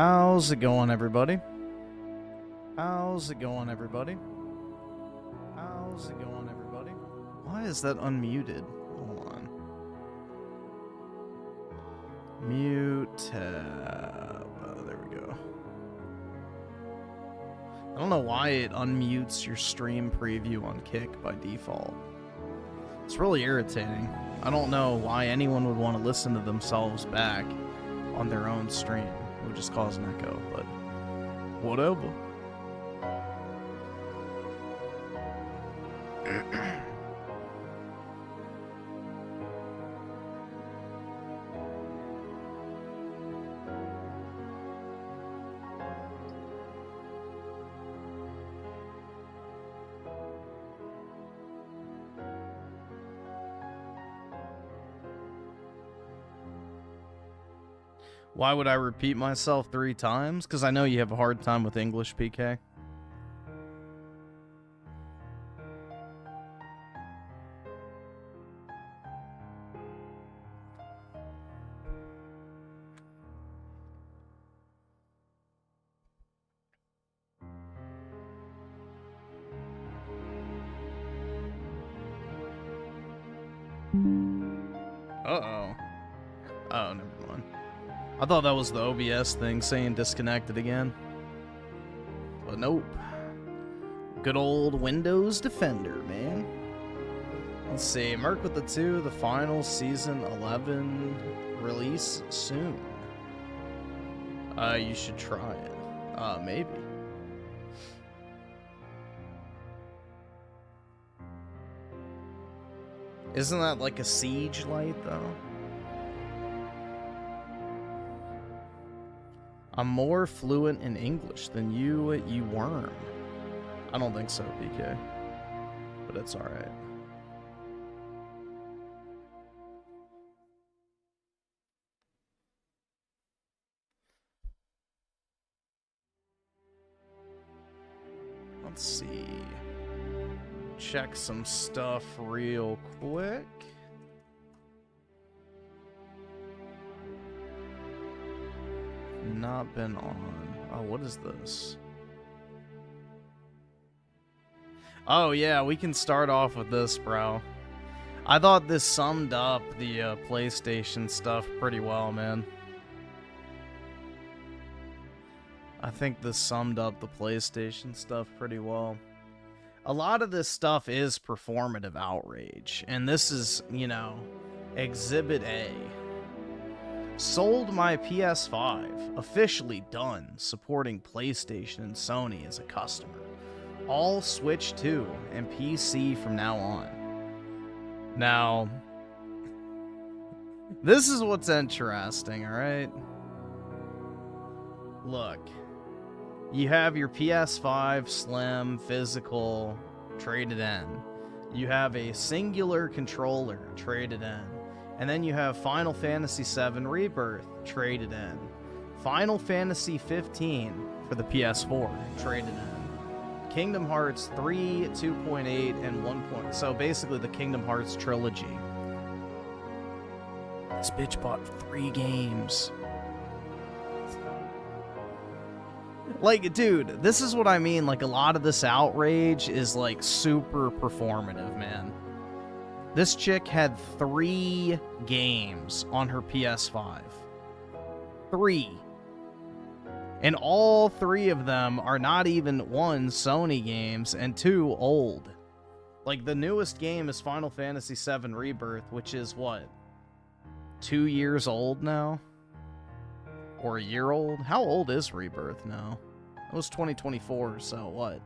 How's it going, everybody? How's it going, everybody? How's it going, everybody? Why is that unmuted? Hold on. Mute tab. Oh, there we go. I don't know why it unmutes your stream preview on Kick by default. It's really irritating. I don't know why anyone would want to listen to themselves back on their own stream. It would just cause an echo, but whatever. Why would I repeat myself 3 times? Because I know you have a hard time with English, PK. Uh-oh. Oh, never mind. I thought that was the OBS thing saying disconnected again. But nope. Good old Windows Defender, man. Let's see. Merc with the 2, the final season 11 release soon. You should try it. Maybe. Isn't that like a siege light, though? I'm more fluent in English than you, you worm. I don't think so, PK. But it's alright. Let's see. Check some stuff real quick. Not been on. Oh, what is this? Oh, yeah, we can start off with this, bro. I thought this summed up the PlayStation stuff pretty well, man. I think this summed up the PlayStation stuff pretty well. A lot of this stuff is performative outrage, and this is, you know, Exhibit A. Sold my PS5, officially done supporting PlayStation and Sony as a customer. All Switch 2 and PC from now on. Now, this is what's interesting, alright? Look, you have your PS5 Slim physical traded in. You have a singular controller traded in. And then you have Final Fantasy VII Rebirth traded in. Final Fantasy 15 for the PS4 traded in. Kingdom Hearts 3, 2.8, and 1. So basically the Kingdom Hearts trilogy. This bitch bought 3 games. Like, dude, this is what I mean. Like, a lot of this outrage is, like, super performative, man. This chick had 3 games on her PS5. 3. And all 3 of them are not even 1 Sony games and 2 old. Like, the newest game is Final Fantasy VII Rebirth, which is what? 2 years old now? Or a year old? How old is Rebirth now? It was 2024, so what?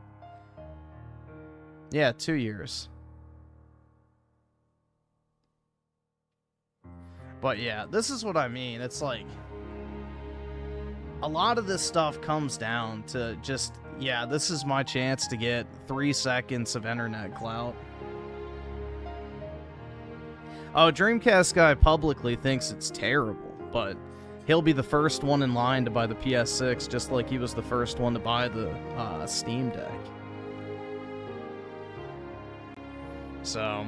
Yeah, 2 years. But yeah, this is what I mean. It's like, a lot of this stuff comes down to just, yeah, this is my chance to get 3 seconds of internet clout. Oh, Dreamcast guy publicly thinks it's terrible, but he'll be the first one in line to buy the PS6, just like he was the first one to buy the Steam Deck. So,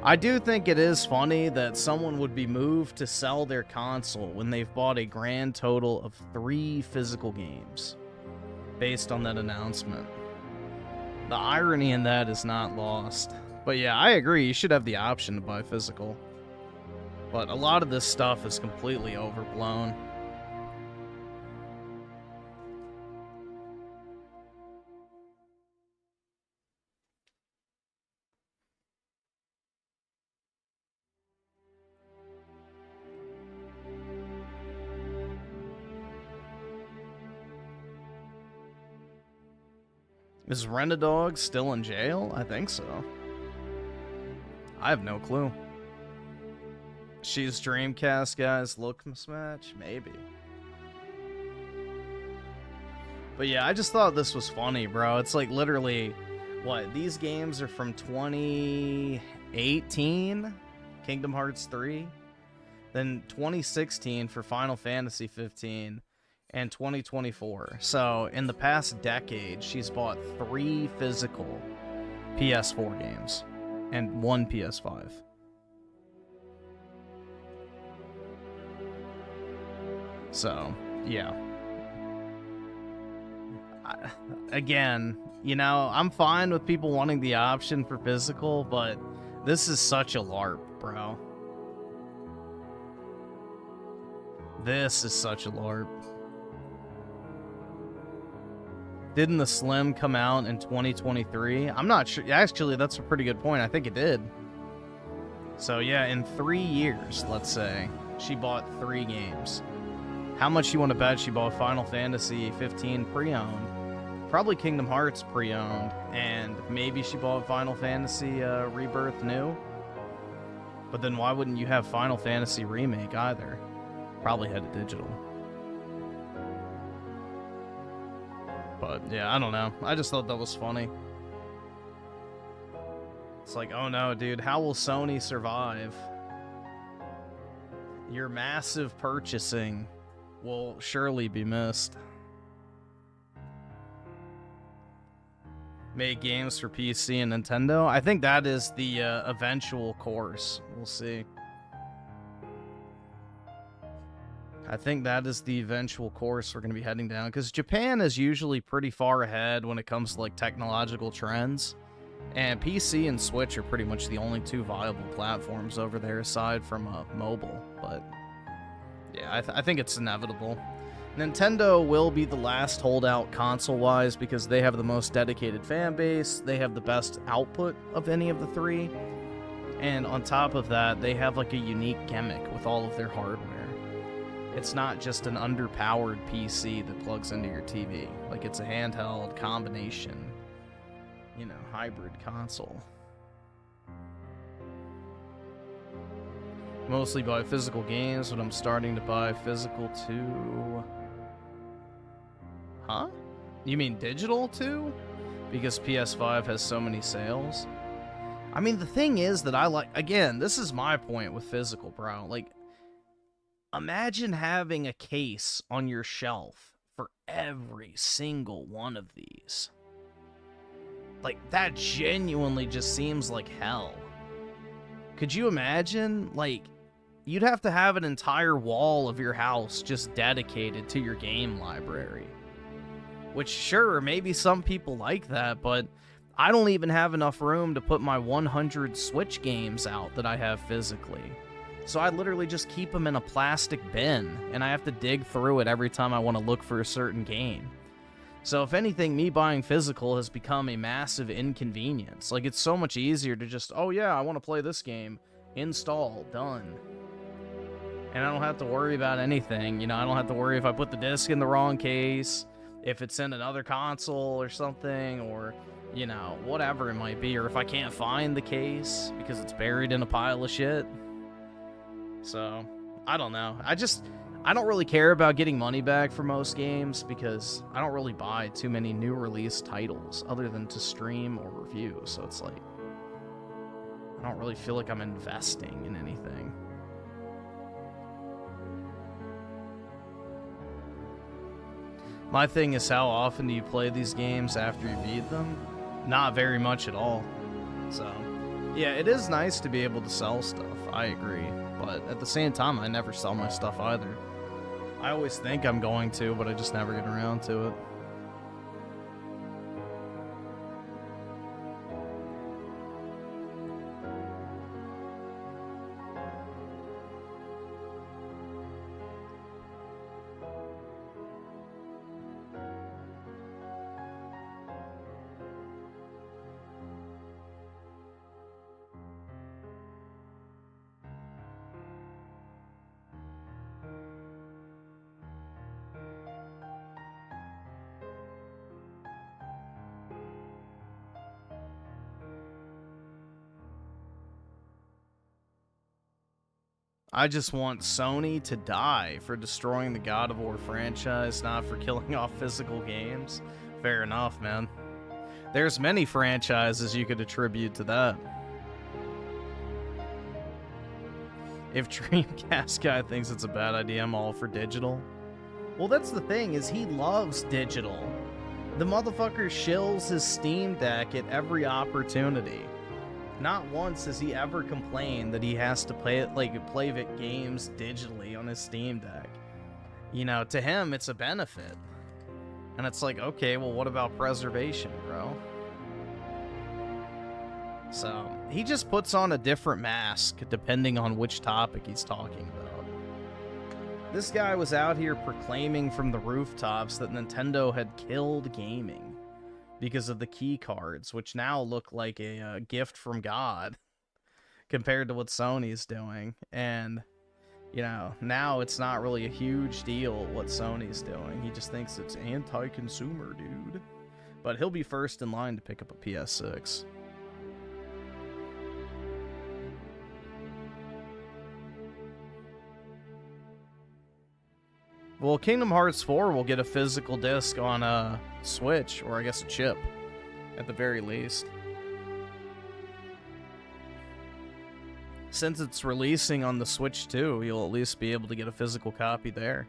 I do think it is funny that someone would be moved to sell their console when they've bought a grand total of 3 physical games based on that announcement. The irony in that is not lost. But yeah, I agree, you should have the option to buy physical. But a lot of this stuff is completely overblown. Is Rent-A-Dog still in jail? I think so. I have no clue. She's Dreamcast, guys. Look mismatch? Maybe. But yeah, I just thought this was funny, bro. It's like literally, what? These games are from 2018? Kingdom Hearts 3? Then 2016 for Final Fantasy 15. And 2024. So, in the past decade, she's bought 3 physical PS4 games and 1 PS5. So, yeah. Again, you know, I'm fine with people wanting the option for physical, but this is such a LARP, bro. This is such a LARP. Didn't the Slim come out in 2023? I'm not sure. Actually, that's a pretty good point. I think it did. So yeah, in 3 years, let's say, she bought 3 games. How much you want to bet she bought Final Fantasy 15 pre-owned? Probably Kingdom Hearts pre-owned. And maybe she bought Final Fantasy Rebirth new? But then why wouldn't you have Final Fantasy Remake either? Probably had it digital. But, yeah, I don't know. I just thought that was funny. It's like, oh no, dude, how will Sony survive? Your massive purchasing will surely be missed. Make games for PC and Nintendo? I think that is the eventual course. We'll see. I think that is the eventual course we're going to be heading down, because Japan is usually pretty far ahead when it comes to like technological trends, and PC and Switch are pretty much the only 2 viable platforms over there aside from mobile. But yeah, I think it's inevitable. Nintendo will be the last holdout console-wise because they have the most dedicated fan base, they have the best output of any of the 3, and on top of that, they have like a unique gimmick with all of their hardware. It's not just an underpowered PC that plugs into your TV. Like, it's a handheld combination, you know, hybrid console. Mostly buy physical games, but I'm starting to buy physical too. Huh? You mean digital too? Because PS5 has so many sales? I mean, the thing is that I like, again, this is my point with physical, bro. Like, imagine having a case on your shelf for every single one of these. Like, that genuinely just seems like hell. Could you imagine? Like, you'd have to have an entire wall of your house just dedicated to your game library. Which, sure, maybe some people like that, but I don't even have enough room to put my 100 Switch games out that I have physically. So I literally just keep them in a plastic bin, and I have to dig through it every time I want to look for a certain game. So if anything, me buying physical has become a massive inconvenience. Like, it's so much easier to just, oh yeah, I want to play this game, install, done. And I don't have to worry about anything, you know, I don't have to worry if I put the disc in the wrong case, if it's in another console or something, or, you know, whatever it might be, or if I can't find the case because it's buried in a pile of shit. So, I don't know. I don't really care about getting money back for most games because I don't really buy too many new release titles other than to stream or review. So it's like, I don't really feel like I'm investing in anything. My thing is, how often do you play these games after you beat them? Not very much at all. So, Yeah, it is nice to be able to sell stuff. I agree. But at the same time, I never sell my stuff either. I always think I'm going to, but I just never get around to it. I just want Sony to die for destroying the God of War franchise, not for killing off physical games. Fair enough, man. There's many franchises you could attribute to that. If Dreamcast guy thinks it's a bad idea, I'm all for digital. Well, that's the thing, is he loves digital. The motherfucker shills his Steam Deck at every opportunity. Not once has he ever complained that he has to play games digitally on his Steam Deck. You know, to him, it's a benefit. And it's like, okay, well, what about preservation, bro? So, he just puts on a different mask depending on which topic he's talking about. This guy was out here proclaiming from the rooftops that Nintendo had killed gaming because of the key cards, which now look like a gift from God compared to what Sony's doing. And, you know, now it's not really a huge deal what Sony's doing. He just thinks it's anti-consumer, dude. But he'll be first in line to pick up a PS6. Well, Kingdom Hearts 4 will get a physical disc on a Switch, or I guess a chip, at the very least. Since it's releasing on the Switch too, you'll at least be able to get a physical copy there.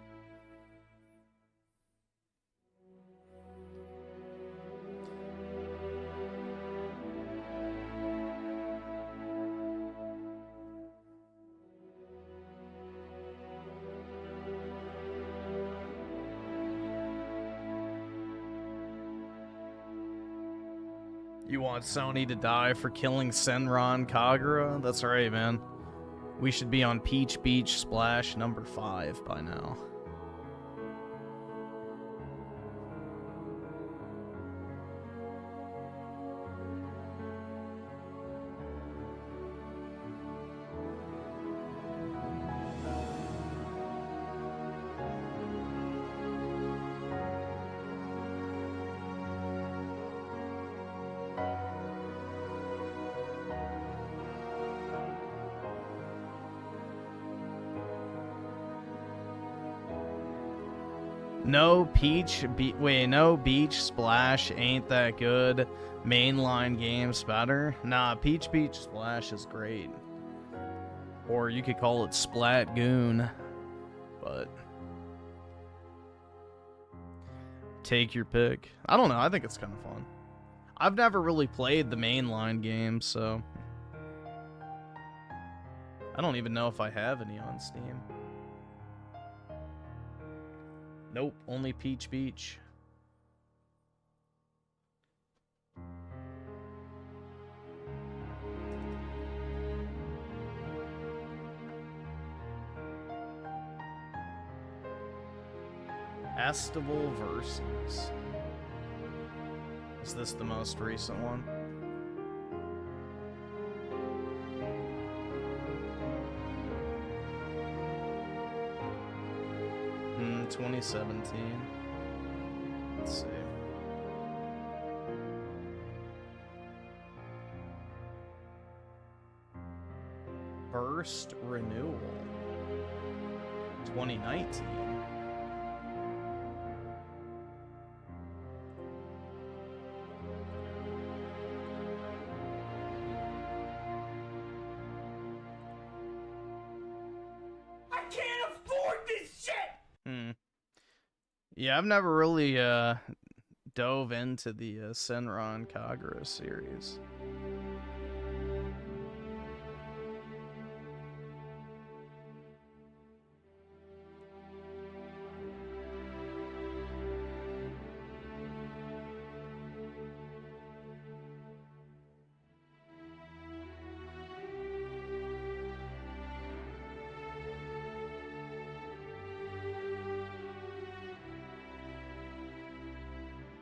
You want Sony to die for killing Senran Kagura? That's right, man. We should be on Peach Beach Splash number 5 by now. No Beach Splash ain't that good. Mainline game's better. Nah, Peach Beach Splash is great. Or you could call it Splat Goon. But take your pick. I don't know, I think it's kind of fun. I've never really played the mainline game, so I don't even know if I have any on Steam. Nope, only Peach Beach. Estival Versus. Is this the most recent one? 2017. Let's see. Burst Renewal. 2019. Yeah, I've never really dove into the Senran Kagura series.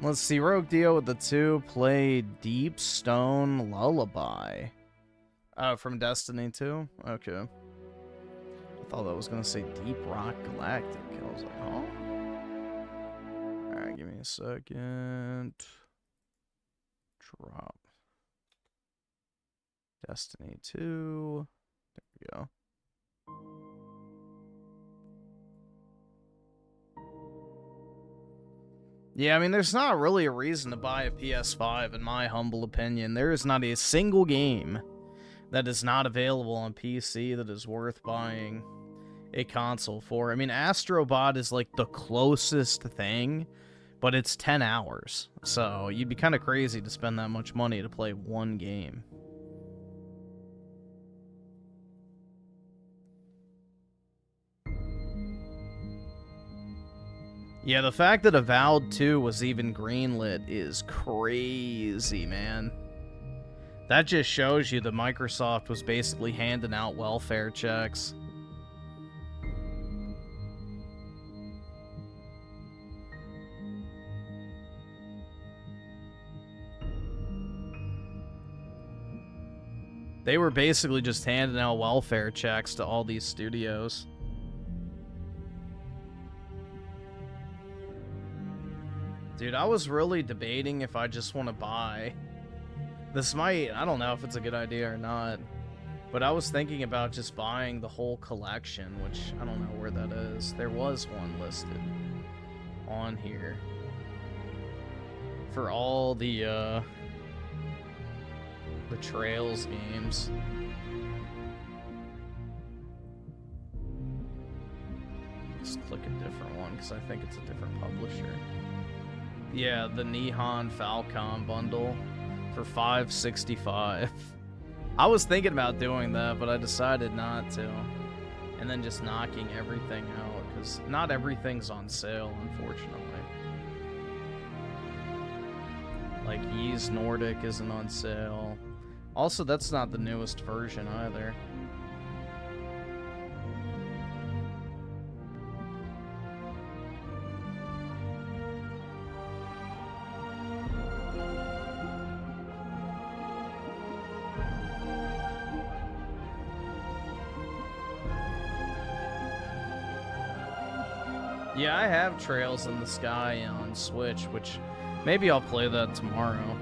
Let's see. Rogue Dio with the 2 played Deep Stone Lullaby. From Destiny 2? Okay. I thought that was going to say Deep Rock Galactic. I was like, huh? Alright, give me a second. Drop. Destiny 2. There we go. Yeah, I mean, there's not really a reason to buy a PS5, in my humble opinion. There is not a single game that is not available on PC that is worth buying a console for. I mean, Astrobot is like the closest thing, but it's 10 hours. So you'd be kind of crazy to spend that much money to play one game. Yeah, the fact that Avowed 2 was even greenlit is crazy, man. That just shows you that Microsoft was basically handing out welfare checks. They were basically just handing out welfare checks to all these studios. Dude, I was really debating if I just want to buy. This might, I don't know if it's a good idea or not, but I was thinking about just buying the whole collection, which I don't know where that is. There was one listed on here for all the Trails games. Just click a different one because I think it's a different publisher. Yeah, the Nihon Falcon bundle for $5.65. I was thinking about doing that, but I decided not to. And then just knocking everything out, because not everything's on sale, unfortunately. Like, Ys Nordic isn't on sale. Also, that's not the newest version either. Yeah, I have Trails in the Sky on Switch, which maybe I'll play that tomorrow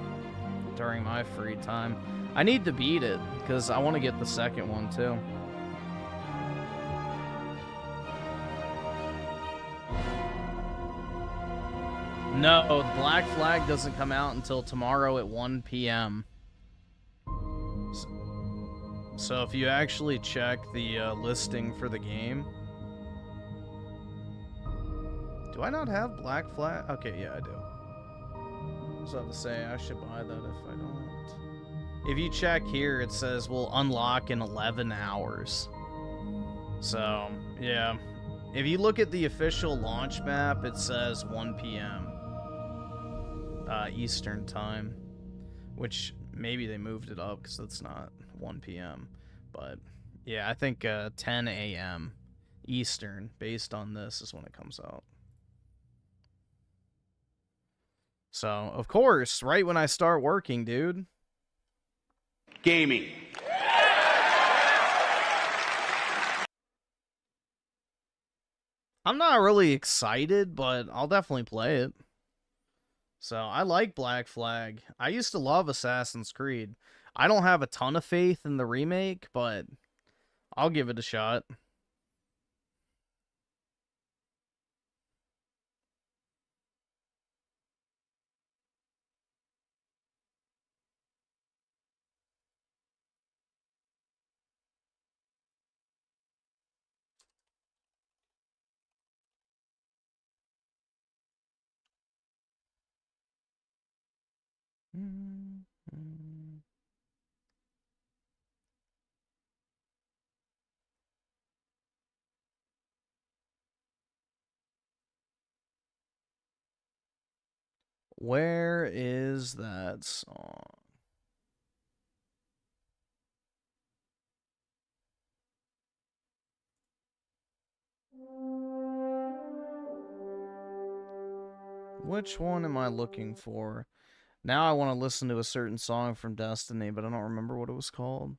during my free time. I need to beat it, because I want to get the second one, too. No, Black Flag doesn't come out until tomorrow at 1 p.m. So if you actually check the listing for the game... Do I not have Black Flag? Okay, yeah, I do. I was about to say, I should buy that if I don't. If you check here, it says we'll unlock in 11 hours. So, yeah. If you look at the official launch map, it says 1 p.m. Eastern time. Which, maybe they moved it up, because it's not 1 p.m. But, yeah, I think 10 a.m. Eastern, based on this, is when it comes out. So, of course, right when I start working, dude. Gaming. I'm not really excited, but I'll definitely play it. So, I like Black Flag. I used to love Assassin's Creed. I don't have a ton of faith in the remake, but I'll give it a shot. Where is that song? Which one am I looking for? Now I want to listen to a certain song from Destiny, but I don't remember what it was called.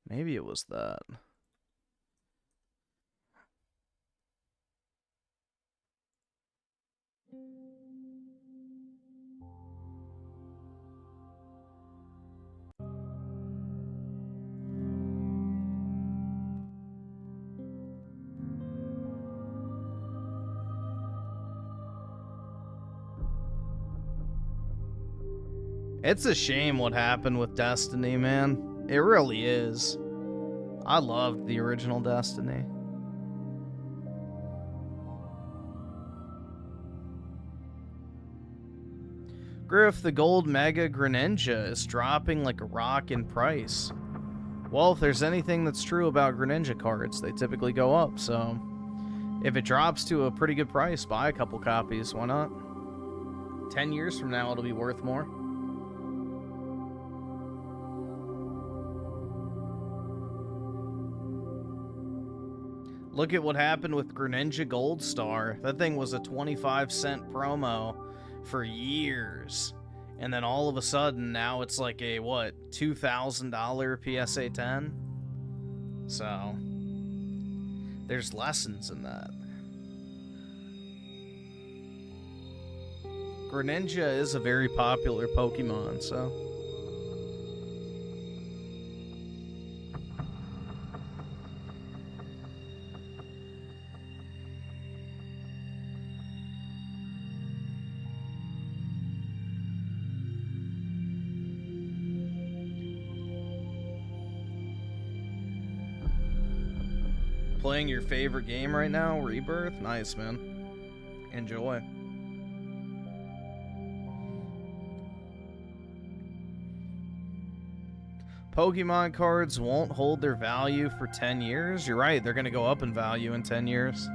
Maybe it was that. It's a shame what happened with Destiny, man. It really is. I loved the original Destiny. Griff, the gold Mega Greninja is dropping like a rock in price. Well, if there's anything that's true about Greninja cards, they typically go up, so if it drops to a pretty good price, buy a couple copies, why not? 10 years from now, it'll be worth more. Look at what happened with Greninja Gold Star. That thing was a 25-cent promo for years. And then all of a sudden, now it's like a, what, $2,000 PSA 10? So, there's lessons in that. Greninja is a very popular Pokemon, so... Playing your favorite game right now, Rebirth? Nice, man. Enjoy. Pokemon cards won't hold their value for 10 years? You're right, they're going to go up in value in 10 years.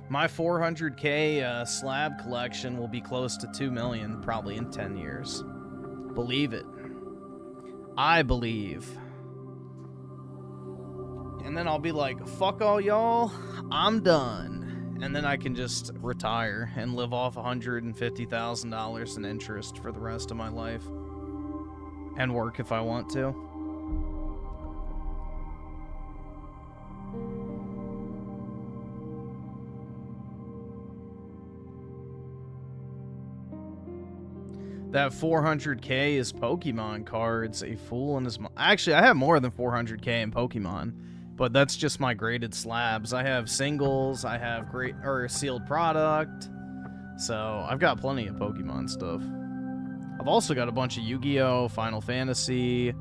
My 400k slab collection will be close to 2 million probably in 10 years. Believe it. I believe. And then I'll be like, fuck all y'all, I'm done. And then I can just retire and live off $150,000 in interest for the rest of my life. And work if I want to. That 400k is Pokemon cards. A fool in his mind. Actually, I have more than 400k in Pokemon. But that's just my graded slabs. I have singles, I have sealed product. So I've got plenty of Pokemon stuff. I've also got a bunch of Yu-Gi-Oh!, Final Fantasy,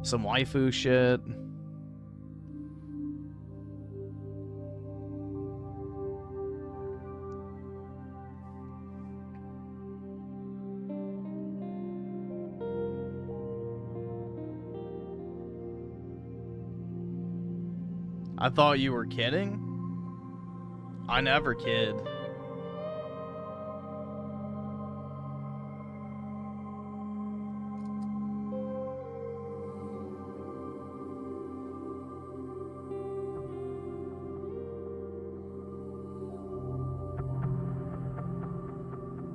some waifu shit. I thought you were kidding? I never kid.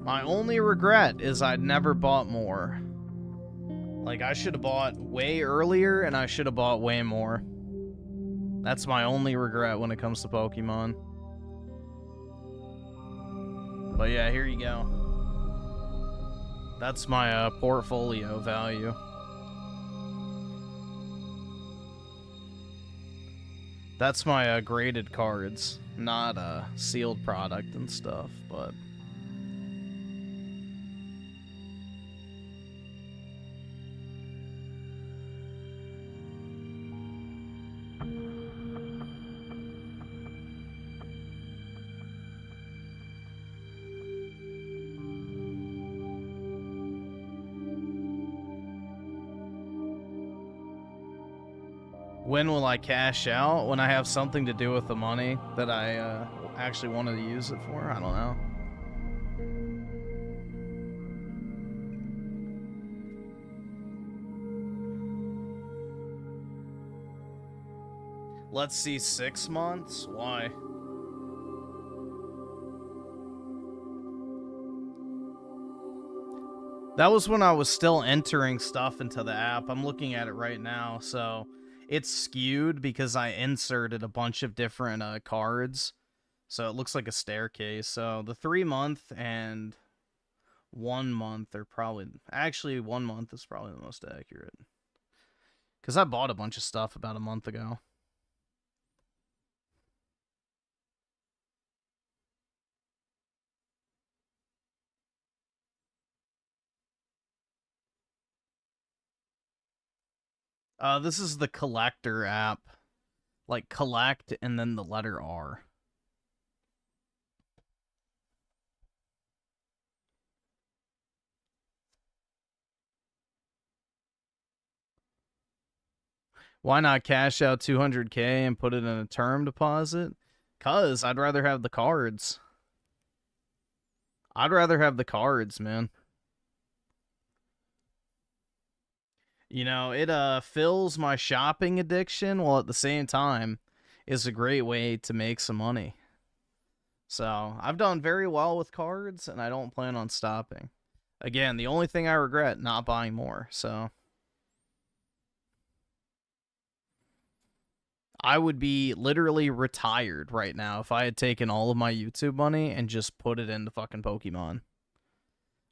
My only regret is I'd never bought more. Like, I should have bought way earlier, and I should have bought way more. That's my only regret when it comes to Pokemon. But yeah, here you go. That's my portfolio value. That's my graded cards, not sealed product and stuff, but... When will I cash out? When I have something to do with the money that I actually wanted to use it for? I don't know. Let's see, 6 months? Why? That was when I was still entering stuff into the app. I'm looking at it right now, so it's skewed because I inserted a bunch of different cards. So it looks like a staircase. So the 3 month and 1 month are probably... Actually, 1 month is probably the most accurate. Because I bought a bunch of stuff about a month ago. This is the collector app. Like, collect and then the letter R. Why not cash out 200K and put it in a term deposit? Because I'd rather have the cards. I'd rather have the cards, man. You know, it fills my shopping addiction while at the same time is a great way to make some money. So, I've done very well with cards, and I don't plan on stopping. Again, the only thing I regret, not buying more, so... I would be literally retired right now if I had taken all of my YouTube money and just put it into fucking Pokemon.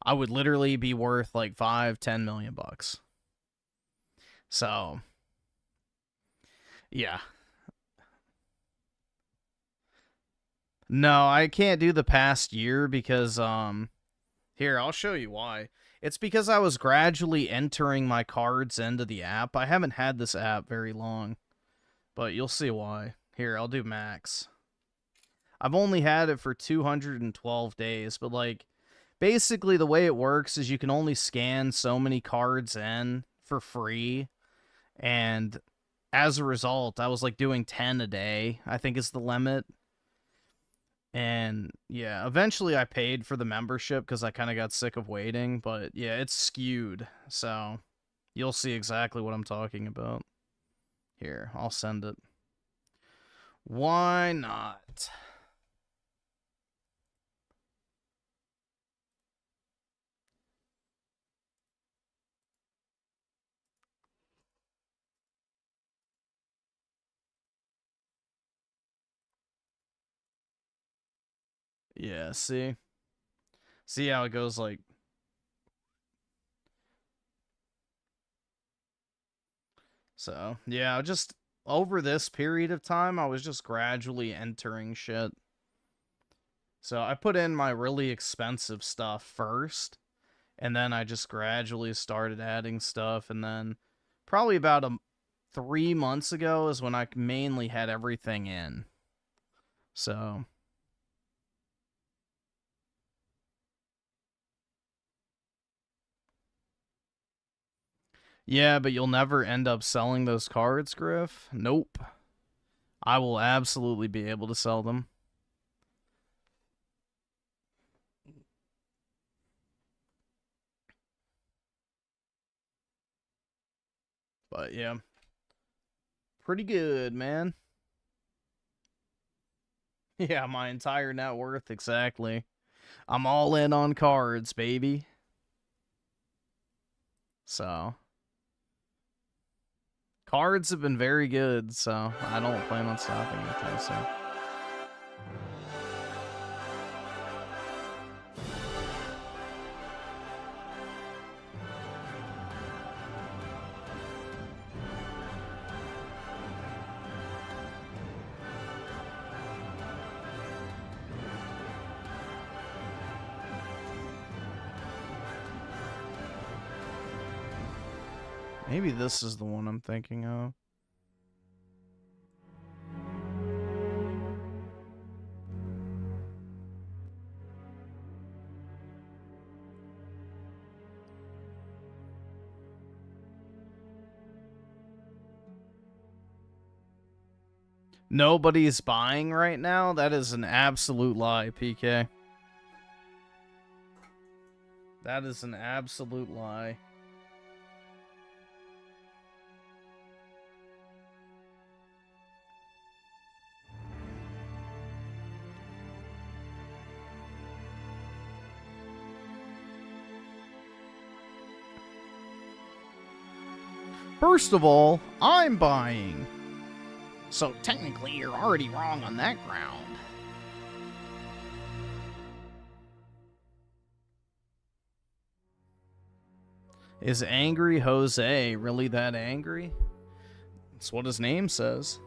I would literally be worth like 5-10 million bucks. So, yeah. No, I can't do the past year because, here, I'll show you why. It's because I was gradually entering my cards into the app. I haven't had this app very long, but you'll see why. Here, I'll do max. I've only had it for 212 days, but, like, basically the way it works is you can only scan so many cards in for free, and as a result, I was, like, doing 10 a day, I think is the limit. And yeah, eventually I paid for the membership because I kind of got sick of waiting. But yeah, it's skewed. So you'll see exactly what I'm talking about. Here, I'll send it. Why not? Yeah, see? See how it goes, like... So, yeah, just over this period of time, I was just gradually entering shit. So I put in my really expensive stuff first, and then I just gradually started adding stuff, and then probably about 3 months ago is when I mainly had everything in. So... Yeah, but you'll never end up selling those cards, Griff. Nope. I will absolutely be able to sell them. But yeah. Pretty good, man. Yeah, my entire net worth, exactly. I'm all in on cards, baby. So... Cards have been very good, so I don't plan on stopping anytime soon. Maybe this is the one I'm thinking of. Nobody's buying right now? That is an absolute lie, PK. That is an absolute lie. First of all, I'm buying. So technically, you're already wrong on that ground. Is Angry Jose really that angry? That's what his name says.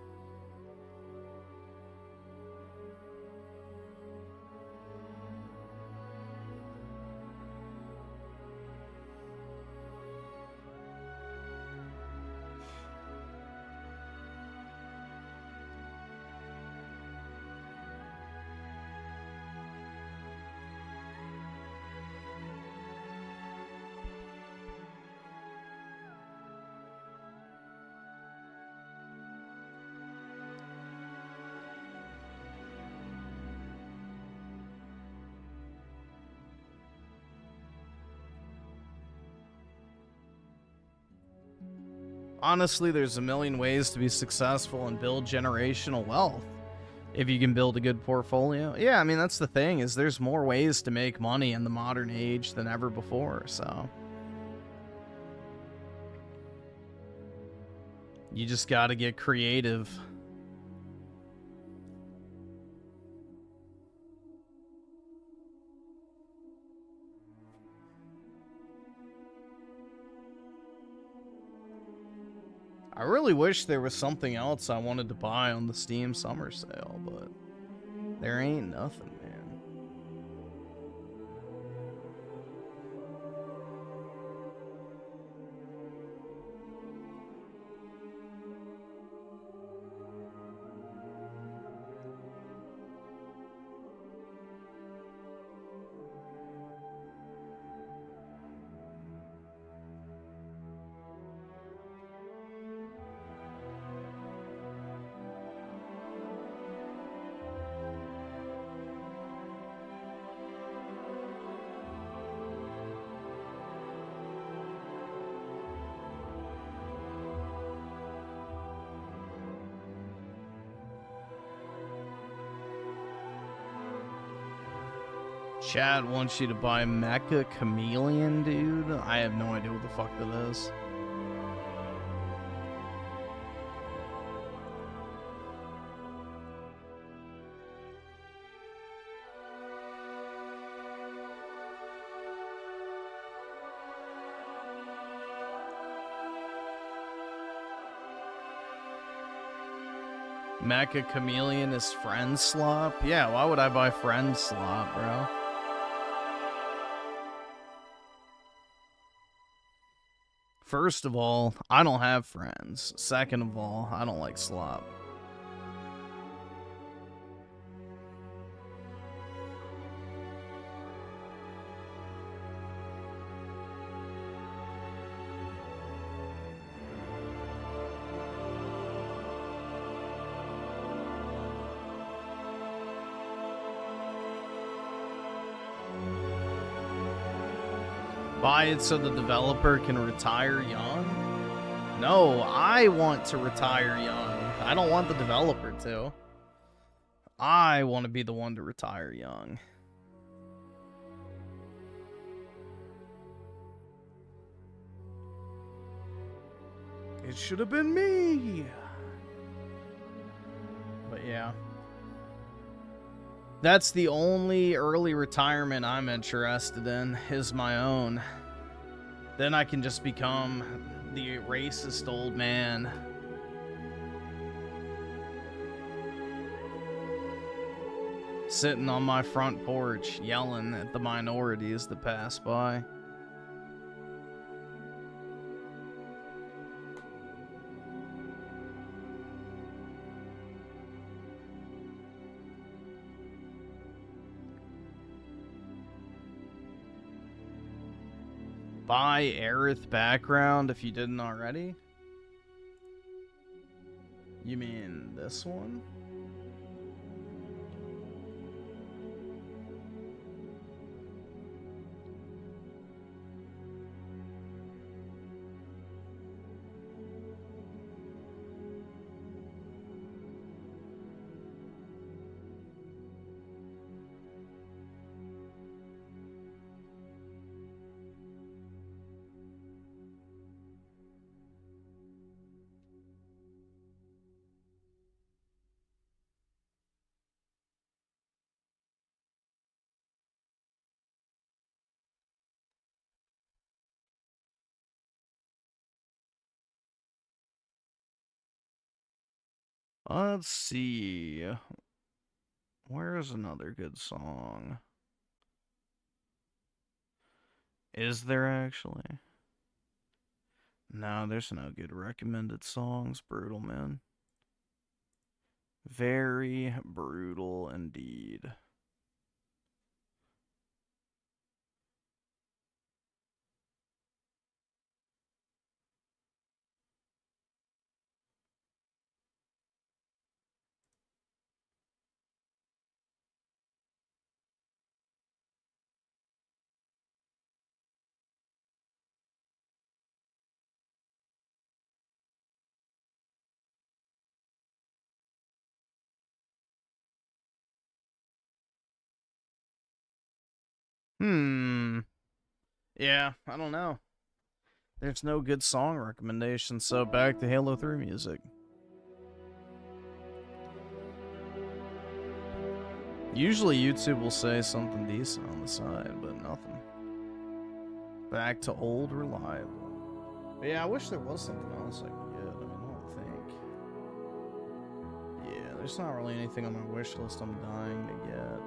Honestly, there's a million ways to be successful and build generational wealth if you can build a good portfolio. Yeah, I mean, that's the thing, is there's more ways to make money in the modern age than ever before, so you just got to get creative. I really wish there was something else I wanted to buy on the Steam summer sale, but there ain't nothing, man. Chad wants you to buy Mecha Chameleon, dude. I have no idea what the fuck that is. Mecha Chameleon is Friend Slop? Yeah, why would I buy Friend Slop, bro? First of all, I don't have friends. Second of all, I don't like slop. Buy it so the developer can retire young? No, I want to retire young. I don't want the developer to. I want to be the one to retire young. It should have been me. But yeah. That's the only early retirement I'm interested in, is my own. Then I can just become the racist old man. Sitting on my front porch, yelling at the minorities that pass by. Buy Aerith background if you didn't already? You mean this one? Let's see. Where's another good song? Is there actually? No, there's no good recommended songs. Brutal, man. Very brutal indeed. Yeah, I don't know. There's no good song recommendations, so back to Halo 3 music. Usually YouTube will say something decent on the side, but nothing. Back to old reliable. But yeah, I wish there was something else I could get. I mean, I don't think. Yeah, there's not really anything on my wish list I'm dying to get.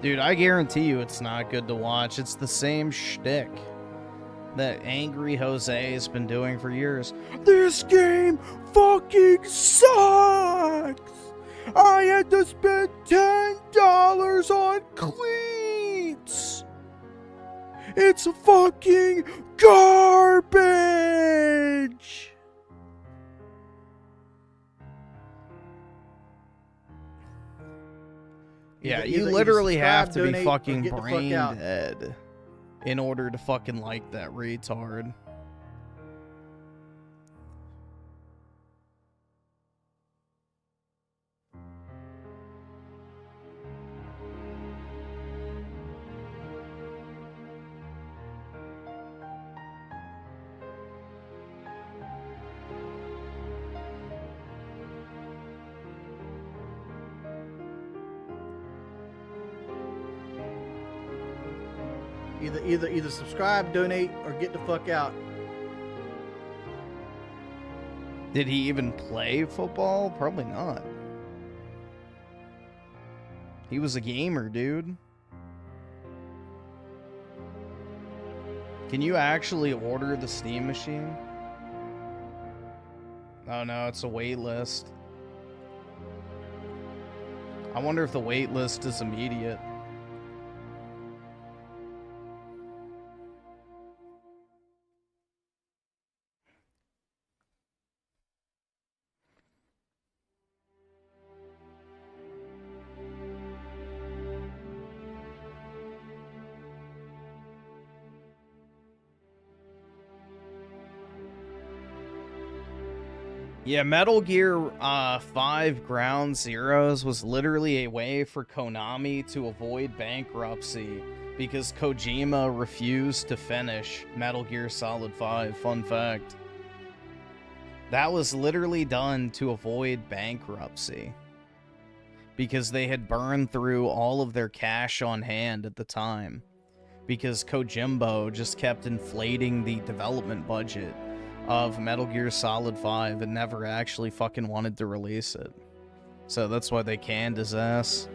Dude, I guarantee you it's not good to watch. It's the same shtick that Angry Jose has been doing for years. This game fucking sucks! I had to spend $10 on cleats! It's fucking garbage! Yeah, you literally have to be fucking brain dead in order to fucking like that retard. Either subscribe, donate, or get the fuck out. Did he even play football? Probably not. He was a gamer, dude. Can you actually order the Steam machine? Oh no, it's a wait list. I wonder if the wait list is immediate. Yeah, Metal Gear 5 Ground Zeroes was literally a way for Konami to avoid bankruptcy because Kojima refused to finish Metal Gear Solid 5. Fun fact. That was literally done to avoid bankruptcy because they had burned through all of their cash on hand at the time because Kojimbo just kept inflating the development budget of Metal Gear Solid 5 and never actually fucking wanted to release it. So that's why they canned his ass.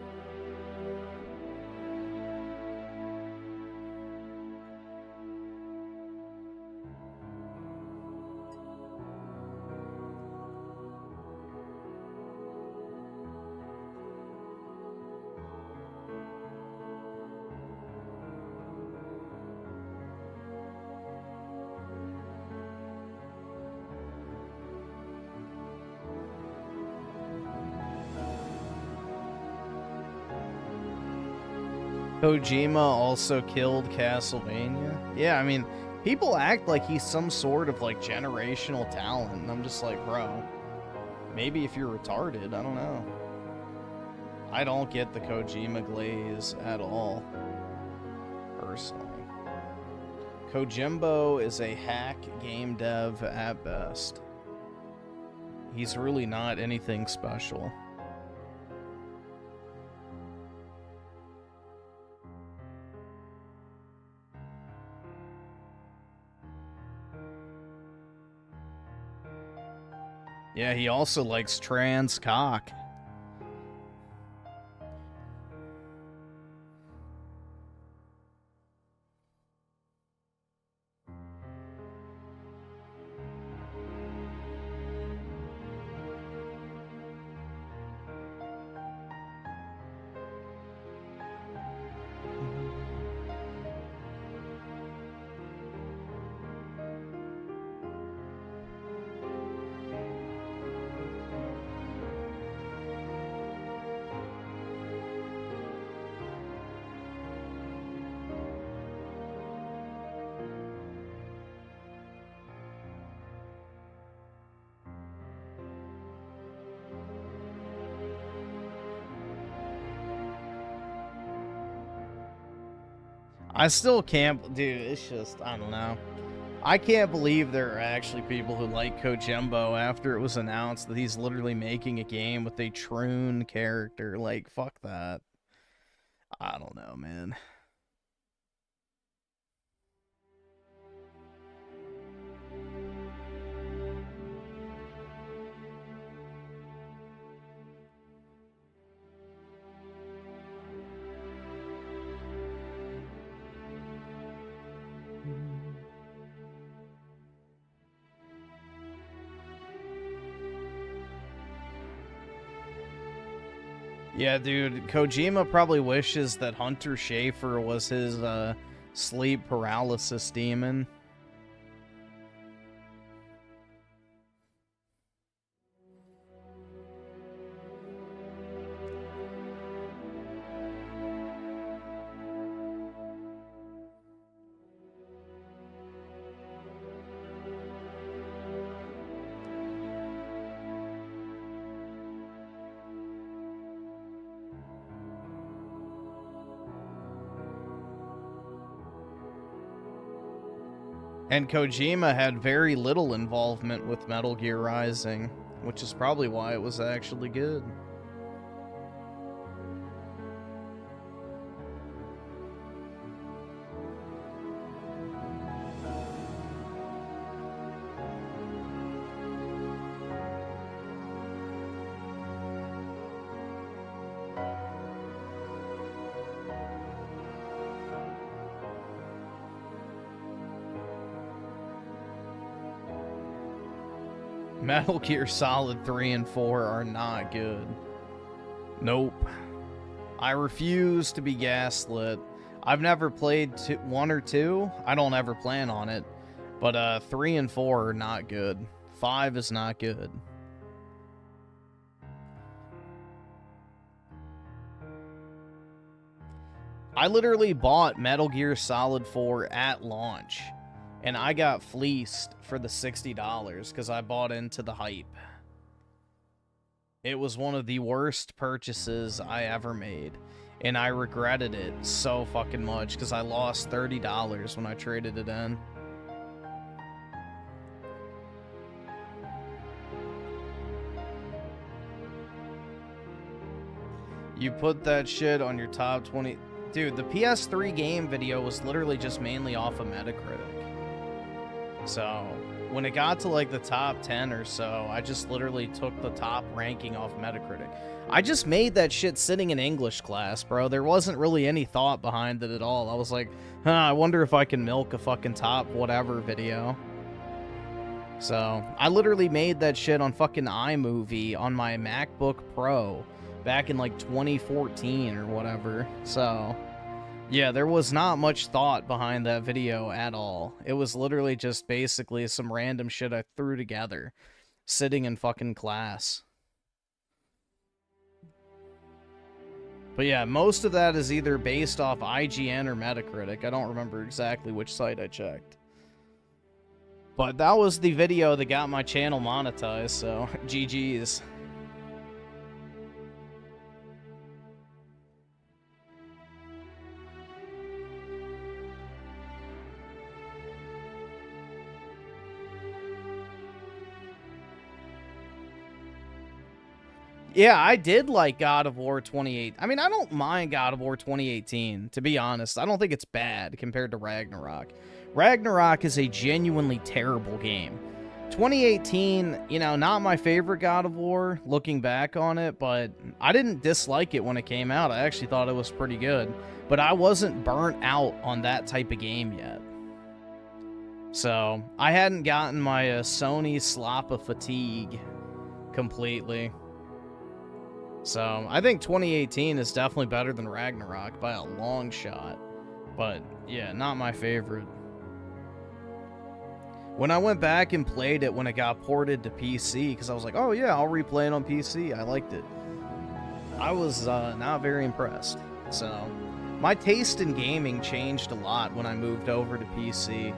Kojima also killed Castlevania. Yeah, I mean, people act like he's some sort of, like, generational talent, and I'm just like, bro, maybe if you're retarded, I don't know. I don't get the Kojima glaze at all, personally. Kojimbo is a hack game dev at best. He's really not anything special. Yeah, he also likes trans cock. I still can't, dude, it's just, I don't know. I can't believe there are actually people who like Kojimbo after it was announced that he's literally making a game with a Troon character. Like, fuck that. I don't know, man. Yeah, dude, Kojima probably wishes that Hunter Schafer was his sleep paralysis demon. And Kojima had very little involvement with Metal Gear Rising, which is probably why it was actually good. Metal Gear Solid 3 and 4 are not good. Nope. I refuse to be gaslit. I've never played 1 or 2. I don't ever plan on it. But 3 and 4 are not good. 5 is not good. I literally bought Metal Gear Solid 4 at launch. And I got fleeced for the $60 because I bought into the hype. It was one of the worst purchases I ever made. And I regretted it so fucking much because I lost $30 when I traded it in. You put that shit on your top 20... Dude, the PS3 game video was literally just mainly off of Metacritic. So, when it got to like the top 10 or so, I just literally took the top ranking off Metacritic. I just made that shit sitting in English class, bro. There wasn't really any thought behind it at all. I was like, huh, I wonder if I can milk a fucking top whatever video. So, I literally made that shit on fucking iMovie on my MacBook Pro back in like 2014 or whatever. So... yeah, there was not much thought behind that video at all. It was literally just basically some random shit I threw together, sitting in fucking class. But yeah, most of that is either based off IGN or Metacritic. I don't remember exactly which site I checked. But that was the video that got my channel monetized, so GG's. Yeah, I did like God of War 28. I mean, I don't mind God of War 2018, to be honest. I don't think it's bad compared to Ragnarok. Ragnarok is a genuinely terrible game. 2018, you know, not my favorite God of War, looking back on it, but I didn't dislike it when it came out. I actually thought it was pretty good. But I wasn't burnt out on that type of game yet. So, I hadn't gotten my Sony slop of fatigue completely. So, I think 2018 is definitely better than Ragnarok by a long shot. But, yeah, not my favorite. When I went back and played it when it got ported to PC, because I was like, oh yeah, I'll replay it on PC, I liked it. I was not very impressed. So, my taste in gaming changed a lot when I moved over to PC.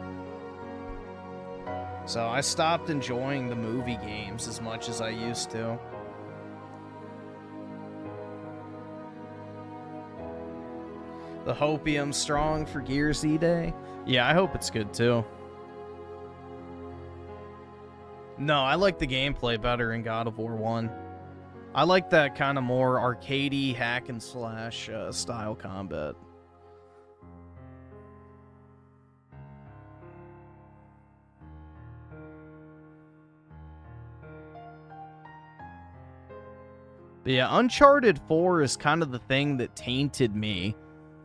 So, I stopped enjoying the movie games as much as I used to. The Hopium strong for Gears E-Day? Yeah, I hope it's good too. No, I like the gameplay better in God of War 1. I like that kind of more arcadey hack and slash style combat. But yeah, Uncharted 4 is kind of the thing that tainted me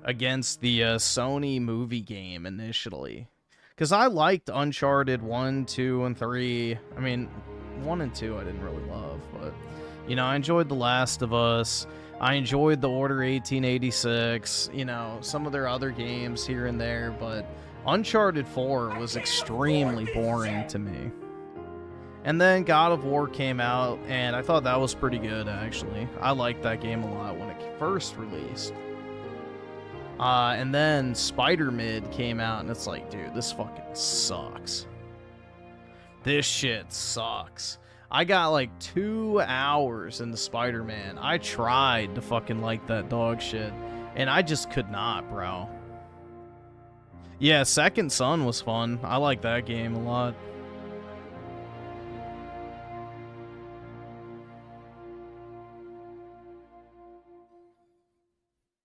against the Sony movie game initially. Because I liked Uncharted 1, 2, and 3. I mean, 1 and 2 I didn't really love, but, you know, I enjoyed The Last of Us. I enjoyed The Order 1886, you know, some of their other games here and there, but Uncharted 4 was extremely boring to me. And then God of War came out, and I thought that was pretty good, actually. I liked that game a lot when it first released. And then Spider-Mid came out, and it's like, dude, this fucking sucks. This shit sucks. I got like 2 hours into Spider-Man. I tried to fucking like that dog shit, and I just could not, bro. Yeah, Second Son was fun. I like that game a lot.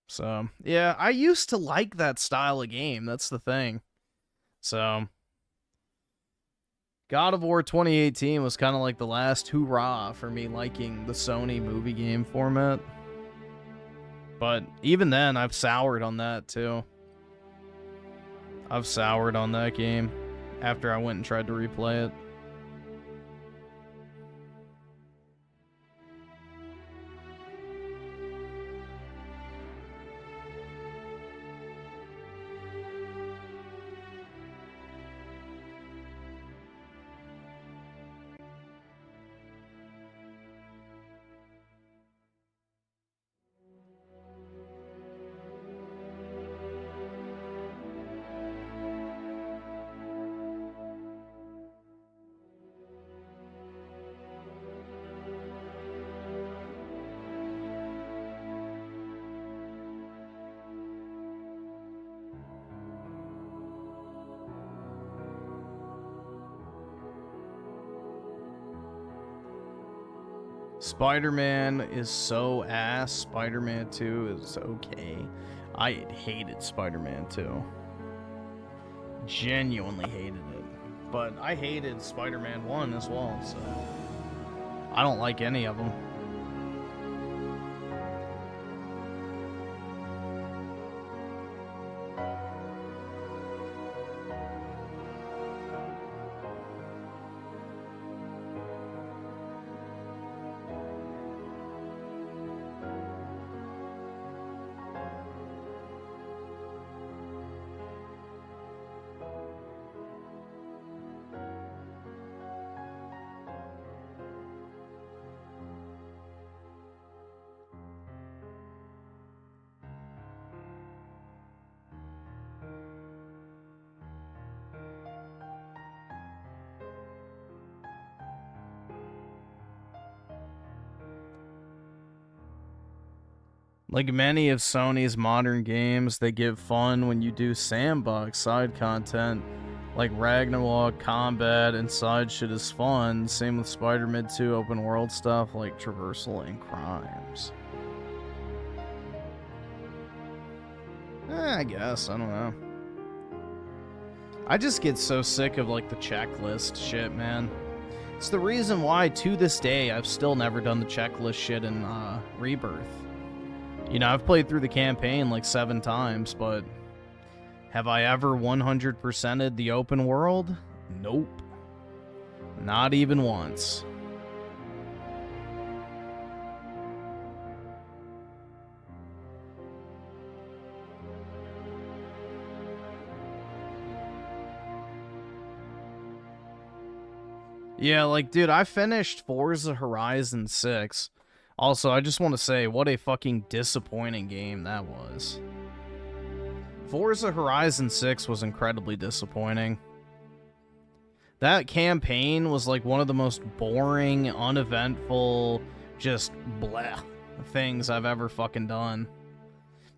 So, yeah, I used to like that style of game. That's the thing. So, God of War 2018 was kind of like the last hurrah for me liking the Sony movie game format. But even then, I've soured on that too. I've soured on that game after I went and tried to replay it. Spider-Man is so ass. Spider-Man 2 is okay. I hated Spider-Man 2. Genuinely hated it. But I hated Spider-Man 1 as well, so I don't like any of them. Like many of Sony's modern games, they give fun when you do sandbox side content, Like Ragnarok, combat, and side shit is fun. Same with Spider-Man 2 open world stuff like traversal and crimes. I guess, I don't know. I just get so sick of like the checklist shit, man. It's the reason why to this day I've still never done the checklist shit in Rebirth. You know, I've played through the campaign like 7 times, but have I ever 100%ed the open world? Nope. Not even once. Yeah, like, dude, I finished Forza Horizon 6. Also, I just want to say, what a fucking disappointing game that was. Forza Horizon 6 was incredibly disappointing. That campaign was like one of the most boring, uneventful, just bleh things I've ever fucking done.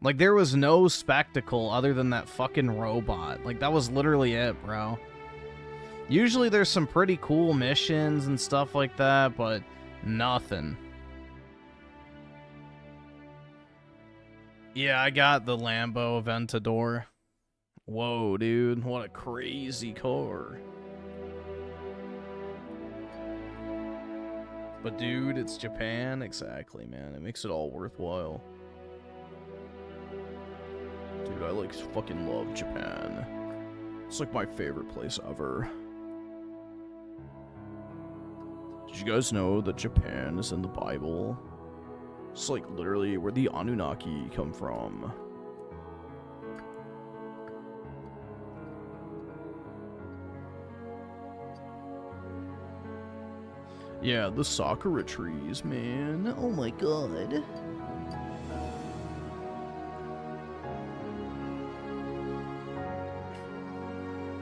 Like, there was no spectacle other than that fucking robot. Like, that was literally it, bro. Usually there's some pretty cool missions and stuff like that, but nothing. Yeah, I got the Lambo Aventador. Whoa, dude. What a crazy car. But dude, it's Japan. Exactly, man. It makes it all worthwhile. Dude, I like fucking love Japan. It's like my favorite place ever. Did you guys know that Japan is in the Bible? It's like literally where the Anunnaki come from. Yeah, the sakura trees, man. Oh my god.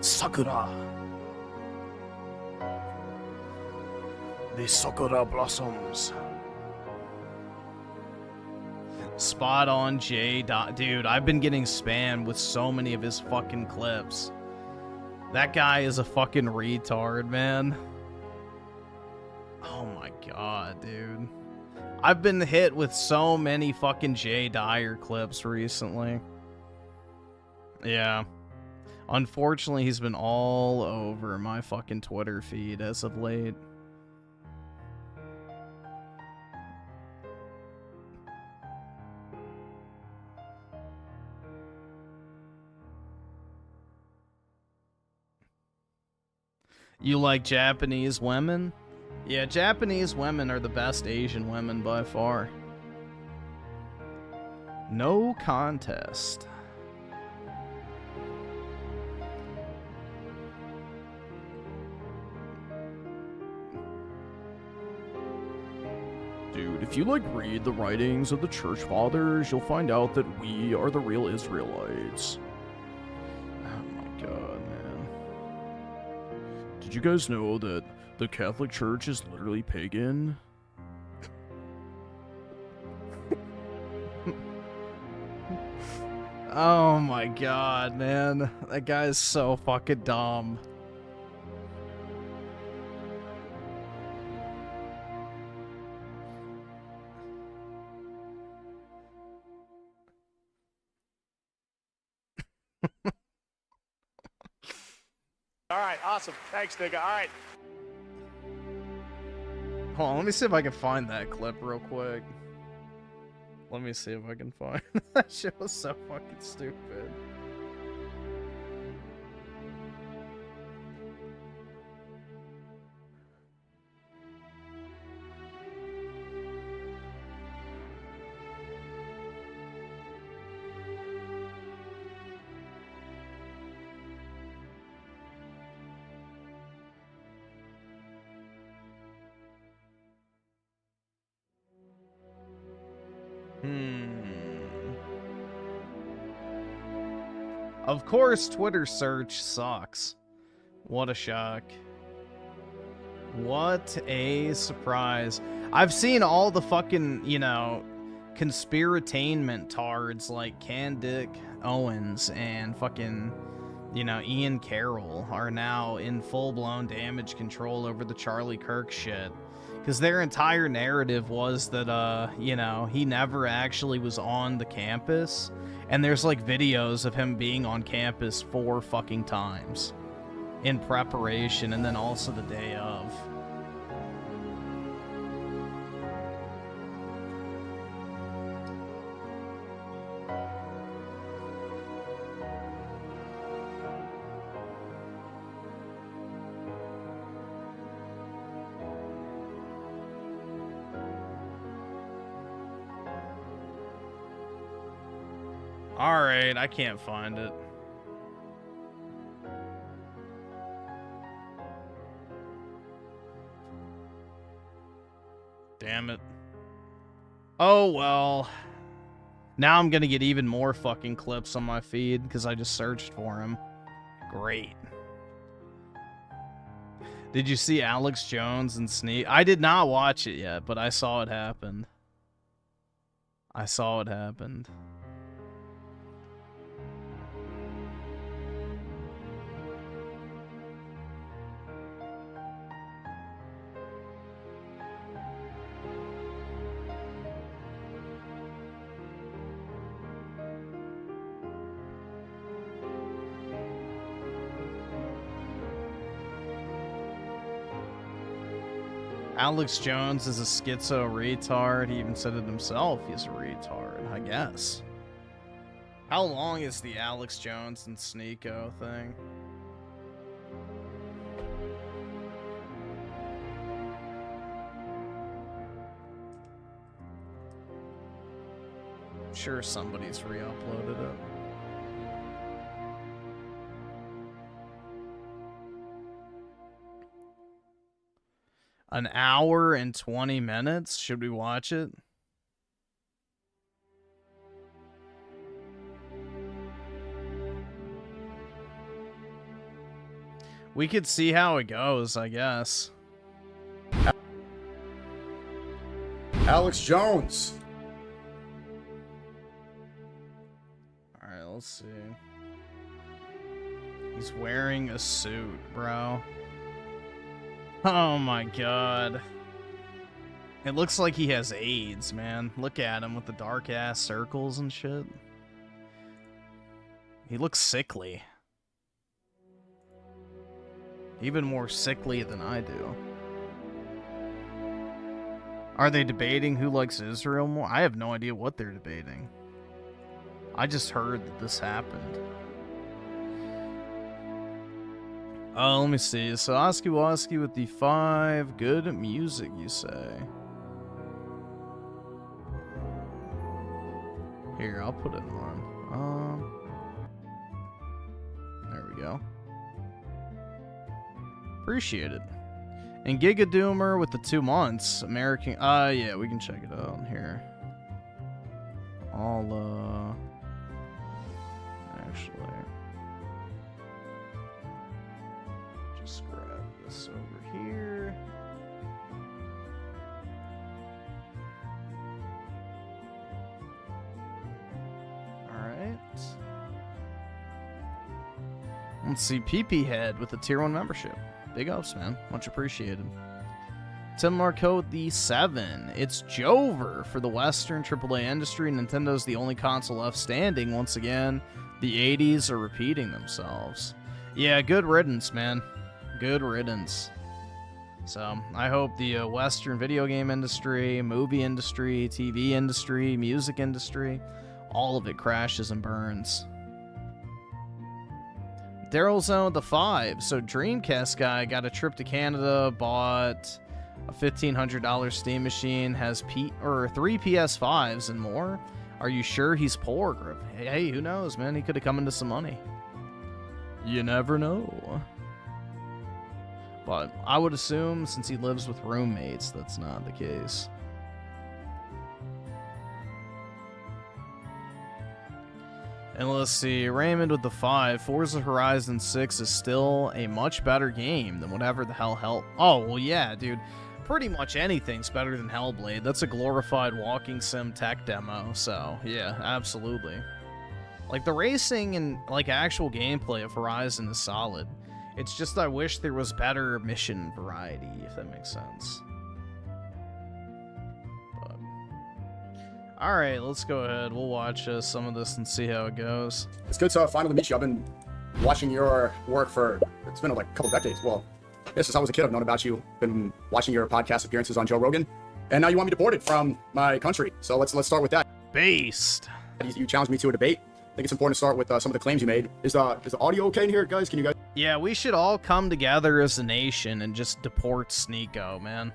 Sakura. The sakura blossoms. Spot on, J. Dude, I've been getting spammed with so many of his fucking clips. That guy is a fucking retard, man. Oh my god, dude. I've been hit with so many fucking Jay Dyer clips recently. Yeah. Unfortunately, he's been all over my fucking Twitter feed as of late. You like Japanese women? Yeah, Japanese women are the best Asian women by far. No contest. Dude, if you like read the writings of the church fathers, you'll find out that we are the real Israelites. Oh my god, man. Did you guys know that the Catholic Church is literally pagan? Oh my god, man. That guy is so fucking dumb. All right, awesome. Thanks, nigga. All right. Hold on, let me see if I can find that clip real quick. Let me see if I can find that shit was so fucking stupid. Of course, Twitter search sucks. What a shock. What a surprise. I've seen all the fucking, you know, conspiratainment tards like Candick Owens and fucking, you know, Ian Carroll are now in full-blown damage control over the Charlie Kirk shit. Because their entire narrative was that, you know, he never actually was on the campus. And there's, like, videos of him being on campus 4 fucking times in preparation, and then also the day of. Alright, I can't find it. Damn it. Oh, well. Now I'm gonna get even more fucking clips on my feed because I just searched for him. Great. Did you see Alex Jones and Sneak? I did not watch it yet, but I saw it happen. I saw it happened. Alex Jones is a schizo retard. He even said it himself. He's a retard, I guess. How long is the Alex Jones and Sneako thing? I'm sure somebody's re-uploaded it. An hour and 20 minutes? Should we watch it? We could see how it goes, I guess. Alex Jones. Alright, let's see. He's wearing a suit, bro. Oh my god. It looks like he has AIDS, man. Look at him with the dark ass circles and shit. He looks sickly. Even more sickly than I do. Are they debating who likes Israel more? I have no idea what they're debating. I just heard that this happened. Oh, let me see. So, Oski Woski with the 5 good music, you say? Here, I'll put it on. There we go. Appreciate it. And Giga Doomer with the 2 months. American. Yeah, we can check it out here. I'll, actually. Just grab this over here. Alright. Let's see, PP Head with the Tier 1 membership. Big ups, man. Much appreciated. Tim Marco the 7. It's Jover for the Western AAA industry. Nintendo's the only console left standing. Once again, the 80s are repeating themselves. Yeah, good riddance, man. Good riddance. So, I hope the Western video game industry, movie industry, TV industry, music industry, all of it crashes and burns. Daryl Zone with the 5. So, Dreamcast guy got a trip to Canada, bought a $1,500 Steam machine, has 3 PS5s and more. Are you sure he's poor, Griffin? Hey, who knows, man? He could have come into some money. You never know. But I would assume, since he lives with roommates, that's not the case. And let's see, Raymond with the 5. Forza Horizon 6 is still a much better game than whatever the hell. Oh, well, yeah, dude. Pretty much anything's better than Hellblade. That's a glorified walking sim tech demo, so, yeah, absolutely. Like, the racing and, like, actual gameplay of Horizon is solid. It's just I wish there was better mission variety, if that makes sense. But... Alright, let's go ahead. We'll watch some of this and see how it goes. It's good to finally meet you. I've been watching your work for, it's been like a couple decades. Well, yes, since I was a kid, I've known about you. Been watching your podcast appearances on Joe Rogan. And now you want me deported from my country. So let's start with that. Based. You challenged me to a debate. I think it's important to start with some of the claims you made. Is the audio okay in here, guys? Can you guys? Yeah, we should all come together as a nation and just deport Sneako, man.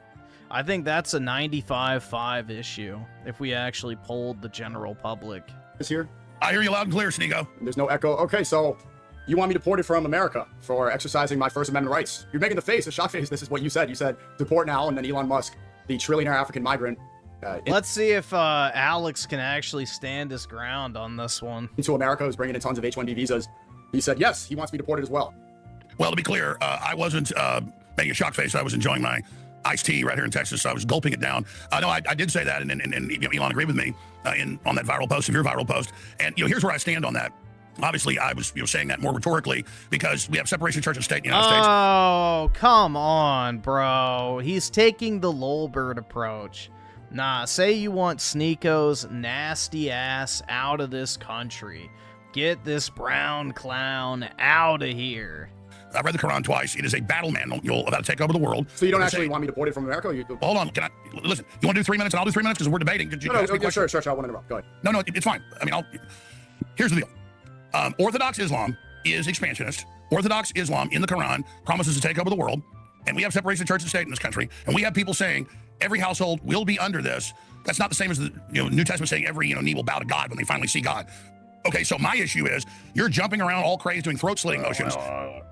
I think that's a 95-5 issue if we actually polled the general public. Is here? I hear you loud and clear, Sneako. There's no echo. Okay, so you want me deported from America for exercising my First Amendment rights. You're making the face, a shock face. This is what you said. You said deport now, and then Elon Musk, the trillionaire African migrant. Let's see if Alex can actually stand his ground on this one. Into America, who's bringing in tons of H-1B visas. He said, yes, he wants me deported as well. Well, to be clear, I wasn't making a shock face. I was enjoying my iced tea right here in Texas. So I was gulping it down. No, I did say that, and Elon agreed with me on that viral post, of your viral post. And, here's where I stand on that. Obviously, I was saying that more rhetorically because we have separation of church and state in the United States. Oh, come on, bro. He's taking the Lolbert approach. Nah, say you want Sneako's nasty ass out of this country. Get this brown clown out of here. I've read the Quran twice. It is a battle manual about to take over the world. So you don't actually want me deported from America? Hold on. Can I listen? You want to do 3 minutes and I'll do 3 minutes because we're debating? No, sure. I won't interrupt. Go ahead. No, it's fine. I mean, here's the deal. Orthodox Islam is expansionist. Orthodox Islam in the Quran promises to take over the world. And we have separation of church and state in this country. And we have people saying every household will be under this. That's not the same as the New Testament saying every knee will bow to God when they finally see God. Okay, so my issue is you're jumping around all crazy doing throat-slitting motions,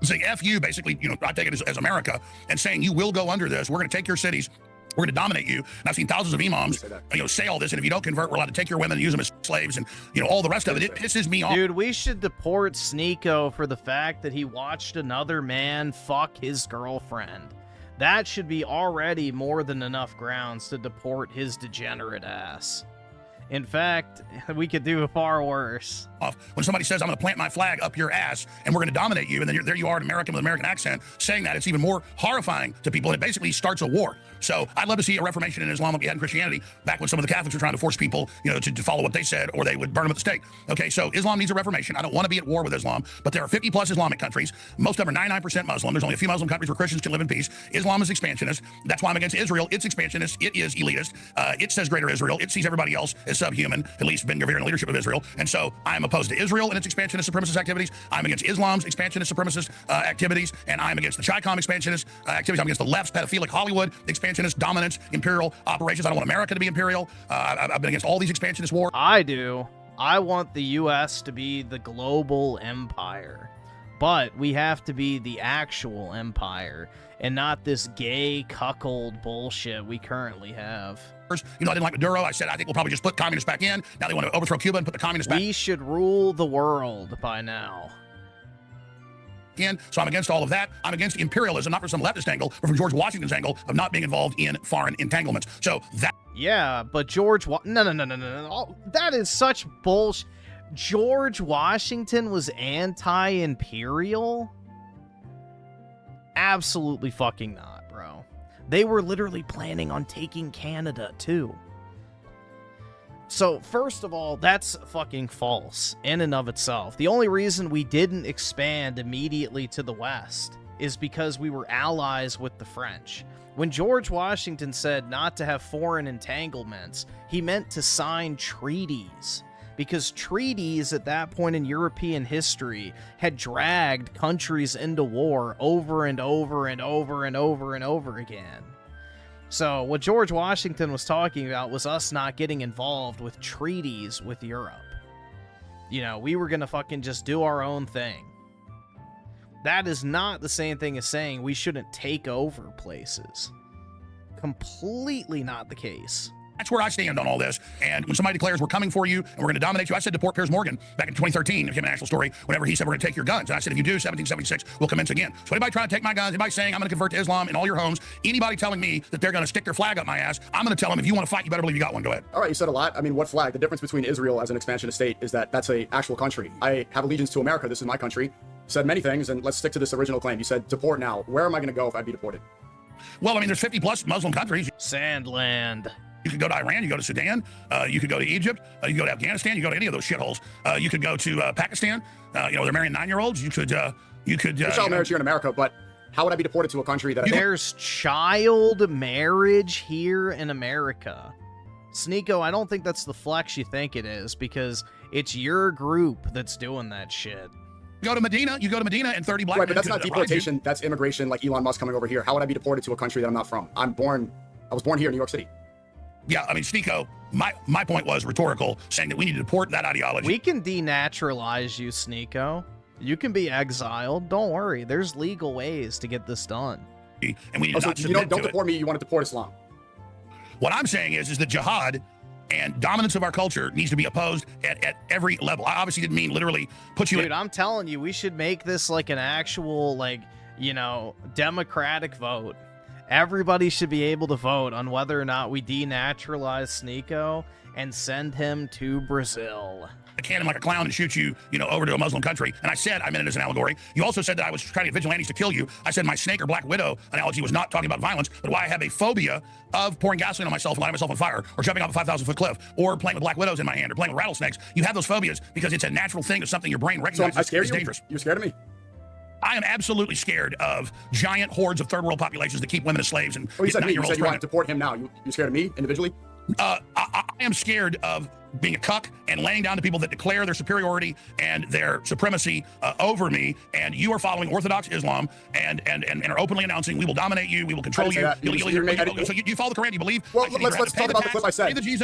saying F you, basically, I take it as America, and saying you will go under this. We're going to take your cities. We're going to dominate you. And I've seen thousands of imams, say all this, and if you don't convert, we're allowed to take your women and use them as slaves, and all the rest of it. It pisses me off. Dude, we should deport Sneako for the fact that he watched another man fuck his girlfriend. That should be already more than enough grounds to deport his degenerate ass. In fact, we could do far worse. When somebody says, I'm going to plant my flag up your ass and we're going to dominate you, and then there you are, an American with an American accent, saying that, it's even more horrifying to people. And it basically starts a war. So I'd love to see a reformation in Islam like we had in Christianity, back when some of the Catholics were trying to force people, to follow what they said, or they would burn them at the stake. Okay, so Islam needs a reformation. I don't want to be at war with Islam, but there are 50 plus Islamic countries. Most of them are 99% Muslim. There's only a few Muslim countries where Christians can live in peace. Islam is expansionist. That's why I'm against Israel. It's expansionist. It is elitist. It says greater Israel. It sees everybody else as subhuman, at least Ben Gvir in the leadership of Israel. And so I'm opposed to Israel and its expansionist supremacist activities. I'm against Islam's expansionist supremacist activities. And I'm against the Chi-Com expansionist activities. I'm against the left's pedophilic Hollywood expansionist dominance, imperial operations. I don't want America to be imperial. I've been against all these expansionist wars. I do. I want the U.S. to be the global empire. But we have to be the actual empire and not this gay cuckold bullshit we currently have. I didn't like Maduro. I said, I think we'll probably just put communists back in. Now they want to overthrow Cuba and put the communists back in. We should rule the world by now. So I'm against all of that. I'm against imperialism, not from some leftist angle, but from George Washington's angle of not being involved in foreign entanglements. So that... Yeah, but no. That is such bullshit. George Washington was anti-imperial? Absolutely fucking not, bro. They were literally planning on taking Canada, too. So, first of all, that's fucking false in and of itself. The only reason we didn't expand immediately to the west is because we were allies with the French. When George Washington said not to have foreign entanglements, he meant to sign treaties. Because treaties at that point in European history had dragged countries into war over and over and over and over and over again. So what George Washington was talking about was us not getting involved with treaties with Europe. We were gonna fucking just do our own thing. That is not the same thing as saying we shouldn't take over places. Completely not the case. That's where I stand on all this. And when somebody declares we're coming for you and we're going to dominate you, I said to Port Piers Morgan back in 2013, it became a national story, whenever he said we're going to take your guns. And I said, if you do, 1776 will commence again. So anybody trying to take my guns, anybody saying I'm going to convert to Islam in all your homes, anybody telling me that they're going to stick their flag up my ass, I'm going to tell them, if you want to fight, you better believe you got one. Go ahead. All right, you said a lot. I mean, what flag? The difference between Israel as an expansionist state is that that's a actual country. I have allegiance to America. This is my country. Said many things, and let's stick to this original claim. You said deport now. Where am I going to go if I'd be deported? Well, I mean, there's 50 plus Muslim countries. Sandland. You could go to Iran, you go to Sudan, you could go to Egypt, you could go to Afghanistan, you could go to any of those shitholes. You could go to Pakistan, they're marrying 9-year-olds. You could child marriage here in America, but how would I be deported to a country that... There's child marriage here in America. Sneako, I don't think that's the flex you think it is, because it's your group that's doing that shit. You go to Medina and 30 black Right, but men that's not deportation, that's immigration, like Elon Musk coming over here. How would I be deported to a country that I'm not from? I was born here in New York City. Yeah, I mean, Sneako, my point was rhetorical, saying that we need to deport that ideology. We can denaturalize you, Sneako. You can be exiled. Don't worry. There's legal ways to get this done. And we need to not submit don't to deport me, you want to deport Islam. What I'm saying is that jihad and dominance of our culture needs to be opposed at every level. I obviously didn't mean literally put you in... Dude, I'm telling you, we should make this like an actual, like, democratic vote. Everybody should be able to vote on whether or not we denaturalize Sneako and send him to Brazil. A cannon like a clown and shoot you, over to a Muslim country. And I said, I meant it as an allegory. You also said that I was trying to get vigilantes to kill you. I said my snake or black widow analogy was not talking about violence, but why I have a phobia of pouring gasoline on myself and lighting myself on fire, or jumping off a 5,000-foot cliff, or playing with black widows in my hand, or playing with rattlesnakes. You have those phobias because it's a natural thing of something your brain recognizes as dangerous. You're scared of me? I am absolutely scared of giant hordes of third world populations that keep women as slaves and you said me. You said you want pregnant. to deport him now. You scared of me individually? I am scared of being a cuck and laying down to people that declare their superiority and their supremacy over me. And you are following Orthodox Islam and are openly announcing we will dominate you, we will control you. So you follow the Quran, you believe? Well, let's talk about the clip I said. Let's be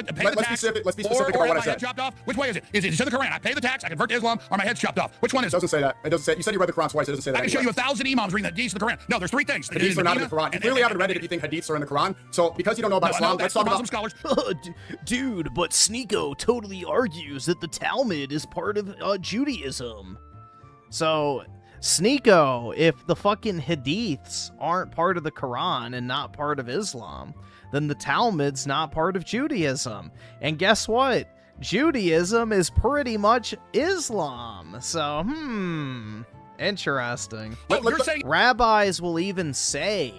specific about what I said. Head chopped off. Which way is it? Is it in the Quran? I pay the tax, I convert to Islam, or my head's chopped off? Which one is it? It doesn't say that. It doesn't say. You said you read the Quran twice. It doesn't say that. I can show you 1,000 imams reading the hadiths of the Quran. No, there's 3 things. Hadiths are not in the Quran. You clearly haven't read it if you think hadiths are in the Quran. So because you don't know about Islam, let's talk about scholars. Dude, but Sneako totally argues that the Talmud is part of Judaism. So, Sneako, if the fucking hadiths aren't part of the Quran and not part of Islam, then the Talmud's not part of Judaism. And guess what? Judaism is pretty much Islam. So, interesting. Rabbis will even say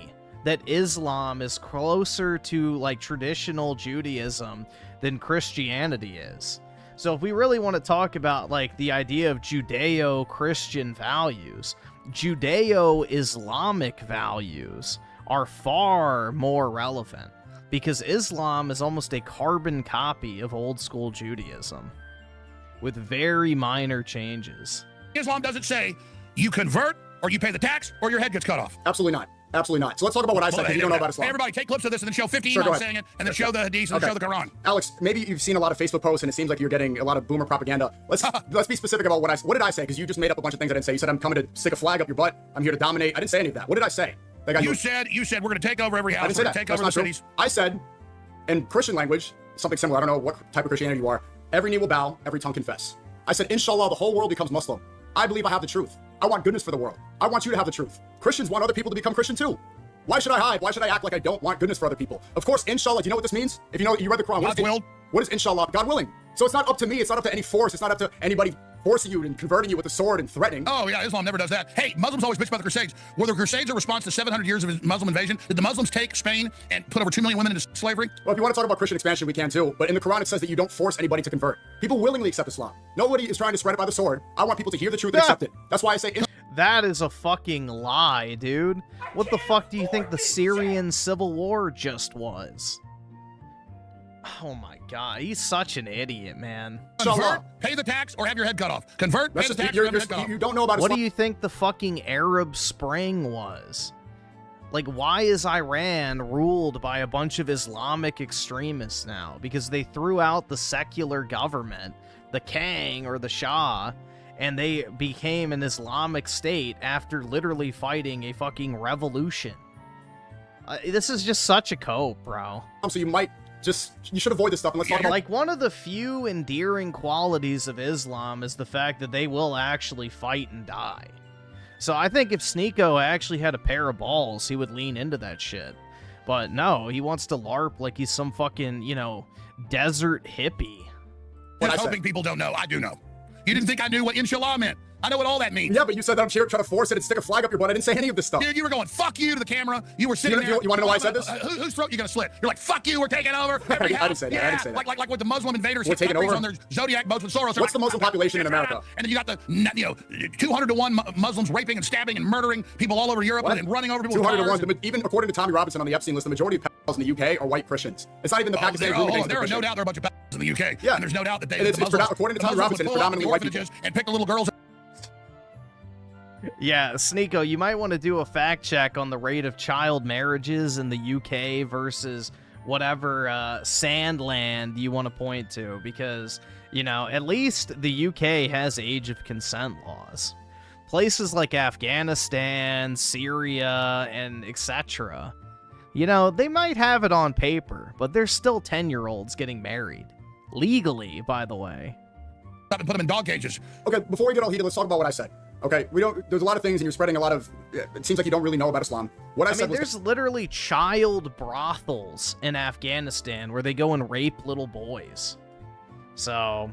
that Islam is closer to, like, traditional Judaism than Christianity is. So if we really want to talk about, like, the idea of Judeo-Christian values, Judeo-Islamic values are far more relevant, because Islam is almost a carbon copy of old-school Judaism, with very minor changes. Islam doesn't say you convert, or you pay the tax, or your head gets cut off. Absolutely not. Absolutely not. So let's talk about what I said, because you don't know about Islam. Hey, everybody, take clips of this and then show 50 imams saying it, and then show the hadiths, and then show the Quran. Alex, maybe you've seen a lot of Facebook posts, and it seems like you're getting a lot of boomer propaganda. Let's be specific about what did I say? Because you just made up a bunch of things I didn't say. You said I'm coming to stick a flag up your butt. I'm here to dominate. I didn't say any of that. What did I say? You said we're going to take over every house. We're going to take over the cities. I said, in Christian language, something similar. I don't know what type of Christianity you are. Every knee will bow, every tongue confess. I said, inshallah, the whole world becomes Muslim. I believe I have the truth. I want goodness for the world. I want you to have the truth. Christians want other people to become Christian too. Why should I hide? Why should I act like I don't want goodness for other people? Of course, inshallah, do you know what this means? If you know, you read the Quran. What is inshallah? God willing. So it's not up to me. It's not up to any force. It's not up to anybody forcing you and converting you with a sword and threatening. Oh, yeah, Islam never does that. Hey, Muslims always bitch about the Crusades. Were the Crusades a response to 700 years of Muslim invasion? Did the Muslims take Spain and put over 2 million women into slavery? Well, if you want to talk about Christian expansion, we can too. But in the Quran, it says that you don't force anybody to convert. People willingly accept Islam. Nobody is trying to spread it by the sword. I want people to hear the truth and accept it. That's why I say... That is a fucking lie, dude. What the fuck do you think the Syrian civil war just was? Oh my god, he's such an idiot, man. Convert, pay the tax, or have your head cut off. Convert, pay the tax, or have your head cut off. You don't know about Islam. What do you think the fucking Arab Spring was? Like, why is Iran ruled by a bunch of Islamic extremists now? Because they threw out the secular government, the Kang or the Shah, and they became an Islamic state after literally fighting a fucking revolution. This is just such a cope, bro. So you might Just, you should avoid this stuff. And let's talk about Like, one of the few endearing qualities of Islam is the fact that they will actually fight and die. So I think if Sneako actually had a pair of balls, he would lean into that shit. But no, he wants to LARP like he's some fucking, you know, desert hippie. I'm hoping people don't know. I do know. You didn't think I knew what inshallah meant. I know what all that means. Yeah, but you said that I'm here trying to force it and stick a flag up your butt. I didn't say any of this stuff. Dude, you were going, fuck you to the camera. You were sitting there. You want to know why I said this? Whose throat you going to slit? You're like, fuck you, we're taking over. I didn't say that. Yeah. I didn't say that. Like with the Muslim invaders We're taking over on their Zodiac boats with Soros. What's the Muslim population in America? And then you got the, 200 to 1 Muslims raping and stabbing and murdering people all over Europe and running over people 200 with to cars. 1. Even according to Tommy Robinson on the Epstein list, the majority of pedophiles in the UK are white Christians. It's not even the Pakistanis. There are no doubt there are a bunch of pedophiles in the UK. Yeah. And there's no doubt that according to Tommy Robinson, it's predominantly white people. And pick the little girls. Yeah, Sneako, you might want to do a fact check on the rate of child marriages in the UK versus whatever sandland you want to point to, because, you know, at least the UK has age of consent laws. Places like Afghanistan, Syria, and etc., you know, they might have it on paper, but there's still 10-year-olds getting married. Legally, by the way. Put them in dog cages. Okay, before we get all heated, let's talk about what I said. Okay, there's a lot of things, and you're spreading a lot of, it seems like you don't really know about Islam. What I said was, there's literally child brothels in Afghanistan where they go and rape little boys. So,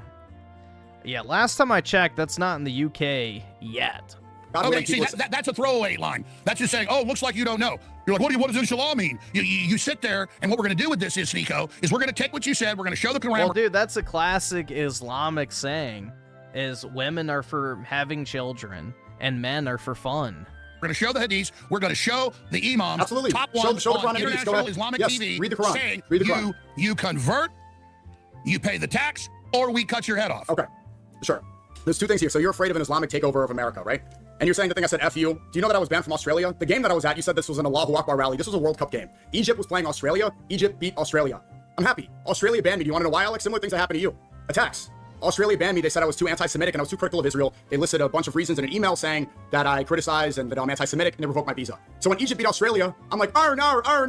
yeah, last time I checked, that's not in the UK yet. Okay, see, that's a throwaway line. That's just saying, oh, looks like you don't know. You're like, what does inshallah mean? You sit there, and what we're going to do with this is, Sneako, is we're going to take what you said, we're going to show the Quran. Well, dude, that's a classic Islamic saying, is women are for having children, and men are for fun. We're going to show the hadiths. We're going to show the imams. Absolutely. Top one show the Quran on International Islamic TV. Read the Quran. Saying Read the Quran. You convert, you pay the tax, or we cut your head off. Okay, sure. There's two things here. So you're afraid of an Islamic takeover of America, right? And you're saying the thing I said, F you. Do you know that I was banned from Australia? The game that I was at, you said this was an Allahu Akbar rally. This was a World Cup game. Egypt was playing Australia. Egypt beat Australia. I'm happy. Australia banned me. Do you want to know why, Alex? Similar things that happened to you. Attacks. Australia banned me. They said I was too anti-Semitic and I was too critical of Israel. They listed a bunch of reasons in an email saying that I criticize and that I'm anti-Semitic, and they revoked my visa. So when Egypt beat Australia, I'm like, oh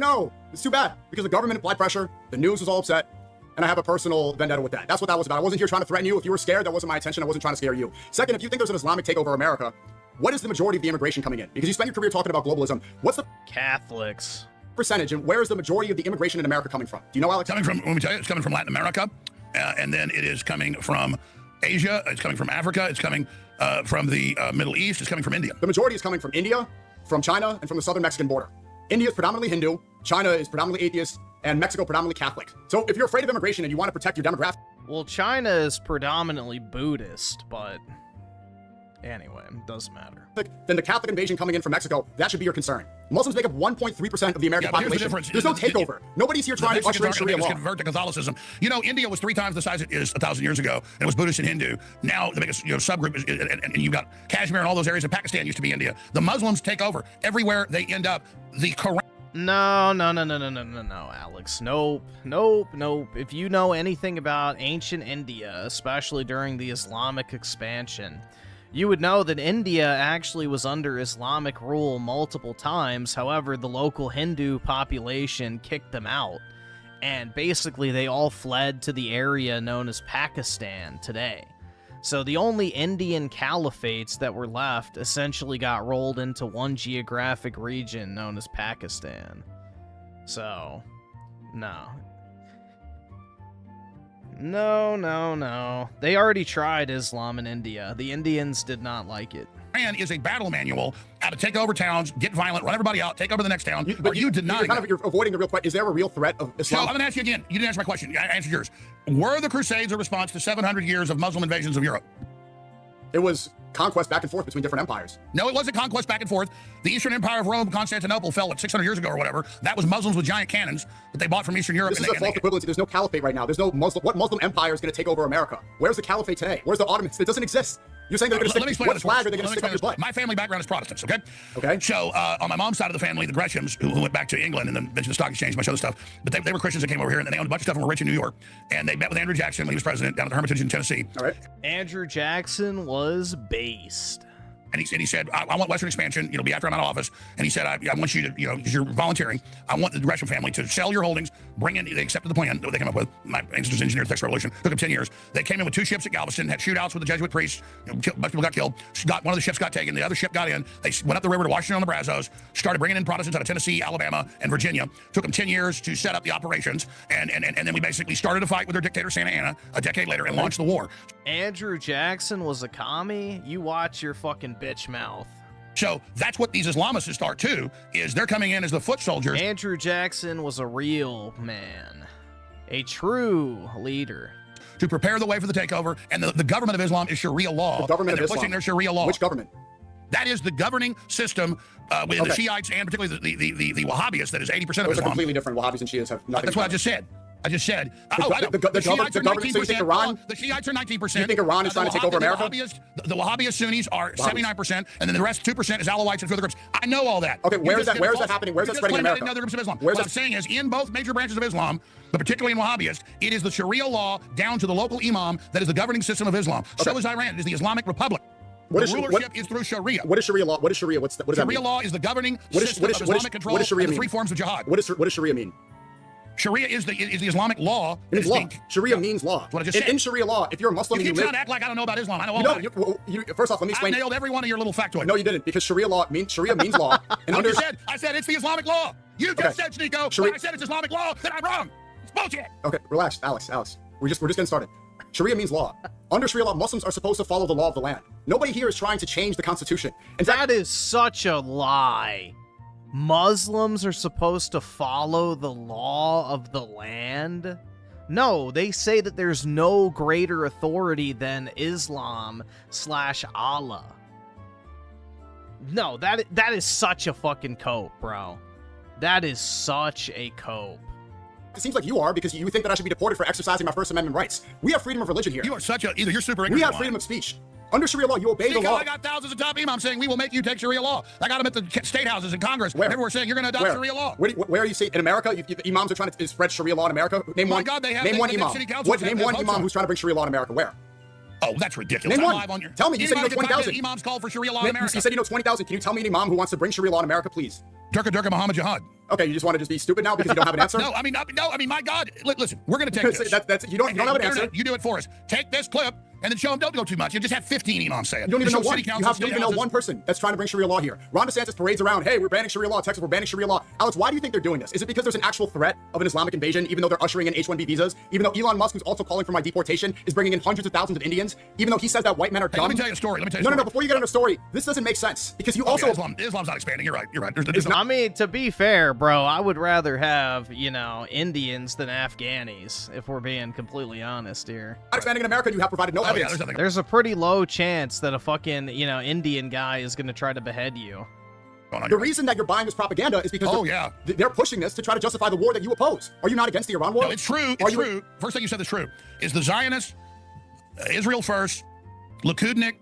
no. It's too bad. Because the government applied pressure, the news was all upset, and I have a personal vendetta with that. That's what that was about. I wasn't here trying to threaten you. If you were scared, that wasn't my intention. I wasn't trying to scare you. Second, if you think there's an Islamic takeover of America, what is the majority of the immigration coming in? Because you spend your career talking about globalism. What's the Catholics percentage, and where is the majority of the immigration in America coming from? Do you know, Alex? Let me tell you, it's coming from Latin America, and then it is coming from Asia, it's coming from Africa, it's coming from the Middle East, it's coming from India. The majority is coming from India, from China, and from the southern Mexican border. India is predominantly Hindu, China is predominantly atheist, and Mexico predominantly Catholic. So if you're afraid of immigration and you want to protect your demographic... Well, China is predominantly Buddhist, but anyway, it doesn't matter. Then the Catholic invasion coming in from Mexico, that should be your concern. Muslims make up 1.3% of the American population. There's no takeover. Nobody's here trying to usher in Sharia law. Convert to Catholicism. You know, India was 3 times the size it is 1,000 years ago, and it was Buddhist and Hindu. Now the biggest subgroup is, and you've got Kashmir and all those areas. And Pakistan used to be India. The Muslims take over everywhere they end up. The Quran. No, Alex. Nope. If you know anything about ancient India, especially during the Islamic expansion, you would know that India actually was under Islamic rule multiple times. However, the local Hindu population kicked them out, and basically they all fled to the area known as Pakistan today. So the only Indian caliphates that were left essentially got rolled into one geographic region known as Pakistan. So, no. They already tried Islam in India. The Indians did not like it. Quran is a battle manual how to take over towns, get violent, run everybody out, take over the next town. But you deny that. You're avoiding the real question. Is there a real threat of Islam? So I'm going to ask you again. You didn't answer my question. I answered yours. Were the Crusades a response to 700 years of Muslim invasions of Europe? It was conquest back and forth between different empires. No, it wasn't conquest back and forth. The Eastern Empire of Rome, Constantinople, fell like 600 years ago or whatever. That was Muslims with giant cannons that they bought from Eastern Europe. This is a false equivalency. There's no caliphate right now. There's no Muslim. What Muslim empire is going to take over America? Where's the caliphate today? Where's the Ottomans? It doesn't exist. You're saying they're going to stick. What flag are they going to stick up your butt? My family background is Protestants. Okay. Okay. So on my mom's side of the family, the Greshams, who went back to England and then went to the stock exchange, a bunch of other stuff, but they were Christians that came over here and they owned a bunch of stuff and were rich in New York. And they met with Andrew Jackson when he was president down at the Hermitage in Tennessee. All right. Andrew Jackson was based. And he said, I want Western expansion. It'll be after I'm out of office. And he said, I want you to, because you're volunteering, I want the Gresham family to sell your holdings, bring in, they accepted the plan that they came up with. My ancestors engineered the Texas Revolution. Took them 10 years. They came in with 2 ships at Galveston, had shootouts with the Jesuit priests. A bunch of people got killed. One of the ships got taken. The other ship got in. They went up the river to Washington on the Brazos, started bringing in Protestants out of Tennessee, Alabama, and Virginia. Took them 10 years to set up the operations. And then we basically started a fight with their dictator, Santa Anna, a decade later, and launched the war. Andrew Jackson was a commie? You watch your fucking bitch mouth. So that's what these Islamists are too, is they're coming in as the foot soldiers. Andrew Jackson was a real man, a true leader. To prepare the way for the takeover, and the government of Islam is Sharia law. The government and of they're pushing Islam. their Sharia law. Which government? That is the governing system with the Shiites and particularly the Wahhabis. That is 80% of Those are Islam. completely different. Wahhabis and Shias have nothing. That's what I just said. I just said. The Shiites are government. So you think 19%. Iran? The Shiites are 19%. You think Iran is trying to take over America? The Wahhabist Sunnis are 79%, and then the rest 2% is Alawites and 2 other groups. I know all that. Okay, where is that happening? Where is that spreading in America? Other groups of Islam. Where's What I'm saying is, in both major branches of Islam, but particularly in Wahhabist, it is the Sharia law down to the local imam that is the governing system of Islam. So is Iran. It is the Islamic Republic. The rulership is through Sharia. What is Sharia law? What is Sharia? What does that mean? Sharia law is the governing system of Islamic control of the 3 forms of jihad. What does Sharia mean? Sharia is the Islamic law. It means law. Sharia means law. What I just said. In Sharia law, if you're a Muslim You and keep you trying to act like I don't know about Islam. I know all live, about it. first off, let me explain. I nailed every one of your little factoids. No, you didn't, because Sharia means law. And I said it's the Islamic law. You just said, Sneako, when I said it's Islamic law, then I'm wrong. It's bullshit. Okay, relax, Alex. We're just getting started. Sharia means law. Under Sharia law, Muslims are supposed to follow the law of the land. Nobody here is trying to change the Constitution. In fact, That is such a lie. Muslims are supposed to follow the law of the land? No, they say that there's no greater authority than Islam/Allah. No, that is such a fucking cope, bro. That is such a cope. it seems like you are, because you think that I should be deported for exercising my First Amendment rights. We have freedom of religion here. You are either you're super ignorant. We have freedom of speech. Under Sharia law, you obey the law. I got thousands of top imams saying we will make you take Sharia law. I got them at the state houses in Congress. Where? Everywhere saying you're going to adopt Sharia law. Where are you saying in America? Imams are trying to spread Sharia law in America. Name one. God, they have. Name one imam. Name one imam who's trying to bring Sharia law in America. Where? Oh, that's ridiculous. Name I'm one. live on your... Tell me. You said you know 20,000. Imams call for Sharia law in America. You said you know 20,000. Can you tell me an imam who wants to bring Sharia law in America, please? Durka Muhammad Jihad. Okay, you just want to just be stupid now because you don't have an answer? No, I mean, my God. Listen, we're going to take this. You don't have an answer. You do it for us. Take this clip and then show them don't go too much. You just have 15 imams say it. You don't even know one. City You councils, don't even know one person that's trying to bring Sharia law here. Ron DeSantis parades around, hey, we're banning Sharia law. Texas, we're banning Sharia law. Alex, why do you think they're doing this? Is it because there's an actual threat of an Islamic invasion, even though they're ushering in H-1B visas? Even though Elon Musk, who's also calling for my deportation, is bringing in hundreds of thousands of Indians? Even though he says that white men are dumb? Let me tell you a story. No, before you get on a story, this doesn't make sense. Because you also... Islam's not expanding. You're right. There's I mean, to be fair, bro, I would rather have, Indians than Afghanis, if we're being completely honest here. Not expanding in America, you have provided no evidence. There's a pretty low chance that a fucking, Indian guy is going to try to behead you. The reason that you're buying this propaganda is because they're pushing this to try to justify the war that you oppose. Are you not against the Iran war? No, it's true. It's true. First thing you said is true. Is the Zionists, Israel first, Likudnik,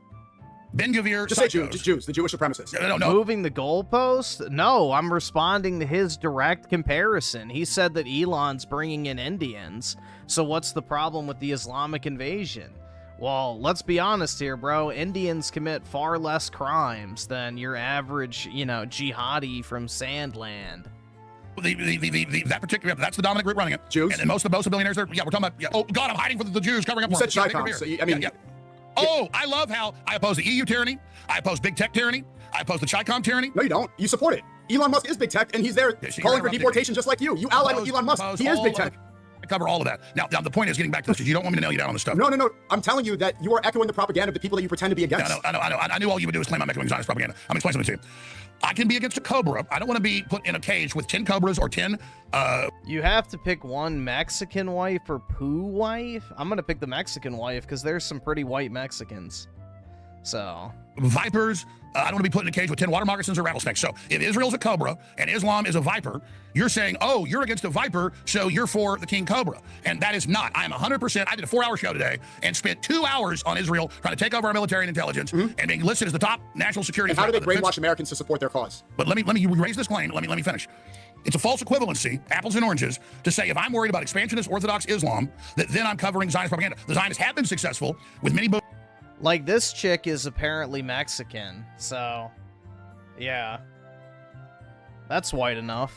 Ben Gvir, just say Jews, the Jewish supremacists. No. Moving the goalpost? No, I'm responding to his direct comparison. He said that Elon's bringing in Indians, so what's the problem with the Islamic invasion? Well, let's be honest here, bro. Indians commit far less crimes than your average, jihadi from Sandland. That's the dominant group running it. Jews. And most of the billionaires are, we're talking about, oh, God, I'm hiding for the Jews covering up. You said Shaitan, so Oh, I love how I oppose the EU tyranny. I oppose big tech tyranny. I oppose the Chi-Com tyranny. No, you don't. You support it. Elon Musk is big tech, and he's there calling for deportation just like you. You allied with Elon Musk. He is big tech. I cover all of that. Now, the point is getting back to this because you don't want me to nail you down on this stuff. No. I'm telling you that you are echoing the propaganda of the people that you pretend to be against. I know. I knew all you would do is claim I'm echoing Zionist propaganda. I'm going to explain something to you. I can be against a cobra. I don't want to be put in a cage with 10 cobras or 10... You have to pick one Mexican wife or poo wife? I'm going to pick the Mexican wife because there's some pretty white Mexicans. So... Vipers. I don't want to be put in a cage with 10 water moccasins or rattlesnakes. So if Israel's a cobra and Islam is a viper, you're saying, oh, you're against a viper, so you're for the king cobra. And that is not. I am 100%. I did a 4-hour show today and spent 2 hours on Israel trying to take over our military and intelligence and being listed as the top national security. And how do they brainwash Americans to support their cause? But let me raise this claim. Let me finish. It's a false equivalency, apples and oranges, to say if I'm worried about expansionist Orthodox Islam, that then I'm covering Zionist propaganda. The Zionists have been successful with many Like, this chick is apparently Mexican, so yeah. That's white enough.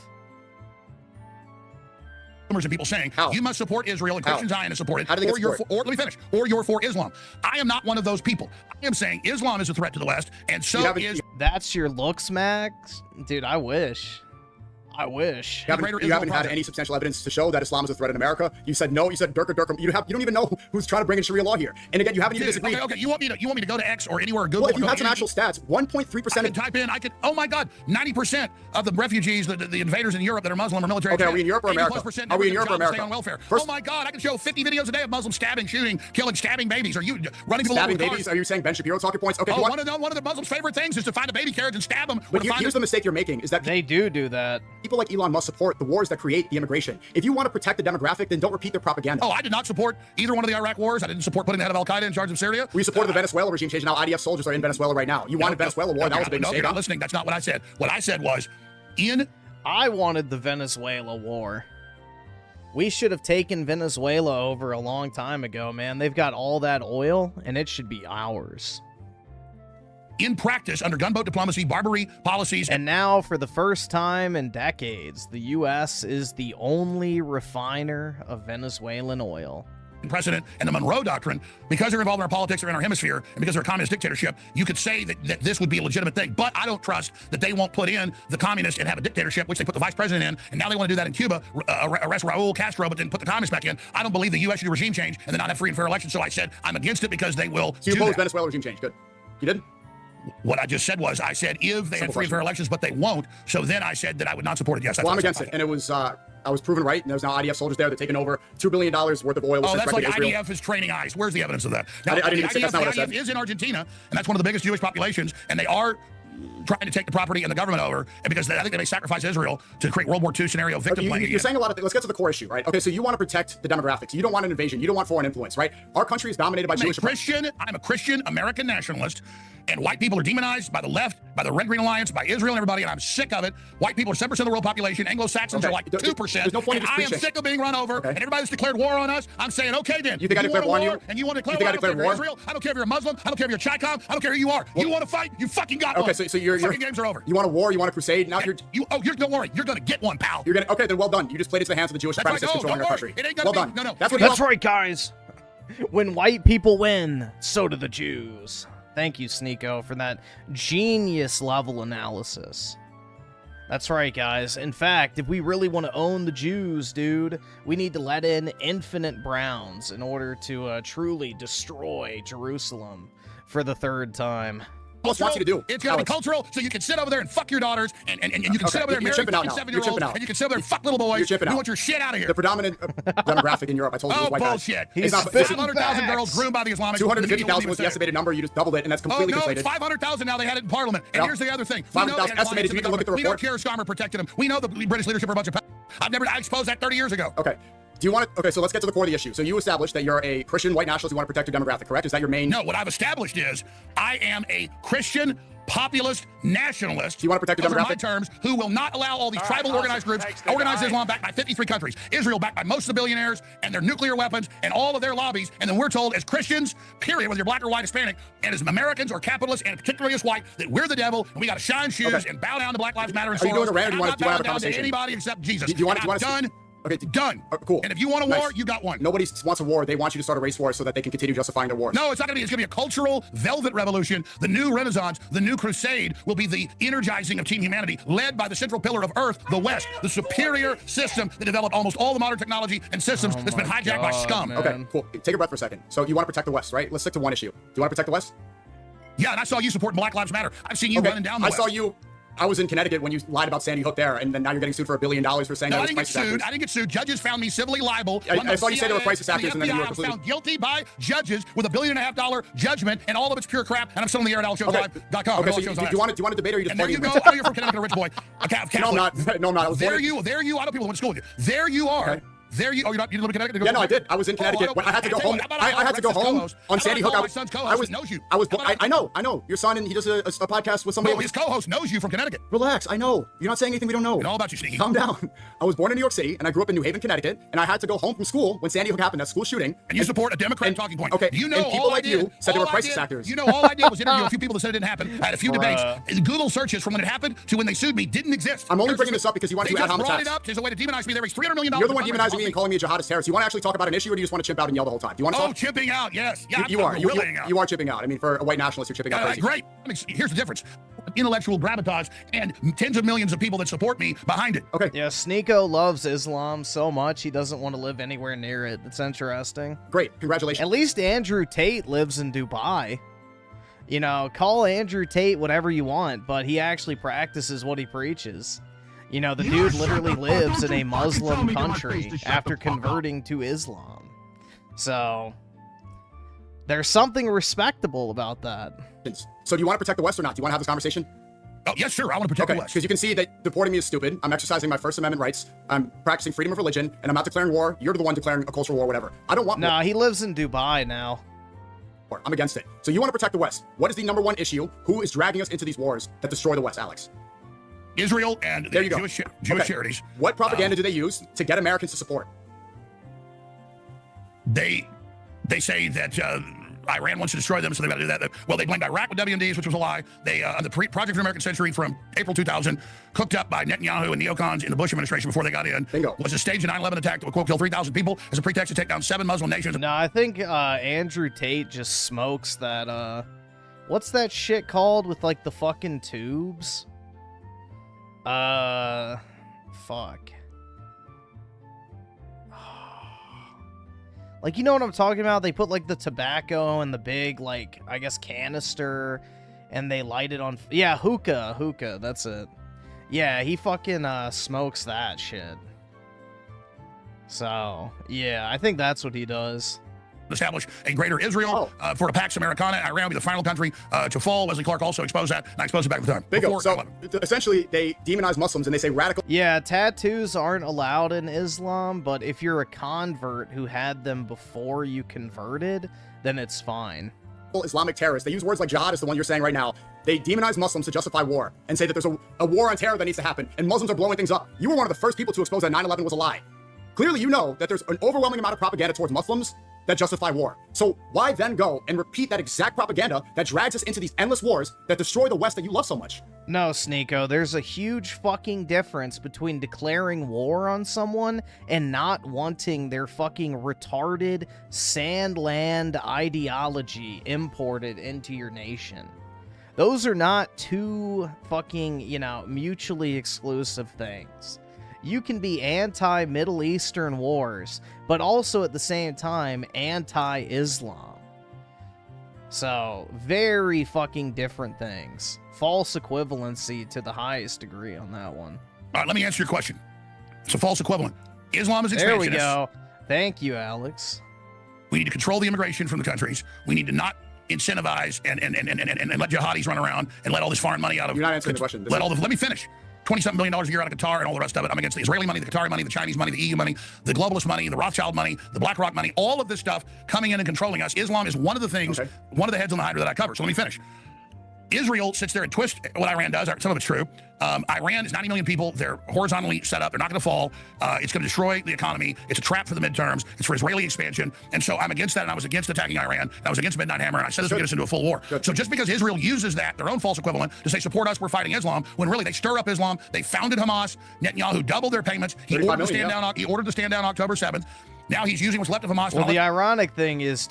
And people saying How? you must support Israel and Christian Zionists support it, How do they get or you're support? for, or let me finish, or you're for Islam. I am not one of those people. I am saying Islam is a threat to the West, and so is. That's your looks, Max? Dude, I wish. I wish. You haven't had any substantial evidence to show that Islam is a threat in America. You said no. You said Durka. You don't even know who's trying to bring in Sharia law here. And again, you haven't even disagreed. Okay. You want me to go to X or anywhere Google? Well, if you had some actual stats, 1.3%. I could type in. Oh my God, 90% of the refugees, the invaders in Europe that are Muslim, are military. Okay, are we in Europe or America? Are we in Europe or America? Stay on welfare. First, oh my God, I can show 50 videos a day of Muslims stabbing, shooting, killing, stabbing babies. Are you running people stabbing over with babies? cars? Are you saying Ben Shapiro talking points? Okay. Oh, one of the Muslims' favorite things is to find a baby carriage and stab them. But here's the mistake you're making: is that they do that. People like Elon must support the wars that create the immigration. If you want to protect the demographic, then don't repeat their propaganda. Oh, I did not support either one of the Iraq wars. I didn't support putting the head of Al Qaeda in charge of Syria. We supported the Venezuela regime change. Now IDF soldiers are in Venezuela right now. You wanted Venezuela war. That was a big mistake. You're not listening. That's not what I said. What I said was, I wanted the Venezuela war. We should have taken Venezuela over a long time ago, man. They've got all that oil, and it should be ours. In practice, under gunboat diplomacy, Barbary policies, and now, for the first time in decades, the U.S. is the only refiner of Venezuelan oil. Precedent and the Monroe Doctrine, because they're involved in our politics or in our hemisphere, and because they're a communist dictatorship, you could say that this would be a legitimate thing. But I don't trust that they won't put in the communist and have a dictatorship, which they put the vice president in, and now they want to do that in Cuba, arrest Raul Castro, but then put the communists back in. I don't believe the U.S. should do regime change and then not have free and fair elections. So I said I'm against it because they will. So you opposed Venezuela regime change? Good. You did? What I just said was, I said if they had free and fair elections, but they won't. So then I said that I would not support it. Yes, that's well, I'm against it, and it was. I was proven right, and there's now IDF soldiers there. They're taking over $2 billion worth of oil. Oh, that's like Israel. IDF is training ICE. Where's the evidence of that? Now, I didn't even say that's not what I said. IDF is in Argentina, and that's one of the biggest Jewish populations, and they are trying to take the property and the government over, and because I think they may sacrifice Israel to create World War II scenario victim playing. You're saying a lot of things. Let's get to the core issue, right? Okay, so you want to protect the demographics. You don't want an invasion. You don't want foreign influence, right? Our country is dominated by Jewish. I'm a Christian American nationalist, and white people are demonized by the left, by the Red Green Alliance, by Israel and everybody, and I'm sick of it. White people are 7% of the world population. Anglo-Saxons are like 2%. There's no point in and I am sick of being run over, and everybody's declared war on us. I'm saying, okay then. You think I declared war on you? And you want to declare war on Israel? I don't care if you're a Muslim. I don't care if you're a Chicom. I don't care who you are. You want to fight? You fucking got one. Okay, so your fucking games are over. You want a war? You want a crusade? Now don't worry. You're gonna get one, pal. Okay, then well done. You just played into the hands of the Jewish supremacists controlling our country. It ain't gonna well be, done. No. That's right, guys. When white people win, so do the Jews. Thank you, Sneako, for that genius level analysis. That's right, guys. In fact, if we really want to own the Jews, dude, we need to let in infinite Browns in order to truly destroy Jerusalem for the third time. What wants you to do? It's gonna be cultural, so you can sit over there and fuck your daughters, and you can sit over there and marry 7-year-olds, and you can sit over there and fuck little boys. You want your shit out of here. The predominant demographic in Europe, I told you, was white bullshit. Guys. It's 500,000 girls groomed by the Islamic. 250,000 was the estimated number. You just doubled it, and that's completely conflated. It's 500,000 now. They had it in Parliament. And here's the other thing. 500,000 estimated. You can look at the report. We know Keir Starmer protected them. We know the British leadership are a bunch of. I exposed that 30 years ago. Okay. Do you want to? Okay, so let's get to the core of the issue. So you established that you're a Christian white nationalist. You want to protect your demographic, correct? Is that your main? No, what I've established is I am a Christian populist nationalist. Do you want to protect your demographic? My terms, who will not allow all these tribal organized groups, organized Islam backed by 53 countries, Israel backed by most of the billionaires and their nuclear weapons and all of their lobbies, and then we're told as Christians, period, whether you're black or white, Hispanic, and as Americans or capitalists, and particularly as white, that we're the devil and we got to shine shoes and bow down to Black Lives Matter and Are you doing a rant, or do you want to have a down to conversation? anybody except Jesus. Do you want to? Done. Okay, done. Cool. And if you want a war, you got one. Nobody wants a war. They want you to start a race war so that they can continue justifying their wars. No, it's not going to be. It's going to be a cultural velvet revolution. The new Renaissance, the new crusade will be the energizing of Team Humanity, led by the central pillar of Earth, the West, the superior system that developed almost all the modern technology and systems that's been hijacked by scum. Man. Okay, cool. Take a breath for a second. So you want to protect the West, right? Let's stick to one issue. Do you want to protect the West? Yeah, and I saw you supporting Black Lives Matter. I've seen you running down the West. I saw you. I was in Connecticut when you lied about Sandy Hook there, and then now you're getting sued for $1 billion for saying that was crisis actors. I didn't get sued. Judges found me civilly liable. I saw you say they were crisis actors, and then you were completely found guilty by judges with $1.5 billion judgment, and all of it's pure crap. And I'm still on the air at AlShowsLive.com. Okay, so do you want to debate, or are you just there you go. I know you're from Connecticut, a rich boy. No, I'm not. No, I'm not. There you. I know people who went to school with you. There you are. There you. Oh, you didn't live in Connecticut? Yeah, no, I did. I was in Connecticut. Oh, I had to go home. I had to go home on Sandy Hook. My son's co-host knows you. I know. Your son, and he does a podcast with somebody. No, his co-host knows you from Connecticut. Relax. I know. You're not saying anything we don't know. I know all about you, Sneaky. Calm down. I was born in New York City, and I grew up in New Haven, Connecticut, and I had to go home from school when Sandy Hook happened, that school shooting. And you support a Democrat talking point. Okay. You know, and people like you said they were crisis actors. You know, all I did was interview a few people that said it didn't happen. I had a few debates. Google searches from when it happened to when they sued me didn't exist. I'm only bringing this up because you want to add homicides. They just brought it up as a way to demonize me. They raised $300 million. You're the one demonizing me and calling me a jihadist terrorist. You want to actually talk about an issue, or do you just want to chimp out and yell the whole time? Do you want to talk? Oh, chipping out, yes. Yeah, you are. You are chipping out. I mean, for a white nationalist, you're chipping out crazy. Great. Here's the difference. Intellectual gravitas and tens of millions of people that support me behind it. Okay. Yeah, Sneako loves Islam so much he doesn't want to live anywhere near it. It's interesting. Great. Congratulations. At least Andrew Tate lives in Dubai. You know, call Andrew Tate whatever you want, but he actually practices what he preaches. You know, the dude literally lives in a Muslim country after converting to Islam. So, there's something respectable about that. So do you want to protect the West or not? Do you want to have this conversation? Oh, yes, sure. I want to protect the West. Because you can see that deporting me is stupid. I'm exercising my First Amendment rights. I'm practicing freedom of religion, and I'm not declaring war. You're the one declaring a cultural war, whatever. I don't want war. He lives in Dubai now. I'm against it. So you want to protect the West. What is the number one issue? Who is dragging us into these wars that destroy the West, Alex? Israel and the Jewish charities. What propaganda do they use to get Americans to support? They say that Iran wants to destroy them, so they've got to do that. Well, they blamed Iraq with WMDs, which was a lie. They the Project for the American Century from April 2000, cooked up by Netanyahu and neocons in the Bush administration before they got in. Bingo. Was a staged 9/11 attack that would kill 3,000 people as a pretext to take down 7 Muslim nations. No, I think Andrew Tate just smokes that. What's that shit called with like the fucking tubes? Fuck. Like, you know what I'm talking about? They put, like, the tobacco in the big, like, I guess, canister, and they light it on... Yeah, hookah, that's it. Yeah, he fucking, smokes that shit. So, yeah, I think that's what he does. Establish a greater Israel for the Pax Americana. Iran will be the final country to fall. Wesley Clark also exposed that, and I exposed it back at the time. Bingo. So essentially, they demonize Muslims and they say radical. Yeah, tattoos aren't allowed in Islam, but if you're a convert who had them before you converted, then it's fine. Islamic terrorists. They use words like jihad is the one you're saying right now. They demonize Muslims to justify war and say that there's a war on terror that needs to happen, and Muslims are blowing things up. You were one of the first people to expose that 9/11 was a lie. Clearly, you know that there's an overwhelming amount of propaganda towards Muslims that justify war. So why then go and repeat that exact propaganda that drags us into these endless wars that destroy the West that you love so much? No, Sneako, there's a huge fucking difference between declaring war on someone and not wanting their fucking retarded sandland ideology imported into your nation. Those are not two fucking, you know, mutually exclusive things. You can be anti-Middle Eastern wars, but also at the same time anti-Islam. So, very fucking different things. False equivalency to the highest degree on that one. All right, let me answer your question. It's a false equivalent. Islam is expansionist. There we go. Thank you, Alex. We need to control the immigration from the countries. We need to not incentivize and let jihadis run around and let all this foreign money out of... You're not answering the question. Let me finish. $20-something billion a year out of Qatar and all the rest of it. I'm against the Israeli money, the Qatari money, the Chinese money, the EU money, the globalist money, the Rothschild money, the BlackRock money, all of this stuff coming in and controlling us. Islam is one of the things, one of the heads on the hydra that I cover. So let me finish. Israel sits there and twists what Iran does. Some of it's true. Iran is 90 million people. They're horizontally set up. They're not going to fall. It's going to destroy the economy. It's a trap for the midterms. It's for Israeli expansion. And so I'm against that, and I was against attacking Iran. And I was against Midnight Hammer, and I said this would get us into a full war. So just because Israel uses that, their own false equivalent, to say, support us, we're fighting Islam, when really they stir up Islam. They founded Hamas. Netanyahu doubled their payments. He ordered to stand down October 7th. Now he's using what's left of Hamas. Well, the ironic thing is,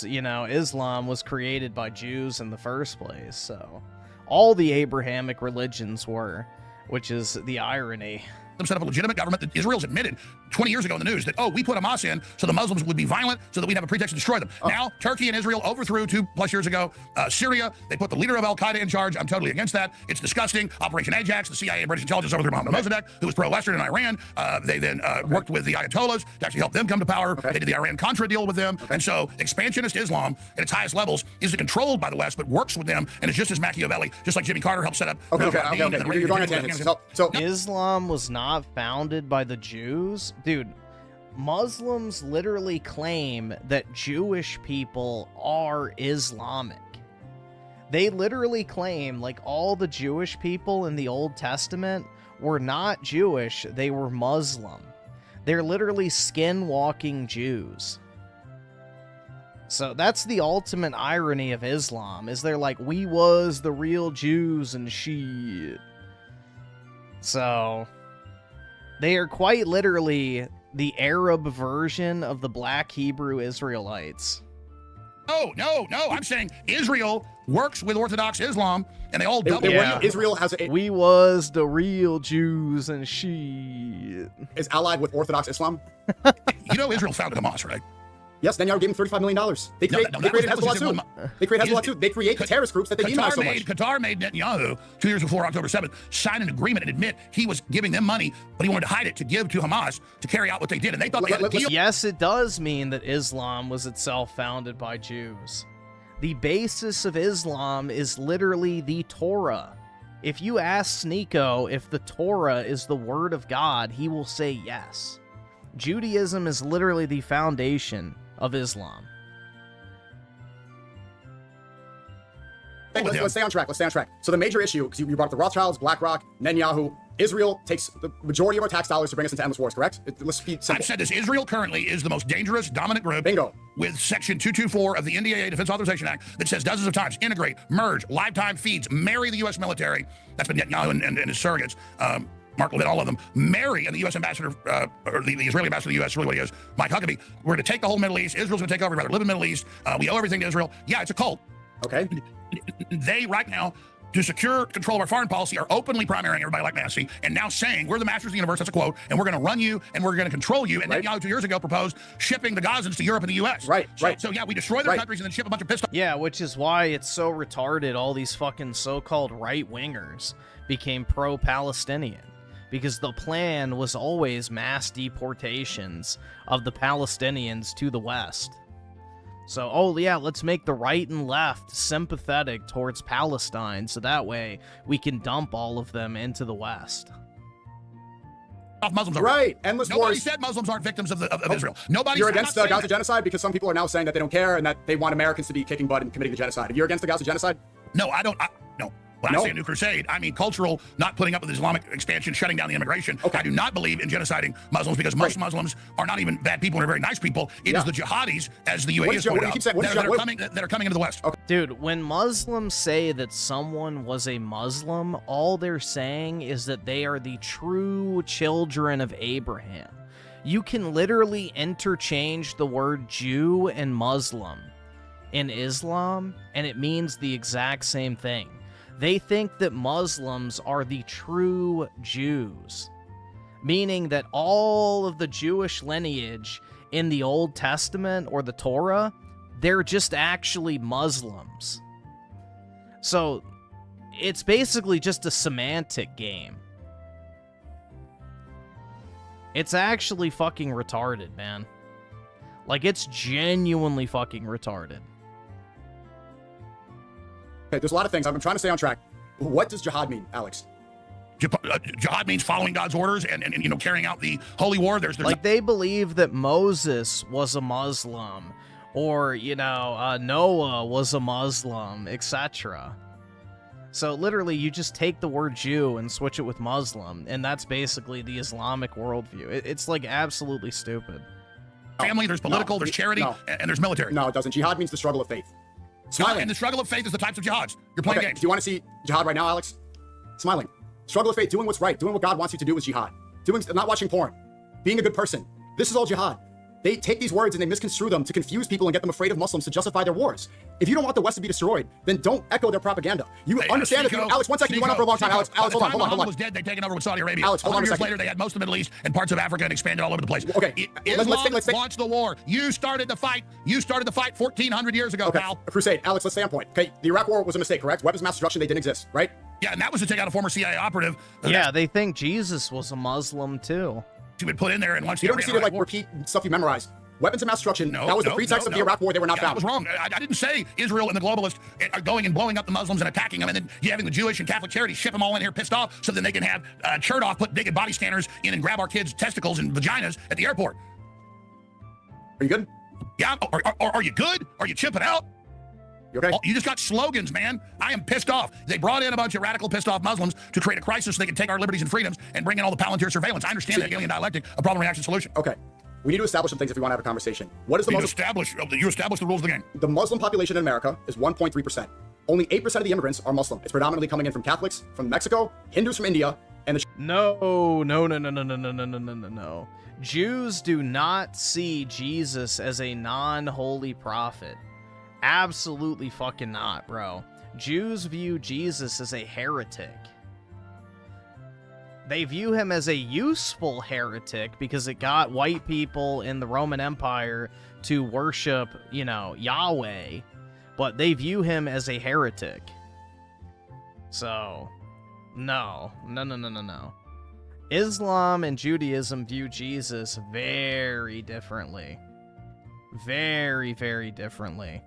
you know, Islam was created by Jews in the first place, so... all the Abrahamic religions were, which is the irony. Them set up a legitimate government that Israel's admitted 20 years ago in the news that, we put Hamas in so the Muslims would be violent so that we'd have a pretext to destroy them. Now, Turkey and Israel overthrew 2+ years ago. Syria, they put the leader of Al-Qaeda in charge. I'm totally against that. It's disgusting. Operation Ajax, the CIA and British intelligence overthrew Mohammed Mossadegh, who was pro-Western in Iran. They then worked with the Ayatollahs to actually help them come to power. They did the Iran-Contra deal with them. And so expansionist Islam at its highest levels isn't controlled by the West, but works with them, and it's just as Machiavelli, just like Jimmy Carter helped set up. You're going on tangents. So Islam was not founded by the Jews? Dude, Muslims literally claim that Jewish people are Islamic. They literally claim, like, all the Jewish people in the Old Testament were not Jewish, they were Muslim. They're literally skinwalking Jews. So that's the ultimate irony of Islam, is they're like, we was the real Jews and shit. So they are quite literally the Arab version of the Black Hebrew Israelites. No. I'm saying Israel works with Orthodox Islam, and they all double. Yeah. Israel has We was the real Jews and shit. is allied with Orthodox Islam. You know Israel founded Hamas, right? Yes, Netanyahu gave him $35 million. They created Hezbollah too. They create Hezbollah too. They create the terrorist groups that they demonize so much. Qatar made Netanyahu 2 years before October 7th sign an agreement and admit he was giving them money, but he wanted to hide it to give to Hamas to carry out what they did. And they thought they had a deal. Yes, it does mean that Islam was itself founded by Jews. The basis of Islam is literally the Torah. If you ask Sneako if the Torah is the word of God, he will say yes. Judaism is literally the foundation of Islam. Let's stay on track. So the major issue, because you brought up the Rothschilds, BlackRock, Netanyahu, Israel takes the majority of our tax dollars to bring us into endless wars, correct? Let's be simple. I've said this. Israel currently is the most dangerous, dominant group. Bingo. With Section 224 of the NDAA Defense Authorization Act that says dozens of times, integrate, merge, lifetime feeds, marry the U.S. military. That's been Netanyahu and his surrogates. Mark Levin, all of them, marry, and the U.S. ambassador, or the Israeli ambassador to the U.S., really what he is, Mike Huckabee, we're going to take the whole Middle East. Israel's going to take over, rather live in the Middle East. We owe everything to Israel. Yeah, it's a cult. Okay. They, right now, to secure control of our foreign policy, are openly primarying everybody like Menace, and now saying, we're the masters of the universe, that's a quote, and we're going to run you, and we're going to control you. And Netanyahu 2 years ago proposed shipping the Gazans to Europe and the U.S. Right. So yeah, we destroy their countries and then ship a bunch of pissed off. Yeah, which is why it's so retarded all these fucking so-called right-wingers became pro-Palestinian. Because the plan was always mass deportations of the Palestinians to the West. So, oh yeah, let's make the right and left sympathetic towards Palestine, so that way we can dump all of them into the West. Muslims right, endless Nobody wars. said Muslims aren't victims of Israel. Nobody. You're against the Gaza genocide because some people are now saying that they don't care and that they want Americans to be kicking butt and committing the genocide. You're against the Gaza genocide? No, I don't. No. When I say a new crusade, I mean cultural, not putting up with Islamic expansion, shutting down the immigration. Okay. I do not believe in genociding Muslims because most Muslims are not even bad people and are very nice people. It is the jihadis, as the UAE has pointed out, that are coming into the West. Okay. Dude, when Muslims say that someone was a Muslim, all they're saying is that they are the true children of Abraham. You can literally interchange the word Jew and Muslim in Islam, and it means the exact same thing. They think that Muslims are the true Jews, meaning that all of the Jewish lineage in the Old Testament or the Torah, they're just actually Muslims. So it's basically just a semantic game. It's actually fucking retarded, man. Like, it's genuinely fucking retarded. Okay, there's a lot of things. I'm trying to stay on track. What does jihad mean, Alex? Jihad means following God's orders and carrying out the holy war. There's like, they believe that Moses was a Muslim, or Noah was a Muslim, etc. So literally, you just take the word Jew and switch it with Muslim, and that's basically the Islamic worldview. It's like absolutely stupid. Family, there's political, there's charity, and there's military. No, it doesn't. Jihad means the struggle of faith. Smiling. And the struggle of faith is the types of jihads. You're playing games. Do you want to see jihad right now, Alex? Smiling. Struggle of faith, doing what's right, doing what God wants you to do is jihad. Not watching porn, being a good person. This is all jihad. They take these words and they misconstrue them to confuse people and get them afraid of Muslims to justify their wars. If you don't want the West to be destroyed, then don't echo their propaganda. You understand that, Alex, 1 second, you went on for a long time. Alex, hold on. Muhammad was dead, they'd taken over with Saudi Arabia. Alex, hold on a years second. later, they had most of the Middle East and parts of Africa and expanded all over the place. Okay, let's launch the war. You started the fight. You started the fight 1,400 years ago, pal. A crusade. Alex, let's stay on point. Okay, the Iraq war was a mistake, correct? Weapons of mass destruction, they didn't exist, right? Yeah, and that was to take out a former CIA operative. Yeah, they think Jesus was a Muslim, too. He would put in there and launch the You don't need to repeat stuff you memorized. Weapons of mass destruction, that was the pretext of the Iraq war. They were not found. That was wrong. I didn't say Israel and the globalists are going and blowing up the Muslims and attacking them, and then you having the Jewish and Catholic charities ship them all in here pissed off so then they can have Chertoff put naked body scanners in and grab our kids' testicles and vaginas at the airport. Are you good? Yeah. Are you good? Are you chipping out? You okay? You just got slogans, man. I am pissed off. They brought in a bunch of radical, pissed off Muslims to create a crisis so they can take our liberties and freedoms and bring in all the Palantir surveillance. I understand that alien dialectic, a problem, reaction, solution. Okay. We need to establish some things if we want to have a conversation. What is the You Muslim... establish the rules of the game. The Muslim population in America is 1.3%. Only 8% of the immigrants are Muslim. It's predominantly coming in from Catholics from Mexico, Hindus from India, and the... No. Jews do not see Jesus as a non-holy prophet. Absolutely fucking not, bro. Jews view Jesus as a heretic. They view him as a useful heretic because it got white people in the Roman Empire to worship, you know, Yahweh, but they view him as a heretic. So, no. Islam and Judaism view Jesus very differently. Very, very differently.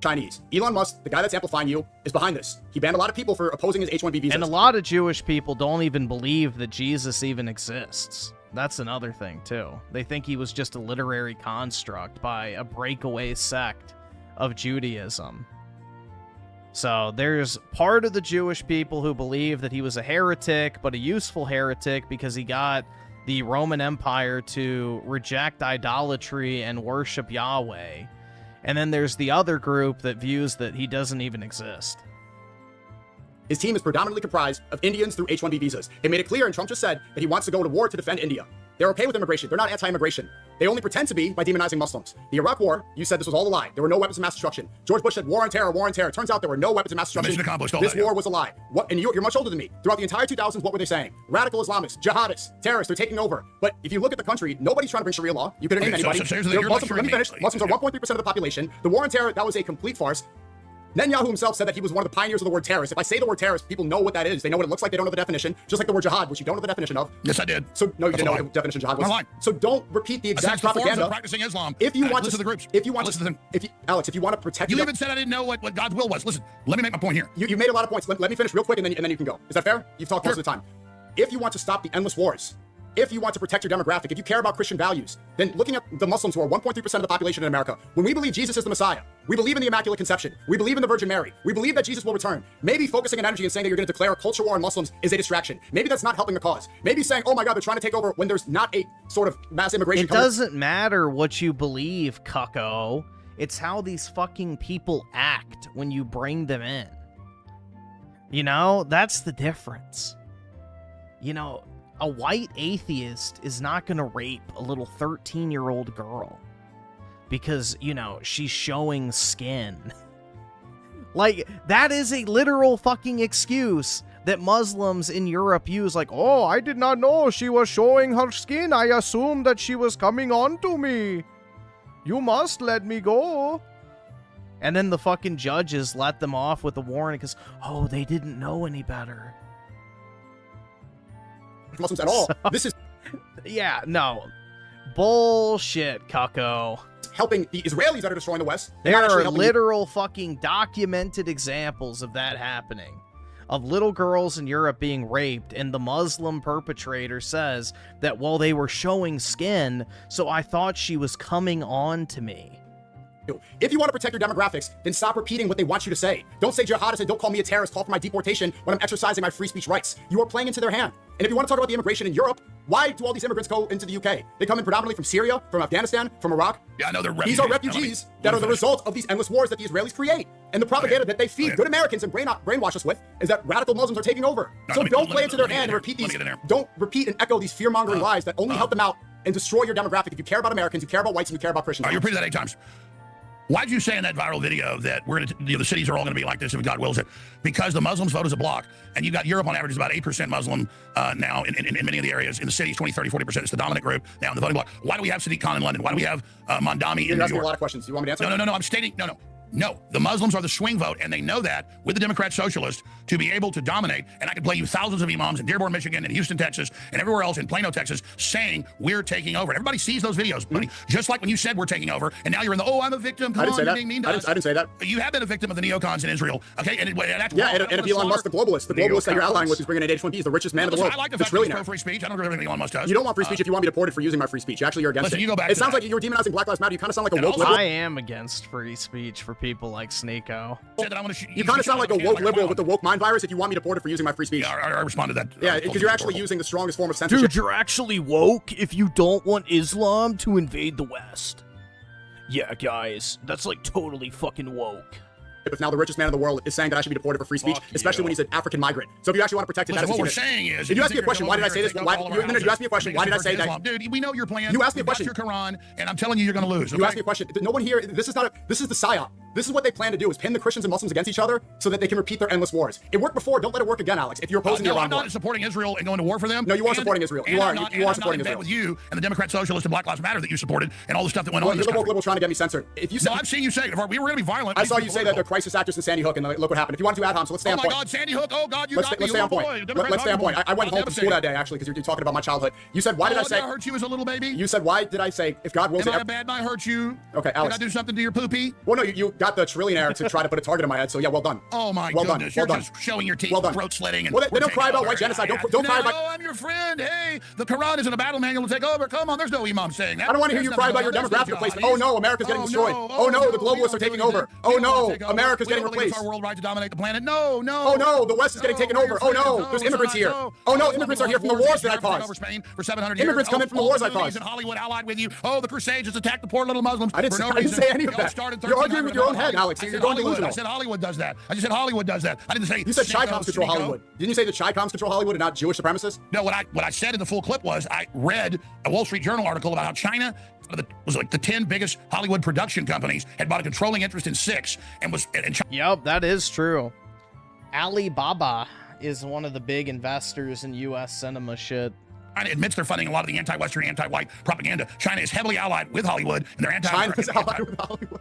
Chinese. Elon Musk, the guy that's amplifying you, is behind this. He banned a lot of people for opposing his H-1B visas. And a lot of Jewish people don't even believe that Jesus even exists. That's another thing, too. They think he was just a literary construct by a breakaway sect of Judaism. So there's part of the Jewish people who believe that he was a heretic, but a useful heretic because he got the Roman Empire to reject idolatry and worship Yahweh. And then there's the other group that views that he doesn't even exist. His team is predominantly comprised of Indians through H-1B visas. They made it clear, and Trump just said that he wants to go to war to defend India. They're okay with immigration. They're not anti-immigration. They only pretend to be by demonizing Muslims. The Iraq War, you said this was all a lie. There were no weapons of mass destruction. George Bush said war on terror, war on terror. Turns out there were no weapons of mass destruction. Mission accomplished. This war was a lie. What? And you're much older than me. Throughout the entire 2000s, what were they saying? Radical Islamists, jihadists, terrorists, they're taking over. But if you look at the country, nobody's trying to bring Sharia law. You could name anybody. Muslims, let me finish. Muslims are 1.3% of the population. The war on terror, that was a complete farce. Netanyahu himself said that he was one of the pioneers of the word terrorist. If I say the word terrorist, people know what that is. They know what it looks like. They don't know the definition. Just like the word jihad, which you don't know the definition of. Yes, I did. So no, you didn't know what the definition of jihad was. I'm lying. So don't repeat the exact propaganda. Of practicing Islam. If you want listen to the groups, if you want listen to them. Alex, if you want to protect, You even said I didn't know what God's will was. Listen, let me make my point here. You made a lot of points. Let me finish real quick, and then you can go. Is that fair? You've talked most of the time. If you want to stop the endless wars, if you want to protect your demographic, if you care about Christian values, then looking at the Muslims who are 1.3% of the population in America, when we believe Jesus is the Messiah, we believe in the Immaculate Conception, we believe in the Virgin Mary, we believe that Jesus will return. Maybe focusing on energy and saying that you're going to declare a culture war on Muslims is a distraction. Maybe that's not helping the cause. Maybe saying, oh my God, they're trying to take over when there's not a sort of mass immigration. It doesn't matter what you believe, cucko. It's how these fucking people act when you bring them in. You know, that's the difference. You know, a white atheist is not going to rape a little 13-year-old girl because, you know, she's showing skin. Like, that is a literal fucking excuse that Muslims in Europe use. Like, oh, I did not know she was showing her skin. I assumed that she was coming on to me. You must let me go. And then the fucking judges let them off with a warning because, oh, they didn't know any better. Muslims at all. This is yeah, no. Bullshit, cucko. helping the Israelis that are destroying the West. There are literal fucking documented examples of that happening. Of little girls in Europe being raped, and the Muslim perpetrator says that, well, they were showing skin, so I thought she was coming on to me. If you want to protect your demographics, then stop repeating what they want you to say. Don't say jihadist and don't call me a terrorist, call for my deportation when I'm exercising my free speech rights. You are playing into their hand. And if you want to talk about the immigration in Europe, why do all these immigrants go into the UK? They come in predominantly from Syria, from Afghanistan, from Iraq. Yeah, I know they're refugees. These are refugees that are the result of these endless wars that the Israelis create. And the propaganda that they feed good Americans and brainwash us with is that radical Muslims are taking over. So don't play into their hand and repeat these. Don't repeat and echo these fear-mongering lies that only help them out and destroy your demographic. If you care about Americans, you care about whites, and you care about Christians. You repeated that 8 times. Why'd you say in that viral video that we're gonna, the cities are all gonna be like this if God wills it? Because the Muslims vote as a bloc, and you've got Europe on average is about 8% Muslim now in many of the areas. In the cities, 20, 30, 40%. It's the dominant group now in the voting bloc. Why do we have Sadiq Khan in London? Why do we have Mondami in New York? You're asking a lot of questions. Do you want me to answer? No. I'm stating, no. No, the Muslims are the swing vote, and they know that with the Democrat Socialists to be able to dominate. And I could play you thousands of imams in Dearborn, Michigan, and Houston, Texas, and everywhere else in Plano, Texas, saying we're taking over. Everybody sees those videos, buddy. Just like when you said we're taking over, and now you're in the, oh, I'm a victim. Come on, you're being mean to us. I didn't say that. You have been a victim of the neocons in Israel, okay? And that's and if Elon Musk, the globalist that you're outlining with, is bringing in H-1B, is the richest man in the world. I like the fact that he's pro-free speech. I don't agree with everything Elon Musk does. You don't want free speech if you want me deported for using my free speech. Actually, you're against it. You go back. It sounds like you're demonizing Black Lives Matter. You kind of sound like a woke liberal. I am against free speech for people like Sneako. You kind of sound like a woke liberal with the woke mind virus if you want me deported for using my free speech. Yeah, I responded to that. Yeah, because you're actually using the strongest form of censorship. Dude, you're actually woke if you don't want Islam to invade the West. Yeah, guys, that's like totally fucking woke. If now the richest man in the world is saying that I should be deported for free speech, especially when he's an African migrant. So if you actually want to protect it, what we're saying is, if you ask me a question, why did I say this? You asked me a question, why did I say that? Dude, we know your plan. You asked me a question. Your Quran, and I'm telling you, you're going to lose. You asked me a question. No one here. This is the psyop. This is what they plan to do: is pin the Christians and Muslims against each other so that they can repeat their endless wars. It worked before. Don't let it work again, Alex. If you're opposing the Iran war. I'm not supporting Israel and going to war for them. No, you are supporting Israel. You are supporting Israel. With you and the Democrat Socialist and Black Lives Matter that you supported and all the stuff that went on. You're the woke liberal trying to get me censored. If you said, I've seen you say if we were going to be violent. I saw you say that they're crisis actors in Sandy Hook, and look what happened. If you want to do ad homs, so let's stay on point. Oh my God, Sandy Hook! Oh God, let's stay on point. Let's stay on point. I went home from school that day actually because you're talking about my childhood. You said, why did I say? Did I hurt you as a little baby? You said, why did I say if God wills it? Am I bad? I hurt you? Okay, Alex. Did I do something to your poopy? Well, no, you got the trillionaire to try to put a target in my head. So yeah, well done. Oh my goodness, you're just showing your teeth, throat slitting. Well, they don't cry about white genocide. Don't cry about. No, I'm your friend. Hey, the Quran isn't a battle manual to take over. Come on, there's no imam saying that. I don't want to hear you cry about your demographic replacement. Oh no, America's getting destroyed. Oh no, the globalists are taking over. Oh no, America's getting replaced. It's our world right to dominate the planet. No. Oh no, the West is getting taken over. Oh no, there's immigrants here. Oh no, immigrants are here from the wars that I caused. For 700 years. Immigrants come in from the wars I caused. And Hollywood allied with you. Oh, the Crusades just attacked the poor little Muslims. I didn't say any of that. You're arguing with your own head, Alex. You're going delusional. I said Hollywood does that. I just said Hollywood does that. I didn't say. You said Chi-Coms control Hollywood. Didn't you say the Chi-Coms control Hollywood and not Jewish supremacists? No, what I said in the full clip was I read a Wall Street Journal article about how China was like the 10 biggest Hollywood production companies had bought a controlling interest in 6 and was. Yep, that is true. Alibaba is one of the big investors in U.S. cinema shit. China admits they're funding a lot of the anti-Western, anti-white propaganda. China is heavily allied with Hollywood, and they're anti-American. China's allied with Hollywood.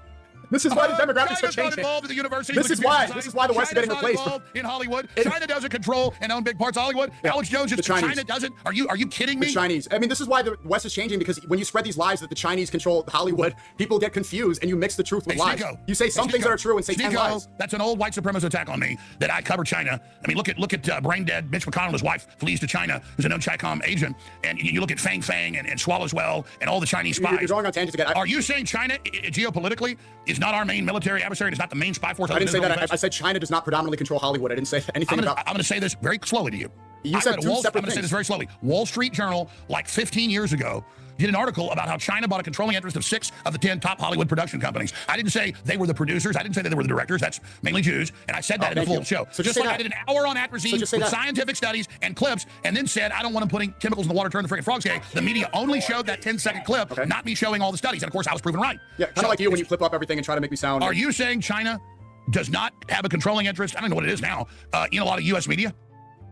This is why the demographics are changing. Involved in the university. This is why the West is getting replaced. In Hollywood, China doesn't control and own big parts of Hollywood. Yeah. Alex Jones just China doesn't. Are you kidding me? The Chinese. I mean, this is why the West is changing, because when you spread these lies that the Chinese control Hollywood, people get confused and you mix the truth with lies. You say some things that are true and say 10 lies. That's an old white supremacist attack on me that I cover China. I mean, look at brain dead Mitch McConnell, his wife flees to China, who's a known Chi-Com agent, and you look at Fang Fang and Swallowswell and all the Chinese spies. You're going on tangents again. Are you saying China geopolitically is not our main military adversary? It's not the main spy force. I didn't say that. I said China does not predominantly control Hollywood. I didn't say anything about. I'm going to say this very slowly to you. You said two separate things. I'm going to say this very slowly. Wall Street Journal, like 15 years ago, did an article about how China bought a controlling interest of 6 of the 10 top Hollywood production companies. I didn't say they were the producers. I didn't say they were the directors. That's mainly Jews. And I said that in the full show. So just like I did an hour on atrazine with scientific studies and clips, and then said, I don't want them putting chemicals in the water, turn the freaking frogs gay. The media only showed that 10-second clip, not me showing all the studies. And of course, I was proven right. Yeah, kind of like you when you flip up everything and try to make me sound. Are you saying China does not have a controlling interest? I don't know what it is now, in a lot of U.S. media?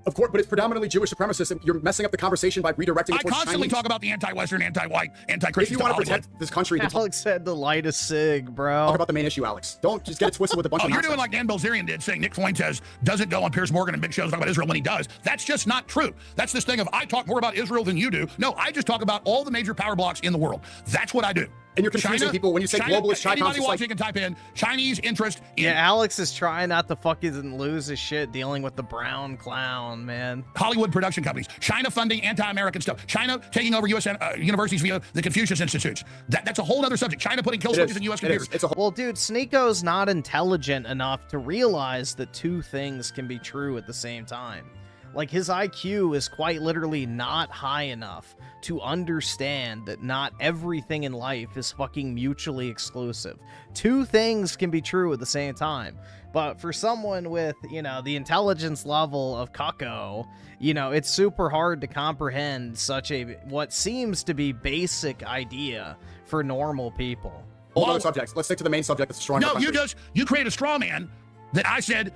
Of course, but it's predominantly Jewish supremacists, and you're messing up the conversation by redirecting it towards Chinese. I constantly talk about the anti-Western, anti-white, anti-Christian. If you want to protect this country, Alex said the lightest sig, bro. Talk about the main issue, Alex. Don't just get it twisted with a bunch of nonsense. You're doing like Dan Bilzerian did, saying Nick Fuentes doesn't go on Piers Morgan and big shows talk about Israel when he does. That's just not true. That's this thing of I talk more about Israel than you do. No, I just talk about all the major power blocks in the world. That's what I do. And you're confusing people when you say globalist Chi-Coms. Anybody watching can type in Chinese interest in... Yeah, Alex is trying not to fucking lose his shit dealing with the brown clown, man. Hollywood production companies. China funding anti-American stuff. China taking over U.S. universities via the Confucius Institutes. That's a whole other subject. China putting kill switches in U.S. computers. Well, dude, Sneako's not intelligent enough to realize that 2 things can be true at the same time. Like, his IQ is quite literally not high enough to understand that not everything in life is fucking mutually exclusive. 2 things can be true at the same time. But for someone with, the intelligence level of Kako, it's super hard to comprehend such what seems to be basic idea for normal people. Hold on subjects. Let's stick to the main subject that's strong. No, you create a straw man that I said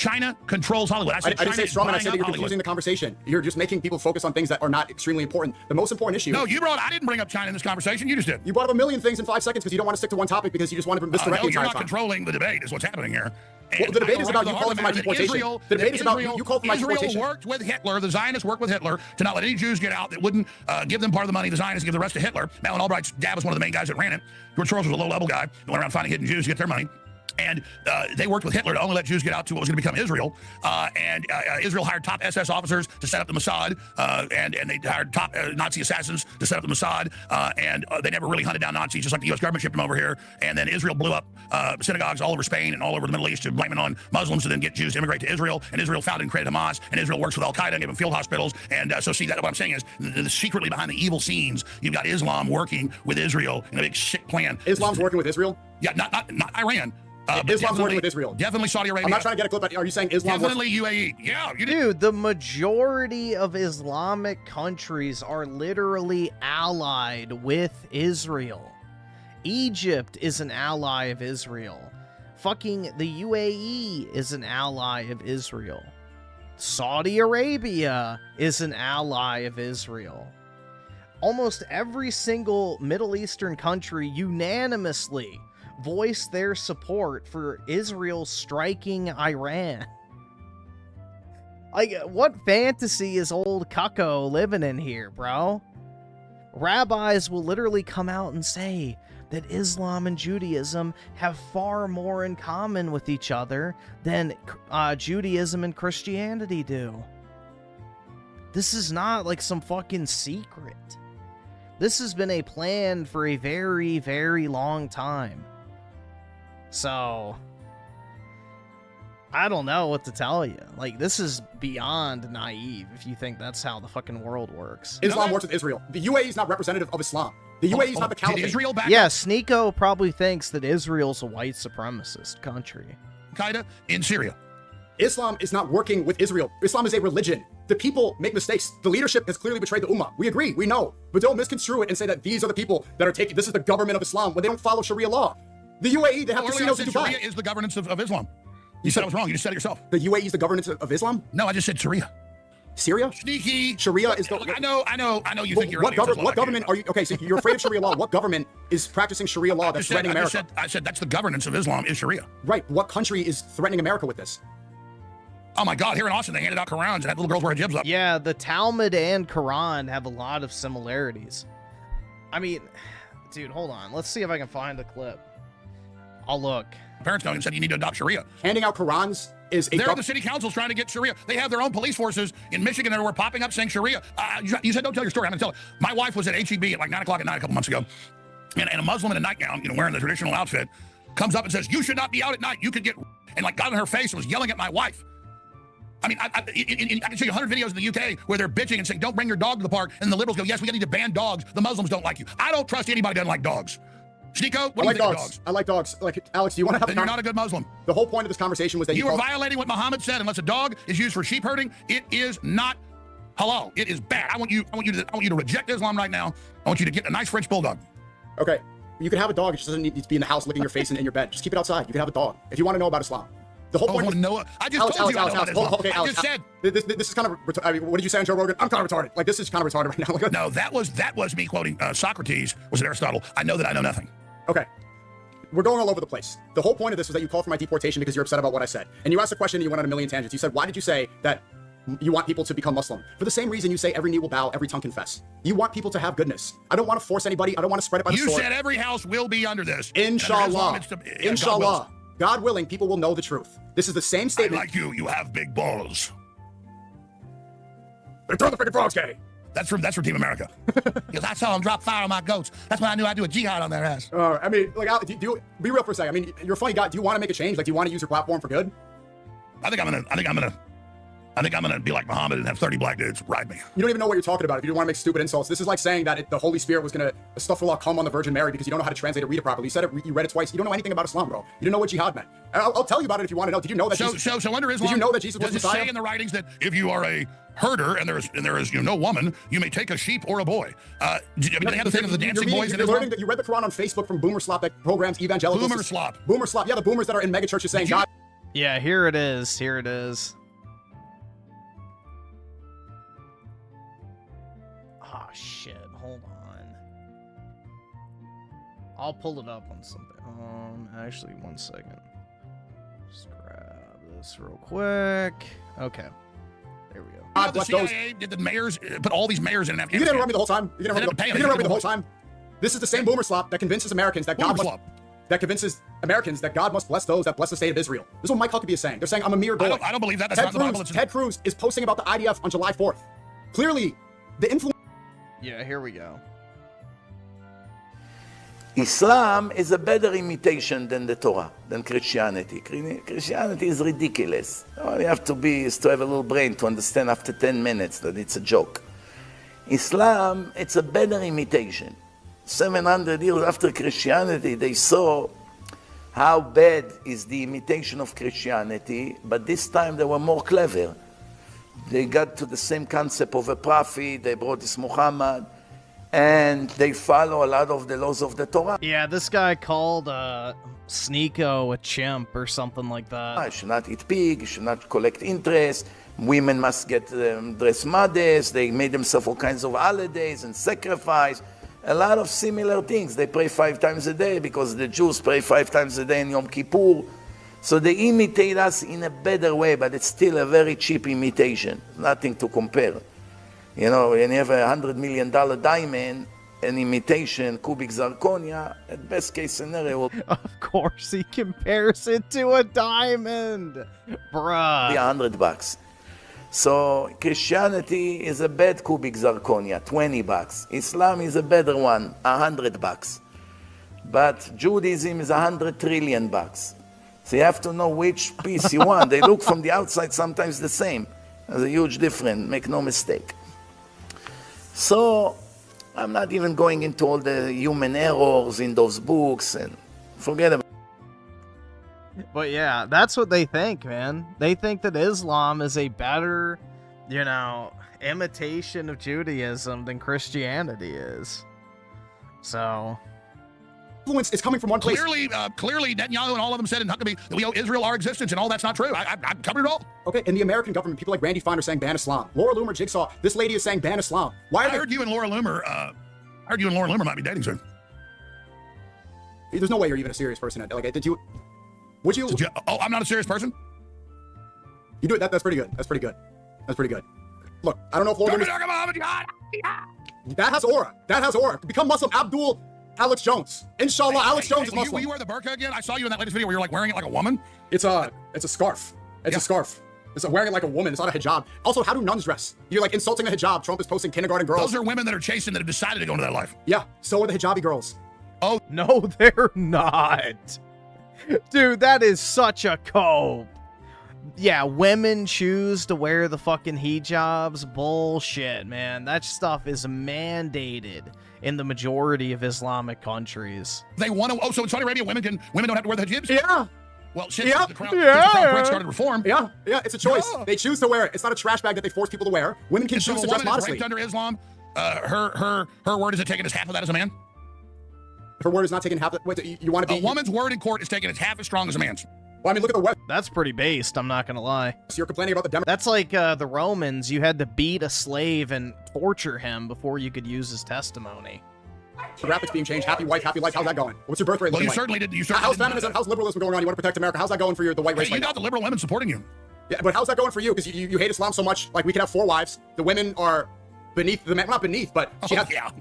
China controls Hollywood. I didn't say strongman. I said that you're confusing the conversation. You're just making people focus on things that are not extremely important. The most important issue. No, I didn't bring up China in this conversation. You just did. You brought up a million things in 5 seconds because you don't want to stick to one topic because you just want to misdirect the entire time. You're not controlling the debate is what's happening here. Well, the debate is about you calling for my deportation. The debate is about you calling for my deportation. Israel worked with Hitler. The Zionists worked with Hitler to not let any Jews get out that wouldn't give them part of the money. The Zionists give the rest to Hitler. Madeleine Albright's dad was one of the main guys that ran it. George Soros was a low-level guy who went around finding hidden Jews to get their money. And they worked with Hitler to only let Jews get out to what was going to become Israel. Israel hired top SS officers to set up the Mossad, and they hired top Nazi assassins to set up the Mossad. They never really hunted down Nazis, just like the U.S. government shipped them over here. And then Israel blew up synagogues all over Spain and all over the Middle East to blame it on Muslims to then get Jews to immigrate to Israel. And Israel founded and created Hamas. And Israel works with Al-Qaeda and gave them field hospitals. And so see, that what I'm saying is secretly behind the evil scenes, you've got Islam working with Israel in a big sick plan. Islam's working with Israel? Yeah, not Iran. Islam's working with Israel. Definitely Saudi Arabia. I'm not trying to get a clip, but are you saying Islam? Definitely UAE. Yeah, you did. Dude, the majority of Islamic countries are literally allied with Israel. Egypt is an ally of Israel. Fucking the UAE is an ally of Israel. Saudi Arabia is an ally of Israel. Almost every single Middle Eastern country unanimously voiced their support for Israel striking Iran. Like, what fantasy is old Cucko living in here, bro? Rabbis will literally come out and say that Islam and Judaism have far more in common with each other than Judaism and Christianity do. This is not like some fucking secret. This has been a plan for a very, very long time. So, I don't know what to tell you. Like, this is beyond naive if you think that's how the fucking world works. Islam works with Israel. The UAE is not representative of Islam. The UAE is not the caliphate. Israel back yeah, Sneako probably thinks that Israel's a white supremacist country. Al-Qaeda in Syria. Islam is not working with Israel. Islam is a religion. The people make mistakes. The leadership has clearly betrayed the ummah. We agree, we know. But don't misconstrue it and say that these are the people that are taking, this is the government of Islam when they don't follow Sharia law. The UAE, they have casinos in Dubai. Sharia is the governance of Islam. You said I was wrong. You just said it yourself. The UAE is the governance of Islam? No, I just said Sharia. Syria? Sneaky. Sharia is the... I know you think you're... What government are you... Okay, so you're afraid of Sharia law. What government is practicing Sharia law that's threatening America? I said that's the governance of Islam is Sharia. Right. What country is threatening America with this? Oh my God, here in Austin, they handed out Qurans and had little girls wearing jibs up. Yeah, the Talmud and Quran have a lot of similarities. I mean, dude, hold on. Let's see if I can find a clip. I'll look. Parents going and said you need to adopt Sharia. Handing out Qurans is a... They're the city councils trying to get Sharia. They have their own police forces in Michigan that were popping up saying Sharia. You said don't tell your story. I'm going to tell it. My wife was at HEB at like 9 o'clock at night a couple months ago, and a Muslim in a nightgown, wearing the traditional outfit, comes up and says, you should not be out at night. You could get... And like got in her face and was yelling at my wife. I mean, I can show you 100 videos in the UK where they're bitching and saying, don't bring your dog to the park. And the liberals go, yes, we need to ban dogs. The Muslims don't like you. I don't trust anybody who doesn't like dogs. Sneako, what do you think of dogs? I like dogs. Like, Alex, do you want to have... Then you're not a good Muslim. The whole point of this conversation was that you are violating what Muhammad said. Unless a dog is used for sheep herding, it is not halal. It is bad. I want you to reject Islam right now. I want you to get a nice French bulldog. Okay. You can have a dog. It just doesn't need to be in the house licking your face and in your bed. Just keep it outside. You can have a dog if you want to know about Islam. The whole point. I just told you about Islam. Okay, Alex, I just said this is kind of. I mean, what did you say on Joe Rogan? I'm kind of retarded. Like, this is kind of retarded right now. No, that was me quoting Socrates. Was it Aristotle? I know that I know nothing. Okay. We're going all over the place. The whole point of this was that you called for my deportation because you're upset about what I said. And you asked a question and you went on a million tangents. You said, why did you say that you want people to become Muslim? For the same reason you say every knee will bow, every tongue confess. You want people to have goodness. I don't want to force anybody. I don't want to spread it by the sword. You said every house will be under this. Inshallah. Inshallah. God willing, people will know the truth. This is the same statement. I like you. You have big balls. Throw the freaking frogs, gay. That's from Team America. Because I saw him drop fire on my goats. That's when I knew I'd do a jihad on their ass. I mean, like, do you be real for a second? I mean, you're a funny guy. Do you want to make a change? Like, do you want to use your platform for good? I think I'm gonna be like Muhammad and have 30 black dudes ride me. You don't even know what you're talking about if you don't want to make stupid insults. This is like saying that the Holy Spirit was gonna astaghfirullah come on the Virgin Mary because you don't know how to translate or read it properly. You said it, you read it twice. You don't know anything about Islam, bro. You don't know what jihad meant. I'll tell you about it if you want to know. Did you know that? So under Islam, did you know that Jesus was does it Messiah? say in the writings that if you are a herder and there is no woman, you may take a sheep or a boy? They have the thing of the dancing boys. You're learning that you read the Quran on Facebook from Boomer Slop that programs evangelicals. Boomer Slop. Boomer Slop. Yeah, the boomers that are in mega churches saying God. Yeah, here it is. Here it is. Oh, shit. Hold on. I'll pull it up on something. Actually, 1 second. Just grab this real quick. Okay. There we go. God bless those. Did the mayors put all these mayors in Afghanistan? You can interrupt me the whole time. You can interrupt me the whole time. This is the same boomer slop that convinces Americans that God must bless those that bless the state of Israel. This is what Mike Huckabee is saying. They're saying I'm a mere goy. I don't believe that. That's not the Bible. Ted Cruz is posting about the IDF on July 4th. Clearly, the influence. Yeah, here we go. Islam is a better imitation than the Torah, than Christianity. Christianity is ridiculous. All you have to be is to have a little brain to understand after 10 minutes that it's a joke. Islam, it's a better imitation. 700 years after Christianity, they saw how bad is the imitation of Christianity, but this time they were more clever. They got to the same concept of a prophet, they brought this Muhammad, and they follow a lot of the laws of the Torah. Yeah, this guy called Sneako a chimp or something like that. You should not eat pig, you should not collect interest, women must get dressed modest, they made themselves all kinds of holidays and sacrifice. A lot of similar things. They pray 5 times a day because the Jews pray 5 times a day in Yom Kippur. So they imitate us in a better way, but it's still a very cheap imitation. Nothing to compare. You know, when you have $100 million diamond, an imitation, cubic zirconia, at best case scenario will Of course, he compares it to a diamond. Bruh. be $100. So Christianity is a bad cubic zirconia, $20. Islam is a better one, $100. But Judaism is $100 trillion. So you have to know which piece you want. They look from the outside sometimes the same. There's a huge difference, make no mistake. So I'm not even going into all the human errors in those books and forget about it. But yeah, that's what they think, man. They think that Islam is a better, you know, imitation of Judaism than Christianity is. So Influence is coming from one place. Clearly, Netanyahu and all of them said in Huckabee that we owe Israel our existence, and all that's not true. I covered it all. Okay, in the American government, people like Randy Fine are saying ban Islam. Laura Loomer, Jigsaw, this lady is saying ban Islam. Why are I heard you and Laura Loomer might be dating soon. There's no way you're even a serious person. Like, did you? Would you? Oh, I'm not a serious person? You do it. That's pretty good. That's pretty good. That's pretty good. Look, I don't know if Laura Loomer. That has aura. That has aura. Become Muslim. Abdul Alex Jones. Inshallah, Alex Jones is Muslim. Will you wear the burqa again? I saw you in that latest video where you're like wearing it like a woman. It's a scarf. It's a scarf. It's wearing it like a woman. It's not a hijab. Also, how do nuns dress? You're like insulting a hijab. Trump is posting kindergarten girls. Those are women that are chastened that have decided to go into that life. Yeah, so are the hijabi girls. oh no, they're not. Dude, that is such a cope. Yeah, women choose to wear the fucking hijabs. Bullshit, man. That stuff is mandated in the majority of Islamic countries. They want to. Oh, so in Saudi Arabia, women don't have to wear the hijabs? Yeah. Well, since Yeah. the Crown Prince started reform. Yeah, it's a choice. Yeah. They choose to wear it. It's not a trash bag that they force people to wear. Women can And so choose a to dress woman is modestly. raped under Islam. Her word isn't taken as half of that as a man. Her word is not taken half. Wait, you want to be? A woman's word in court is taken as half as strong as a man's. Well, I mean, look at the West. That's pretty based, I'm not gonna lie. You're complaining about the Democrats. That's like the Romans. You had to beat a slave and torture him before you could use his testimony. Graphics being changed. Happy wife, happy life. How's that going? What's your birth rate Well, looking you like? certainly did. You certainly How's didn't, feminism? How's liberalism going on? You want to protect America? How's that going for the white race Hey, you right got the liberal women supporting you. Yeah, but how's that going for you? Because you hate Islam so much. Like, we can have 4 wives. The women are beneath the man. Not beneath, but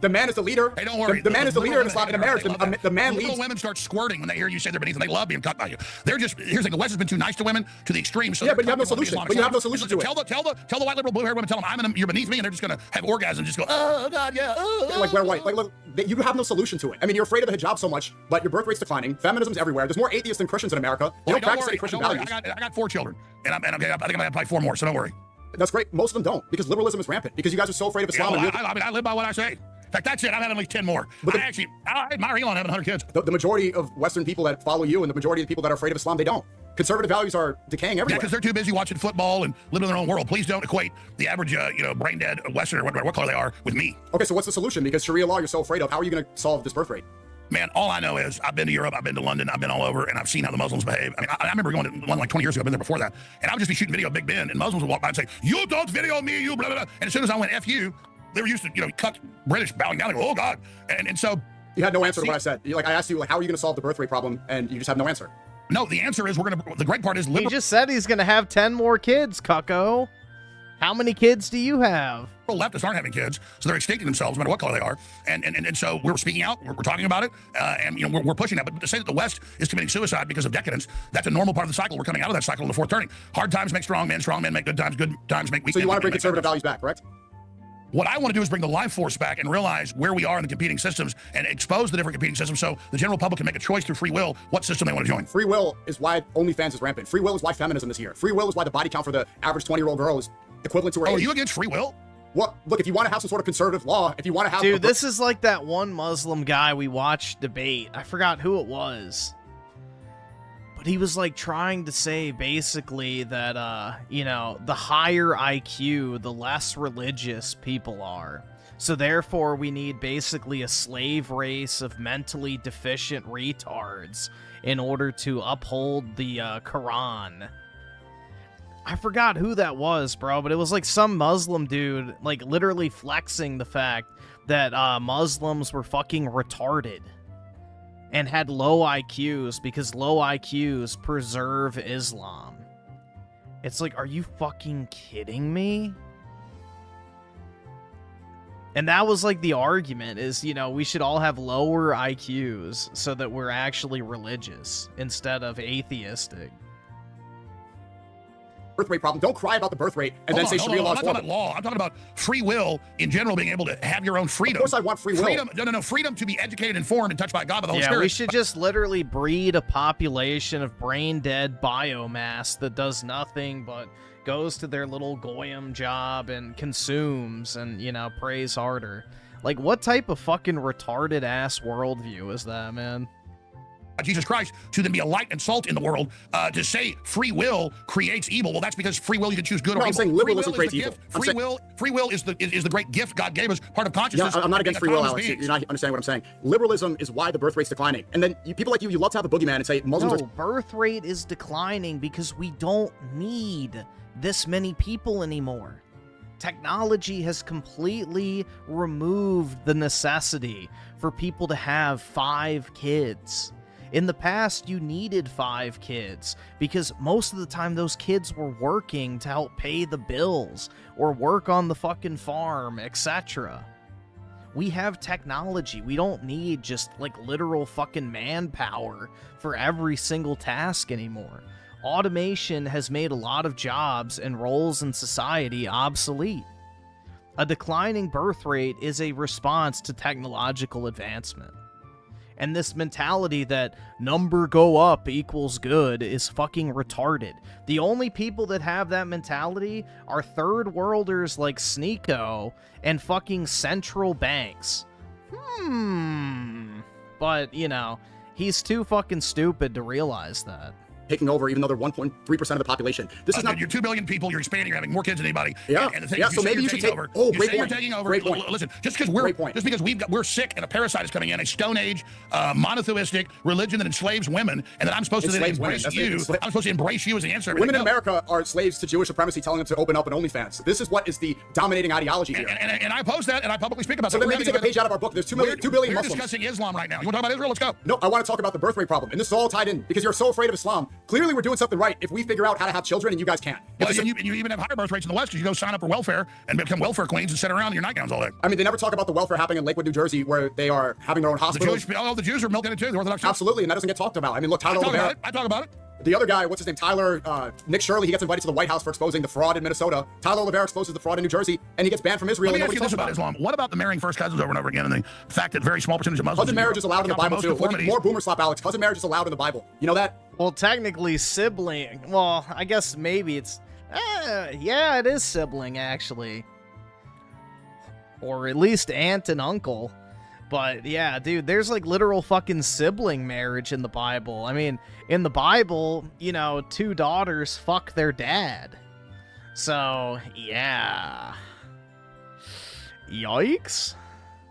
the man is the leader. Hey, don't worry. The man is the leader in Islam in a marriage. The man Little leads. women start squirting when they hear you say they're beneath them. They love being cut by you. They're just, here's the thing, the West has been too nice to women to the extreme. So Yeah, but you have no they're solution. Islamic But you have no side. solution to it. Tell the white liberal blue haired women, tell them you're beneath me, and they're just going to have orgasms and just go, oh, God, yeah. Like, we're white. Like, look, you have no solution to it. I mean, you're afraid of the hijab so much, but your birth rate's declining. Feminism's everywhere. There's more atheists than Christians in America. They don't practice any Christian values. I got 4 children, and I think I'm going to have probably 4 more, so don't worry. That's great. Most of them don't, because liberalism is rampant. Because you guys are so afraid of Islam. Yeah, well, I live by what I say. In fact, that's it. I'm having at least 10 more. But I admire Elon having 100 kids. The majority of Western people that follow you and the majority of people that are afraid of Islam, they don't. Conservative values are decaying Yeah, everywhere. because they're too busy watching football and living in their own world. Please don't equate the average, brain dead Westerner, what color they are, with me. Okay, so what's the solution? Because Sharia law you're so afraid of, how are you going to solve this birth rate? Man, all I know is I've been to Europe, I've been to London, I've been all over, and I've seen how the Muslims behave. I mean, I remember going to one like 20 years ago, I've been there before that, and I would just be shooting video of Big Ben, and Muslims would walk by and say, "You don't video me, you blah, blah, blah." And as soon as I went, "F you," they were used to, cut British bowing down and go, "Oh, God." And so... You had no answer to what I said. I asked you, how are you going to solve the birth rate problem, and you just have no answer. No, the answer is the great part is... He just said he's going to have 10 more kids, cucko. How many kids do you have? Leftists aren't having kids, so they're extincting themselves, no matter what color they are. And so we're speaking out, we're talking about it, and we're pushing that. But to say that the West is committing suicide because of decadence, that's a normal part of the cycle. We're coming out of that cycle in the fourth turning. Hard times make strong men make good times make weak men. So you want to bring conservative values back, correct? What I want to do is bring the life force back and realize where we are in the competing systems and expose the different competing systems so the general public can make a choice through free will what system they want to join. Free will is why OnlyFans is rampant. Free will is why feminism is here. Free will is why the body count for the average 20-year-old girl is equivalent to her age. Are you against free will? Well, look, if you want to have some sort of conservative law, if you want to have... Dude, this is like that one Muslim guy we watched debate. I forgot who it was. But he was like trying to say basically that, the higher IQ, the less religious people are. So therefore we need basically a slave race of mentally deficient retards in order to uphold the Quran. I forgot who that was, bro, but it was like some Muslim dude, like literally flexing the fact that Muslims were fucking retarded and had low IQs because low IQs preserve Islam. It's like, are you fucking kidding me? And that was like the argument is, we should all have lower IQs so that we're actually religious instead of atheistic. Birth rate problem. Don't cry about the birth rate and then say Sharia law is I'm not talking about law. I'm talking about free will in general, being able to have your own freedom. Of course I want free will. Freedom, no, freedom to be educated, informed, and touched by God, by the Holy Spirit. Yeah, we should just literally breed a population of brain-dead biomass that does nothing but goes to their little goyim job and consumes and, prays harder. Like, what type of fucking retarded-ass worldview is that, man? Jesus Christ, to then be a light and salt in the world, to say free will creates evil. Well, that's because free will, you can choose good or evil. I'm saying liberalism creates evil. Free will is the great gift God gave us, part of consciousness. Yeah, I'm not against free will, Alex. You're not understanding what I'm saying. Liberalism is why the birth rate's declining. And then people like you love to have a boogeyman and say Muslims are... birth rate is declining because we don't need this many people anymore. Technology has completely removed the necessity for people to have 5 kids. In the past, you needed 5 kids because most of the time those kids were working to help pay the bills or work on the fucking farm, etc. We have technology. We don't need just like literal fucking manpower for every single task anymore. Automation has made a lot of jobs and roles in society obsolete. A declining birth rate is a response to technological advancement. And this mentality that number go up equals good is fucking retarded. The only people that have that mentality are third worlders like Sneako and fucking central banks. But, he's too fucking stupid to realize that. Taking over, even though they're 1.3% of the population. This is not. You're 2 billion people. You're expanding. You're having more kids than anybody. Yeah. And the thing So maybe you should take. Oh, great point. You're taking over. Great point. Listen, just because we're sick and a parasite is coming in, a Stone Age monotheistic religion that enslaves women, and that I'm supposed to then embrace you. I'm supposed to embrace you as the answer. Women in America are slaves to Jewish supremacy, telling them to open up an OnlyFans. This is what is the dominating ideology here. And I oppose that, and I publicly speak about that. So then maybe take a page out of our book. There's 2 billion Muslims. Muslims. We're discussing Islam right now. You want to talk about Israel? Let's go. No, I want to talk about the birth rate problem, and this is all tied in because you're so afraid of Islam. Clearly, we're doing something right if we figure out how to have children and you guys can't. Well, you even have higher birth rates in the West because you go sign up for welfare and become welfare queens and sit around in your nightgowns all day. I mean, they never talk about the welfare happening in Lakewood, New Jersey, where they are having their own hospitals. The Jews are milking it too. The Orthodox. Absolutely, and that doesn't get talked about. I mean, look, Tyler Rivera. I talk about it. The other guy, what's his name? Tyler, Nick Shirley, he gets invited to the White House for exposing the fraud in Minnesota. Tyler Rivera exposes the fraud in New Jersey, and he gets banned from Israel. Let me ask you this about Islam. What about the marrying first cousins over and over again, and the fact that very small percentage of Muslims... Cousin marriage is allowed in the Bible, too. More boomer slap, Alex. Cousin marriage is allowed in the Bible. You know that? Well, technically, sibling... Well, I guess maybe it's... yeah, it is sibling, actually. Or at least aunt and uncle. But yeah, dude, there's like literal fucking sibling marriage in the Bible. I mean, in the Bible, 2 daughters fuck their dad. So, yeah. Yikes.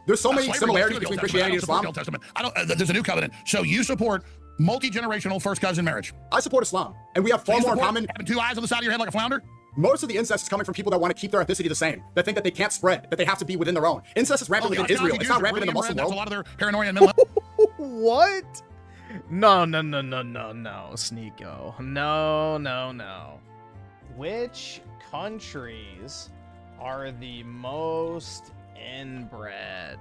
There's so many Slavery similarities was too, between the Old Christianity and Testament. Islam. I don't support the Old Testament. There's a new covenant. So you support multi-generational first cousin marriage. I support Islam, and we have far more in common. Having two eyes on the side of your head like a flounder? Most of the incest is coming from people that want to keep their ethnicity the same, that think that they can't spread, that they have to be within their own. Incest is rampant within Israel. It's not rampant in the Muslim That's world. a lot of their paranoia and mental What? No, Sneako. No. Which countries are the most inbred?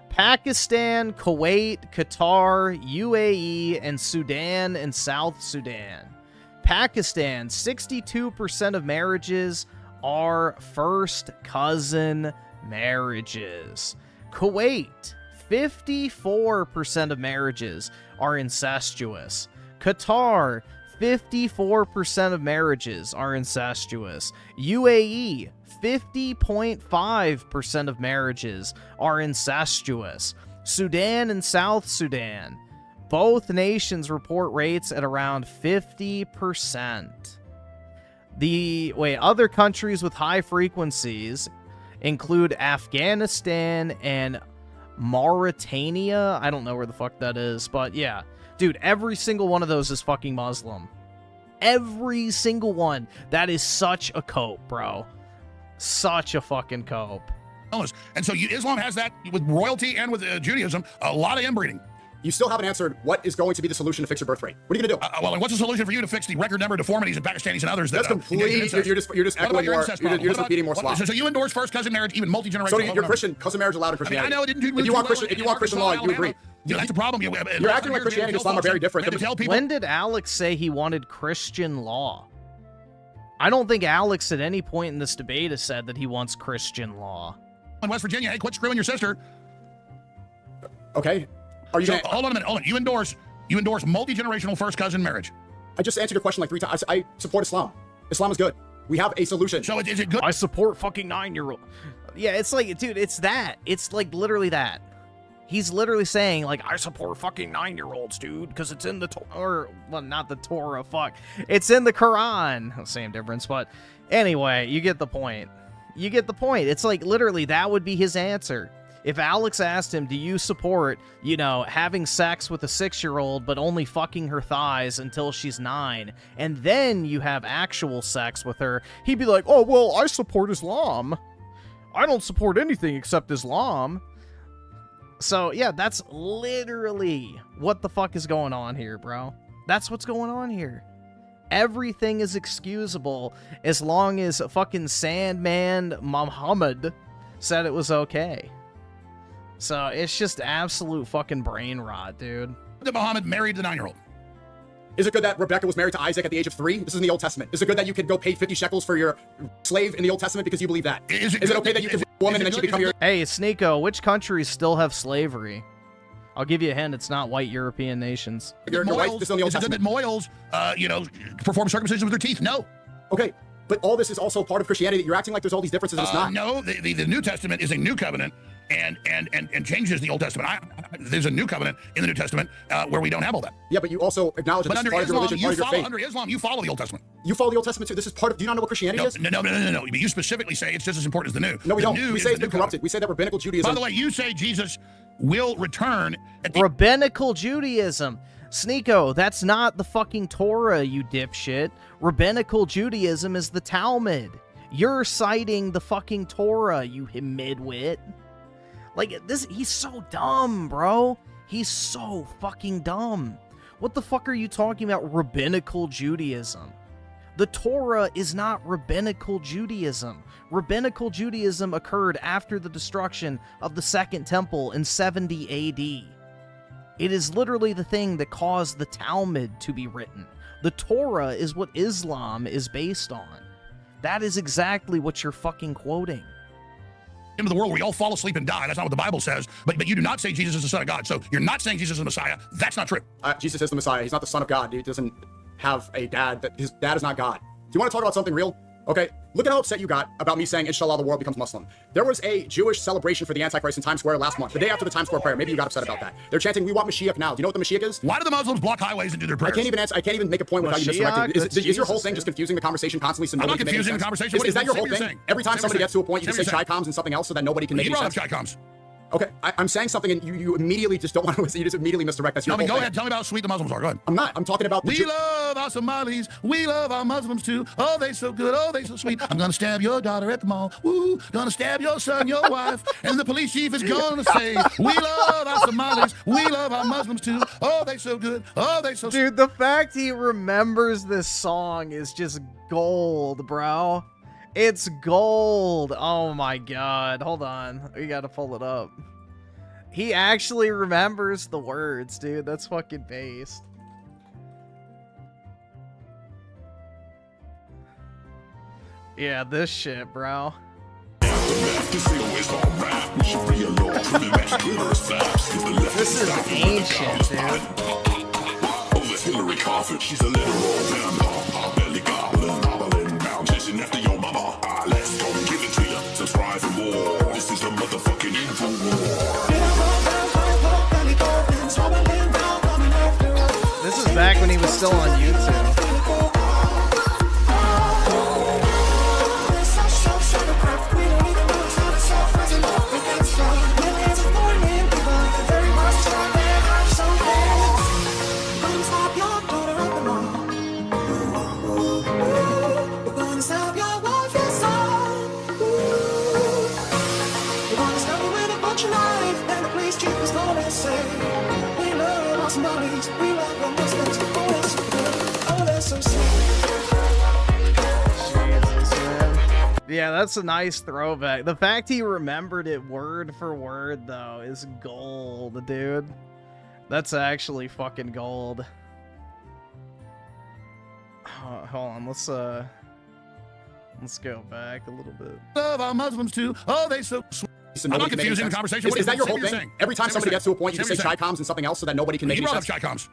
Pakistan, Kuwait, Qatar, UAE, and Sudan and South Sudan. Pakistan, 62% of marriages are first cousin marriages. Kuwait, 54% of marriages are incestuous. Qatar, 54% of marriages are incestuous. UAE, 50.5% of marriages are incestuous. Sudan and South Sudan, both nations report rates at around 50%. Other countries with high frequencies include Afghanistan and Mauritania. I don't know where the fuck that is, but yeah. Dude, every single one of those is fucking Muslim. Every single one. That is such a cope, bro. Such a fucking cope. And so Islam has that with royalty and with Judaism, a lot of inbreeding. You still haven't answered what is going to be the solution to fix your birth rate. What are you going to do? Well, and what's the solution for you to fix the record number of deformities in Pakistanis and others? That's completely. You're just echoing more. You're just repeating more slop. So you endorse first cousin marriage, even multi-generational. So you're Christian. Cousin marriage allowed in Christianity. I know it didn't do. If you want Christian law, you agree. That's the problem. You're acting like Christianity and Islam are very different. When did Alex say he wanted Christian law? I don't think Alex at any point in this debate has said that he wants Christian law. In West Virginia, hey, quit screwing your sister. Okay. Are you hold on a minute. Hold on. You endorse multi-generational first cousin marriage. I just answered your question like 3 times. I support Islam. Islam is good. We have a solution. So is it good? I support fucking 9-year-old. Yeah, it's like, dude, it's that. It's like literally that. He's literally saying, like, I support fucking 9-year-olds, dude, because it's in the Torah. Well, not the Torah, fuck. It's in the Quran. Same difference, but anyway, you get the point. You get the point. It's like, literally, that would be his answer. If Alex asked him, do you support, having sex with a 6-year-old, but only fucking her thighs until she's 9, and then you have actual sex with her, he'd be like, oh, well, I support Islam. I don't support anything except Islam. So, yeah, that's literally what the fuck is going on here, bro. That's what's going on here. Everything is excusable as long as fucking Sandman Muhammad said it was okay. So, it's just absolute fucking brain rot, dude. That Muhammad married the 9-year-old. Is it good that Rebecca was married to Isaac at the age of 3? This is in the Old Testament. Is it good that you could go pay 50 shekels for your slave in the Old Testament because you believe that? Is it okay that you can be a woman and then she become your... Hey, Sneako, which countries still have slavery? I'll give you a hint, it's not white European nations. Your wife, this is in the Old Testament. Is it that Moyles, perform circumcision with their teeth? No. Okay, but all this is also part of Christianity. You're acting like there's all these differences and it's not. No, the New Testament is a new covenant and changes the Old Testament. There's a new covenant in the New Testament where we don't have all that. Yeah, but you also acknowledge that this is part of your religion, part of your faith. Under Islam, you follow the Old Testament. You follow the Old Testament too. This is part of. Do you not know what Christianity is? No. But you specifically say it's just as important as the new. No, we the don't. We say it's been corrupted. We say that rabbinical Judaism. By the way, you say Jesus will return. Rabbinical Judaism. Sneako, that's not the fucking Torah, you dipshit. Rabbinical Judaism is the Talmud. You're citing the fucking Torah, you midwit. Like, this, he's so dumb, bro. He's so fucking dumb. What the fuck are you talking about, rabbinical Judaism? The Torah is not rabbinical Judaism. Rabbinical Judaism occurred after the destruction of the Second Temple in 70 AD. It is literally the thing that caused the Talmud to be written. The Torah is what Islam is based on. That is exactly what you're fucking quoting. Into the world where we all fall asleep and die. That's not what the Bible says. But you do not say Jesus is the Son of God. So you're not saying Jesus is the Messiah. That's not true. Jesus is the Messiah. He's not the Son of God. He doesn't have a dad. His dad is not God. Do you want to talk about something real? Okay, look at how upset you got about me saying, inshallah, the world becomes Muslim. There was a Jewish celebration for the Antichrist in Times Square last month, the day after the Times Square prayer. Maybe you got upset about that. They're chanting, we want Mashiach now. Do you know what the Mashiach is? Why do the Muslims block highways and do their prayers? I can't even answer. I can't even make a point without you misdirecting. Is your whole thing just confusing the conversation constantly? So I'm not nobody can make confusing any the sense? conversation. Is that your whole Say what you're thing? saying. Every time Say what somebody you're gets to a point, you saying. just say Chi-Coms and something else so that nobody can make You any brought sense. up Chi-Coms. Okay, I'm saying something and you immediately just don't want to listen. You just immediately misdirect. That's your whole Go thing. ahead. Tell me about how sweet the Muslims are. Go ahead. I'm not. I'm talking about the We love our Somalis. We love our Muslims too. Oh, they so good. Oh, they so sweet. I'm gonna stab your daughter at the mall. Woo. Gonna stab your son, your wife. And the police chief is gonna say, we love our Somalis. We love our Muslims too. Oh, they so good. Oh, they so sweet. Dude, the fact he remembers this song is just gold, bro. It's gold. Oh my god. Hold on. We gotta pull it up. He actually remembers the words, dude. That's fucking based. Yeah, this shit, bro. This is ancient, dude. Hillary Coffin, she's a literal vampire, belly goblin, hobbling down, chasing after your mama. Let's go give it to you. Subscribe for more. This is the motherfucking info war. This is back when he was still on YouTube. Yeah, that's a nice throwback. The fact he remembered it word for word, though, is gold, dude. That's actually fucking gold. Hold on, let's go back a little bit. Love our Muslims too. Oh, they so sweet. I'm not confusing the conversation. Is that your whole Say what you're thing? saying. Every time Say what somebody you're gets to a point, you saying. just say Say what you're Chi-Coms and something else so that nobody can make You any brought sense. up Chi-Coms.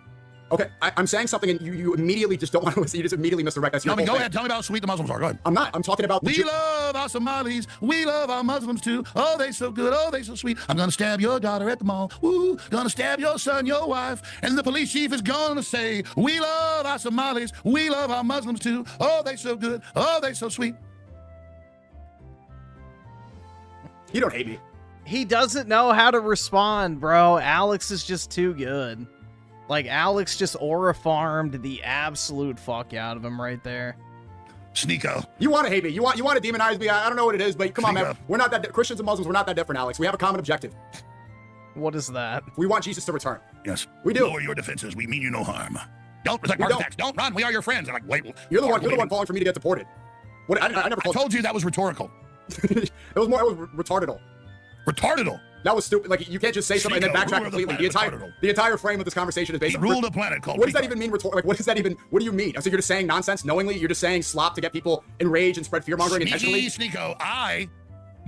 Okay, I'm saying something and you immediately just don't want to listen. You just immediately misdirect. That's your whole Go thing. ahead. Tell me about how sweet the Muslims are. Go ahead. I'm not. I'm talking about We love our Somalis. We love our Muslims too. Oh, they so good. Oh, they so sweet. I'm gonna stab your daughter at the mall. Woo. Gonna stab your son, your wife. And the police chief is gonna say, we love our Somalis. We love our Muslims too. Oh, they so good. Oh, they so sweet. You don't hate me. He doesn't know how to respond, bro. Alex is just too good. Like, Alex just aura farmed the absolute fuck out of him right there. Sneako. You want to hate me. You want to demonize me. I don't know what it is, but come on, man. Sneako. We're not that Christians and Muslims. We're not that different, Alex. We have a common objective. What is that? We want Jesus to return. Yes. We do. Lower your defenses. We mean you no harm. Don't protect our attacks. Don't run. We are your friends. I'm like, wait. You're the one calling for me to get deported. What? I never I told you that was rhetorical. It was retarded. Retarded. That was stupid. Like, you can't just say something and then backtrack completely. The entire frame of this conversation is based He on... ruled a planet called What does that even mean? Like, what does that even... What do you mean? So you're just saying nonsense knowingly? You're just saying slop to get people enraged and spread fear-mongering intentionally? Sneako, I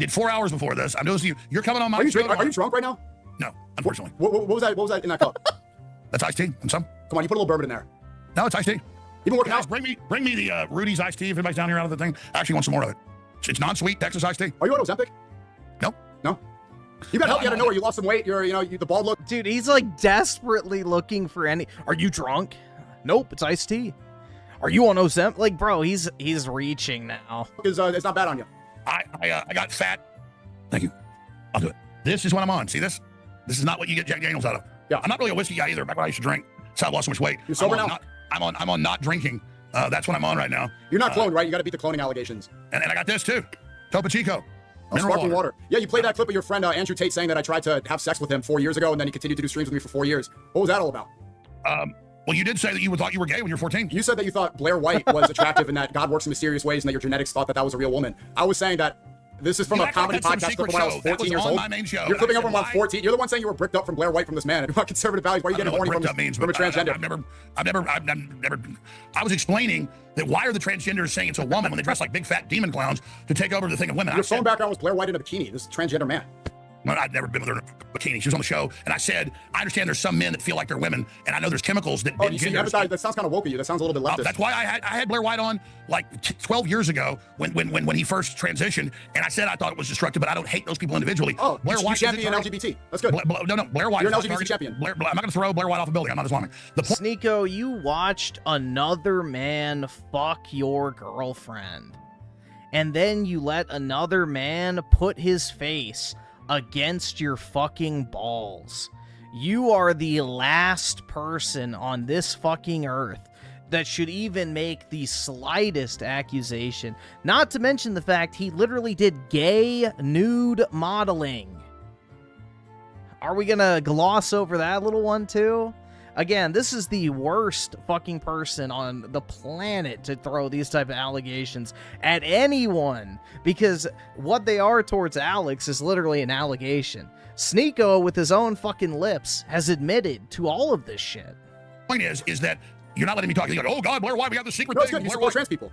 did 4 hours before this. I'm noticing you're coming on my show. Are you drunk right now? No, unfortunately. What was that? What was that in that cup? That's iced tea and some. Come on, you put a little bourbon in there. No, it's iced tea. You've been working Guys, out? bring me the Rudy's iced tea. If anybody's down here out of the thing, I actually want some more of it. It's non-sweet Texas iced tea. Are you on Ozempic? No. No? You got help. You got to know where you lost some weight. The bald look. Dude, he's like desperately looking for any... Are you drunk? Nope, it's iced tea. Are you on Ozempic? Like, bro, he's reaching now. It's not bad on you. I got fat. Thank you. I'll do it. This is what I'm on. See this? This is not what you get Jack Daniels out of. Yeah. I'm not really a whiskey guy either. Back when I used to drink, that's how I lost so much weight. You're sober now? I'm on not drinking. That's what I'm on right now. You're not cloned, right? You got to beat the cloning allegations. And I got this too. Topo Chico. Sparkling water. Yeah, you played that clip of your friend Andrew Tate saying that I tried to have sex with him 4 years ago, and then he continued to do streams with me for 4 years. What was that all about? Well, you did say that you thought you were gay when you were 14. You said that you thought Blair White was attractive and that God works in mysterious ways and that your genetics thought that was a real woman. I was saying that this is from a comedy podcast clip when I was 14 years old. My main show. You're clipping up from around 14. You're the one saying you were bricked up from Blair White from this man. And about conservative values, why are you getting horny from a transgender? I've never. I was explaining that why are the transgenders saying it's a woman when they dress like big fat demon clowns to take over the thing of women? Your phone background was Blair White in a bikini. This is a transgender man. I'd never been with her in a bikini. She was on the show, and I said, I understand there's some men that feel like they're women, and I know there's chemicals that Oh, you see, that sounds kind of woke of you. That sounds a little bit leftist. That's why I had Blair White on like 12 years ago when he first transitioned, and I said I thought it was destructive, but I don't hate those people individually. Oh, Blair White champion LGBT. That's good. No, Blair White. You're an LGBT champion. I'm not going to throw Blair White off a building. I'm not Islamic. Sneako, you watched another man fuck your girlfriend, and then you let another man put his face against your fucking balls. You are the last person on this fucking earth that should even make the slightest accusation. Not to mention the fact he literally did gay nude modeling. Are we gonna gloss over that little one too? Again, this is the worst fucking person on the planet to throw these type of allegations at anyone, because what they are towards Alex is literally an allegation. Sneako, with his own fucking lips, has admitted to all of this shit. Point is that you're not letting me talk. You're like, oh God, Blair White, we have the secret No, it's thing. good. You Blair support White. trans people.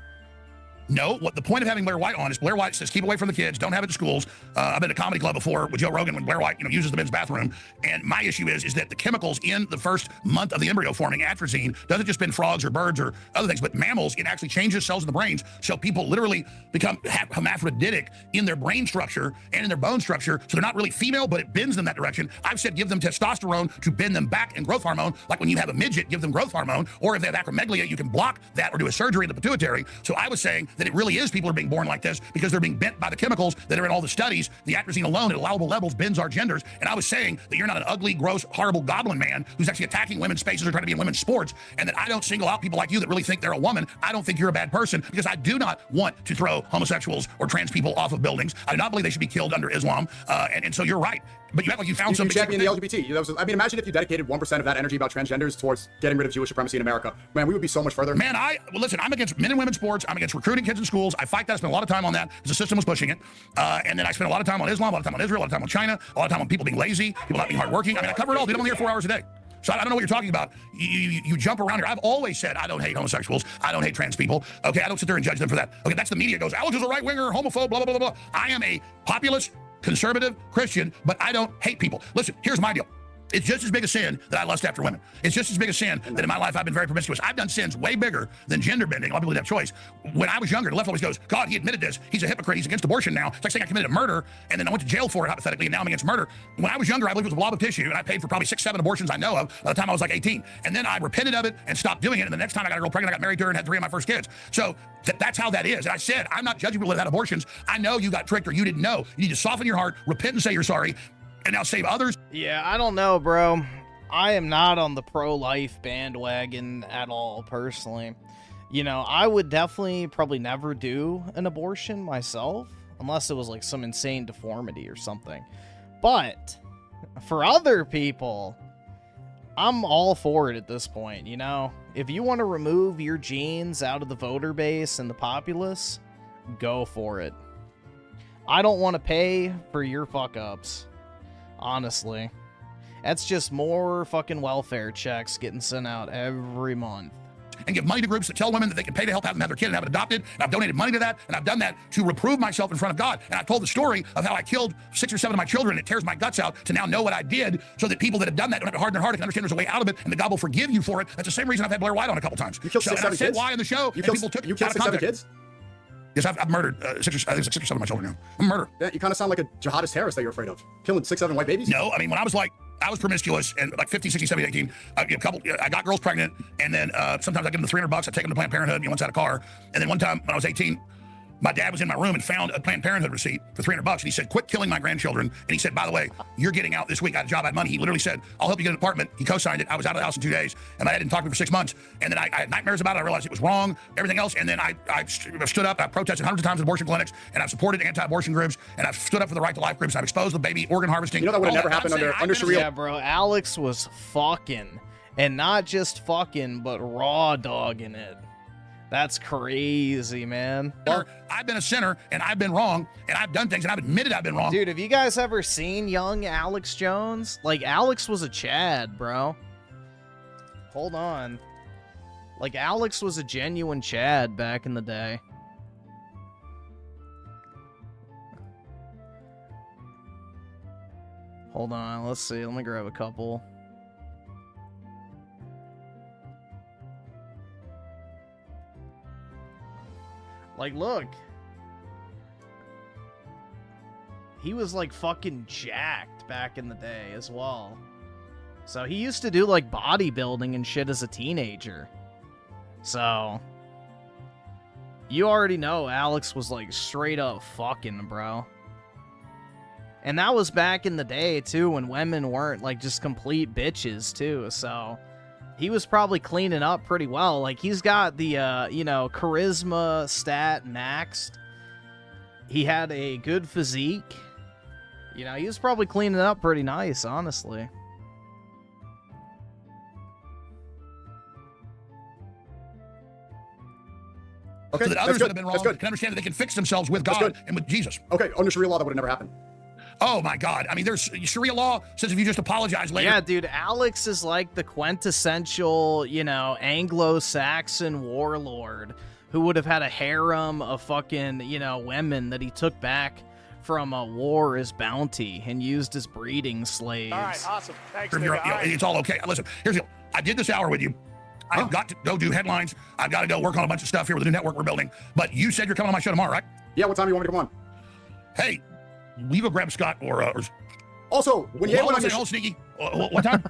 No, what the point of having Blair White on is Blair White says keep away from the kids, don't have it in schools. I've been to a comedy club before with Joe Rogan when Blair White, uses the men's bathroom, and my issue is that the chemicals in the first month of the embryo forming, atrazine, doesn't just been frogs or birds or other things, but mammals. It actually changes cells in the brains, so people literally become hermaphroditic in their brain structure and in their bone structure, so they're not really female, but it bends them that direction. I've said give them testosterone to bend them back, and growth hormone, like when you have a midget, give them growth hormone, or if they have acromegalia, you can block that or do a surgery in the pituitary. So I was saying that it really is people are being born like this because they're being bent by the chemicals that are in all the studies. The atrazine alone at allowable levels bends our genders. And I was saying that you're not an ugly, gross, horrible goblin man who's actually attacking women's spaces or trying to be in women's sports, and that I don't single out people like you that really think they're a woman. I don't think you're a bad person, because I do not want to throw homosexuals or trans people off of buildings. I do not believe they should be killed under Islam. And so you're right. But you act like you found something. You champion the LGBT. I mean, imagine if you dedicated 1% of that energy about transgenders towards getting rid of Jewish supremacy in America. Man, we would be so much further. Man, listen, I'm against men and women's sports. I'm against recruiting kids in schools. I fight that. I spent a lot of time on that because the system was pushing it. And then I spent a lot of time on Islam, a lot of time on Israel, a lot of time on China, a lot of time on people being lazy, people not being hardworking. I mean, I cover it all, dude. I'm only here 4 hours a day. So I don't know what you're talking about. You jump around here. I've always said I don't hate homosexuals. I don't hate trans people. Okay, I don't sit there and judge them for that. Okay, that's the media goes, Alex is a right-winger, homophobe, blah, blah, blah, blah. I am a populist, conservative Christian, but I don't hate people. Listen, here's my deal. It's just as big a sin that I lust after women. It's just as big a sin that in my life I've been very promiscuous. I've done sins way bigger than gender bending. A lot of people didn't have choice. When I was younger, the left always goes, God, he admitted this. He's a hypocrite. He's against abortion now. It's like saying I committed a murder and then I went to jail for it, hypothetically, and now I'm against murder. When I was younger, I believed it was a blob of tissue, and I paid for probably 6, 7 abortions I know of by the time I was like 18. And then I repented of it and stopped doing it. And the next time I got a girl pregnant, I got married to her and had 3 of my first kids. So that's how that is. And I said, I'm not judging people that had abortions. I know you got tricked or you didn't know. You need to soften your heart, repent and say you're sorry, and now save others. Yeah, I don't know, bro. I am not on the pro-life bandwagon at all, personally. I would definitely probably never do an abortion myself, unless it was like some insane deformity or something. But for other people, I'm all for it at this point, If you want to remove your genes out of the voter base and the populace, go for it. I don't want to pay for your fuck-ups, honestly. That's just more fucking welfare checks getting sent out every month. And give money to groups that tell women that they can pay to help have them have their kid and have it adopted. And I've donated money to that, and I've done that to reprove myself in front of God. And I've told the story of how I killed 6 or 7 of my children, and it tears my guts out to now know what I did, so that people that have done that don't have it hard in their heart and can understand there's a way out of it, and that God will forgive you for it. That's the same reason I've had Blair White on a couple times. You killed 6, 7 kids? Why in the show? You killed 6, 7 kids? Yes, I've murdered 6 or 7 of my children now. I'm a murderer. Yeah, you kind of sound like a jihadist terrorist that you're afraid of. Killing 6, 7 white babies? No, I mean, when I was promiscuous and like 15, 16, 17, 18. I got girls pregnant, and then sometimes I give them the $300. I take them to Planned Parenthood, once I had a car. And then one time when I was 18, my dad was in my room and found a Planned Parenthood receipt for $300. And he said, quit killing my grandchildren. And he said, by the way, you're getting out this week. I had a job, I had money. He literally said, I'll help you get an apartment. He co-signed it. I was out of the house in 2 days. And my dad didn't talk to me for 6 months. And then I had nightmares about it. I realized it was wrong, everything else. And then I stood up. I protested hundreds of times at abortion clinics. And I've supported anti-abortion groups. And I've stood up for the right to life groups. And I've exposed the baby organ harvesting. You know that would have never happened under Sharia. Yeah, bro. Alex was fucking. And not just fucking, but raw dogging it. That's crazy, man. I've been a sinner, and I've been wrong, and I've done things, and I've admitted I've been wrong. Dude, have you guys ever seen young Alex Jones? Like, Alex was a Chad, bro. Hold on. Like, Alex was a genuine Chad back in the day. Hold on, let's see. Let me grab a couple. Like, look. He was, like, fucking jacked back in the day as well. So he used to do, like, bodybuilding and shit as a teenager. So you already know Alex was, like, straight up fucking, bro. And that was back in the day, too, when women weren't, like, just complete bitches, too. So he was probably cleaning up pretty well. Like, he's got the, you know, charisma stat maxed. He had a good physique. You know, he was probably cleaning up pretty nice, honestly. Okay, So that others that have been wrong good. can understand that they can fix themselves with God and with Jesus. Okay, under Sharia law, that would have never happened. Oh my God. I mean, there's Sharia law says if you just apologize later. Yeah, dude, Alex is like the quintessential, you know, Anglo-Saxon warlord who would have had a harem of fucking, you know, women that he took back from a war as bounty and used as breeding slaves. All right, awesome. Thanks, If nigga. you're- All right. It's all okay. Listen, here's the deal. I did this hour with you. I've got to go do headlines. I've got to go work on a bunch of stuff here with the new network we're building. But you said you're coming on my show tomorrow, right? Yeah, what time do you want me to come on? Hey, we go grab Scott or Also, when Ye Hold went on on a your second, Sneaky. What time?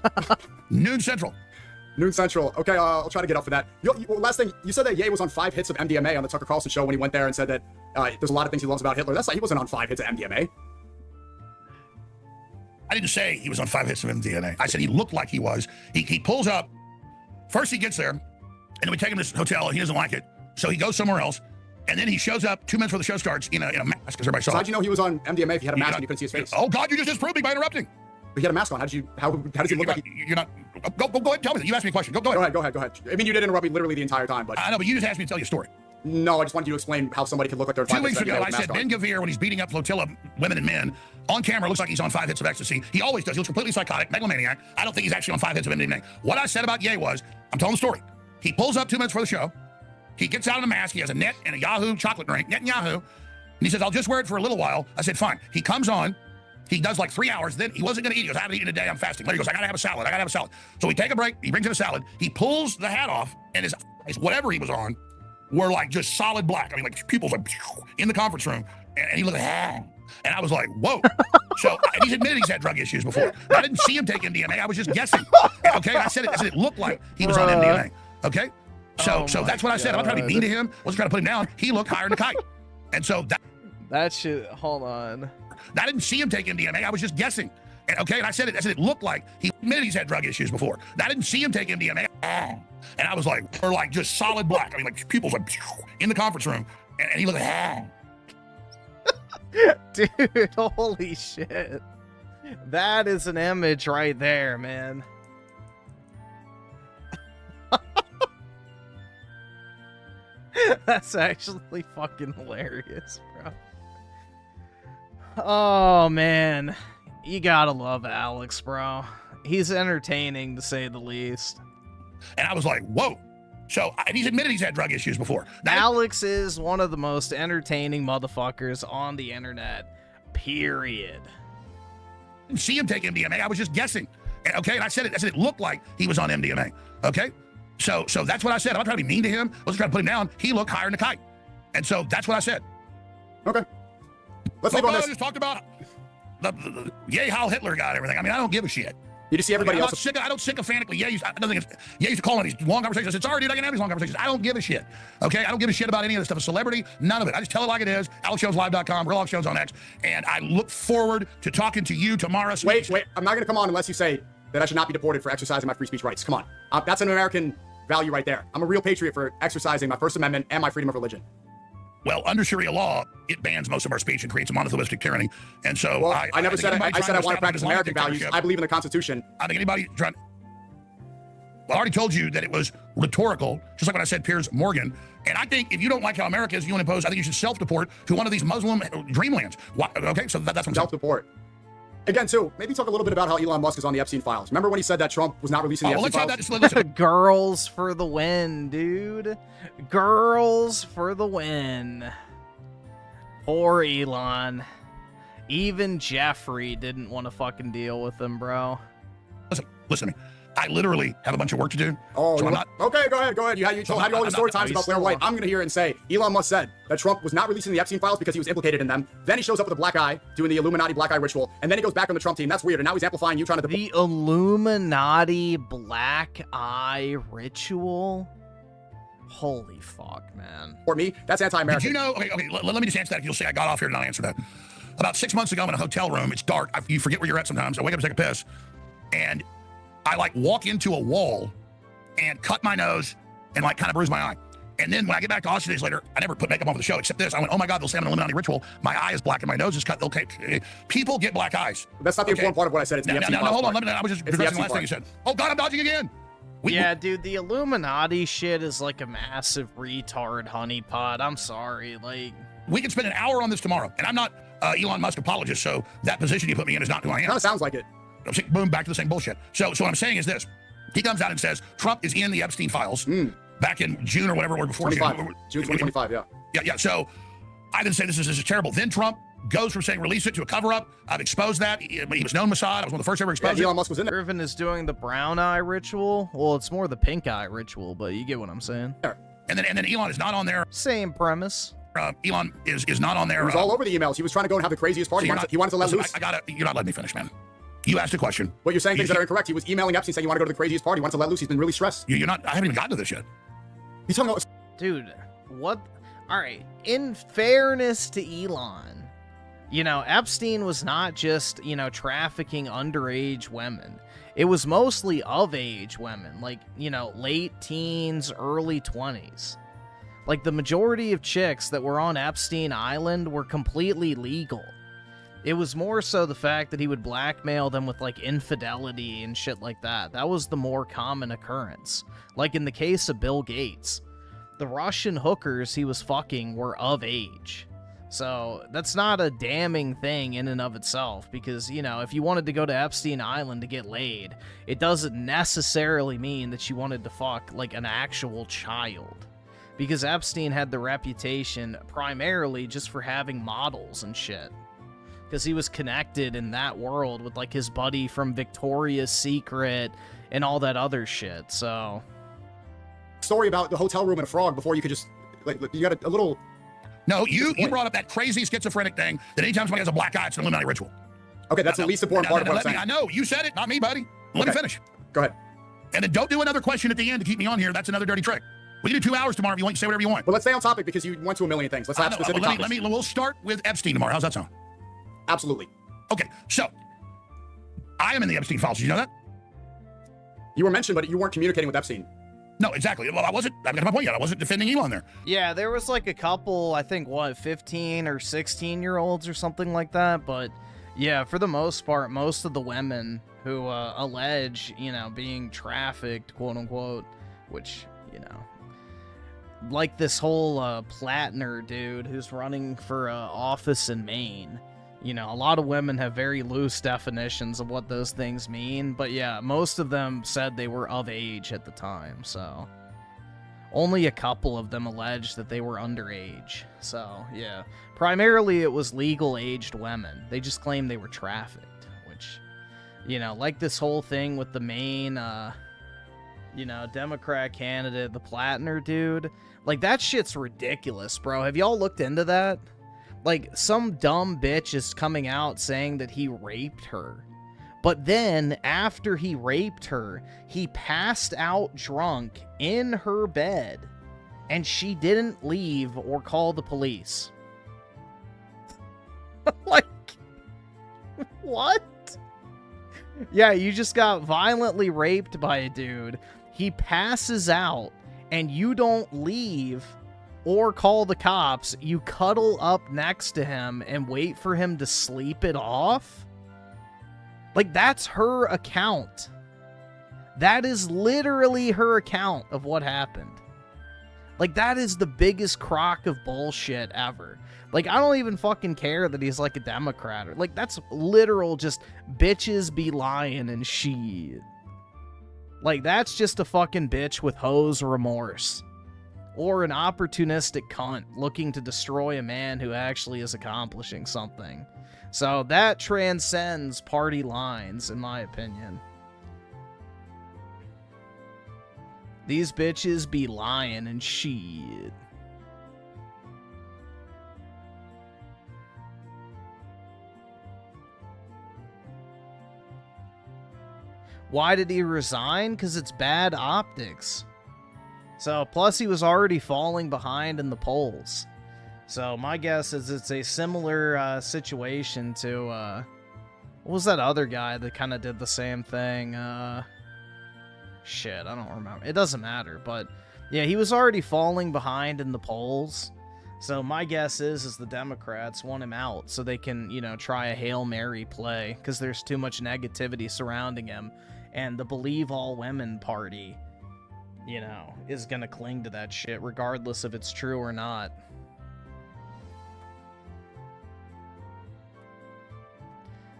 Noon Central. Noon Central. Okay, I'll try to get up for that. Last thing, you said that Ye was on 5 hits of MDMA on the Tucker Carlson show when he went there and said that there's a lot of things he loves about Hitler. That's like he wasn't on 5 hits of MDMA. I didn't say he was on 5 hits of MDMA. I said he looked like he was. He pulls up. First he gets there, and then we take him to this hotel, and he doesn't like it. So he goes somewhere else. And then he shows up 2 minutes before the show starts in a mask, because everybody saw So it. how'd you know he was on MDMA if he had a mask and you couldn't see his face? Oh, God, you just disproved me by interrupting. But he had a mask on. How does he look like he... You're not... Go ahead and tell me that. You asked me a question. Go ahead. Go ahead. I mean, you did interrupt me literally the entire time, but... I know, but you just asked me to tell you a story. No, I just wanted you to explain how somebody could look like they're 5 2 hits weeks of ago, MDMA I with a said mask on. Ben Gavir, when he's beating up flotilla women and men, on camera looks like he's on 5 hits of ecstasy. He always does. He looks completely psychotic, megalomaniac. I don't think he's actually on 5 hits of MDMA. What I said about Ye was, I'm telling the story. He pulls up 2 minutes before the show. He gets out of the mask. He has a net and a Yahoo chocolate drink, net and Yahoo. And he says, I'll just wear it for a little while. I said, fine. He comes on. He does like 3 hours. Then he wasn't going to eat. He goes, I haven't eaten today. I'm fasting. Later he goes, I got to have a salad. So we take a break. He brings in a salad. He pulls the hat off, and his eyes, whatever he was on, were like just solid black. I mean, like pupils like in the conference room. And he looked like, and I was like, whoa. So and he's admitted he's had drug issues before. I didn't see him take MDMA. I was just guessing. Okay, I said it looked like he was on MDMA. Okay, so that's what I said. I'm not trying to be mean to him. I wasn't trying to put him down. He looked higher than a kite. And so That shit, hold on. I didn't see him take MDMA. I was just guessing. And I said it looked like he admitted he's had drug issues before. I didn't see him take MDMA. And I was like, or like just solid black. I mean, like pupils like in the conference room. And he looked like, Dude, holy shit. That is an image right there, man. That's actually fucking hilarious, bro. Oh, man. You gotta love Alex, bro. He's entertaining, to say the least. and I was like, whoa. So, and he's admitted he's had drug issues before. Alex is one of the most entertaining motherfuckers on the internet, period. I didn't see him take MDMA. I was just guessing. Okay, and I said it looked like he was on MDMA. Okay, so that's what I said. I'm not trying to be mean to him. I wasn't trying to put him down. He looked higher than a kite, and so that's what I said. Okay, let's leave on I this. just talked about the yay how Hitler got everything. I mean, I don't give a shit. You just see everybody else. I don't sycophantically. I don't think it's used to call in these long conversations. I said, sorry, dude, I can have these long conversations. I don't give a shit. Okay, I don't give a shit about any of this stuff. A celebrity, none of it. I just tell it like it is. AlexJonesLive.com, Real Alex Jones on X, and I look forward to talking to you tomorrow. Wait, I'm not gonna come on unless you say that I should not be deported for exercising my free speech rights. Come on, that's an American value right there. I'm a real patriot for exercising my First Amendment and my freedom of religion. Well, under Sharia law, it bans most of our speech and creates a monotheistic tyranny. And so Well, I never think said anybody I said I trying want to practice establish American values. dictatorship, I believe in the Constitution. I think anybody trying. Well, I already told you that it was rhetorical, just like when I said Piers Morgan. And I think if you don't like how America is, you want to impose, I think you should self-deport to one of these Muslim dreamlands. Okay, so that's what I'm saying. Self-deport. Again, too, maybe talk a little bit about how Elon Musk is on the Epstein files. Remember when he said that Trump was not releasing the Epstein files? Listen. Girls for the win, dude. Girls for the win. Poor Elon. Even Jeffrey didn't want to fucking deal with him, bro. Listen to me. I literally have a bunch of work to do. Oh, so I'm not. Okay, go ahead. You told all your story times about Blair White. on. I'm going to hear it and say Elon Musk said that Trump was not releasing the Epstein files because he was implicated in them. Then he shows up with a black eye, doing the Illuminati black eye ritual, and then he goes back on the Trump team. That's weird. And now he's amplifying you trying to. The Illuminati black eye ritual? Holy fuck, man. For me, that's anti-American. Did you know? Okay. Let me just answer that. You'll say I got off here and not answer that. About 6 months ago, I'm in a hotel room. It's dark. You forget where you're at sometimes. I wake up to take a piss, and I like walk into a wall and cut my nose and like kind of bruise my eye. And then when I get back to Austin days later, I never put makeup on for the show except this. I went, oh my God, they'll say I'm an Illuminati ritual. My eye is black and my nose is cut. Okay, people get black eyes. That's not the important part of what I said. It's the Epstein no, hold on. part. I was just addressing the last thing you said. Oh God, I'm dodging again. Dude, the Illuminati shit is like a massive retard honeypot. I'm sorry, like. We could spend an hour on this tomorrow, and I'm not Elon Musk apologist, so that position you put me in is not who I am. Kind of sounds like it. Boom, back to the same bullshit. So what I'm saying is this. He comes out and says Trump is in the Epstein files back in June or whatever, or before June 2025, yeah. Yeah. So I then say this is terrible. Then Trump goes from saying release it to a cover-up. I've exposed that. He was known Mossad. I was one of the first ever exposed. Elon Musk was in there. Irvin is doing the brown eye ritual. Well, it's more the pink eye ritual, but you get what I'm saying. And then Elon is not on there. Same premise. Elon is not on there. He was all over the emails. He was trying to go and have the craziest party. He wanted to let loose. You're not letting me finish, man. You asked a question. Well, you're saying things that are incorrect. He was emailing Epstein saying you want to go to the craziest party. He wants to let loose. He's been really stressed. You're not. I haven't even gotten to this yet. He's talking about. Dude, what? All right. In fairness to Elon, Epstein was not just, trafficking underage women. It was mostly of age women, like, late teens, early 20s. Like, the majority of chicks that were on Epstein Island were completely legal. It was more so the fact that he would blackmail them with, like, infidelity and shit like that. That was the more common occurrence. Like in the case of Bill Gates. The Russian hookers he was fucking were of age. So that's not a damning thing in and of itself, because, if you wanted to go to Epstein Island to get laid, it doesn't necessarily mean that you wanted to fuck, like, an actual child. Because Epstein had the reputation primarily just for having models and shit. Because he was connected in that world with, like, his buddy from Victoria's Secret and all that other shit, so... Story about the hotel room and a frog before you could just... Like, you got a little... No, you brought up that crazy schizophrenic thing that anytime somebody has a black eye, it's an Illuminati ritual. Okay, that's the least important part of what I'm saying. I know, you said it, not me, buddy. Let me finish. Go ahead. And then don't do another question at the end to keep me on here. That's another dirty trick. We can do 2 hours tomorrow if you want. You say whatever you want. But let's stay on topic because you went to a million things. Let's have specific topics. We'll start with Epstein tomorrow. How's that sound? Absolutely. Okay, so I am in the Epstein files. Did you know that? You were mentioned, but you weren't communicating with Epstein. No, exactly. Well, I haven't got to my point yet. I wasn't defending Elon there. Yeah, there was like a couple, I think, 15 or 16-year-olds or something like that. But yeah, for the most part, most of the women who allege, being trafficked, quote unquote, which, like this whole Platner dude who's running for office in Maine. A lot of women have very loose definitions of what those things mean, but yeah, most of them said they were of age at the time, so... Only a couple of them alleged that they were underage, so, yeah. Primarily, it was legal-aged women. They just claimed they were trafficked, which, like this whole thing with the Maine, Democrat candidate, the Platner dude. Like, that shit's ridiculous, bro. Have y'all looked into that? Like, some dumb bitch is coming out saying that he raped her. But then, after he raped her, he passed out drunk in her bed. And she didn't leave or call the police. Like, what? Yeah, you just got violently raped by a dude. He passes out, and you don't leave or call the cops. You cuddle up next to him and wait for him to sleep it off? Like, that's her account. That is literally her account of what happened. Like, that is the biggest crock of bullshit ever. Like, I don't even fucking care that he's like a Democrat. Like, that's literal just bitches be lying and shit. Like, that's just a fucking bitch with hose remorse. Or an opportunistic cunt looking to destroy a man who actually is accomplishing something. So that transcends party lines, in my opinion. These bitches be lying and shit. Why did he resign? Because it's bad optics. So, plus he was already falling behind in the polls. So, my guess is it's a similar situation to, what was that other guy that kind of did the same thing? Shit, I don't remember. It doesn't matter, but yeah, he was already falling behind in the polls. So, my guess is the Democrats want him out so they can, you know, try a Hail Mary play because there's too much negativity surrounding him. And the Believe All Women party, you know, is gonna cling to that shit regardless if it's true or not.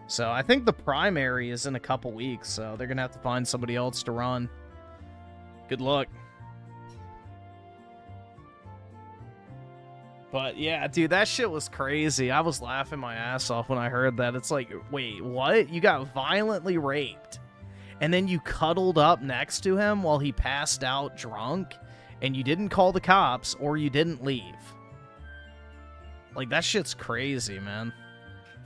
So I think the primary is in a couple weeks, so they're gonna have to find somebody else to run. Good luck. But yeah, dude, that shit was crazy. I was laughing my ass off when I heard that. It's like, wait, what? You got violently raped, and then you cuddled up next to him while he passed out drunk, and you didn't call the cops or you didn't leave. Like, that shit's crazy, man.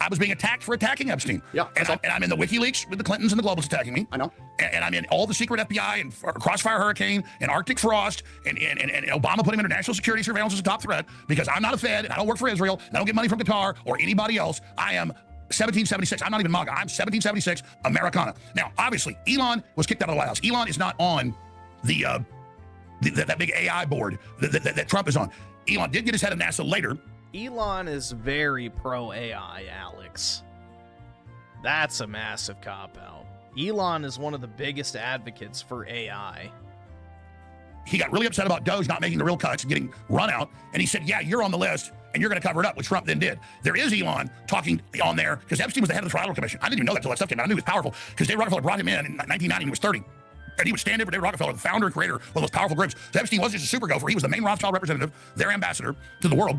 I was being attacked for attacking Epstein. Yeah. And I'm in the WikiLeaks with the Clintons and the Globals attacking me. I know. And I'm in all the secret FBI and Crossfire Hurricane and Arctic Frost and Obama put him under national security surveillance as a top threat because I'm not a Fed and I don't work for Israel and I don't get money from Qatar or anybody else. I am 1776. I'm not even MAGA. I'm 1776 Americana. Now, obviously, Elon was kicked out of the White House. Elon is not on that big AI board that Trump is on. Elon did get his head of NASA later. Elon is very pro-AI, Alex. That's a massive cop-out. Elon is one of the biggest advocates for AI. He got really upset about Doge not making the real cuts and getting run out, and he said, yeah, you're on the list, and you're going to cover it up, which Trump then did. There is Elon talking on there, because Epstein was the head of the Trilateral Commission. I didn't even know that until that stuff came out. I knew he was powerful, because David Rockefeller brought him in 1990 when he was 30. And he would stand in for David Rockefeller, the founder and creator of one of those powerful groups. So Epstein wasn't just a super gopher. He was the main Rothschild representative, their ambassador to the world.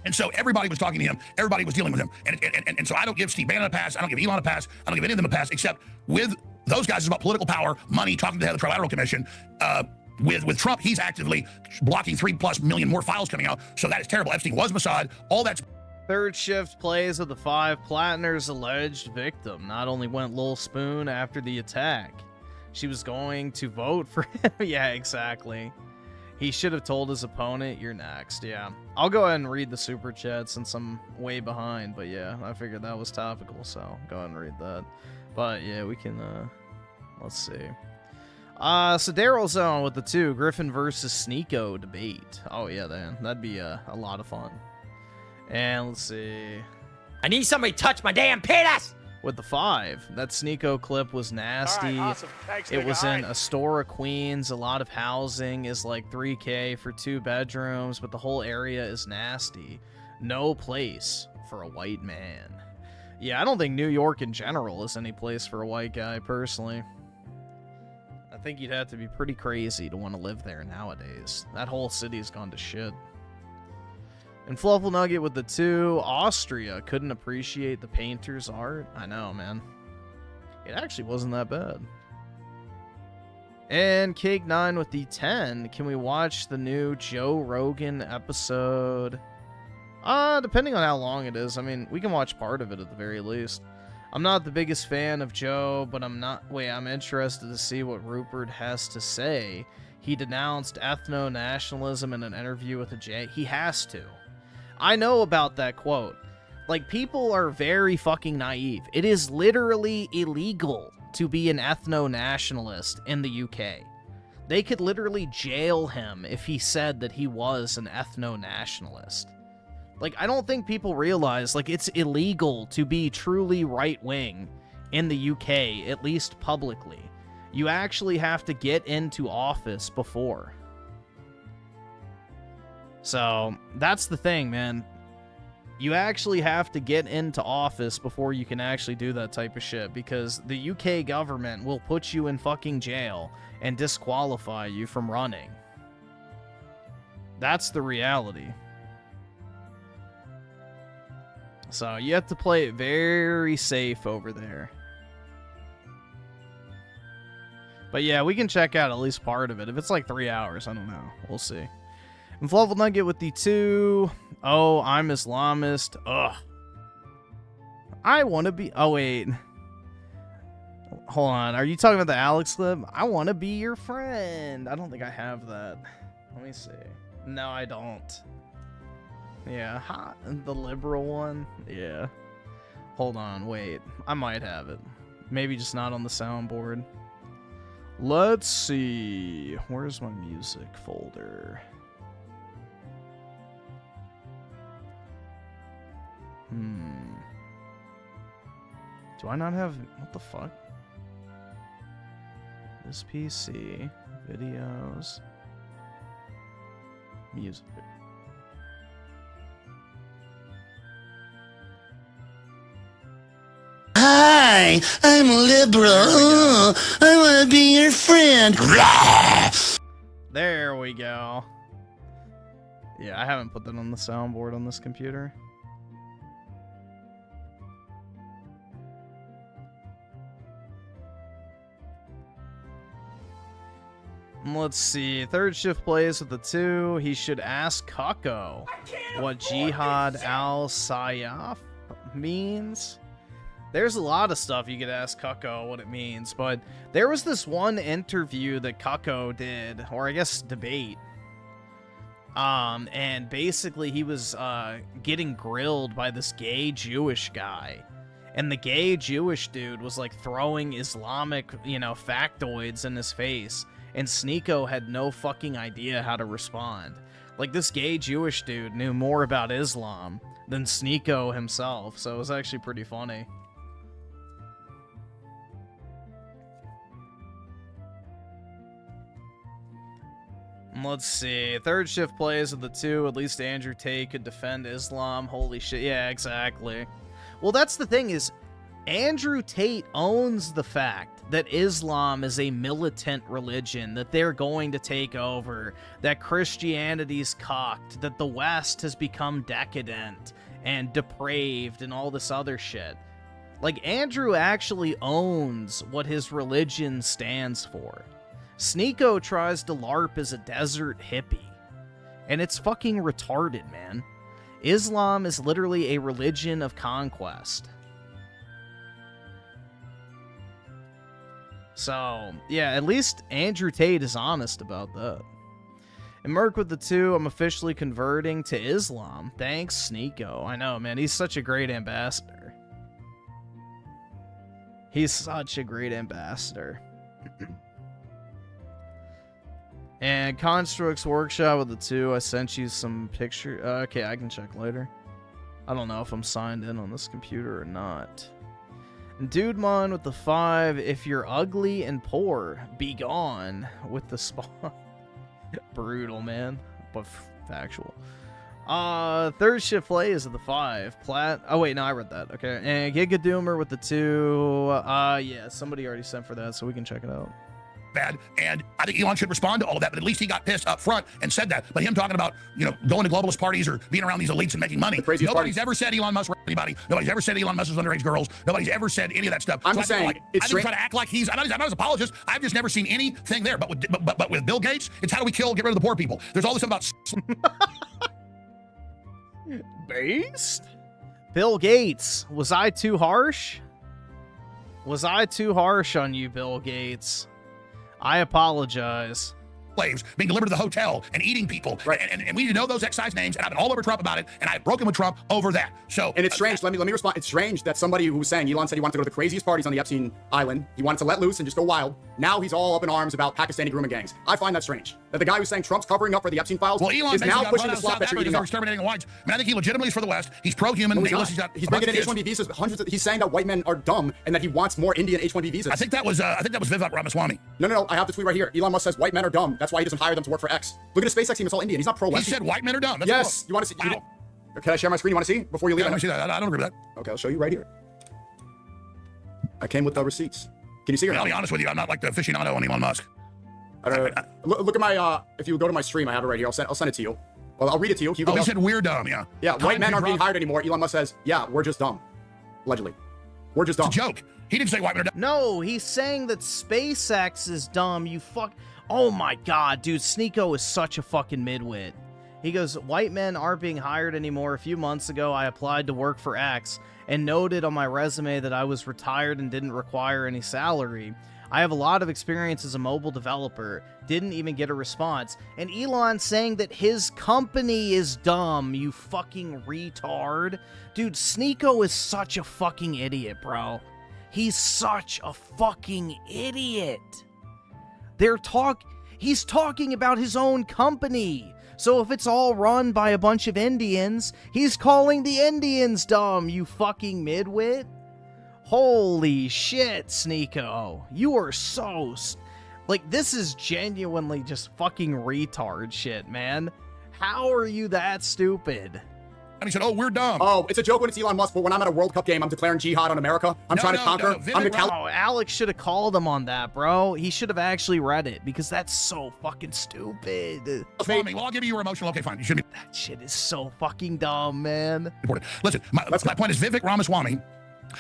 And so everybody was talking to him. Everybody was dealing with him. And so I don't give Steve Bannon a pass. I don't give Elon a pass. I don't give any of them a pass, except with those guys, it's about political power, money, talking to the head of the Trilateral Commission. With Trump, he's actively blocking 3+ million more files coming out. So that is terrible. Epstein was Mossad. All that's... Third shift plays of the 5 Platiners' alleged victim not only went Lil Spoon after the attack, she was going to vote for him. Yeah, exactly. He should have told his opponent, you're next. Yeah. I'll go ahead and read the super chat since I'm way behind. But yeah, I figured that was topical, so go ahead and read that. But yeah, we can, let's see. So Daryl's on with the 2 Griffin versus Sneako debate. Oh yeah, then that'd be a lot of fun. And let's see. I need somebody to touch my damn penis! With the 5, that Sneako clip was nasty. All right, awesome. Thanks, It nigga. was All in right. Astoria, Queens. A lot of housing is like $3K for 2 bedrooms, but the whole area is nasty. No place for a white man. Yeah, I don't think New York in general is any place for a white guy, personally. I think you'd have to be pretty crazy to want to live there nowadays. That whole city's gone to shit. And Fluffle Nugget with the 2, Austria couldn't appreciate the painter's art. I know, man. It actually wasn't that bad. And Cake9 with the 10, can we watch the new Joe Rogan episode? Depending on how long it is. I mean, we can watch part of it at the very least. I'm not the biggest fan of Joe, but I'm interested to see what Rupert has to say. He denounced ethno-nationalism in an interview with a J. He has to. I know about that quote. Like, people are very fucking naive. It is literally illegal to be an ethno-nationalist in the UK. They could literally jail him if he said that he was an ethno-nationalist. Like, I don't think people realize, like, it's illegal to be truly right-wing in the UK, at least publicly. You actually have to get into office before. So, that's the thing, man. You actually have to get into office before you can actually do that type of shit, because the UK government will put you in fucking jail and disqualify you from running. That's the reality. So you have to play it very safe over there. But yeah, we can check out at least part of it. If it's like 3 hours, I don't know. We'll see. And Fluffle Nugget with the 2. Oh, I'm Islamist. Ugh. I want to be... Oh, wait. Hold on. Are you talking about the Alex clip? I want to be your friend. I don't think I have that. Let me see. No, I don't. Yeah, the liberal one. Yeah. Hold on. Wait. I might have it. Maybe just not on the soundboard. Let's see. Where's my music folder? Do I not have... What the fuck? This PC. Videos. Music. Hi, I'm liberal. I want to be your friend. There we go. Yeah, I haven't put that on the soundboard on this computer. Let's see. Third shift plays with the 2. He should ask Kako what Jihad al-Sayyaf means. There's a lot of stuff you could ask Kako what it means, but there was this one interview that Kako did, or I guess debate. And basically he was getting grilled by this gay Jewish guy. And the gay Jewish dude was like throwing Islamic, factoids in his face. And Sneako had no fucking idea how to respond. Like, this gay Jewish dude knew more about Islam than Sneako himself, so it was actually pretty funny. Let's see. Third shift plays with the 2. At least Andrew Tate could defend Islam. Holy shit. Yeah, exactly. Well, that's the thing is, Andrew Tate owns the fact that Islam is a militant religion, that they're going to take over, that Christianity's cocked, that the West has become decadent and depraved and all this other shit. Like, Andrew actually owns what his religion stands for. Sneako tries to LARP as a desert hippie. And it's fucking retarded, man. Islam is literally a religion of conquest. So, yeah, at least Andrew Tate is honest about that. And Merc with the 2, I'm officially converting to Islam. Thanks, Sneako. I know, man, he's such a great ambassador. He's such a great ambassador. And Constructs Workshop with the 2, I sent you some picture. Okay, I can check later. I don't know if I'm signed in on this computer or not. Dudemon with the 5, if you're ugly and poor, be gone with the spawn. Brutal, man, but factual. Third shift play is at the 5. Oh wait, no, I read that. Okay, and Gigadoomer with the 2. Yeah, somebody already sent for that, so we can check it out. Bad, and I think Elon should respond to all of that, but at least he got pissed up front and said that. But him talking about, going to globalist parties or being around these elites and making money, nobody's ever said Elon Musk raped anybody. Nobody's ever said Elon Musk is underage girls. Nobody's ever said any of that stuff. I'm just saying, I didn't try to act like I'm not his apologist. I've just never seen anything there. But with Bill Gates, it's how do we get rid of the poor people? There's all this stuff about Based? Bill Gates, was I too harsh? Was I too harsh on you, Bill Gates? I apologize. slaves being delivered to the hotel and eating people. Right. And we need to know those excise names, and I've been all over Trump about it, and I've broken with Trump over that. So, and it's strange. Let me respond. It's strange that somebody who was saying, Elon said he wanted to go to the craziest parties on the Epstein Island. He wanted to let loose and just go wild. Now he's all up in arms about Pakistani grooming gangs. I find that strange. That the guy who's saying Trump's covering up for the Epstein files is now pushing the slop that you're eating up. Exterminating whites. I mean, I think he legitimately is for the West. He's pro-human. He's bringing in H-1B visas. He's saying that white men are dumb and that he wants more Indian H-1B visas. I think that was Vivek Ramaswamy. No. I have the tweet right here. Elon Musk says white men are dumb. That's why he doesn't hire them to work for X. Look at his SpaceX team. It's all Indian. He's not pro-West. He said white men are dumb. That's yes. You want to see? Wow. Can I share my screen? You want to see before you leave? Yeah, let me see that. I don't agree with that. Okay, I'll show you right here. I came with the receipts. Can you see? I'll be honest with you. I'm not like the aficionado on Elon Musk. Look at my. If you go to my stream, I have it right here. I'll send it to you. Well, I'll read it to you. He said we're dumb, yeah. Yeah, white men aren't being hired anymore. Elon Musk says, yeah, we're just dumb. Allegedly. We're just dumb. It's a joke. He didn't say white men are dumb. No, he's saying that SpaceX is dumb. You fuck. Oh my god, dude. Sneako is such a fucking midwit. He goes, white men aren't being hired anymore. A few months ago, I applied to work for X and noted on my resume that I was retired and didn't require any salary. I have a lot of experience as a mobile developer. Didn't even get a response. And Elon saying that his company is dumb, you fucking retard. Dude, Sneako is such a fucking idiot, bro. He's such a fucking idiot. He's talking about his own company. So if it's all run by a bunch of Indians, he's calling the Indians dumb, you fucking midwit. Holy shit, Sneako. You are so... Like, this is genuinely just fucking retard shit, man. How are you that stupid? And he said, oh, we're dumb. Oh, it's a joke when it's Elon Musk, but when I'm at a World Cup game, I'm declaring jihad on America. I'm trying to conquer. I'm the Alex should have called him on that, bro. He should have actually read it, because that's so fucking stupid. Well, I'll give you your emotional. Okay, fine. You shouldn't be... That shit is so fucking dumb, man. Important. Listen, my point is Vivek Ramaswamy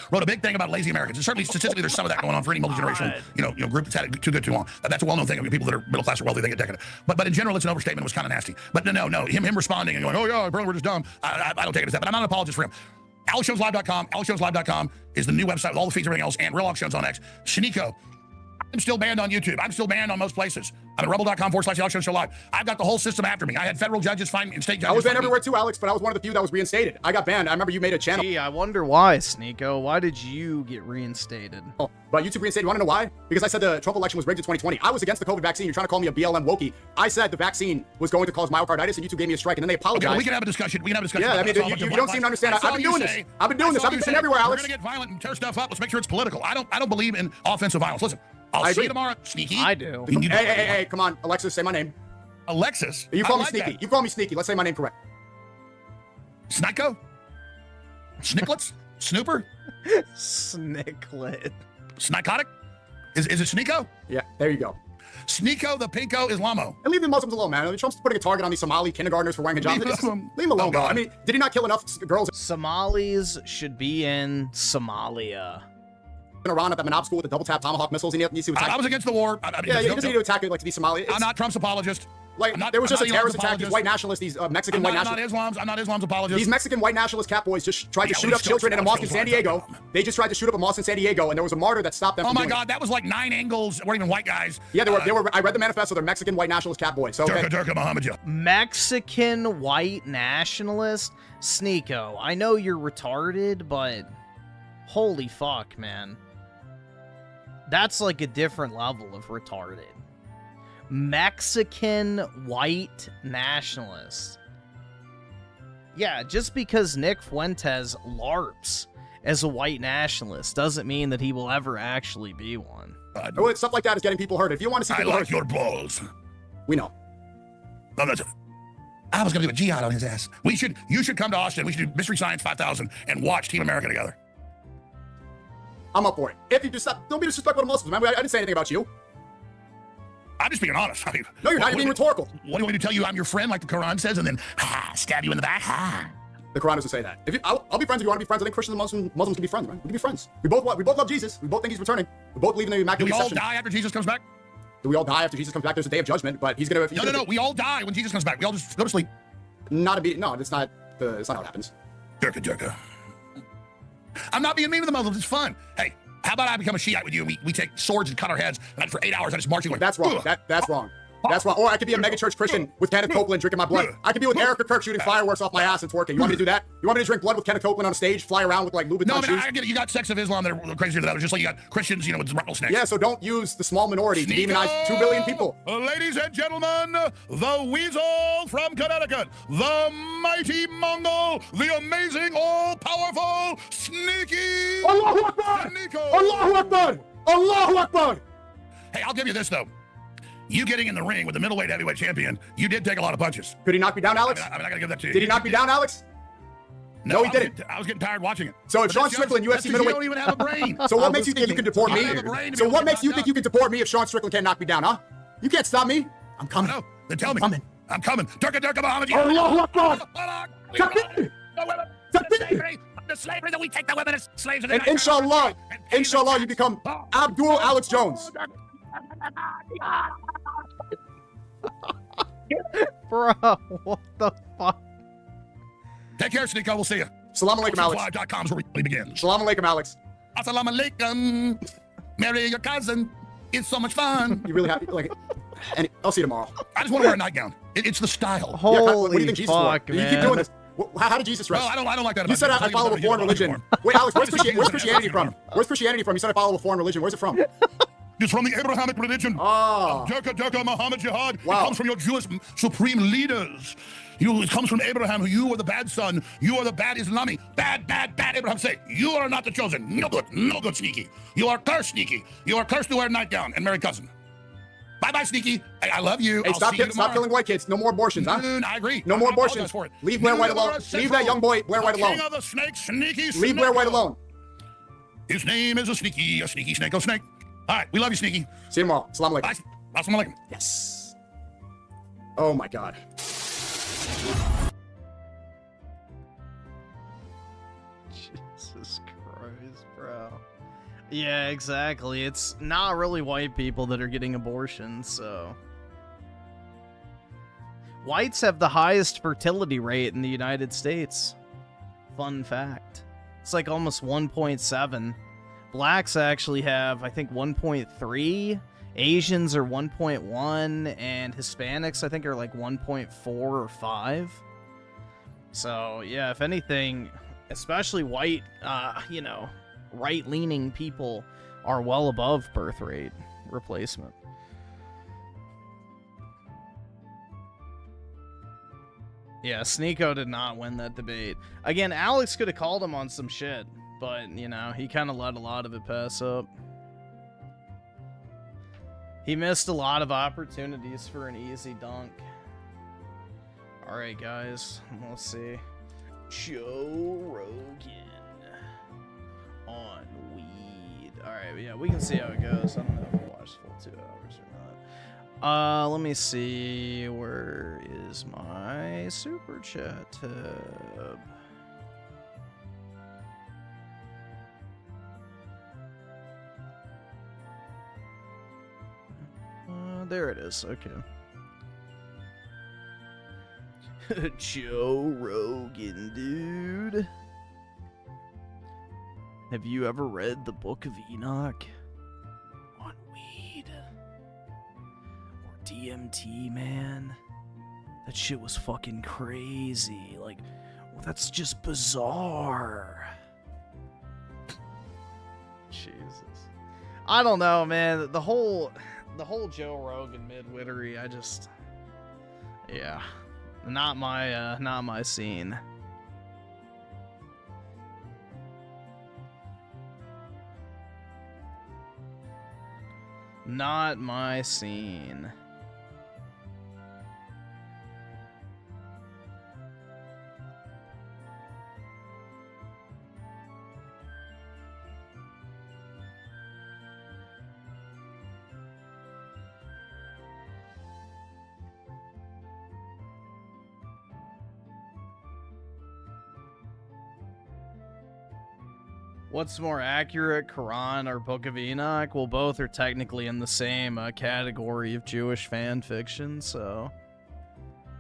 wrote a big thing about lazy Americans. And certainly, statistically, there's some of that going on for any multi-generational, group that's had it too good too long. That's a well-known thing. I mean, people that are middle class or wealthy, they get decadent. But in general, it's an overstatement. It was kind of nasty. But no, him responding and going, oh yeah, apparently we're just dumb. I don't take it as that. But I'm not an apologist for him. AlexJonesLive.com. AlexJonesLive.com is the new website with all the feeds and everything else, and Real Shows on X. Sneako. I'm still banned on YouTube. I'm still banned on most places. I'm at rebel.com/AlexJonesLive. I've got the whole system after me. I had federal judges find and state judges. I was banned everywhere too, Alex, but I was one of the few that was reinstated. I got banned. I remember you made a channel. Gee, I wonder why, Sneako. Why did you get reinstated? Oh, but YouTube reinstated. You want to know why? Because I said the Trump election was rigged in 2020. I was against the COVID vaccine. You're trying to call me a BLM wokey. I said the vaccine was going to cause myocarditis, and YouTube gave me a strike, and then they apologized. Okay, we can have a discussion. Yeah, I mean, you don't seem to understand. I've been doing this. I've been doing this. I've been everywhere, Alex. We're going to get violent and tear stuff up. Let's make sure it's political. I don't believe in offensive violence. Listen. I'll see you tomorrow, Sneaky. I do. Hey, come on. Alexis, say my name. Alexis? You call me Sneaky. You call me Sneaky. Let's say my name correct. Sneako? Snicklets? Snooper? Snicklet. Snicotic? Is it Sneako? Yeah, there you go. Sneako the Pinko Islamo. And leave the Muslims alone, man. Trump's putting a target on these Somali kindergartners for wearing hijab. Leave him alone, bro. I mean, did he not kill enough girls? Somalis should be in Somalia. Iran at the Manab school with the double tap tomahawk missiles. He needs to attack. I was against the war. He doesn't need to attack like to be Somali. I'm not Trump's apologist. Like there was just a terrorist attack. These white nationalists, these Mexican white nationalists. I'm not Islam's apologist. These Mexican white nationalist cat boys just tried to shoot up children in a mosque in San Diego. They just tried to shoot up a mosque in San Diego, and there was a martyr that stopped them. Oh my God, that was like 9 angles. Weren't even white guys. Yeah, they were. I read the manifesto. They're Mexican white nationalist cat boys. So Durka Muhammad. Mexican white nationalist Sneako. I know you're retarded, but holy fuck, man. That's like a different level of retarded. Mexican white nationalist. Yeah, just because Nick Fuentes LARPs as a white nationalist doesn't mean that he will ever actually be one. Stuff like that is getting people hurt. If you want to see people hurt, your balls. We know. No, that's it. I was going to do a jihad on his ass. You should come to Austin. We should do Mystery Science 5000 and watch Team America together. I'm up for it. If you just don't be disrespectful to Muslims, man. I didn't say anything about you. I'm just being honest. I mean, no, you're not. You're being rhetorical. What do you want me to tell you? I'm your friend, like the Quran says, and then stab you in the back. The Quran doesn't say that. I'll be friends if you want to be friends. I think Christians and Muslims can be friends, man. We can be friends. We both love Jesus. We both think he's returning. We both believe in the Immaculate Conception. Do we all die after Jesus comes back? Do we all die after Jesus comes back? There's a day of judgment, but he's gonna. No. We all die when Jesus comes back. We all just go to sleep. No, that's not how it happens. Jerka. I'm not being mean to the Muslims. It's fun. Hey. How about I become a Shiite with you and we take swords and cut our heads and for 8 hours I just march you away. That's wrong. That's wrong. That's wrong. Or I could be a megachurch Christian with Kenneth Copeland drinking my blood. I could be with Erica Kirk shooting fireworks off my ass and twerking. You want me to do that? You want me to drink blood with Kenneth Copeland on a stage, fly around with like Louboutin shoes? I get it. You got sects of Islam that are crazier than that. Just like you got Christians, with rattlesnakes. Yeah, so don't use the small minority to demonize 2 billion people. Ladies and gentlemen, the weasel from Connecticut, the mighty Mongol, the amazing, all-powerful, sneaky Allahu Akbar! Allahu Akbar! Allahu Akbar! Hey, I'll give you this, though. You getting in the ring with the middleweight heavyweight champion, you did take a lot of punches. Could he knock me down, Alex? I'm not going to give that to you. Did he knock me down, Alex? No, he didn't. I was getting tired watching it. So if Sean Strickland, UFC middleweight... You don't even have a brain. So what makes you think you can deport me? So what makes you think you can deport me if Sean Strickland can't knock me down, huh? You can't stop me. I'm coming. No, then tell me. I'm coming. I'm coming. Turka Durka Muhammad. Allahu Akbar. The slavery that we take the women as slaves. And inshallah, you become Abdul Alex Jones. Bro, what the fuck? Take care, Sneako. We'll see you. Salam alaikum, Alex. Live.com is where it begins. Salam alaikum, Alex. Assalamu alaikum. Marry your cousin. It's so much fun. You really happy? Like, and I'll see you tomorrow. I just want to wear a nightgown. It's the style. Holy what do you think Jesus fuck, wore? man. You keep doing this. How did Jesus dress? Well, I don't like that. You said I follow a foreign religion. Wait, Alex, where's Christianity from? Where's Christianity from? You said I follow a foreign religion. Where's it from? It's from the Abrahamic religion. Oh. Durka Muhammad Jihad. Wow. It comes from your Jewish supreme leaders. It comes from Abraham, who you are the bad son. You are the bad Islami. Bad. Abraham say, you are not the chosen. No good, Sneaky. You are cursed, Sneaky. You are cursed to wear a nightgown and marry cousin. Bye, Sneaky. I love you. Hey, stop killing white kids. No more abortions, huh? I agree. No more abortions. Leave Blair White alone. Leave that young boy Blair White alone. King of the snakes, Sneaky. Leave Blair White alone. His name is a sneaky Sneako snake. All right, we love you, Sneaky. See you tomorrow. Salam alaikum. Bye. Assalamu alaikum. Yes. Oh my God. Jesus Christ, bro. Yeah, exactly. It's not really white people that are getting abortions, so. Whites have the highest fertility rate in the United States. Fun fact. It's like almost 1.7. Blacks actually have, I think, 1.3. Asians are 1.1. And Hispanics, I think, are like 1.4 or 5. So, yeah, if anything, especially white, right-leaning people are well above birth rate replacement. Yeah, Sneako did not win that debate. Again, Alex could have called him on some shit, but, he kind of let a lot of it pass up. He missed a lot of opportunities for an easy dunk. Alright, guys, let's see. Joe Rogan on weed. Alright, yeah, we can see how it goes. I don't know if we watched the full 2 hours or not. Let me see. Where is my super chat tab? There it is. Okay. Joe Rogan, dude. Have you ever read the Book of Enoch? On weed? Or DMT, man? That shit was fucking crazy. Like, well, that's just bizarre. Jesus. I don't know, man. The whole Joe Rogan midwittery, yeah. Not my scene. Not my scene. What's more accurate, Quran or Book of Enoch? Well, both are technically in the same category of Jewish fan fiction, so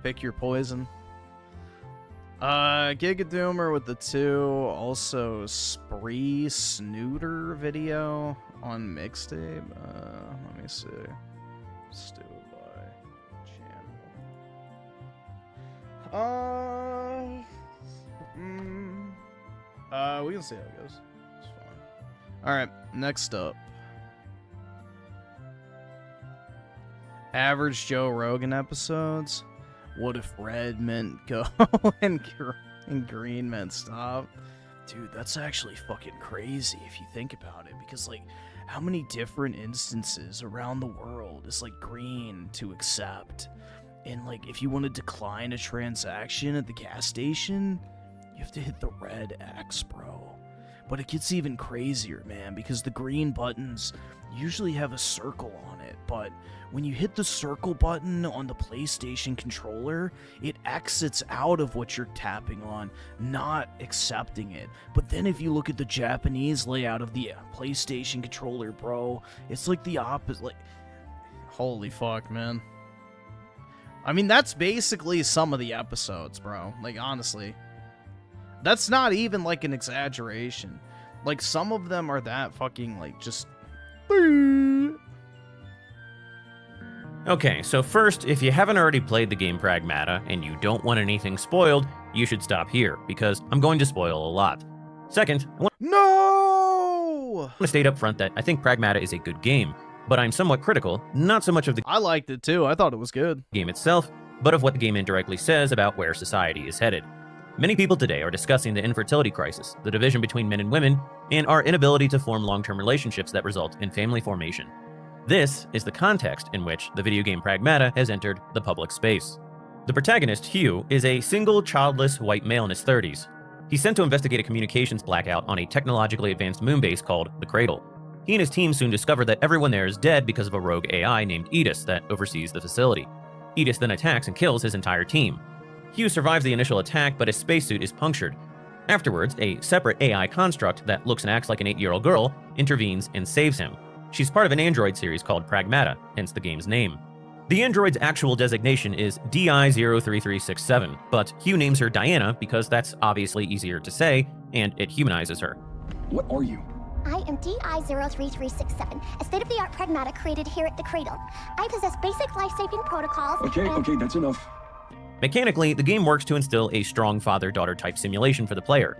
pick your poison. Gigadoomer with the 2, also Spree Snooter video on Mixtape. Let me see. Stew by channel. We can see how it goes. Alright, next up. Average Joe Rogan episodes. What if red meant go and green meant stop? Dude, that's actually fucking crazy if you think about it. Because, like, how many different instances around the world is, like, green to accept? And, like, if you want to decline a transaction at the gas station, you have to hit the red X, bro. But it gets even crazier, man, because the green buttons usually have a circle on it, but when you hit the circle button on the PlayStation controller, it exits out of what you're tapping on, not accepting it. But then if you look at the Japanese layout of the PlayStation controller, bro, it's like the opposite. Like, holy fuck, man. I mean, that's basically some of the episodes, bro. Like, honestly. That's not even, like, an exaggeration. Like, some of them are that fucking, like, just... Okay, so first, if you haven't already played the game Pragmata and you don't want anything spoiled, you should stop here, because I'm going to spoil a lot. Second, I want to state up front that I think Pragmata is a good game, but I'm somewhat critical, not so much of the I liked it too, I thought it was good. Game itself, but of what the game indirectly says about where society is headed. Many people today are discussing the infertility crisis, the division between men and women, and our inability to form long-term relationships that result in family formation. This is the context in which the video game Pragmata has entered the public space. The protagonist, Hugh, is a single, childless white male in his 30s. He's sent to investigate a communications blackout on a technologically advanced moon base called the Cradle. He and his team soon discover that everyone there is dead because of a rogue AI named Odyssey that oversees the facility. Odyssey then attacks and kills his entire team. Hugh survives the initial attack, but his spacesuit is punctured. Afterwards, a separate AI construct that looks and acts like an 8-year-old girl intervenes and saves him. She's part of an android series called Pragmata, hence the game's name. The android's actual designation is DI-03367, but Hugh names her Diana because that's obviously easier to say, and it humanizes her. What are you? I am DI-03367, a state-of-the-art Pragmata created here at the Cradle. I possess basic life-saving protocols. Okay, that's enough. Mechanically, the game works to instill a strong father-daughter type simulation for the player.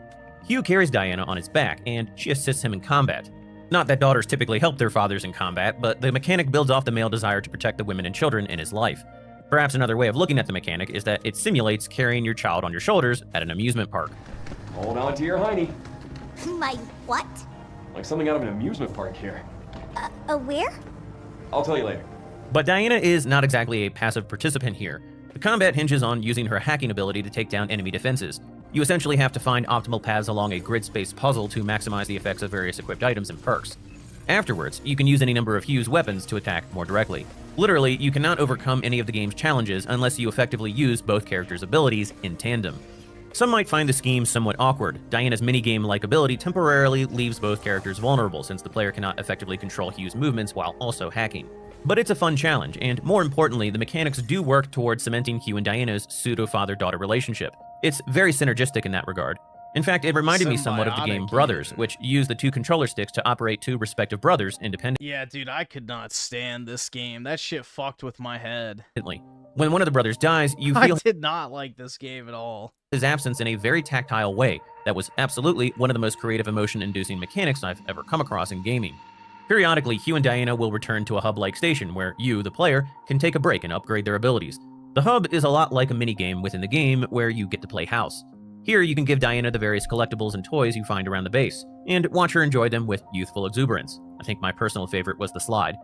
Hugh carries Diana on his back, and she assists him in combat. Not that daughters typically help their fathers in combat, but the mechanic builds off the male desire to protect the women and children in his life. Perhaps another way of looking at the mechanic is that it simulates carrying your child on your shoulders at an amusement park. Hold on to your hiney. My what? Like something out of an amusement park here. Where? I'll tell you later. But Diana is not exactly a passive participant here. The combat hinges on using her hacking ability to take down enemy defenses. You essentially have to find optimal paths along a grid-space puzzle to maximize the effects of various equipped items and perks. Afterwards, you can use any number of Hugh's weapons to attack more directly. Literally, you cannot overcome any of the game's challenges unless you effectively use both characters' abilities in tandem. Some might find the scheme somewhat awkward. Diana's minigame-like ability temporarily leaves both characters vulnerable since the player cannot effectively control Hugh's movements while also hacking. But it's a fun challenge, and more importantly, the mechanics do work towards cementing Hugh and Diana's pseudo-father-daughter relationship. It's very synergistic in that regard. In fact, it reminded me somewhat of the game Brothers, which used the two controller sticks to operate two respective brothers independently. Yeah, dude, I could not stand this game. That shit fucked with my head. When one of the brothers dies, you feel I did not like this game at all. His absence in a very tactile way. That was absolutely one of the most creative emotion-inducing mechanics I've ever come across in gaming. Periodically, Hugh and Diana will return to a hub-like station where you, the player, can take a break and upgrade their abilities. The hub is a lot like a minigame within the game where you get to play house. Here, you can give Diana the various collectibles and toys you find around the base, and watch her enjoy them with youthful exuberance. I think my personal favorite was the slide.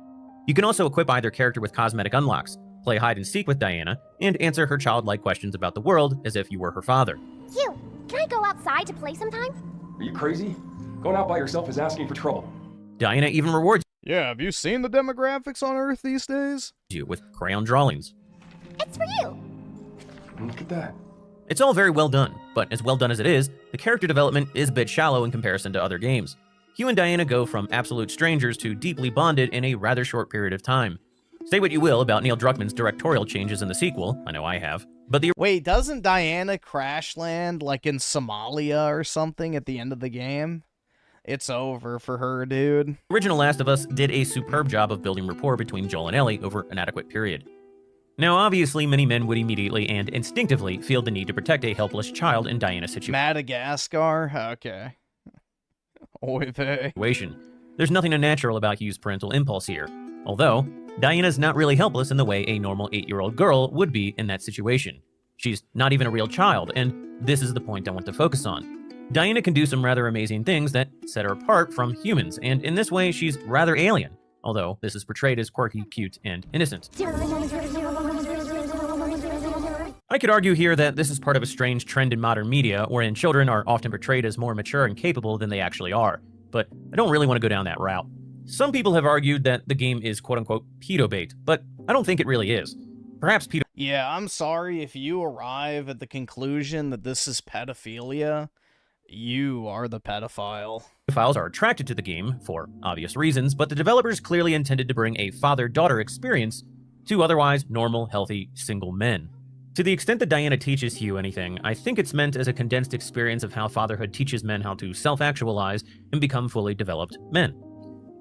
You can also equip either character with cosmetic unlocks, play hide and seek with Diana, and answer her childlike questions about the world as if you were her father. Hugh, can I go outside to play sometime? Are you crazy? Going out by yourself is asking for trouble. Diana even rewards Yeah, have you seen the demographics on Earth these days? you with crayon drawings. It's for you. Look at that. It's all very well done, but as well done as it is, the character development is a bit shallow in comparison to other games. Hugh and Diana go from absolute strangers to deeply bonded in a rather short period of time. Say what you will about Neil Druckmann's directorial changes in the sequel, I know I have, but the— Wait, doesn't Diana crash land, like, in Somalia or something at the end of the game? It's over for her, dude. original Last of Us did a superb job of building rapport between Joel and Ellie over an adequate period. Now, obviously, many men would immediately and instinctively feel the need to protect a helpless child in Diana's Madagascar? Okay. Oy vey. situation. There's nothing unnatural about Hugh's parental impulse here, although Diana's not really helpless in the way a normal 8-year-old girl would be in that situation. She's not even a real child, and this is the point I want to focus on. Diana can do some rather amazing things that set her apart from humans, and in this way, she's rather alien, although this is portrayed as quirky, cute, and innocent. I could argue here that this is part of a strange trend in modern media wherein children are often portrayed as more mature and capable than they actually are, but I don't really want to go down that route. Some people have argued that the game is quote-unquote pedo bait, but I don't think it really is. Perhaps pedo... Yeah, I'm sorry if you arrive at the conclusion that this is pedophilia. You are the pedophile. Pedophiles are attracted to the game for obvious reasons, but the developers clearly intended to bring a father-daughter experience to otherwise normal, healthy, single men. To the extent that Diana teaches Hugh anything, I think it's meant as a condensed experience of how fatherhood teaches men how to self-actualize and become fully developed men.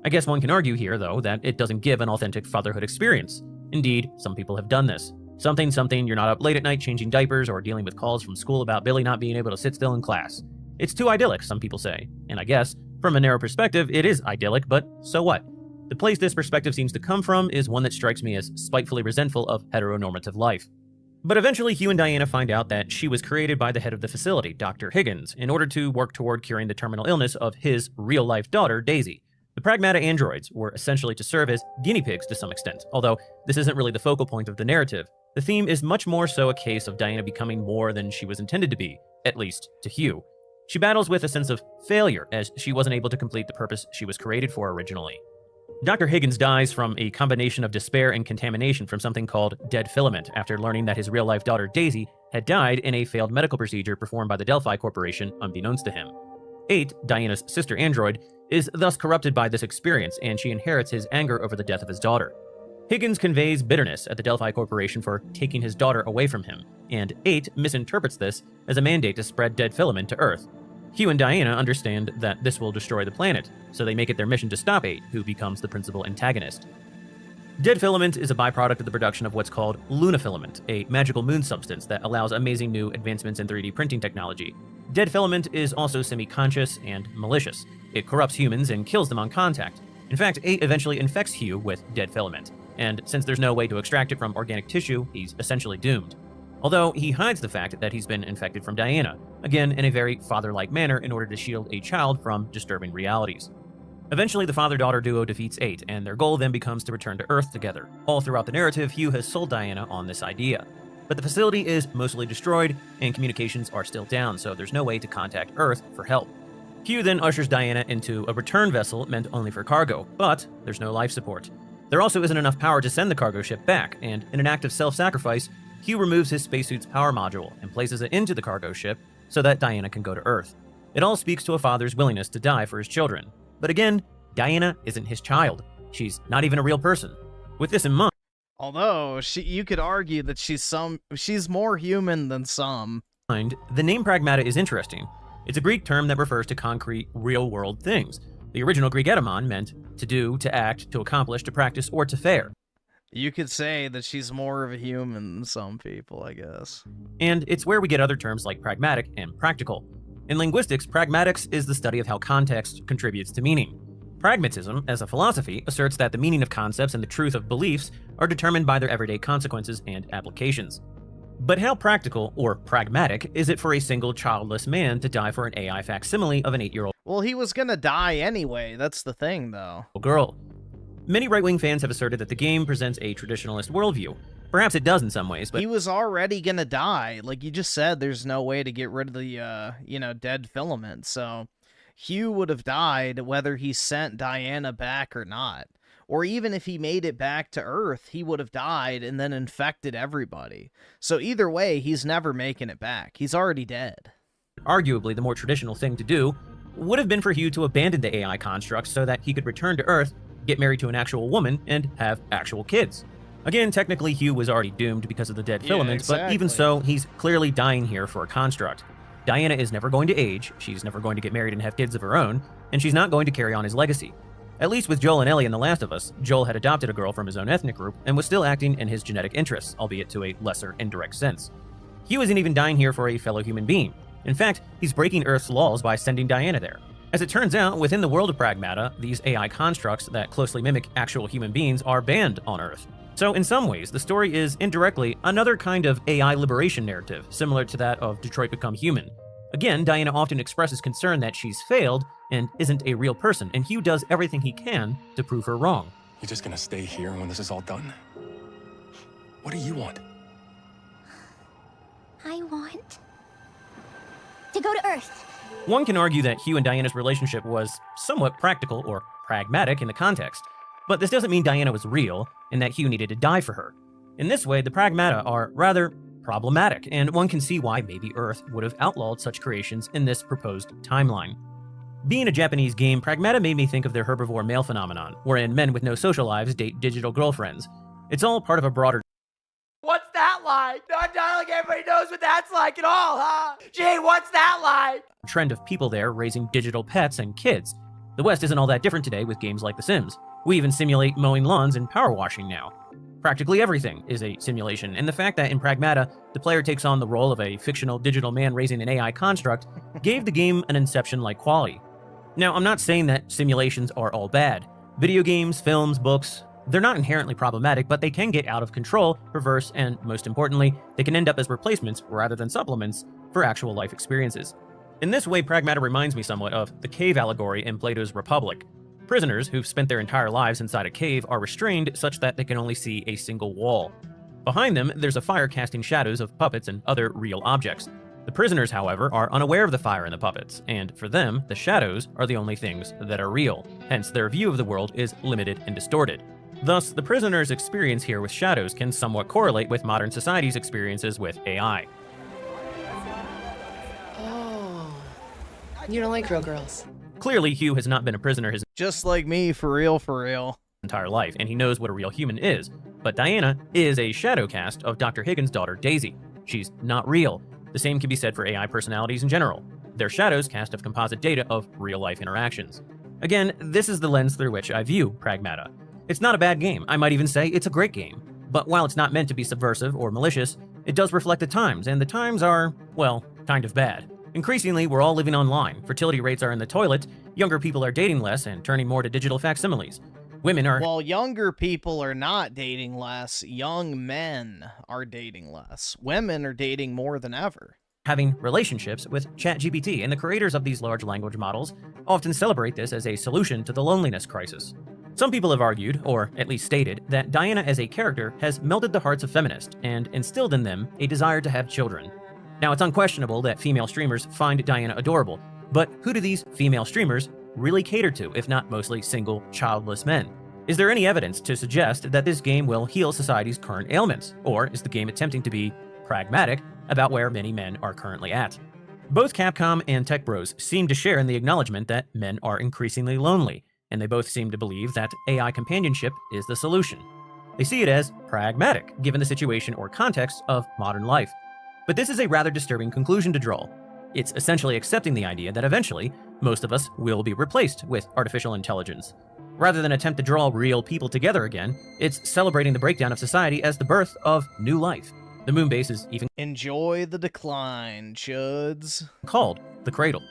I guess one can argue here, though, that it doesn't give an authentic fatherhood experience. Indeed, some people have done this. Something, you're not up late at night changing diapers or dealing with calls from school about Billy not being able to sit still in class. It's too idyllic, some people say. And I guess, from a narrow perspective, it is idyllic, but so what? The place this perspective seems to come from is one that strikes me as spitefully resentful of heteronormative life. But eventually, Hugh and Diana find out that she was created by the head of the facility, Dr. Higgins, in order to work toward curing the terminal illness of his real-life daughter, Daisy. The Pragmata androids were essentially to serve as guinea pigs to some extent, although this isn't really the focal point of the narrative. The theme is much more so a case of Diana becoming more than she was intended to be, at least to Hugh. She battles with a sense of failure, as she wasn't able to complete the purpose she was created for originally. Dr. Higgins dies from a combination of despair and contamination from something called dead filament after learning that his real-life daughter Daisy had died in a failed medical procedure performed by the Delphi Corporation unbeknownst to him. 8, Diana's sister android, is thus corrupted by this experience, and she inherits his anger over the death of his daughter. Higgins conveys bitterness at the Delphi Corporation for taking his daughter away from him, and 8 misinterprets this as a mandate to spread dead filament to Earth. Hugh and Diana understand that this will destroy the planet, so they make it their mission to stop 8, who becomes the principal antagonist. Dead filament is a byproduct of the production of what's called lunafilament, a magical moon substance that allows amazing new advancements in 3D printing technology. Dead filament is also semi-conscious and malicious. It corrupts humans and kills them on contact. In fact, 8 eventually infects Hugh with dead filament, and since there's no way to extract it from organic tissue, he's essentially doomed. Although he hides the fact that he's been infected from Diana, again in a very father-like manner in order to shield a child from disturbing realities. Eventually, the father-daughter duo defeats 8, and their goal then becomes to return to Earth together. All throughout the narrative, Hugh has sold Diana on this idea. But the facility is mostly destroyed, and communications are still down, so there's no way to contact Earth for help. Hugh then ushers Diana into a return vessel meant only for cargo, but there's no life support. There also isn't enough power to send the cargo ship back, and in an act of self-sacrifice, Hugh removes his spacesuit's power module and places it into the cargo ship so that Diana can go to Earth. It all speaks to a father's willingness to die for his children. But again, Diana isn't his child. She's not even a real person. With this in mind, although you could argue that she's more human than some. The name Pragmata is interesting. It's a Greek term that refers to concrete, real-world things. The original Greek etymon meant to do, to act, to accomplish, to practice, or to fare. You could say that she's more of a human than some people, I guess. And it's where we get other terms like pragmatic and practical. In linguistics, pragmatics is the study of how context contributes to meaning. Pragmatism, as a philosophy, asserts that the meaning of concepts and the truth of beliefs are determined by their everyday consequences and applications. But how practical, or pragmatic, is it for a single childless man to die for an AI facsimile of an 8-year-old? Well, he was gonna die anyway, that's the thing, though. Girl. Many right-wing fans have asserted that the game presents a traditionalist worldview. Perhaps it does in some ways, but... He was already gonna die. Like you just said, there's no way to get rid of the, dead filament, so... Hugh would have died whether he sent Diana back or not. Or even if he made it back to Earth, he would have died and then infected everybody. So either way, he's never making it back. He's already dead. Arguably, the more traditional thing to do would have been for Hugh to abandon the AI constructs so that he could return to Earth, get married to an actual woman, and have actual kids. Again, technically, Hugh was already doomed because of the dead filament, exactly. But even so, he's clearly dying here for a construct. Diana is never going to age, she's never going to get married and have kids of her own, and she's not going to carry on his legacy. At least with Joel and Ellie in The Last of Us, Joel had adopted a girl from his own ethnic group and was still acting in his genetic interests, albeit to a lesser, indirect sense. Hugh isn't even dying here for a fellow human being. In fact, he's breaking Earth's laws by sending Diana there. As it turns out, within the world of Pragmata, these AI constructs that closely mimic actual human beings are banned on Earth. So in some ways, the story is, indirectly, another kind of AI liberation narrative, similar to that of Detroit Become Human. Again, Diana often expresses concern that she's failed and isn't a real person, and Hugh does everything he can to prove her wrong. You're just gonna stay here when this is all done? What do you want? I want to go to Earth. One can argue that Hugh and Diana's relationship was somewhat practical or pragmatic in the context, but this doesn't mean Diana was real and that Hugh needed to die for her. In this way, the Pragmata are rather problematic, and one can see why maybe Earth would have outlawed such creations in this proposed timeline. Being a Japanese game, Pragmata made me think of their herbivore male phenomenon, wherein men with no social lives date digital girlfriends. It's all part of a broader What's that like? Not like everybody knows what that's like at all, huh? Gee, what's that like? trend of people there raising digital pets and kids. The West isn't all that different today with games like The Sims. We even simulate mowing lawns and power washing now. Practically everything is a simulation, and the fact that in Pragmata, the player takes on the role of a fictional digital man raising an AI construct gave the game an Inception-like quality. Now, I'm not saying that simulations are all bad. Video games, films, books, they're not inherently problematic, but they can get out of control, perverse, and most importantly, they can end up as replacements rather than supplements for actual life experiences. In this way, Pragmata reminds me somewhat of the cave allegory in Plato's Republic. Prisoners who've spent their entire lives inside a cave are restrained such that they can only see a single wall. Behind them, there's a fire casting shadows of puppets and other real objects. The prisoners, however, are unaware of the fire and the puppets, and for them, the shadows are the only things that are real. Hence, their view of the world is limited and distorted. Thus, the prisoners' experience here with shadows can somewhat correlate with modern society's experiences with AI. Oh, you don't like real girls. Clearly, Hugh has not been a prisoner his Just like me, for real. entire life, and he knows what a real human is. But Diana is a shadow cast of Dr. Higgins' daughter, Daisy. She's not real. The same can be said for AI personalities in general. They're shadows cast of composite data of real-life interactions. Again, this is the lens through which I view Pragmata. It's not a bad game. I might even say it's a great game. But while it's not meant to be subversive or malicious, it does reflect the times, and the times are, well, kind of bad. Increasingly, we're all living online. Fertility rates are in the toilet, younger people are dating less and turning more to digital facsimiles. Women are... While younger people are not dating less, young men are dating less. Women are dating more than ever. Having relationships with ChatGPT, and the creators of these large language models often celebrate this as a solution to the loneliness crisis. Some people have argued, or at least stated, that Diana as a character has melted the hearts of feminists and instilled in them a desire to have children. Now, it's unquestionable that female streamers find Diana adorable, but who do these female streamers really cater to, if not mostly single, childless men? Is there any evidence to suggest that this game will heal society's current ailments, or is the game attempting to be pragmatic about where many men are currently at? Both Capcom and Tech Bros seem to share in the acknowledgement that men are increasingly lonely, and they both seem to believe that AI companionship is the solution. They see it as pragmatic, given the situation or context of modern life. But this is a rather disturbing conclusion to draw. It's essentially accepting the idea that eventually, most of us will be replaced with artificial intelligence. Rather than attempt to draw real people together again, it's celebrating the breakdown of society as the birth of new life. The moonbase is even Enjoy the decline, chuds. called the Cradle.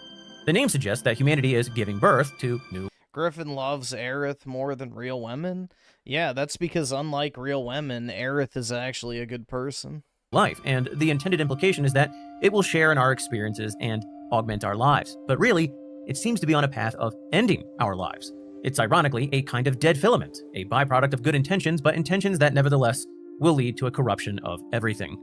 The name suggests that humanity is giving birth to new Griffin loves Aerith more than real women? Yeah, that's because unlike real women, Aerith is actually a good person. life, and the intended implication is that it will share in our experiences and augment our lives. But really, it seems to be on a path of ending our lives. It's ironically a kind of dead filament, a byproduct of good intentions, but intentions that nevertheless will lead to a corruption of everything.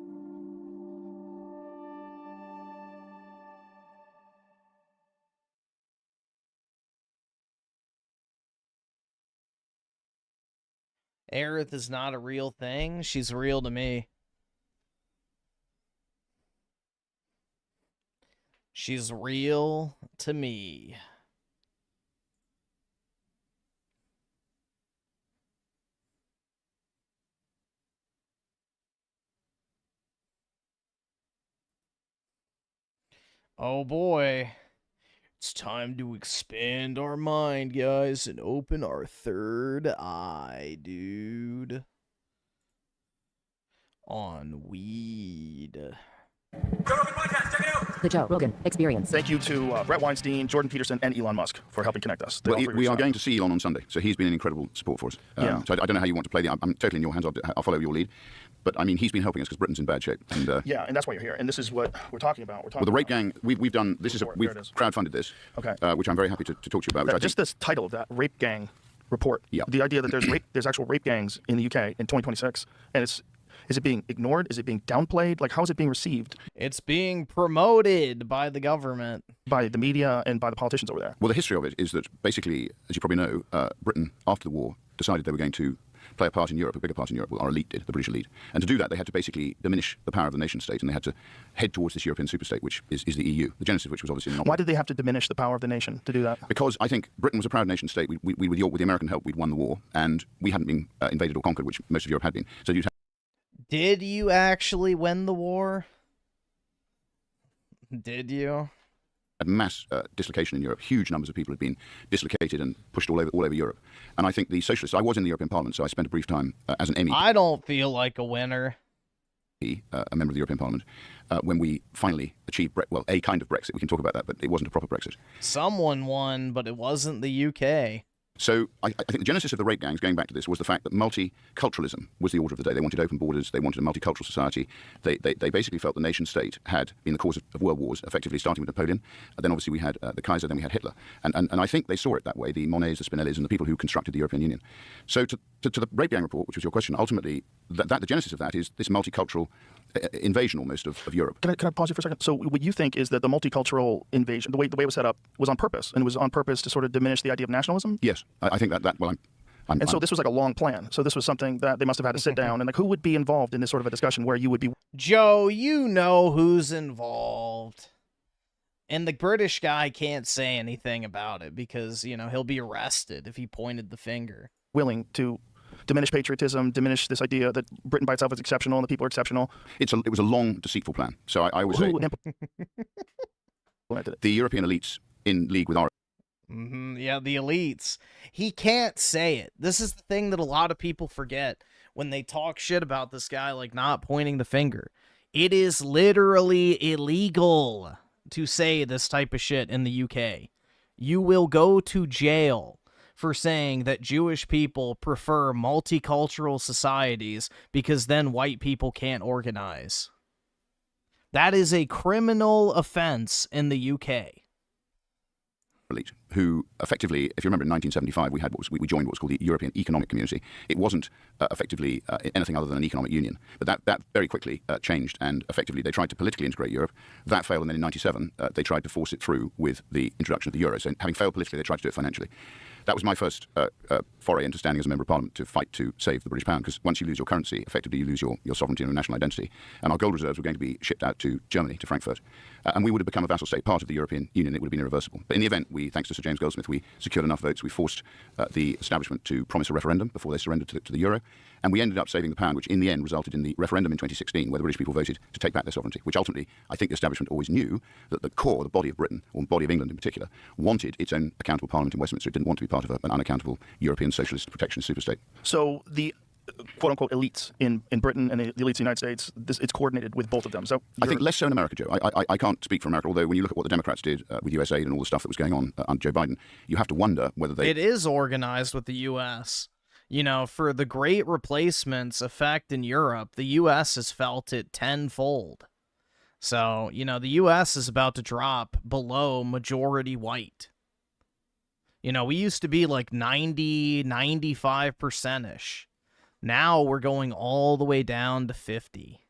Aerith is not a real thing. She's real to me. She's real to me. Oh boy. It's time to expand our mind, guys, and open our third eye, dude. On weed. The Joe Rogan Experience. Thank you to Brett Weinstein, Jordan Peterson, and Elon Musk for helping connect us. Well, we are going to see Elon on Sunday, so he's been an incredible support for us. So I don't know how you want to play I'm totally in your hands. I'll follow your lead. But, I mean, he's been helping us because Britain's in bad shape. And, yeah, and that's why you're here. And this is what we're talking about. Well, the Rape Gang, we've done, we've crowdfunded this, okay. Which I'm very happy to talk to you about. Which just this title of that, Rape Gang Report. Yeah. The idea that there's actual rape gangs in the UK in 2026, and Is it being ignored? Is it being downplayed? Like, how is it being received? It's being promoted by the government. By the media and by the politicians over there. Well, the history of it is that basically, as you probably know, Britain, after the war, decided they were going to play a part in Europe, a bigger part in Europe. Well, our elite did, the British elite. And to do that, they had to basically diminish the power of the nation state, and they had to head towards this European superstate, which is the EU, the genesis of which was obviously not. Why did they have to diminish the power of the nation to do that? Because I think Britain was a proud nation state. We with the American help, we'd won the war, and we hadn't been invaded or conquered, which most of Europe had been. So you'd have... Did you actually win the war? Did you? Mass dislocation in Europe. Huge numbers of people had been dislocated and pushed all over Europe. And I think the socialists, I was in the European Parliament, so I spent a brief time as an MEP. I don't feel like a winner. A member of the European Parliament, when we finally achieved, a kind of Brexit. We can talk about that, but it wasn't a proper Brexit. Someone won, but it wasn't the UK. So I think the genesis of the rape gangs, going back to this, was the fact that multiculturalism was the order of the day. They wanted open borders. They wanted a multicultural society. They basically felt the nation state had been the cause of world wars, effectively starting with Napoleon. And then obviously we had the Kaiser, then we had Hitler. And I think they saw it that way, the Monets, the Spinellis, and the people who constructed the European Union. So to the rape gang report, which was your question, ultimately, the genesis of that is this multicultural invasion almost of Europe. Can I pause you for a second? So what you think is that the multicultural invasion, the way it was set up, was on purpose, and it was on purpose to sort of diminish the idea of nationalism? Yes, I think that well, so this was like a long plan. So this was something that they must have had to sit down and like, who would be involved in this sort of a discussion where you would be? Joe, you know who's involved. And the British guy can't say anything about it because, you know, he'll be arrested if he pointed the finger. Willing to diminish patriotism, diminish this idea that Britain by itself is exceptional and the people are exceptional. It was a long, deceitful plan. So I always say the European elites in league with our... Yeah, the elites. He can't say it. This is the thing that a lot of people forget when they talk shit about this guy, like not pointing the finger. It is literally illegal to say this type of shit in the UK. You will go to jail for saying that Jewish people prefer multicultural societies because then white people can't organize. That is a criminal offense in the UK. Who effectively, if you remember in 1975, we joined what was called the European Economic Community. It wasn't effectively anything other than an economic union. But that very quickly changed, and effectively they tried to politically integrate Europe. That failed, and then in 97, they tried to force it through with the introduction of the euro. So having failed politically, they tried to do it financially. That was my first foray into standing as a member of parliament to fight to save the British pound, because once you lose your currency, effectively you lose your sovereignty and your national identity. And our gold reserves were going to be shipped out to Germany, to Frankfurt. And we would have become a vassal state, part of the European Union. It would have been irreversible. But in the event, thanks to Sir James Goldsmith, we secured enough votes. We forced the establishment to promise a referendum before they surrendered to the euro. And we ended up saving the pound, which in the end resulted in the referendum in 2016, where the British people voted to take back their sovereignty, which ultimately, I think the establishment always knew that the core, the body of Britain, or the body of England in particular, wanted its own accountable parliament in Westminster. It didn't want to be part of an unaccountable European socialist protectionist superstate. So the quote-unquote elites in Britain and the elites in the United States, it's coordinated with both of them. So I think less so in America, Joe. I can't speak for America, although when you look at what the Democrats did with USAID and all the stuff that was going on under Joe Biden, you have to wonder whether they... It is organized with the U.S. You know, for the great replacement's effect in Europe, the U.S. has felt it tenfold. So, you know, the U.S. is about to drop below majority white. You know, we used to be like 90, 95%-ish. Now we're going all the way down to 50.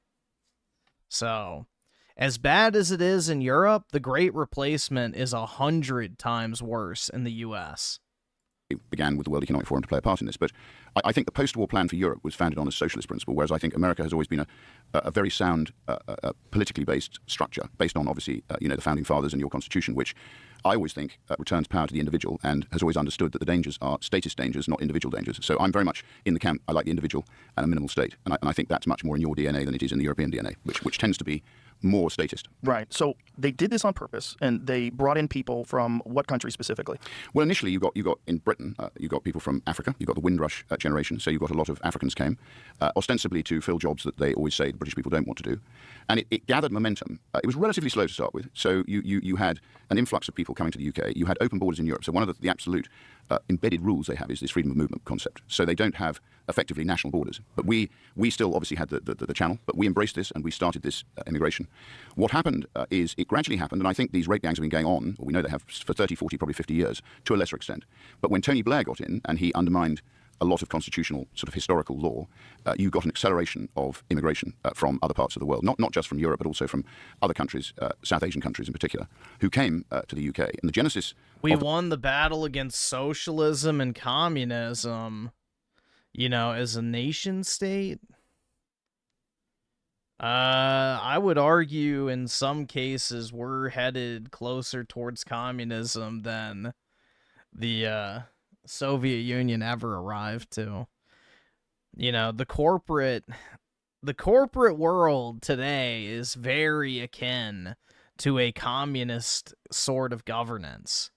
So, as bad as it is in Europe, the Great Replacement is 100 times worse in the U.S. began with the World Economic Forum to play a part in this. But I think the post-war plan for Europe was founded on a socialist principle, whereas I think America has always been a very sound, politically based structure, based on, obviously, the Founding Fathers and your Constitution, which I always think returns power to the individual and has always understood that the dangers are statist dangers, not individual dangers. So I'm very much in the camp, I like the individual and a minimal state. And I think that's much more in your DNA than it is in the European DNA, which tends to be more statist. Right. So they did this on purpose, and they brought in people from what country specifically? Well, initially you got in Britain, you got people from Africa. You got the Windrush generation, so you got a lot of Africans came, ostensibly to fill jobs that they always say the British people don't want to do, and it gathered momentum. It was relatively slow to start with, so you had an influx of people coming to the UK. You had open borders in Europe. So one of the absolute embedded rules they have is this freedom of movement concept. So they don't have effectively national borders. But we still obviously had the channel, but we embraced this and we started this immigration. What happened is it gradually happened, and I think these rape gangs have been going on, or we know they have for 30, 40, probably 50 years, to a lesser extent. But when Tony Blair got in and he undermined a lot of constitutional sort of historical law, you got an acceleration of immigration from other parts of the world, not just from Europe, but also from other countries, South Asian countries in particular, who came to the UK. And the genesis... We won the battle against socialism and communism, you know, as a nation state. I would argue in some cases we're headed closer towards communism than the Soviet Union ever arrived to. You know, the corporate world today is very akin to a communist sort of governance.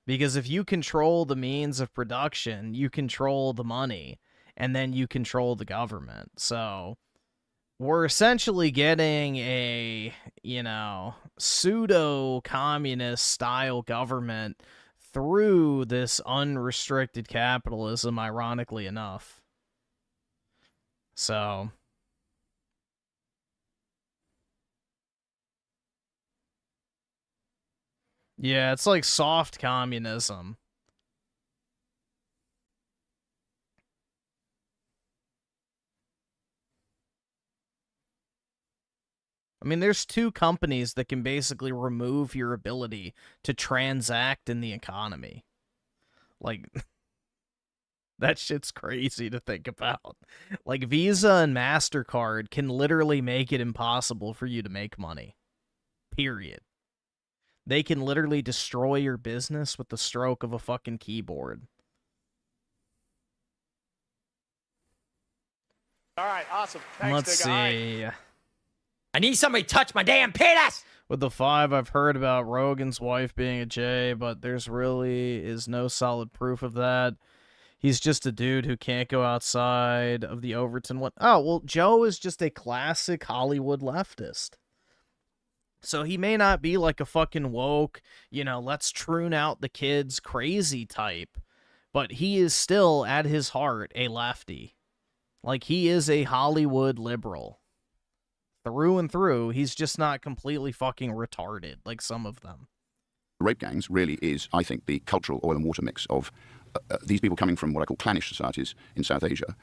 Because if you control the means of production, you control the money, and then you control the government. So we're essentially getting a, you know, pseudo-communist style government through this unrestricted capitalism, ironically enough. So... yeah, it's like soft communism. I mean, there's two companies that can basically remove your ability to transact in the economy. Like, that shit's crazy to think about. Like, Visa and MasterCard can literally make it impossible for you to make money. Period. They can literally destroy your business with the stroke of a fucking keyboard. All right, awesome. Thanks, Let's Nigga. see. I need somebody to touch my damn penis! With the 5, I've heard about Rogan's wife being a J, but there's really is no solid proof of that. He's just a dude who can't go outside of the Overton one. Oh, well, Joe is just a classic Hollywood leftist. So he may not be like a fucking woke, you know, let's troon out the kids crazy type, but he is still, at his heart, a lefty. Like, he is a Hollywood liberal. Through and through, he's just not completely fucking retarded, like some of them. Rape gangs really is, I think, the cultural oil and water mix of these people coming from what I call clannish societies in South Asia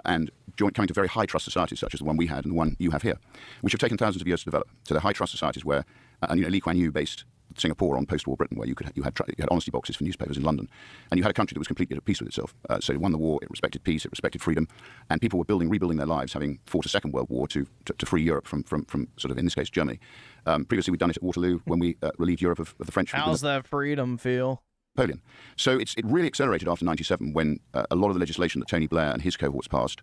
and coming to very high trust societies such as the one we had and the one you have here, which have taken thousands of years to develop. To the high trust societies where, and you know, Lee Kuan Yew based Singapore on post-war Britain, where you had honesty boxes for newspapers in London, and you had a country that was completely at peace with itself. So it won the war, it respected peace, it respected freedom, and people were rebuilding their lives, having fought a Second World War to free Europe from sort of, in this case, Germany. Previously, we'd done it at Waterloo when we relieved Europe of the French. How's that freedom feel? Napoleon. So it really accelerated after 97 when a lot of the legislation that Tony Blair and his cohorts passed,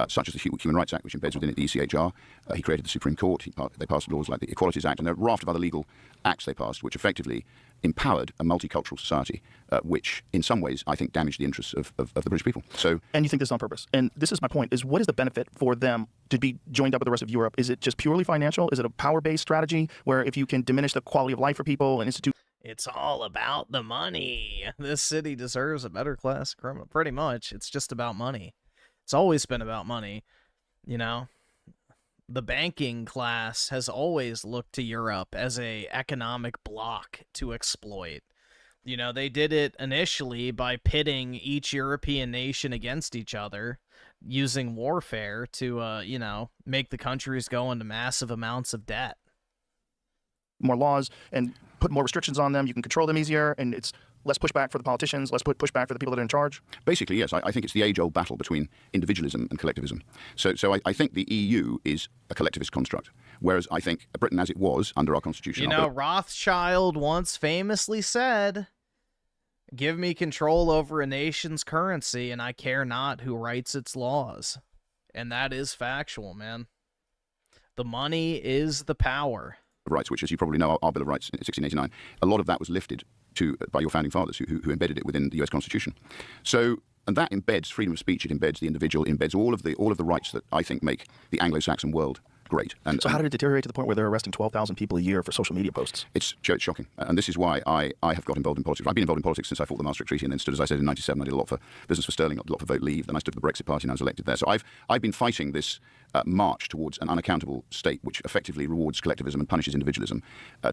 such as the Human Rights Act, which embeds within it the ECHR, he created the Supreme Court, they passed laws like the Equalities Act, and a raft of other legal acts they passed, which effectively empowered a multicultural society, which in some ways I think damaged the interests of the British people. So, and you think this on purpose. And this is my point, is what is the benefit for them to be joined up with the rest of Europe? Is it just purely financial? Is it a power-based strategy where if you can diminish the quality of life for people and institute... It's all about the money. This city deserves a better class of criminal. Pretty much. It's just about money. It's always been about money. You know? The banking class has always looked to Europe as a economic bloc to exploit. You know, they did it initially by pitting each European nation against each other, using warfare to, you know, make the countries go into massive amounts of debt. More laws and put more restrictions on them, you can control them easier, and it's less pushback for the politicians, less pushback for the people that are in charge? Basically, yes. I think it's the age-old battle between individualism and collectivism. So I think the EU is a collectivist construct, whereas I think Britain, as it was under our constitution... You know, Rothschild once famously said, "Give me control over a nation's currency, and I care not who writes its laws." And that is factual, man. The money is the power. Rights, which, as you probably know, our Bill of Rights in 1689, a lot of that was lifted by your founding fathers who embedded it within the US Constitution. So, and that embeds freedom of speech, it embeds the individual, it embeds all of the rights that I think make the Anglo-Saxon world great. And so how did it deteriorate to the point where they're arresting 12,000 people a year for social media posts? It's shocking. And this is why I have got involved in politics. I've been involved in politics since I fought the Maastricht Treaty and then stood, as I said, in 97. I did a lot for Business for Sterling, a lot for Vote Leave. Then I stood for the Brexit Party and I was elected there. So I've been fighting this march towards an unaccountable state which effectively rewards collectivism and punishes individualism,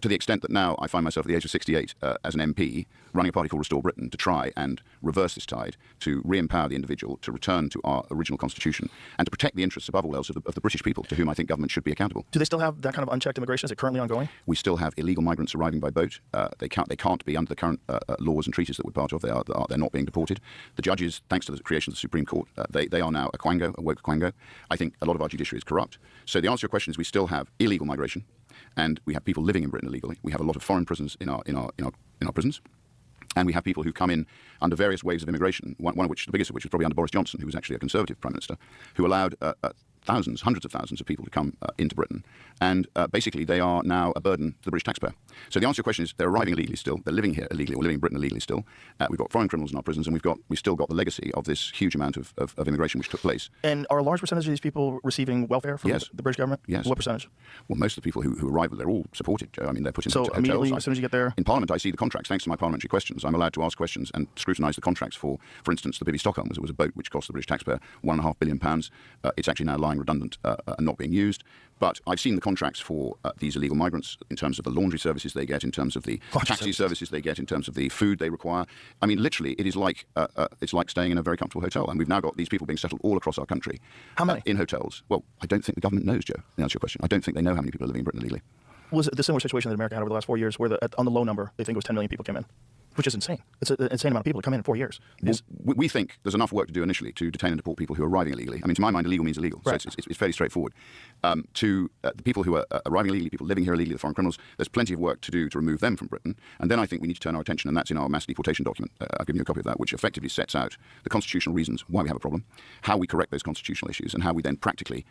to the extent that now I find myself at the age of 68 as an MP running a party called Restore Britain to try and reverse this tide, to re-empower the individual, to return to our original constitution, and to protect the interests above all else of the British people, to whom I think government should be accountable. Do they still have that kind of unchecked immigration? Is it currently ongoing? We still have illegal migrants arriving by boat. They can't be under the current laws and treaties that we're part of. They're not being deported. The judges, thanks to the creation of the Supreme Court, they are now a woke Quango. I think a lot of our judiciary is corrupt. So the answer to your question is we still have illegal migration, and we have people living in Britain illegally. We have a lot of foreign prisons in our prisons. And we have people who come in under various waves of immigration, one of which, the biggest of which, was probably under Boris Johnson, who was actually a Conservative Prime Minister, who allowed thousands, hundreds of thousands of people to come into Britain. And basically, they are now a burden to the British taxpayer. So the answer to your question is they're arriving illegally still. They're living here illegally, or living in Britain illegally still. We've got foreign criminals in our prisons, and we've still got the legacy of this huge amount of immigration which took place. And are a large percentage of these people receiving welfare from the British government? Yes. What percentage? Well, most of the people who arrive, they're all supported, Joe. I mean, they're put in so hotels. Immediately, as soon as you get there? In Parliament, I see the contracts. Thanks to my parliamentary questions, I'm allowed to ask questions and scrutinise the contracts for instance, the Bibby Stockholm was a boat which cost the British taxpayer £1.5 billion. It's actually now lying redundant and not being used. But I've seen the contracts for these illegal migrants in terms of the laundry services they get, in terms of the taxi services they get, in terms of the food they require. I mean, literally, it is like it's like staying in a very comfortable hotel. And we've now got these people being settled all across our country. How many? In hotels. Well, I don't think the government knows, Joe, to answer your question. I don't think they know how many people are living in Britain illegally. Was it the similar situation that America had over the last 4 years, where on the low number, they think it was 10 million people came in? Which is insane. It's an insane amount of people to come in 4 years. We think there's enough work to do initially to detain and deport people who are arriving illegally. I mean, to my mind, illegal means illegal, right. So it's fairly straightforward. To the people who are arriving illegally, people living here illegally, the foreign criminals, there's plenty of work to do to remove them from Britain. And then I think we need to turn our attention, and that's in our mass deportation document. I've given you a copy of that, which effectively sets out the constitutional reasons why we have a problem, how we correct those constitutional issues, and how we then practically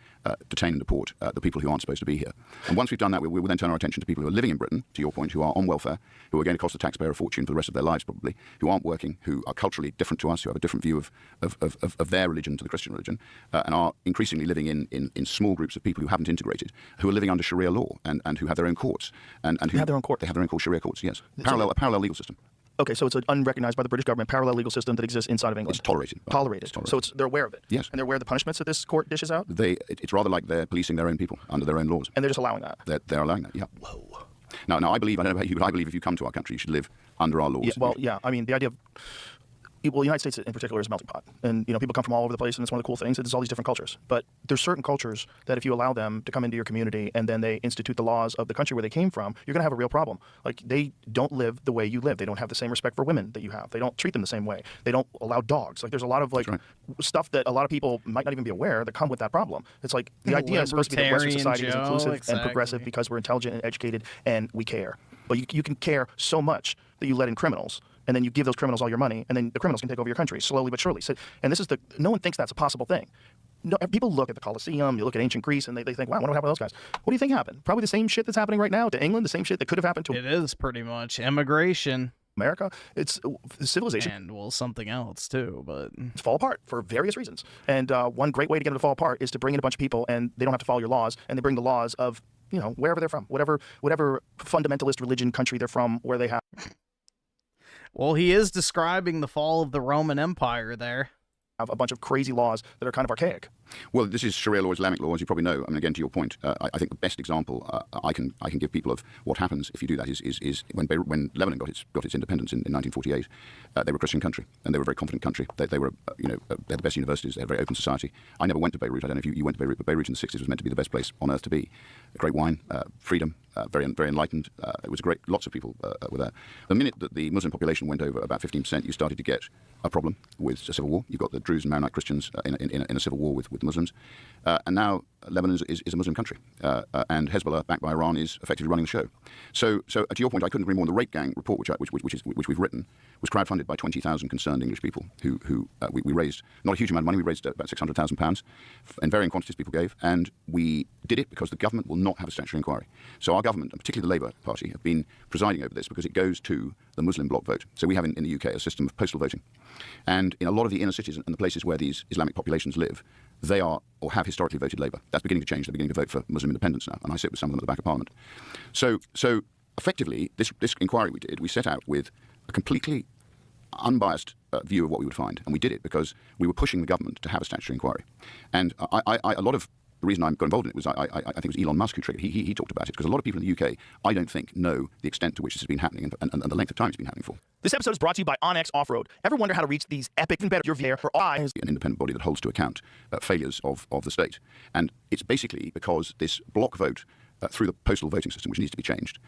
detain and deport the people who aren't supposed to be here. And once we've done that, we will then turn our attention to people who are living in Britain, to your point, who are on welfare, who are going to cost the taxpayer a fortune for the rest of their lives, probably, who aren't working, who are culturally different to us, who have a different view of their religion to the Christian religion, and are increasingly living in small groups of people who haven't integrated, who are living under Sharia law and who have their own courts. And who have their own court? They have their own Sharia courts, yes. A parallel legal system. Okay, so it's an unrecognized by the British government parallel legal system that exists inside of England. It's tolerated. So they're aware of it. Yes. And they're aware of the punishments that this court dishes out? It's rather like they're policing their own people under their own laws. And they're just allowing that? They're allowing that, yeah. Whoa. Now, I don't know about you, but I believe if you come to our country, you should live under our laws. Yeah, well, yeah. I mean, the idea of... Well, the United States in particular is a melting pot. And, people come from all over the place, and it's one of the cool things. There's all these different cultures. But there's certain cultures that if you allow them to come into your community and then they institute the laws of the country where they came from, you're going to have a real problem. Like, they don't live the way you live. They don't have the same respect for women that you have. They don't treat them the same way. They don't allow dogs. Like, there's a lot of, stuff that a lot of people might not even be aware that come with that problem. It's like, the idea is supposed to be that Western society is inclusive and progressive because we're intelligent and educated and we care. But you can care so much that you let in criminals. And then you give those criminals all your money, and then the criminals can take over your country slowly but surely. So, and this is no one thinks that's a possible thing. No, people look at the Colosseum, you look at ancient Greece, and they think, wow, I wonder what happened to those guys. What do you think happened? Probably the same shit that's happening right now to England, the same shit that could have happened to... It is pretty much immigration. America. It's civilization. And, well, something else, too, but... It's fall apart for various reasons. And one great way to get them to fall apart is to bring in a bunch of people, and they don't have to follow your laws, and they bring the laws of, wherever they're from, whatever fundamentalist religion country they're from, where they have... Well, he is describing the fall of the Roman Empire there. Have a bunch of crazy laws that are kind of archaic. Well, this is Sharia law, Islamic law, as you probably know. I mean, again, to your point, I think the best example I can give people of what happens if you do that is when Lebanon got its independence in 1948, they were a Christian country, and they were a very confident country. They were, they had the best universities, they had a very open society. I never went to Beirut. I don't know if you went to Beirut, but Beirut in the 60s was meant to be the best place on earth to be. Great wine, freedom, very enlightened. It was great. Lots of people were there. The minute that the Muslim population went over about 15%, you started to get a problem with a civil war. You've got the Druze and Maronite Christians in a civil war with Muslims. And now Lebanon is a Muslim country. And Hezbollah, backed by Iran, is effectively running the show. So to your point, I couldn't agree more. The Rape Gang report, which we've written, was crowdfunded by 20,000 concerned English people who we raised not a huge amount of money. We raised about £600,000 in varying quantities people gave. And we did it because the government will not have a statutory inquiry. So our government, and particularly the Labour Party, have been presiding over this because it goes to the Muslim bloc vote. So we have in the UK a system of postal voting. And in a lot of the inner cities and the places where these Islamic populations live, they are or have historically voted Labour. That's beginning to change. They're beginning to vote for Muslim independence now, and I sit with some of them at the back of Parliament. So effectively, this inquiry we did, we set out with a completely unbiased view of what we would find, and we did it because we were pushing the government to have a statutory inquiry. And a lot of the reason I got involved in it was I think it was Elon Musk who triggered. He talked about it because a lot of people in the UK, I don't think, know the extent to which this has been happening and the length of time it's been happening for. This episode is brought to you by Onyx Off-Road. Ever wonder how to reach these epic and better your VR for eyes? An independent body that holds to account failures of the state. And it's basically because this block vote through the postal voting system, which needs to be changed,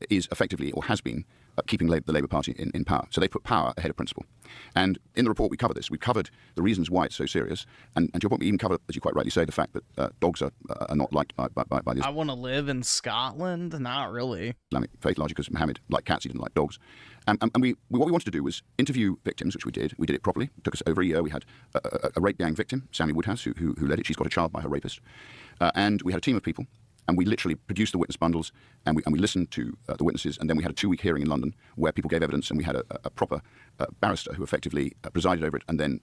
is effectively, or has been, keeping the Labour Party in power. So they put power ahead of principle. And in the report we cover this. We covered the reasons why it's so serious. And to your point, we even covered, as you quite rightly say, the fact that dogs are not liked by this. I want to live in Scotland? Not really. Islamic faith, largely because Muhammad liked cats, he didn't like dogs. And what we wanted to do was interview victims, which we did. We did it properly. It took us over a year. We had a rape gang victim, Sammy Woodhouse, who led it. She's got a child by her rapist. And we had a team of people. And we literally produced the witness bundles, and we listened to the witnesses, and then we had a 2-week hearing in London where people gave evidence, and we had a proper barrister who effectively presided over it and then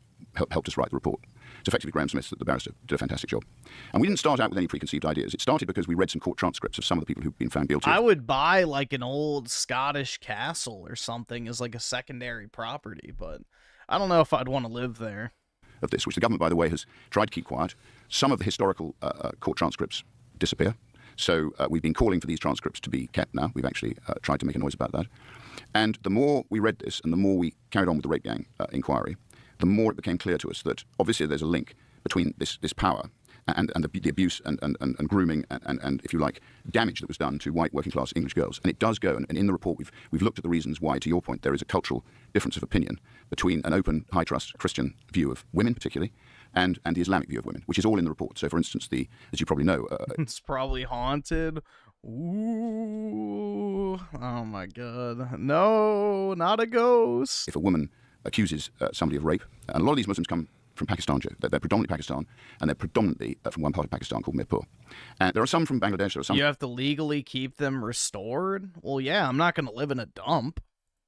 helped us write the report. It's effectively Graham Smith, the barrister, did a fantastic job. And we didn't start out with any preconceived ideas. It started because we read some court transcripts of some of the people who've been found guilty. I would buy like an old Scottish castle or something as like a secondary property, but I don't know if I'd want to live there. Of this, which the government, by the way, has tried to keep quiet. Some of the historical court transcripts disappear. So we've been calling for these transcripts to be kept now. We've actually tried to make a noise about that. And the more we read this and the more we carried on with the rape gang inquiry, the more it became clear to us that obviously there's a link between this power and the abuse and grooming and, if you like, damage that was done to white working-class English girls. And it does go, and in the report we've looked at the reasons why, to your point, there is a cultural difference of opinion between an open, high-trust Christian view of women particularly and the Islamic view of women, which is all in the report. So, for instance, as you probably know... it's probably haunted. Ooh. Oh, my God. No, not a ghost. If a woman accuses somebody of rape, and a lot of these Muslims come from Pakistan, Joe. They're predominantly Pakistan, and they're predominantly from one part of Pakistan called Mirpur. And there are some from Bangladesh. There are some... You have to legally keep them restored? Well, yeah, I'm not going to live in a dump.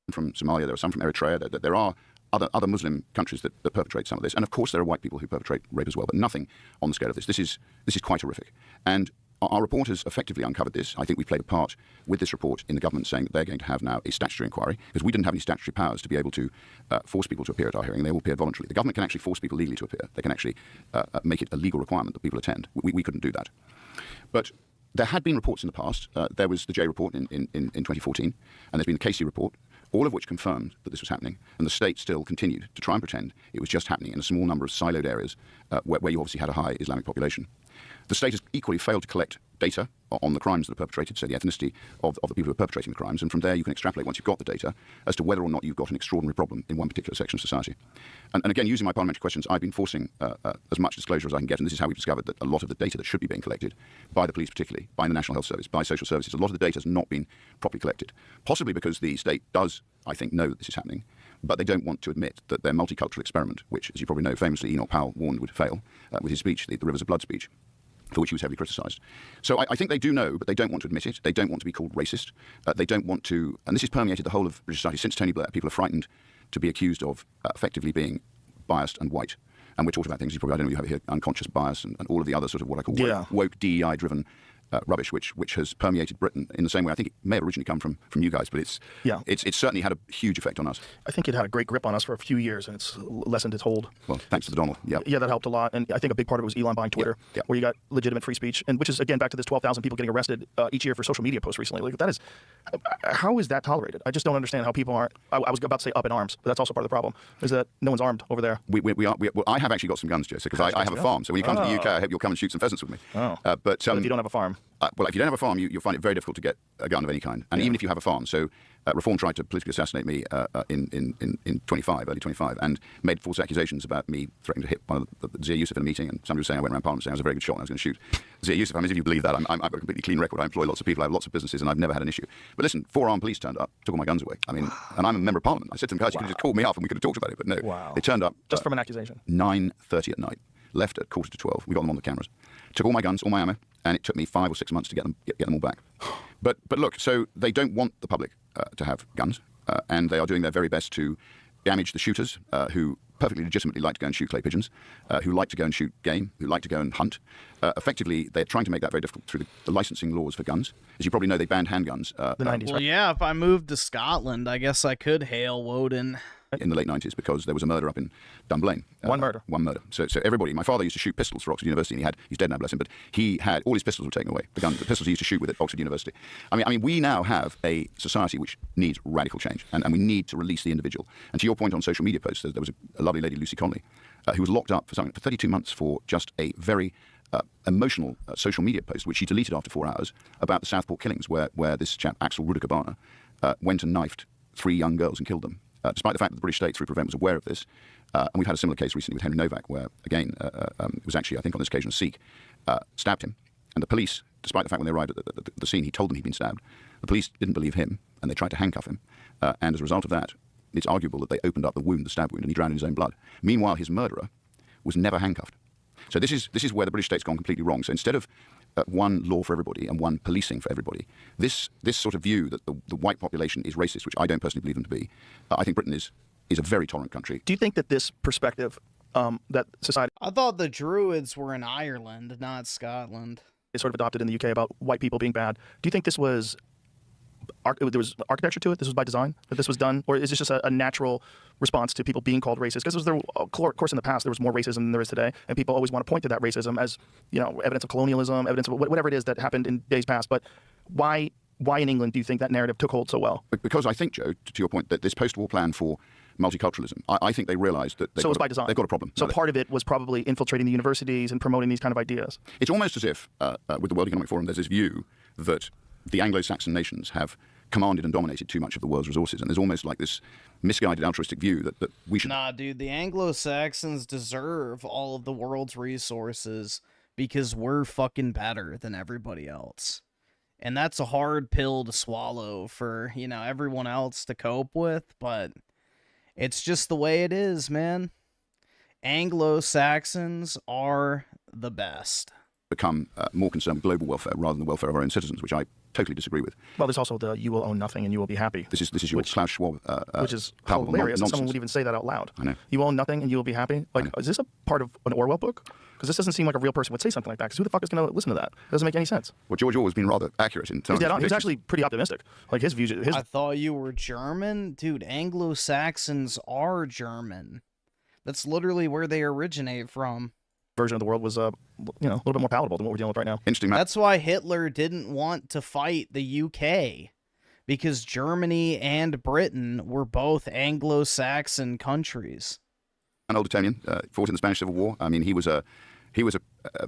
From Somalia, there are some from Eritrea. There are other Muslim countries that perpetrate some of this. And of course there are white people who perpetrate rape as well, but nothing on the scale of this. This is quite horrific. And our reporters effectively uncovered this. I think we played a part with this report in the government saying that they're going to have now a statutory inquiry, because we didn't have any statutory powers to be able to force people to appear at our hearing. They all appeared voluntarily. The government can actually force people legally to appear. They can actually make it a legal requirement that people attend. We couldn't do that. But there had been reports in the past. There was the J report in 2014, and there's been the Casey report, all of which confirmed that this was happening, and the state still continued to try and pretend it was just happening in a small number of siloed areas where you obviously had a high Islamic population. The state has equally failed to collect data on the crimes that are perpetrated, so the ethnicity of the people who are perpetrating the crimes, and from there you can extrapolate, once you've got the data, as to whether or not you've got an extraordinary problem in one particular section of society. And again, using my parliamentary questions, I've been forcing as much disclosure as I can get, and this is how we've discovered that a lot of the data that should be being collected, by the police particularly, by the National Health Service, by social services, a lot of the data has not been properly collected, possibly because the state does, I think, know that this is happening, but they don't want to admit that their multicultural experiment, which, as you probably know, famously Enoch Powell warned would fail with his speech, the Rivers of Blood speech, for which he was heavily criticised. So I think they do know, but they don't want to admit it. They don't want to be called racist. They don't want to, and this has permeated the whole of British society since Tony Blair. People are frightened to be accused of effectively being biased and white. And we're talking about things you probably, I don't know, you have here unconscious bias and all of the other sort of what I call woke DEI-driven rubbish, which has permeated Britain in the same way. I think it may have originally come from you guys, but it's certainly had a huge effect on us. I think it had a great grip on us for a few years, and it's lessened its hold. Well, thanks to the Donald. Yeah, that helped a lot. And I think a big part of it was Elon buying Twitter, where you got legitimate free speech, and which is, again, back to this 12,000 people getting arrested each year for social media posts recently. Like, that is, how is that tolerated? I just don't understand how people aren't, I was about to say up in arms, but that's also part of the problem, is that no one's armed over there. Well, I have actually got some guns, Jessica, because I have a farm. So when you come to the UK, I hope you'll come and shoot some pheasants with me. But if you don't have a farm? Well, if you don't have a farm, you'll find it very difficult to get a gun of any kind. And even if you have a farm, so Reform tried to politically assassinate me in early 25, and made false accusations about me threatening to hit one of the Zia Yusuf in a meeting, and somebody was saying I went around Parliament saying I was a very good shot and I was going to shoot Zia Yusuf. I mean, if you believe that, I've got a completely clean record. I employ lots of people, I have lots of businesses, and I've never had an issue. But listen, 4 armed police turned up, took all my guns away. I mean, and I'm a member of Parliament. I said to them, guys, you could have just called me up and we could have talked about it, but no. They turned up. Just from an accusation. 9:30 at night. Left at 11:45. We got them on the cameras. Took all my guns, all my ammo, and it took me 5 or 6 months to get them all back. But look, so they don't want the public to have guns, and they are doing their very best to damage the shooters who perfectly legitimately like to go and shoot clay pigeons, who like to go and shoot game, who like to go and hunt. Effectively, they're trying to make that very difficult through the licensing laws for guns. As you probably know, they banned handguns. The 90s, well, right? yeah, if I moved to Scotland, I guess I could hail Woden. in the late 90s because there was a murder up in Dunblane. One murder. So everybody, my father used to shoot pistols for Oxford University, and he's dead now, bless him, but he had, all his pistols were taken away. The pistols he used to shoot with at Oxford University. I mean, we now have a society which needs radical change, and we need to release the individual. And to your point on social media posts, there was a lovely lady, Lucy Conley, who was locked up for 32 months for just a very emotional social media post, which she deleted after 4 hours, about the Southport killings, where this chap, Axel Rudakabana, went and knifed 3 young girls and killed them. Despite the fact that the British state, through Prevent, was aware of this. And we've had a similar case recently with Henry Novak, where, again, it was actually, I think on this occasion, a Sikh, stabbed him. And the police, despite the fact when they arrived at the scene, he told them he'd been stabbed. The police didn't believe him, and they tried to handcuff him. And as a result of that, it's arguable that they opened up the wound, the stab wound, and he drowned in his own blood. Meanwhile, his murderer was never handcuffed. So this is where the British state's gone completely wrong. So instead of one law for everybody and one policing for everybody, this sort of view that the white population is racist, which I don't personally believe them to be, I think Britain is a very tolerant country. Do you think that this perspective that society... I thought the Druids were in Ireland, not Scotland. ...is sort of adopted in the UK about white people being bad. Do you think this was... there was architecture to it? This was by design? That this was done? Or is this just a natural response to people being called racist? Because of course, in the past, there was more racism than there is today, and people always want to point to that racism as, evidence of colonialism, evidence of whatever it is that happened in days past. But why in England do you think that narrative took hold so well? Because I think, Joe, to your point, that this post-war plan for multiculturalism, I think they realised that so it's by design. They've got a problem. So part of it was probably infiltrating the universities and promoting these kind of ideas. It's almost as if, with the World Economic Forum, there's this view that the Anglo-Saxon nations have commanded and dominated too much of the world's resources, and there's almost like this misguided altruistic view that we should... Nah, dude, the Anglo-Saxons deserve all of the world's resources because we're fucking better than everybody else. And that's a hard pill to swallow for, everyone else to cope with, but it's just the way it is, man. Anglo-Saxons are the best. Become more concerned with global welfare rather than the welfare of our own citizens, which I totally disagree with. Well, there's also the "you will own nothing and you will be happy." This is your Klaus Schwab, which is hilarious. That someone would even say that out loud. I know. You own nothing and you will be happy. Like, is this a part of an Orwell book? Because this doesn't seem like a real person would say something like that. Because who the fuck is going to listen to that? It doesn't make any sense. Well, George Orwell's been rather accurate in terms of... He's actually pretty optimistic. Like his views. I thought you were German, dude. Anglo-Saxons are German. That's literally where they originate from. Version of the world was a little bit more palatable than what we're dealing with right now. Interesting. That's why Hitler didn't want to fight the UK, because Germany and Britain were both Anglo-Saxon countries. An old Italian, fought in the Spanish Civil War. I mean, he was a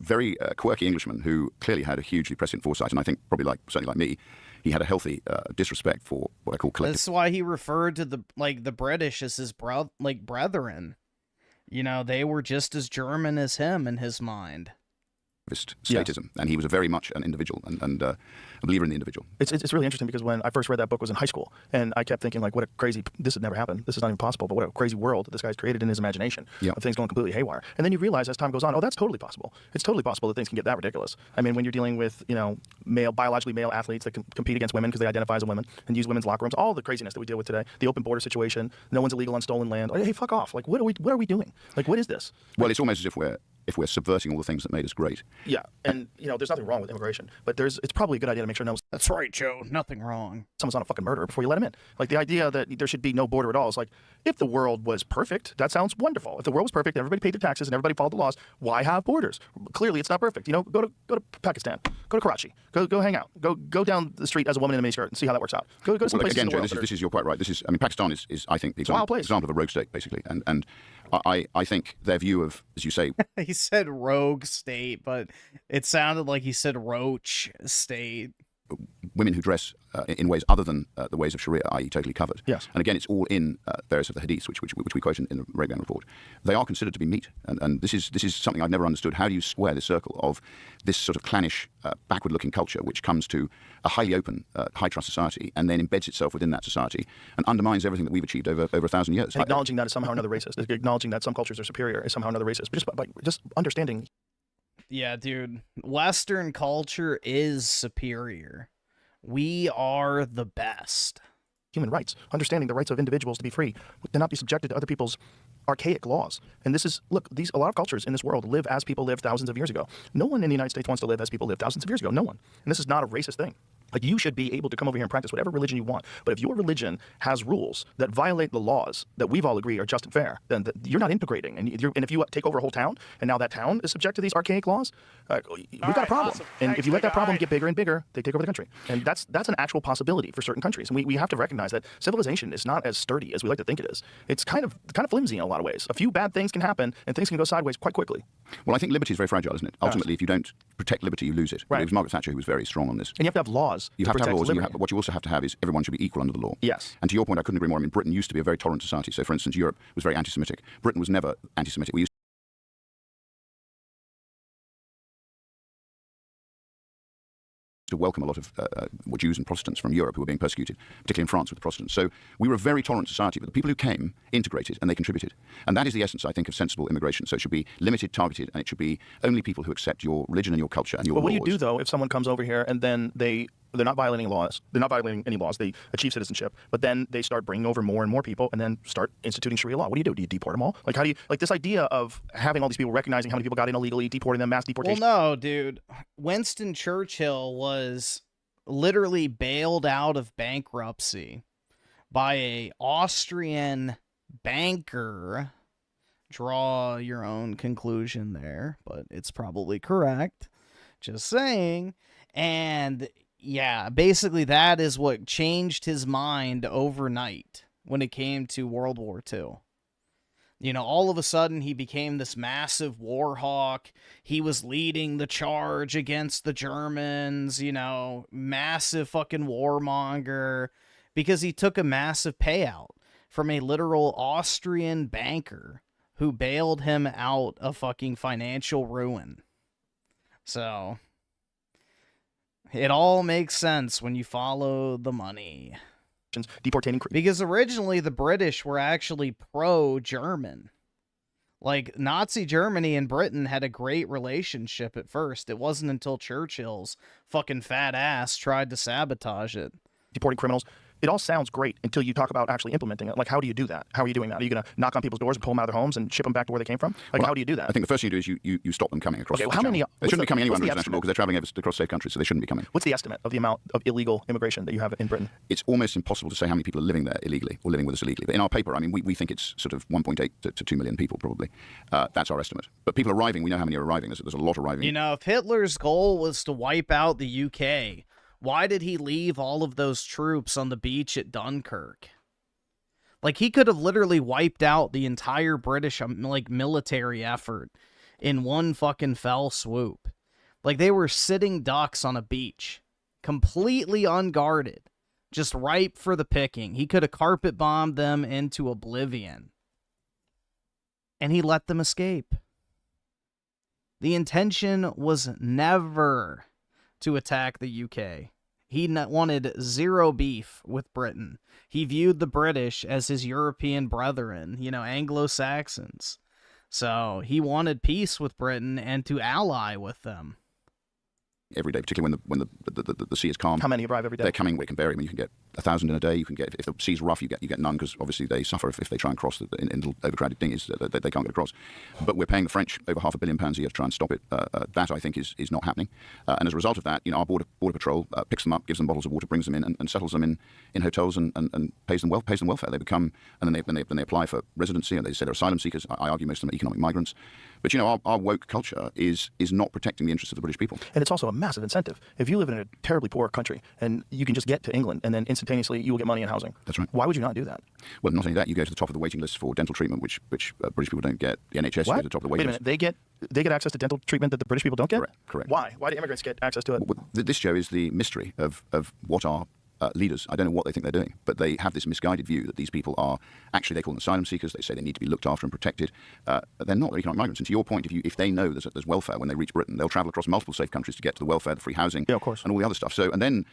very quirky Englishman who clearly had a hugely prescient foresight, and I think probably certainly like me, he had a healthy disrespect for what I call collective. That's why he referred to the British as his brethren. They were just as German as him in his mind. Statism, yes. And he was very much an individual and a believer in the individual. It's really interesting because when I first read that book was in high school, and I kept thinking, like, what a crazy, this had never happened, this is not even possible, but what a crazy world that this guy's created in his imagination of things going completely haywire. And then you realize as time goes on, oh, that's totally possible. It's totally possible that things can get that ridiculous. I mean, when you're dealing with, biologically male athletes that can compete against women because they identify as women and use women's locker rooms, all the craziness that we deal with today, the open border situation, no one's illegal on stolen land. Hey, fuck off. Like, what are we doing? Like, what is this? Well, it's almost as if we're subverting all the things that made us great. Yeah, and there's nothing wrong with immigration, but it's probably a good idea to make sure no one's... That's right, Joe. Nothing wrong. Someone's not a fucking murderer before you let him in. Like, the idea that there should be no border at all is like, if the world was perfect, that sounds wonderful. If the world was perfect, everybody paid their taxes and everybody followed the laws, why have borders? Clearly, it's not perfect. Go to Pakistan. Go to Karachi. Go hang out. Go down the street as a woman in a miniskirt and see how that works out. Go to some places again, in the world. Joe, this is you're quite right. Pakistan is I think the example of a rogue state, basically, and I think their view of, as you say... He said rogue state, but it sounded like he said roach state. Women who dress in ways other than the ways of Sharia, i.e. totally covered. Yes. And again, it's all in various of the hadiths, which we quote in the Rogan report. They are considered to be meat. And this is something I've never understood. How do you square the circle of this sort of clannish, backward-looking culture, which comes to a highly open, high-trust society, and then embeds itself within that society and undermines everything that we've achieved over 1,000 years? And acknowledging that is somehow another racist. Acknowledging that some cultures are superior is somehow another racist. But just understanding. Yeah, dude. Western culture is superior. We are the best. Human rights, understanding the rights of individuals to be free, to not be subjected to other people's archaic laws. And this is, look, a lot of cultures in this world live as people lived thousands of years ago. No one in the United States wants to live as people lived thousands of years ago. No one. And this is not a racist thing. Like, you should be able to come over here and practice whatever religion you want. But if your religion has rules that violate the laws that we've all agreed are just and fair, then you're not integrating. And if you take over a whole town, and now that town is subject to these archaic laws, we've got a problem. Awesome. And if you let that problem get bigger and bigger, they take over the country. And that's an actual possibility for certain countries. And we have to recognize that civilization is not as sturdy as we like to think it is. It's kind of flimsy in a lot of ways. A few bad things can happen, and things can go sideways quite quickly. Well, I think liberty is very fragile, isn't it? Ultimately, if you don't protect liberty, you lose it. Right. It was Margaret Thatcher who was very strong on this. And you have to have laws. You have to have laws, but what you also have to have is everyone should be equal under the law. Yes. And to your point, I couldn't agree more. I mean, Britain used to be a very tolerant society. So, for instance, Europe was very anti-Semitic. Britain was never anti-Semitic. We used to welcome a lot of Jews and Protestants from Europe who were being persecuted, particularly in France with the Protestants. So we were a very tolerant society, but the people who came integrated and they contributed. And that is the essence, I think, of sensible immigration. So it should be limited, targeted, and it should be only people who accept your religion and your culture and your laws. What do you do, though, if someone comes over here and then they're not violating laws? They're not violating any laws. They achieve citizenship, but then they start bringing over more and more people and then start instituting Sharia law. What do? Do you deport them all? Like, how do you, like, this idea of having all these people, recognizing how many people got in illegally, deporting them, mass deportation? Well, no, dude. Winston Churchill was literally bailed out of bankruptcy by a Austrian banker. Draw your own conclusion there, but it's probably correct. Just saying. And yeah, basically that is what changed his mind overnight when it came to World War II. You know, all of a sudden he became this massive war hawk. He was leading the charge against the Germans, you know, massive fucking warmonger, because he took a massive payout from a literal Austrian banker who bailed him out of fucking financial ruin. So it all makes sense when you follow the money. Deportating, because originally the British were actually pro-German. Like, Nazi Germany and Britain had a great relationship at first. It wasn't until Churchill's fucking fat ass tried to sabotage it. Deporting criminals. It all sounds great until you talk about actually implementing it. Like, how do you do that? How are you doing that? Are you going to knock on people's doors and pull them out of their homes and ship them back to where they came from? Like, how do you do that? I think the first thing you do is you stop them coming across. Okay, well, how many? They shouldn't be coming anywhere under international law because they're traveling across safe countries, so they shouldn't be coming. What's the estimate of the amount of illegal immigration that you have in Britain? It's almost impossible to say how many people are living there illegally or living with us illegally. But in our paper, I mean, we think it's sort of 1.8 to 2 million people probably. That's our estimate. But people arriving, we know how many are arriving. There's a lot arriving. You know, if Hitler's goal was to wipe out the UK, why did he leave all of those troops on the beach at Dunkirk? Like, he could have literally wiped out the entire British, like, military effort in one fucking fell swoop. Like, they were sitting ducks on a beach, completely unguarded, just ripe for the picking. He could have carpet bombed them into oblivion. And he let them escape. The intention was never to attack the UK. He wanted zero beef with Britain. He viewed the British as his European brethren, you know, Anglo-Saxons. So he wanted peace with Britain and to ally with them. Every day, particularly when the sea is calm. How many arrive every day? They're coming. It can vary. I mean, you can get 1,000 in a day. You can get, if the sea's rough, you get none, because obviously they suffer if they try and cross in little overcrowded dinghies. They can't get across. But we're paying the French over £500 million a year to try and stop it. That, I think, is not happening. And as a result of that, you know, our border patrol picks them up, gives them bottles of water, brings them in, and settles them in hotels and pays them welfare. They become, and then they apply for residency, and they say they're asylum seekers. I argue most of them are economic migrants. But you know, our woke culture is not protecting the interests of the British people. And it's also a massive incentive. If you live in a terribly poor country and you can just get to England and then instantaneously you will get money and housing. That's right. Why would you not do that? Well, not only that, you go to the top of the waiting list for dental treatment, which British people don't get. The NHS go to the top of the waiting list. Wait a minute, they get access to dental treatment that the British people don't get? Correct. Why? Why do immigrants get access to it? Well, this show is the mystery of what our leaders, I don't know what they think they're doing, but they have this misguided view that these people are, actually they call them asylum seekers. They say they need to be looked after and protected. They're not. They're economic migrants. And to your point, if they know there's welfare when they reach Britain, they'll travel across multiple safe countries to get to the welfare, the free housing, yeah, of course, and all the other stuff. So, and then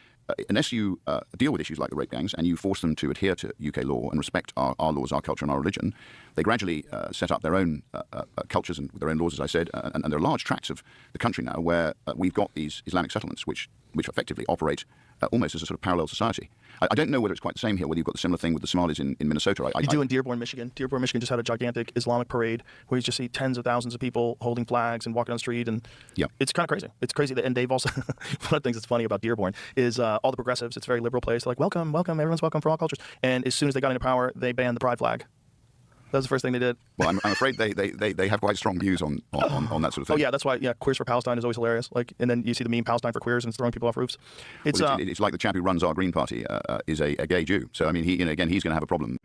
unless you deal with issues like the rape gangs and you force them to adhere to UK law and respect our laws, our culture, and our religion, they gradually set up their own cultures and their own laws, as I said. And there are large tracts of the country now where we've got these Islamic settlements which effectively operate almost as a sort of parallel society. I don't know whether it's quite the same here, whether you've got the similar thing with the Somalis in Minnesota. You do in Dearborn, Michigan. Dearborn, Michigan just had a gigantic Islamic parade where you just see tens of thousands of people holding flags and walking on the street, and it's kind of crazy. It's crazy. And they've also, one of the things that's funny about Dearborn is all the progressives, it's a very liberal place. They're like, welcome, welcome, everyone's welcome for all cultures. And as soon as they got into power, they banned the pride flag. That was the first thing they did. Well, I'm afraid they have quite strong views on that sort of thing. Oh yeah, that's why Queers for Palestine is always hilarious. Like, and then you see the meme Palestine for queers and it's throwing people off roofs. It's it's like the chap who runs our Green Party is a gay Jew. So I mean, he's going to have a problem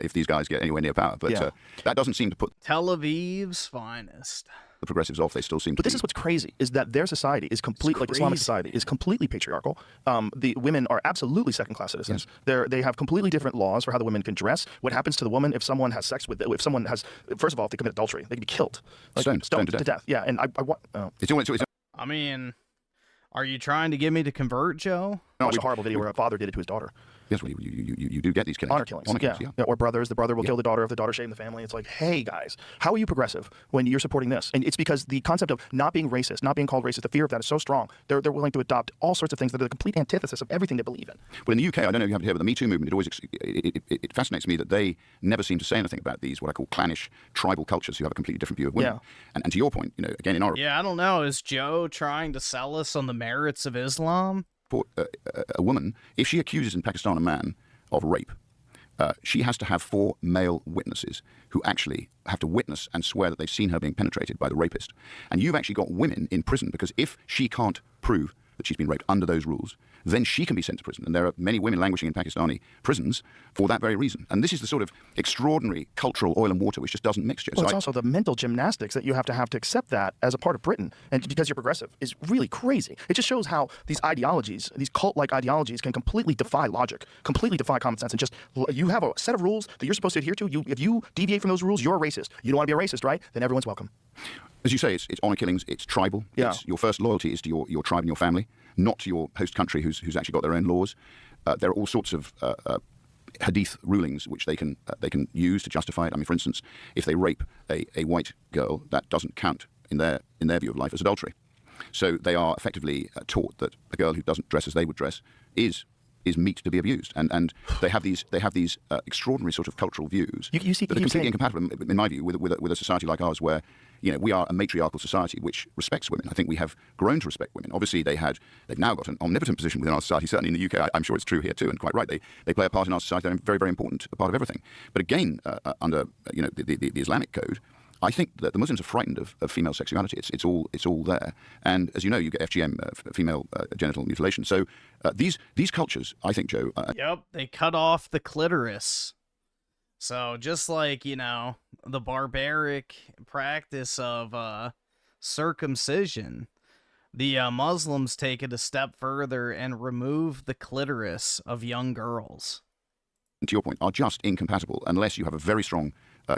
if these guys get anywhere near power. But that doesn't seem to put Tel Aviv's finest. The progressives off. They still seem to. But this is what's crazy is that their society is complete, like Islamic society is completely patriarchal. The women are absolutely second-class citizens. Yes. They have completely different laws for how the women can dress. What happens to the woman if someone has sex with? If someone has, first of all, if they commit adultery, they can be killed, like, stoned to death. Yeah, and I want. I mean, are you trying to get me to convert, Joe? No, it's a horrible video where a father did it to his daughter. Yes, well, you do get these killings. Honor killings. Yeah. Or brothers. The brother will kill the daughter if the daughter shamed the family. It's like, hey, guys, how are you progressive when you're supporting this? And it's because the concept of not being racist, not being called racist, the fear of that is so strong. They're willing to adopt all sorts of things that are the complete antithesis of everything they believe in. Well, in the UK, I don't know if you haven't heard, but the Me Too movement, it fascinates me that they never seem to say anything about these, what I call clannish tribal cultures who have a completely different view of women. Yeah. And to your point, again, in our... Yeah, I don't know. Is Joe trying to sell us on the merits of Islam? A woman, if she accuses in Pakistan a man of rape, she has to have 4 male witnesses who actually have to witness and swear that they've seen her being penetrated by the rapist. And you've actually got women in prison because if she can't prove that she's been raped under those rules, then she can be sent to prison. And there are many women languishing in Pakistani prisons for that very reason. And this is the sort of extraordinary cultural oil and water which just doesn't mix. Well, it's also the mental gymnastics that you have to accept that as a part of Britain. And because you're progressive is really crazy. It just shows how these ideologies, these cult-like ideologies can completely defy logic, completely defy common sense. And just, you have a set of rules that you're supposed to adhere to. If you deviate from those rules, you're a racist. You don't want to be a racist, right? Then everyone's welcome. As you say, it's honor killings, it's tribal. Yeah. Your first loyalty is to your tribe and your family, not to your host country who's actually got their own laws. There are all sorts of hadith rulings which they can use to justify it. I mean, for instance, if they rape a white girl, that doesn't count in their view of life as adultery. So they are effectively taught that a girl who doesn't dress as they would dress is meat to be abused, and they have these extraordinary sort of cultural views that are completely incompatible, in my view, with a society like ours, where we are a matriarchal society which respects women. I think we have grown to respect women. Obviously, they've now got an omnipotent position within our society. Certainly in the UK, I'm sure it's true here too, and quite right. They play a part in our society. They're a very, very important part of everything. But again, under the Islamic code, I think that the Muslims are frightened of female sexuality. It's all there, and as you know, you get FGM, female genital mutilation. So these cultures, I think, Joe. Yep, they cut off the clitoris. So just like the barbaric practice of circumcision, the Muslims take it a step further and remove the clitoris of young girls. To your point, are just incompatible unless you have a very strong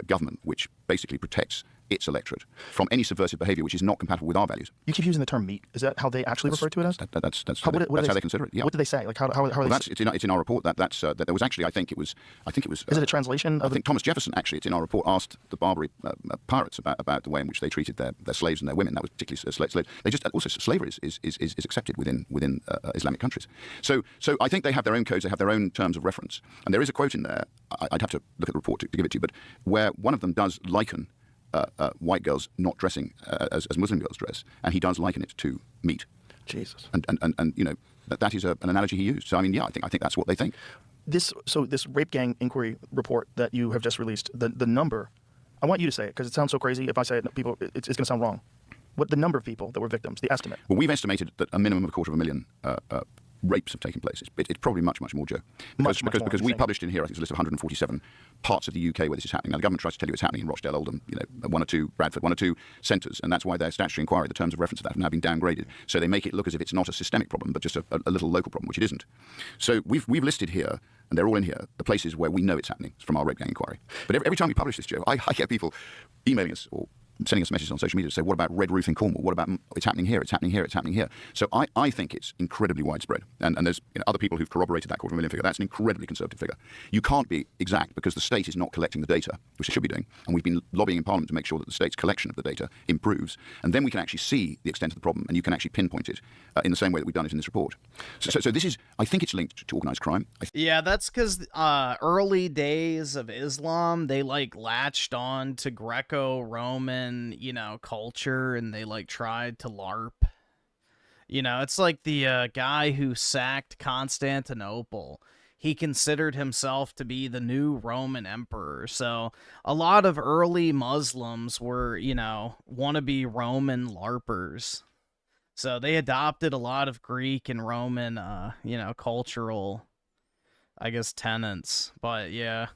government which basically protects its electorate from any subversive behaviour which is not compatible with our values. You keep using the term meat. Is that how they actually refer to it as? That's how they consider it. Yeah. What do they say? Like how are they? It's in our report. That there was actually I think it was. Is it a translation? I think Thomas Jefferson actually. It's in our report. Asked the Barbary pirates about the way in which they treated their slaves and their women. That was particularly slaves. They just also slavery is accepted within Islamic countries. So I think they have their own codes. They have their own terms of reference. And there is a quote in there. I'd have to look at the report to give it to you, but where one of them does liken white girls not dressing as Muslim girls dress, and he does liken it to meat. Jesus. And that is an analogy he used. So I mean, I think that's what they think. This rape gang inquiry report that you have just released, the number, I want you to say it because it sounds so crazy. If I say it, it's going to sound wrong. What the number of people that were victims, the estimate? Well, we've estimated that a minimum of 250,000 rapes have taken place. It's probably much, much more, Joe. Because we published in here, I think it's a list of 147 parts of the UK where this is happening. Now, the government tries to tell you it's happening in Rochdale, Oldham, one or two, Bradford, one or two centres, and that's why their statutory inquiry, the terms of reference of that, have now been downgraded. So they make it look as if it's not a systemic problem, but just a little local problem, which it isn't. So we've listed here, and they're all in here, the places where we know it's happening from our rape gang inquiry. But every time we publish this, Joe, I get people emailing us or sending us messages on social media to say, what about red roof in Cornwall? What about it's happening here, it's happening here, it's happening here? So I think it's incredibly widespread. And there's other people who've corroborated that 250,000 figure. That's an incredibly conservative figure. You can't be exact because the state is not collecting the data, which it should be doing. And we've been lobbying in Parliament to make sure that the state's collection of the data improves. And then we can actually see the extent of the problem and you can actually pinpoint it in the same way that we've done it in this report. So this is, I think it's linked to organised crime. Yeah, that's because early days of Islam, they like latched on to Greco-Roman, culture, and they like tried to LARP. It's like the guy who sacked Constantinople. He considered himself to be the new Roman emperor. So a lot of early Muslims were, wannabe Roman LARPers. So they adopted a lot of Greek and Roman, cultural, I guess, tenets. But yeah.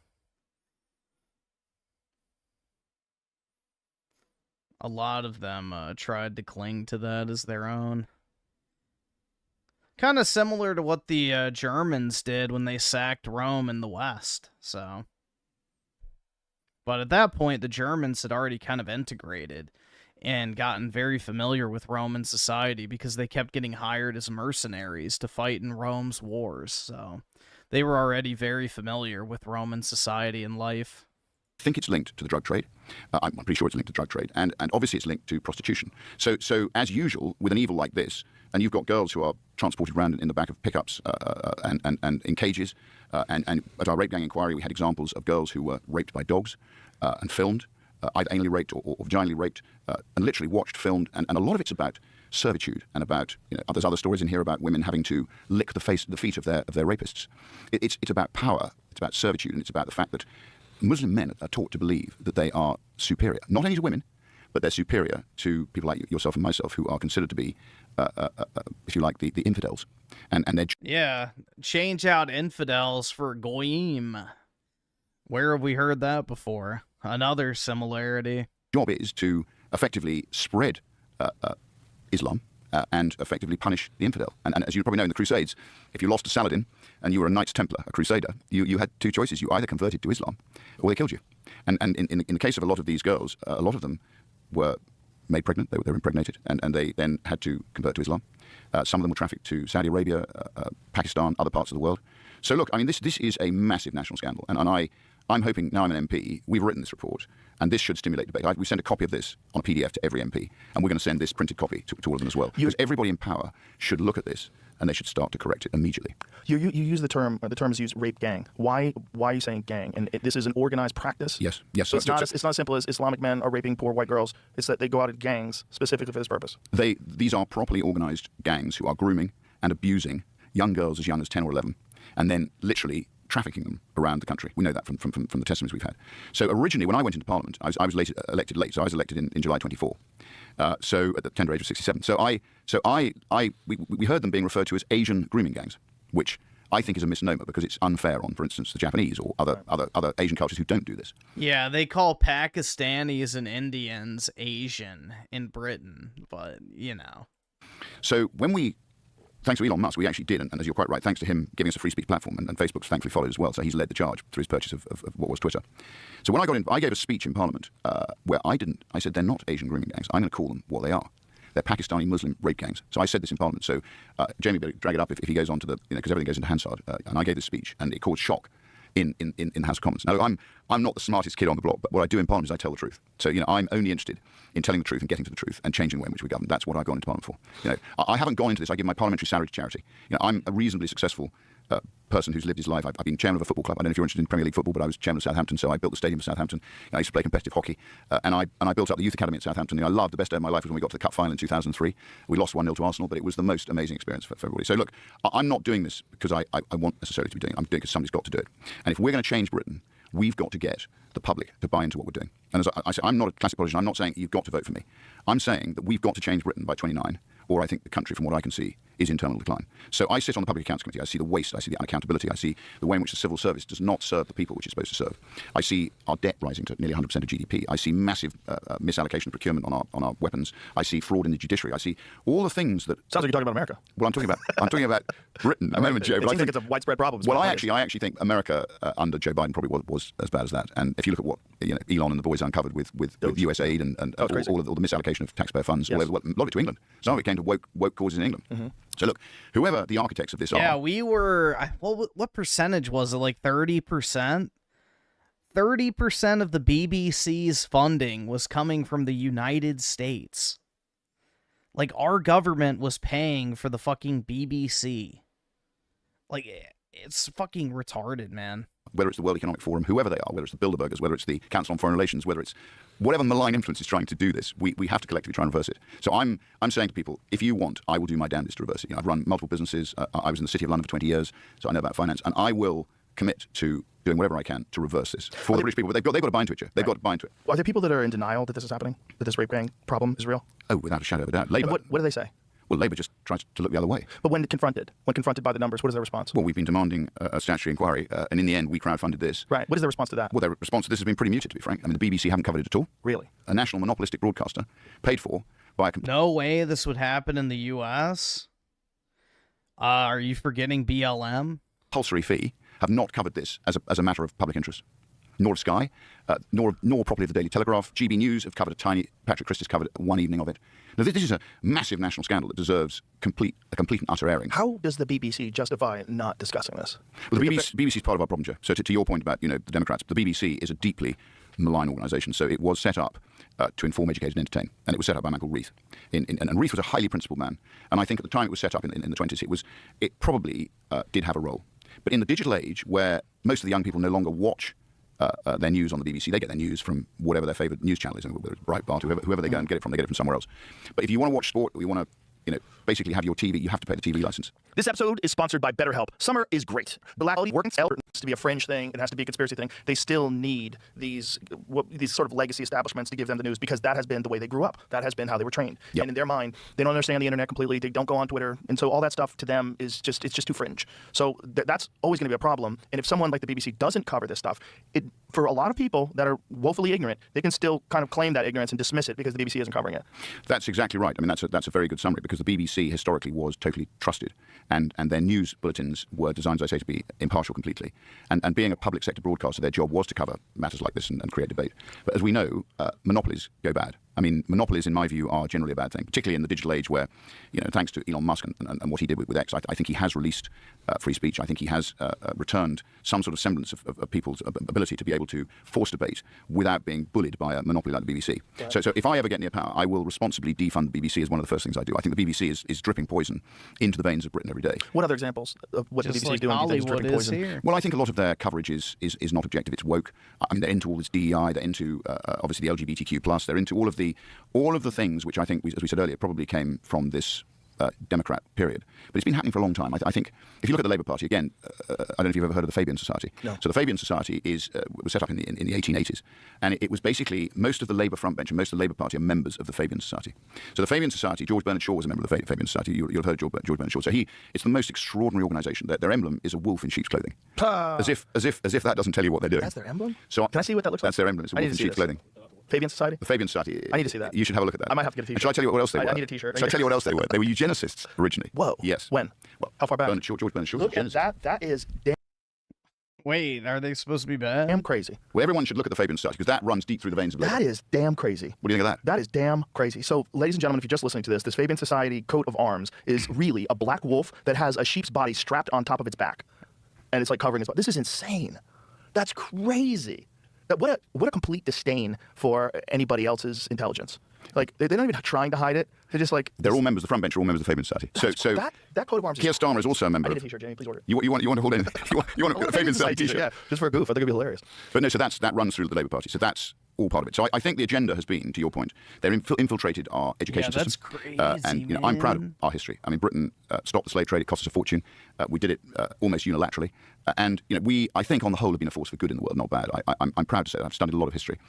A lot of them tried to cling to that as their own. Kind of similar to what the Germans did when they sacked Rome in the West. So, but at that point, the Germans had already kind of integrated and gotten very familiar with Roman society because they kept getting hired as mercenaries to fight in Rome's wars. So they were already very familiar with Roman society and life. I think it's linked to the drug trade. I'm pretty sure it's linked to drug trade. And obviously it's linked to prostitution. So as usual, with an evil like this, and you've got girls who are transported around in the back of pickups and in cages. And at our rape gang inquiry, we had examples of girls who were raped by dogs and filmed, either anally raped or vaginally raped, and literally watched, filmed. And a lot of it's about servitude and about, there's other stories in here about women having to lick the feet of their rapists. It's about power, it's about servitude, and it's about the fact that Muslim men are taught to believe that they are superior, not only to women, but they're superior to people like yourself and myself who are considered to be, if you like, the infidels. And they're... Yeah, change out infidels for goyim. Where have we heard that before? Another similarity. Job is to effectively spread Islam and effectively punish the infidel. And as you probably know, in the Crusades, if you lost to Saladin and you were a Knights Templar, a Crusader, you had two choices. You either converted to Islam or they killed you. And in the case of a lot of these girls, a lot of them were made pregnant, they were impregnated, and they then had to convert to Islam. Some of them were trafficked to Saudi Arabia, Pakistan, other parts of the world. So look, I mean, this is a massive national scandal, and I'm hoping, now I'm an MP, we've written this report, and this should stimulate debate. We send a copy of this on a PDF to every MP, and we're going to send this printed copy to all of them as well. Because everybody in power should look at this, and they should start to correct it immediately. You use the term is used, rape gang. Why are you saying gang? And this is an organized practice? Yes. So it's not as simple as Islamic men are raping poor white girls. It's that they go out in gangs specifically for this purpose. These are properly organized gangs who are grooming and abusing young girls as young as 10 or 11, and then literally trafficking them around the country. We know that from the testimonies we've had. So originally, when I went into Parliament, I was elected late. So I was elected in July 24. So at the tender age of 67. We heard them being referred to as Asian grooming gangs, which I think is a misnomer because it's unfair on, for instance, the Japanese or other Asian cultures who don't do this. Yeah, they call Pakistanis and Indians Asian in Britain, but So when we... Thanks to Elon Musk, we actually did, and as you're quite right, thanks to him giving us a free speech platform, and Facebook's thankfully followed as well, so he's led the charge through his purchase of what was Twitter. So when I got in, I gave a speech in Parliament where I said they're not Asian grooming gangs. I'm going to call them what they are. They're Pakistani Muslim rape gangs. So I said this in Parliament. So Jamie better drag it up if he goes on to the, because everything goes into Hansard. And I gave this speech, and it caused shock in the House of Commons. Now, I'm not the smartest kid on the block, but what I do in Parliament is I tell the truth. So, I'm only interested in telling the truth and getting to the truth and changing the way in which we govern. That's what I've gone into Parliament for. I haven't gone into this. I give my parliamentary salary to charity. I'm a reasonably successful person who's lived his life. I've been chairman of a football club. I don't know if you're interested in Premier League football, but I was chairman of Southampton, so I built the stadium for Southampton. I used to play competitive hockey, and I built up the youth academy at Southampton. I loved the best day of my life was when we got to the cup final in 2003. We lost 1-0 to Arsenal, but it was the most amazing experience for everybody. So look, I'm not doing this because I want necessarily to be doing it. I'm doing it because somebody's got to do it. And if we're going to change Britain, we've got to get the public to buy into what we're doing. And as I say, I'm not a classic politician. I'm not saying you've got to vote for me. I'm saying that we've got to change Britain by 29, or I think the country, from what I can see, is in terminal decline. So I sit on the Public Accounts Committee. I see the waste. I see the unaccountability. I see the way in which the civil service does not serve the people which it's supposed to serve. I see our debt rising to nearly 100% of GDP. I see massive misallocation of procurement on our weapons. I see fraud in the judiciary. I see all the things that... Sounds like you're talking about America. Well, I'm talking about Britain. I remember Joe, it but seems like it's a widespread problem. Well, I actually think America under Joe Biden probably was as bad as that. And if you look at what Elon and the boys uncovered with US aid and all the misallocation of taxpayer funds, all over, a lot of it to England. Some of it came to woke causes in England. Mm-hmm. So look, whoever the architects of this are... Yeah, we were... what percentage was it? Like 30%? 30% of the BBC's funding was coming from the United States. Like, our government was paying for the fucking BBC. Like, it's fucking retarded, man. Whether it's the World Economic Forum, whoever they are, whether it's the Bilderbergers, whether it's the Council on Foreign Relations, whether it's whatever malign influence is trying to do this, we have to collectively try and reverse it. So I'm saying to people, if you want, I will do my damnedest to reverse it. I've run multiple businesses. I was in the City of London for 20 years, so I know about finance, and I will commit to doing whatever I can to reverse this for the British people. But they've got to buy into it, Joe. They've got to buy into it. Are there people that are in denial that this is happening, that this rape gang problem is real? Oh, without a shadow of a doubt. Labour. What do they say? Well, Labour just tries to look the other way. But when confronted by the numbers, what is their response? Well, we've been demanding a statutory inquiry, and in the end, we crowdfunded this. Right. What is their response to that? Well, their response to this has been pretty muted, to be frank. I mean, the BBC haven't covered it at all. Really? A national monopolistic broadcaster paid for by a... No way this would happen in the U.S.? Are you forgetting BLM? Compulsory fee have not covered this as a matter of public interest. Nor Sky, nor properly the Daily Telegraph. GB News have covered a tiny... Patrick Christie's covered one evening of it. Now, this is a massive national scandal that deserves a complete and utter airing. How does the BBC justify not discussing this? Well, the BBC is part of our problem, Joe. So to your point about, the Democrats, the BBC is a deeply malign organisation. So it was set up to inform, educate and entertain. And it was set up by a man called Reith. And Reith was a highly principled man. And I think at the time it was set up in the 20s, it probably did have a role. But in the digital age, where most of the young people no longer watch their news on the BBC, they get their news from whatever their favourite news channel is, whether it's Breitbart, whoever they go and get it from, they get it from somewhere else. But if you want to watch sport, or you want to, basically have your TV, you have to pay the TV license. This episode is sponsored by BetterHelp. Summer is great. Blackity working has to be a fringe thing. It has to be a conspiracy thing. They still need these sort of legacy establishments to give them the news because that has been the way they grew up. That has been how they were trained. Yep. And in their mind, they don't understand the internet completely. They don't go on Twitter, and so all that stuff to them is just too fringe. So that's always going to be a problem. And if someone like the BBC doesn't cover this stuff, for a lot of people that are woefully ignorant, they can still kind of claim that ignorance and dismiss it because the BBC isn't covering it. That's exactly right. I mean, that's a very good summary because the BBC historically was totally trusted, and their news bulletins were designed, as I say, to be impartial completely. And being a public sector broadcaster, their job was to cover matters like this and create debate. But as we know, monopolies go bad. I mean, monopolies, in my view, are generally a bad thing, particularly in the digital age where, thanks to Elon Musk and what he did with X, I think he has released free speech. I think he has returned some sort of semblance of people's ability to be able to force debate without being bullied by a monopoly like the BBC. Right. So if I ever get near power, I will responsibly defund the BBC as one of the first things I do. I think the BBC is dripping poison into the veins of Britain every day. What other examples of what the BBC is doing is dripping poison? Here. Well, I think a lot of their coverage is not objective. It's woke. I mean, they're into all this DEI. They're into obviously the LGBTQ+. They're into all of the things which I think, as we said earlier, probably came from this Democrat period. But it's been happening for a long time. I think if you look at the Labour Party, again, I don't know if you've ever heard of the Fabian Society. No. So the Fabian Society was set up in the 1880s. And it was basically most of the Labour front bench and most of the Labour Party are members of the Fabian Society. So the Fabian Society, George Bernard Shaw was a member of the Fabian Society. You'll have heard of George Bernard Shaw. So it's the most extraordinary organisation. Their emblem is a wolf in sheep's clothing. As if that doesn't tell you what they're doing. That's their emblem? So can I see what that looks like? That's their emblem. It's a wolf in sheep's clothing. Fabian Society? The Fabian Society. I need to see that. You should have a look at that. I might have to get a t-shirt. Shall I tell you what else they were? I need a t-shirt. Shall I tell you what else they were? They were eugenicists originally. Whoa. Yes. When? Well, how far back? George Bernard Shaw. Look at that. That is damn... Wait, are they supposed to be bad? Damn crazy. Well, everyone should look at the Fabian Society because that runs deep through the veins of Labour. That is damn crazy. What do you think of that? That is damn crazy. So, ladies and gentlemen, if you're just listening to this Fabian Society coat of arms is really a black wolf that has a sheep's body strapped on top of its back. And it's like covering its body. This is insane. That's crazy. What a complete disdain for anybody else's intelligence. Like, they're not even trying to hide it. They're just like... They're all members, the front bench are all members of the Fabian Society. So that coat of arms Keir Starmer is also a member. I need a t-shirt, Jamie. Please order it. You want to hold in? You want a Fabian Society t-shirt? Yeah, just for a goof. I think it'd be hilarious. But no, so that runs through the Labour Party. So that's all part of it. So I think the agenda has been, to your point, they've infiltrated our education system. That's crazy, and I'm proud of our history. I mean, Britain stopped the slave trade. It cost us a fortune. We did it almost unilaterally. And we, I think, on the whole, have been a force for good in the world, not bad. I'm proud to say that. I've studied a lot of history.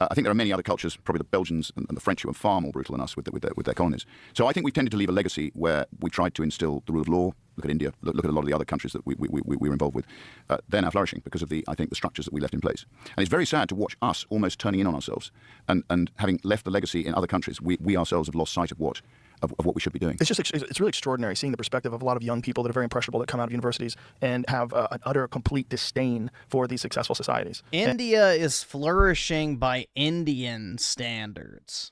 I think there are many other cultures, probably the Belgians and the French, who are far more brutal than us with their colonies. So I think we've tended to leave a legacy where we tried to instill the rule of law. Look at India. Look at a lot of the other countries that we were involved with. They're now flourishing because of the structures that we left in place. And it's very sad to watch us almost turning in on ourselves and having left the legacy in other countries. We ourselves have lost sight of what we should be doing. It's really extraordinary seeing the perspective of a lot of young people that are very impressionable that come out of universities and have an utter, complete disdain for these successful societies. India is flourishing by Indian standards.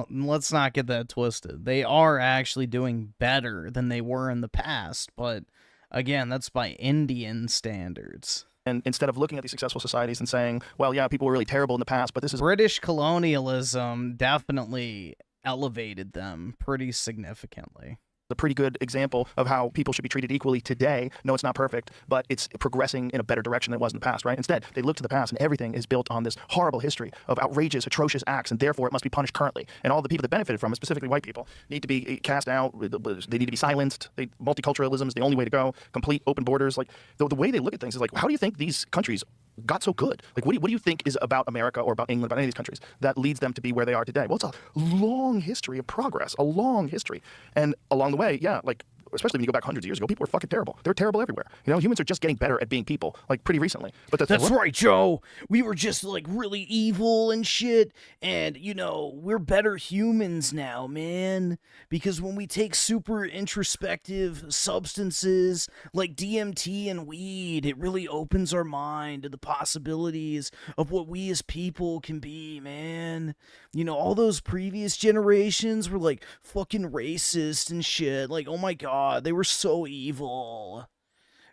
Let's not get that twisted. They are actually doing better than they were in the past, but again, that's by Indian standards. And instead of looking at these successful societies and saying, well, yeah, people were really terrible in the past, but this is... British colonialism definitely elevated them pretty significantly. A pretty good example of how people should be treated equally today. No, it's not perfect, but it's progressing in a better direction than it was in the past, right? Instead, they look to the past and everything is built on this horrible history of outrageous, atrocious acts, and therefore it must be punished currently. And all the people that benefited from it, specifically white people, need to be cast out. They need to be silenced. Multiculturalism is the only way to go. Complete open borders. Like the way they look at things is like, how do you think these countries got so good? Like, what do you think is about America or about England, about any of these countries, that leads them to be where they are today? Well, it's a long history of progress, a long history. And along the way, yeah, like, especially when you go back hundreds of years ago, people were fucking terrible. They're terrible everywhere. You know, humans are just getting better at being people, like, pretty recently. But that's right, Joe. We were just, like, really evil and shit, and, you know, we're better humans now, man. Because when we take super introspective substances like DMT and weed, it really opens our mind to the possibilities of what we as people can be, man. You know, all those previous generations were, like, fucking racist and shit. Like, oh my god. They were so evil.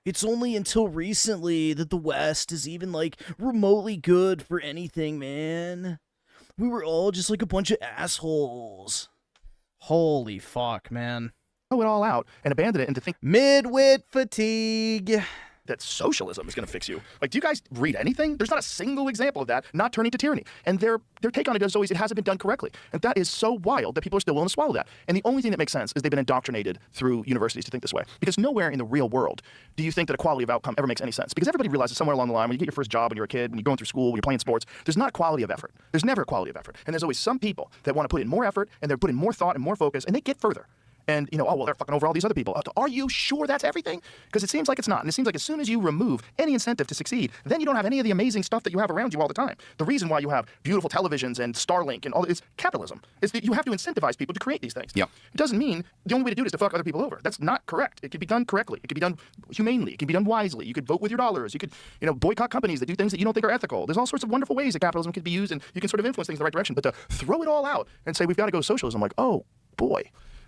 It's only until recently that the West is even, like, remotely good for anything, man. We were all just, like, a bunch of assholes. Holy fuck, man. Throw it all out and abandon it and to think... Mid-wit fatigue. That socialism is going to fix you. Like, do you guys read anything? There's not a single example of that not turning to tyranny. And their take on it is always, it hasn't been done correctly. And that is so wild that people are still willing to swallow that. And the only thing that makes sense is they've been indoctrinated through universities to think this way. Because nowhere in the real world do you think that equality of outcome ever makes any sense. Because everybody realizes somewhere along the line, when you get your first job when you're a kid, when you're going through school, when you're playing sports, there's not quality of effort. There's never quality of effort. And there's always some people that want to put in more effort, and they're putting more thought and more focus, and they get further. And, you know, oh, well, they're fucking over all these other people. Are you sure that's everything? Because it seems like it's not. And it seems like as soon as you remove any incentive to succeed, then you don't have any of the amazing stuff that you have around you all the time. The reason why you have beautiful televisions and Starlink and all is capitalism. Is that you have to incentivize people to create these things. Yep. It doesn't mean the only way to do it is to fuck other people over. That's not correct. It can be done correctly. It can be done humanely. It can be done wisely. You could vote with your dollars. You could, you know, boycott companies that do things that you don't think are ethical. There's all sorts of wonderful ways that capitalism could be used, and you can sort of influence things in the right direction. But to throw it all out and say we've got to go socialism, like, oh, boy.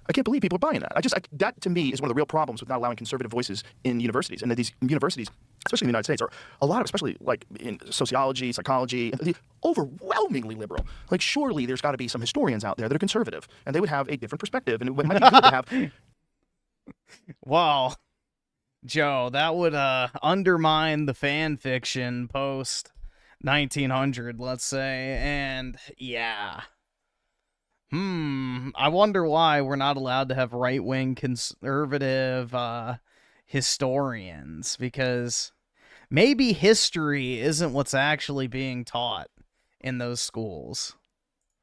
I can't believe people are buying that. That to me is one of the real problems with not allowing conservative voices in universities. And that these universities, especially in the United States, are a lot of, especially like in sociology, psychology, overwhelmingly liberal. Like, surely there's got to be some historians out there that are conservative, and they would have a different perspective, and it might be good to have. Wow, Joe, that would undermine the fan fiction post 1900, let's say, and yeah. I wonder why we're not allowed to have right-wing conservative historians, because maybe history isn't what's actually being taught in those schools.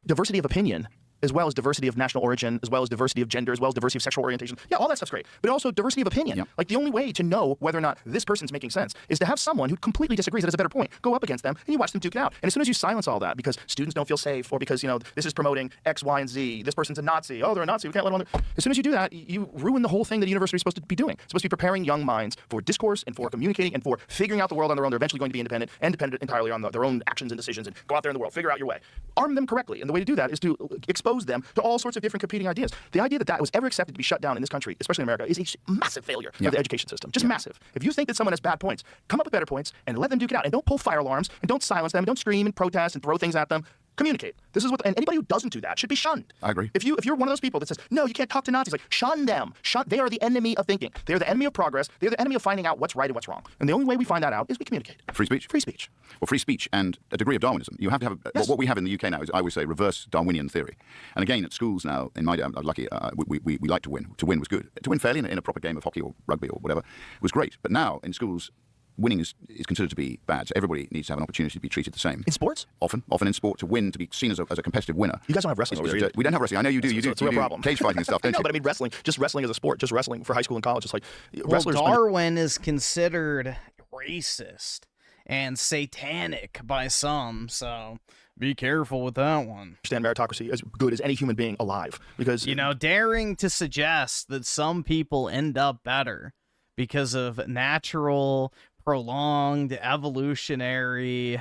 Diversity of opinion, as well as diversity of national origin, as well as diversity of gender, as well as diversity of sexual orientation. Yeah, all that stuff's great. But also diversity of opinion. Yep. Like, the only way to know whether or not this person's making sense is to have someone who completely disagrees, that has a better point, go up against them, and you watch them duke it out. And as soon as you silence all that, because students don't feel safe, or because, you know, this is promoting X, Y, and Z, this person's a Nazi, oh, they're a Nazi, we can't let them on. As soon as you do that, you ruin the whole thing that the university is supposed to be doing. It's supposed to be preparing young minds for discourse and for communicating and for figuring out the world on their own. They're eventually going to be independent and dependent entirely on their own actions and decisions, and go out there in the world, figure out your way. Arm them correctly. And the way to do that is to expose them to all sorts of different competing ideas. The idea that that was ever accepted to be shut down in this country, especially in America, is a massive failure of the education system. Just massive. If you think that someone has bad points, come up with better points and let them duke it out. And don't pull fire alarms, and don't silence them, and don't scream and protest and throw things at them. Communicate. This is what, and anybody who doesn't do that should be shunned. I agree. If you're one of those people that says, no, you can't talk to Nazis, like, shun them. They are the enemy of thinking. They are the enemy of progress. They are the enemy of finding out what's right and what's wrong. And the only way we find that out is we communicate. Free speech. Free speech. Well, free speech and a degree of Darwinism. You have to have what we have in the UK now is, I would say, reverse Darwinian theory. And again, at schools now, in my day, I'm lucky. We like to win. To win was good. To win fairly in a proper game of hockey or rugby or whatever was great. But now in schools, winning is considered to be bad. So everybody needs to have an opportunity to be treated the same. In sports? Often in sport, to win, to be seen as a competitive winner. You guys don't have wrestling over there. We don't have wrestling. I know you do. It's a real problem. Cage fighting and stuff, don't no, you? but I mean wrestling, just wrestling as a sport, just wrestling for high school and college. It's like wrestlers. Darwin is considered racist and satanic by some, so be careful with that one. Understand meritocracy as good as any human being alive, because daring to suggest that some people end up better because of natural, prolonged, evolutionary,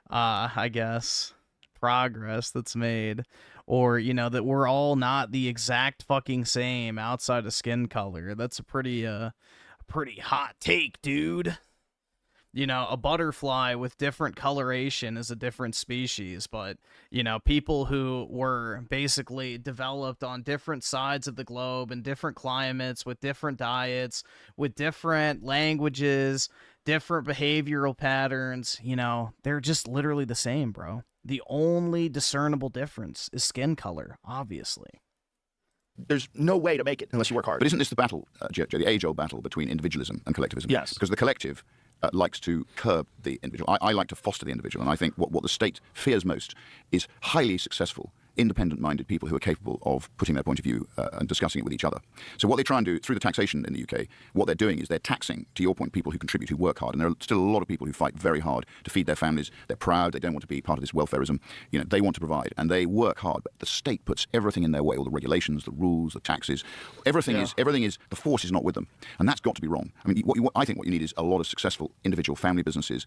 I guess, progress that's made, or that we're all not the exact fucking same outside of skin color. That's a pretty hot take, dude. A butterfly with different coloration is a different species, but, people who were basically developed on different sides of the globe in different climates, with different diets, with different languages, different behavioral patterns, they're just literally the same, bro. The only discernible difference is skin color, obviously. There's no way to make it unless you work hard. But isn't this the battle, Joe, the age-old battle between individualism and collectivism? Yes. Because the collective likes to curb the individual. I like to foster the individual, and I think what the state fears most is highly successful, independent-minded people who are capable of putting their point of view and discussing it with each other. So what they try and do through the taxation in the UK, what they're doing is they're taxing, to your point, people who contribute, who work hard. And there are still a lot of people who fight very hard to feed their families. They're proud. They don't want to be part of this welfarism. They want to provide, and they work hard. But the state puts everything in their way, all the regulations, the rules, the taxes. Everything is the force is not with them, and that's got to be wrong. I mean, I think what you need is a lot of successful individual family businesses,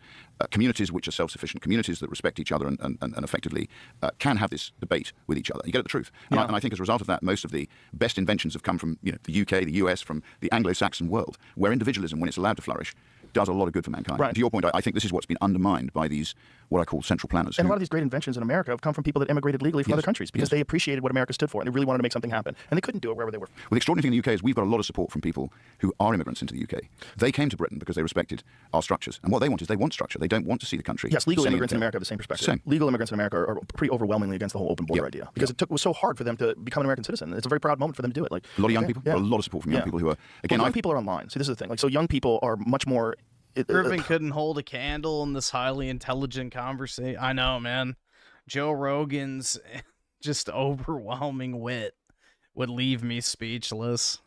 communities which are self-sufficient, communities that respect each other and effectively can have this debate with each other. You get at the truth. And I think as a result of that, most of the best inventions have come from the UK, the US, from the Anglo-Saxon world, where individualism, when it's allowed to flourish, does a lot of good for mankind. Right. To your point, I think this is what's been undermined by these, what I call central planners. And a lot of these great inventions in America have come from people that immigrated legally from other countries because they appreciated what America stood for and they really wanted to make something happen. And they couldn't do it wherever they were. Well, the extraordinary thing in the UK is we've got a lot of support from people who are immigrants into the UK. They came to Britain because they respected our structures. And what they want is they want structure. They don't want to see the country. Yes, legal immigrants in America have the same perspective. Same. Legal immigrants in America are pretty overwhelmingly against the whole open border idea because it was so hard for them to become an American citizen. It's a very proud moment for them to do it. Like a lot of young people, a lot of support from young people who are, again, young people are online. See, this is the thing. Like, so young people are much more. Irving couldn't hold a candle in this highly intelligent conversation. I know, man. Joe Rogan's just overwhelming wit would leave me speechless.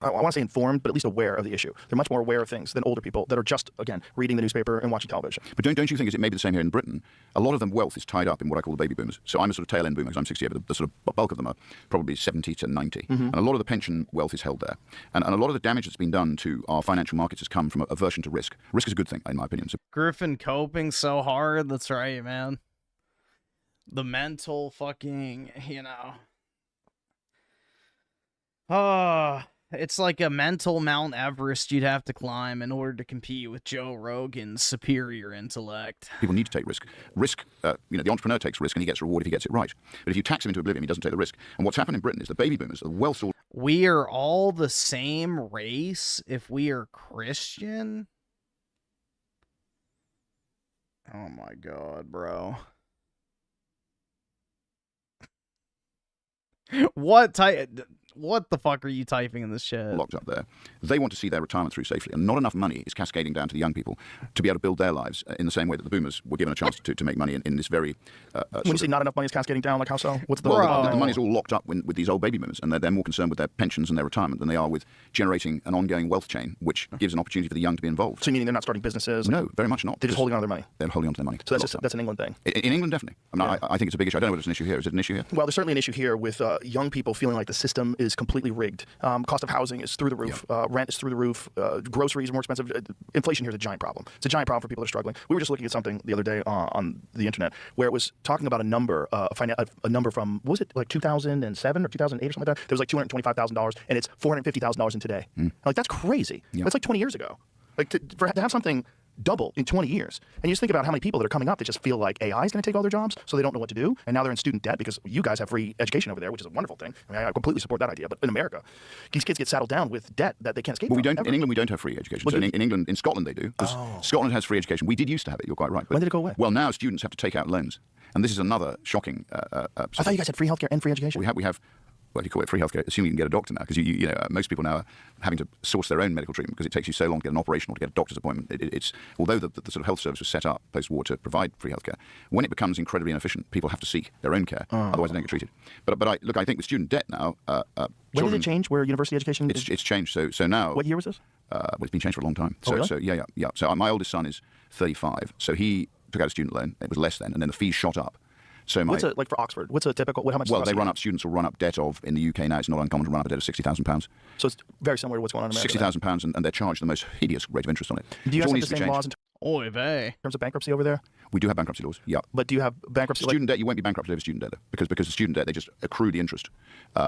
I want to say informed, but at least aware of the issue. They're much more aware of things than older people that are just, again, reading the newspaper and watching television. But don't you think it may be the same here in Britain? A lot of them wealth is tied up in what I call the baby boomers. So I'm a sort of tail end boomer because I'm 68, but the sort of bulk of them are probably 70 to 90. And a lot of the pension wealth is held there. And a lot of the damage that's been done to our financial markets has come from aversion to risk. Risk is a good thing, in my opinion. So Griffin coping so hard. That's right, man. The mental fucking, it's like a mental Mount Everest you'd have to climb in order to compete with Joe Rogan's superior intellect. People need to take risk. Risk, the entrepreneur takes risk and he gets reward if he gets it right. But if you tax him into oblivion, he doesn't take the risk. And what's happened in Britain is the baby boomers, the well-sold... We are all the same race if we are Christian? Oh my God, bro. What the fuck are you typing in this shit? Locked up there. They want to see their retirement through safely, and not enough money is cascading down to the young people to be able to build their lives in the same way that the boomers were given a chance to make money in this very... when you say not enough money is cascading down, like how so? What's the... the money's all locked up with these old baby boomers, and they're more concerned with their pensions and their retirement than they are with generating an ongoing wealth chain, which gives an opportunity for the young to be involved. So you meaning they're not starting businesses? No, very much not. They're just holding on to their money? They're holding on to their money. So that's an England thing? In England, definitely. I think it's a big issue. I don't know whether it's an issue here. Is it an issue here? Well, there's certainly an issue here with young people feeling like the system is completely rigged. Cost of housing is through the roof. Rent is through the roof. Groceries are more expensive. Inflation here is a giant problem. It's a giant problem for people that are struggling. We were just looking at something the other day on the internet where it was talking about a number from, what was it, like 2007 or 2008 or something like that? There was like $225,000 and it's $450,000 in today. Like, that's crazy. That's like 20 years ago. Like, to have something double in 20 years. And you just think about how many people that are coming up that just feel like AI is going to take all their jobs, so they don't know what to do. And now they're in student debt because you guys have free education over there, which is a wonderful thing. I mean, I completely support that idea. But in America, these kids get saddled down with debt that they can't escape from. In England, we don't have free education. So in England, in Scotland, they do. Because Scotland has free education. We did used to have it, you're quite right. But, when did it go away? Well, now students have to take out loans. And this is another shocking... I thought you guys had free healthcare and free education. We have you call it free healthcare, assuming you can get a doctor now, because you know most people now are having to source their own medical treatment because it takes you so long to get an operation or to get a doctor's appointment. It's although the sort of health service was set up post-war to provide free healthcare, when it becomes incredibly inefficient, people have to seek their own care, otherwise they don't get treated. But I think with student debt now, when did it change? Where university education? It's changed. So now. What year was this? Well, it's been changed for a long time. Oh, really? So yeah. So my oldest son is 35. So he took out a student loan. It was less then, and then the fees shot up. So like for Oxford? What's a typical? How much? Well, students will run up debt of in the UK now. It's not uncommon to run up a debt of £60,000. So it's very similar to what's going on in America. £60,000, and they're charged the most hideous rate of interest on it. Do you Which all guys needs have the to be same changed. laws in terms of bankruptcy over there? We do have bankruptcy laws. Yeah. But do you have bankruptcy? Student debt, you won't be bankrupted over student debt though, because the student debt they just accrue the interest.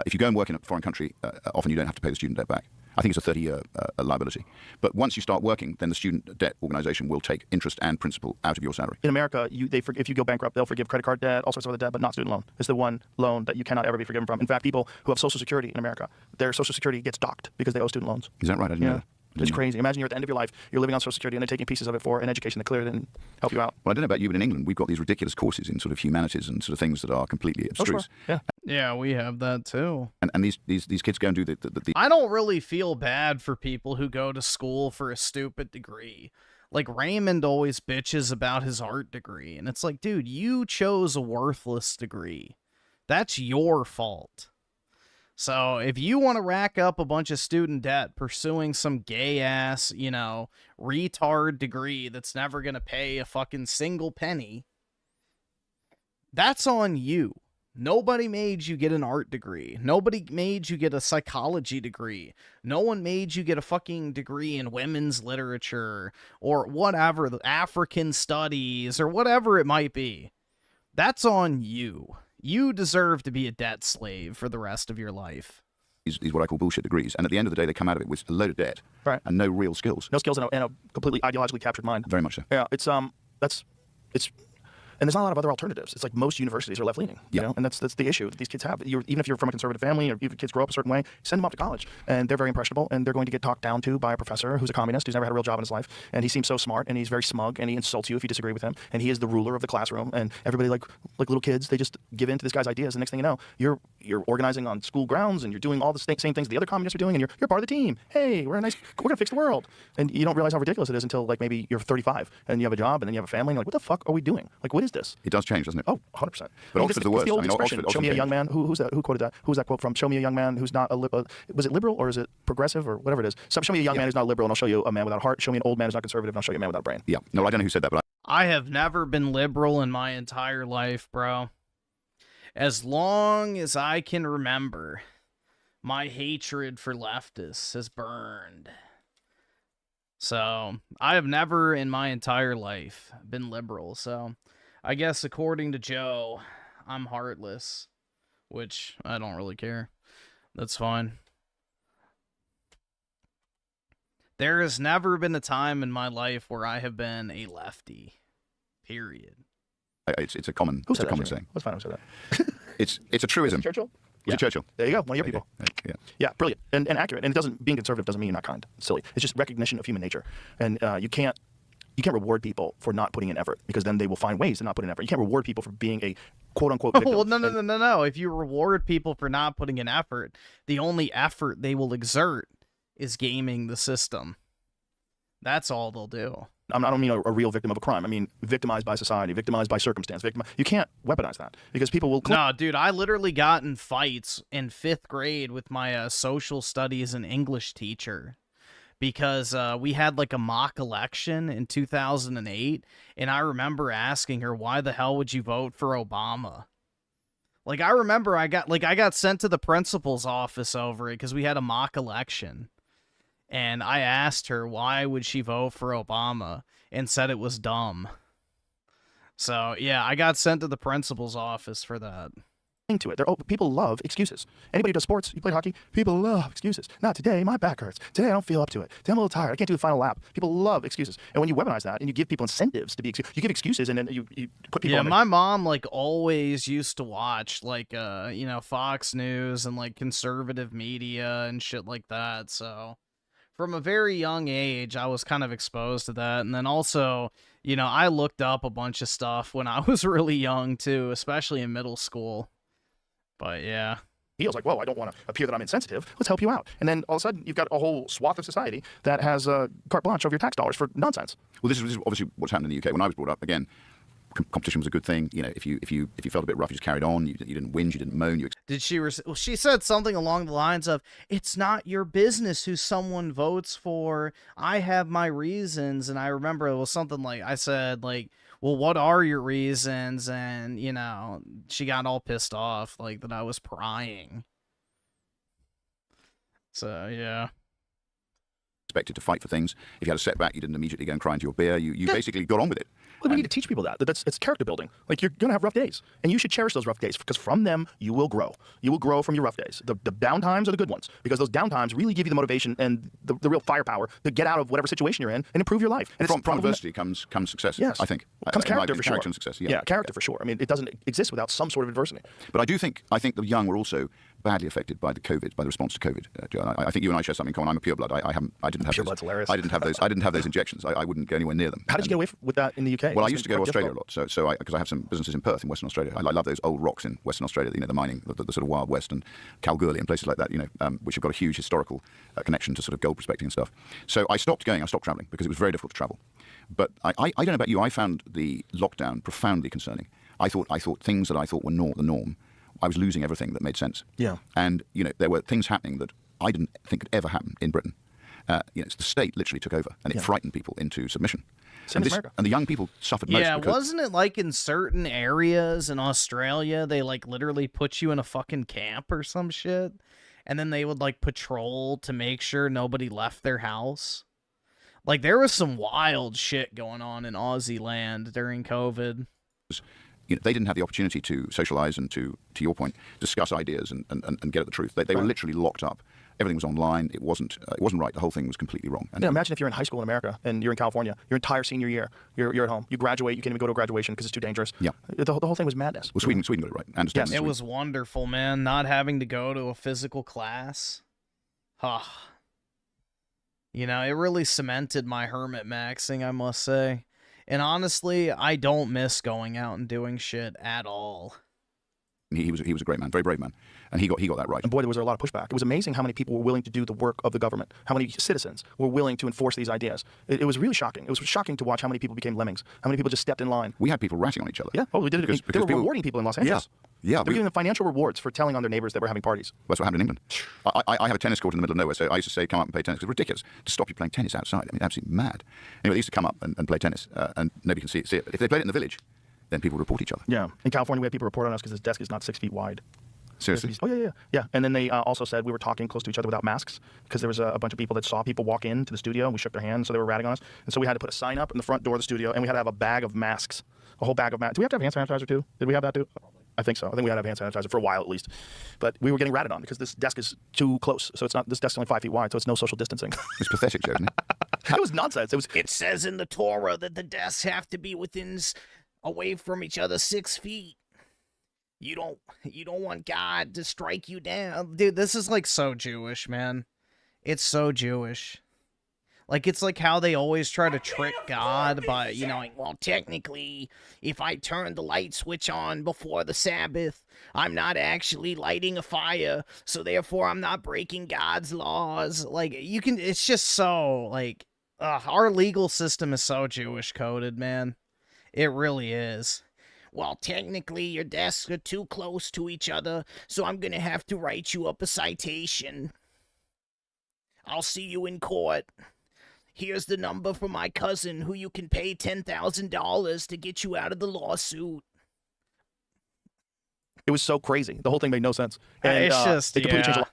If you go and work in a foreign country, often you don't have to pay the student debt back. I think it's a 30-year liability. But once you start working, then the student debt organization will take interest and principal out of your salary. In America, if you go bankrupt, they'll forgive credit card debt, all sorts of other debt, but not student loan. It's the one loan that you cannot ever be forgiven from. In fact, people who have Social Security in America, their Social Security gets docked because they owe student loans. Is that right? I didn't know that. It's crazy. Imagine you're at the end of your life, you're living on Social Security, and they're taking pieces of it for an education to clear it and help you out. Well, I don't know about you, but in England, we've got these ridiculous courses in sort of humanities and sort of things that are completely abstruse. Yeah. Yeah, we have that too. And these kids go and do the I don't really feel bad for people who go to school for a stupid degree. Like, Raymond always bitches about his art degree, and it's like, dude, you chose a worthless degree. That's your fault. So if you want to rack up a bunch of student debt pursuing some gay-ass, retard degree that's never going to pay a fucking single penny, that's on you. Nobody made you get an art degree. Nobody made you get a psychology degree. No one made you get a fucking degree in women's literature or whatever, the African studies or whatever it might be. That's on you. You deserve to be a debt slave for the rest of your life. These what I call bullshit degrees, and at the end of the day, they come out of it with a load of debt and no real skills. No skills and a completely ideologically captured mind. Very much so. Yeah, and there's not a lot of other alternatives. It's like most universities are left-leaning, you know, and that's the issue that these kids have. Even if you're from a conservative family, or even kids grow up a certain way, send them off to college, and they're very impressionable, and they're going to get talked down to by a professor who's a communist, who's never had a real job in his life, and he seems so smart, and he's very smug, and he insults you if you disagree with him, and he is the ruler of the classroom, and everybody like little kids, they just give in to this guy's ideas, and next thing you know, you're organizing on school grounds, and you're doing all the same things the other communists are doing, and you're part of the team. Hey, we're gonna fix the world, and you don't realize how ridiculous it is until like maybe you're 35 and you have a job, and then you have a family, and you're like, what the fuck are we doing? Like, what is this? It does change, doesn't it? Oh, 100%. But Oxford's the worst. The old expression, Oxford show me a young man. Who's that? Who quoted that? Who's that quote from? Show me a young man who's not was it liberal or is it progressive or whatever it is? So show me a young man who's not liberal and I'll show you a man without a heart. Show me an old man who's not conservative and I'll show you a man without a brain. Yeah. No, I don't know who said that, but I have never been liberal in my entire life, bro. As long as I can remember, my hatred for leftists has burned. So, I have never in my entire life been liberal. So, I guess according to Joe, I'm heartless, which I don't really care. That's fine. There has never been a time in my life where I have been a lefty. Period. it's a common saying. Let's find out who said that. It's a truism. Churchill? Was it Churchill? There you go. One of your people. Yeah, brilliant and accurate. And being conservative doesn't mean you're not kind. It's silly. It's just recognition of human nature. And you can't reward people for not putting in effort because then they will find ways to not put in effort. You can't reward people for being a quote-unquote victim. Well, no. If you reward people for not putting in effort, the only effort they will exert is gaming the system. That's all they'll do. I don't mean a real victim of a crime. I mean victimized by society, victimized by circumstance. You can't weaponize that because people will... No, dude, I literally got in fights in 5th grade with my social studies and English teacher because we had like a mock election in 2008, and I remember asking her, why the hell would you vote for Obama? Like, I remember I got sent to the principal's office over it because we had a mock election. And I asked her why would she vote for Obama and said it was dumb. So, yeah, I got sent to the principal's office for that. To it. People love excuses. Anybody who does sports, you play hockey, people love excuses. Not today, my back hurts. Today I don't feel up to it. Today I'm a little tired. I can't do the final lap. People love excuses. And when you weaponize that and you give people incentives to be you give excuses and then you put people my mom like always used to watch like Fox News and like conservative media and shit like that. So from a very young age, I was kind of exposed to that. And then also, I looked up a bunch of stuff when I was really young too, especially in middle school. But yeah. Heels like, whoa, I don't want to appear that I'm insensitive. Let's help you out. And then all of a sudden, you've got a whole swath of society that has carte blanche over your tax dollars for nonsense. Well, this is obviously what's happened in the UK. When I was brought up, again, competition was a good thing. You know, if you felt a bit rough, you just carried on. You didn't whinge, you didn't moan. Did she? Well, she said something along the lines of, "It's not your business who someone votes for. I have my reasons." And I remember it was something like I said, like, "Well, what are your reasons?" And you know, she got all pissed off, like that I was prying. So yeah. Expected to fight for things. If you had a setback, you didn't immediately go and cry into your beer. You basically got on with it. Well, we need to teach people it's character building. Like, you're going to have rough days, and you should cherish those rough days, because from them, you will grow. You will grow from your rough days. The down times are the good ones, because those down times really give you the motivation and the real firepower to get out of whatever situation you're in and improve your life. And from adversity comes success, yes. I think. Comes character for sure. Character and success, yeah. Character for sure. I mean, it doesn't exist without some sort of adversity. But I think the young were also badly affected by the response to COVID. Joe, I think you and I share something in common. I'm a pureblood. I didn't have pureblood's hilarious. I didn't have those injections. I wouldn't go anywhere near them. How did you get away with that in the UK? Well, I used to go to Australia a lot, because I have some businesses in Perth in Western Australia. I love those old rocks in Western Australia, the mining, the sort of Wild West, and Kalgoorlie and places like that, which have got a huge historical connection to sort of gold prospecting and stuff. So I stopped traveling because it was very difficult to travel. But I don't know about you, I found the lockdown profoundly concerning. I thought things that I thought were the norm, I was losing everything that made sense. Yeah. And, there were things happening that I didn't think could ever happen in Britain. The state literally took over, and it frightened people into submission. And the young people suffered most. Yeah, wasn't it like in certain areas in Australia, they like literally put you in a fucking camp or some shit, and then they would like patrol to make sure nobody left their house? Like, there was some wild shit going on in Aussie land during COVID. They didn't have the opportunity to socialize and to your point, discuss ideas and get at the truth. They were literally locked up. Everything was online. It wasn't right. The whole thing was completely wrong. And imagine if you're in high school in America and you're in California, your entire senior year, you're at home. You graduate, you can't even go to a graduation because it's too dangerous. Yeah. The whole thing was madness. Well, Sweden got it right. I understand. Yes, it was wonderful, man. Not having to go to a physical class. It really cemented my hermit maxing, I must say. And honestly, I don't miss going out and doing shit at all. He was a great man, very brave man, and he got that right. And boy, there was a lot of pushback. It was amazing how many people were willing to do the work of the government, how many citizens were willing to enforce these ideas. It was really shocking. It was shocking to watch how many people became lemmings, how many people just stepped in line. We had people ratting on each other. Yeah, we did it. They were rewarding people in Los Angeles. Yeah, they were giving them financial rewards for telling on their neighbors that we're having parties. That's what happened in England. I have a tennis court in the middle of nowhere, so I used to say, come up and play tennis. It's ridiculous to stop you playing tennis outside. I mean, absolutely mad. Anyway, they used to come up and play tennis, and nobody can see it. But if they played it in the village, then people report each other. Yeah. In California, we had people report on us because this desk is not 6 feet wide. Seriously? Oh, yeah. And then they also said we were talking close to each other without masks because there was a bunch of people that saw people walk into the studio and we shook their hands, so they were ratting on us. And so we had to put a sign up in the front door of the studio, and we had to have a bag of masks, a whole bag of masks. Do we have to have hand sanitizer too? Did we have that too? I think so. I think we had to have hand sanitizer for a while at least. But we were getting ratted on because this desk is too close. So this desk is only 5 feet wide, so it's no social distancing. It's pathetic, Joe, isn't it? It was nonsense. It says in the Torah that the desks have to be away from each other 6 feet. You don't want God to strike you down. Dude, this is like so Jewish, man. It's so Jewish. Like, it's like how they always try to trick God by, like, well, technically, if I turn the light switch on before the Sabbath, I'm not actually lighting a fire, so therefore I'm not breaking God's laws. Like, it's just so, like, our legal system is so Jewish coded, man. It really is. Well, technically, your desks are too close to each other, so I'm gonna have to write you up a citation. I'll see you in court. Here's the number for my cousin who you can pay $10,000 to get you out of the lawsuit. It was so crazy. The whole thing made no sense. And, it's just, it completely changed a lot.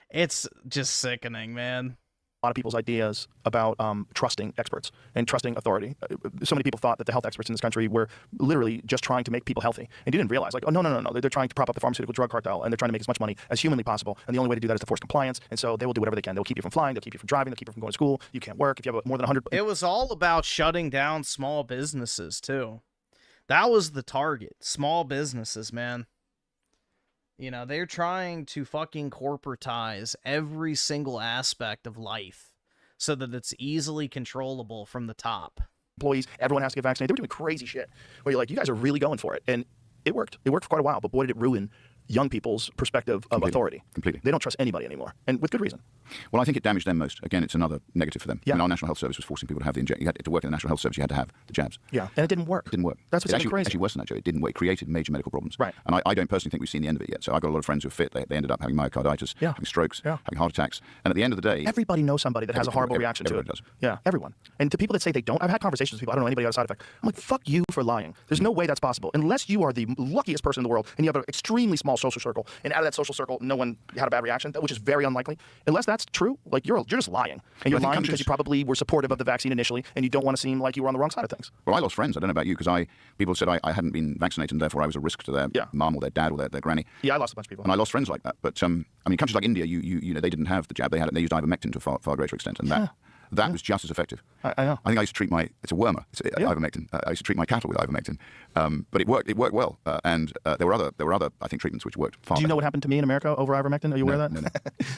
It's just sickening, man. A lot of people's ideas about trusting experts and trusting authority. So many people thought that the health experts in this country were literally just trying to make people healthy, and you didn't realize, like, oh, no. They're trying to prop up the pharmaceutical drug cartel, and they're trying to make as much money as humanly possible, and the only way to do that is to force compliance, and so they will do whatever they can. They'll keep you from flying, they'll keep you from driving, they'll keep you from going to school. You can't work if you have more than 100. It was all about shutting down small businesses, too. That was the target. Small businesses, man. They're trying to fucking corporatize every single aspect of life so that it's easily controllable from the top. Employees, everyone has to get vaccinated. They were doing crazy shit where you're like, you guys are really going for it. And it worked. It worked for quite a while, but boy, did it ruin young people's perspective of authority. Completely. They don't trust anybody anymore, and with good reason. Well, I think it damaged them most. Again, it's another negative for them. Yeah. I mean, our National Health Service was forcing people to have the injection. You had to work in the National Health Service. You had to have the jabs. Yeah, and it didn't work. It didn't work. That's what's actually crazy. Actually, worse than that, Joe. It didn't work. It created major medical problems. Right. And I don't personally think we've seen the end of it yet. So I've got a lot of friends who are fit. They ended up having myocarditis, having strokes, having heart attacks. And at the end of the day, everybody knows somebody that has a horrible reaction to it. Everyone does. Yeah, everyone. And to people that say they don't, I've had conversations with people. I don't know anybody who has a side effect. I'm like, fuck you for lying. There's no way that's possible unless you are the luckiest person in the world and you have an extremely small social circle. And out of that social circle, no one had a bad reaction, which is very unlikely. Unless that's true, like you're just lying, and you're lying because you probably were supportive of the vaccine initially, and you don't want to seem like you were on the wrong side of things. Well, I lost friends. I don't know about you, because people said I hadn't been vaccinated, and therefore I was a risk to their mum or their dad or their granny. Yeah, I lost a bunch of people, and I lost friends like that. But I mean, countries like India, you know, they didn't have the jab. They used ivermectin to a far greater extent, and that was just as effective. I know. I think I used to treat it's a wormer. It's ivermectin. I used to treat my cattle with ivermectin, but it worked. It worked well, and there were other I think treatments which worked far. Do you know better. what happened to me in America over ivermectin? Are you aware of that? No.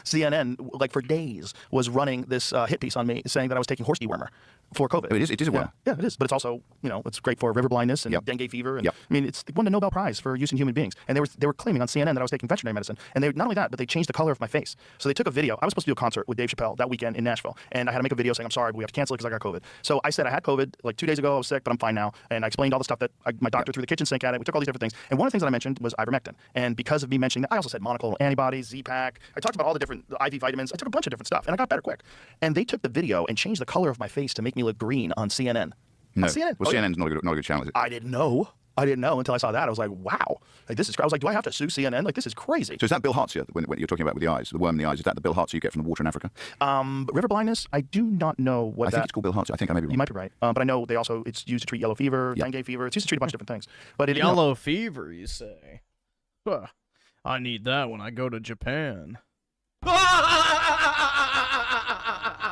CNN, like for days, was running this hit piece on me saying that I was taking horse dewormer for COVID. It is a wormer. Yeah, it is. But it's also, you know, it's great for river blindness and dengue fever. And, I mean, it won the Nobel Prize for use in human beings. And they were claiming on CNN that I was taking veterinary medicine. And they not only that, but they changed the color of my face. So they took a video. I was supposed to do a concert with Dave Chappelle that weekend in Nashville, and I had to make a video saying, I'm sorry, but we have to cancel it because I got COVID. So I said I had COVID like 2 days ago. I was sick, but I'm fine now. And I explained all the stuff that my doctor threw the kitchen sink at it. We took all these different things. And one of the things that I mentioned was ivermectin. And because of me mentioning that, I also said monoclonal antibodies, Z-Pack. I talked about all the different IV vitamins. I took a bunch of different stuff, and I got better quick. And they took the video and changed the color of my face to make me look green on CNN. No. On CNN. Well, CNN's not a good channel, is it? I didn't know until I saw that. I was like, wow, like this is. I was like, do I have to sue CNN? Like this is crazy. So is that bilharzia when you're talking about with the eyes, the worm in the eyes? Is that the bilharzia you get from the water in Africa? River blindness. I do not know what. I think it's called bilharzia. I think I may be wrong. You might be right, but I know it's used to treat yellow fever, dengue fever. It's used to treat a bunch of different things. But yellow fever, you say? Huh. I need that when I go to Japan.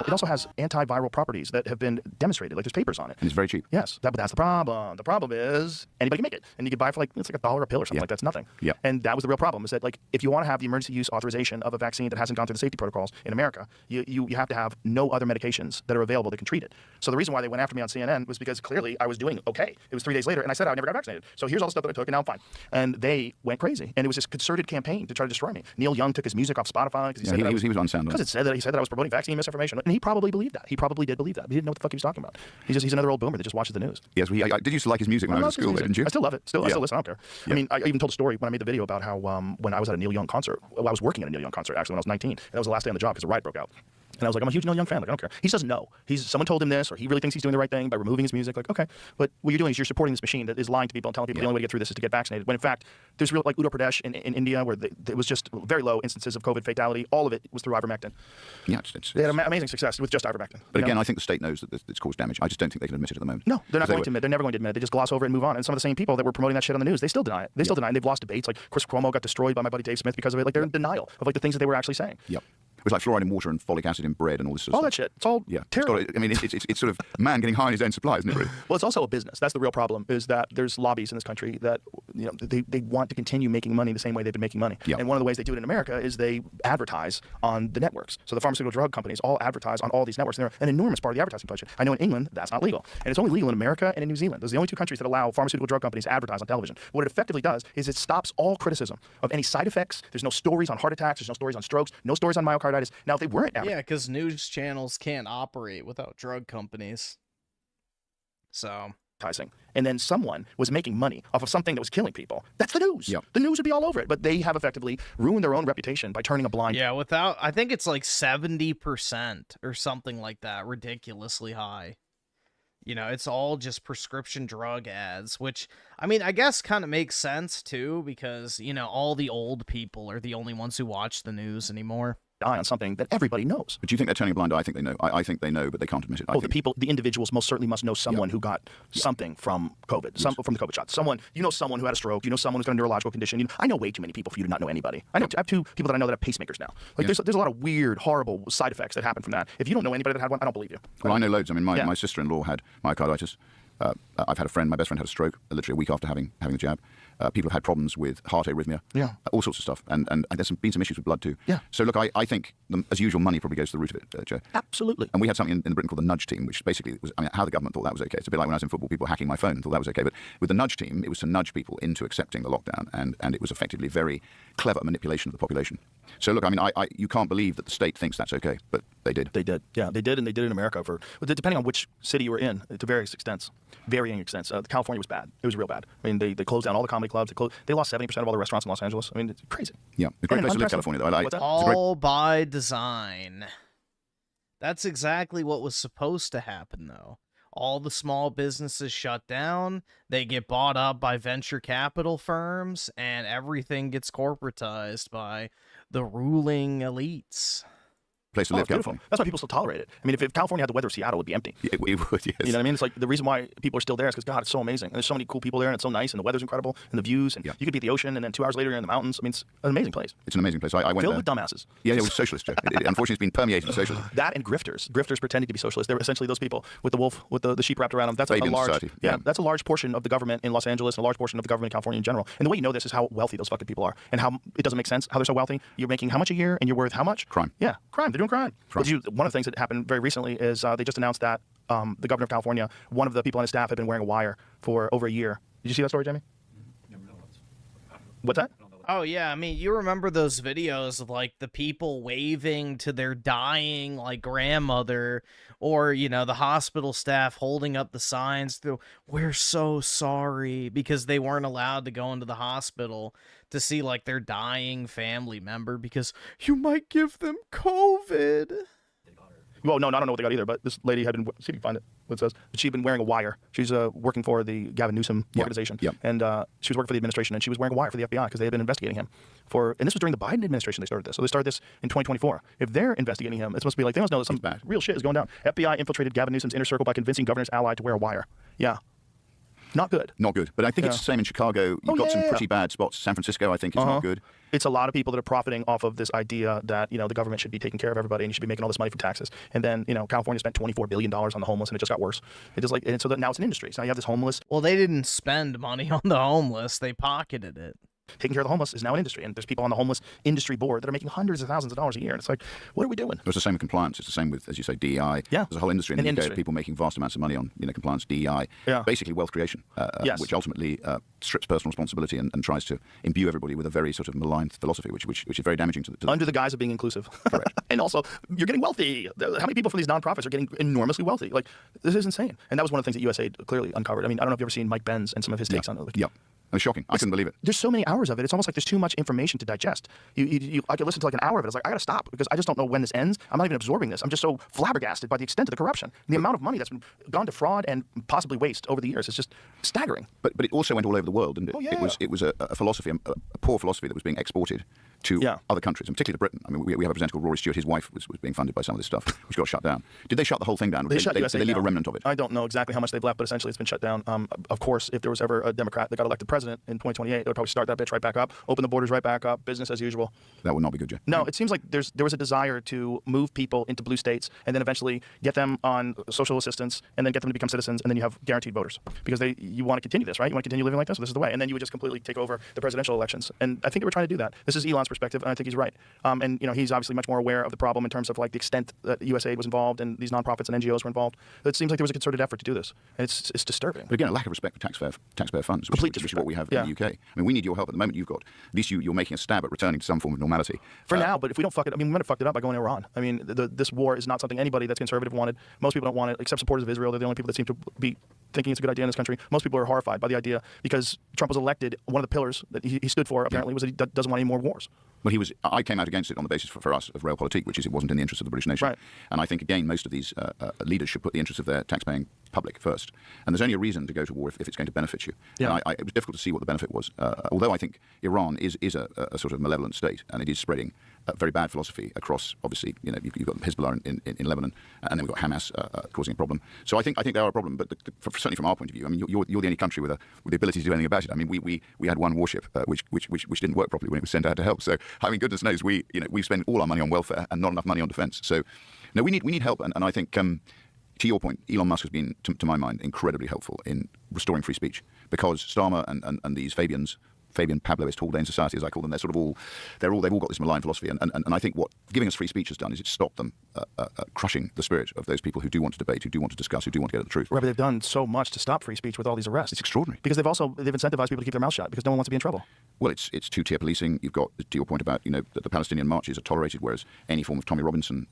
It also has antiviral properties that have been demonstrated. Like there's papers on it. And it's very cheap. Yes, but that's the problem. The problem is anybody can make it, and you can buy it for it's like $1 a pill or something like that's nothing. Yeah. And that was the real problem. Is that like if you want to have the emergency use authorization of a vaccine that hasn't gone through the safety protocols in America, you have to have no other medications that are available that can treat it. So the reason why they went after me on CNN was because clearly I was doing okay. It was 3 days later, and I said I never got vaccinated. So here's all the stuff that I took, and now I'm fine. And they went crazy, and it was this concerted campaign to try to destroy me. Neil Young took his music off Spotify because he was unsound. Because he said that I was promoting vaccine misinformation, and he probably believed that. He probably did believe that. But he didn't know what the fuck he was talking about. He's another old boomer that just watches the news. Yes, I did used to like his music when I was at school, didn't you? I still love it. I still listen. I don't care. I mean, I even told a story when I made the video about how when I was at a Neil Young concert, I was working at a Neil Young concert actually when I was 19. And that was the last day on the job because a riot broke out. And I was like, I'm a huge Neil Young fan. Like, I don't care. He doesn't know. Someone told him this, or he really thinks he's doing the right thing by removing his music. Like, okay. But what you're doing is you're supporting this machine that is lying to people and telling people the only way to get through this is to get vaccinated. When in fact, there's real, like Uttar Pradesh in India, where it was just very low instances of COVID fatality. All of it was through ivermectin. Yeah, they had amazing success with just ivermectin. But again, I think the state knows that it's caused damage. I just don't think they can admit it at the moment. No, they're not going to admit. They're never going to admit it. They just gloss over it and move on. And some of the same people that were promoting that shit on the news, they still deny it. They still deny it. And they've lost debates. Like Chris Cuomo got destroyed by my buddy Dave Smith because of it. Like they're in denial of like the things that they were actually saying. Yep. It was like fluoride in water and folic acid in bread and all this sort of all stuff. That shit. It's all terrible. It's sort of man getting high on his own supply, isn't it, really? Well, it's also a business. That's the real problem, is that there's lobbies in this country that, you know, they want to continue making money the same way they've been making money. Yep. And one of the ways they do it in America is they advertise on the networks. So the pharmaceutical drug companies all advertise on all these networks. And they're an enormous part of the advertising budget. I know in England, that's not legal. And it's only legal in America and in New Zealand. Those are the only two countries that allow pharmaceutical drug companies to advertise on television. What it effectively does is it stops all criticism of any side effects. There's no stories on heart attacks. There's no stories on strokes. No stories on myocarditis. Now, if they weren't yeah, because news channels can't operate without drug companies. So, and then someone was making money off of something that was killing people. That's the news. Yep. The news would be all over it. But they have effectively ruined their own reputation by turning a blind. Yeah, I think it's like 70% or something like that, ridiculously high. You know, it's all just prescription drug ads, which, I mean, I guess kind of makes sense too, because, you know, all the old people are the only ones who watch the news anymore. Die on something that everybody knows. But do you think they're turning a blind eye? I think they know. I think they know, but they can't admit it. The individuals most certainly must know someone who got something from COVID, from the COVID shot. Someone who had a stroke. You know someone who's got a neurological condition. You know, I know way too many people for you to not know anybody. I have 2 people that I know that have pacemakers now. Like there's a lot of weird, horrible side effects that happen from that. If you don't know anybody that had one, I don't believe you. Well, I know loads. I mean, my sister-in-law had myocarditis. I've had a friend, my best friend had a stroke literally a week after having the jab. People have had problems with heart arrhythmia, all sorts of stuff, and there's been some issues with blood too. Yeah. So look, I think, as usual, money probably goes to the root of it, Joe. Absolutely. And we had something in Britain called the nudge team, which basically was, I mean, how the government thought that was okay. It's a bit like when I was in football, people hacking my phone and thought that was okay. But with the nudge team, it was to nudge people into accepting the lockdown, and it was effectively very clever manipulation of the population. So look, I mean, you can't believe that the state thinks that's okay, but they did. They did. Yeah, they did, and they did it in America depending on which city you were in, to varying extents. California was bad. It was real bad. I mean, they closed down all the comedy clubs. They lost 70% of all the restaurants in Los Angeles. I mean, it's crazy. Yeah, it's a great place to live, California, though. All by design. That's exactly what was supposed to happen, though. All the small businesses shut down, they get bought up by venture capital firms, and everything gets corporatized by the ruling elites. Place to live, California. That's why people still tolerate it. I mean, if California had the weather of Seattle, it would be empty. It would, yes. You know what I mean? It's like the reason why people are still there is because, God, it's so amazing. And there's so many cool people there, and it's so nice, and the weather's incredible, and the views, and you could be at the ocean, and then 2 hours later you're in the mountains. I mean, it's an amazing place. It's an amazing place. I went filled there. with dumbasses. Yeah, it was socialist, Joe. Unfortunately, it's been permeated with socialism. That and grifters. Grifters pretending to be socialists. They're essentially those people with the wolf, with the sheep wrapped around them. That's a large, society. Yeah, that's a large portion of the government in Los Angeles and a large portion of the government in California in general. And the way you know this is how wealthy those fucking people are, and how it doesn't make sense how they're so wealthy. You're making how much a year, and you're worth how much? Crime. Yeah, crime. They're doing crime. One of the things that happened very recently is they just announced that the governor of California, one of the people on his staff had been wearing a wire for over a year. Did you see that story, Jamie? What's that? Oh, yeah. I mean, you remember those videos of, like, the people waving to their dying, like, grandmother, or, you know, the hospital staff holding up the signs through, "We're so sorry," because they weren't allowed to go into the hospital to see, like, their dying family member because you might give them COVID. Well, no, I don't know what they got either, but this lady had been, see if you can find it, what it says. She'd been wearing a wire. She's working for the Gavin Newsom organization. Yep. And she was working for the administration, and she was wearing a wire for the FBI because they had been investigating him and this was during the Biden administration they started this. So they started this in 2024. If they're investigating him, it's supposed to be like, they must know that some real shit is going down. FBI infiltrated Gavin Newsom's inner circle by convincing governor's ally to wear a wire. Yeah. Not good. Not good. But I think it's the same in Chicago. You've got some pretty bad spots. San Francisco, I think, is not good. It's a lot of people that are profiting off of this idea that, you know, the government should be taking care of everybody and you should be making all this money from taxes. And then, you know, California spent $24 billion on the homeless, and it just got worse. It just and so that now it's an industry. So now you have this homeless. Well, they didn't spend money on the homeless. They pocketed it. Taking care of the homeless is now an industry, and there's people on the homeless industry board that are making hundreds of thousands of dollars a year. And it's like, what are we doing? It's the same with compliance. It's the same with, as you say, DEI. Yeah. There's a whole industry in the UK of people making vast amounts of money on, you know, compliance, DEI. Yeah. Basically wealth creation, which ultimately strips personal responsibility and tries to imbue everybody with a very sort of malign philosophy, which is very damaging to the under the guise of being inclusive. Correct. And also, you're getting wealthy. How many people from these nonprofits are getting enormously wealthy? Like, this is insane. And that was one of the things that USAID clearly uncovered. I mean, I don't know if you've ever seen Mike Benz and some of his takes on it. Like, yeah. It was shocking. I couldn't believe it. There's so many hours of it. It's almost like there's too much information to digest. I could listen to like an hour of it. I was like, I got to stop because I just don't know when this ends. I'm not even absorbing this. I'm just so flabbergasted by the extent of the corruption. And the amount of money that's been gone to fraud and possibly waste over the years is just staggering. But it also went all over the world, didn't it? Oh, yeah. It was a philosophy, a poor philosophy that was being exported to other countries, and particularly to Britain. I mean, we have a presenter called Rory Stewart. His wife was being funded by some of this stuff, which got shut down. Did they shut the whole thing down? Or They did they leave a remnant of it? I don't know exactly how much they've left, but essentially it's been shut down. Of course, if there was ever a Democrat that got elected president in 2028, they would probably start that bitch right back up, open the borders right back up, business as usual. That would not be good, Joe. No, it seems like there was a desire to move people into blue states and then eventually get them on social assistance and then get them to become citizens, and then you have guaranteed voters because you want to continue this, right? You want to continue living like this, so this is the way. And then you would just completely take over the presidential elections. And I think they were trying to do that. This is Elon's perspective, and I think he's right. And you know, he's obviously much more aware of the problem in terms of like the extent that USAID was involved and these nonprofits and NGOs were involved. It seems like there was a concerted effort to do this, and it's disturbing. But again, a lack of respect for taxpayer funds, which is what we have in the UK. I mean, we need your help at the moment. You've got at least you're making a stab at returning to some form of normality for now. But if we don't fuck it, I mean, we might have fucked it up by going to Iran. I mean, this war is not something anybody that's conservative wanted. Most people don't want it, except supporters of Israel. They're the only people that seem to be thinking it's a good idea in this country. Most people are horrified by the idea because Trump was elected. One of the pillars that he stood for apparently was that he doesn't want any more wars. Well, I came out against it on the basis for us of realpolitik, which is it wasn't in the interest of the British nation. Right. And I think, again, most of these leaders should put the interests of their taxpaying public first. And there's only a reason to go to war if it's going to benefit you. Yeah. And it was difficult to see what the benefit was. Although I think Iran is a sort of malevolent state, and it is spreading very bad philosophy across, obviously, you know, you've got Hezbollah in Lebanon, and then we've got Hamas causing a problem. So I think they are a problem, but certainly from our point of view, I mean, you're the only country with the ability to do anything about it. I mean, we had one warship which didn't work properly when it was sent out to help. So I mean, goodness knows we spend all our money on welfare and not enough money on defence. So no, we need help, and I think to your point, Elon Musk has been, to my mind, incredibly helpful in restoring free speech, because Starmer and these Fabian Pabloist Hall Day in Society, as I call them, they've all got this malign philosophy, and I think what giving us free speech has done is it's stopped them crushing the spirit of those people who do want to debate, who do want to discuss, who do want to get at the truth. Right, but they've done so much to stop free speech with all these arrests. It's extraordinary. Because they've incentivized people to keep their mouth shut because no one wants to be in trouble. Well, it's two-tier policing. You've got, to your point about, that the Palestinian marches are tolerated, whereas any form of Tommy Robinson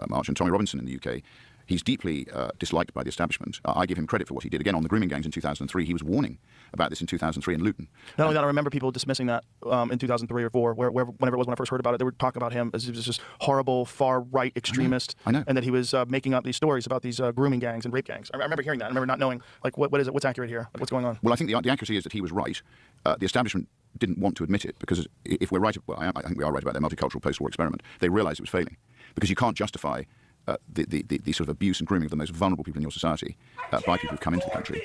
march, and Tommy Robinson in the UK, he's deeply disliked by the establishment. I give him credit for what he did. Again, on the grooming gangs in 2003, he was warning about this in 2003 in Luton. Not only that, I remember people dismissing that in 2003 or 4, whenever it was when I first heard about it, they were talking about him as he was just horrible, far-right extremist. I know. And that he was making up these stories about these grooming gangs and rape gangs. I remember hearing that. I remember not knowing, like, what is it? What's accurate here? Like, what's going on? Well, I think the accuracy is that he was right. The establishment didn't want to admit it, because if we're right, well, I think we are right about their multicultural post-war experiment. They realised it was failing, because you can't justify the sort of abuse and grooming of the most vulnerable people in your society by people who've come into the country.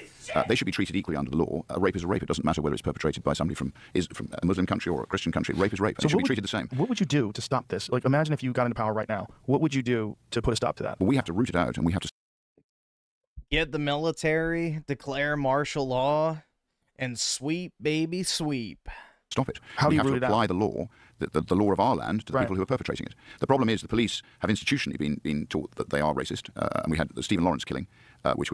They should be treated equally under the law. A rape is a rape. It doesn't matter whether it's perpetrated by somebody from a Muslim country or a Christian country. Rape is rape, and it should be treated the same. What would you do to stop this? Like, imagine if you got into power right now. What would you do to put a stop to that? Well, we have to root it out, and we have to Get the military, declare martial law, and sweep, baby, sweep. Stop it. How do you have root to it apply out? the law, the law of our land, to the people who are perpetrating it. The problem is the police have institutionally been taught that they are racist, and we had the Stephen Lawrence killing, which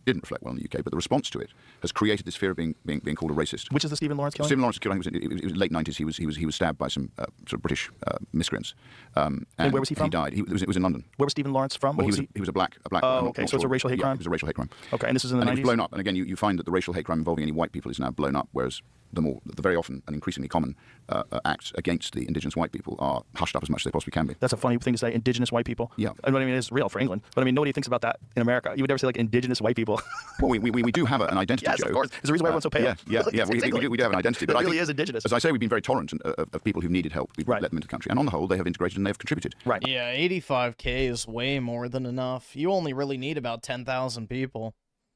didn't reflect well in the UK, but the response to it has created this fear of being called a racist. Which is the Stephen Lawrence killing? Stephen Lawrence killing it was late 90s. He was stabbed by some sort of British miscreants. And where was he from? He died. It was in London. Where was Stephen Lawrence from? Well, he was a black. Oh, okay. So it's a racial hate crime. It was a racial hate crime. Okay, and this is in the 90s. And it was blown up. And again, you find that the racial hate crime involving any white people is now blown up, whereas the very often and increasingly common acts against the indigenous white people are hushed up as much as they possibly can be. That's a funny thing to say, indigenous white people. Yeah. I mean, it's real for England, but I mean, nobody thinks about that in America. You would never say, like, indigenous white people. Well, we do have an identity, yes, Joe. Of course. There's a reason why everyone's so pale. Yeah. We do have an identity. But it I really think, is indigenous. as I say, we've been very tolerant of people who've needed help. We've let them into the country. And on the whole, they have integrated and they have contributed. Right. Yeah, 85K is way more than enough. You only really need about 10,000 people.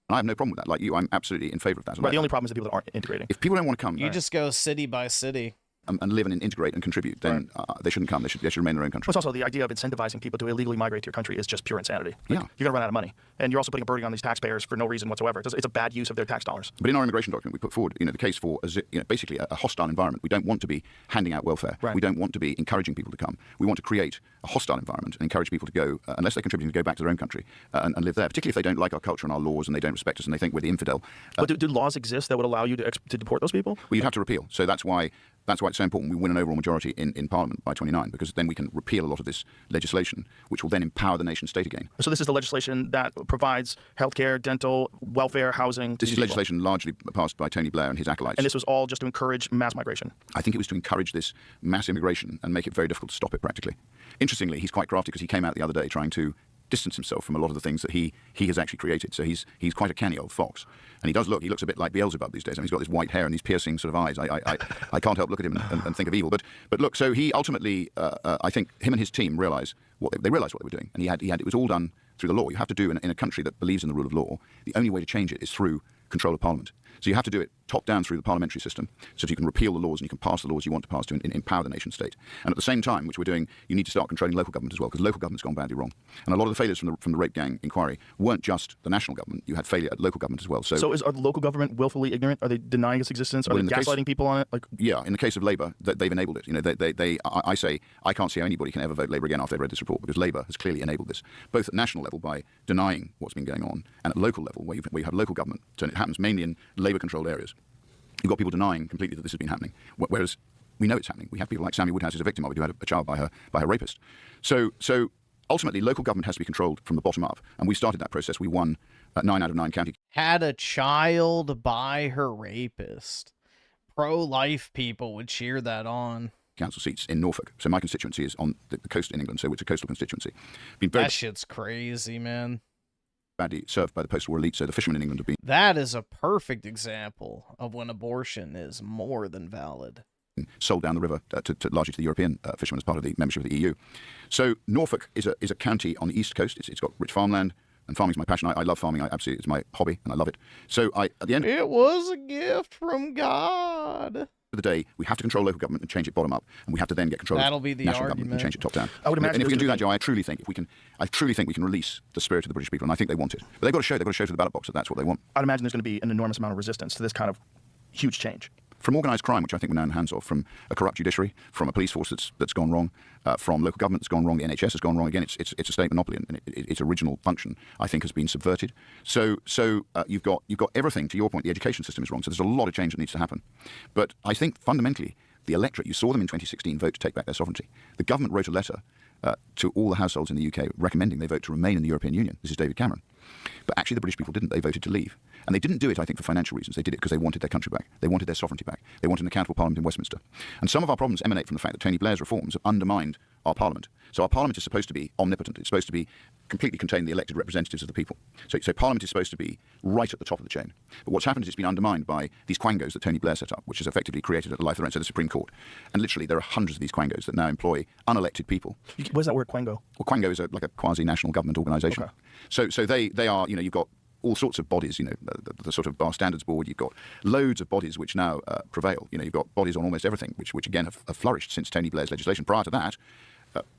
And I have no problem with that. Like you, I'm absolutely in favour of that. Right, the only problem is the people that aren't integrating. If people don't want to come... You just go city by city. And live and integrate and contribute, then they shouldn't come. They should remain in their own country. Plus, also, the idea of incentivizing people to illegally migrate to your country is just pure insanity. Like, Yeah. You're going to run out of money. And you're also putting a burden on these taxpayers for no reason whatsoever. It's a bad use of their tax dollars. But in our immigration document, we put forward, the case for, basically a hostile environment. We don't want to be handing out welfare. Right. We don't want to be encouraging people to come. We want to create a hostile environment and encourage people to go, unless they're contributing, to go back to their own country and live there, particularly if they don't like our culture and our laws and they don't respect us and they think we're the infidel. But do laws exist that would allow you to deport those people? Well, you'd have to repeal. So that's why it's so important we win an overall majority in Parliament by 29, because then we can repeal a lot of this legislation, which will then empower the nation state again. So this is the legislation that provides healthcare, dental, welfare, housing. This is legislation largely passed by Tony Blair and his acolytes. And this was all just to encourage mass migration? I think it was to encourage this mass immigration and make it very difficult to stop it practically. Interestingly, he's quite crafty because he came out the other day trying to distance himself from a lot of the things that he has actually created. So he's quite a canny old fox. And he looks a bit like Beelzebub these days. I mean, he's got this white hair and these piercing sort of eyes. I can't help look at him and think of evil. But look, so he ultimately, I think him and his team realised what they were doing. And it was all done through the law. You have to do in a country that believes in the rule of law. The only way to change it is through control of Parliament. So you have to do it top down through the parliamentary system, so that you can repeal the laws and you can pass the laws you want to pass to empower the nation state. And at the same time, which we're doing, you need to start controlling local government as well, because local government's gone badly wrong. And a lot of the failures from the rape gang inquiry weren't just the national government. You had failure at local government as well. So are the local government willfully ignorant? Are they denying its existence? Are they gaslighting people on it? Yeah, in the case of Labour, they've enabled it. I say I can't see how anybody can ever vote Labour again after they've read this report, because Labour has clearly enabled this, both at national level by denying what's been going on, and at local level where you have local government. So it happens mainly in Labour-controlled areas. You've got people denying completely that this has been happening, whereas we know it's happening. We have people like Sammy Woodhouse who's a victim of it, who had a child by her rapist. So ultimately, local government has to be controlled from the bottom up, and we started that process. We won 9 out of 9 county. Had a child by her rapist. Pro-life people would cheer that on. Council seats in Norfolk. So my constituency is on the coast in England, so it's a coastal constituency. That shit's crazy, man. Badly served by the post-war elite, so the fishermen in England have been... That is a perfect example of when abortion is more than valid. Sold down the river largely to the European fishermen as part of the membership of the EU. So Norfolk is a county on the east coast. It's got rich farmland, and farming is my passion. I love farming. It's my hobby, and I love it. So at the end... It was a gift from God. of the day, we have to control local government and change it bottom up, and we have to then get control That'll of be the national argument. government and change it top down. I would imagine and if we can there's do that, gonna Joe, I truly think we can release the spirit of the British people, and I think they want it. But they've got to show to the ballot box that that's what they want. I'd imagine there's going to be an enormous amount of resistance to this kind of huge change. From organised crime, which I think we're now in the hands of, from a corrupt judiciary, from a police force that's gone wrong, from local government that's gone wrong, the NHS has gone wrong. Again, it's a state monopoly, and its original function, I think, has been subverted. So you've got everything. To your point, the education system is wrong. So there's a lot of change that needs to happen. But I think fundamentally, the electorate, you saw them in 2016 vote to take back their sovereignty. The government wrote a letter to all the households in the UK recommending they vote to remain in the European Union. This is David Cameron. But actually the British people didn't. They voted to leave. And they didn't do it, I think, for financial reasons. They did it because they wanted their country back. They wanted their sovereignty back. They wanted an accountable parliament in Westminster. And some of our problems emanate from the fact that Tony Blair's reforms have undermined our parliament. So our parliament is supposed to be omnipotent. It's supposed to be completely contain the elected representatives of the people. So parliament is supposed to be right at the top of the chain. But what's happened is it's been undermined by these quangos that Tony Blair set up, which has effectively created a life of their own, so the Supreme Court. And literally there are hundreds of these quangos that now employ unelected people. Where's that word, quango? Well, quango is like a quasi-national government organisation. Okay. So they are, you've got all sorts of bodies, the sort of Bar Standards Board. You've got loads of bodies which now prevail. You've got bodies on almost everything, which again have flourished since Tony Blair's legislation. Prior to that,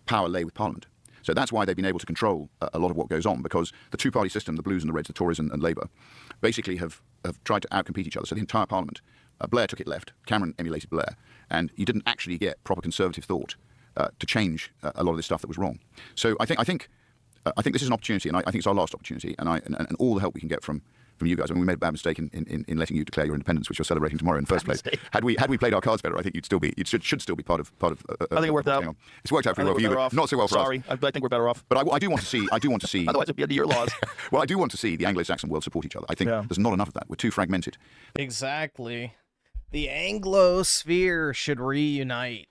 power lay with Parliament. So that's why they've been able to control a lot of what goes on, because the two-party system, the Blues and the Reds, the Tories and Labour, basically have tried to outcompete each other. So the entire Parliament, Blair took it left, Cameron emulated Blair, and you didn't actually get proper conservative thought to change a lot of this stuff that was wrong. So I think this is an opportunity, and I think it's our last opportunity, and all the help we can get from you guys. I mean, we made a bad mistake in letting you declare your independence, which you're celebrating tomorrow in the first place. Had we played our cards better, I think you should still be part of. I think it worked out. It's worked out pretty well for you, but not so well for us. Sorry, I think we're better off. But I do want to see. Otherwise, it'd be under your laws. Well, I do want to see the Anglo-Saxon world support each other. I think there's not enough of that. We're too fragmented. Exactly. The Anglo-sphere should reunite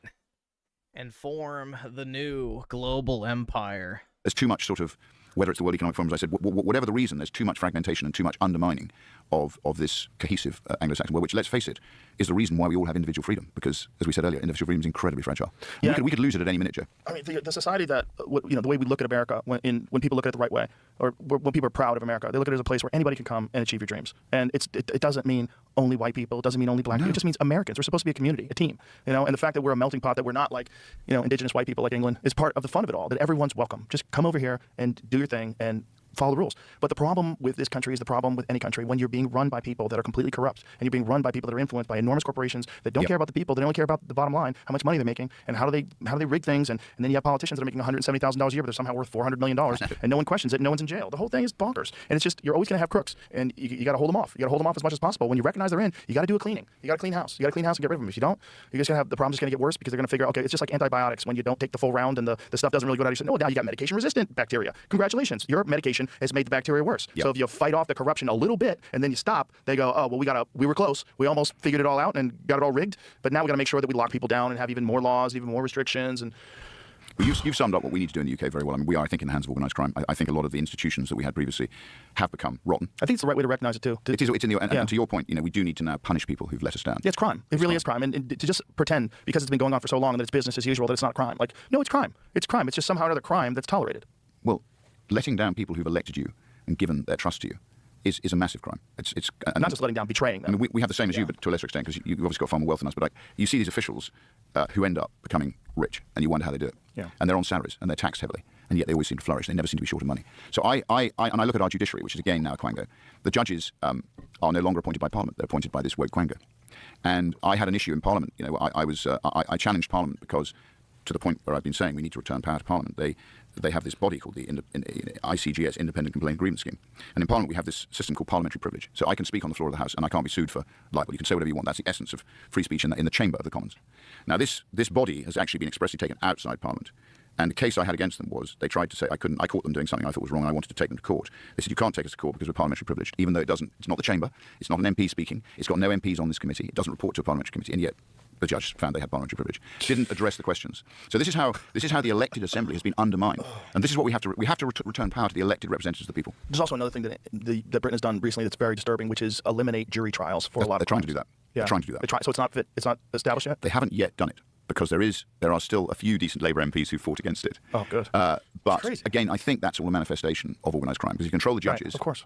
and form the new global empire. There's too much sort of, whether it's the World Economic Forum, as I said, whatever the reason, there's too much fragmentation and too much undermining of this cohesive Anglo-Saxon world, which, let's face it, is the reason why we all have individual freedom. Because, as we said earlier, individual freedom is incredibly fragile. Yeah. We could lose it at any minute, Joe. I mean, the society that, the way we look at America, when people look at it the right way, or when people are proud of America, they look at it as a place where anybody can come and achieve your dreams. And it doesn't mean only white people. It doesn't mean only black people. It just means Americans. We're supposed to be a community, a team. And the fact that we're a melting pot, that we're not like, indigenous white people like England, is part of the fun of it all. That everyone's welcome. Just come over here and do your thing and follow the rules. But the problem with this country is the problem with any country when you're being run by people that are completely corrupt, and you're being run by people that are influenced by enormous corporations that don't care about the people. They only care about the bottom line, how much money they're making, and how do they rig things. And then you have politicians that are making $170,000 a year, but they're somehow worth $400 million, and no one questions it, and no one's in jail. The whole thing is bonkers. And it's just, you're always going to have crooks, and you got to hold them off. You got to hold them off as much as possible. When you recognize they're in, you got to do a cleaning. You got to clean house. You got to clean house and get rid of them. If you don't, you're just going to have the problem's just going to get worse, because they're going to figure, okay, it's just like antibiotics. When you don't take the full round and the stuff doesn't really go down, you say, no, now you got medication-resistant bacteria. Congratulations, your medication has made the bacteria worse. Yep. So if you fight off the corruption a little bit and then you stop, they go, oh, well, we were close. We almost figured it all out and got it all rigged, but now we got to make sure that we lock people down and have even more laws, even more restrictions. And well, you've summed up what we need to do in the UK very well. I mean, we are, I think, in the hands of organised crime. I think a lot of the institutions that we had previously have become rotten. I think it's the right way to recognise it too. It's in the, and to your point, we do need to now punish people who've let us down. Yeah, it's crime. It really is crime. And to just pretend, because it's been going on for so long and that it's business as usual, that it's not crime. Like, no, it's crime. It's crime. It's just somehow another crime that's tolerated. Well, letting down people who've elected you and given their trust to you is a massive crime. It's not just letting down, betraying them. I mean, we have the same as you, but to a lesser extent, because you've obviously got far more wealth than us. But you see these officials who end up becoming rich, and you wonder how they do it. Yeah. And they're on salaries, and they're taxed heavily, and yet they always seem to flourish. They never seem to be short of money. So I look at our judiciary, which is again now a quango. The judges are no longer appointed by Parliament; they're appointed by this woke quango. And I had an issue in Parliament. I challenged Parliament because, to the point where I've been saying we need to return power to Parliament, they have this body called the ICGS, Independent Complaint Grievance Scheme. And in Parliament we have this system called parliamentary privilege. So I can speak on the floor of the House and I can't be sued for libel. You can say whatever you want. That's the essence of free speech in the chamber of the Commons. Now this body has actually been expressly taken outside Parliament. And the case I had against them was they tried to say I caught them doing something I thought was wrong and I wanted to take them to court. They said you can't take us to court because we're parliamentary privileged, even though it's not the chamber, it's not an MP speaking, it's got no MPs on this committee, it doesn't report to a parliamentary committee, and yet the judge found they had parliamentary privilege. Didn't address the questions. So this is how the elected assembly has been undermined, and this is what we have to return power to the elected representatives of the people. There's also another thing that Britain has done recently that's very disturbing, which is eliminate jury trials for a lot of. They're trying to do that. Yeah. They're trying to do that. So it's not established yet. They haven't yet done it because there are still a few decent Labour MPs who fought against it. Oh, good. But again, I think that's all a manifestation of organised crime because you control the judges, right, of course,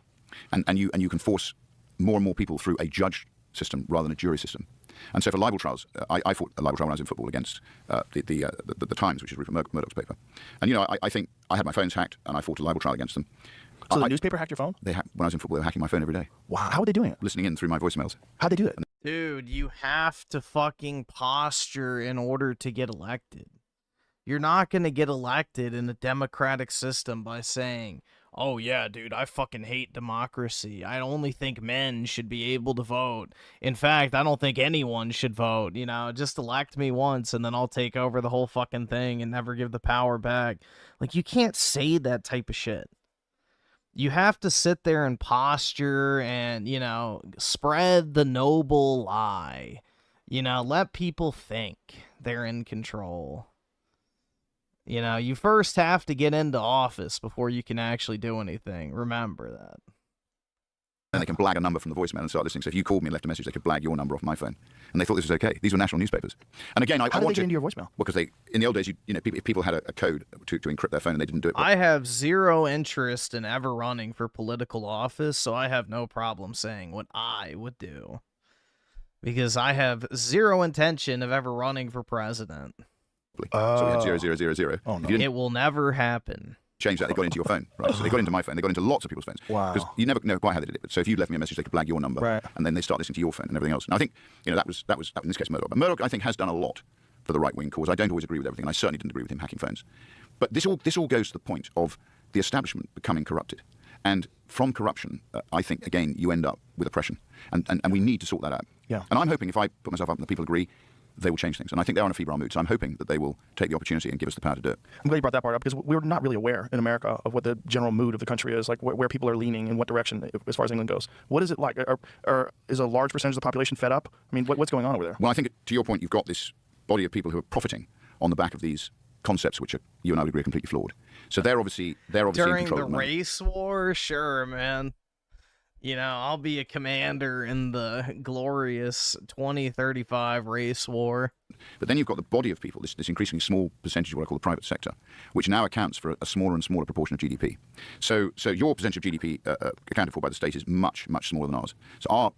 and you can force more and more people through a judge system rather than a jury system. And so for libel trials, I fought a libel trial when I was in football against the Times, which is Rupert Murdoch's paper. And, you know, I think I had my phones hacked, and I fought a libel trial against them. So the newspaper hacked your phone? When I was in football, they were hacking my phone every day. Wow. How were they doing it? Listening in through my voicemails. How'd they do it? Dude, you have to fucking posture in order to get elected. You're not going to get elected in a democratic system by saying, oh yeah, dude, I fucking hate democracy. I only think men should be able to vote. In fact, I don't think anyone should vote. You know, just elect me once and then I'll take over the whole fucking thing and never give the power back. Like, you can't say that type of shit. You have to sit there and posture and, you know, spread the noble lie. You know, let people think they're in control. You know, you first have to get into office before you can actually do anything. Remember that. And they can blag a number from the voicemail and start listening. So if you called me and left a message, they could blag your number off my phone. And they thought this was okay. These were national newspapers. And again, How did they get into your voicemail? Because in the old days, if people had a code to encrypt their phone and they didn't do it. I have zero interest in ever running for political office, so I have no problem saying what I would do. Because I have zero intention of ever running for president. So we had 0000. Oh, no. It will never happen. Change that, they got into your phone, right? So they got into my phone, they got into lots of people's phones. Wow. Because you never know quite how they did it. So if you left me a message, they could blag your number, right, and then they start listening to your phone and everything else. And I think, that was in this case Murdoch. But Murdoch, I think, has done a lot for the right-wing cause. I don't always agree with everything, and I certainly didn't agree with him hacking phones. But this all goes to the point of the establishment becoming corrupted. And from corruption, I think, again, you end up with oppression. And we need to sort that out. Yeah. And I'm hoping if I put myself up and the people agree, they will change things. And I think they are in a febrile mood. So I'm hoping that they will take the opportunity and give us the power to do it. I'm glad you brought that part up because we're not really aware in America of what the general mood of the country is, like where people are leaning in what direction as far as England goes. What is it like? Or is a large percentage of the population fed up? I mean, what's going on over there? Well, I think, to your point, you've got this body of people who are profiting on the back of these concepts, which you and I would agree are completely flawed. So they're obviously During in control the race war, sure, man. You know, I'll be a commander in the glorious 2035 race war. But then you've got the body of people, this increasingly small percentage of what I call the private sector, which now accounts for a smaller and smaller proportion of GDP. So your percentage of GDP accounted for by the state is much, much smaller than ours. So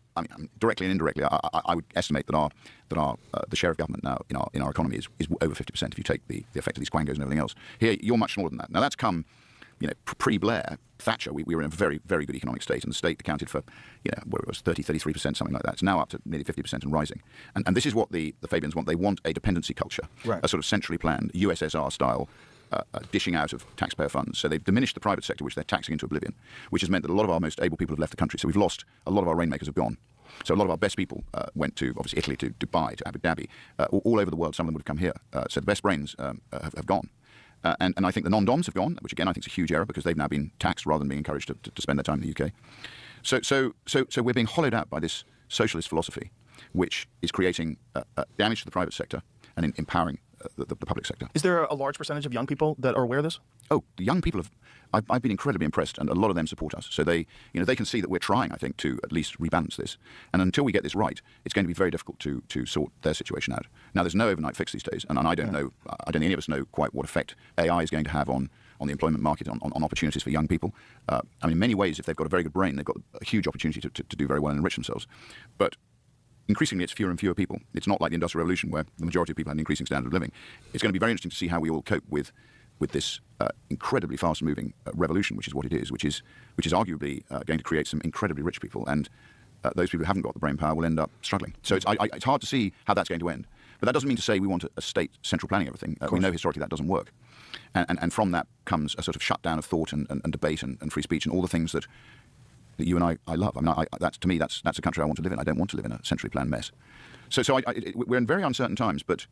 directly and indirectly, I would estimate that the share of government now in our economy is over 50% if you take the effect of these quangos and everything else. Here, you're much smaller than that. Now that's come, pre-Blair, Thatcher, we were in a very, very good economic state, and the state accounted for, where it was 33%, something like that. It's now up to nearly 50% and rising. And this is what the Fabians want. They want a dependency culture, right, a sort of centrally planned USSR style dishing out of taxpayer funds. So they've diminished the private sector, which they're taxing into oblivion, which has meant that a lot of our most able people have left the country. So we've lost a lot of our rainmakers have gone. So a lot of our best people went to, obviously, Italy, to Dubai, to Abu Dhabi, all over the world. Some of them would have come here. So the best brains have gone. And I think the non-doms have gone, which again I think is a huge error because they've now been taxed rather than being encouraged to spend their time in the UK. So we're being hollowed out by this socialist philosophy, which is creating damage to the private sector and empowering the public sector. Is there a large percentage of young people that are aware of this? Oh, the young people I've been incredibly impressed, and a lot of them support us. So they can see that we're trying, I think, to at least rebalance this. And until we get this right, it's going to be very difficult to sort their situation out. Now, there's no overnight fix these days, and I don't know, I don't think any of us know quite what effect AI is going to have on the employment market, on opportunities for young people. In many ways, if they've got a very good brain, they've got a huge opportunity to do very well and enrich themselves. But increasingly, it's fewer and fewer people. It's not like the Industrial Revolution, where the majority of people had an increasing standard of living. It's going to be very interesting to see how we all cope with this incredibly fast-moving revolution, which is what it is, which is arguably going to create some incredibly rich people, and those people who haven't got the brain power will end up struggling. So it's hard to see how that's going to end. But that doesn't mean to say we want a state central planning everything. We know historically that doesn't work. And from that comes a sort of shutdown of thought and debate and free speech and all the things that you and I love. To me, that's a country I want to live in. I don't want to live in a centrally planned mess. So we're in very uncertain times, but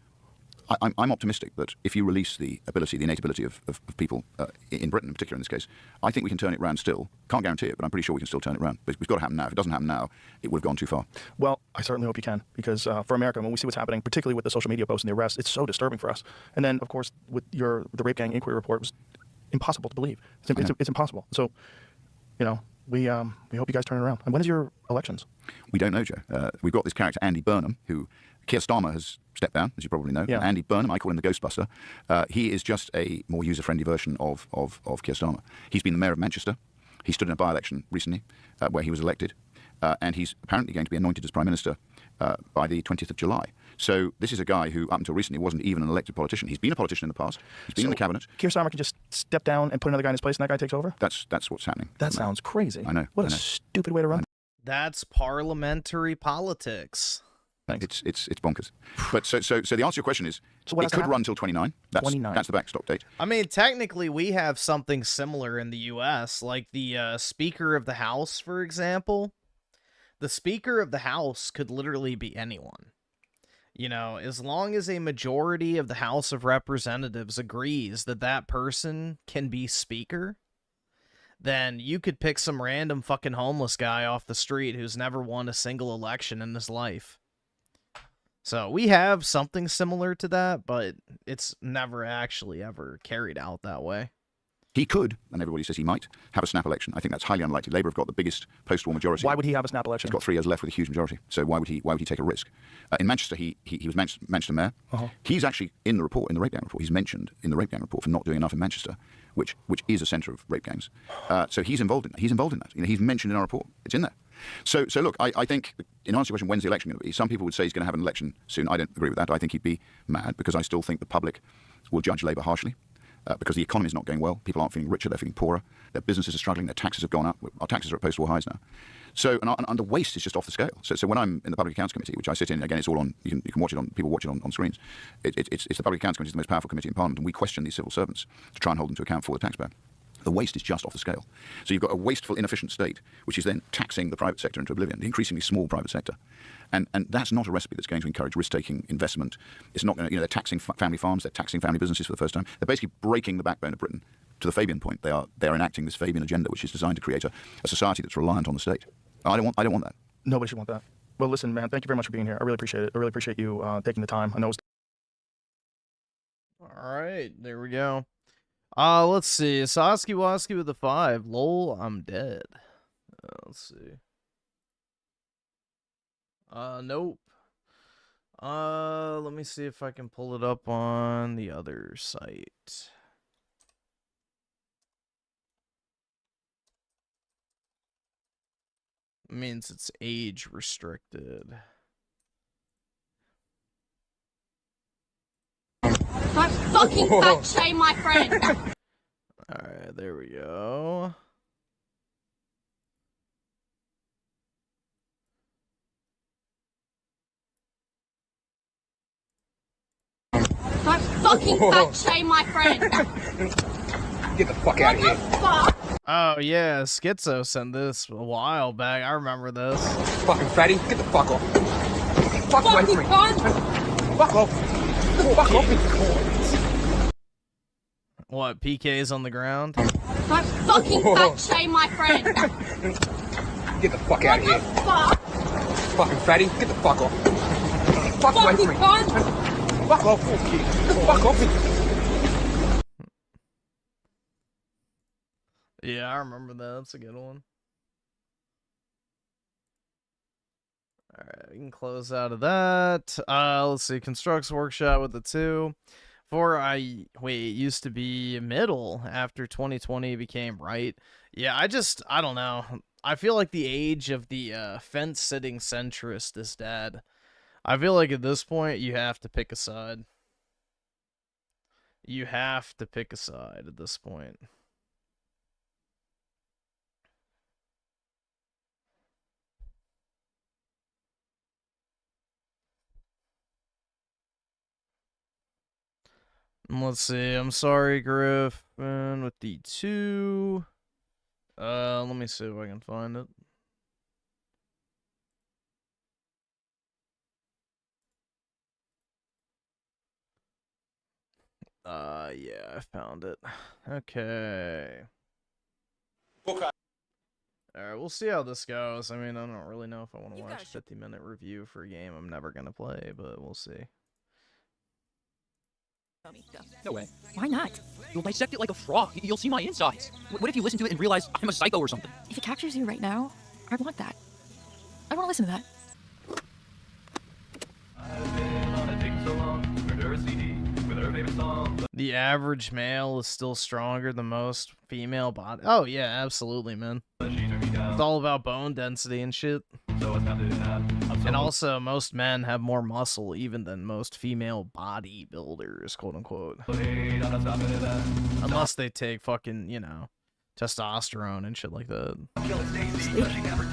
I'm optimistic that if you release the innate ability of people in Britain, in particular in this case, I think we can turn it around still. Can't guarantee it, but I'm pretty sure we can still turn it around. But it's got to happen now. If it doesn't happen now, it would have gone too far. Well, I certainly hope you can, because for America, when we see what's happening, particularly with the social media posts and the arrests, it's so disturbing for us. And then, of course, with the rape gang inquiry report, it was impossible to believe. It's impossible. So, we hope you guys turn it around. And when is your elections? We don't know, Joe. We've got this character, Andy Burnham, who Keir Starmer has stepped down, as you probably know. Yeah. Andy Burnham, I call him the Ghostbuster. He is just a more user-friendly version of Keir Starmer. He's been the mayor of Manchester. He stood in a by-election recently where he was elected. And he's apparently going to be anointed as Prime Minister by the 20th of July. So this is a guy who, up until recently, wasn't even an elected politician. He's been a politician in the past. He's been in the cabinet. Keir Starmer can just step down and put another guy in his place, and that guy takes over? That's what's happening. That sounds crazy. I know. What a stupid way to run. That's parliamentary politics. It's bonkers. But so the answer to your question is, it could run till 29. That's the backstop date. I mean, technically, we have something similar in the U.S., like the Speaker of the House, for example. The Speaker of the House could literally be anyone. You know, as long as a majority of the House of Representatives agrees that that person can be Speaker, then you could pick some random fucking homeless guy off the street who's never won a single election in his life. So we have something similar to that, but it's never actually ever carried out that way. He could, and everybody says he might, have a snap election. I think that's highly unlikely. Labour have got the biggest post-war majority. Why would he have a snap election? He's got 3 years left with a huge majority. So why would he take a risk? In Manchester, he was Manchester mayor. He's actually in the report, in the rape gang report. He's mentioned in the rape gang report for not doing enough in Manchester, which is a centre of rape gangs. So he's involved in that. He's involved in that. You know, he's mentioned in our report. It's in there. So look, I think, in answer to your question, when's the election going to be? Some people would say he's going to have an election soon. I don't agree with that. I think he'd be mad, because I still think the public will judge Labour harshly. Because the economy is not going well. People aren't feeling richer, they're feeling poorer. Their businesses are struggling, their taxes have gone up. Our taxes are at post-war highs now. So, and the waste is just off the scale. So when I'm in the Public Accounts Committee, which I sit in, again, it's all on, you can watch it on, people watch it on screens. It's the Public Accounts Committee, is the most powerful committee in Parliament, and we question these civil servants to try and hold them to account for the taxpayer. The waste is just off the scale. So you've got a wasteful, inefficient state, which is then taxing the private sector into oblivion, the increasingly small private sector. And that's not a recipe that's going to encourage risk-taking investment. It's not going to, they're taxing family farms, they're taxing family businesses for the first time. They're basically breaking the backbone of Britain to the Fabian point. They're enacting this Fabian agenda, which is designed to create a society that's reliant on the state. I don't want that. Nobody should want that. Well, listen, man, thank you very much for being here. I really appreciate it. I really appreciate you taking the time. I know it's... All right, there we go. Let's see. Sasky Wasky with the 5. Lol, I'm dead. Let's see. Nope. Let me see if I can pull it up on the other site. It means it's age restricted. Don't fucking fat shame my friend. Alright, there we go. Don't fucking fat shame my friend. Get the fuck out of here. Oh yeah, Schizo sent this a while back. I remember this. Fucking fatty, get the fuck off. Fuck away from me. Fuck off. Fuck off me. What, PK's on the ground? Don't fucking fat shame my friend. Get the fuck out of here. Fuck. Fucking fatty, get the fuck off. Fuck away from me. Fuck off. Fuck off me. Yeah, I remember that. That's a good one. Alright, we can close out of that. Let's see. Constructs Workshop with the 2. It used to be middle after 2020 became right. Yeah, I don't know. I feel like the age of the fence-sitting centrist is dead. I feel like at this point, you have to pick a side. You have to pick a side at this point. Let's see. I'm sorry, Griffin, with the 2. Let me see if I can find it. Yeah, I found it. Okay. Alright, we'll see how this goes. I mean, I don't really know if I want to watch a 50-minute review for a game I'm never going to play, but we'll see. No way. Why not? You'll dissect it like a frog. You'll see my insides. What if you listen to it and realize I'm a psycho or something? If it captures you right now, I want that. I want to listen to that. The average male is still stronger than most female body. Oh yeah, absolutely, man. It's all about bone density and shit. So what's happening? And also, most men have more muscle even than most female bodybuilders, quote unquote. Unless they take fucking, you know, testosterone and shit like that.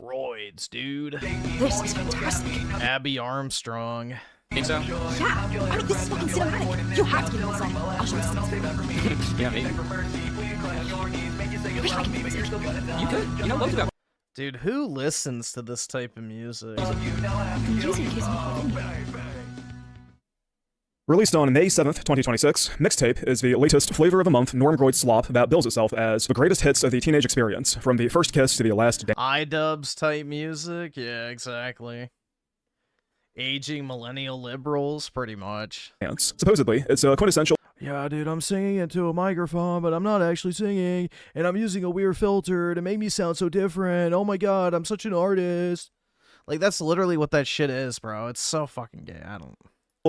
Roids, dude. This is fantastic. Abby Armstrong. Think so? Yeah, I mean, this is fucking cinematic. You have to give me this song. I'll show you something. Yeah, maybe. I wish I could make this. You could. You know, Lowe's about. Dude, who listens to this type of music? Released on May 7th, 2026, Mixtape is the latest flavor of the month normgroid slop that bills itself as the greatest hits of the teenage experience, from the first kiss to the last dance. iDubbbz type music? Yeah, exactly. Aging millennial liberals, pretty much. Supposedly, it's a quintessential. Yeah, dude, I'm singing into a microphone, but I'm not actually singing, and I'm using a weird filter to make me sound so different. Oh my god, I'm such an artist. Like, that's literally what that shit is, bro. It's so fucking gay. I don't...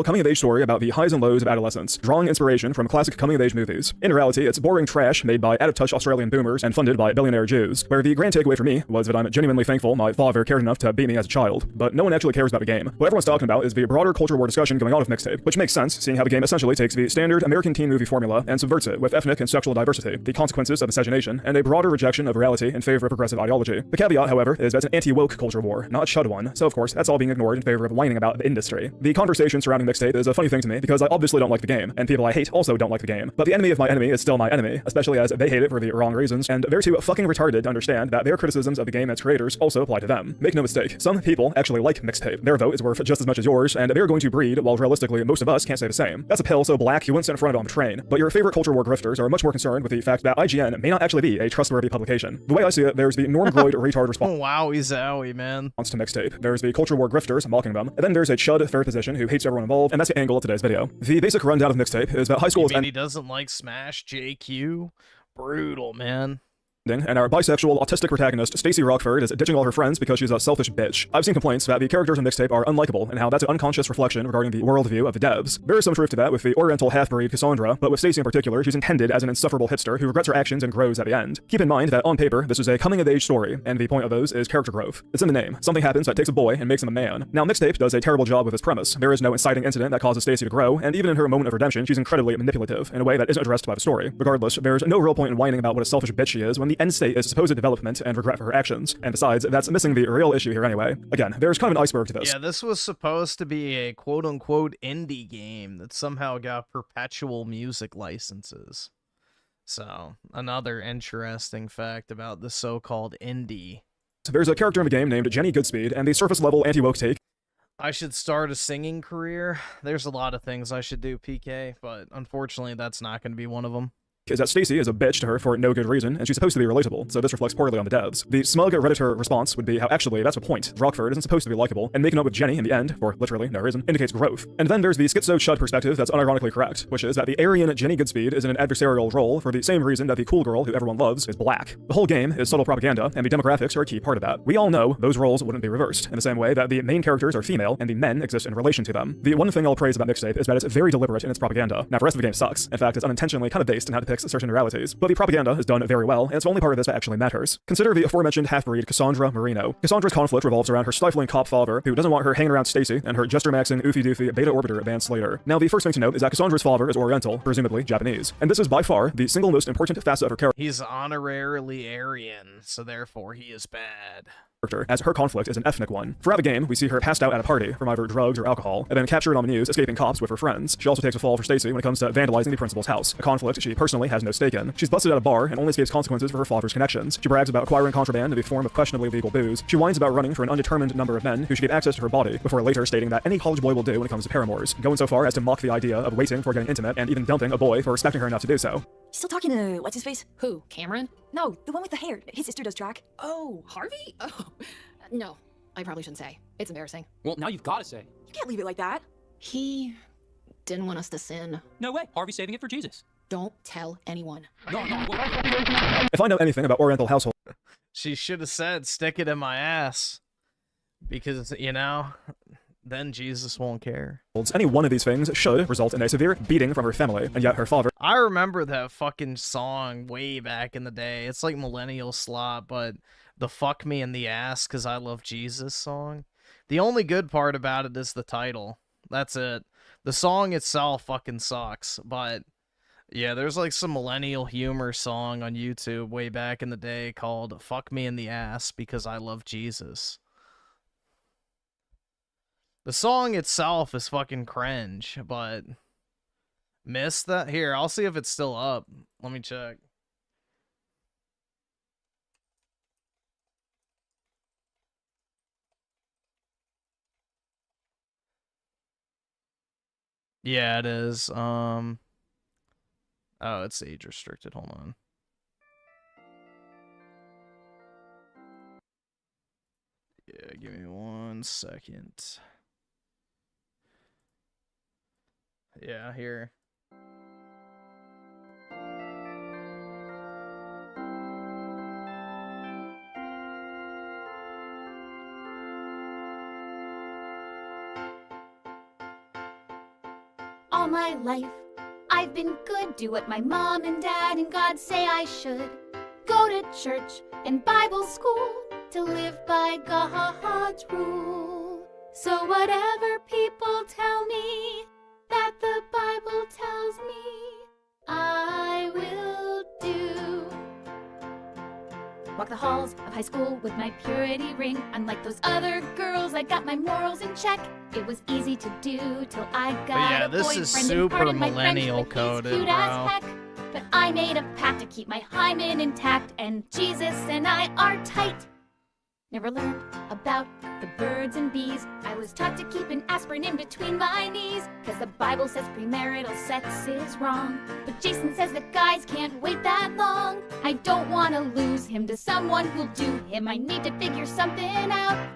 coming-of-age story about the highs and lows of adolescence, drawing inspiration from classic coming-of-age movies. In reality, it's boring trash made by out-of-touch Australian boomers and funded by billionaire Jews, where the grand takeaway for me was that I'm genuinely thankful my father cared enough to beat me as a child, but no one actually cares about the game. What everyone's talking about is the broader culture war discussion going on with Mixtape, which makes sense, seeing how the game essentially takes the standard American teen movie formula and subverts it with ethnic and sexual diversity, the consequences of miscegenation, and a broader rejection of reality in favor of progressive ideology. The caveat, however, is that it's an anti-woke culture war, not a chud one, so of course, that's all being ignored in favor of whining about the industry. The conversation surrounding Mixtape is a funny thing to me because I obviously don't like the game, and people I hate also don't like the game. But the enemy of my enemy is still my enemy, especially as they hate it for the wrong reasons, and they're too fucking retarded to understand that their criticisms of the game and its creators also apply to them. Make no mistake, some people actually like Mixtape. Their vote is worth just as much as yours, and they're going to breed, while realistically most of us can't say the same. That's a pill so black you wouldn't sit in front of it on the train. But your favorite culture war grifters are much more concerned with the fact that IGN may not actually be a trustworthy publication. The way I see it, there's the normgroid retard response Wowie-zowie, man. To Mixtape. There's the culture war grifters mocking them, and then there's a chud third position who hates everyone involved, and that's the angle of today's video. The basic rundown of Mixtape is that high school He doesn't like Smash JQ? Brutal, man. and our bisexual, autistic protagonist, Stacey Rockford, is ditching all her friends because she's a selfish bitch. I've seen complaints that the characters in Mixtape are unlikable, and how that's an unconscious reflection regarding the worldview of the devs. There is some truth to that with the Oriental half-breed Cassandra, but with Stacey in particular, she's intended as an insufferable hipster who regrets her actions and grows at the end. Keep in mind that on paper, this is a coming-of-age story, and the point of those is character growth. It's in the name. Something happens that takes a boy and makes him a man. Now, Mixtape does a terrible job with this premise. There is no inciting incident that causes Stacey to grow, and even in her moment of redemption, she's incredibly manipulative in a way that isn't addressed by the story. Regardless, there's no real point in whining about what a selfish bitch she is when the end state is supposed development and regret for her actions. And besides, that's missing the real issue here anyway. Again, there's kind of an iceberg to this. Yeah, this was supposed to be a quote-unquote indie game that somehow got perpetual music licenses. So, another interesting fact about the so-called indie. There's a character in the game named Jenny Goodspeed, and the surface-level anti-woke take I should start a singing career. There's a lot of things I should do, PK, but unfortunately that's not going to be one of them. Is that Stacey is a bitch to her for no good reason, and she's supposed to be relatable, so this reflects poorly on the devs. The smug Redditor response would be how actually that's the point. Rockford isn't supposed to be likable, and making up with Jenny in the end, for literally no reason, indicates growth. And then there's the schizo chud perspective that's unironically correct, which is that the Aryan Jenny Goodspeed is in an adversarial role for the same reason that the cool girl who everyone loves is black. The whole game is subtle propaganda, and the demographics are a key part of that. We all know those roles wouldn't be reversed, in the same way that the main characters are female, and the men exist in relation to them. The one thing I'll praise about Mixtape is that it's very deliberate in its propaganda. Now, the rest of the game sucks. In fact, it's unintentionally kind of based in how it depicts certain realities. But the propaganda is done very well, and it's the only part of this that actually matters. Consider the aforementioned half-breed Cassandra Marino. Cassandra's conflict revolves around her stifling cop father, who doesn't want her hanging around Stacey, and her jester-maxing, oofy-doofy beta orbiter Van Slater. Now, the first thing to note is that Cassandra's father is Oriental, presumably Japanese, and this is by far the single most important facet of her character. He's honorarily Aryan, so therefore he is bad. As her conflict is an ethnic one. Throughout the game, we see her passed out at a party from either drugs or alcohol, and then captured on the news escaping cops with her friends. She also takes a fall for Stacey when it comes to vandalizing the principal's house, a conflict she personally has no stake in. She's busted at a bar and only escapes consequences for her father's connections. She brags about acquiring contraband in the form of questionably legal booze. She whines about running for an undetermined number of men who should get access to her body, before later stating that any college boy will do when it comes to paramours, going so far as to mock the idea of waiting for getting intimate and even dumping a boy for respecting her enough to do so. Still talking to what's his face? Who? Cameron? No, the one with the hair. His sister does track. Oh, Harvey? Oh, no. I probably shouldn't say. It's embarrassing. Well, now you've got to say. You can't leave it like that. He didn't want us to sin. No way. Harvey's saving it for Jesus. Don't tell anyone. No. If I know anything about Oriental households, she should have said, stick it in my ass. Because, you know, then Jesus won't care. Any one of these things should result in a severe beating from her family, and yet her father... I remember that fucking song way back in the day. It's like millennial slop, but the fuck me in the ass cause I love Jesus song. The only good part about it is the title. That's it. The song itself fucking sucks, but yeah, there's like some millennial humor song on YouTube way back in the day called Fuck Me in the Ass Because I Love Jesus. The song itself is fucking cringe, but missed that? Here, I'll see if it's still up. Let me check. Yeah, it is. Oh, it's age restricted. Hold on. Yeah, give me 1 second. Yeah, here. All my life, I've been good, do what my mom and dad and God say I should. Go to church and Bible school to live by God's rule. So whatever people tell me that the Bible tells me, I will do. Walk the halls of high school with my purity ring. Unlike those other girls, I got my morals in check. It was easy to do till I got a this boyfriend. is super and my French millennial with he's coded, cute bro. as heck. But I made a pact to keep my hymen intact, and Jesus and I are tight. Never learned about the birds and bees. I was taught to keep an aspirin in between my knees, cause the Bible says premarital sex is wrong. But Jason says that guys can't wait that long. I don't wanna lose him to someone who'll do him. I need to figure something out.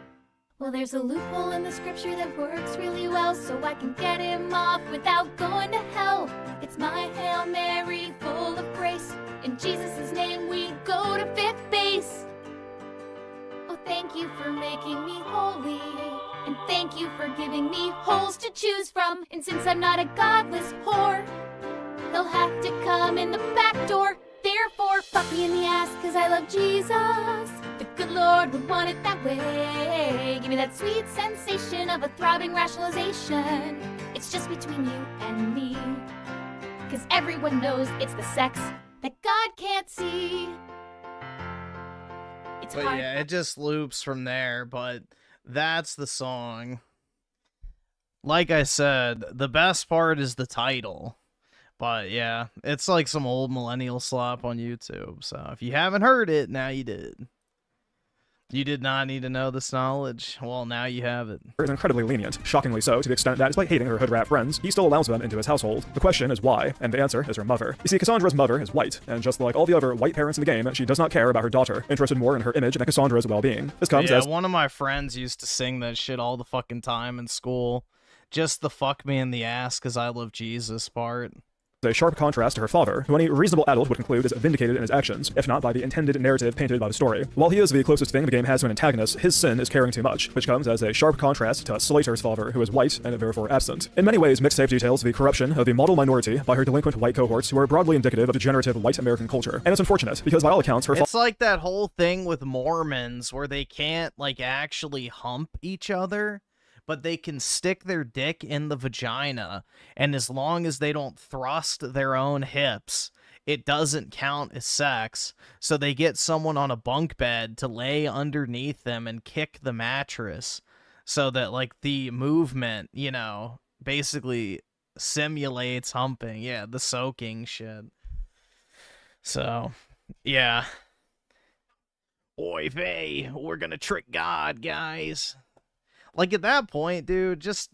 Well, there's a loophole in the scripture that works really well, so I can get him off without going to hell. It's my Hail Mary full of grace. In Jesus' name we go to fifth base. Oh, thank you for making me holy, and thank you for giving me holes to choose from. And since I'm not a godless whore, he'll have to come in the back door. Therefore, fuck me in the ass, cause I love Jesus. The good Lord would want it that way. Give me that sweet sensation of a throbbing rationalization. It's just between you and me, cause everyone knows it's the sex that God can't see. It's But hard. yeah, it just loops from there, but that's the song. Like I said, the best part is the title. But yeah, it's like some old millennial slop on YouTube. So if you haven't heard it, now you did. You did not need to know this knowledge. Well, now you have it. Is incredibly lenient, shockingly so, to the extent that despite hating her hood rat friends, he still allows them into his household. The question is why, and the answer is her mother. You see, Cassandra's mother is white, and just like all the other white parents in the game, she does not care about her daughter, interested more in her image than Cassandra's well-being. This comes Yeah, as one of my friends used to sing that shit all the fucking time in school. Just the fuck me in the ass because I love Jesus part. a sharp contrast to her father, who any reasonable adult would conclude is vindicated in his actions, if not by the intended narrative painted by the story. While he is the closest thing the game has to an antagonist, his sin is caring too much, which comes as a sharp contrast to Slater's father, who is white and therefore absent. In many ways, Mixtape details the corruption of the model minority by her delinquent white cohorts who are broadly indicative of degenerative white American culture. And it's unfortunate, because by all accounts, her It's like that whole thing with Mormons where they can't, like, actually hump each other, but they can stick their dick in the vagina, and as long as they don't thrust their own hips, it doesn't count as sex. So they get someone on a bunk bed to lay underneath them and kick the mattress so that, like, the movement, you know, basically simulates humping. Yeah, the soaking shit. So, yeah. Oy vey, we're gonna trick God, guys. Like, at that point, dude, just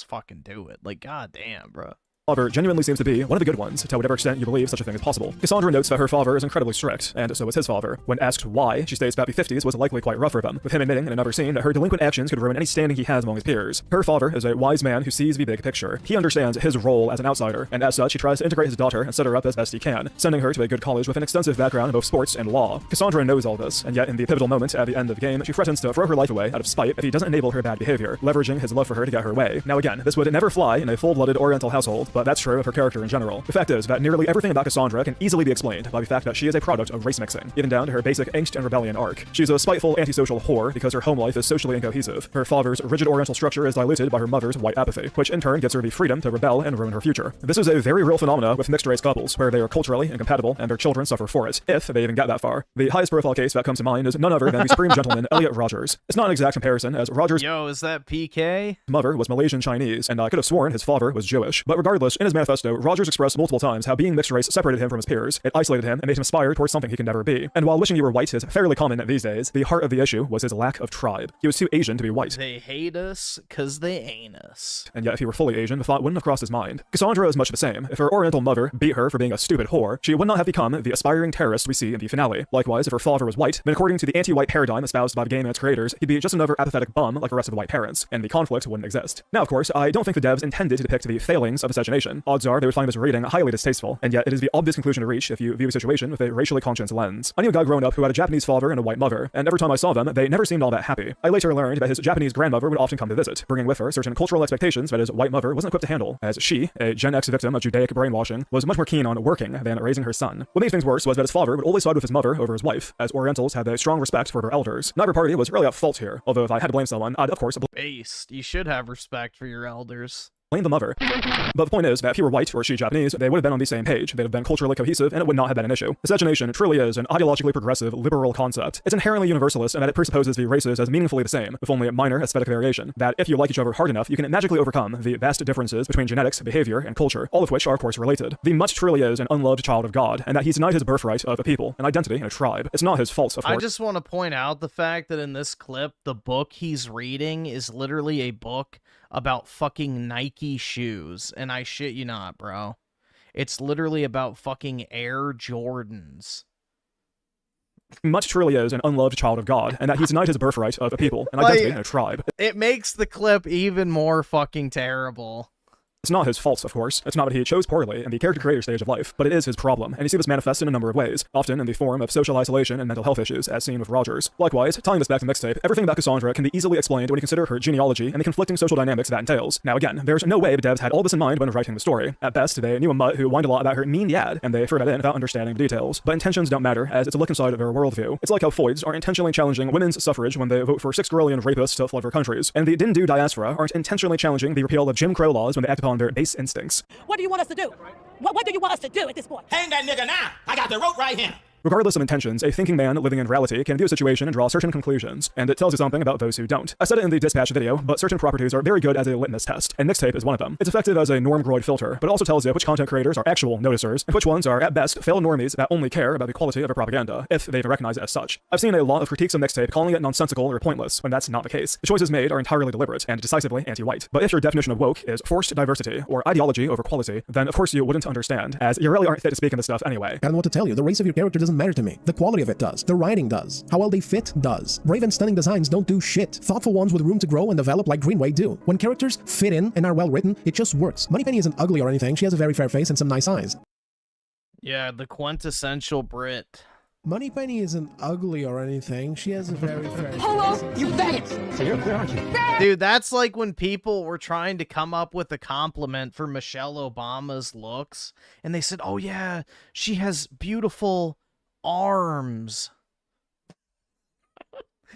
fucking do it. Like, goddamn, bro. Father genuinely seems to be one of the good ones, to whatever extent you believe such a thing is possible. Cassandra notes that her father is incredibly strict, and so is his father. When asked why, she states that the 50s was likely quite rough for them, with him admitting in another scene that her delinquent actions could ruin any standing he has among his peers. Her father is a wise man who sees the big picture. He understands his role as an outsider, and as such, he tries to integrate his daughter and set her up as best he can, sending her to a good college with an extensive background in both sports and law. Cassandra knows all this, and yet in the pivotal moment at the end of the game, she threatens to throw her life away out of spite if he doesn't enable her bad behavior, leveraging his love for her to get her way. Now again, this would never fly in a full-blooded Oriental household, but that's true of her character in general. The fact is that nearly everything about Cassandra can easily be explained by the fact that she is a product of race mixing, even down to her basic angst and rebellion arc. She's a spiteful, antisocial whore because her home life is socially incohesive. Her father's rigid oriental structure is diluted by her mother's white apathy, which in turn gives her the freedom to rebel and ruin her future. This is a very real phenomena with mixed-race couples, where they are culturally incompatible and their children suffer for it, if they even get that far. The highest profile case that comes to mind is none other than the supreme gentleman Elliot Rogers. It's not an exact comparison, as Rogers' is that PK? mother was Malaysian Chinese, and I could have sworn his father was Jewish. But regardless, in his manifesto, Rogers expressed multiple times how being mixed race separated him from his peers, it isolated him and made him aspire towards something he could never be. And while wishing you were white is fairly common these days, the heart of the issue was his lack of tribe. He was too Asian to be white. They hate us because they ain't us. And yet if he were fully Asian, the thought wouldn't have crossed his mind. Cassandra is much the same. If her oriental mother beat her for being a stupid whore, she would not have become the aspiring terrorist we see in the finale. Likewise, if her father was white, then according to the anti-white paradigm espoused by the game and its creators, he'd be just another apathetic bum like the rest of the white parents, and the conflict wouldn't exist. Now, of course, I don't think the devs intended to depict the failings of miscegenation. Odds are they would find this reading highly distasteful, and yet it is the obvious conclusion to reach if you view the situation with a racially conscious lens. I knew a guy growing up who had a Japanese father and a white mother, and every time I saw them, they never seemed all that happy. I later learned that his Japanese grandmother would often come to visit, bringing with her certain cultural expectations that his white mother wasn't equipped to handle, as she, a Gen X victim of Judaic brainwashing, was much more keen on working than raising her son. What made things worse was that his father would always side with his mother over his wife, as Orientals had a strong respect for their elders. Neither party was really at fault here, although if I had to blame someone, I'd of course Based. You should have respect for your elders. blame the mother. But the point is that if he were white or she Japanese, they would have been on the same page. They'd have been culturally cohesive, and it would not have been an issue. Miscegenation truly is an ideologically progressive, liberal concept. It's inherently universalist in that it presupposes the races as meaningfully the same, with only a minor aesthetic variation. That if you like each other hard enough, you can magically overcome the vast differences between genetics, behavior, and culture, all of which are of course related. The mutt truly is an unloved child of God, and that he's denied his birthright of a people, an identity, and a tribe. It's not his fault, of course. I just want to point out the fact that in this clip, the book he's reading is literally a book about fucking Nike shoes, and I shit you not, bro. It's literally about fucking Air Jordans. Mutt truly is an unloved child of God, and that he's denied his birthright of a people, an identity, and a tribe. It makes the clip even more fucking terrible. It's not his fault, of course. It's not that he chose poorly in the character creator stage of life, but it is his problem, and you see this manifest in a number of ways, often in the form of social isolation and mental health issues, as seen with Rogers. Likewise, tying this back to Mixtape, everything about Cassandra can be easily explained when you consider her genealogy and the conflicting social dynamics that entails. Now again, there's no way the devs had all this in mind when writing the story. At best, they knew a mutt who whined a lot about her mean dad, and they threw that in without understanding the details. But intentions don't matter, as it's a look inside of their worldview. It's like how Foids aren't intentionally challenging women's suffrage when they vote for 6 Grillian rapists to flood their countries, and the Dindu diaspora aren't intentionally challenging the repeal of Jim Crow laws when they act upon their base instincts. What do you want us to do? What do you want us to do at this point? Hang that nigga now! I got the rope right here! Regardless of intentions, a thinking man living in reality can view a situation and draw certain conclusions, and it tells you something about those who don't. I said it in the dispatch video, but certain properties are very good as a litmus test, and Mixtape is one of them. It's effective as a normgroid filter, but it also tells you which content creators are actual noticers, and which ones are, at best, failed normies that only care about the quality of their propaganda, if they recognize it as such. I've seen a lot of critiques of Mixtape calling it nonsensical or pointless, when that's not the case. The choices made are entirely deliberate and decisively anti-white. But if your definition of woke is forced diversity or ideology over quality, then of course you wouldn't understand, as you really aren't fit to speak in this stuff anyway. I don't know what to tell you. The race of your character doesn't matter to me. The quality of it does. The writing does. How well they fit does. Brave and stunning designs don't do shit. Thoughtful ones with room to grow and develop like Greenway do. When characters fit in and are well written, it just works. Money Penny isn't ugly or anything. She has a very fair face and some nice eyes. Yeah, the quintessential Brit. Money Penny isn't ugly or anything. She has a very fair face. Hello, you faggots! So you're clear, aren't you? Dude, that's like when people were trying to come up with a compliment for Michelle Obama's looks, and they said, oh yeah, she has beautiful arms.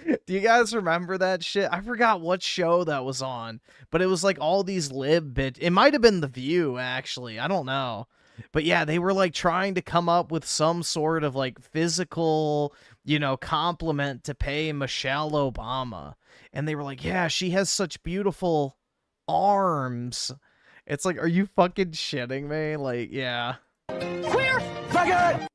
Do you guys remember that shit? I forgot what show that was on, but it was like all these lib bit. It might have been The View, actually. I don't know. But yeah, they were like trying to come up with some sort of like physical, you know, compliment to pay Michelle Obama. And they were like, yeah, she has such beautiful arms. It's like, are you fucking shitting me? Like, yeah.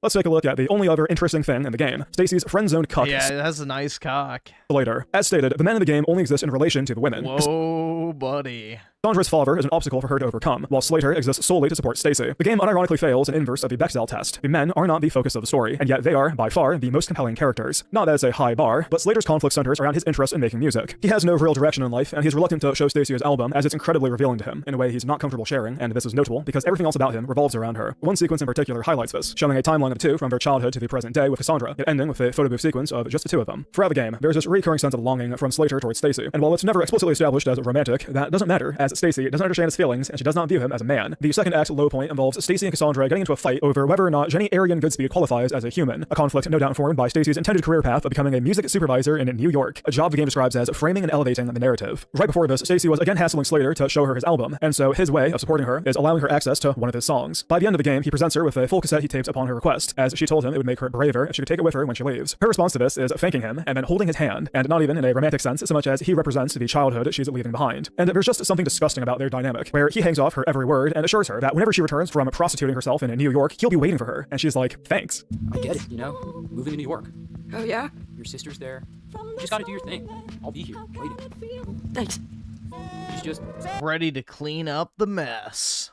Let's take a look at the only other interesting thing in the game, Stacy's friend-zoned cuck. Yeah, it has a nice cock. Later. As stated, the men in the game only exist in relation to the women. Whoa, buddy. Cassandra's father is an obstacle for her to overcome, while Slater exists solely to support Stacy. The game unironically fails an inverse of the Bechdel test. The men are not the focus of the story, and yet they are, by far, the most compelling characters. Not that it's a high bar, but Slater's conflict centers around his interest in making music. He has no real direction in life, and he's reluctant to show Stacy his album, as it's incredibly revealing to him, in a way he's not comfortable sharing, and this is notable, because everything else about him revolves around her. One sequence in particular highlights this, showing a timeline of 2 from their childhood to the present day with Cassandra, yet ending with a photo booth sequence of just the 2 of them. Throughout the game, there's this recurring sense of longing from Slater towards Stacy, and while it's never explicitly established as romantic, that doesn't matter, as Stacy doesn't understand his feelings and she does not view him as a man. The second act low point involves Stacy and Cassandra getting into a fight over whether or not Jenny Arian Goodspeed qualifies as a human, a conflict no doubt informed by Stacy's intended career path of becoming a music supervisor in New York, a job the game describes as framing and elevating the narrative. Right before this, Stacy was again hassling Slater to show her his album, and so his way of supporting her is allowing her access to one of his songs. By the end of the game, he presents her with a full cassette he taped upon her request, as she told him it would make her braver if she could take it with her when she leaves. Her response to this is thanking him and then holding his hand, and not even in a romantic sense so much as he represents the childhood she's leaving behind. And there's just something disgusting about their dynamic, where he hangs off her every word and assures her that whenever she returns from prostituting herself in New York, he'll be waiting for her, and she's like, thanks. I get it, you know? Moving to New York. Oh, yeah? Your sister's there. You just gotta do your thing. I'll be here, waiting. Thanks. She's just... ready to clean up the mess.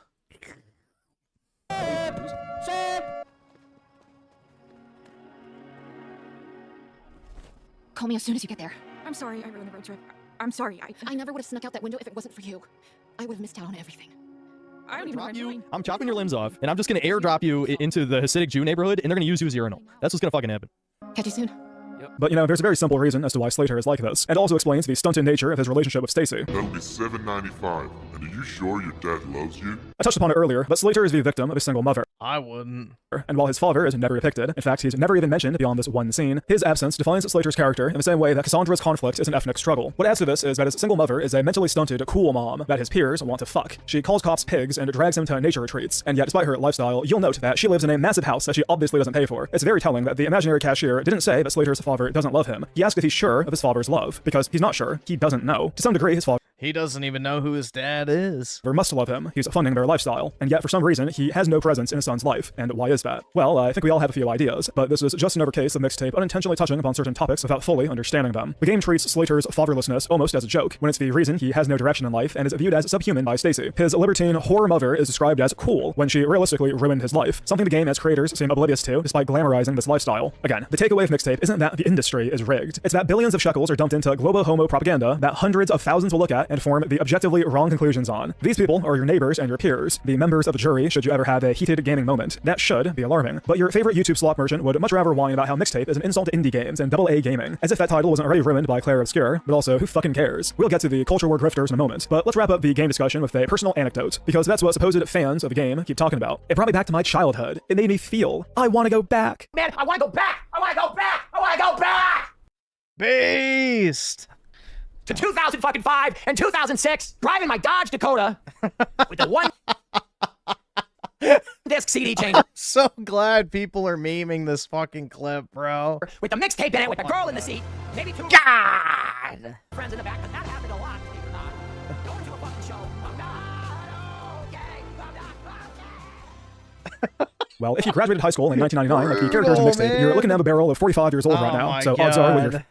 Call me as soon as you get there. I'm sorry I ruined the road trip. I'm sorry. I never would have snuck out that window if it wasn't for you. I would have missed out on everything. I don't even Drop remember. you. I'm chopping your limbs off, and I'm just gonna airdrop you into the Hasidic Jew neighborhood, and they're gonna use you as urinal. That's what's gonna fucking happen. Catch you soon. But you know, there's a very simple reason as to why Slater is like this, and also explains the stunted nature of his relationship with Stacy. That'll be $7.95. And are you sure your dad loves you? I touched upon it earlier, but Slater is the victim of a single mother. I wouldn't. And while his father is never depicted, in fact, he's never even mentioned beyond this one scene, his absence defines Slater's character in the same way that Cassandra's conflict is an ethnic struggle. What adds to this is that his single mother is a mentally stunted, cool mom that his peers want to fuck. She calls cops pigs and drags him to nature retreats, and yet despite her lifestyle, you'll note that she lives in a massive house that she obviously doesn't pay for. It's very telling that the imaginary cashier didn't say that Slater's father doesn't love him. He asked if he's sure of his father's love, because he's not sure, he doesn't know. To some degree, his father... He doesn't even know who his dad is. Must love him. He's funding their lifestyle, and yet for some reason he has no presence in his son's life. And why is that? Well, I think we all have a few ideas, but this is just another case of Mixtape unintentionally touching upon certain topics without fully understanding them. The game treats Slater's fatherlessness almost as a joke, when it's the reason he has no direction in life and is viewed as subhuman by Stacy. His libertine whore mother is described as cool when she realistically ruined his life, something the game as creators seem oblivious to despite glamorizing this lifestyle. Again, the takeaway of Mixtape isn't that the industry is rigged. It's that billions of shekels are dumped into globo-homo propaganda that hundreds of thousands will look at and form the objectively wrong conclusions on. These people are your neighbors and your peers, the members of the jury should you ever have a heated gaming moment. That should be alarming. But your favorite YouTube slot merchant would much rather whine about how Mixtape is an insult to indie games and AA gaming, as if that title wasn't already ruined by Claire Obscure, but also who fucking cares? We'll get to the culture war grifters in a moment, but let's wrap up the game discussion with a personal anecdote, because that's what supposed fans of the game keep talking about. It brought me back to my childhood. It made me feel, I want to go back. Man, I want to go back! I want to go back! I want to go back! Beast! To 2005 and 2006, driving my Dodge Dakota with the one disc CD changer. I'm so glad people are memeing this fucking clip, bro. With the mixtape in it, with the girl in the seat, maybe two God friends in the back, but that happened a lot, believe it or not. Going to a fucking show. I'm not okay. I'm not okay. Well, if you graduated high school in 1999 like the characters in Mixtape, you're looking down the barrel of 45 years old right now, so odds are when you're...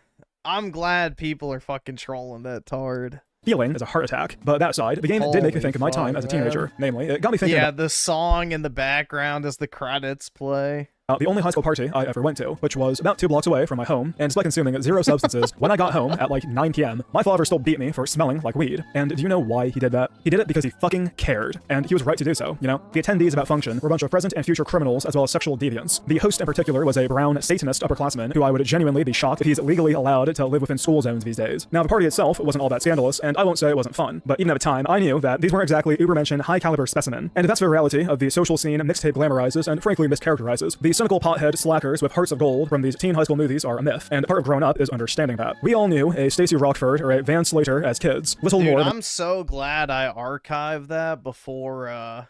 I'm glad people are fucking trolling that tard. Feeling is a heart attack. But that aside, the game did make me think of my time as a teenager. Namely, it got me thinking the song in the background as the credits play. The only high school party I ever went to, which was about 2 blocks away from my home, and despite consuming zero substances, when I got home at like 9 p.m., my father still beat me for smelling like weed. And do you know why he did that? He did it because he fucking cared. And he was right to do so, you know? The attendees of that function were a bunch of present and future criminals as well as sexual deviants. The host in particular was a brown Satanist upperclassman who I would genuinely be shocked if he's legally allowed to live within school zones these days. Now, the party itself wasn't all that scandalous, and I won't say it wasn't fun, but even at the time, I knew that these weren't exactly ubermenschen high-caliber specimen. And that's the reality of the social scene Mixtape glamorizes and frankly mischaracterizes. The cynical pothead slackers with hearts of gold from these teen high school movies are a myth, and part of growing up is understanding that. We all knew a Stacey Rockford or a Van Slater as kids. Little Dude, more than... I'm so glad I archived that before,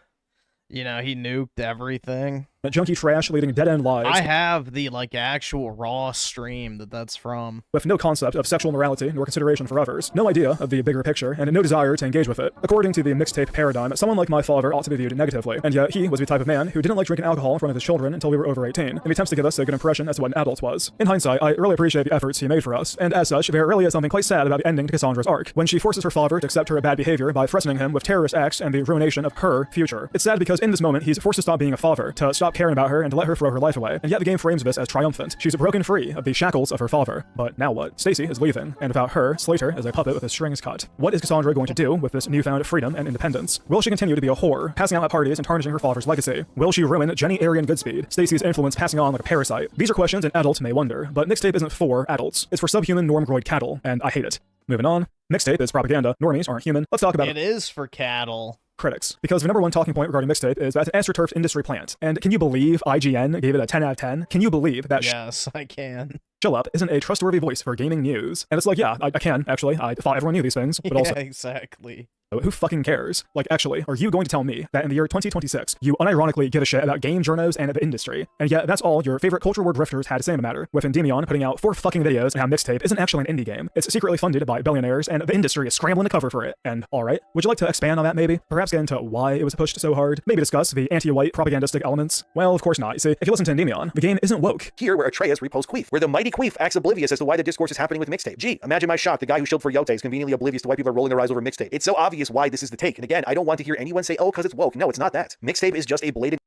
he nuked everything. Junkie trash leading dead-end lives. I have the, actual raw stream that's from. With no concept of sexual morality nor consideration for others, no idea of the bigger picture, and no desire to engage with it. According to the Mixtape paradigm, someone like my father ought to be viewed negatively, and yet he was the type of man who didn't like drinking alcohol in front of his children until we were over 18, and attempts to give us a good impression as to what an adult was. In hindsight, I really appreciate the efforts he made for us, and as such, there really is something quite sad about the ending to Cassandra's arc, when she forces her father to accept her bad behavior by threatening him with terrorist acts and the ruination of her future. It's sad because in this moment, he's forced to stop being a father, to stop caring about her, and to let her throw her life away, and yet the game frames this as triumphant. She's broken free of the shackles of her father. But now what? Stacy is leaving, and without her, Slater is a puppet with his strings cut. What is Cassandra going to do with this newfound freedom and independence? Will she continue to be a whore, passing out at parties and tarnishing her father's legacy? Will she ruin Jenny Arian Goodspeed, Stacy's influence passing on like a parasite? These are questions an adult may wonder, but Mixtape isn't for adults. It's for subhuman normgroid cattle, and I hate it. Moving on. Mixtape is propaganda. Normies aren't human. Let's talk about It is for cattle. critics, because the number one talking point regarding Mixtape is that it's an AstroTurf industry plant. And can you believe IGN gave it a 10 out of 10? Can you believe that Yes, I can. Chill Up isn't a trustworthy voice for gaming news? And it's like, yeah, I can, actually. I thought everyone knew these things, but also... exactly. Who fucking cares? Like, actually, are you going to tell me that in the year 2026, you unironically give a shit about game journos and the industry, and yet that's all your favorite culture war drifters had to say on the matter, with Endymion putting out 4 fucking videos on how Mixtape isn't actually an indie game. It's secretly funded by billionaires, and the industry is scrambling to cover for it. And, alright, would you like to expand on that maybe? Perhaps get into why it was pushed so hard? Maybe discuss the anti-white propagandistic elements? Well, of course not. You see, if you listen to Endymion, the game isn't woke. Here, where Atreus repulsed Queef, where the mighty Queef acts oblivious as to why the discourse is happening with Mixtape. Gee, imagine my shock, the guy who shilled for Yote is conveniently oblivious to why people are rolling their eyes over Mixtape. It's so obvious why this is the take. And again, I don't want to hear anyone say, oh, because it's woke. No, it's not that. Mixtape is just a blatant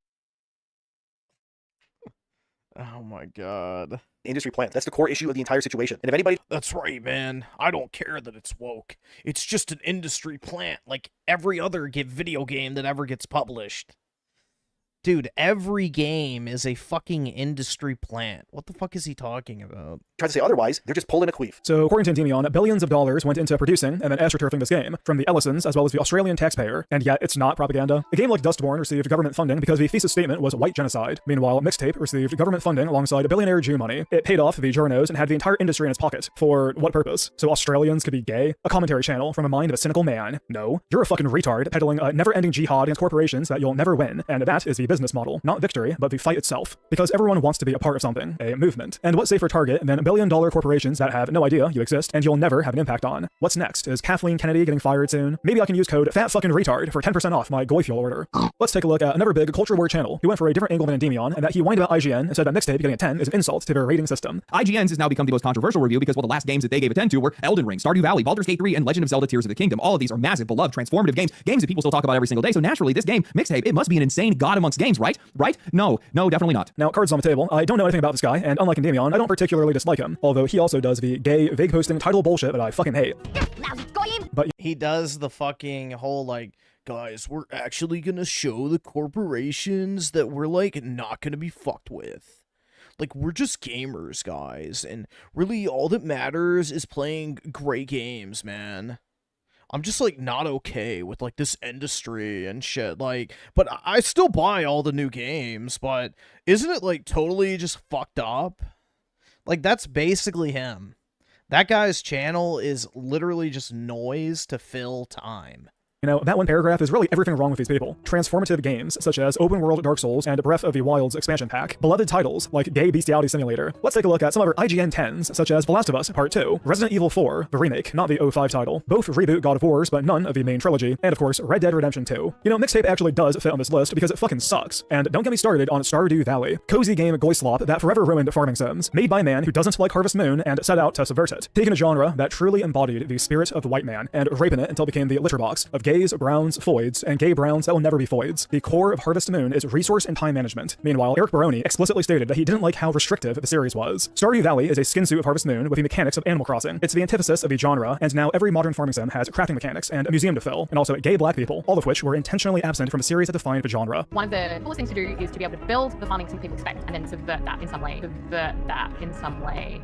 Oh my god. industry plant. That's the core issue of the entire situation. And if anybody... That's right, man. I don't care that it's woke. It's just an industry plant, like every other video game that ever gets published. Dude, every game is a fucking industry plant. What the fuck is he talking about? try to say otherwise, they're just pulling a queef. So according to Endymion, billions of dollars went into producing and then astroturfing this game, from the Ellisons as well as the Australian taxpayer, and yet it's not propaganda. A game like Dustborn received government funding because the thesis statement was white genocide. Meanwhile, Mixtape received government funding alongside billionaire Jew money. It paid off the journos and had the entire industry in its pocket. For what purpose? So Australians could be gay? A commentary channel from the mind of a cynical man? No. You're a fucking retard peddling a never-ending jihad against corporations that you'll never win, and that is the business model. Not victory, but the fight itself. Because everyone wants to be a part of something, a movement. And what safer target than billion-dollar corporations that have no idea you exist and you'll never have an impact on? What's next? Is Kathleen Kennedy getting fired soon? Maybe I can use code FATFUCKINGRETARD for 10% off my Goyfuel order. Let's take a look at another big culture war channel who went for a different angle than Endymion, and that he whined about IGN and said that Mixtape getting a 10 is an insult to their rating system. IGN's has now become the most controversial review because, well, the last games that they gave a 10 to were Elden Ring, Stardew Valley, Baldur's Gate 3, and Legend of Zelda Tears of the Kingdom. All of these are massive, beloved, transformative games that people still talk about every single day. So naturally, this game, Mixtape, it must be an insane god amongst games, right? Right? No, definitely not. Now, cards on the table. I don't know anything about this guy, and unlike Endymion, I don't particularly dislike him, although he also does the gay, vague posting title bullshit that I fucking hate. But he does the fucking whole, like, guys, we're actually gonna show the corporations that we're, like, not gonna be fucked with. Like, we're just gamers, guys, and really all that matters is playing great games, man. I'm just, like, not okay with, like, this industry and shit, like, but I still buy all the new games, but isn't it, like, totally just fucked up? Like, that's basically him. That guy's channel is literally just noise to fill time. You know, that one paragraph is really everything wrong with these people. Transformative games, such as Open World Dark Souls and Breath of the Wild's expansion pack. Beloved titles, like Gay Bestiality Simulator. Let's take a look at some of our IGN 10s, such as The Last of Us Part 2, Resident Evil 4, the remake, not the 05 title. Both reboot God of Wars, but none of the main trilogy. And of course, Red Dead Redemption 2. You know, Mixtape actually does fit on this list because it fucking sucks. And don't get me started on Stardew Valley. Cozy game goyslop that forever ruined farming sims. Made by a man who doesn't like Harvest Moon and set out to subvert it. Taking a genre that truly embodied the spirit of the white man and raping it until it became the litter box of gays, browns, foids, and gay browns that will never be foids. The core of Harvest Moon is resource and time management. Meanwhile, Eric Brony explicitly stated that he didn't like how restrictive the series was. Stardew Valley is a skin suit of Harvest Moon with the mechanics of Animal Crossing. It's the antithesis of the genre, and now every modern farming sim has crafting mechanics and a museum to fill, and also gay black people, all of which were intentionally absent from a series that defined the genre. One of the coolest things to do is to be able to build the farming sim people expect, and then subvert that in some way.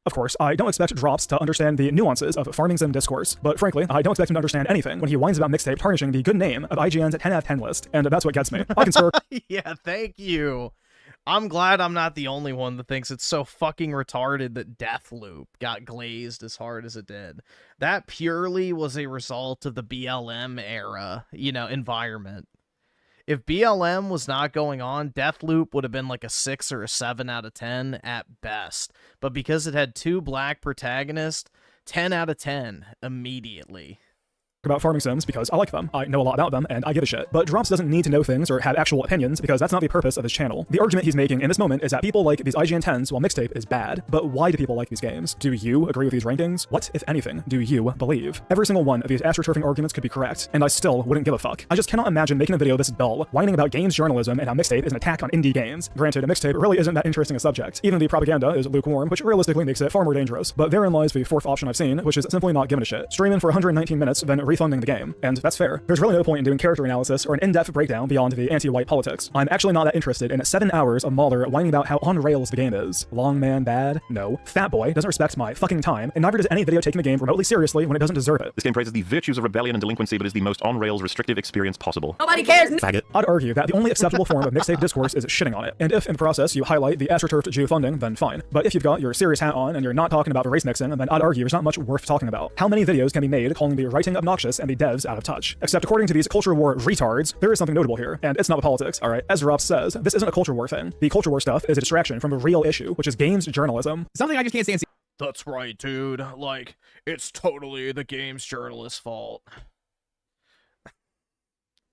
Of course, I don't expect Drops to understand the nuances of farming sim discourse, but frankly, I don't expect him to understand anything when he whines about Mixtape tarnishing the good name of IGN's 10 out of 10 list, and that's what gets me. I can swear. Yeah, thank you. I'm glad I'm not the only one that thinks it's so fucking retarded that Deathloop got glazed as hard as it did. That purely was a result of the BLM era, environment. If BLM was not going on, Deathloop would have been like a 6 or a 7 out of 10 at best. But because it had 2 black protagonists, 10 out of 10 immediately. about farming sims because I like them, I know a lot about them, and I give a shit. But Drops doesn't need to know things or have actual opinions because that's not the purpose of his channel. The argument he's making in this moment is that people like these IGN 10s while Mixtape is bad. But why do people like these games? Do you agree with these rankings? What, if anything, do you believe? Every single one of these astroturfing arguments could be correct, and I still wouldn't give a fuck. I just cannot imagine making a video this dull, whining about games journalism and how Mixtape is an attack on indie games. Granted, a Mixtape really isn't that interesting a subject. Even the propaganda is lukewarm, which realistically makes it far more dangerous. But therein lies the fourth option I've seen, which is simply not giving a shit. Streaming for 119 minutes, then refunding the game. And that's fair. There's really no point in doing character analysis or an in-depth breakdown beyond the anti-white politics. I'm actually not that interested in 7 hours of Mahler whining about how on rails the game is. Long man bad? No. Fat boy doesn't respect my fucking time, and neither does any video taking the game remotely seriously when it doesn't deserve it. This game praises the virtues of rebellion and delinquency, but is the most on-rails restrictive experience possible. Nobody cares. Faggot. I'd argue that the only acceptable form of Mixtape discourse is shitting on it. And if in the process you highlight the astroturfed Jew funding, then fine. But if you've got your serious hat on and you're not talking about race mixing, then I'd argue there's not much worth talking about. How many videos can be made calling the writing obnoxious and the devs out of touch? Except according to these culture war retards, there is something notable here, and it's not the politics, alright? As Rob says, this isn't a culture war thing. The culture war stuff is a distraction from the real issue, which is games journalism. Something I just can't stand. That's right, dude. Like, it's totally the games journalist's fault.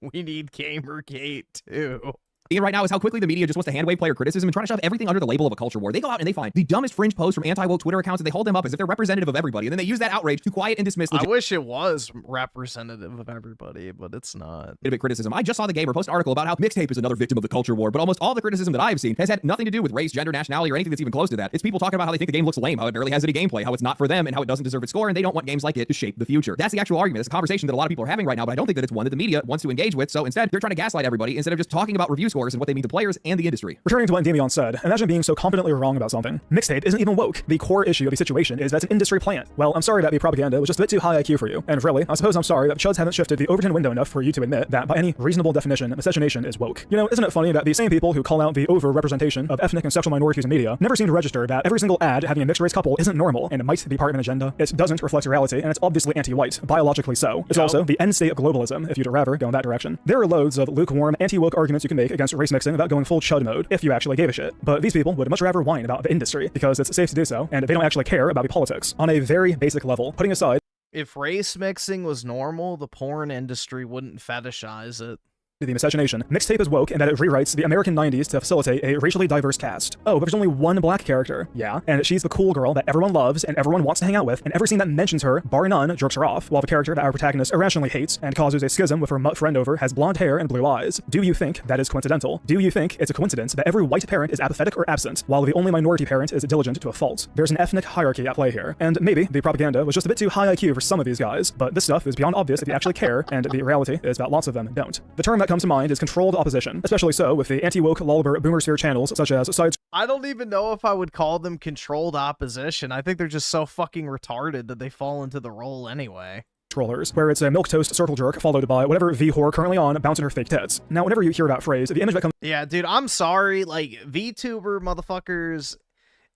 We need Gamergate, too. Right now is how quickly the media just wants to hand-wave player criticism and try to shove everything under the label of a culture war. They go out and they find the dumbest fringe posts from anti-woke Twitter accounts and they hold them up as if they're representative of everybody, and then they use that outrage to quiet and dismiss I wish it was representative of everybody, but it's not. Legitimate criticism. I just saw the Gamer post an article about how Mixtape is another victim of the culture war, but almost all the criticism that I've seen has had nothing to do with race, gender, nationality, or anything that's even close to that. It's people talking about how they think the game looks lame, how it barely has any gameplay, how it's not for them, and how it doesn't deserve its score, and they don't want games like it to shape the future. That's the actual argument. It's a conversation that a lot of people are having right now, but I don't think that it's one that the media wants to engage with, so instead, they're trying to gaslight everybody instead of just talking about review scores and what they mean to players and the industry. Returning to what Damian said, imagine being so confidently wrong about something. Mixtape isn't even woke. The core issue of the situation is that it's an industry plant. Well, I'm sorry that the propaganda was just a bit too high IQ for you. And really, I suppose I'm sorry that chuds haven't shifted the Overton window enough for you to admit that by any reasonable definition, miscegenation is woke. You know, isn't it funny that the same people who call out the over-representation of ethnic and sexual minorities in media never seem to register that every single ad having a mixed-race couple isn't normal and it might be part of an agenda? It doesn't reflect reality, and it's obviously anti-white, biologically so. It's also the end state of globalism, if you'd rather go in that direction. There are loads of lukewarm, anti-woke arguments you can make against race mixing without going full chud mode, if you actually gave a shit. But these people would much rather whine about the industry because it's safe to do so, and they don't actually care about the politics. On a very basic level, putting aside if race mixing was normal, the porn industry wouldn't fetishize it. The miscegenation. Mixtape is woke in that it rewrites the American 90s to facilitate a racially diverse cast. Oh, but there's only one black character. Yeah, and she's the cool girl that everyone loves and everyone wants to hang out with, and every scene that mentions her, bar none, jerks her off, while the character that our protagonist irrationally hates and causes a schism with her mutt friend over has blonde hair and blue eyes. Do you think that is coincidental? Do you think it's a coincidence that every white parent is apathetic or absent, while the only minority parent is diligent to a fault? There's an ethnic hierarchy at play here, and maybe the propaganda was just a bit too high IQ for some of these guys, but this stuff is beyond obvious if you actually care, and the reality is that lots of them don't. The term that comes to mind is controlled opposition, especially so with the anti-woke lolliber boomersphere channels such as Sides. I don't even know if I would call them controlled opposition. I think they're just so fucking retarded that they fall into the role anyway. Rollers, where it's a milquetoast circle jerk followed by whatever V-whore currently on bouncing her fake tits. Now, whenever you hear that phrase, the image that comes— Yeah, dude, I'm sorry, like, VTuber motherfuckers,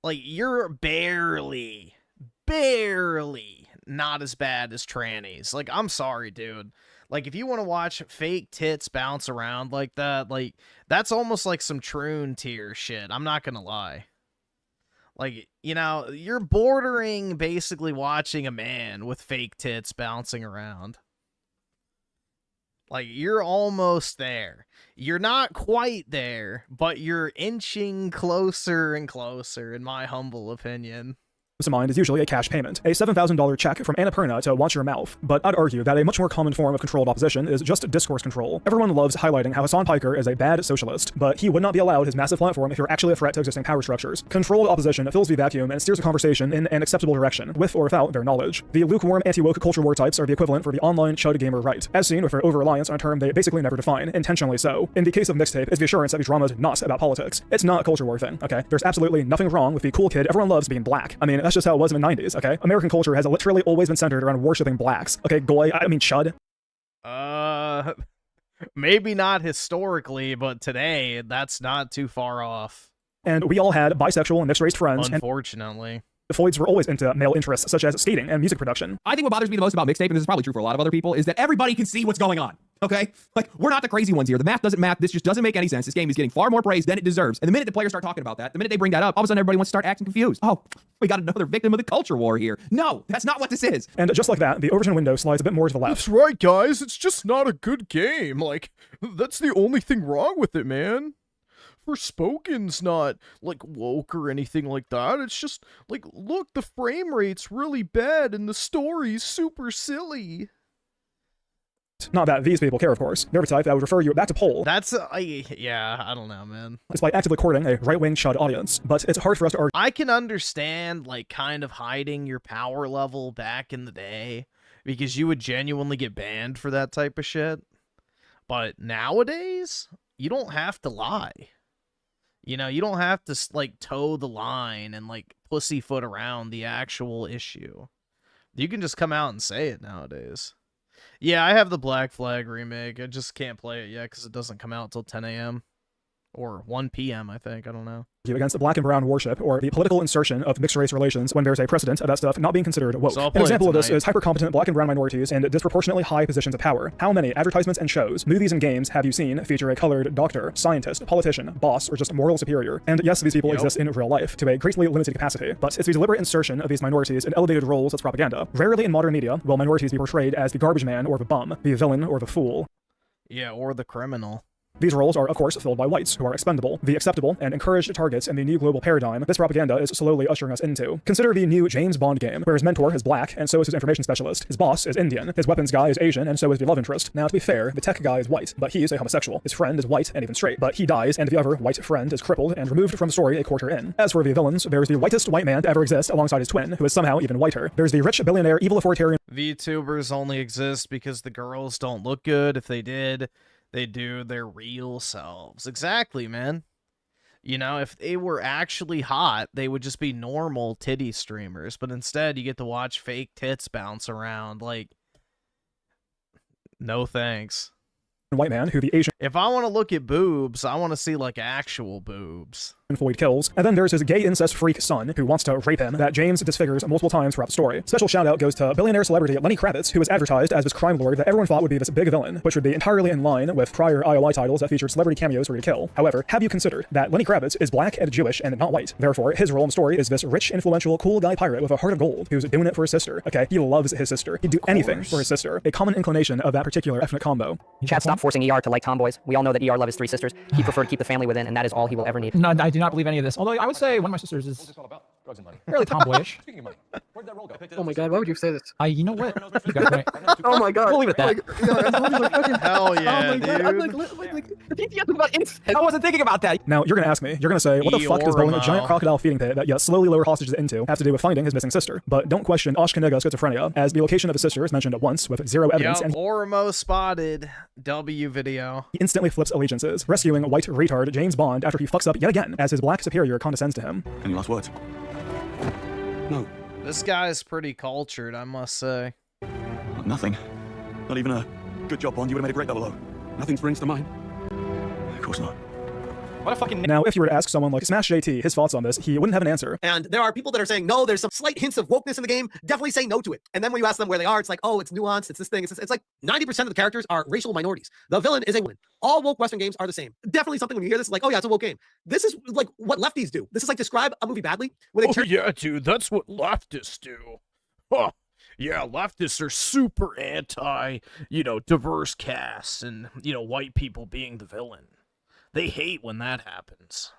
like, you're barely not as bad as trannies. Like, I'm sorry, dude. Like, if you want to watch fake tits bounce around like that, like, that's almost like some Troon tier shit. I'm not gonna lie. Like, you know, you're bordering basically watching a man with fake tits bouncing around. Like, you're almost there. You're not quite there, but you're inching closer and closer, in my humble opinion. to mind is usually a cash payment, a $7,000 check from Annapurna to watch your mouth. But I'd argue that a much more common form of controlled opposition is just discourse control. Everyone loves highlighting how Hassan Piker is a bad socialist, but he would not be allowed his massive platform if you're actually a threat to existing power structures. Controlled opposition fills the vacuum and steers the conversation in an acceptable direction, with or without their knowledge. The lukewarm anti-woke culture war types are the equivalent for the online chud gamer right, as seen with their over-reliance on a term they basically never define, intentionally so. In the case of Mixtape, is the assurance that the drama is not about politics. It's not a culture war thing, okay? There's absolutely nothing wrong with the cool kid everyone loves being black. I mean, that's just how it was in the 90s, okay? American culture has literally always been centered around worshipping blacks. Okay, goy, I mean chud. Maybe not historically, but today, that's not too far off. And we all had bisexual and mixed-race friends. Unfortunately. The Floyds were always into male interests, such as skating and music production. I think what bothers me the most about Mixtape, and this is probably true for a lot of other people, is that everybody can see what's going on. Okay? Like, we're not the crazy ones here. The math doesn't math. This just doesn't make any sense. This game is getting far more praise than it deserves. And the minute the players start talking about that, the minute they bring that up, all of a sudden everybody wants to start acting confused. Oh, we got another victim of the culture war here. No, that's not what this is. And just like that, the overton window slides a bit more to the left. That's right, guys. It's just not a good game. Like, that's the only thing wrong with it, man. Forspoken's not, like, woke or anything like that. It's just, like, look, the frame rate's really bad and the story's super silly. Not that these people care, of course. They're the type that would refer you back to poll. That's, yeah, I don't know, man. Despite actively courting a right-wing chud audience. But it's hard for us to argue. I can understand, like, kind of hiding your power level back in the day, because you would genuinely get banned for that type of shit. But nowadays, you don't have to lie. You know, you don't have to, like, toe the line and, like, pussyfoot around the actual issue. You can just come out and say it nowadays. Yeah, I have the Black Flag remake. I just can't play it yet because it doesn't come out till 10 a.m. or 1 p.m., I think. I don't know. Against the black and brown worship, or the political insertion of mixed race relations when there's a precedent of that stuff not being considered woke. So an example of this is hyper-competent black and brown minorities in disproportionately high positions of power. How many advertisements and shows, movies and games have you seen feature a colored doctor, scientist, politician, boss, or just moral superior? And yes, these people exist in real life to a greatly limited capacity, but it's the deliberate insertion of these minorities in elevated roles as propaganda. Rarely in modern media will minorities be portrayed as the garbage man or the bum, the villain or the fool. Yeah, or the criminal. These roles are, of course, filled by whites, who are expendable, the acceptable, and encouraged targets in the new global paradigm this propaganda is slowly ushering us into. Consider the new James Bond game, where his mentor is black, and so is his information specialist. His boss is Indian. His weapons guy is Asian, and so is the love interest. Now, to be fair, the tech guy is white, but he is a homosexual. His friend is white and even straight, but he dies, and the other white friend is crippled and removed from the story a quarter in. As for the villains, there's the whitest white man to ever exist alongside his twin, who is somehow even whiter. There's the rich billionaire evil authoritarian. VTubers only exist because the girls don't look good. If they did, they do their real selves. Exactly, man. You know, if they were actually hot, they would just be normal titty streamers. But instead, you get to watch fake tits bounce around. Like, no thanks. White man who the Asian. If I want to look at boobs, I want to see, like, actual boobs. Floyd kills. And then there's his gay incest freak son who wants to rape him that James disfigures multiple times throughout the story. Special shout out goes to billionaire celebrity Lenny Kravitz, who was advertised as this crime lord that everyone thought would be this big villain, which would be entirely in line with prior IOI titles that featured celebrity cameos for you to kill. However, have you considered that Lenny Kravitz is black and Jewish and not white? Therefore, his role in the story is this rich, influential, cool guy pirate with a heart of gold who's doing it for his sister. Okay, he loves his sister. He'd do anything for his sister. A common inclination of that particular ethnic combo. Chad, stop forcing ER to like tomboys. We all know that ER loves his 3 sisters. He preferred to keep the family within, and that is all he will ever need. No, I do not believe any of this. Although I would say one of my sisters is Drugs and money. fairly tomboyish. Speaking of money, where'd that roll go? Oh my god, why would you say this? You know what? You got it right. Oh my god. We'll leave it at that. Hell yeah, dude. I wasn't thinking about that. Now, you're gonna ask me, you're gonna say, what the fuck does building a giant crocodile feeding pit that you slowly lower hostages into have to do with finding his missing sister? But don't question Ashkenega schizophrenia, as the location of his sister is mentioned at once with zero evidence. And Ormo spotted. W video. He instantly flips allegiances, rescuing white retard James Bond after he fucks up yet again, as his black superior condescends to him. Any last words? No. This guy is pretty cultured, I must say. Nothing. Not even a good job, Bond. You would have made a great 00. Nothing springs to mind. Of course not. What a fucking... Now, if you were to ask someone like Smash JT his thoughts on this, he wouldn't have an answer. And there are people that are saying, no, there's some slight hints of wokeness in the game. Definitely say no to it. And then when you ask them where they are, it's like, oh, it's nuanced. It's this thing. It's this. It's like 90% of the characters are racial minorities. The villain is a woman. All woke Western games are the same. Definitely something when you hear this, like, oh yeah, it's a woke game. This is like what lefties do. This is like describe a movie badly. Where they yeah, dude, that's what leftists do. Huh. Yeah, leftists are super anti, diverse casts and, white people being the villain. They hate when that happens.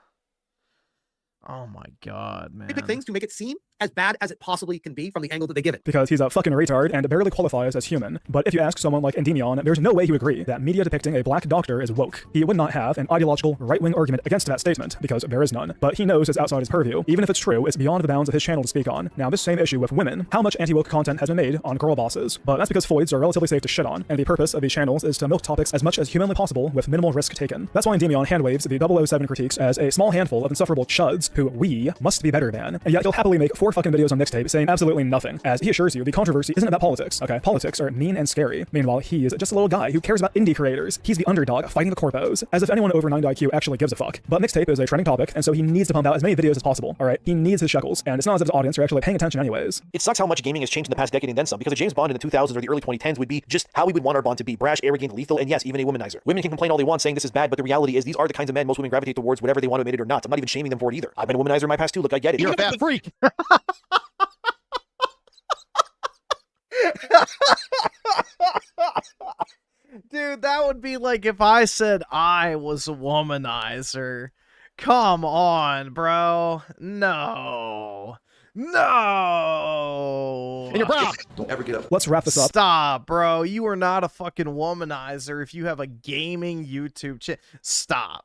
Oh my god, man. They pick things to make it seem as bad as it possibly can be from the angle that they give it. Because he's a fucking retard and barely qualifies as human. But if you ask someone like Endymion, there's no way he would agree that media depicting a black doctor is woke. He would not have an ideological right-wing argument against that statement, because there is none. But he knows it's outside his purview. Even if it's true, it's beyond the bounds of his channel to speak on. Now, this same issue with women, how much anti-woke content has been made on girl bosses? But that's because foids are relatively safe to shit on, and the purpose of these channels is to milk topics as much as humanly possible with minimal risk taken. That's why Endymion handwaves the 007 critiques as a small handful of insufferable chuds who we must be better than, and yet he'll happily make 4 4 fucking videos on Mixtape saying absolutely nothing, as he assures you the controversy isn't about politics, okay? Politics are mean and scary. Meanwhile, he's just a little guy who cares about indie creators. He's the underdog fighting the corpos, as if anyone over 90 IQ actually gives a fuck. But Mixtape is a trending topic, and so he needs to pump out as many videos as possible, alright? He needs his shekels, and it's not as if his audience are actually paying attention anyways. It sucks how much gaming has changed in the past decade and then some, because a James Bond in the 2000s or the early 2010s would be just how we would want our Bond to be: brash, arrogant, lethal, and yes, even a womanizer. Women can complain all they want saying this is bad, but the reality is these are the kinds of men most women gravitate towards, whatever they want to admit it or not. I'm not even shaming them for it either. I've been a womanizer in my past too. Look, I get it. You're a fat freak. Dude, that would be like if I said I was a womanizer. Come on, bro. No. No. And you're brown. Don't ever get up. Let's wrap this up. Stop, bro. You are not a fucking womanizer if you have a gaming YouTube channel. Stop.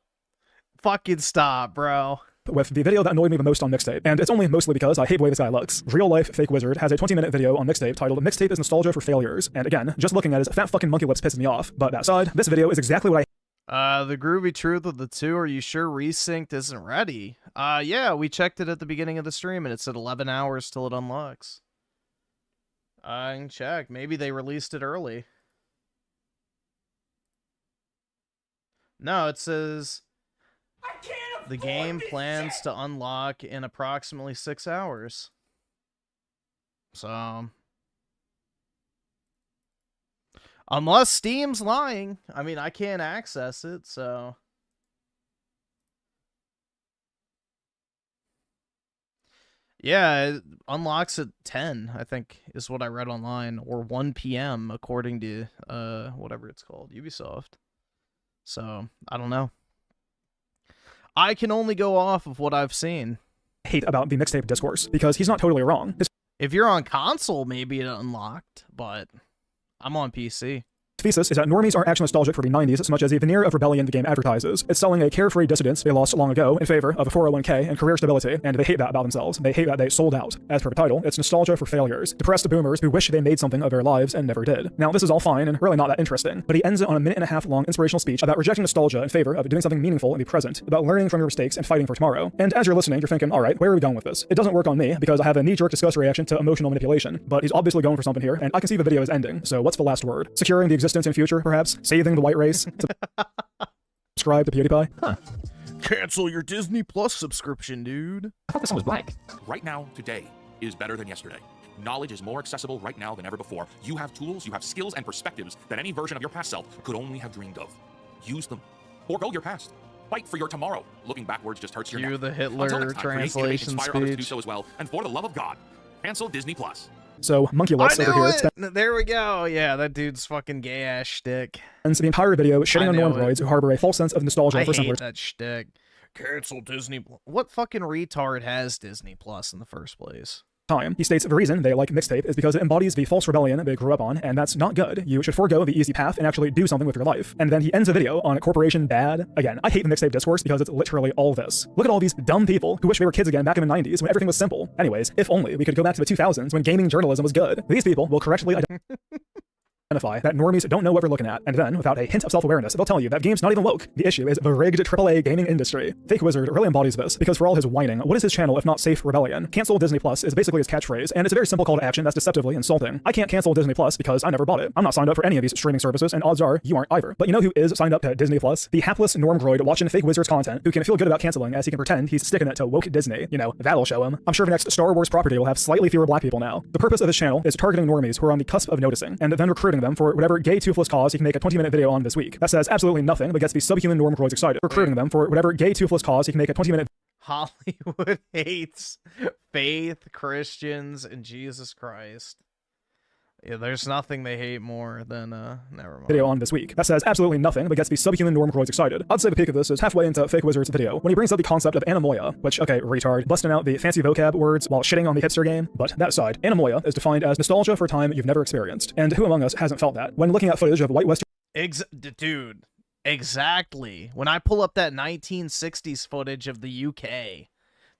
Fucking stop, bro. With the video that annoyed me the most on Mixtape, and it's only mostly because I hate the way this guy looks. Real Life Fake Wizard has a 20-minute video on Mixtape titled "Mixtape is Nostalgia for Failures," and again, just looking at his fat fucking monkey lips pisses me off, but that aside, this video is exactly what I The groovy truth of the two, are you sure Resynced isn't ready? Yeah, we checked it at the beginning of the stream and it said 11 hours till it unlocks. I can check. Maybe they released it early. No, it says the game plans to unlock in approximately 6 hours. So, unless Steam's lying. I mean, I can't access it, so. Yeah, it unlocks at 10, I think, is what I read online, or 1 p.m. according to whatever it's called, Ubisoft. So, I don't know. I can only go off of what I've seen. hate about the Mixtape discourse, because he's not totally wrong. If you're on console, maybe it unlocked, but I'm on PC. Thesis is that normies aren't actually nostalgic for the 90s as much as the veneer of rebellion the game advertises. It's selling a carefree dissidence they lost long ago in favor of a 401k and career stability, and they hate that about themselves. They hate that they sold out. As per the title, it's nostalgia for failures. Depressed boomers who wish they made something of their lives and never did. Now, this is all fine and really not that interesting, but he ends it on a 1.5-minute long inspirational speech about rejecting nostalgia in favor of doing something meaningful in the present, about learning from your mistakes and fighting for tomorrow. And as you're listening, you're thinking, alright, where are we going with this? It doesn't work on me because I have a knee-jerk disgust reaction to emotional manipulation, but he's obviously going for something here, and I can see the video is ending. So what's the last word? Securing the existence and future, perhaps? Saving the white race? Subscribe to PewDiePie? Huh. Cancel your Disney Plus subscription, dude. I thought this one was blank. Right now, today is better than yesterday. Knowledge is more accessible right now than ever before. You have tools, you have skills and perspectives that any version of your past self could only have dreamed of. Use them. Forgo your past. Fight for your tomorrow. Looking backwards just hurts your neck. The Hitler Until next time, create, innovate, translation inspire others to do speech. so as well. And for the love of God, cancel Disney Plus. So, Monkey Lips over here There we go. Yeah, that dude's fucking gay ass shtick. spends the entire video shitting on normroids who harbor a false sense of nostalgia I for hate simpler that shtick. Cancel Disney Plus. What fucking retard has Disney Plus in the first place? time. He states the reason they like Mixtape is because it embodies the false rebellion they grew up on, and that's not good. You should forego the easy path and actually do something with your life. And then he ends the video on corporation bad. Again, I hate the Mixtape discourse because it's literally all this. Look at all these dumb people who wish they were kids again back in the 90s when everything was simple. Anyways, if only we could go back to the 2000s when gaming journalism was good. These people will correctly identify that normies don't know what we're looking at, and then, without a hint of self-awareness, they'll tell you that game's not even woke. The issue is the rigged AAA gaming industry. Fake Wizard really embodies this, because for all his whining, what is his channel if not safe rebellion? Cancel Disney Plus is basically his catchphrase, and it's a very simple call to action that's deceptively insulting. I can't cancel Disney Plus because I never bought it. I'm not signed up for any of these streaming services, and odds are you aren't either. But you know who is signed up to Disney Plus? The hapless normgroid watching Fake Wizard's content, who can feel good about canceling as he can pretend he's sticking it to woke Disney. You know, that'll show him. I'm sure the next Star Wars property will have slightly fewer black people now. The purpose of his channel is targeting normies who are on the cusp of noticing, and then recruiting them for whatever gay toothless cause he can make a 20-minute video on this week. That says absolutely nothing, but gets the subhuman normgroids excited. Recruiting them for whatever gay toothless cause he can make a 20-minute Hollywood hates faith, Christians, and Jesus Christ. Yeah, there's nothing they hate more than, never mind. video on this week. That says absolutely nothing, but gets the subhuman normgroids excited. I'd say the peak of this is halfway into Fake Wizard's video, when he brings up the concept of anemoia, which, okay, retard, busting out the fancy vocab words while shitting on the hipster game. But that aside, anemoia is defined as nostalgia for a time you've never experienced. And who among us hasn't felt that? When looking at footage of white Western Dude, exactly. When I pull up that 1960s footage of the UK,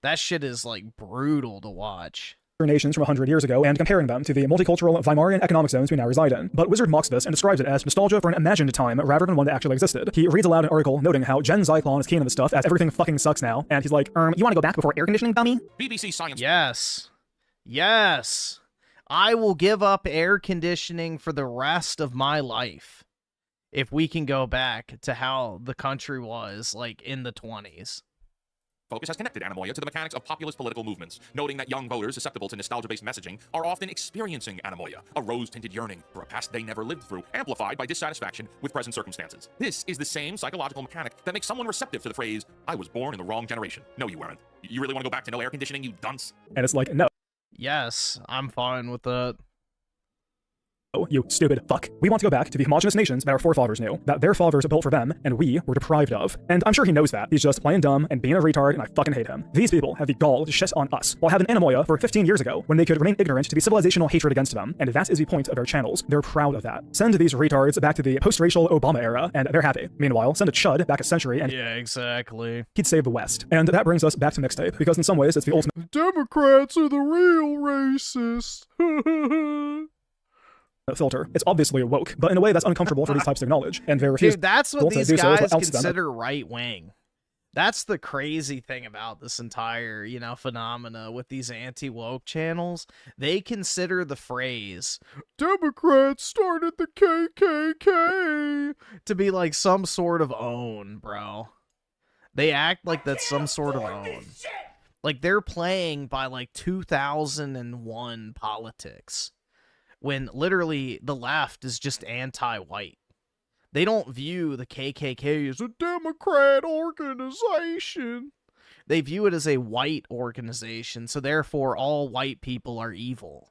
that shit is, like, brutal to watch. nations from 100 years ago and comparing them to the multicultural Weimarian economic zones we now reside in. But Wizard mocks this and describes it as nostalgia for an imagined time rather than one that actually existed. He reads aloud an article noting how Gen Zyklon is keen on this stuff as everything fucking sucks now, and he's like, you want to go back before air conditioning, dummy? BBC Science. Yes. Yes. I will give up air conditioning for the rest of my life if we can go back to how the country was, like, in the 20s. Focus has connected Anemoia to the mechanics of populist political movements, noting that young voters susceptible to nostalgia-based messaging are often experiencing Anemoia, a rose-tinted yearning for a past they never lived through, amplified by dissatisfaction with present circumstances. This is the same psychological mechanic that makes someone receptive to the phrase, I was born in the wrong generation. No, you weren't. You really want to go back to no air conditioning, you dunce? And it's like, no. Yes, I'm fine with that. Oh, you stupid fuck. We want to go back to the homogenous nations that our forefathers knew, that their fathers built for them, and we were deprived of. And I'm sure he knows that. He's just playing dumb and being a retard, and I fucking hate him. These people have the gall to shit on us, while having Anemoia for 15 years ago, when they could remain ignorant to the civilizational hatred against them, and that is the point of their channels. They're proud of that. Send these retards back to the post-racial Obama era, and they're happy. Meanwhile, send a chud back a century, and yeah, exactly. He'd save the West. And that brings us back to Mixtape, because in some ways it's the ultimate Democrats are the real racists. filter. It's obviously woke, but in a way that's uncomfortable for these types of knowledge, and they refuse. Dude, that's what these to do so guys without them. consider right-wing. That's the crazy thing about this entire, phenomena with these anti-woke channels. They consider the phrase, Democrats started the KKK, to be like some sort of own, bro. They act like that's some sort of own. Like they're playing by like 2001 politics, when literally the left is just anti-white. They don't view the KKK as a Democrat organization. They view it as a white organization, so therefore all white people are evil.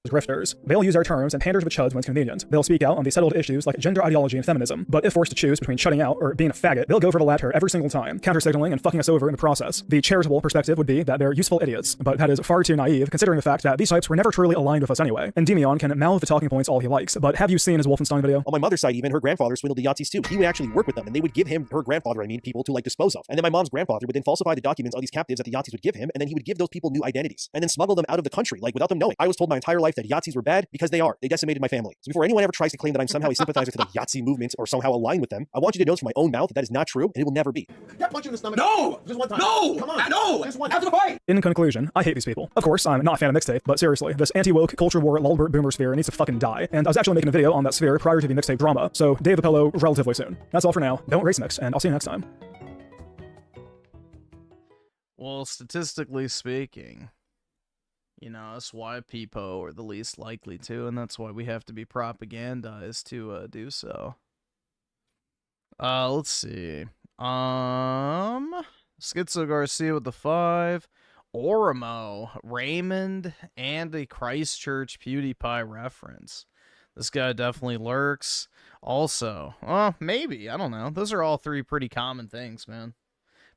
Grifters. They'll use our terms and panders with chuds when it's convenient. They'll speak out on the settled issues like gender ideology and feminism, but if forced to choose between shutting out or being a faggot, they'll go for the latter every single time, counter-signaling and fucking us over in the process. The charitable perspective would be that they're useful idiots, but that is far too naive considering the fact that these types were never truly aligned with us anyway. And Endymion can mouth the talking points all he likes, but have you seen his Wolfenstein video? On my mother's side even, her grandfather swindled the Yahtzees too. He would actually work with them, and they would give him, her grandfather, people to dispose of. And then my mom's grandfather would then falsify the documents of these captives that the Yahtzees would give him, and then he would give those people new identities, and then smuggle them out of the country, without them knowing. I was told my entire life that Yahtzees were bad, because they are. They decimated my family. So before anyone ever tries to claim that I'm somehow a sympathizer to the Yahtzee movement or somehow aligned with them, I want you to know from my own mouth that is not true, and it will never be. Get punch you in the stomach. No! Just one time. No! Come on. No! Just one. After the fight! In conclusion, I hate these people. Of course, I'm not a fan of Mixtape, but seriously, this anti-woke, culture war, lulbert boomer sphere needs to fucking die. And I was actually making a video on that sphere prior to the Mixtape drama, so Dave the Pillow relatively soon. That's all for now. Don't race mix, and I'll see you next time. Well, statistically speaking, us white people are the least likely to, and that's why we have to be propagandized to do so. Let's see. Schizo Garcia with the 5. Orimo, Raymond, and a Christchurch PewDiePie reference. This guy definitely lurks. Also, maybe, I don't know. Those are all three pretty common things, man.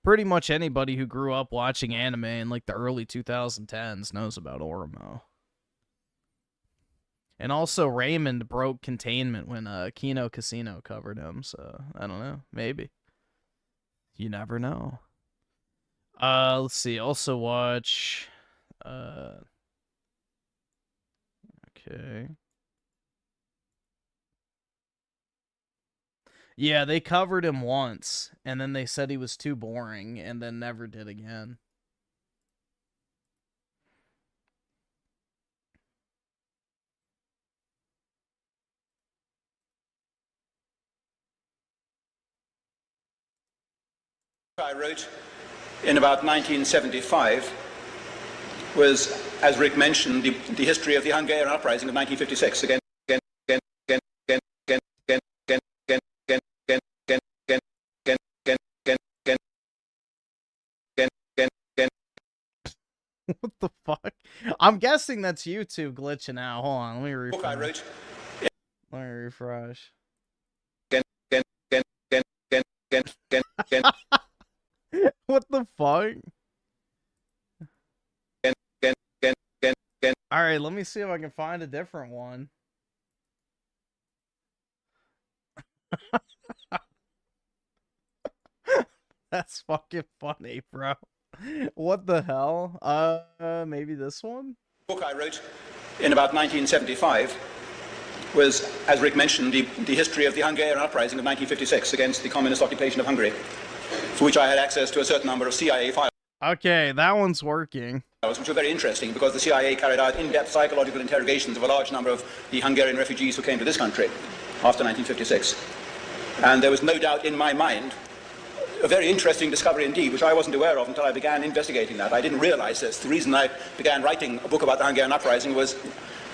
Pretty much anybody who grew up watching anime in the early 2010s knows about Orimo. And also Raymond broke containment when Kino Casino covered him, so I don't know, maybe. You never know. Let's see, also watch okay. Yeah, they covered him once, and then they said he was too boring, and then never did again. I wrote in about 1975 was, as Rick mentioned, the history of the Hungarian Uprising of 1956 again. What the fuck? I'm guessing that's YouTube glitching out. Hold on, let me refresh. I wrote. Let me refresh. What the fuck? Alright, let me see if I can find a different one. That's fucking funny, bro. What the hell? Maybe this one? The book I wrote in about 1975 was, as Rick mentioned, the history of the Hungarian Uprising of 1956 against the communist occupation of Hungary, for which I had access to a certain number of CIA files. Okay, that one's working. Which were very interesting because the CIA carried out in-depth psychological interrogations of a large number of the Hungarian refugees who came to this country after 1956. And there was no doubt in my mind, a very interesting discovery indeed, which I wasn't aware of until I began investigating that. I didn't realize this. The reason I began writing a book about the Hungarian uprising was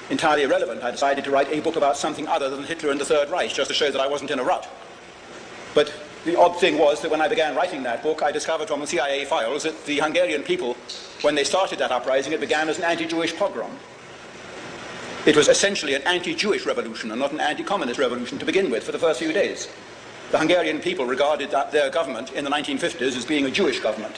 entirely irrelevant. I decided to write a book about something other than Hitler and the Third Reich, just to show that I wasn't in a rut. But the odd thing was that when I began writing that book, I discovered from the CIA files that the Hungarian people, when they started that uprising, it began as an anti-Jewish pogrom. It was essentially an anti-Jewish revolution and not an anti-communist revolution to begin with for the first few days. The Hungarian people regarded their government in the 1950s as being a Jewish government.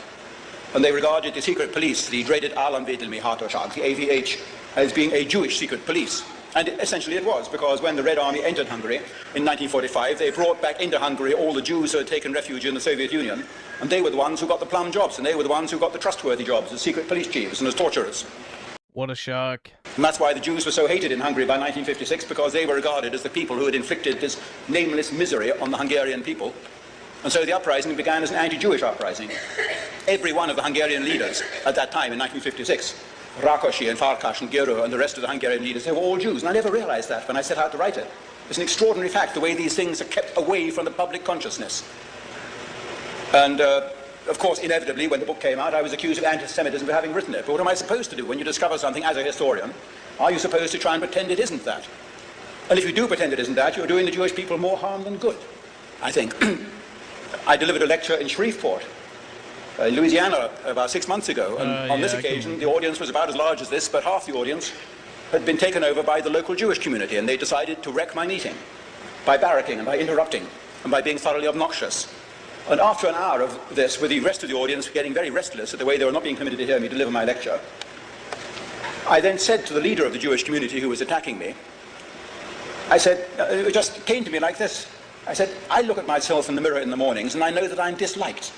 And they regarded the secret police, the dreaded Államvédelmi Hatóság, the AVH, as being a Jewish secret police. And essentially it was, because when the Red Army entered Hungary in 1945, they brought back into Hungary all the Jews who had taken refuge in the Soviet Union, and they were the ones who got the plum jobs, and they were the ones who got the trustworthy jobs as secret police chiefs and as torturers. What a shock. And that's why the Jews were so hated in Hungary by 1956, because they were regarded as the people who had inflicted this nameless misery on the Hungarian people. And so the uprising began as an anti-Jewish uprising. Every one of the Hungarian leaders at that time in 1956, Rákosi and Farkas and Györő and the rest of the Hungarian leaders, they were all Jews, and I never realized that when I set out to write it. It's an extraordinary fact, the way these things are kept away from the public consciousness. And, of course, inevitably, when the book came out, I was accused of anti-Semitism for having written it. But what am I supposed to do when you discover something as a historian? Are you supposed to try and pretend it isn't that? And if you do pretend it isn't that, you're doing the Jewish people more harm than good, I think. I delivered a lecture in Shreveport, Louisiana, about 6 months ago, and on this occasion the audience was about as large as this, but half the audience had been taken over by the local Jewish community, and they decided to wreck my meeting by barracking and by interrupting and by being thoroughly obnoxious. And after an hour of this, with the rest of the audience getting very restless at the way they were not being permitted to hear me deliver my lecture, I then said to the leader of the Jewish community who was attacking me, I said, it just came to me like this. I said, I look at myself in the mirror in the mornings and I know that I'm disliked.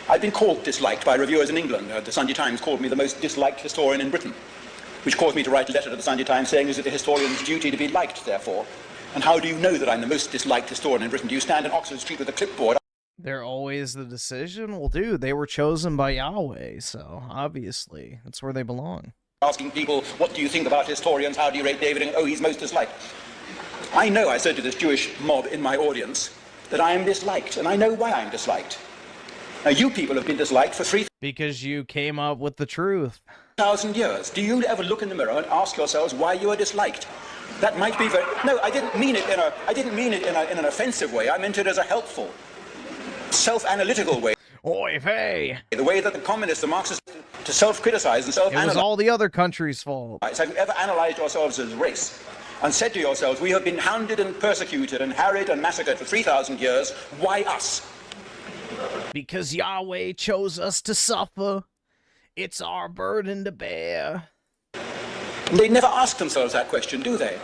I've been called disliked by reviewers in England. The Sunday Times called me the most disliked historian in Britain, which caused me to write a letter to the Sunday Times saying, is it a historian's duty to be liked, therefore? And how do you know that I'm the most disliked historian in Britain? Do you stand in Oxford Street with a clipboard? They're always the decision? Well, dude, they were chosen by Yahweh, so obviously that's where they belong. Asking people, what do you think about historians? How do you rate David? And, oh, he's most disliked. I know, I said to this Jewish mob in my audience, that I am disliked, and I know why I'm disliked. Now, you people have been disliked for 3,000 because you came up with the truth. years. Do you ever look in the mirror and ask yourselves why you are disliked? That might be very... No, I didn't mean it in an offensive way. I meant it as a helpful, self-analytical way. Oy vey. The way that the communists, the Marxists, to self-criticize and self-analyze. It was all the other countries' fault. Have you ever analyzed yourselves as a race and said to yourselves, we have been hounded and persecuted and harried and massacred for 3,000 years. Why us? Because Yahweh chose us to suffer. It's our burden to bear. And they never ask themselves that question, do they?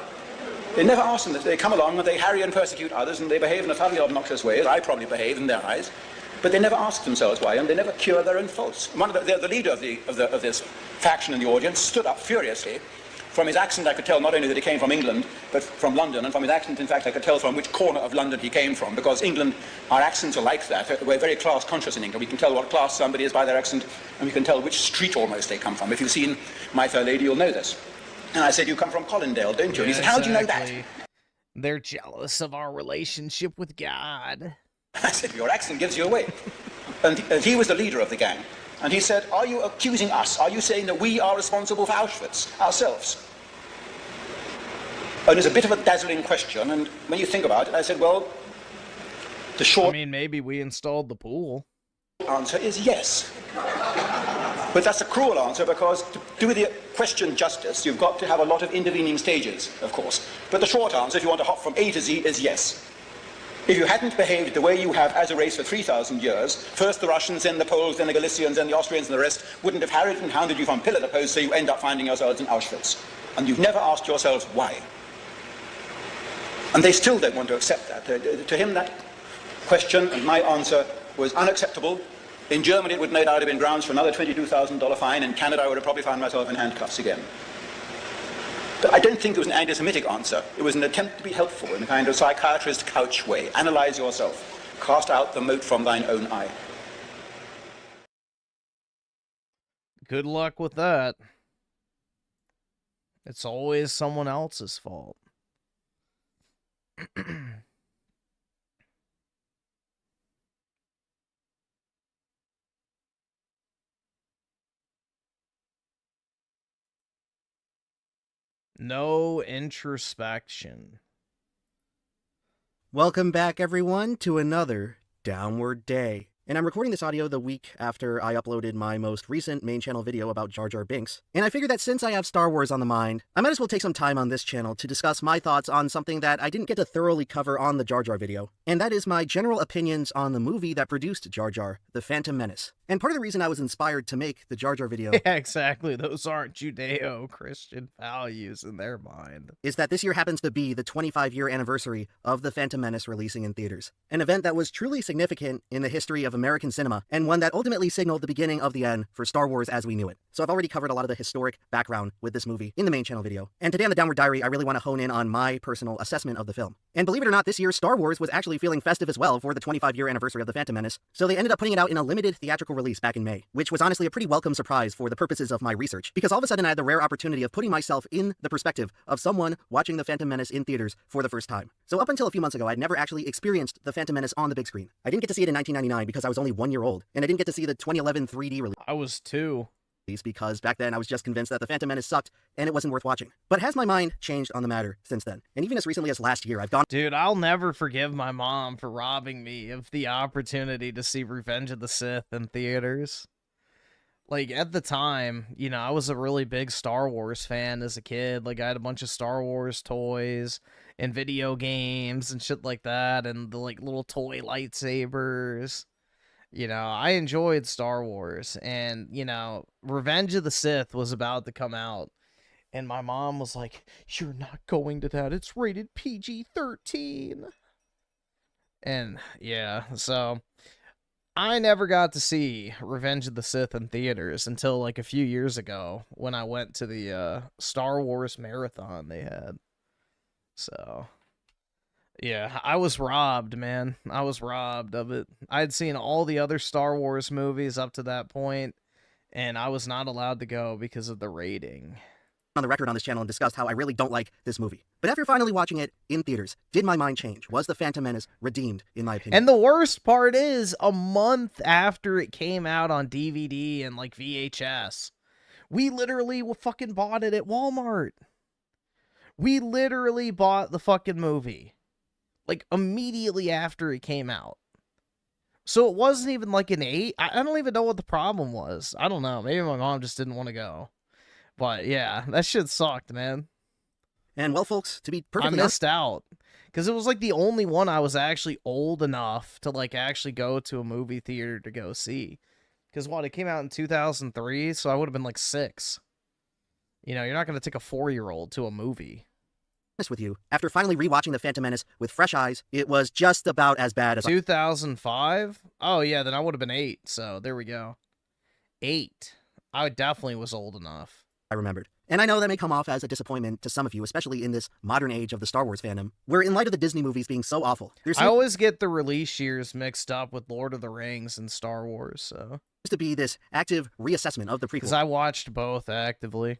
They never ask them that. They come along and they harry and persecute others and they behave in a thoroughly obnoxious way, as I probably behave in their eyes. But they never ask themselves why, and they never cure their own faults. One of the leader of this faction in the audience stood up furiously. From his accent, I could tell not only that he came from England, but from London. And from his accent, in fact, I could tell from which corner of London he came from. Because England, our accents are like that. We're very class-conscious in England. We can tell what class somebody is by their accent, and we can tell which street almost they come from. If you've seen My Fair Lady, you'll know this. And I said, you come from Colindale, don't you? And he said, how do you know that? They're jealous of our relationship with God. I said, your accent gives you away. And he was the leader of the gang. And he said, are you accusing us? Are you saying that we are responsible for Auschwitz ourselves? And it's a bit of a dazzling question, and when you think about it, I said, well, the short... I mean, maybe we installed the pool. Answer is yes. But that's a cruel answer, because to do the question justice, you've got to have a lot of intervening stages, of course. But the short answer, if you want to hop from A to Z, is yes. If you hadn't behaved the way you have as a race for 3,000 years, first the Russians, then the Poles, then the Galicians, then the Austrians, and the rest wouldn't have harried and hounded you from pillar to post, so you end up finding yourselves in Auschwitz. And you've never asked yourselves why. And they still don't want to accept that. To him, that question and my answer was unacceptable. In Germany, it would no doubt have been grounds for another $22,000 fine. In Canada, I would have probably found myself in handcuffs again. But I don't think it was an anti-Semitic answer. It was an attempt to be helpful in a kind of psychiatrist couch way. Analyze yourself. Cast out the mote from thine own eye. Good luck with that. It's always someone else's fault. No introspection. Welcome back, everyone, to another Downward Day. And I'm recording this audio the week after I uploaded my most recent main channel video about Jar Jar Binks. And I figured that since I have Star Wars on the mind, I might as well take some time on this channel to discuss my thoughts on something that I didn't get to thoroughly cover on the Jar Jar video. And that is my general opinions on the movie that produced Jar Jar, The Phantom Menace. And part of the reason I was inspired to make the Jar Jar video Yeah, exactly. Those aren't Judeo-Christian values in their mind. is that this year happens to be the 25-year anniversary of The Phantom Menace releasing in theaters. An event that was truly significant in the history of American cinema, and one that ultimately signaled the beginning of the end for Star Wars as we knew it. So I've already covered a lot of the historic background with this movie in the main channel video. And today on the Downward Diary, I really want to hone in on my personal assessment of the film. And believe it or not, this year Star Wars was actually feeling festive as well for the 25-year anniversary of The Phantom Menace. So they ended up putting it out in a limited theatrical release back in May, which was honestly a pretty welcome surprise for the purposes of my research, because all of a sudden I had the rare opportunity of putting myself in the perspective of someone watching The Phantom Menace in theaters for the first time. So up until a few months ago, I'd never actually experienced The Phantom Menace on the big screen. I didn't get to see it in 1999 because I was only 1 year old, and I didn't get to see the 2011 3D release. I was 2. Because back then I was just convinced that The Phantom Menace sucked and it wasn't worth watching. But has my mind changed on the matter since then? And even as recently as last year, I've gone— Dude, I'll never forgive my mom for robbing me of the opportunity to see Revenge of the Sith in theaters. Like, at the time, you know, I was a really big Star Wars fan as a kid. Like, I had a bunch of Star Wars toys and video games and shit like that, and the, like, little toy lightsabers. You know, I enjoyed Star Wars, and, you know, Revenge of the Sith was about to come out, and my mom was like, "You're not going to that, it's rated PG-13. And, yeah, so I never got to see Revenge of the Sith in theaters until, like, a few years ago when I went to the Star Wars marathon they had. So yeah, I was robbed, man. I was robbed of it. I'd seen all the other Star Wars movies up to that point, and I was not allowed to go because of the rating. On the record on this channel and discussed how I really don't like this movie. But after finally watching it in theaters, did my mind change? Was The Phantom Menace redeemed, in my opinion? And the worst part is, a month after it came out on DVD and, like, VHS, we literally fucking bought it at Walmart. We literally bought the fucking movie, like, immediately after it came out. So it wasn't even like an 8. I don't even know what the problem was. I don't know. Maybe my mom just didn't want to go. But yeah, that shit sucked, man. And well, folks, to be perfectly I missed out. Because it was like the only one I was actually old enough to, like, actually go to a movie theater to go see. Because what, it came out in 2003, so I would have been like 6. You know, you're not going to take a 4-year-old to a movie. With you, after finally rewatching The Phantom Menace with fresh eyes, it was just about as bad as 2005? Oh yeah, then I would have been 8, so there we go. 8. I definitely was old enough. I remembered. And I know that may come off as a disappointment to some of you, especially in this modern age of the Star Wars fandom, where in light of the Disney movies being so awful, I always get the release years mixed up with Lord of the Rings and Star Wars, so to be this active reassessment of the prequels. Because I watched both actively.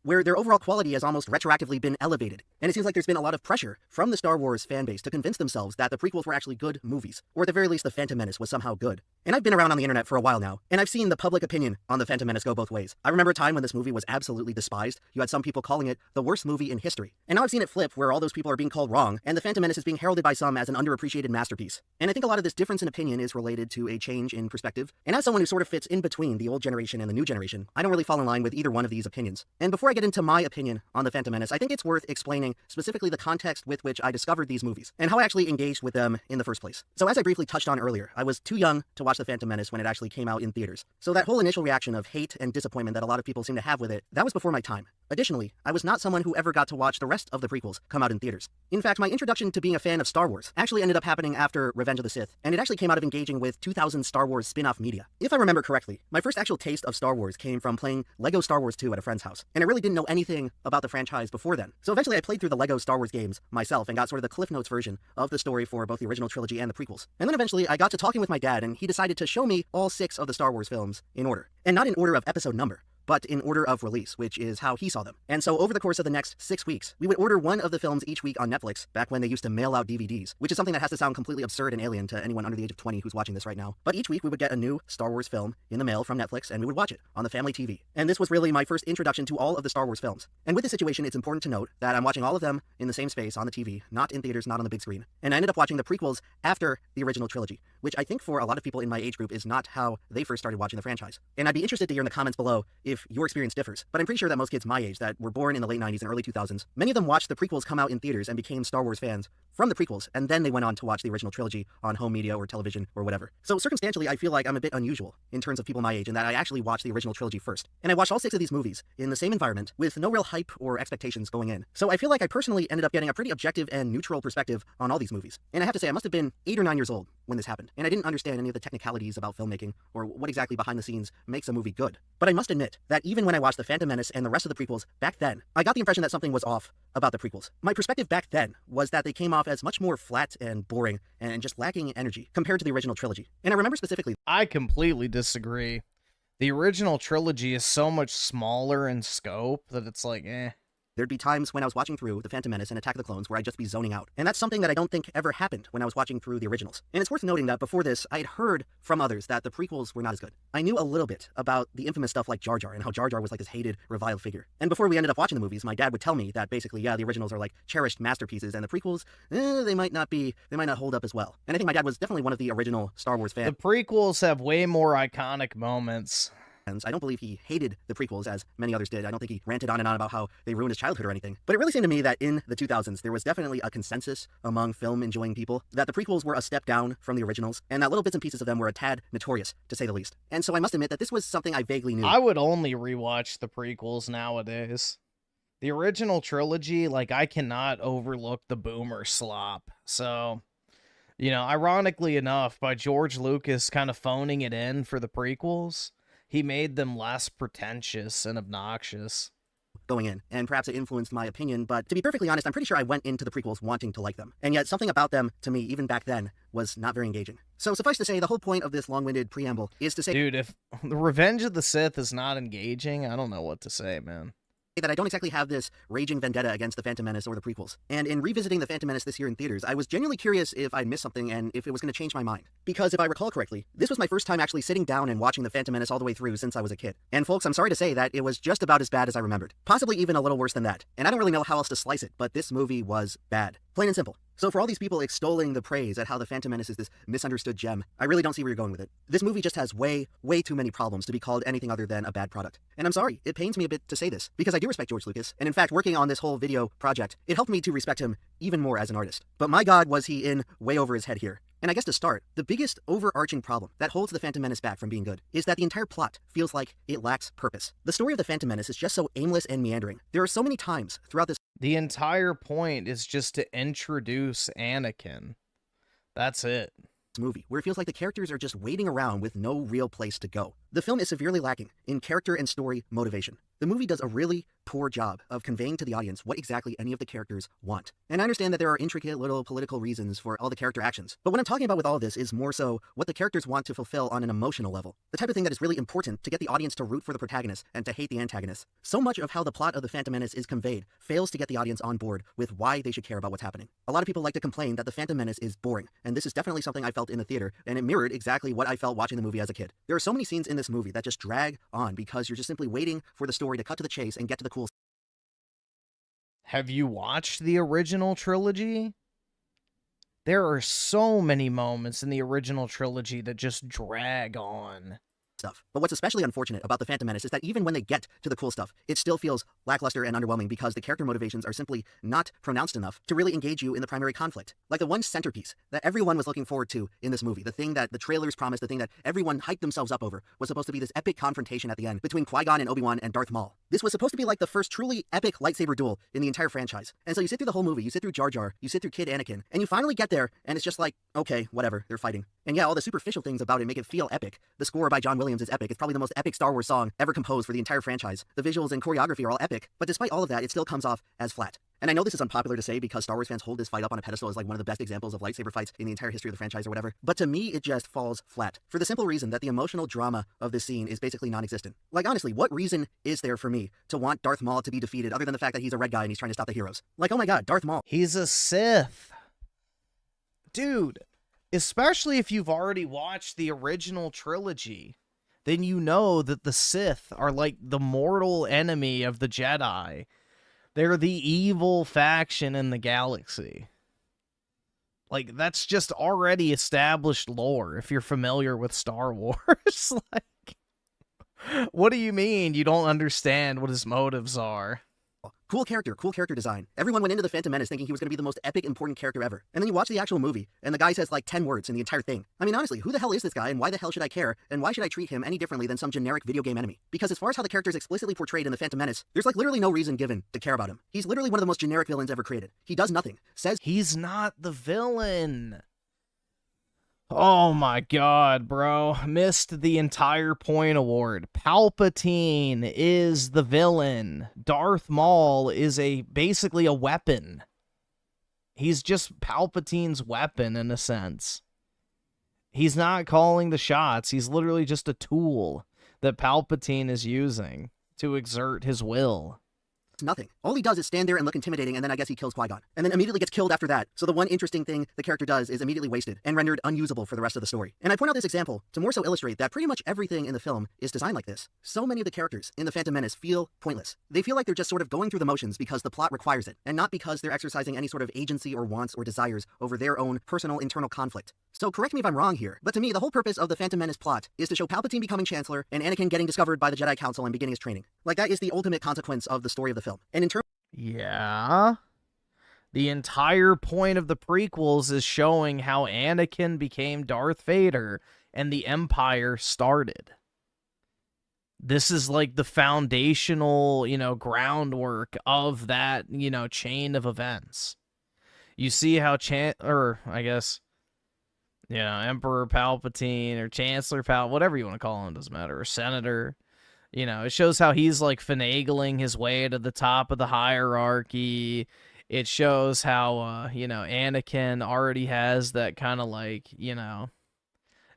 Where their overall quality has almost retroactively been elevated. And it seems like there's been a lot of pressure from the Star Wars fan base to convince themselves that the prequels were actually good movies, or at the very least The Phantom Menace was somehow good. And I've been around on the internet for a while now, and I've seen the public opinion on The Phantom Menace go both ways. I remember a time when this movie was absolutely despised. You had some people calling it the worst movie in history. And now I've seen it flip where all those people are being called wrong, and The Phantom Menace is being heralded by some as an underappreciated masterpiece. And I think a lot of this difference in opinion is related to a change in perspective. And as someone who sort of fits in between the old generation and the new generation, I don't really fall in line with either one of these opinions. And before I get into my opinion on The Phantom Menace, I think it's worth explaining specifically the context with which I discovered these movies and how I actually engaged with them in the first place. So as I briefly touched on earlier, I was too young to watch The Phantom Menace when it actually came out in theaters. So that whole initial reaction of hate and disappointment that a lot of people seem to have with it, that was before my time. Additionally, I was not someone who ever got to watch the rest of the prequels come out in theaters. In fact, my introduction to being a fan of Star Wars actually ended up happening after Revenge of the Sith, and it actually came out of engaging with 2000 Star Wars spin-off media. If I remember correctly, my first actual taste of Star Wars came from playing LEGO Star Wars 2 at a friend's house, and I really didn't know anything about the franchise before then. So eventually I played through the LEGO Star Wars games myself and got sort of the Cliff Notes version of the story for both the original trilogy and the prequels. And then eventually I got to talking with my dad, and he decided to show me all 6 of the Star Wars films in order. And not in order of episode number, but in order of release, which is how he saw them. And so over the course of the next 6 weeks, we would order one of the films each week on Netflix, back when they used to mail out DVDs, which is something that has to sound completely absurd and alien to anyone under the age of 20 who's watching this right now. But each week we would get a new Star Wars film in the mail from Netflix, and we would watch it on the family TV. And this was really my first introduction to all of the Star Wars films. And with this situation, it's important to note that I'm watching all of them in the same space on the TV, not in theaters, not on the big screen. And I ended up watching the prequels after the original trilogy, which I think for a lot of people in my age group is not how they first started watching the franchise. And I'd be interested to hear in the comments below if your experience differs. But I'm pretty sure that most kids my age that were born in the late 90s and early 2000s, many of them watched the prequels come out in theaters and became Star Wars fans from the prequels, and then they went on to watch the original trilogy on home media or television or whatever. So circumstantially, I feel like I'm a bit unusual in terms of people my age in that I actually watched the original trilogy first. And I watched all 6 of these movies in the same environment with no real hype or expectations going in. So I feel like I personally ended up getting a pretty objective and neutral perspective on all these movies. And I have to say, I must have been 8 or 9 years old when this happened, and I didn't understand any of the technicalities about filmmaking or what exactly behind the scenes makes a movie good. But I must admit that even when I watched The Phantom Menace and the rest of the prequels back then, I got the impression that something was off about the prequels. My perspective back then was that they came off as much more flat and boring and just lacking energy compared to the original trilogy. And I remember specifically... I completely disagree. The original trilogy is so much smaller in scope that it's like, eh. There'd be times when I was watching through The Phantom Menace and Attack of the Clones where I'd just be zoning out. And that's something that I don't think ever happened when I was watching through the originals. And it's worth noting that before this, I had heard from others that the prequels were not as good. I knew a little bit about the infamous stuff like Jar Jar and how Jar Jar was like this hated, reviled figure. And before we ended up watching the movies, my dad would tell me that basically, yeah, the originals are like cherished masterpieces and the prequels, they might not hold up as well. And I think my dad was definitely one of the original Star Wars fans. The prequels have way more iconic moments. I don't believe he hated the prequels as many others did. I don't think he ranted on and on about how they ruined his childhood or anything. But it really seemed to me that in the 2000s, there was definitely a consensus among film-enjoying people that the prequels were a step down from the originals, and that little bits and pieces of them were a tad notorious, to say the least. And so I must admit that this was something I vaguely knew. I would only rewatch the prequels nowadays. The original trilogy, like, I cannot overlook the boomer slop. So, you know, ironically enough, by George Lucas kind of phoning it in for the prequels, he made them less pretentious and obnoxious. Going in, and perhaps it influenced my opinion, but to be perfectly honest, I'm pretty sure I went into the prequels wanting to like them. And yet something about them, to me, even back then, was not very engaging. So suffice to say, the whole point of this long-winded preamble is to say... Dude, if the Revenge of the Sith is not engaging, I don't know what to say, man. That I don't exactly have this raging vendetta against The Phantom Menace or the prequels. And in revisiting The Phantom Menace this year in theaters, I was genuinely curious if I'd missed something and if it was going to change my mind. Because if I recall correctly, this was my first time actually sitting down and watching The Phantom Menace all the way through since I was a kid. And folks, I'm sorry to say that it was just about as bad as I remembered. Possibly even a little worse than that. And I don't really know how else to slice it, but this movie was bad. Plain and simple. So for all these people extolling the praise at how The Phantom Menace is this misunderstood gem, I really don't see where you're going with it. This movie just has way too many problems to be called anything other than a bad product. And I'm sorry, it pains me a bit to say this, because I do respect George Lucas, and in fact, working on this whole video project, it helped me to respect him even more as an artist. But my God, was he in way over his head here. And I guess to start, the biggest overarching problem that holds The Phantom Menace back from being good is that the entire plot feels like it lacks purpose. The story of The Phantom Menace is just so aimless and meandering. There are so many times throughout this... The entire point is just to introduce Anakin. That's it. Movie, where it feels like the characters are just waiting around with no real place to go. The film is severely lacking in character and story motivation. The movie does a really poor job of conveying to the audience what exactly any of the characters want. And I understand that there are intricate little political reasons for all the character actions, but what I'm talking about with all of this is more so what the characters want to fulfill on an emotional level. The type of thing that is really important to get the audience to root for the protagonist and to hate the antagonist. So much of how the plot of The Phantom Menace is conveyed fails to get the audience on board with why they should care about what's happening. A lot of people like to complain that The Phantom Menace is boring, and this is definitely something I felt in the theater, and it mirrored exactly what I felt watching the movie as a kid. There are so many scenes in this movie that just drag on because you're just simply waiting for the story to cut to the chase and get to the cool. Have you watched the original trilogy? There are so many moments in the original trilogy that just drag on. Stuff. But what's especially unfortunate about The Phantom Menace is that even when they get to the cool stuff, it still feels lackluster and underwhelming because the character motivations are simply not pronounced enough to really engage you in the primary conflict. Like the one centerpiece that everyone was looking forward to in this movie, the thing that the trailers promised, the thing that everyone hyped themselves up over, was supposed to be this epic confrontation at the end between Qui-Gon and Obi-Wan and Darth Maul. This was supposed to be like the first truly epic lightsaber duel in the entire franchise. And so you sit through the whole movie, you sit through Jar Jar, you sit through Kid Anakin, and you finally get there, and it's just like, okay, whatever, they're fighting. And yeah, all the superficial things about it make it feel epic. The score by John Williams is epic. It's probably the most epic Star Wars song ever composed for the entire franchise. The visuals and choreography are all epic, but despite all of that, it still comes off as flat. And I know this is unpopular to say because Star Wars fans hold this fight up on a pedestal as like one of the best examples of lightsaber fights in the entire history of the franchise or whatever, but to me it just falls flat. For the simple reason that the emotional drama of this scene is basically non-existent. Like honestly, what reason is there for me to want Darth Maul to be defeated other than the fact that he's a red guy and he's trying to stop the heroes? Like, oh my god, Darth Maul. He's a Sith. Dude, especially if you've already watched the original trilogy, then you know that the Sith are like the mortal enemy of the Jedi. They're the evil faction in the galaxy. Like, that's just already established lore if you're familiar with Star Wars. Like, what do you mean you don't understand what his motives are? Cool character design. Everyone went into The Phantom Menace thinking he was going to be the most epic, important character ever. And then you watch the actual movie, and the guy says like 10 words in the entire thing. I mean, honestly, who the hell is this guy, and why the hell should I care, and why should I treat him any differently than some generic video game enemy? Because as far as how the character is explicitly portrayed in The Phantom Menace, there's like literally no reason given to care about him. He's literally one of the most generic villains ever created. He does nothing. Says he's not the villain. Oh my god, bro. Missed the entire point award. Palpatine is the villain. Darth Maul is basically a weapon. He's just Palpatine's weapon in a sense. He's not calling the shots. He's literally just a tool that Palpatine is using to exert his will. Nothing. All he does is stand there and look intimidating, and then I guess he kills Qui-Gon. And then immediately gets killed after that. So the one interesting thing the character does is immediately wasted and rendered unusable for the rest of the story. And I point out this example to more so illustrate that pretty much everything in the film is designed like this. So many of the characters in The Phantom Menace feel pointless. They feel like they're just sort of going through the motions because the plot requires it, and not because they're exercising any sort of agency or wants or desires over their own personal internal conflict. So correct me if I'm wrong here, but to me, the whole purpose of the Phantom Menace plot is to show Palpatine becoming Chancellor and Anakin getting discovered by the Jedi Council and beginning his training. Like, that is the ultimate consequence of the story of the film. And in terms Yeah. The entire point of the prequels is showing how Anakin became Darth Vader and the Empire started. This is like the foundational, groundwork of that, chain of events. You see how Emperor Palpatine or Chancellor whatever you want to call him, doesn't matter, or Senator. It shows how he's like finagling his way to the top of the hierarchy. It shows how, Anakin already has that kind of like,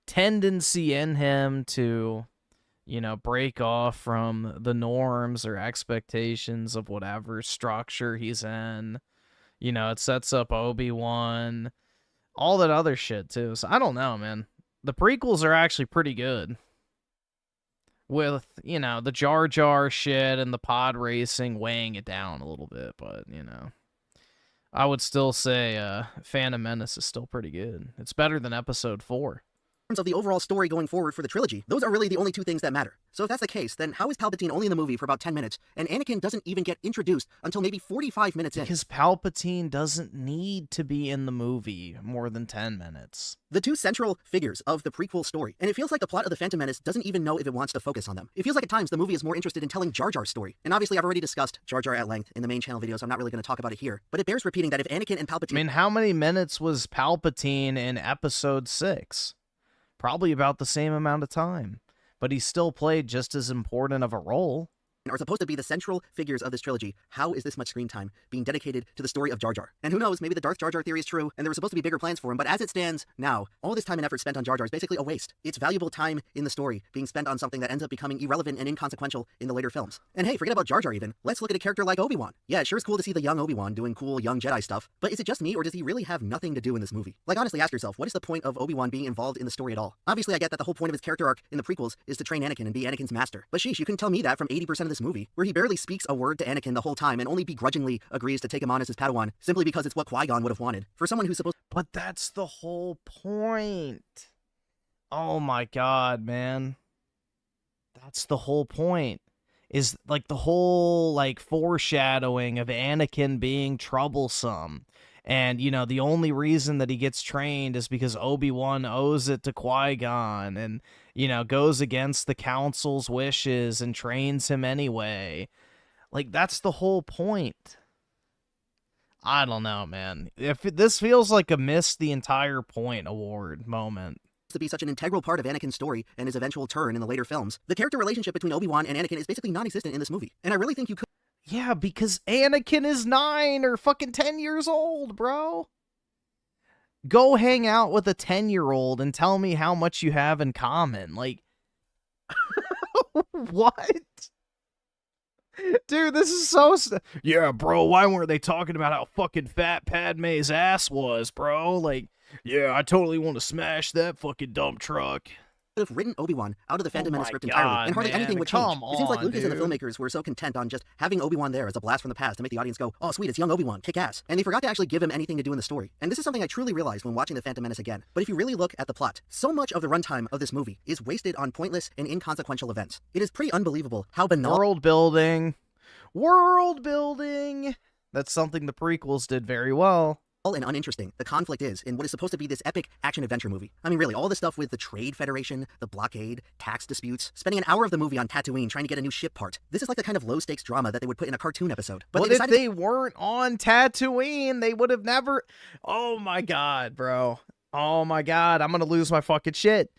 tendency in him to, break off from the norms or expectations of whatever structure he's in. It sets up Obi-Wan, all that other shit too. So I don't know, man. The prequels are actually pretty good. With, the Jar Jar shit and the pod racing weighing it down a little bit, but, I would still say Phantom Menace is still pretty good. It's better than Episode 4. In terms of the overall story going forward for the trilogy, those are really the only two things that matter. So if that's the case, then how is Palpatine only in the movie for about 10 minutes, and Anakin doesn't even get introduced until maybe 45 minutes in? Because Palpatine doesn't need to be in the movie more than 10 minutes. The two central figures of the prequel story, and it feels like the plot of The Phantom Menace doesn't even know if it wants to focus on them. It feels like at times the movie is more interested in telling Jar Jar's story. And obviously I've already discussed Jar Jar at length in the main channel video, so I'm not really going to talk about it here. But it bears repeating that if Anakin and Palpatine... I mean, how many minutes was Palpatine in Episode 6? Probably about the same amount of time. But he still played just as important of a role. Are supposed to be the central figures of this trilogy. How is this much screen time being dedicated to the story of Jar Jar? And who knows, maybe the Darth Jar Jar theory is true, and there were supposed to be bigger plans for him, but as it stands now, all this time and effort spent on Jar Jar is basically a waste. It's valuable time in the story being spent on something that ends up becoming irrelevant and inconsequential in the later films. And hey, forget about Jar Jar even. Let's look at a character like Obi-Wan. Yeah, it sure is cool to see the young Obi-Wan doing cool young Jedi stuff, but is it just me, or does he really have nothing to do in this movie? Like, honestly, ask yourself, what is the point of Obi-Wan being involved in the story at all? Obviously, I get that the whole point of his character arc in the prequels is to train Anakin and be Anakin's master. But sheesh, you couldn't tell me that from 80% of this movie, where he barely speaks a word to Anakin the whole time and only begrudgingly agrees to take him on as his Padawan simply because it's what Qui-Gon would have wanted. For someone who's supposed... But that's the whole point. Oh my god, man. That's the whole point. Is like the whole like foreshadowing of Anakin being troublesome. And, the only reason that he gets trained is because Obi-Wan owes it to Qui-Gon and, goes against the council's wishes and trains him anyway. Like, that's the whole point. I don't know, man. This feels like a missed the entire point award moment. To be such an integral part of Anakin's story and his eventual turn in the later films, the character relationship between Obi-Wan and Anakin is basically non-existent in this movie. And I really think you could... Yeah, because Anakin is 9 or fucking 10 years old, bro. Go hang out with a 10-year-old and tell me how much you have in common. Like, what? Dude, this is so... Yeah, bro, why weren't they talking about how fucking fat Padme's ass was, bro? Like, yeah, I totally want to smash that fucking dump truck. Have written Obi-Wan out of the Phantom Menace my script God, entirely, and hardly man, anything would change. come It seems like on, Lucas and the dude. filmmakers were so content on just having Obi-Wan there as a blast from the past to make the audience go, oh sweet, it's young Obi-Wan, kick ass. And they forgot to actually give him anything to do in the story. And this is something I truly realized when watching the Phantom Menace again. But if you really look at the plot, so much of the runtime of this movie is wasted on pointless and inconsequential events. It is pretty unbelievable how banal... World building. World building. That's something the prequels did very well. And uninteresting the conflict is in what is supposed to be this epic action-adventure movie. I mean, really, all the stuff with the Trade Federation, the blockade, tax disputes, spending an hour of the movie on Tatooine trying to get a new ship part. This is like the kind of low-stakes drama that they would put in a cartoon episode. But What if they weren't on Tatooine? They would have never... Oh my God, bro. Oh my God, I'm gonna lose my fucking shit.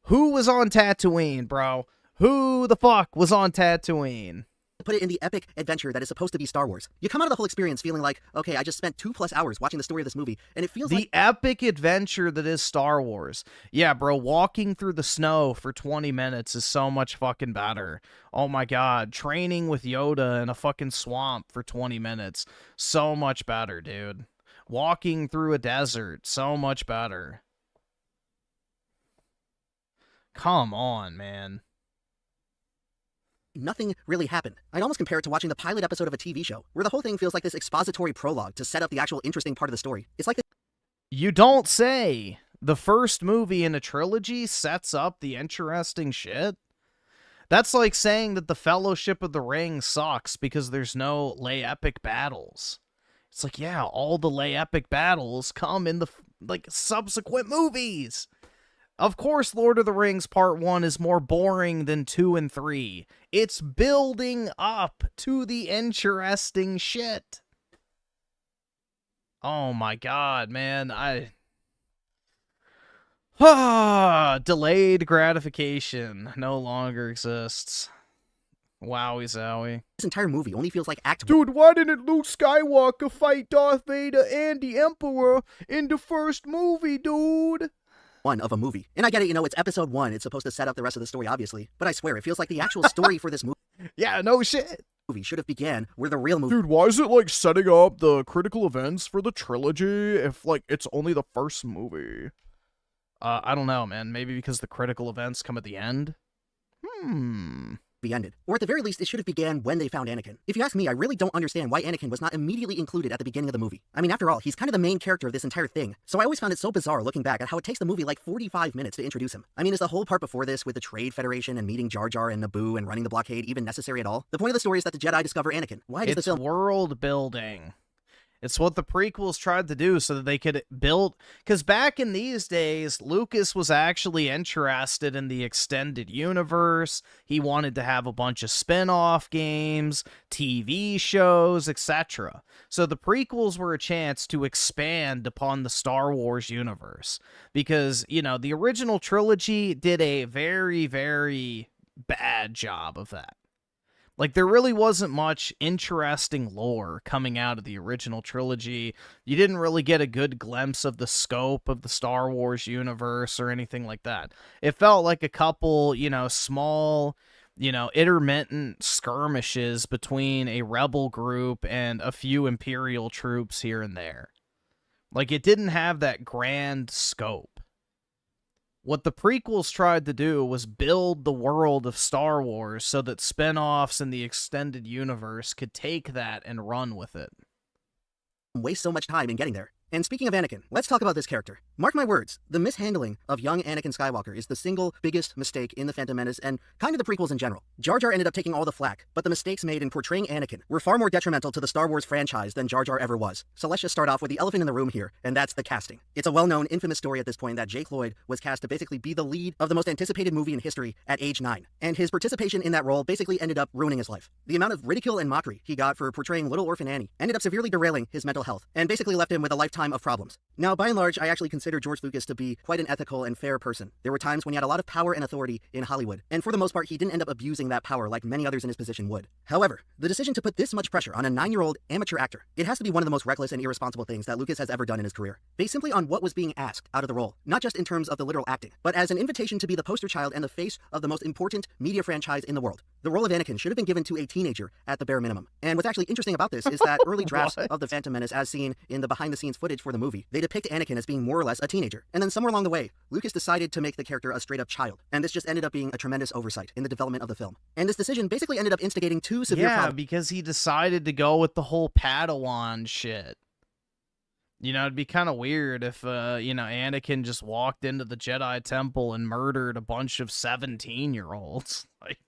Who was on Tatooine, bro? Who the fuck was on Tatooine? Put it in the epic adventure that is supposed to be Star Wars. You come out of the whole experience feeling like, okay, I just spent 2+ hours watching the story of this movie, and it feels the epic adventure that is Star Wars. Yeah, bro, walking through the snow for 20 minutes is so much fucking better. Oh my God, training with Yoda in a fucking swamp for 20 minutes, so much better, dude. Walking through a desert, so much better. Come on, man. Nothing really happened. I'd almost compare it to watching the pilot episode of a TV show, where the whole thing feels like this expository prologue to set up the actual interesting part of the story. It's like You don't say. The first movie in a trilogy sets up the interesting shit? That's like saying that the Fellowship of the Ring sucks because there's no lay epic battles. It's like, yeah, all the lay epic battles come in the subsequent movies. Of course, Lord of the Rings Part 1 is more boring than 2 and 3. It's building up to the interesting shit. Oh my God, man. Delayed gratification no longer exists. Wowie zowie. This entire movie only feels like Act 1. Dude, why didn't Luke Skywalker fight Darth Vader and the Emperor in the first movie, dude? One of a movie. And I get it, you know, it's episode 1. It's supposed to set up the rest of the story, obviously. But I swear, it feels like the actual story for this movie. Yeah, no shit. Movie should have began where the real movie. Dude, why is it like setting up the critical events for the trilogy if like it's only the first movie? I don't know, man. Maybe because the critical events come at the end? Be ended. Or at the very least, it should have began when they found Anakin. If you ask me, I really don't understand why Anakin was not immediately included at the beginning of the movie. I mean, after all, he's kind of the main character of this entire thing. So I always found it so bizarre looking back at how it takes the movie like 45 minutes to introduce him. I mean, is the whole part before this with the Trade Federation and meeting Jar Jar and Naboo and running the blockade even necessary at all? The point of the story is that the Jedi discover Anakin. Why does the film... world building. It's what the prequels tried to do so that they could build... Because back in these days, Lucas was actually interested in the extended universe. He wanted to have a bunch of spin-off games, TV shows, etc. So the prequels were a chance to expand upon the Star Wars universe. Because, you know, the original trilogy did a very, very bad job of that. Like, there really wasn't much interesting lore coming out of the original trilogy. You didn't really get a good glimpse of the scope of the Star Wars universe or anything like that. It felt like a couple, you know, small, you know, intermittent skirmishes between a rebel group and a few Imperial troops here and there. Like, it didn't have that grand scope. What the prequels tried to do was build the world of Star Wars so that spin-offs in the extended universe could take that and run with it. Waste so much time in getting there. And speaking of Anakin, let's talk about this character. Mark my words, the mishandling of young Anakin Skywalker is the single biggest mistake in The Phantom Menace and kind of the prequels in general. Jar Jar ended up taking all the flack, but the mistakes made in portraying Anakin were far more detrimental to the Star Wars franchise than Jar Jar ever was. So let's just start off with the elephant in the room here, and that's the casting. It's a well-known, infamous story at this point that Jake Lloyd was cast to basically be the lead of the most anticipated movie in history at age 9, and his participation in that role basically ended up ruining his life. The amount of ridicule and mockery he got for portraying little orphan Annie ended up severely derailing his mental health, and basically left him with a lifetime of problems. Now, by and large, I actually consider consider George Lucas to be quite an ethical and fair person. There were times when he had a lot of power and authority in Hollywood, and for the most part, he didn't end up abusing that power like many others in his position would. However, the decision to put this much pressure on a 9-year-old amateur actor, it has to be one of the most reckless and irresponsible things that Lucas has ever done in his career, based simply on what was being asked out of the role, not just in terms of the literal acting, but as an invitation to be the poster child and the face of the most important media franchise in the world. The role of Anakin should have been given to a teenager at the bare minimum. And what's actually interesting about this is that early drafts of The Phantom Menace, as seen in the behind-the-scenes footage for the movie, they depict Anakin as being more or less a teenager. And then somewhere along the way, Lucas decided to make the character a straight-up child. And this just ended up being a tremendous oversight in the development of the film. And this decision basically ended up instigating two severe Yeah, problems. because he decided to go with the whole Padawan shit. You know, it'd be kind of weird if, Anakin just walked into the Jedi Temple and murdered a bunch of 17-year-olds. Like,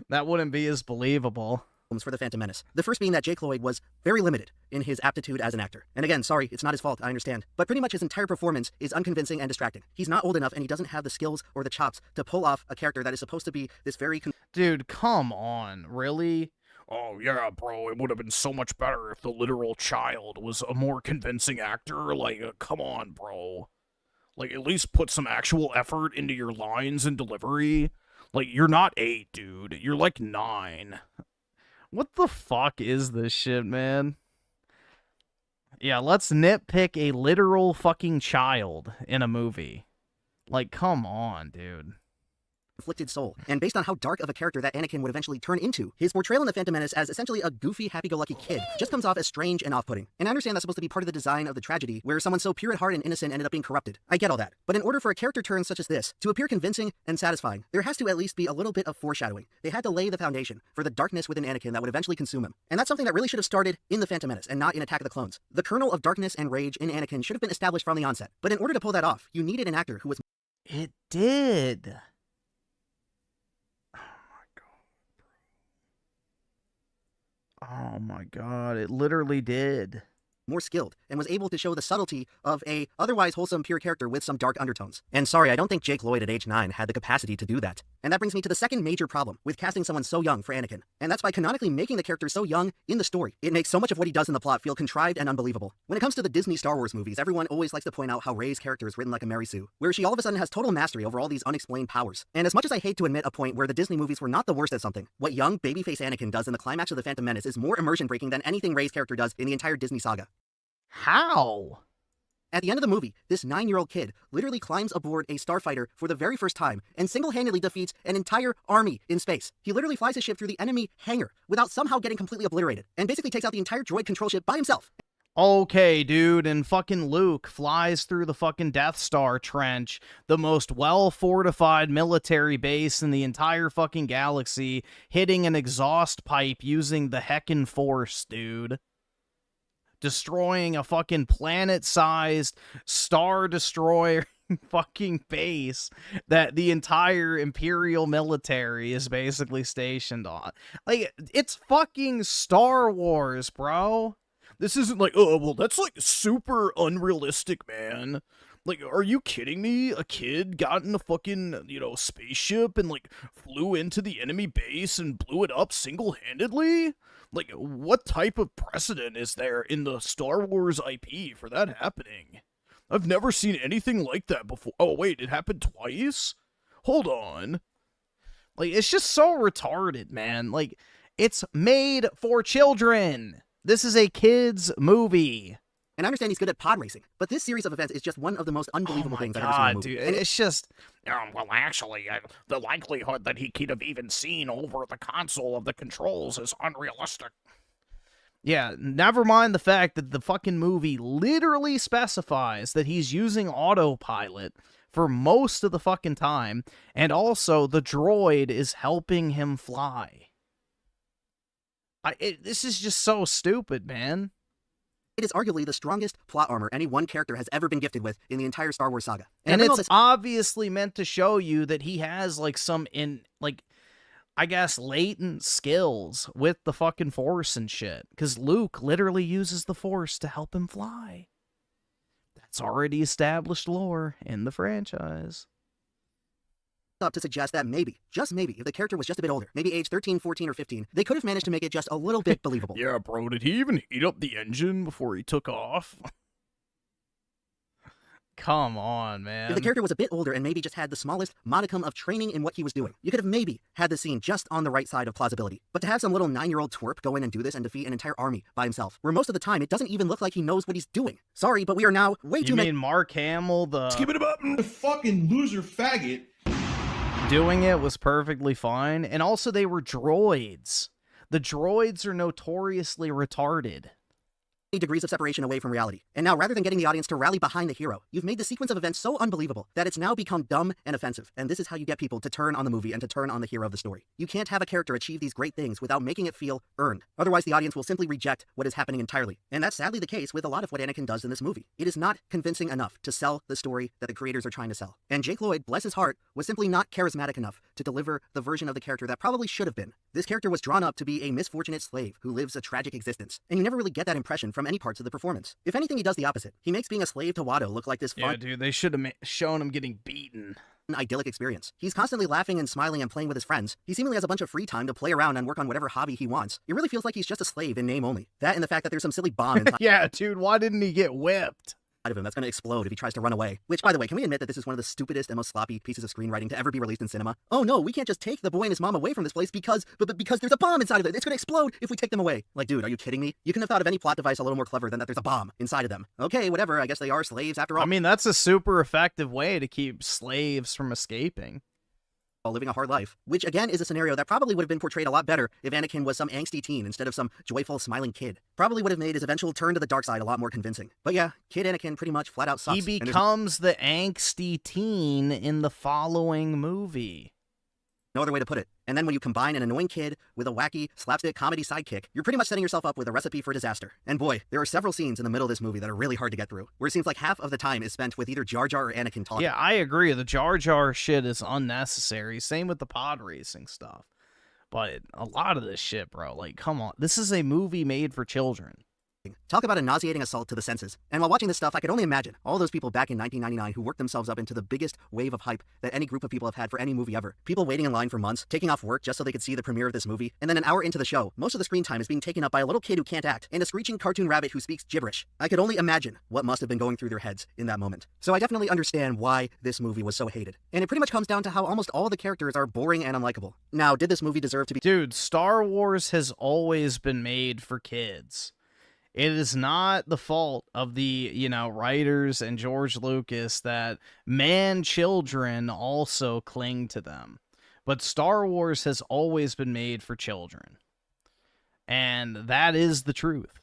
that wouldn't be as believable. For The Phantom Menace. The first being that Jake Lloyd was very limited in his aptitude as an actor. And again, sorry, it's not his fault, I understand. But pretty much his entire performance is unconvincing and distracting. He's not old enough and he doesn't have the skills or the chops to pull off a character that is supposed to be this very... Dude, come on, really? Oh, yeah, bro, it would have been so much better if the literal child was a more convincing actor. Like, come on, bro. Like, at least put some actual effort into your lines and delivery. Like, you're not 8, dude. You're like 9. What the fuck is this shit, man? Yeah, let's nitpick a literal fucking child in a movie. Like, come on, dude. Conflicted soul, and based on how dark of a character that Anakin would eventually turn into, his portrayal in The Phantom Menace as essentially a goofy, happy-go-lucky kid just comes off as strange and off-putting. And I understand that's supposed to be part of the design of the tragedy, where someone so pure at heart and innocent ended up being corrupted. I get all that. But in order for a character turn such as this to appear convincing and satisfying, there has to at least be a little bit of foreshadowing. They had to lay the foundation for the darkness within Anakin that would eventually consume him. And that's something that really should have started in The Phantom Menace and not in Attack of the Clones. The kernel of darkness and rage in Anakin should have been established from the onset. But in order to pull that off, you needed an actor who was... It did. Oh my god, it literally did. More skilled, and was able to show the subtlety of a otherwise wholesome, pure character with some dark undertones. And sorry, I don't think Jake Lloyd at age 9 had the capacity to do that. And that brings me to the second major problem with casting someone so young for Anakin. And that's by canonically making the character so young in the story. It makes so much of what he does in the plot feel contrived and unbelievable. When it comes to the Disney Star Wars movies, everyone always likes to point out how Rey's character is written like a Mary Sue, where she all of a sudden has total mastery over all these unexplained powers. And as much as I hate to admit a point where the Disney movies were not the worst at something, what young babyface Anakin does in the climax of The Phantom Menace is more immersion-breaking than anything Rey's character does in the entire Disney saga. How? At the end of the movie, this 9-year-old kid literally climbs aboard a starfighter for the very first time and single-handedly defeats an entire army in space. He literally flies his ship through the enemy hangar without somehow getting completely obliterated, and basically takes out the entire droid control ship by himself. Okay, dude, and fucking Luke flies through the fucking Death Star trench, the most well-fortified military base in the entire fucking galaxy, hitting an exhaust pipe using the heckin' Force, dude. Destroying a fucking planet-sized Star Destroyer fucking base that the entire Imperial military is basically stationed on. Like, it's fucking Star Wars, bro. This isn't like, oh, well, that's like super unrealistic, man. Like, are you kidding me? A kid got in a fucking, spaceship and, like, flew into the enemy base and blew it up single-handedly? Like, what type of precedent is there in the Star Wars IP for that happening? I've never seen anything like that before. Oh, wait, it happened twice? Hold on. Like, it's just so retarded, man. Like, it's made for children. This is a kid's movie. And I understand he's good at pod racing, but this series of events is just one of the most unbelievable things I've ever seen in a movie. Dude, it's just... well, actually, the likelihood that he could have even seen over the console of the controls is unrealistic. Yeah, never mind the fact that the fucking movie literally specifies that he's using autopilot for most of the fucking time, and also the droid is helping him fly. This is just so stupid, man. It is arguably the strongest plot armor any one character has ever been gifted with in the entire Star Wars saga. And it's obviously meant to show you that he has, like, some, I guess, latent skills with the fucking Force and shit. Because Luke literally uses the Force to help him fly. That's already established lore in the franchise. Up to suggest that maybe, just maybe, if the character was just a bit older, maybe age 13, 14, or 15, they could have managed to make it just a little bit believable. Yeah, bro, did he even heat up the engine before he took off? Come on, man. If the character was a bit older and maybe just had the smallest modicum of training in what he was doing, you could have maybe had the scene just on the right side of plausibility. But to have some little 9-year-old twerp go in and do this and defeat an entire army by himself, where most of the time it doesn't even look like he knows what he's doing. Sorry, but we are now way too many. You mean Mark Hamill, the Skip it up, fucking loser faggot. doing it was perfectly fine, and also they were droids. The droids are notoriously retarded. Degrees of separation away from reality. And now, rather than getting the audience to rally behind the hero, you've made the sequence of events so unbelievable that it's now become dumb and offensive. And this is how you get people to turn on the movie and to turn on the hero of the story. You can't have a character achieve these great things without making it feel earned. Otherwise, the audience will simply reject what is happening entirely. And that's sadly the case with a lot of what Anakin does in this movie. It is not convincing enough to sell the story that the creators are trying to sell. And Jake Lloyd, bless his heart, was simply not charismatic enough to deliver the version of the character that probably should have been. This character was drawn up to be a misfortunate slave who lives a tragic existence. And you never really get that impression from any parts of the performance. If anything, he does the opposite. He makes being a slave to Watto look like this fun, Yeah, dude, they should have shown him getting beaten. idyllic experience. He's constantly laughing and smiling and playing with his friends. He seemingly has a bunch of free time to play around and work on whatever hobby he wants. It really feels like he's just a slave in name only. That and the fact that there's some silly bomb inside Yeah, dude, why didn't he get whipped? of him that's going to explode if he tries to run away. Which, by the way, can we admit that this is one of the stupidest and most sloppy pieces of screenwriting to ever be released in cinema? Oh no, we can't just take the boy and his mom away from this place because there's a bomb inside of it. It's going to explode if we take them away. Like, dude, are you kidding me? You couldn't have thought of any plot device a little more clever than that there's a bomb inside of them. Okay, whatever, I guess they are slaves after all. I mean, that's a super effective way to keep slaves from escaping. Living a hard life, which again is a scenario that probably would have been portrayed a lot better if Anakin was some angsty teen instead of some joyful, smiling kid. Probably would have made his eventual turn to the dark side a lot more convincing. But yeah, kid Anakin pretty much flat out sucks. He becomes the angsty teen in the following movie. No other way to put it. And then when you combine an annoying kid with a wacky, slapstick comedy sidekick, you're pretty much setting yourself up with a recipe for disaster. And boy, there are several scenes in the middle of this movie that are really hard to get through, where it seems like half of the time is spent with either Jar Jar or Anakin talking. Yeah, I agree. The Jar Jar shit is unnecessary. Same with the pod racing stuff. But a lot of this shit, bro, like, come on. This is a movie made for children. Talk about a nauseating assault to the senses. And while watching this stuff, I could only imagine all those people back in 1999 who worked themselves up into the biggest wave of hype that any group of people have had for any movie ever. People waiting in line for months, taking off work just so they could see the premiere of this movie, and then an hour into the show, most of the screen time is being taken up by a little kid who can't act and a screeching cartoon rabbit who speaks gibberish. I could only imagine what must have been going through their heads in that moment. So I definitely understand why this movie was so hated. And it pretty much comes down to how almost all the characters are boring and unlikable. Now, did this movie deserve to be— Dude, Star Wars has always been made for kids. It is not the fault of the, writers and George Lucas that children also cling to them. But Star Wars has always been made for children. And that is the truth.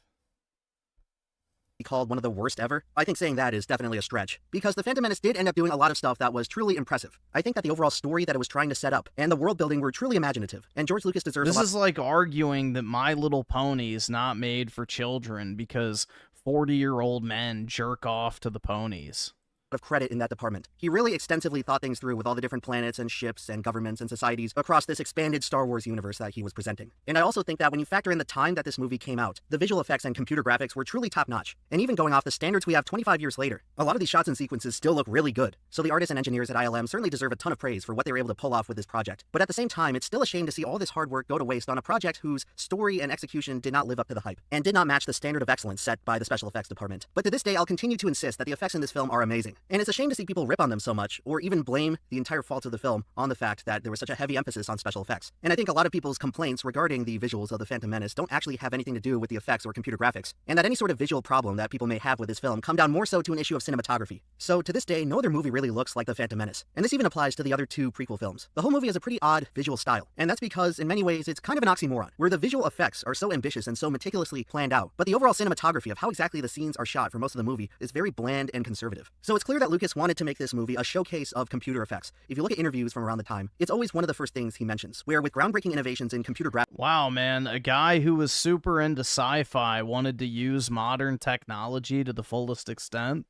Called one of the worst ever? I think saying that is definitely a stretch, because The Phantom Menace did end up doing a lot of stuff that was truly impressive. I think that the overall story that it was trying to set up and the world building were truly imaginative, and George Lucas deserves This is like arguing that My Little Pony is not made for children because 40-year-old men jerk off to the ponies. Of credit in that department. He really extensively thought things through with all the different planets and ships and governments and societies across this expanded Star Wars universe that he was presenting. And I also think that when you factor in the time that this movie came out, the visual effects and computer graphics were truly top-notch. And even going off the standards we have 25 years later, a lot of these shots and sequences still look really good. So the artists and engineers at ILM certainly deserve a ton of praise for what they were able to pull off with this project. But at the same time, it's still a shame to see all this hard work go to waste on a project whose story and execution did not live up to the hype, and did not match the standard of excellence set by the special effects department. But to this day, I'll continue to insist that the effects in this film are amazing. And it's a shame to see people rip on them so much, or even blame the entire fault of the film on the fact that there was such a heavy emphasis on special effects. And I think a lot of people's complaints regarding the visuals of The Phantom Menace don't actually have anything to do with the effects or computer graphics, and that any sort of visual problem that people may have with this film come down more so to an issue of cinematography. So to this day, no other movie really looks like The Phantom Menace. And this even applies to the other two prequel films. The whole movie has a pretty odd visual style, and that's because in many ways it's kind of an oxymoron, where the visual effects are so ambitious and so meticulously planned out, but the overall cinematography of how exactly the scenes are shot for most of the movie is very bland and conservative. So it's clear that Lucas wanted to make this movie a showcase of computer effects. If you look at interviews from around the time, it's always one of the first things he mentions, where with groundbreaking innovations in computer graphics— Wow, man, a guy who was super into sci-fi wanted to use modern technology to the fullest extent?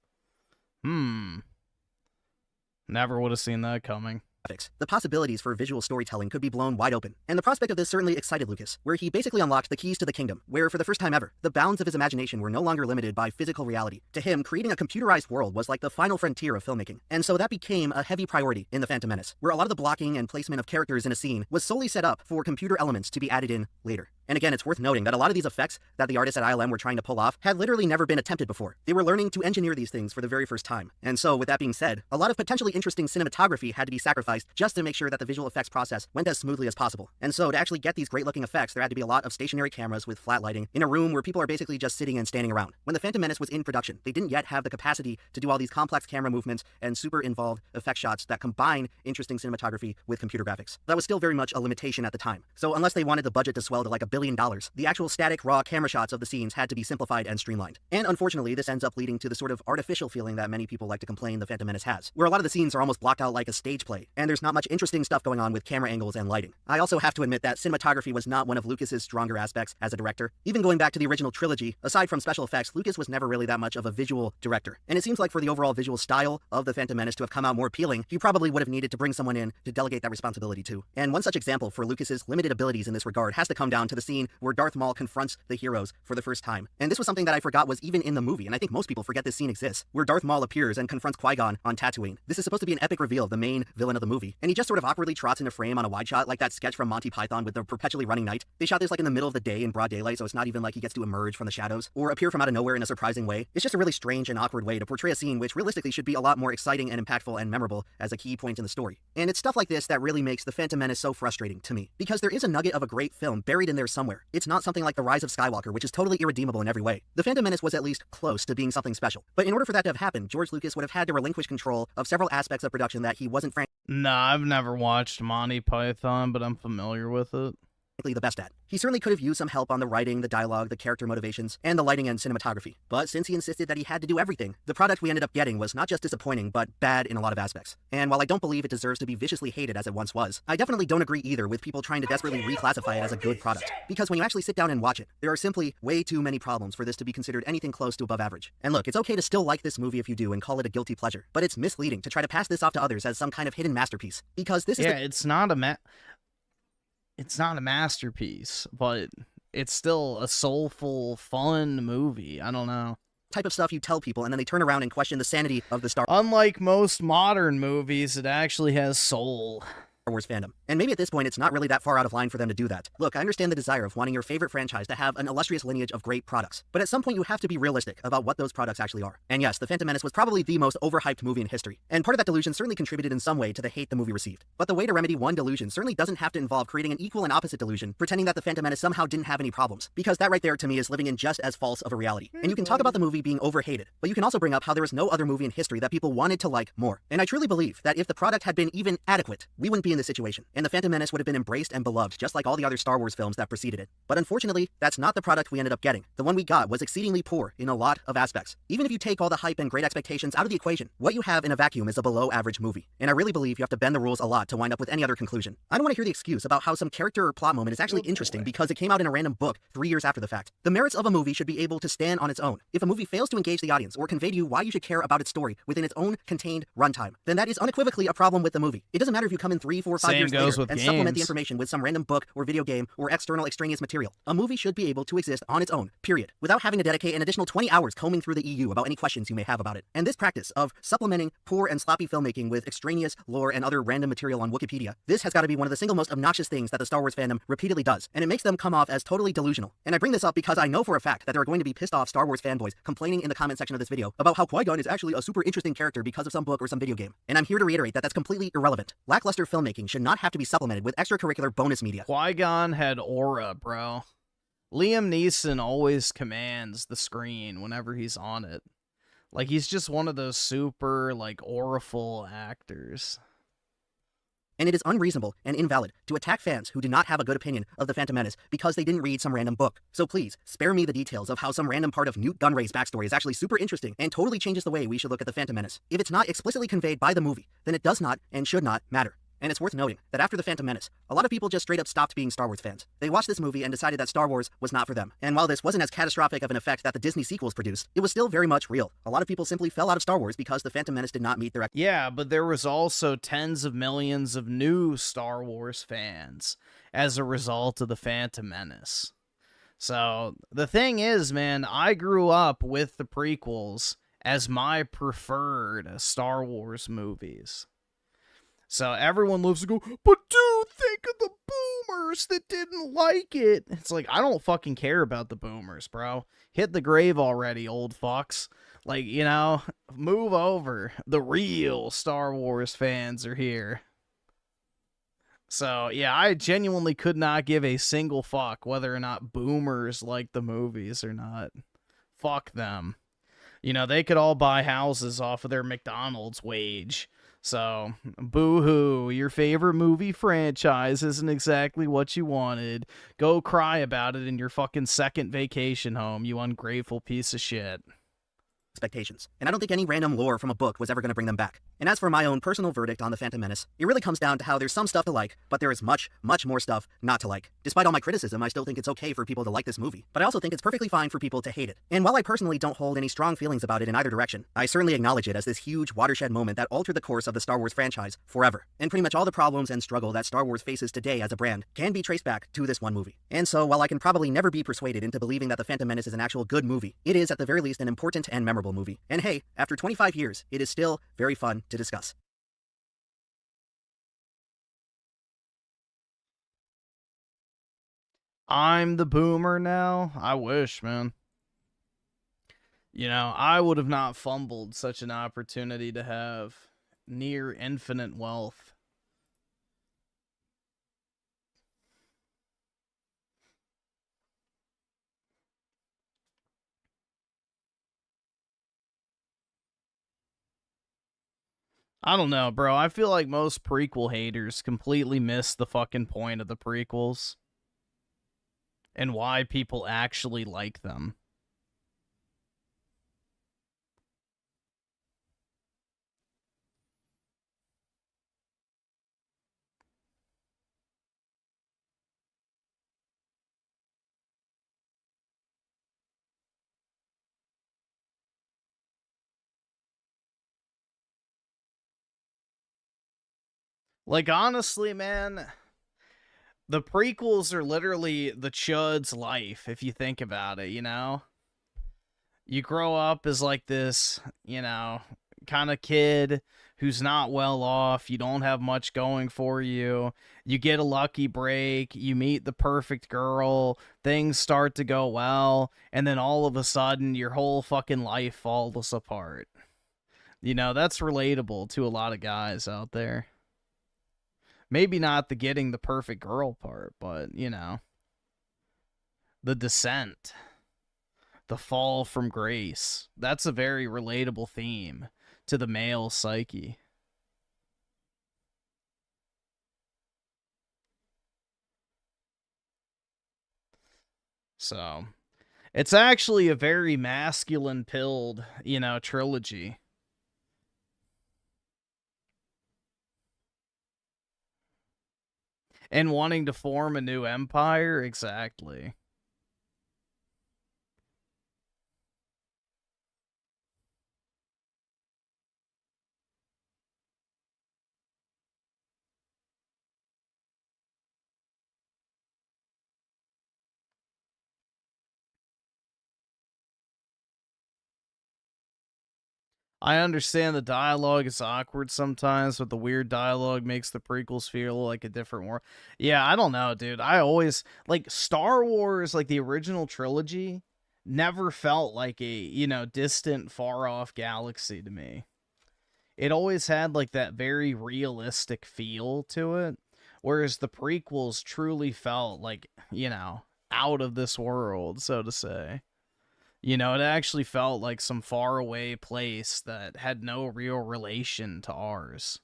Never would have seen that coming. The possibilities for visual storytelling could be blown wide open, and the prospect of this certainly excited Lucas, where he basically unlocked the keys to the kingdom, where for the first time ever, the bounds of his imagination were no longer limited by physical reality. To him, creating a computerized world was like the final frontier of filmmaking, and so that became a heavy priority in The Phantom Menace, where a lot of the blocking and placement of characters in a scene was solely set up for computer elements to be added in later. And again, it's worth noting that a lot of these effects that the artists at ILM were trying to pull off had literally never been attempted before. They were learning to engineer these things for the very first time. And so, with that being said, a lot of potentially interesting cinematography had to be sacrificed just to make sure that the visual effects process went as smoothly as possible. And so, to actually get these great looking effects, there had to be a lot of stationary cameras with flat lighting in a room where people are basically just sitting and standing around. When the Phantom Menace was in production, they didn't yet have the capacity to do all these complex camera movements and super involved effect shots that combine interesting cinematography with computer graphics. That was still very much a limitation at the time. So unless they wanted the budget to swell to like $1 billion, the actual static raw camera shots of the scenes had to be simplified and streamlined. And unfortunately, this ends up leading to the sort of artificial feeling that many people like to complain the Phantom Menace has, where a lot of the scenes are almost blocked out like a stage play, and there's not much interesting stuff going on with camera angles and lighting. I also have to admit that cinematography was not one of Lucas's stronger aspects as a director. Even going back to the original trilogy, aside from special effects, Lucas was never really that much of a visual director. And it seems like for the overall visual style of the Phantom Menace to have come out more appealing, he probably would have needed to bring someone in to delegate that responsibility to. And one such example for Lucas's limited abilities in this regard has to come down to the scene where Darth Maul confronts the heroes for the first time. And this was something that I forgot was even in the movie, and I think most people forget this scene exists, where Darth Maul appears and confronts Qui-Gon on Tatooine. This is supposed to be an epic reveal of the main villain of the movie, and he just sort of awkwardly trots into frame on a wide shot like that sketch from Monty Python with the perpetually running knight. They shot this like in the middle of the day in broad daylight, so it's not even like he gets to emerge from the shadows or appear from out of nowhere in a surprising way. It's just a really strange and awkward way to portray a scene which realistically should be a lot more exciting and impactful and memorable as a key point in the story. And it's stuff like this that really makes the Phantom Menace so frustrating to me, because there is a nugget of a great film buried in there somewhere. It's not something like The Rise of Skywalker, which is totally irredeemable in every way. The Phantom Menace was at least close to being something special. But in order for that to have happened, George Lucas would have had to relinquish control of several aspects of production that he wasn't Nah, I've never watched Monty Python, but I'm familiar with it. the best at. He certainly could have used some help on the writing, the dialogue, the character motivations, and the lighting and cinematography. But since he insisted that he had to do everything, the product we ended up getting was not just disappointing, but bad in a lot of aspects. And while I don't believe it deserves to be viciously hated as it once was, I definitely don't agree either with people trying to desperately reclassify it as a good product. Because when you actually sit down and watch it, there are simply way too many problems for this to be considered anything close to above average. And look, it's okay to still like this movie if you do and call it a guilty pleasure, but it's misleading to try to pass this off to others as some kind of hidden masterpiece. Because this is it's not a masterpiece, but it's still a soulful, fun movie. I don't know. Type of stuff you tell people and then they turn around and question the sanity of the Star Unlike most modern movies, it actually has soul. Wars fandom. And maybe at this point it's not really that far out of line for them to do that. Look, I understand the desire of wanting your favorite franchise to have an illustrious lineage of great products, but at some point you have to be realistic about what those products actually are. And yes, The Phantom Menace was probably the most overhyped movie in history, and part of that delusion certainly contributed in some way to the hate the movie received. But the way to remedy one delusion certainly doesn't have to involve creating an equal and opposite delusion, pretending that The Phantom Menace somehow didn't have any problems, because that right there to me is living in just as false of a reality. And you can talk about the movie being overhated, but you can also bring up how there is no other movie in history that people wanted to like more. And I truly believe that if the product had been even adequate, we wouldn't be in this situation, and The Phantom Menace would have been embraced and beloved just like all the other Star Wars films that preceded it. But unfortunately, that's not the product we ended up getting. The one we got was exceedingly poor in a lot of aspects. Even if you take all the hype and great expectations out of the equation, what you have in a vacuum is a below average movie. And I really believe you have to bend the rules a lot to wind up with any other conclusion. I don't want to hear the excuse about how some character or plot moment is actually interesting because it came out in a random book 3 years after the fact. The merits of a movie should be able to stand on its own. If a movie fails to engage the audience or convey to you why you should care about its story within its own contained runtime, then that is unequivocally a problem with the movie. It doesn't matter if you come in 3, 4, 5 years later and supplement the information with some random book or video game or external extraneous material. A movie should be able to exist on its own, period, without having to dedicate an additional 20 hours combing through the EU about any questions you may have about it. And this practice of supplementing poor and sloppy filmmaking with extraneous lore and other random material on Wikipedia, this has got to be one of the single most obnoxious things that the Star Wars fandom repeatedly does, and it makes them come off as totally delusional. And I bring this up because I know for a fact that there are going to be pissed off Star Wars fanboys complaining in the comment section of this video about how Qui-Gon is actually a super interesting character because of some book or some video game. And I'm here to reiterate that that's completely irrelevant. Lackluster filmmaking should not have to be supplemented with extracurricular bonus media. Qui-Gon had aura, bro. Liam Neeson always commands the screen whenever he's on it. Like, he's just one of those super, like, auraful actors. And it is unreasonable and invalid to attack fans who do not have a good opinion of The Phantom Menace because they didn't read some random book. So please, spare me the details of how some random part of Newt Gunray's backstory is actually super interesting and totally changes the way we should look at The Phantom Menace. If it's not explicitly conveyed by the movie, then it does not and should not matter. And it's worth noting that after The Phantom Menace, a lot of people just straight up stopped being Star Wars fans. They watched this movie and decided that Star Wars was not for them. And while this wasn't as catastrophic of an effect that the Disney sequels produced, it was still very much real. A lot of people simply fell out of Star Wars because The Phantom Menace did not meet their Yeah, but there was also tens of millions of new Star Wars fans as a result of The Phantom Menace. So, the thing is, man, I grew up with the prequels as my preferred Star Wars movies. So everyone loves to go, but dude, think of the boomers that didn't like it. It's like, I don't fucking care about the boomers, bro. Hit the grave already, old fucks. Like, you know, move over. The real Star Wars fans are here. So, yeah, I genuinely could not give a single fuck whether or not boomers like the movies or not. Fuck them. You know, they could all buy houses off of their McDonald's wage. So, boo-hoo, your favorite movie franchise isn't exactly what you wanted. Go cry about it in your fucking second vacation home, you ungrateful piece of shit. Expectations. And I don't think any random lore from a book was ever going to bring them back. And as for my own personal verdict on The Phantom Menace, it really comes down to how there's some stuff to like, but there is much, much more stuff not to like. Despite all my criticism, I still think it's okay for people to like this movie, but I also think it's perfectly fine for people to hate it. And while I personally don't hold any strong feelings about it in either direction, I certainly acknowledge it as this huge watershed moment that altered the course of the Star Wars franchise forever. And pretty much all the problems and struggle that Star Wars faces today as a brand can be traced back to this one movie. And so, while I can probably never be persuaded into believing that The Phantom Menace is an actual good movie, it is at the very least an important and memorable movie. And hey, after 25 years, it is still very fun to discuss. I'm the boomer now? I wish, man. You know, I would have not fumbled such an opportunity to have near infinite wealth. I don't know, bro. I feel like most prequel haters completely miss the fucking point of the prequels and why people actually like them. Like, honestly, man, the prequels are literally the chud's life, if you think about it, you know? You grow up as, like, this, you know, kind of kid who's not well off. You don't have much going for you. You get a lucky break. You meet the perfect girl. Things start to go well. And then all of a sudden, your whole fucking life falls apart. You know, that's relatable to a lot of guys out there. Maybe not the getting the perfect girl part, but, you know, the descent, the fall from grace. That's a very relatable theme to the male psyche. So, it's actually a very masculine-pilled, you know, trilogy. And wanting to form a new empire? Exactly. I understand the dialogue is awkward sometimes, but the weird dialogue makes the prequels feel like a different world. Yeah, I don't know, dude. I always, like, Star Wars, like the original trilogy, never felt like a, you know, distant, far-off galaxy to me. It always had, like, that very realistic feel to it, whereas the prequels truly felt like, you know, out of this world, so to say. You know, it actually felt like some faraway place that had no real relation to ours.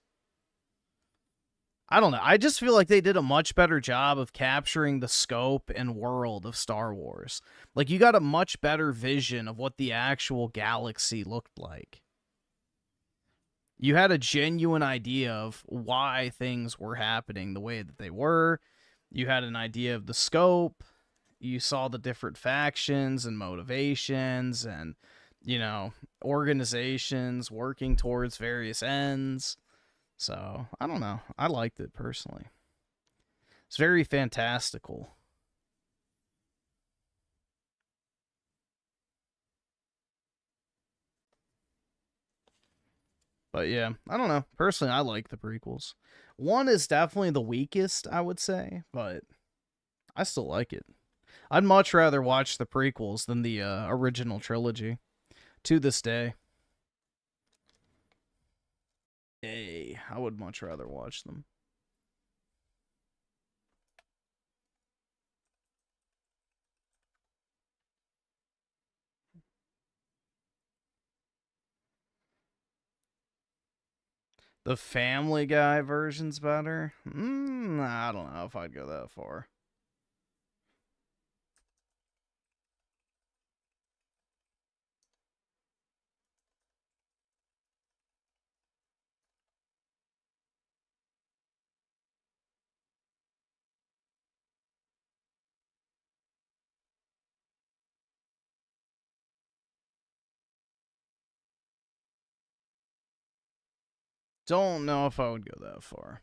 I don't know. I just feel like they did a much better job of capturing the scope and world of Star Wars. Like, you got a much better vision of what the actual galaxy looked like. You had a genuine idea of why things were happening the way that they were. You had an idea of the scope. You saw the different factions and motivations and, you know, organizations working towards various ends. So, I don't know. I liked it personally. It's very fantastical. But yeah, I don't know. Personally, I like the prequels. 1 is definitely the weakest, I would say, but I still like it. I'd much rather watch the prequels than the original trilogy to this day. Hey, I would much rather watch them. The Family Guy version's better? I don't know if I'd go that far. Don't know if I would go that far.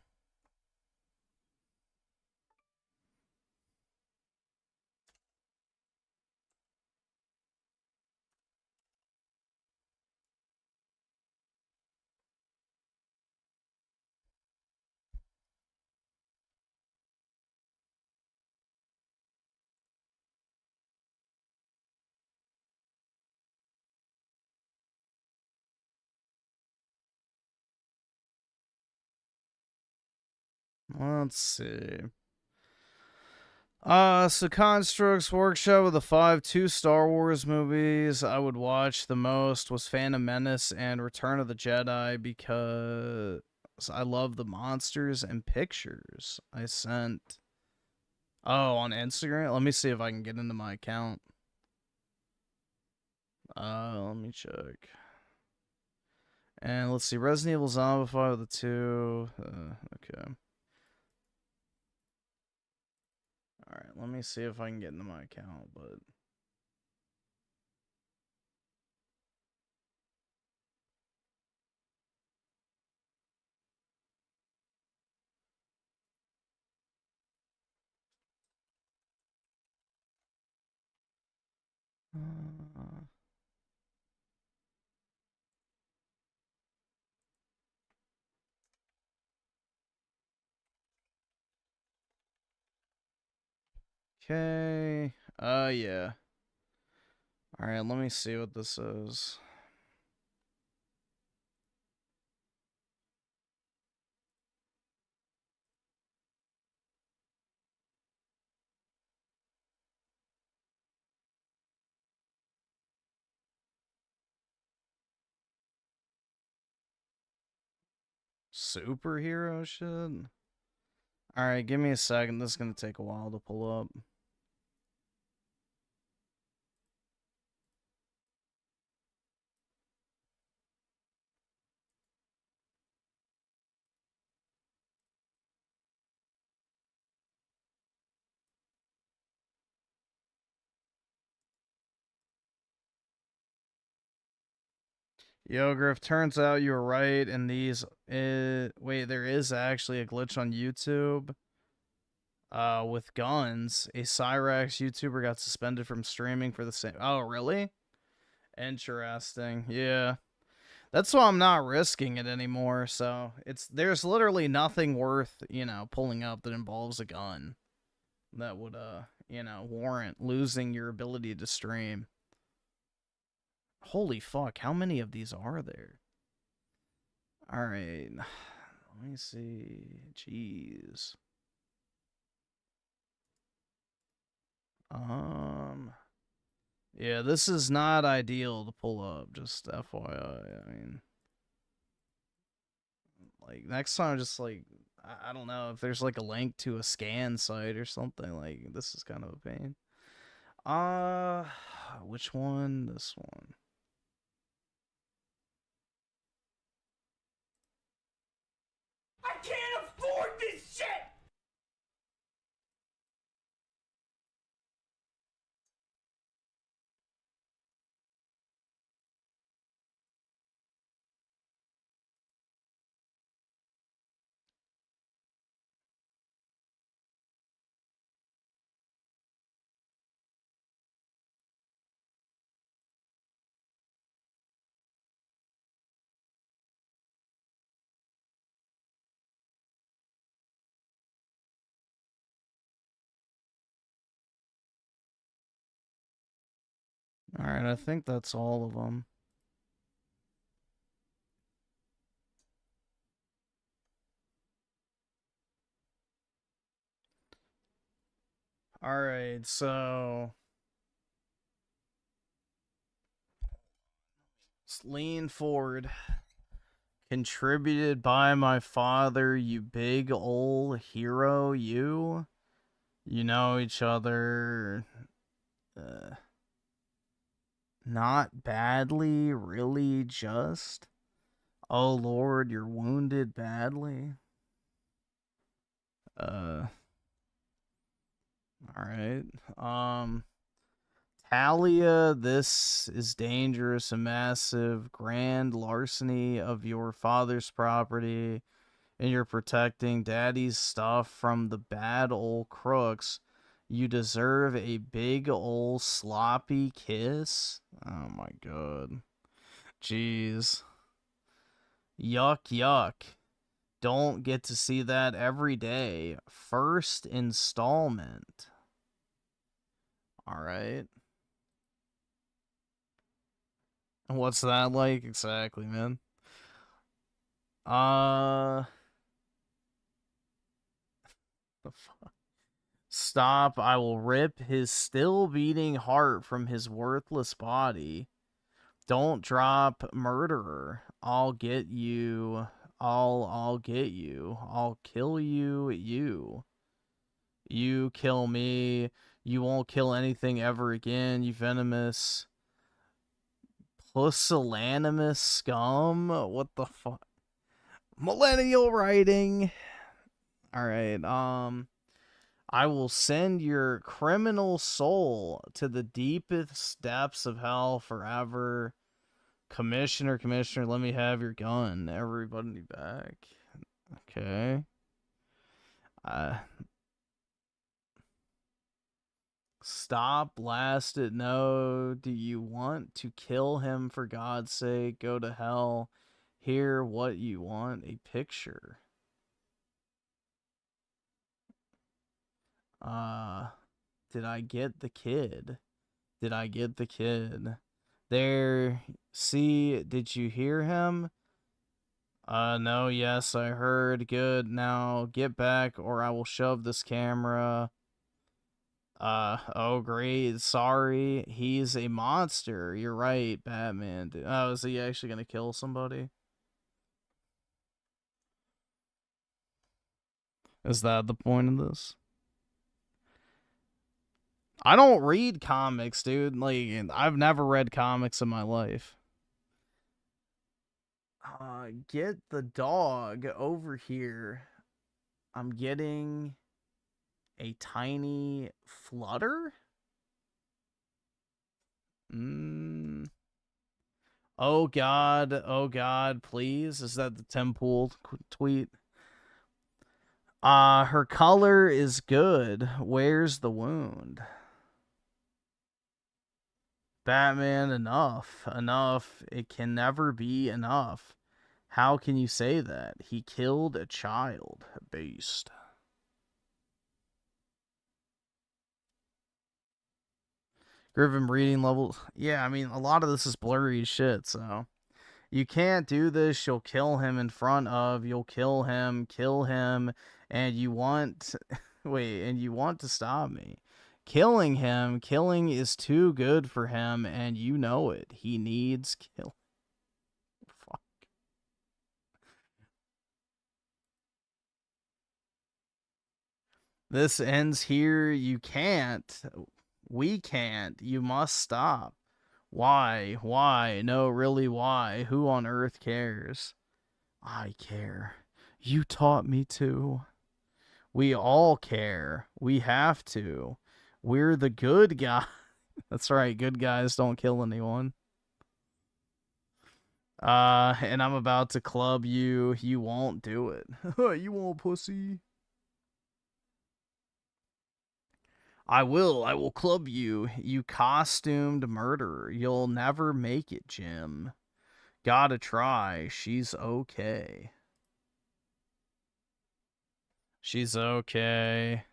Let's see. So Construct's Workshop of the 2 Star Wars movies I would watch the most was Phantom Menace and Return of the Jedi because I love the monsters and pictures I sent. Oh, on Instagram? Let me see if I can get into my account. Let me check. And let's see, Resident Evil Zombify with the 2. Okay. Alright, let me see if I can get into my account, but... Okay. Yeah. Alright, let me see what this is. Superhero shit? Alright, give me a second. This is gonna take a while to pull up. Yo, Griff, turns out you were right in these. Wait, there is actually a glitch on YouTube. With guns. A Cyrax YouTuber got suspended from streaming for the same. Oh, really? Interesting. Yeah. That's why I'm not risking it anymore. So there's literally nothing worth, pulling up that involves a gun that would, warrant losing your ability to stream. Holy fuck, how many of these are there? Alright. Let me see. Jeez. Yeah, this is not ideal to pull up, just FYI. I mean, like, next time, just, like, I don't know, if there's, like, a link to a scan site or something, like, this is kind of a pain. Which one? This one. I can't afford this shit! Alright, I think that's all of them. Alright, so... let's lean forward. Contributed by my father, you big ol' hero, you. You know each other... not badly, really just. Oh Lord, you're wounded badly. Alright. Talia, this is dangerous and massive. Grand larceny of your father's property. And you're protecting daddy's stuff from the bad old crooks. You deserve a big old sloppy kiss. Oh my god. Jeez. Yuck, yuck. Don't get to see that every day. First installment. Alright. What's that like? Exactly, man. The fuck? Stop, I will rip his still beating heart from his worthless body. Don't drop, murderer. I'll get you. I'll get you. I'll kill you, you. You kill me. You won't kill anything ever again, you venomous pusillanimous scum. What the fuck? Millennial writing. Alright, I will send your criminal soul to the deepest depths of hell forever. Commissioner, let me have your gun. Everybody back. Okay. Stop, blast it. No. Do you want to kill him for God's sake? Go to hell. Hear what you want. A picture. Did I get the kid? Did I get the kid? There, see, did you hear him? No, yes, I heard. Good, now get back or I will shove this camera. Oh great, sorry. He's a monster. You're right, Batman. Oh, is he actually gonna kill somebody? Is that the point of this? I don't read comics, dude. Like, I've never read comics in my life. Get the dog over here. I'm getting a tiny flutter? Oh God, please. Is that the Tim Pool tweet? Her color is good. Where's the wound? Batman, enough. Enough. It can never be enough. How can you say that? He killed a child. Beast. Griffin reading level. Yeah, I mean, a lot of this is blurry as shit, so. You can't do this. You'll kill him in front of. You'll kill him. And you want. Wait, and you want to stop me. Killing him. Killing is too good for him, and you know it. He needs kill. Fuck. This ends here. You can't. We can't. You must stop. Why? Why? No, really, why? Who on earth cares? I care. You taught me to. We all care. We have to. We're the good guy. That's right, good guys don't kill anyone. And I'm about to club you. You won't do it. You won't, pussy. I will club you, you costumed murderer. You'll never make it, Jim. Gotta try. She's okay. She's okay.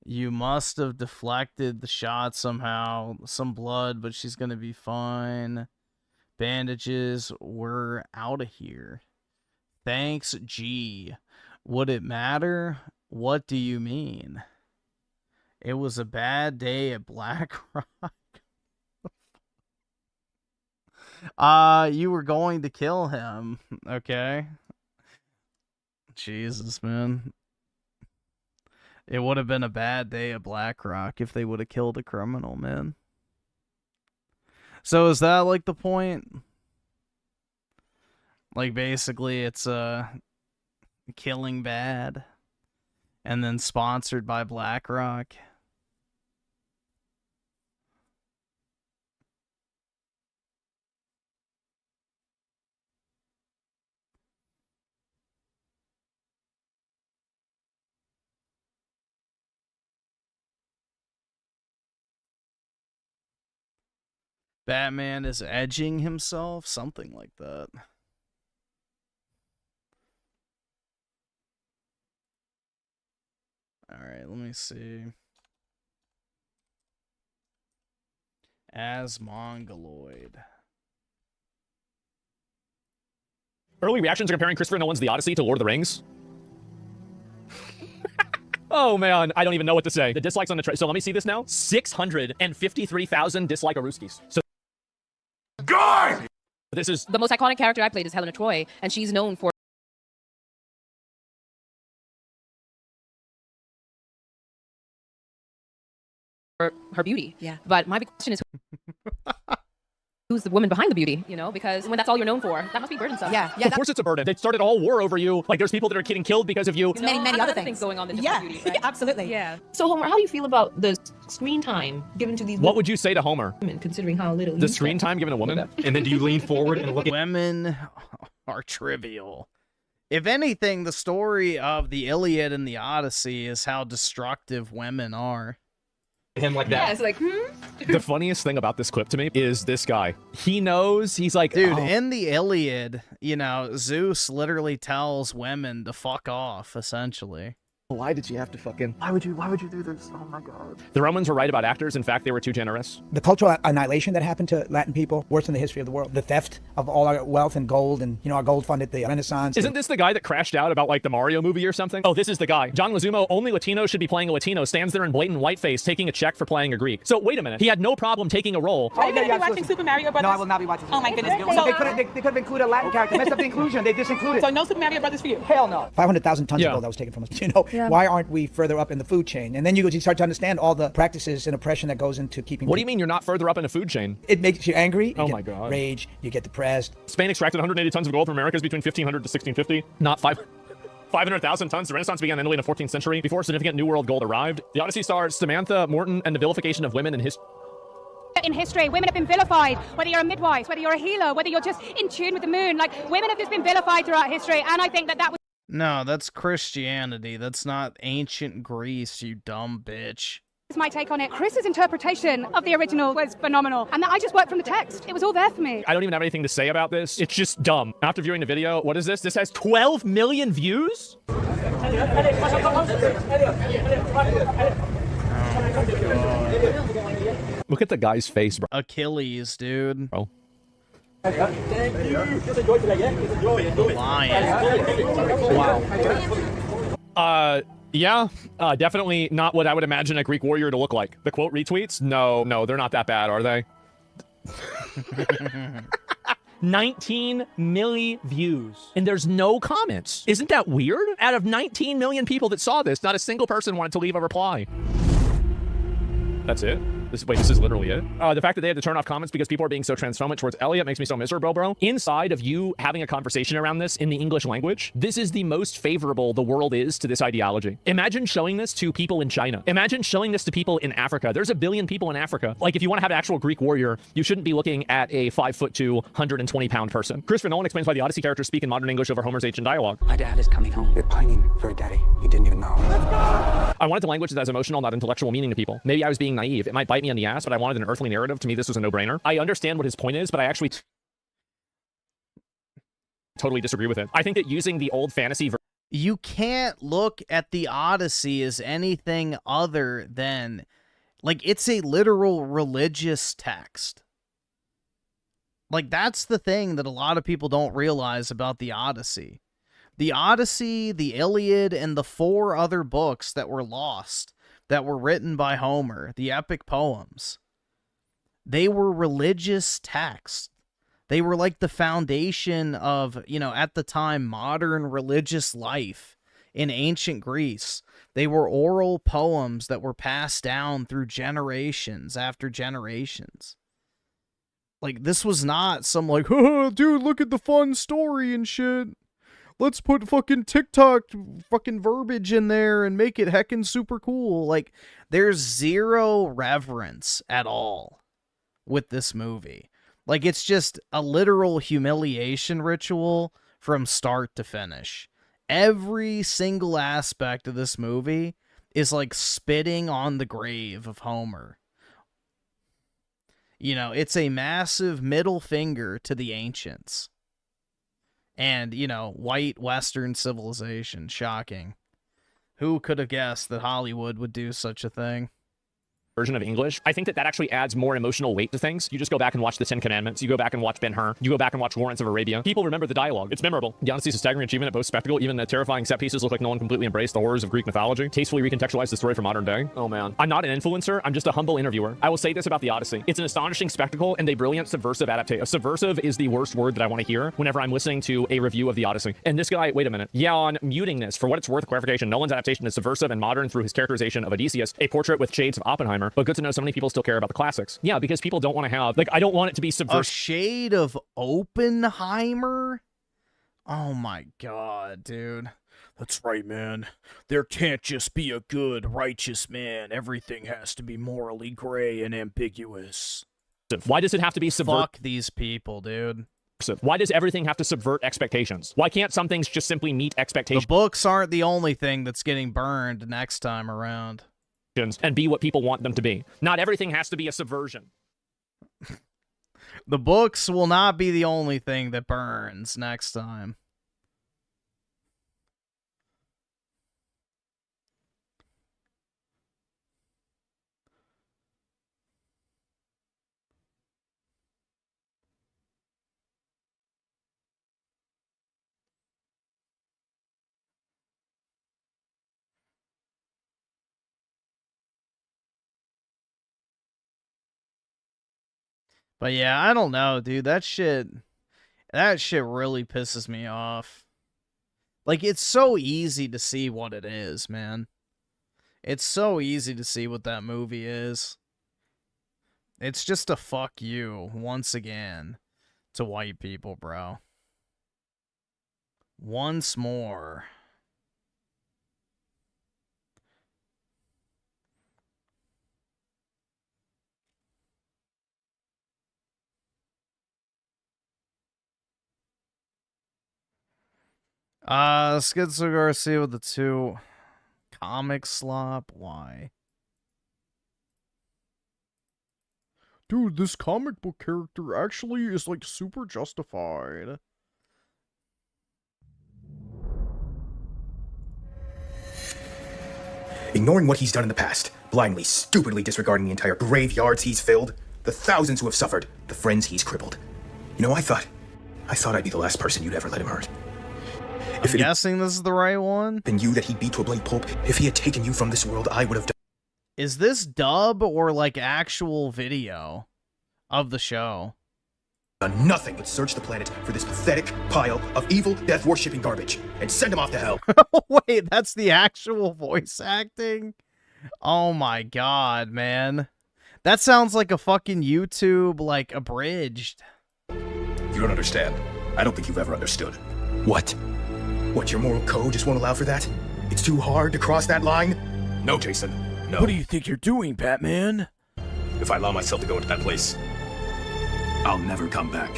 You must have deflected the shot somehow. Some blood, but she's gonna be fine. Bandages. We're out of here. Thanks, G. Would it matter? What do you mean? It was a bad day at Black Rock. You were going to kill him. Okay. Jesus, man. It would have been a bad day at Black Rock if they would have killed a criminal, man. So is that like the point? Like basically it's killing bad and then sponsored by Black Rock. Batman is edging himself, something like that. All right, let me see. Asmongoid. Early reactions are comparing Christopher Nolan's The Odyssey to Lord of the Rings. Oh man, I don't even know what to say. The dislikes on the so let me see this now. 653,000 dislike-a-rooskies. So God! This is the most iconic character I played is Helena Troy, and she's known for her beauty. Yeah. But my big question is who's the woman behind the beauty, you know? Because when that's all you're known for, that must be burdensome. Yeah. Of course it's a burden. They started a whole war over you. Like there's people that are getting killed because of you. There's many other things going on. Yeah, beauty, right? absolutely. Yeah. So Homer, how do you feel about the screen time given to these What would you say to Homer? women, considering how little The screen time given a woman? And then do you lean forward and look at Women are trivial. If anything, the story of the Iliad and the Odyssey is how destructive women are. him like that? Yeah, it's like, The funniest thing about this clip to me is this guy. He knows, he's like, dude, oh. in the Iliad, you know, Zeus literally tells women to fuck off, essentially. Why did you have to fucking... Why would you do this? Oh my God. The Romans were right about actors. In fact, they were too generous. The cultural annihilation that happened to Latin people, worse in the history of the world. The theft of all our wealth and gold, and, you know, our gold funded the Renaissance. Isn't this the guy that crashed out about, like, the Mario movie or something? Oh, this is the guy. John Leguizamo, only Latino should be playing a Latino, stands there in blatant whiteface taking a check for playing a Greek. So, wait a minute. He had no problem taking a role. Are you going to be watching Super Mario Brothers? No, I will not be watching. Oh my goodness. So they could have included a Latin character. Messed up the inclusion. They disincluded. So no Super Mario Brothers for you? Hell no. 500,000 tons of gold that was taken from us. You know, why aren't we further up in the food chain? And then you start to understand all the practices and oppression that goes into keeping. What do you mean you're not further up in the food chain? It makes you angry. Oh my God. Rage. You get depressed. Spain extracted 180 tons of gold from Americas between 1500 to 1650. Not 500,000 tons. The Renaissance began in Italy in the 14th century before significant New World gold arrived. The Odyssey stars Samantha Morton and the vilification of women in history. In history, women have been vilified, whether you're a midwife, whether you're a healer, whether you're just in tune with the moon. Like, women have just been vilified throughout history, and I think that was... No, that's Christianity. That's not ancient Greece, you dumb bitch. my take on it. Chris's interpretation of the original was phenomenal, and I just worked from the text. It was all there for me. I don't even have anything to say about this. It's just dumb. After viewing the video, what is this? This has 12 million views? Look at the guy's face, bro. Achilles, dude. Oh. Wow. Yeah, definitely not what I would imagine a Greek warrior to look like. The quote retweets? No, they're not that bad, are they? 19 million views, and there's no comments. Isn't that weird? Out of 19 million people that saw this, not a single person wanted to leave a reply. That's it? Wait, this is literally it? The fact that they had to turn off comments because people are being so transphobic towards Elliot makes me so miserable, bro. Inside of you having a conversation around this in the English language, this is the most favorable the world is to this ideology. Imagine showing this to people in China. Imagine showing this to people in Africa. There's 1 billion people in Africa. Like, if you want to have an actual Greek warrior, you shouldn't be looking at a 5'2", 120-pound person. Christopher Nolan explains why the Odyssey characters speak in modern English over Homer's ancient dialogue. My dad is coming home. They're pining for a daddy. He didn't even know. I wanted the language that has emotional, not intellectual meaning to people. Maybe I was being naive. It might bite me in the ass, but I wanted an earthly narrative. To me, this was a no-brainer. I understand what his point is, but I actually totally disagree with it. I think that using the old fantasy You can't look at the Odyssey as anything other than, like, it's a literal religious text. Like, that's the thing that a lot of people don't realize about the Odyssey. The Odyssey, the Iliad, and the 4 other books that were lost, that were written by Homer, the epic poems, they were religious texts. They were like the foundation of, you know, at the time, modern religious life in ancient Greece. They were oral poems that were passed down through generations after generations. Like, this was not some like, oh, dude, look at the fun story and shit. Let's put fucking TikTok fucking verbiage in there and make it heckin' super cool. Like, there's zero reverence at all with this movie. Like, it's just a literal humiliation ritual from start to finish. Every single aspect of this movie is like spitting on the grave of Homer. You know, it's a massive middle finger to the ancients. And, you know, white Western civilization. Shocking. Who could have guessed that Hollywood would do such a thing? Version of English. I think that actually adds more emotional weight to things. You just go back and watch the 10 Commandments. You go back and watch Ben-Hur. You go back and watch Lawrence of Arabia. People remember the dialogue. It's memorable. The Odyssey is a staggering achievement at both spectacle. Even the terrifying set pieces look like no one completely embraced the horrors of Greek mythology. Tastefully recontextualize the story for modern day. Oh man. I'm not an influencer. I'm just a humble interviewer. I will say this about the Odyssey. It's an astonishing spectacle and a brilliant subversive adaptation. Subversive is the worst word that I want to hear whenever I'm listening to a review of the Odyssey. And this guy, wait a minute. Yeah, on muting this, for what it's worth, clarification, Nolan's adaptation is subversive and modern through his characterization of Odysseus, a portrait with shades of Oppenheimer, but good to know so many people still care about the classics. Yeah, because people don't want to have, like, I don't want it to be subversive. A shade of Oppenheimer? Oh my god, dude. That's right, man. There can't just be a good, righteous man. Everything has to be morally gray and ambiguous. Why does it have to be subversive? Fuck these people, dude. Why does everything have to subvert expectations? Why can't some things just simply meet expectations? The books aren't the only thing that's getting burned next time around. And be what people want them to be. Not everything has to be a subversion. The books will not be the only thing that burns next time. But yeah, I don't know, dude. That shit really pisses me off. Like, it's so easy to see what it is, man. It's so easy to see what that movie is. It's just a fuck you, once again, to white people, bro. Once more. Schizo Garcia with the 2 comic slop. Why? Dude, this comic book character actually is like super justified. Ignoring what he's done in the past, blindly, stupidly disregarding the entire graveyards he's filled, the thousands who have suffered, the friends he's crippled. You know, I thought I'd be the last person you'd ever let him hurt. I'm guessing this is the right one. Been you that he beat to a blade pulp. If he had taken you from this world, I would have done. Is this dub or like actual video of the show? Done nothing but search the planet for this pathetic pile of evil, death-worshipping garbage and send him off to hell. Wait, that's the actual voice acting? Oh my god, man. That sounds like a fucking YouTube, like, abridged. You don't understand. I don't think you've ever understood. What? What, your moral code just won't allow for that? It's too hard to cross that line? No, Jason. No. What do you think you're doing, Batman? If I allow myself to go into that place, I'll never come back.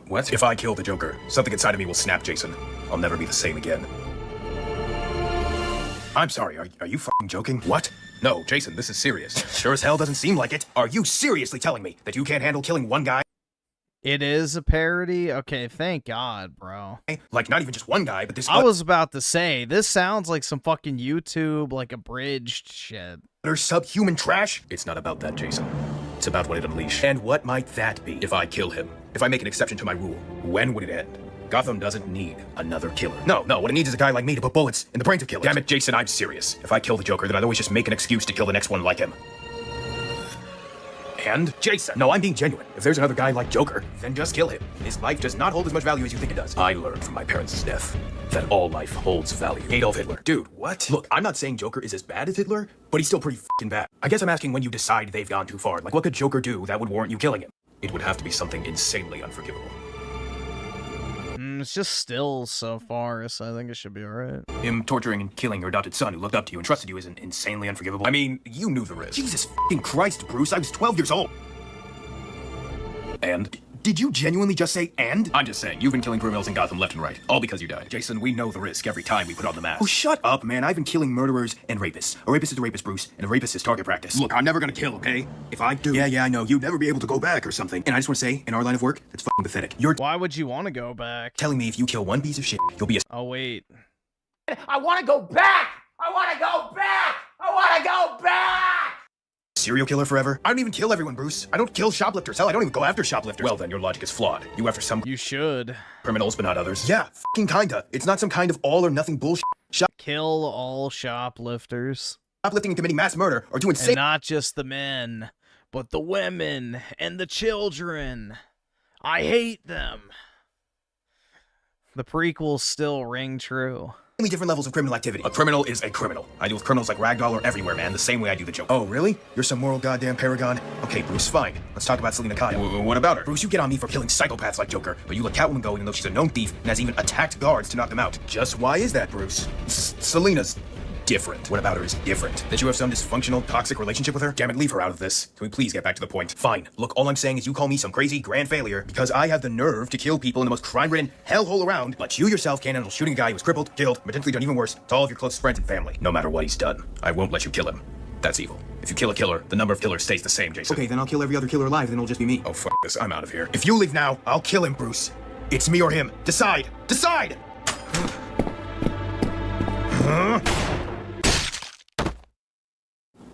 What? If I kill the Joker, something inside of me will snap, Jason. I'll never be the same again. I'm sorry, are you fucking joking? What? No, Jason, this is serious. Sure as hell doesn't seem like it. Are you seriously telling me that you can't handle killing one guy? It is a parody? Okay, thank God, bro. Like, not even just one guy, but this... I was about to say, this sounds like some fucking YouTube, like, abridged shit. Utter subhuman trash? It's not about that, Jason. It's about what it unleashed. And what might that be? If I kill him, if I make an exception to my rule, when would it end? Gotham doesn't need another killer. No, what it needs is a guy like me to put bullets in the brains of killers. Damn it, Jason, I'm serious. If I kill the Joker, then I'd always just make an excuse to kill the next one like him. And Jason. No, I'm being genuine. If there's another guy like Joker, then just kill him. His life does not hold as much value as you think it does. I learned from my parents' death that all life holds value. Adolf Hitler. Dude, what? Look, I'm not saying Joker is as bad as Hitler, but he's still pretty f***ing bad. I guess I'm asking when you decide they've gone too far. Like, what could Joker do that would warrant you killing him? It would have to be something insanely unforgivable. It's just stills so far, so I think it should be alright. Him torturing and killing your adopted son who looked up to you and trusted you isn't insanely unforgivable. I mean, you knew the risk. Jesus f***ing Christ, Bruce, I was 12 years old. And? Did you genuinely just say and? I'm just saying, you've been killing criminals in Gotham left and right. All because you died. Jason, we know the risk every time we put on the mask. Oh, shut up, man. I've been killing murderers and rapists. A rapist is a rapist, Bruce, and a rapist is target practice. Look, I'm never gonna kill, okay? If I do... Yeah, I know. You'd never be able to go back or something. And I just want to say, in our line of work, that's fucking pathetic. You're... Why would you want to go back? Telling me if you kill one piece of shit, you'll be a... Oh, wait. I want to go back! I want to go back! I want to go back! Serial killer forever? I don't even kill everyone, Bruce. I don't kill shoplifters. Hell, I don't even go after shoplifters. Well, then your logic is flawed. You after some... You should. Criminals, but not others. Yeah, fucking kinda. It's not some kind of all or nothing bullshit. Kill all shoplifters. Shoplifting and committing mass murder are too insane. And not just the men, but the women and the children. I hate them. The prequels still ring true. Different levels of criminal activity. A criminal is a criminal. I deal with criminals like Ragdoll or everywhere, man, the same way I do the Joker. Oh, really? You're some moral goddamn paragon? Okay, Bruce, fine. Let's talk about Selena Kyle. What about her? Bruce, you get on me for killing psychopaths like Joker, but you let Catwoman go even though she's a known thief and has even attacked guards to knock them out. Just why is that, Bruce? Selena's different. What about her is different? That you have some dysfunctional, toxic relationship with her? Damn it, leave her out of this. Can we please get back to the point? Fine. Look, all I'm saying is you call me some crazy grand failure because I have the nerve to kill people in the most crime-ridden hellhole around, but you yourself can't handle shooting a guy who was crippled, killed, potentially done even worse to all of your closest friends and family. No matter what he's done, I won't let you kill him. That's evil. If you kill a killer, the number of killers stays the same, Jason. Okay, then I'll kill every other killer alive, then it'll just be me. Oh, fuck this. I'm out of here. If you leave now, I'll kill him, Bruce. It's me or him. Decide! Decide! Huh?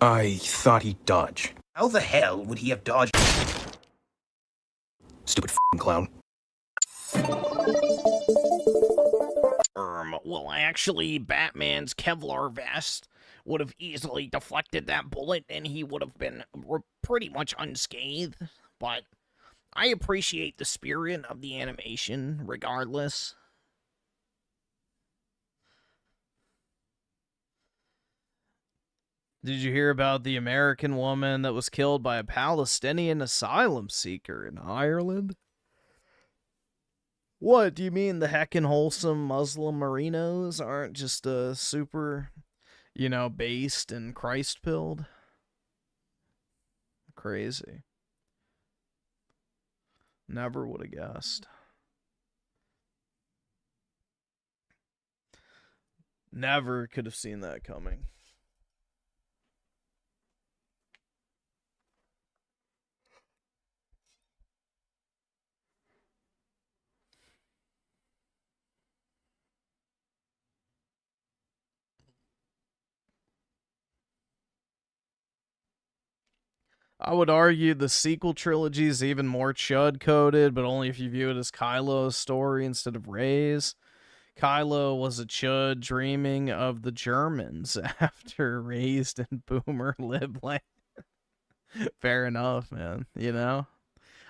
I thought he'd dodge. How the hell would he have dodged? Stupid f***ing clown. Well, actually, Batman's Kevlar vest would have easily deflected that bullet, and he would have been pretty much unscathed. But I appreciate the spirit of the animation, regardless. Did you hear about the American woman that was killed by a Palestinian asylum seeker in Ireland? What, do you mean the heckin' wholesome Muslim Marinos aren't just super, based and Christ-pilled? Crazy. Never would have guessed. Never could have seen that coming. I would argue the sequel trilogy is even more chud-coded, but only if you view it as Kylo's story instead of Rey's. Kylo was a chud dreaming of the Germans after raised in boomer lib land. Fair enough, man.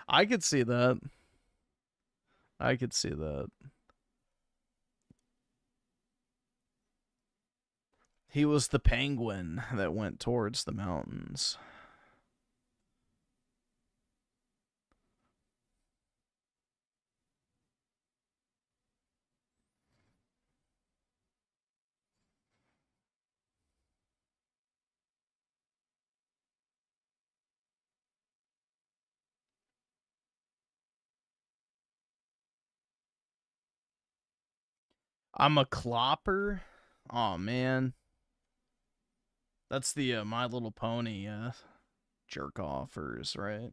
I could see that. I could see that. He was the penguin that went towards the mountains. I'm a clopper? Oh man. That's the My Little Pony jerk offers, right?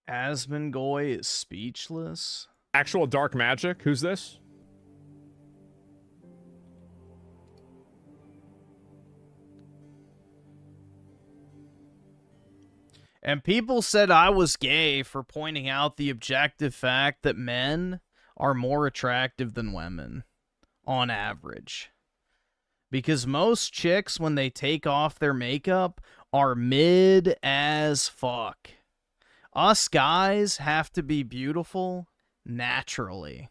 Asmangoy is speechless. Actual dark magic? Who's this? And people said I was gay for pointing out the objective fact that men are more attractive than women, on average. Because most chicks, when they take off their makeup, are mid as fuck. Us guys have to be beautiful naturally.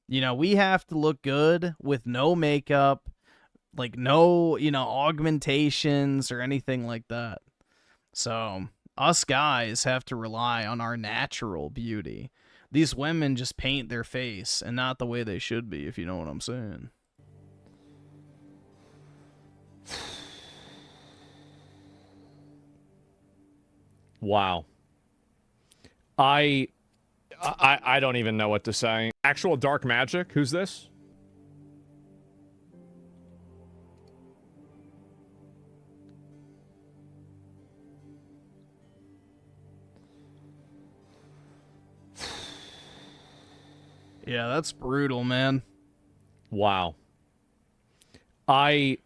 You know, we have to look good with no makeup, like no, augmentations or anything like that. So, us guys have to rely on our natural beauty. These women just paint their face, and not the way they should be, if you know what I'm saying. Wow. I don't even know what to say. Actual dark magic? Who's this? Yeah, that's brutal, man. Wow. I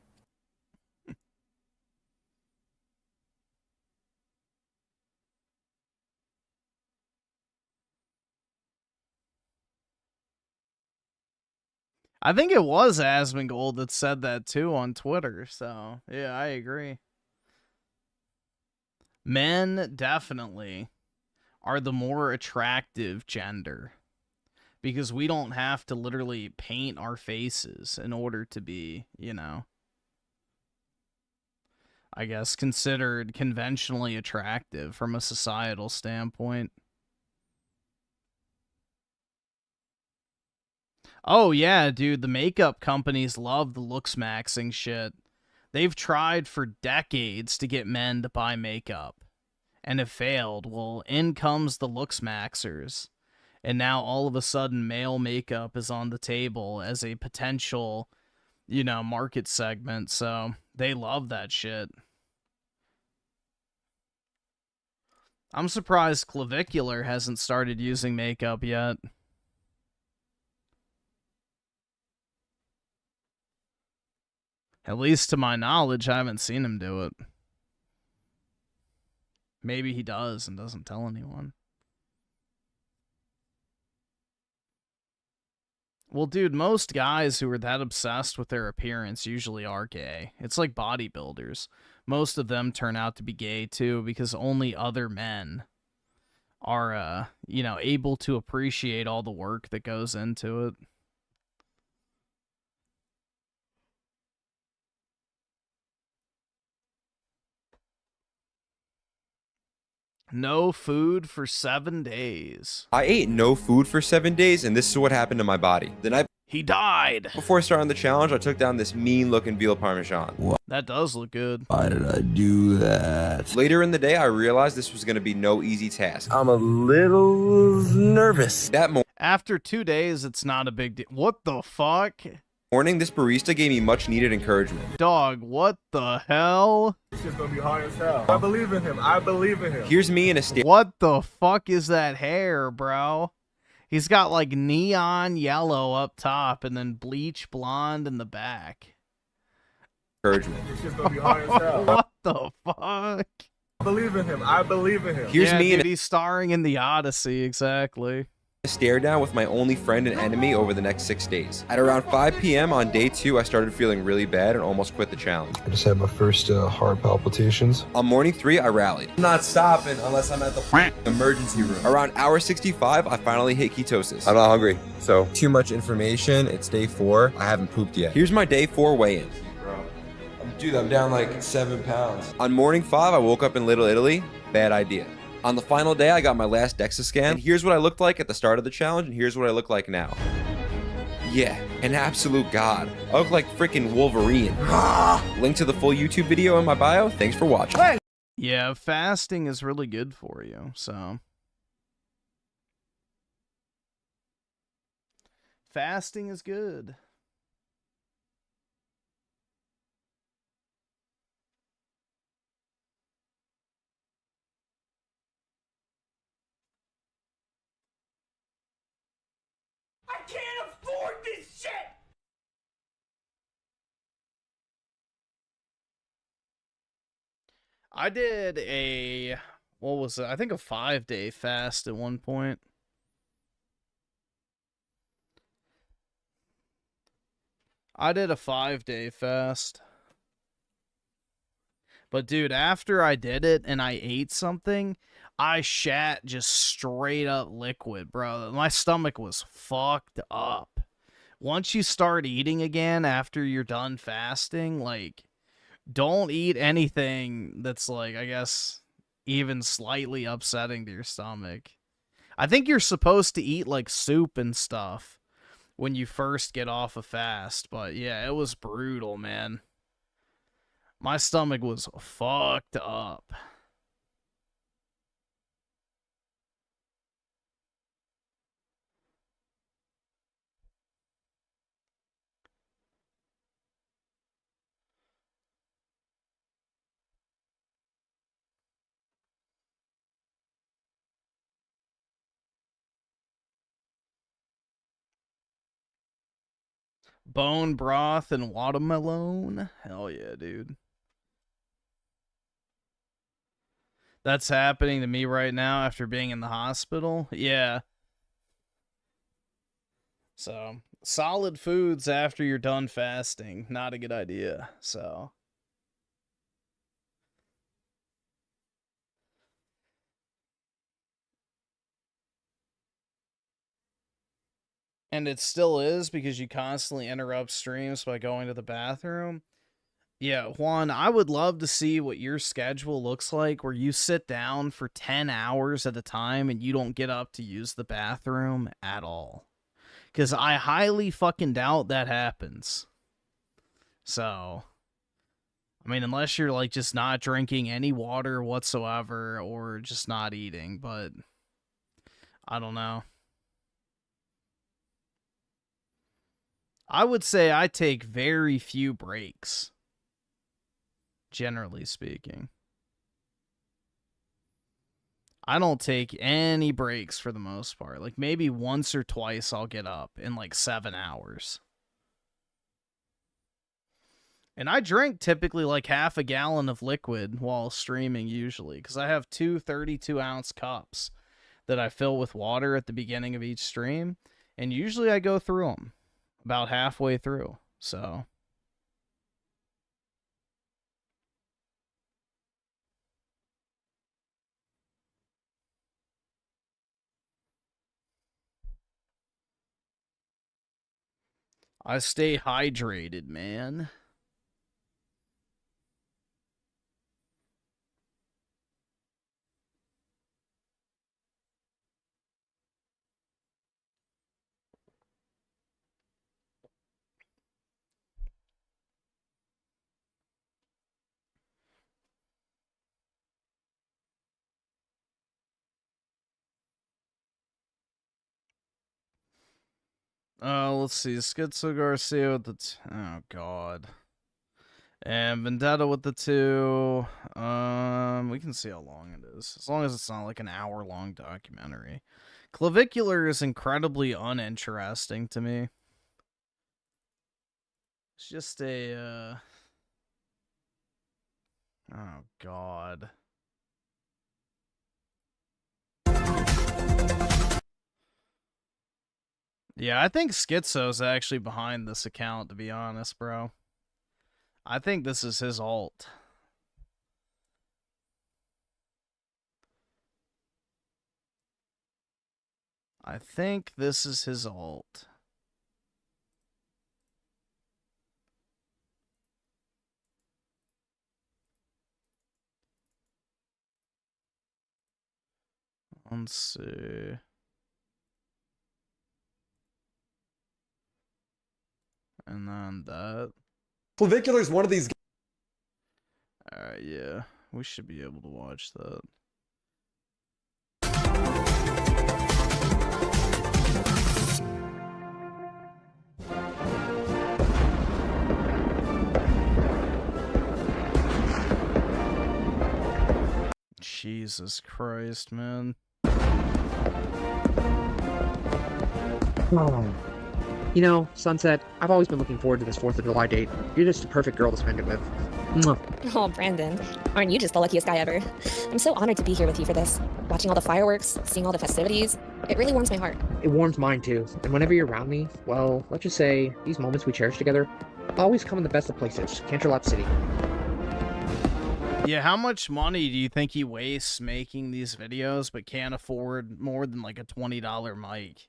think it was Asmongold that said that too on Twitter, so yeah, I agree. Men definitely are the more attractive gender because we don't have to literally paint our faces in order to be, I guess considered conventionally attractive from a societal standpoint. Oh, yeah, dude, the makeup companies love the looks maxing shit. They've tried for decades to get men to buy makeup and have failed. Well, in comes the looks maxers. And now all of a sudden male makeup is on the table as a potential, market segment. So they love that shit. I'm surprised cLavicular hasn't started using makeup yet. At least to my knowledge, I haven't seen him do it. Maybe he does and doesn't tell anyone. Well, dude, most guys who are that obsessed with their appearance usually are gay. It's like bodybuilders. Most of them turn out to be gay, too, because only other men are, able to appreciate all the work that goes into it. No food for 7 days. I ate no food for 7 days, and this is what happened to my body. The night he died. Before starting the challenge, I took down this mean-looking veal parmesan. What? That does look good. Why did I do that? Later in the day, I realized this was going to be no easy task. I'm a little nervous. That After 2 days, it's not a big deal. What the fuck? morning, this barista gave me much-needed encouragement. Dog, what the hell? This shit's gonna be hard as hell. I believe in him. I believe in him. Here's me in a state. What the fuck is that hair, bro? He's got like neon yellow up top and then bleach blonde in the back. Encouragement. This shit's gonna be hard as hell. What the fuck? I believe in him. I believe in him. Here's me dude, he's starring in the Odyssey, exactly. Stare down with my only friend and enemy over the next 6 days. At around 5 p.m. on day 2, I started feeling really bad and almost quit the challenge. I just had my first heart palpitations. On morning 3, I rallied. I'm not stopping unless I'm at the emergency room. Around hour 65, I finally hit ketosis. I'm not hungry, so too much information. It's day 4. I haven't pooped yet. Here's my day 4 weigh-in. Dude, I'm down like 7 pounds. On morning 5, I woke up in Little Italy. Bad idea. On the final day, I got my last DEXA scan. And here's what I looked like at the start of the challenge, and here's what I look like now. Yeah, an absolute god. I look like freaking Wolverine. Link to the full YouTube video in my bio. Thanks for watching. Yeah, fasting is really good for you, so. Fasting is good. can't afford this shit! I did a, what was it? I think a 5-day fast at one point. I did a 5-day fast. But dude, after I did it and I ate something, I shat just straight up liquid, bro. My stomach was fucked up. Once you start eating again after you're done fasting, like, don't eat anything that's, like, I guess, even slightly upsetting to your stomach. I think you're supposed to eat, like, soup and stuff when you first get off a fast. But, yeah, it was brutal, man. My stomach was fucked up. Bone broth and watermelon. Hell yeah, dude. That's happening to me right now after being in the hospital. Yeah. So, solid foods after you're done fasting. Not a good idea. So. And it still is because you constantly interrupt streams by going to the bathroom. Yeah, Juan, I would love to see what your schedule looks like where you sit down for 10 hours at a time and you don't get up to use the bathroom at all. Because I highly fucking doubt that happens. So, I mean, unless you're, like, just not drinking any water whatsoever or just not eating, but I don't know. I would say I take very few breaks, generally speaking. I don't take any breaks for the most part. Like, maybe once or twice I'll get up in, like, 7 hours. And I drink typically, like, half a gallon of liquid while streaming usually, because I have two 32-ounce cups that I fill with water at the beginning of each stream, and usually I go through them about halfway through, so. I stay hydrated, man. Let's see. Schizo Garcia with the oh god. And Vendetta with the 2. We can see how long it is. As long as it's not like an hour-long documentary. cLavicular is incredibly uninteresting to me. It's just a, oh god. Yeah, I think Schizo's actually behind this account, to be honest, bro. I think this is his alt. I think this is his alt. Let's see. And then that. cLavicular is one of these. Alright, yeah. We should be able to watch that. Jesus Christ, man. You know, Sunset, I've always been looking forward to this 4th of July date. You're just the perfect girl to spend it with. Mwah. Oh, Brandon, aren't you just the luckiest guy ever? I'm so honored to be here with you for this. Watching all the fireworks, seeing all the festivities, it really warms my heart. It warms mine too. And whenever you're around me, well, let's just say these moments we cherish together always come in the best of places. Canterlot City. Yeah, how much money do you think he wastes making these videos but can't afford more than like a $20 mic?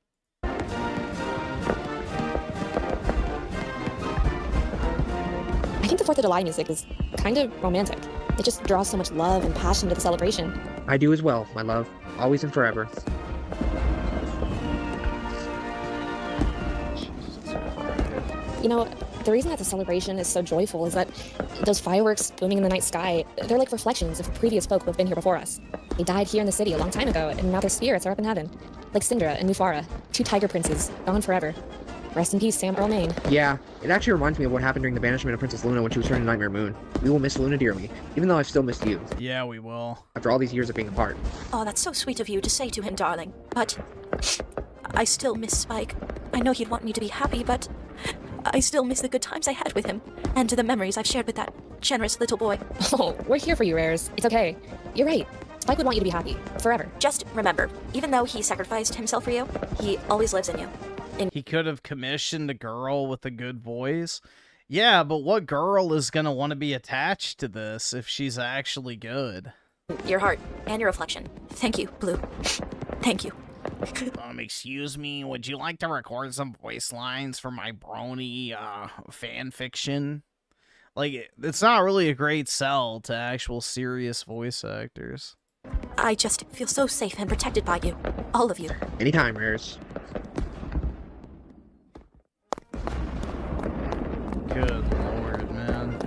I think the 4th of July music is kind of romantic. It just draws so much love and passion to the celebration. I do as well, my love. Always and forever. You know, the reason that the celebration is so joyful is that those fireworks booming in the night sky, they're like reflections of previous folk who have been here before us. They died here in the city a long time ago, and now their spirits are up in heaven. Like Syndra and Mufara, 2 tiger princes, gone forever. Rest in peace, Sam Earl Maine. Yeah, it actually reminds me of what happened during the banishment of Princess Luna when she was turned to Nightmare Moon. We will miss Luna dearly, even though I've still missed you. Yeah, we will. After all these years of being apart. Oh, that's so sweet of you to say to him, darling. But I still miss Spike. I know he'd want me to be happy, but I still miss the good times I had with him, and the memories I've shared with that generous little boy. Oh, we're here for you, Rares. It's okay. You're right. Spike would want you to be happy. Forever. Just remember, even though he sacrificed himself for you, he always lives in you. He could have commissioned a girl with a good voice. Yeah, but what girl is going to want to be attached to this if she's actually good? Your heart and your reflection. Thank you, Blue. Thank you. Excuse me, would you like to record some voice lines for my Brony fan fiction? Like, it's not really a great sell to actual serious voice actors. I just feel so safe and protected by you. All of you. Anytime, Rares. Good lord, man.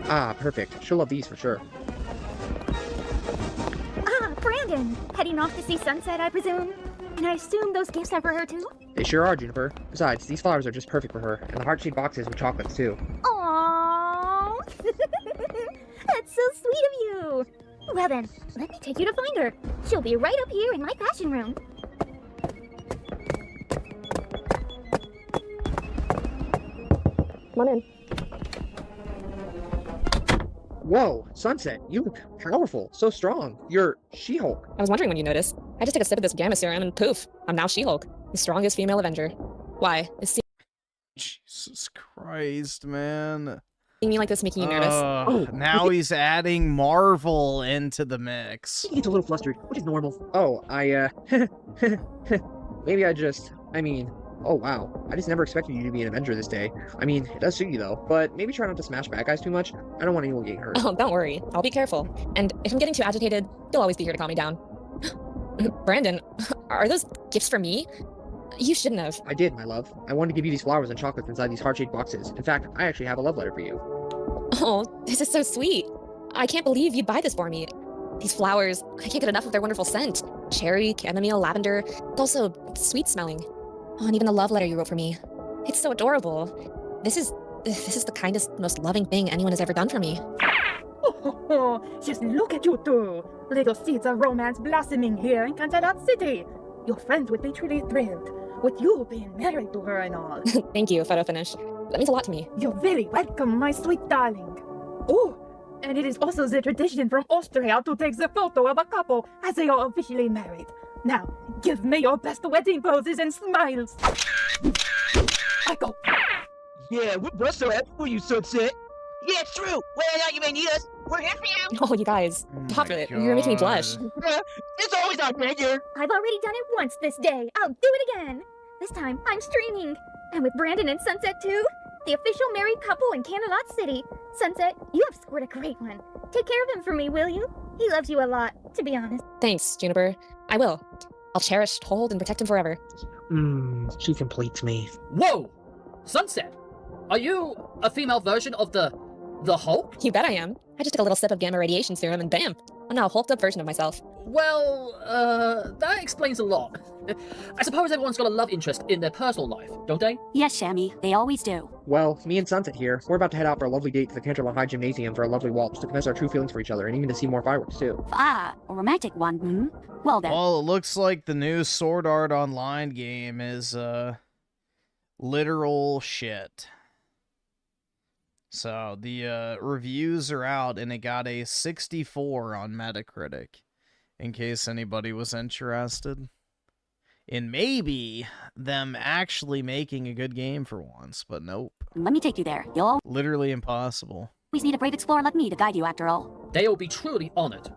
Ah, perfect. She'll love these for sure. Ah, Brandon! Heading off to see Sunset, I presume? And I assume those gifts are for her too? They sure are, Juniper. Besides, these flowers are just perfect for her, and the heart-shaped boxes with chocolates too. Aww! That's so sweet of you! Well then, let me take you to find her. She'll be right up here in my fashion room. Come on in. Whoa, Sunset, you look powerful, so strong. You're She-Hulk. I was wondering when you noticed. I just took a sip of this gamma serum and poof, I'm now She-Hulk, the strongest female Avenger. Why? Is Jesus Christ, man. seeing me like this making you nervous? Now he's adding Marvel into the mix. He gets a little flustered, which is normal. Oh, maybe oh wow. I just never expected you to be an Avenger this day. I mean, it does suit you though, but maybe try not to smash bad guys too much. I don't want anyone getting hurt. Oh, don't worry. I'll be careful. And if I'm getting too agitated, you'll always be here to calm me down. Brandon, are those gifts for me? You shouldn't have. I did, my love. I wanted to give you these flowers and chocolates inside these heart-shaped boxes. In fact, I actually have a love letter for you. Oh, this is so sweet. I can't believe you'd buy this for me. These flowers, I can't get enough of their wonderful scent. Cherry, chamomile, lavender. It's also sweet smelling. Oh, and even the love letter you wrote for me. It's so adorable. This is the kindest, most loving thing anyone has ever done for me. Oh, just look at you two. Little seeds of romance blossoming here in Canterlot City. Your friends would be truly thrilled with you being married to her and all. Thank you, photo finish. That means a lot to me. You're very welcome, my sweet darling. Oh, and it is also the tradition from Austria to take the photo of a couple as they are officially married. Now, give me your best wedding poses and smiles. I go. Yeah, we're so happy for you, Sunset. Yeah, it's true. Whether or not you may need us, we're here for you. Oh, you guys. Stop it. You're making me blush. It's always our pleasure. I've already done it once this day. I'll do it again. This time, I'm streaming. And with Brandon and Sunset, too. The official married couple in Canterlot City. Sunset, you have scored a great one. Take care of him for me, will you? He loves you a lot, to be honest. Thanks, Juniper. I will. I'll cherish, hold, and protect him forever. She completes me. Whoa! Sunset! Are you a female version of the Hulk? You bet I am. I just took a little sip of gamma radiation serum and bam, I'm now a hulked up version of myself. Well, that explains a lot. I suppose everyone's got a love interest in their personal life, don't they? Yes, Shammy, they always do. Well, me and Sunset here, we're about to head out for a lovely date to the Canterlot High Gymnasium for a lovely waltz to confess our true feelings for each other and even to see more fireworks too. Ah, a romantic one, hmm? Well then. Well, it looks like the new Sword Art Online game is, literal shit. So, the, reviews are out, and it got a 64 on Metacritic, in case anybody was interested. And maybe them actually making a good game for once, but nope. Let me take you there. You'll Literally impossible. always need a brave explorer like me to guide you after all. They'll be truly honored.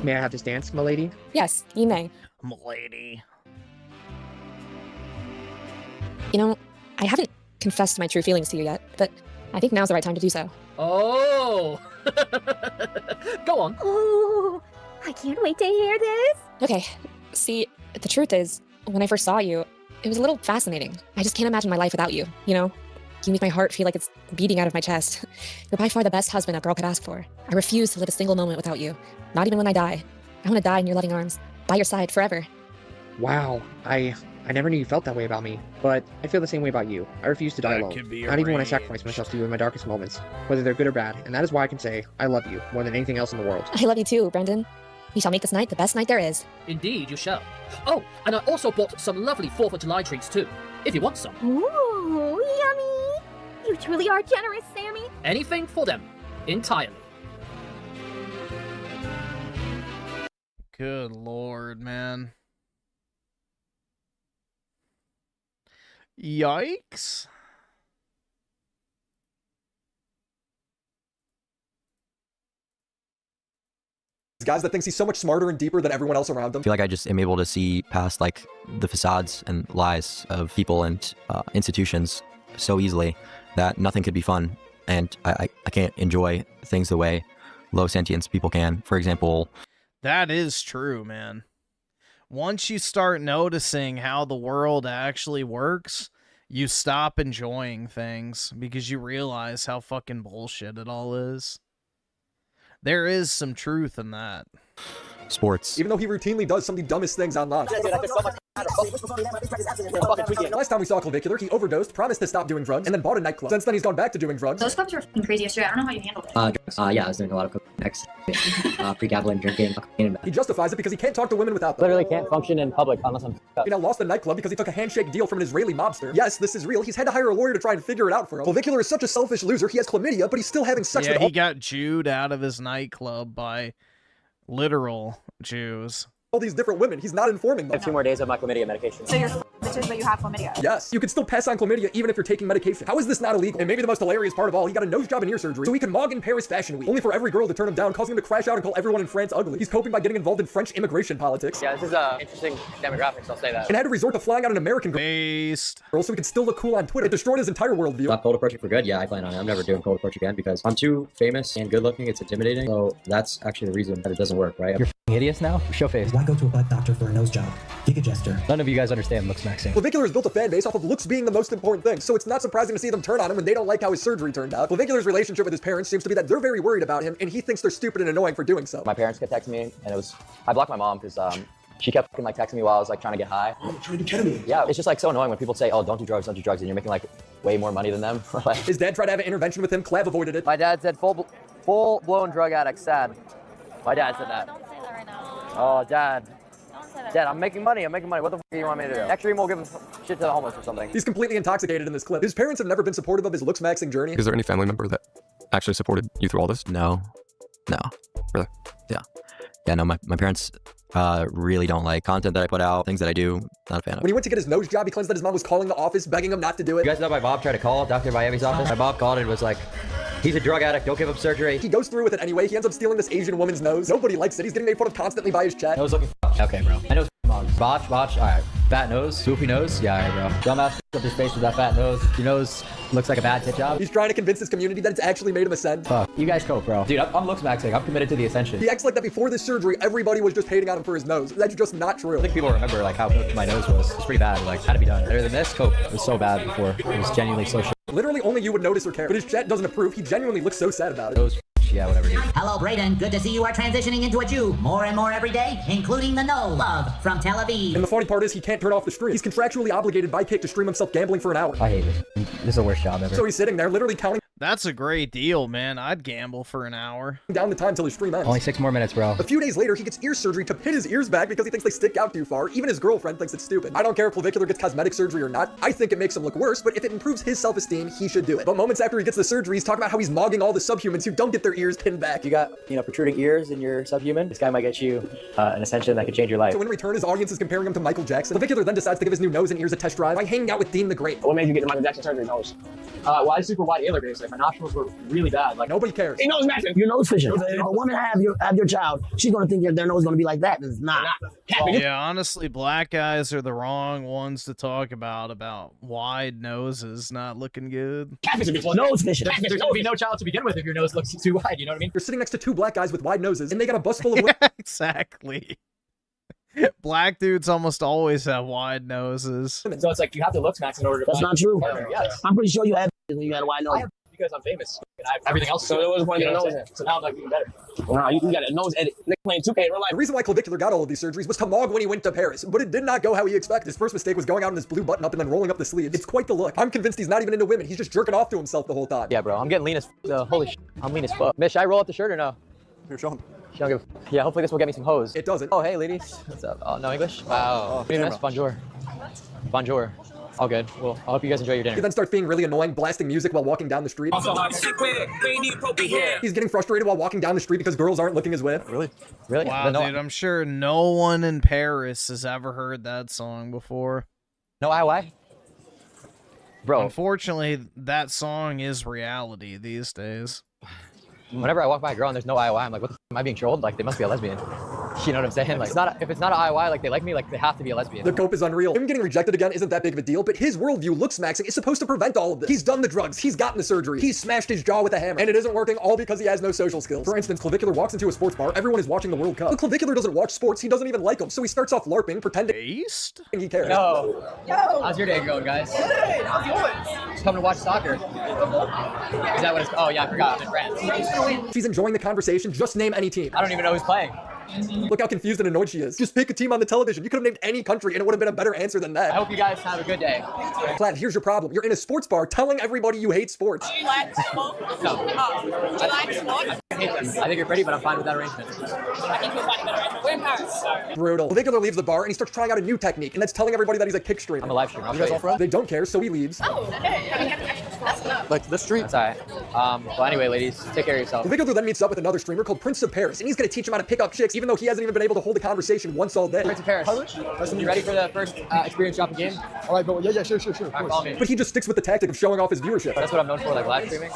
May I have this dance, milady? Yes, you may. Milady. You know, I haven't confessed my true feelings to you yet, but I think now's the right time to do so. Oh! Go on. Oh, I can't wait to hear this. Okay, see, the truth is, when I first saw you, it was a little fascinating. I just can't imagine my life without you, you know? You make my heart feel like it's beating out of my chest. You're by far the best husband a girl could ask for. I refuse to live a single moment without you. Not even when I die. I want to die in your loving arms, by your side forever. Wow, I never knew you felt that way about me, but I feel the same way about you. I refuse to die alone. Not even when I sacrifice myself to you in my darkest moments, whether they're good or bad, and that is why I can say I love you more than anything else in the world. I love you too, Brendan. We shall make this night the best night there is. Indeed, you shall. Oh, and I also bought some lovely 4th of July treats too, if you want some. Ooh, yummy! You truly are generous, Sammy. Anything for them, entirely. Good lord, man. Yikes. Guys that thinks he's so much smarter and deeper than everyone else around him. I feel like I just am able to see past like the facades and lies of people and institutions so easily that nothing could be fun, and I can't enjoy things the way low sentience people can. For example, that is true, man. Once you start noticing how the world actually works, you stop enjoying things because you realize how fucking bullshit it all is. There is some truth in that. Sports. Even though he routinely does some of the dumbest things online. Last time we saw cLavicular, he overdosed, promised to stop doing drugs, and then bought a nightclub. Since then, he's gone back to doing drugs. Those clubs were f***ing crazy yesterday. I don't know how you handled it. Yeah, I was doing a lot of next pre-gambling, drinking. He justifies it because he can't talk to women without them. Literally can't function in public unless I'm up. He now lost the nightclub because he took a handshake deal from an Israeli mobster. Yes, this is real. He's had to hire a lawyer to try and figure it out for him. cLavicular is such a selfish loser. He has chlamydia, but he's still having sex with all. He got Jewed out of his nightclub by literal Jews. All these different women. He's not informing them. 2 more days of my chlamydia medication. So you're bitches, but you have chlamydia. Yes, you can still pass on chlamydia even if you're taking medication. How is this not illegal? And maybe the most hilarious part of all, he got a nose job and ear surgery so he could mog in Paris Fashion Week. Only for every girl to turn him down, causing him to crash out and call everyone in France ugly. He's coping by getting involved in French immigration politics. Yeah, this is interesting demographics, I'll say that. And had to resort to flying out an American girl so he could still look cool on Twitter. It destroyed his entire worldview. Not cold approaching for good? Yeah, I plan on it. I'm never doing cold approach again because I'm too famous and good looking. It's intimidating. So that's actually the reason that it doesn't work, right? You're hideous now? Show face. Why go to a black doctor for a nose job? Take a jester. None of you guys understand looks maxing. cLavicular has built a fan base off of looks being the most important thing, so it's not surprising to see them turn on him when they don't like how his surgery turned out. cLavicular's relationship with his parents seems to be that they're very worried about him, and he thinks they're stupid and annoying for doing so. My parents kept texting me, and I blocked my mom because she kept like texting me while I was like trying to get high. Oh, trying to do ketamine. Yeah, it's just like so annoying when people say, "Oh, don't do drugs," and you're making like way more money than them. His dad tried to have an intervention with him. Clav avoided it. My dad said full-blown drug addict, sad. My dad said that. Don't say that right now. Oh, Dad. Dad, I'm making money. What the f*** do you want me to do? Next stream we'll give him shit to the homeless or something. He's completely intoxicated in this clip. His parents have never been supportive of his looks maxing journey. Is there any family member that actually supported you through all this? No. Really? Yeah, no, my parents really don't like content that I put out, things that I do, not a fan of. When he went to get his nose job, he claims that his mom was calling the office, begging him not to do it. You guys know my Bob tried to call Dr. Miami's office? My Bob called and was like, he's a drug addict, don't give him surgery. He goes through with it anyway. He ends up stealing this Asian woman's nose. Nobody likes it. He's getting made fun of constantly by his chat. Nose looking f***. Okay, bro. I know mugs. Watch. Alright. Fat nose, goofy nose. Yeah, alright, bro. Dumbass up his face with that fat nose. Your nose looks like a bad tit job. He's trying to convince his community that it's actually made him ascend. Fuck. You guys cope, bro. Dude, I'm looks maxing. I'm committed to the ascension. He acts like that before this surgery, everybody was just hating on him for his nose. That's just not true. I think people remember like how good my nose was. It's pretty bad. Like, had to be done. Better than this, cope. It was so bad before. It was genuinely so shit. Literally only you would notice or care. But his chat doesn't approve. He genuinely looks so sad about it. Nose, yeah, whatever, dude. Hello, Brayden. Good to see you are transitioning into a Jew more and more every day, including the No Love from Tel Aviv. And the funny part is he can't turn off the stream. He's contractually obligated by Kick to stream himself gambling for an hour. I hate this. This is the worst job ever. So he's sitting there literally counting That's a great deal, man. I'd gamble for an hour. down the time till his stream ends. Only 6 more minutes, bro. A few days later, he gets ear surgery to pin his ears back because he thinks they stick out too far. Even his girlfriend thinks it's stupid. I don't care if cLavicular gets cosmetic surgery or not. I think it makes him look worse, but if it improves his self-esteem, he should do it. But moments after he gets the surgery, he's talking about how he's mogging all the subhumans who don't get their ears pinned back. You got, protruding ears in your subhuman. This guy might get you an ascension that could change your life. So in return, his audience is comparing him to Michael Jackson. cLavicular then decides to give his new nose and ears a test drive by hanging out with Dean the Great. What made you get the Michael Jackson surgery nose? Well, I had super wide alar base. Like, my nostrils were really bad. Like, nobody cares. He knows Max. Your nose fishing. If a woman have your child, she's gonna think their nose is gonna be like that. And it's not. Yeah, honestly, black guys are the wrong ones to talk about wide noses not looking good. Nose fishing. There's gonna be no child to begin with if your nose looks too wide. You know what I mean? You're sitting next to two black guys with wide noses, and they got a bus full of Exactly. Black dudes almost always have wide noses. So it's like you have to look max in order to. That's not true. Yes. I'm pretty sure you have when you got a wide nose. Because I'm famous. And I have everything else. So it was one of your nose. So now I'm like even better. Nah, you got a nose edit. They're playing 2K in real life. The reason why cLavicular got all of these surgeries was to mog when he went to Paris, but it did not go how he expected. His first mistake was going out in his blue button up and then rolling up the sleeves. It's quite the look. I'm convinced he's not even into women. He's just jerking off to himself the whole time. Yeah, bro. I'm getting lean as holy shit. I'm lean as fuck. Miss, should I roll up the shirt or no? Here, show him. Yeah, hopefully this will get me some hose. It doesn't. Oh, hey, ladies. What's up? Oh, no English? Wow. Miss, bonjour. Bonjour. All good. Well, I hope you guys enjoy your dinner. He then starts being really annoying, blasting music while walking down the street. He's getting frustrated while walking down the street because girls aren't looking his way. Really? Really? Wow, dude, I'm sure no one in Paris has ever heard that song before. No IOI? Bro. Unfortunately, that song is reality these days. Whenever I walk by a girl and there's no IOI, I'm like, what the f am I being trolled? Like, they must be a lesbian. You know what I'm saying? Like, if it's not an IOI, like, they like me, like, they have to be a lesbian. The cope is unreal. Him getting rejected again isn't that big of a deal, but his worldview, looks maxing, is supposed to prevent all of this. He's done the drugs, he's gotten the surgery, he's smashed his jaw with a hammer, and it isn't working all because he has no social skills. For instance, cLavicular walks into a sports bar, everyone is watching the World Cup. But cLavicular doesn't watch sports, he doesn't even like them, so he starts off LARPing, pretending he cares. Yo. How's your day going, guys? Hey, how's yours? Just coming to watch soccer. Is that what it's, oh yeah, I forgot, I'm in France. She's enjoying the conversation, just name any team. I don't even know who's playing. Look how confused and annoyed she is. Just pick a team on the television. You could have named any country and it would have been a better answer than that. I hope you guys have a good day. Plaid, here's your problem. You're in a sports bar telling everybody you hate sports. Do you like sport? No. Do you like sport? I hate them. I think you're pretty, but I'm fine with that arrangement. I think you'll find a better arrangement. We're in Paris, so. Brutal. cLavicular leaves the bar and he starts trying out a new technique, and that's telling everybody that he's a kick streamer. I'm a live streamer. You guys all friends? They don't care, so he leaves. Oh, okay. I mean, that's enough. Like the street. That's alright. Well, anyway, ladies, take care of yourself. cLavicular then meets up with another streamer called Prince of Paris, and he's gonna teach him how to pick up chicks, even though he hasn't even been able to hold a conversation once all day. Prince of Paris. You ready for the first experience shopping game? All right, bro. Yeah, sure. Follow me. But he just sticks with the tactic of showing off his viewership. That's what I'm known for, like live streaming.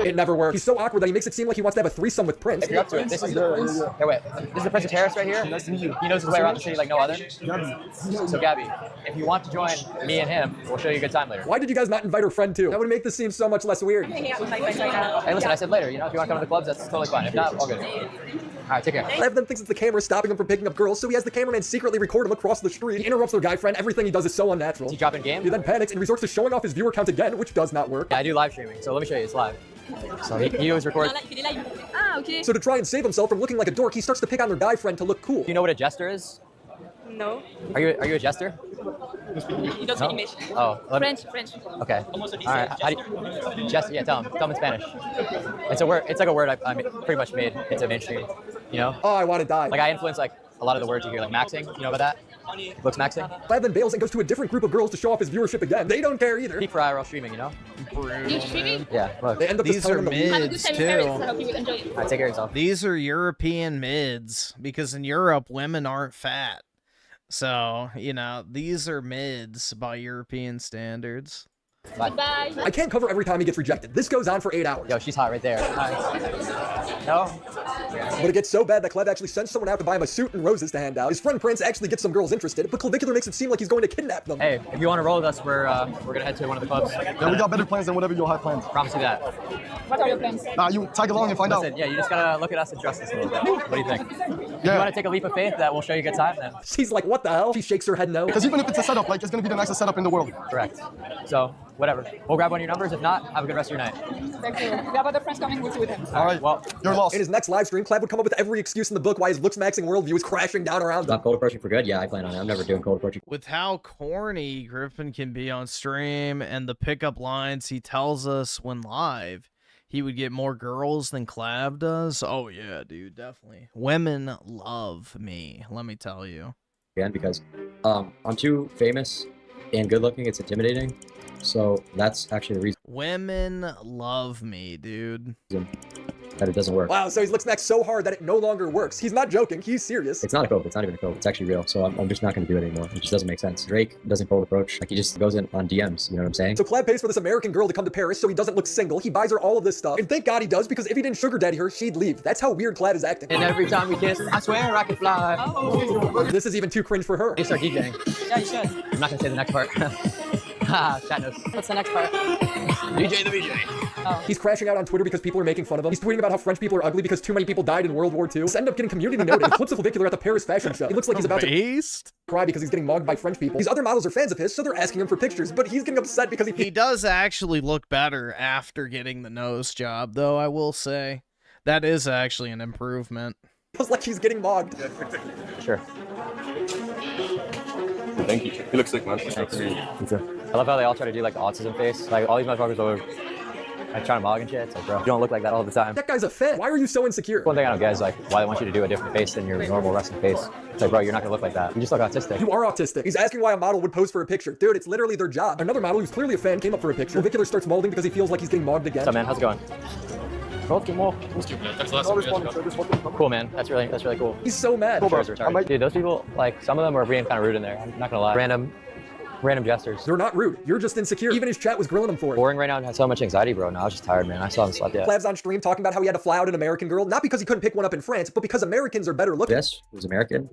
It never works. He's so awkward that he makes it seem like he wants to have a threesome with Prince. If you're up to it, this is the Prince. Hey, wait. This is the Prince of Paris right here. Nice to meet you. He knows his way around the city like no other. So, Gabby, if you want to join me and him, we'll show you a good time later. Why did you guys not invite her friend too? That would make this seem so much less weird. Hey, listen, I said later. You know, if you want to come to the clubs, that's totally fine. If not, all good. All right, take care. Lev then thinks it's the camera stopping him from picking up girls, so he has the cameraman secretly record him across the street. He interrupts their guy friend. Everything he does is so unnatural. Is he dropping game? He then panics and resorts to showing off his viewer count again, which does not work. Yeah, I do live streaming, so let me show you. It's live. So he always records. Ah, okay. So to try and save himself from looking like a dork, he starts to pick on their guy friend to look cool. Do you know what a jester is? No. Are you a jester? You don't speak English. Oh. French. Okay. All right. How do you, jester? Yeah, tell him in Spanish. It's a word. It's like a word I pretty much made into mainstream. You know? Oh, I want to die. Like I influence like a lot of the words you hear, like maxing. You know about that? Looks maxing. Lev then bails and goes to a different group of girls to show off his viewership again. They don't care either. Peak for IRL streaming, you know? You streaming? Yeah. Look. They end up These are mids too. I hope you will enjoy it. All right, take care of yourself. These are European mids because in Europe women aren't fat. So, you know, these are mids by European standards. Bye. I can't cover every time he gets rejected. This goes on for 8 hours. Yo, she's hot right there. No? But it gets so bad that Clev actually sends someone out to buy him a suit and roses to hand out. His friend Prince actually gets some girls interested, but cLavicular makes it seem like he's going to kidnap them. Hey, if you want to roll with us, we're gonna head to one of the clubs. Yeah, we got better plans than whatever you'll have planned. Promise you that. What are your plans? You tag along and find Listen, out. yeah, you just gotta look at us and trust us a little bit. What do you think? Yeah. You want to take a leap of faith that we'll show you a good time? Then. She's like, what the hell? She shakes her head no. Because even if it's a setup, like, it's gonna be the nicest setup in the world. Correct. So, whatever. We'll grab one of your numbers. If not, have a good rest of your night. Thank you. We have other friends coming with him. All right, well, you're lost. In his next live stream, Clev would come up with every excuse in the book why his looks-maxing worldview is crashing down around him. Not cold approaching for good? Yeah, I plan on it. I'm never doing cold approaching. With how corny Griffin can be on stream and the pickup lines he tells us when live, he would get more girls than Clav does. Oh yeah, dude, definitely. Women love me, let me tell you. Again, because I'm too famous and good looking, it's intimidating. So that's actually the reason. Women love me, dude. That it doesn't work. Wow, so he's looks-maxed so hard that it no longer works. He's not joking, he's serious. It's not a cope. It's not even a cope. It's actually real. So I'm just not going to do it anymore. It just doesn't make sense. Drake doesn't cold approach. Like, he just goes in on DMs. You know what I'm saying? So Clev pays for this American girl to come to Paris so he doesn't look single. He buys her all of this stuff. And thank God he does, because if he didn't sugar daddy her, she'd leave. That's how weird Clev is acting. And every time we kiss, I swear I could fly. Oh. This is even too cringe for her. You start DJing. Yeah, you should. I'm not going to say the next part. Chat knows. What's the next part? DJ the VJ. Oh. He's crashing out on Twitter because people are making fun of him. He's tweeting about how French people are ugly because too many people died in World War II. He'll end up getting community noted. He flips a cLavicular at the Paris fashion show. He looks like he's about to cry because he's getting mogged by French people. These other models are fans of his, so they're asking him for pictures, but he's getting upset because he does actually look better after getting the nose job, though, I will say. That is actually an improvement. feels like he's getting mogged. Sure. Thank you. He looks sick, man. Thanks. I love how they all try to do like the autism face. Like all these motherfuckers are like trying to mog and shit. It's like, bro, you don't look like that all the time. That guy's a fan. Why are you so insecure? One thing I don't get is like why they want you to do a different face than your normal resting face. It's like, bro, you're not gonna look like that. You just look autistic. You are autistic. He's asking why a model would pose for a picture. Dude, it's literally their job. Another model who's clearly a fan came up for a picture. cLavicular starts molding because he feels like he's getting mogged again. What's up, man? How's it going? Cool, man. That's really cool. He's so mad. Dude, those people, like, some of them are being kind of rude in there. I'm not gonna lie. Random gestures. They're not rude. You're just insecure. Even his chat was grilling him for it. Boring right now and had so much anxiety, bro. No, I was just tired, man. I still haven't slept yet. Clav's on stream talking about how he had to fly out an American girl, not because he couldn't pick one up in France, but because Americans are better looking. This was American.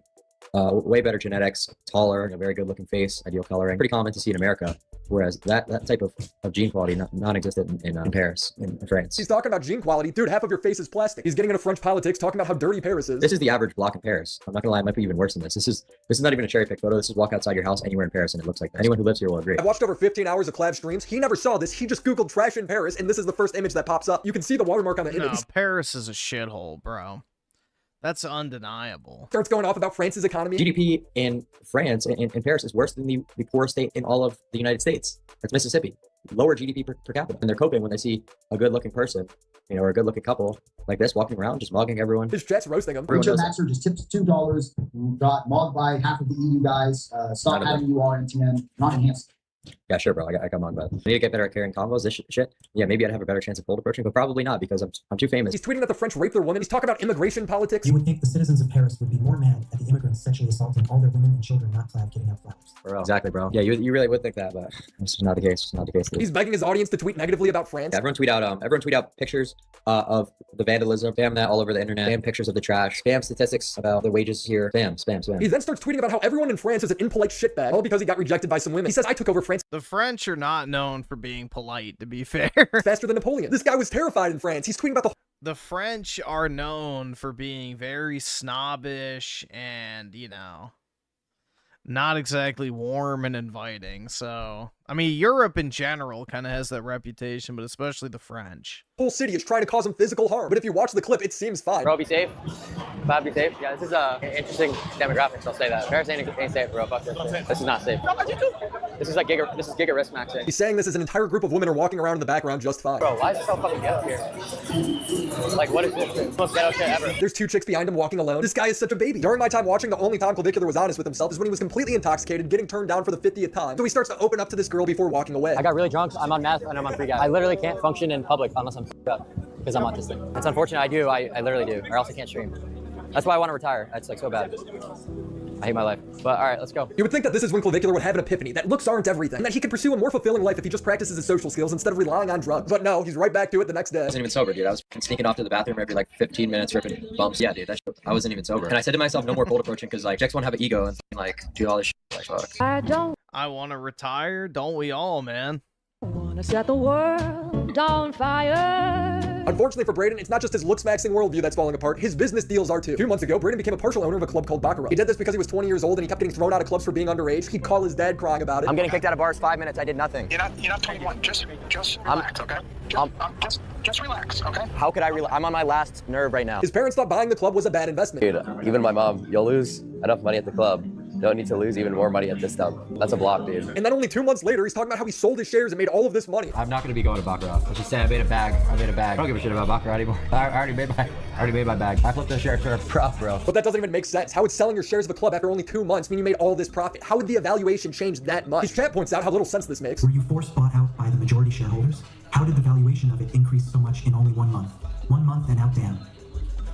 Way better genetics, taller, a very good looking face, ideal coloring. Pretty common to see in America. Whereas that type of gene quality non-existent in Paris, in France. He's talking about gene quality. Dude, half of your face is plastic. He's getting into French politics, talking about how dirty Paris is. This is the average block in Paris. I'm not gonna lie, it might be even worse than this. This is not even a cherry pick photo. This is walk outside your house anywhere in Paris and it looks like that. Anyone who lives here will agree. I've watched over 15 hours of Clav streams. He never saw this. He just Googled trash in Paris, and this is the first image that pops up. You can see the watermark on the image. No, Paris is a shithole, bro. That's undeniable. Starts going off about France's economy. GDP in France, in Paris, is worse than the poorest state in all of the United States. That's Mississippi. Lower GDP per capita. And they're coping when they see a good-looking person, you know, or a good-looking couple like this walking around, just mogging everyone. His chat's roasting him. Richard Maxer just tipped $2. Got mogged by half of the EU guys. Stop having you on TN. Not enhanced. Yeah, sure, bro. I got mogged by it. I need to get better at carrying combos, this shit. Yeah, maybe I'd have a better chance of cold approaching, but probably not because I'm too famous. He's tweeting that the French raped their woman. He's talking about immigration politics. You would think the citizens of Paris would be more mad at the immigrants sexually assaulting all their women and children not Clav giving out flowers. Bro. Exactly, bro. Yeah, you really would think that, but it's not the case. It's not the case. He's begging his audience to tweet negatively about France. Yeah, everyone tweet out pictures of the vandalism. Spam that all over the internet. Spam pictures of the trash. Spam statistics about the wages here. Spam. He then starts tweeting about how everyone in France is an impolite shitbag, all because he got rejected by some women. He says, I took over France. The French are not known for being polite, to be fair. Faster than Napoleon. This guy was terrified in France. He's tweeting about the French are known for being very snobbish and, you know, not exactly warm and inviting. So, I mean, Europe in general kind of has that reputation, but especially the French. Whole city is trying to cause him physical harm, but if you watch the clip, it seems fine. Bro, be safe. Bob, be safe. Yeah, this is interesting demographics. I'll say that. Paris ain't safe, bro. Fuck this. This is not safe. This is like giga risk maxing. He's saying this is an entire group of women are walking around in the background just fine. Bro, why is it so fucking ghetto here? Like, what is this? Most ghetto shit ever. There's two chicks behind him walking alone. This guy is such a baby. During my time watching, the only time cLavicular was honest with himself is when he was completely intoxicated, getting turned down for the 50th time. So he starts to open up to this girl before walking away. I got really drunk. I'm on meth and I'm on free gas. I literally can't function in public unless I'm f***ed up because I'm autistic. It's unfortunate. I literally do, or else I can't stream. That's why I want to retire. That's like so bad. I hate my life. But all right, let's go. You would think that this is when cLavicular would have an epiphany, that looks aren't everything, and that he could pursue a more fulfilling life if he just practices his social skills instead of relying on drugs. But no, he's right back to it the next day. I wasn't even sober, dude. I was sneaking off to the bathroom every like 15 minutes, ripping bumps. Yeah, dude, I wasn't even sober. And I said to myself, no more cold approaching, because like chicks won't have an ego and like do all this shit. Like, fuck. I want to retire. Don't we all, man? Wanna set the world on fire. Unfortunately for Braden, it's not just his looks-maxing worldview that's falling apart, his business deals are too. 2 months ago, Braden became a partial owner of a club called Baccarat. He did this because he was 20 years old and he kept getting thrown out of clubs for being underage. He'd call his dad crying about it. I'm getting kicked out of bars 5 minutes. I did nothing. You're not 21. Just relax, okay? Just relax, okay? How could I I'm on my last nerve right now. His parents thought buying the club was a bad investment. Dude, even my mom, you'll lose enough money at the club. Don't need to lose even more money at this stuff. That's a block, dude. And then only 2 months later, he's talking about how he sold his shares and made all of this money. I'm not going to be going to Baccarat. Let's just say I made a bag. I don't give a shit about Baccarat anymore. I already made my bag. I flipped the share for a prof, bro. But that doesn't even make sense. How would selling your shares of a club after only 2 months mean you made all this profit? How would the evaluation change that much? His chat points out how little sense this makes. Were you forced bought out by the majority shareholders? How did the valuation of it increase so much in only 1 month? 1 month and out damn.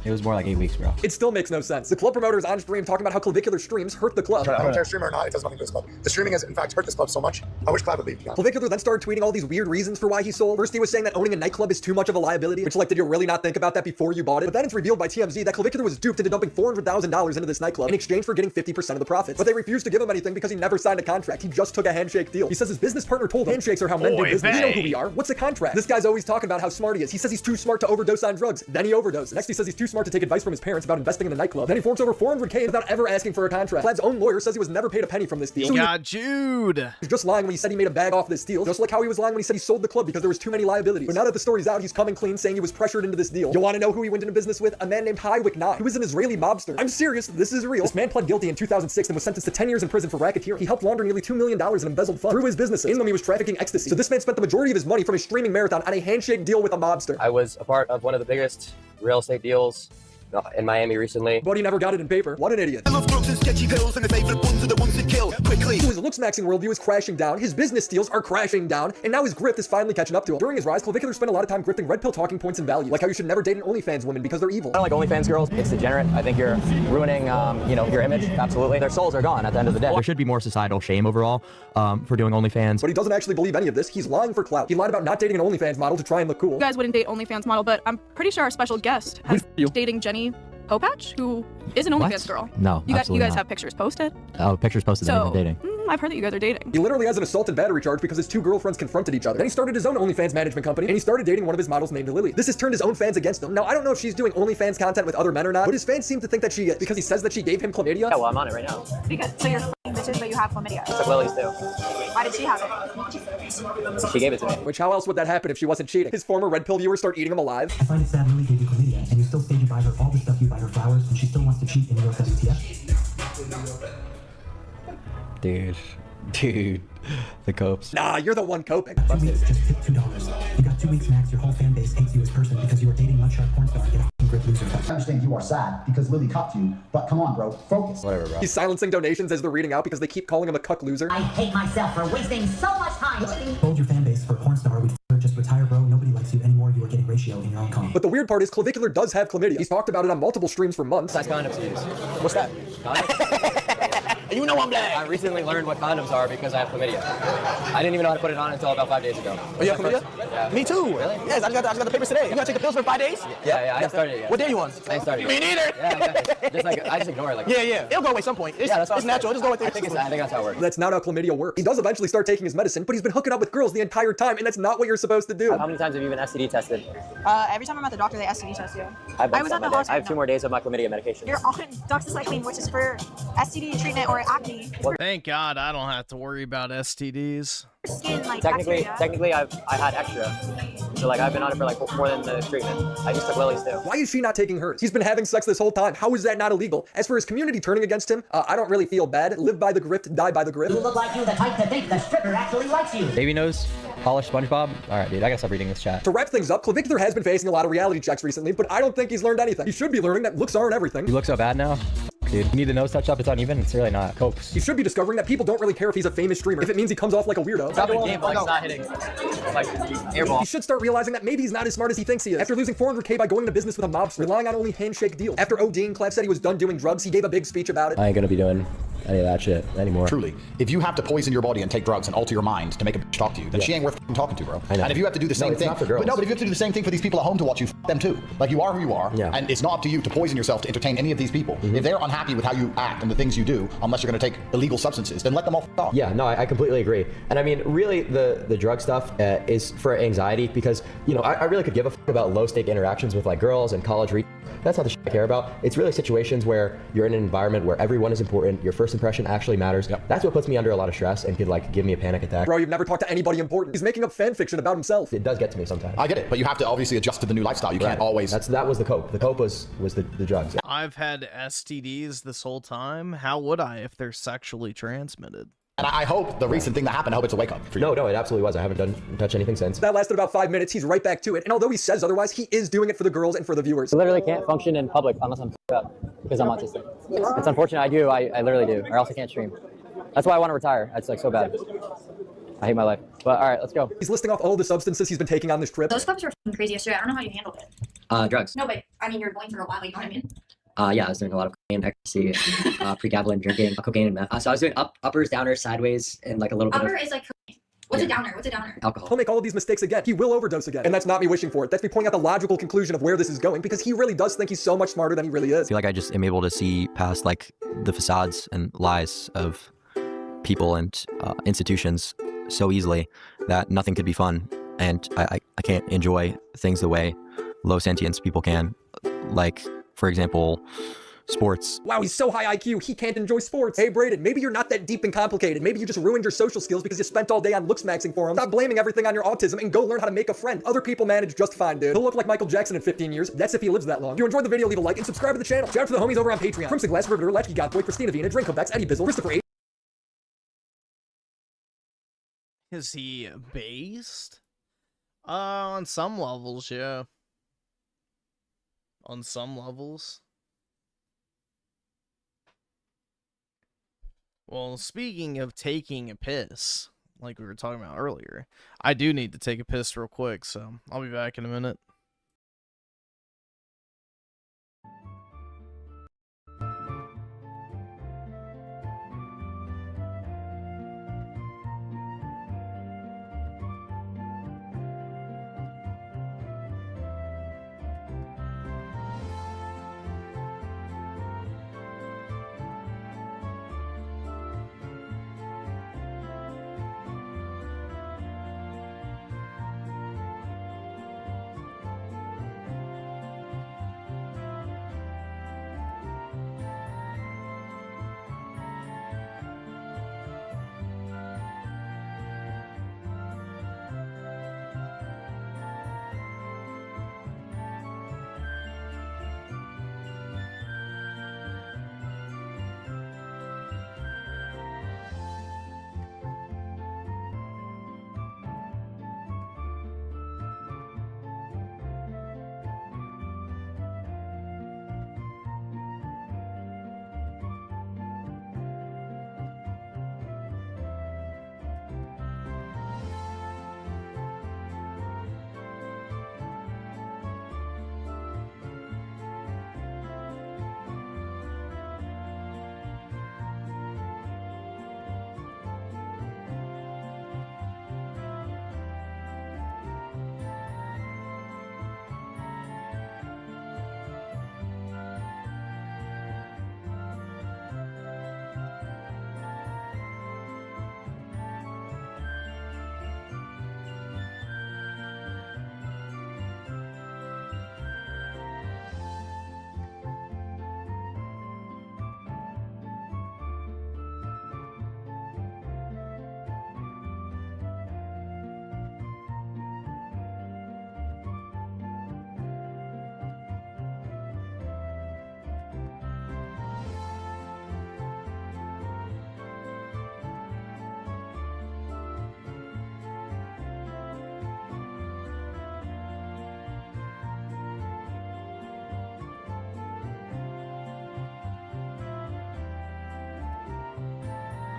It was more like 8 weeks, bro. It still makes no sense. The club promoter is on stream talking about how cLavicular streams hurt the club. I don't care streamer or not, it does nothing to this club. The streaming has in fact hurt this club so much, I wish Cloud would leave. cLavicular then started tweeting all these weird reasons for why he sold. First, he was saying that owning a nightclub is too much of a liability, which like, did you really not think about that before you bought it? But then it's revealed by TMZ that cLavicular was duped into dumping $400,000 into this nightclub in exchange for getting 50% of the profits. But they refused to give him anything because he never signed a contract. He just took a handshake deal. He says his business partner told him handshakes are how men do business. We know who we are. What's a contract? This guy's always talking about how smart he is. He says he's too smart to overdose on drugs. Then he overdoses. Next, he says he's too smart to take advice from his parents about investing in a nightclub. Then he forks over $400K without ever asking for a contract. Clad's own lawyer says he was never paid a penny from this deal. He got Jude. He's just lying when he said he made a bag off this deal, just like how he was lying when he said he sold the club because there was too many liabilities. But now that the story's out, he's coming clean saying he was pressured into this deal. You want to know who he went into business with? A man named Highwick Nye, who is an Israeli mobster. I'm serious, this is real. This man pled guilty in 2006 and was sentenced to 10 years in prison for racketeering. He helped launder nearly $2 million in embezzled funds through his businesses. In them, he was trafficking ecstasy. So this man spent the majority of his money from his streaming marathon on a handshake deal with a mobster. I was a part of one of the biggest real estate deals in Miami recently. But he never got it in paper. What an idiot. I love drugs and sketchy pills, and the favorite ones are the ones that kill quickly. So his looks-maxing worldview is crashing down, his business deals are crashing down, and now his grift is finally catching up to him. During his rise, cLavicular spent a lot of time grifting red pill talking points and values, like how you should never date an OnlyFans woman because they're evil. I don't like OnlyFans girls. It's degenerate. I think you're ruining, your image. Absolutely. Their souls are gone at the end of the day. There should be more societal shame overall for doing OnlyFans. But he doesn't actually believe any of this. He's lying for clout. He lied about not dating an OnlyFans model to try and look cool. You guys wouldn't date OnlyFans model, but I'm pretty sure our special guest has dating Jenny Popatch, who is an OnlyFans girl. No, you guys not. have pictures posted. Oh, pictures posted that they're dating. I've heard that you guys are dating. He literally has an assault and battery charge because his 2 girlfriends confronted each other. Then he started his own OnlyFans management company, and he started dating one of his models named Lily. This has turned his own fans against him. Now, I don't know if she's doing OnlyFans content with other men or not, but his fans seem to think that she is, because he says that she gave him chlamydia. Yeah, well, I'm on it right now. Because, so you're bitches, but you have chlamydia. Took Lily's too. Why did she have it? She gave it to me. Which, how else would that happen if she wasn't cheating? His former red pill viewers start eating him alive. I find it sad Lily gave you chlamydia, and you still say you buy her all the stuff, you buy her flowers, and she still wants to cheat in New York WTF? Dude, the copes. Nah, you're the one coping. 2 weeks, just pick $2. You got 2 weeks max, your whole fan base hates you as person because you were dating Mudshot porn star. Get a f***ing grip, loser. I understand you are sad because Lily cucked you, but come on, bro, focus. Whatever, bro. He's silencing donations as they're reading out because they keep calling him a cuck loser. I hate myself for wasting so much time. Told your fan base for porn star, we'd just retire, bro. Nobody likes you anymore. You are getting ratio in your own comp. But the weird part is cLavicular does have chlamydia. He's talked about it on multiple streams for months. Size condoms to use. What's that? You know I'm black. I recently learned what condoms are because I have chlamydia. I didn't even know how to put it on until about 5 days ago. Oh, you have chlamydia? Yeah. Me too. Really? Yes, I just got the papers today. You gotta take the pills for 5 days? Yeah, I haven't started it yet. What day you on? I ain't started Me yet. neither. Yeah, I just ignore it. Yeah. It'll go away some point. It's natural. It'll just go away. I think that's how it works. That's not how chlamydia works. He does eventually start taking his medicine, but he's been hooking up with girls the entire time, and that's not what you're supposed to do. How many times have you been STD tested? Every time I'm at the doctor, they STD test you. I was at the hospital. I have 2 more days of my chlamydia medication. You're on doxycycline, which is for STD treatment or acne. Thank God I don't have to worry about STDs. Skin, like Technically, I had extra. So I've been on it for more than the treatment. I just took Lily's too. Why is she not taking hers? He's been having sex this whole time. How is that not illegal? As for his community turning against him, I don't really feel bad. Live by the grift, die by the grift. You look like you're the type to think the stripper actually likes you. Baby nose, polished SpongeBob. All right, dude, I gotta stop reading this chat. To wrap things up, cLavicular has been facing a lot of reality checks recently, but I don't think he's learned anything. He should be learning that looks aren't everything. You look so bad now. dude. You need the nose touch up, it's uneven, it's really not. Copes. He should be discovering that people don't really care if he's a famous streamer, if it means he comes off like a weirdo. It's not a game, like, it's not hitting, like, airball. He should start realizing that maybe he's not as smart as he thinks he is. After losing 400K by going into business with a mobster, relying on only handshake deals. After ODing, Clav said he was done doing drugs, he gave a big speech about it. I ain't gonna be doing any of that shit anymore. Truly, if you have to poison your body and take drugs and alter your mind to make a bitch talk to you, then she ain't worth talking to, bro. I know. And if you have to do the same thing, but if you have to do the same thing for these people at home to watch you, them too. Like, you are who you are, and it's not up to you to poison yourself to entertain any of these people. If they're unhappy with how you act and the things you do, unless you're going to take illegal substances, then let them all off. Yeah, no, I completely agree. And I mean, really, the drug stuff is for anxiety because, you know, I really could give a fuck about low-stake interactions with like girls and college That's not the shit I care about. It's really situations where you're in an environment where everyone is important, your first impression actually matters. That's what puts me under a lot of stress and could like give me a panic attack. Bro, you've never talked to anybody important. He's making up fan fiction about himself. It does get to me sometimes. I get it, but you have to obviously adjust to the new lifestyle. You can't always. That was the cope. The cope was the drugs. I've had STDs this whole time. How would I if they're sexually transmitted? And I hope the recent thing that happened, I hope it's a wake up for you. No, it absolutely was. I haven't touched anything since. That lasted about 5 minutes. He's right back to it. And although he says otherwise, he is doing it for the girls and for the viewers. I literally can't function in public unless I'm up because I'm autistic. It's unfortunate. I literally do, or else I can't stream. That's why I want to retire. It's like so bad. I hate my life. But all right, let's go. He's listing off all the substances he's been taking on this trip. Those clubs were crazy yesterday. I don't know how you handled it. Drugs. No, but I mean, you're going for a while. You know what I mean? Yeah, I was doing a lot of cocaine, ecstasy, pre-gambling, drinking, cocaine, and meth. So I was doing uppers, downers, sideways, and like a little bit Upper of... is like cocaine. What's a downer? What's a downer? Alcohol. He'll make all of these mistakes again. He will overdose again. And that's not me wishing for it. That's me pointing out the logical conclusion of where this is going because he really does think he's so much smarter than he really is. I feel like I just am able to see past like the facades and lies of people and institutions so easily that nothing could be fun. And I can't enjoy things the way low sentience people can. Like, for example, sports. Wow, he's so high IQ, he can't enjoy sports. Hey, Brayden, maybe you're not that deep and complicated. Maybe you just ruined your social skills because you spent all day on looks maxing for him. Stop blaming everything on your autism and go learn how to make a friend. Other people manage just fine, dude. He'll look like Michael Jackson in 15 years. That's if he lives that long. If you enjoyed the video, leave a like and subscribe to the channel. Shout out to the homies over on Patreon. Crimson Glass, Riveter, Latchkey Godboy, Christina Vina, Drinko Bex, Eddie Bizzle, Christopher A. Is he based? On some levels, yeah. On some levels. Well, speaking of taking a piss, like we were talking about earlier, I do need to take a piss real quick, so I'll be back in a minute.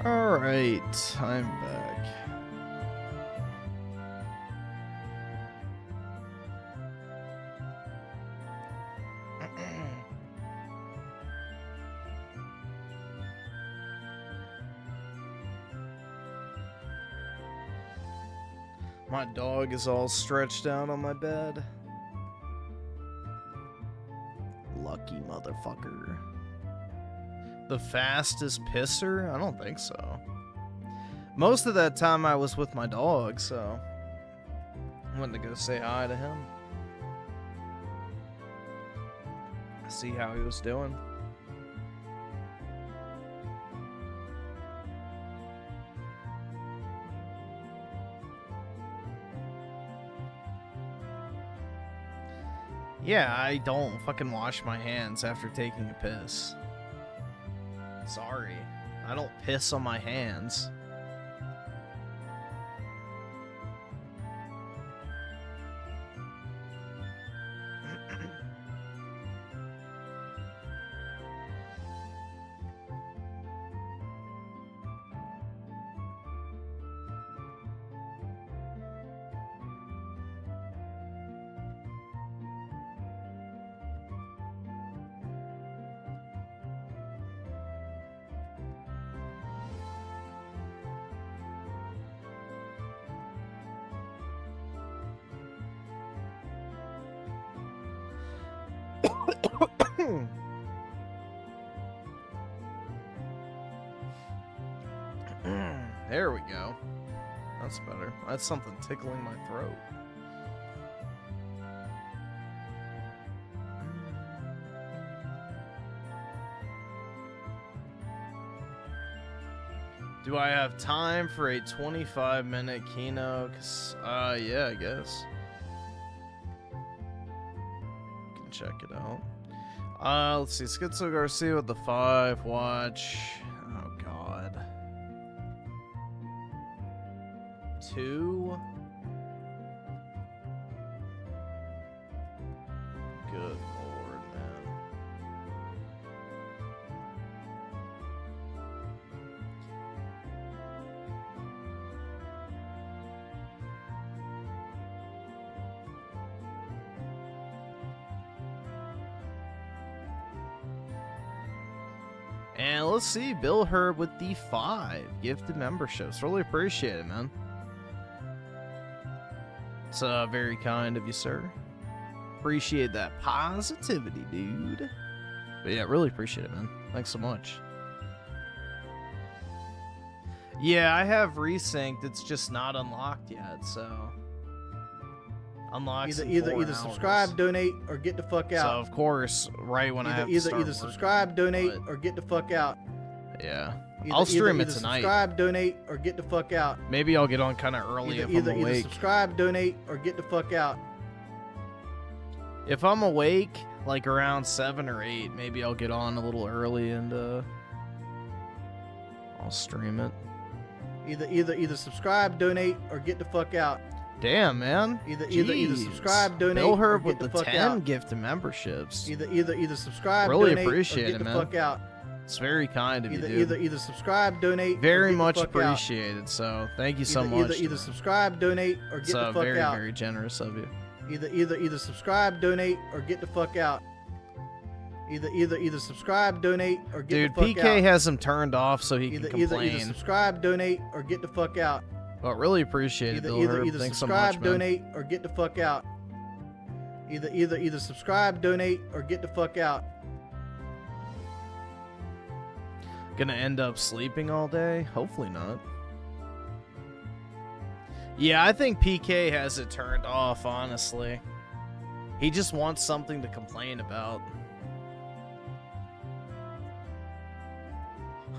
Alright, I'm back. My dog is all stretched out on my bed. Lucky motherfucker. The fastest pisser? I don't think so. Most of that time I was with my dog, so I went to go say hi to him. See how he was doing. Yeah, I don't fucking wash my hands after taking a piss. Sorry. I don't piss on my hands. There we go. That's better. That's something tickling my throat. Do I have time for a 25-minute Kino? Yeah, I guess. Can check it out. Let's see. Schizo Garcia with the 5. Watch. Oh, God. 2. Good Lord, man. And let's see, Bill Herb with the 5 gifted memberships. Really appreciate it, man. It's very kind of you, sir. Appreciate that positivity, dude. But yeah, really appreciate it, man. Thanks so much. Yeah, I have resynced. It's just not unlocked yet, so unlocks Either subscribe, donate, or get the fuck out. So of course, right when I have to start either subscribe, donate, or get the fuck out. Yeah, I'll stream it tonight. Subscribe, donate, or get the fuck out. Maybe I'll get on kind of early if I'm awake. Either subscribe, donate, or get the fuck out. If I'm awake, like around 7 or 8, maybe I'll get on a little early and I'll stream it. Either subscribe, donate, or get the fuck out. Damn, man. Either subscribe, donate, Bill or Herb get with the the fuck 10 out. gifted memberships. Either subscribe, Really donate, appreciate or get it, the man. fuck out. It's very kind of you, dude. Either subscribe, donate, Very or get much the fuck out. appreciated. So thank you so much. Either subscribe, donate, or get It's the fuck very, out. very generous of you. Either subscribe, donate, or get the fuck out. Either subscribe, donate, or get Dude, the fuck out. PK has him turned off so he can complain. Either subscribe, donate, or get the fuck out. But really appreciate it, Bill Herb. Either Thanks so subscribe, much, man. donate, or get the fuck out. Either subscribe, donate, or get the fuck out. Gonna end up sleeping all day? Hopefully not. Yeah, I think PK has it turned off, honestly. He just wants something to complain about.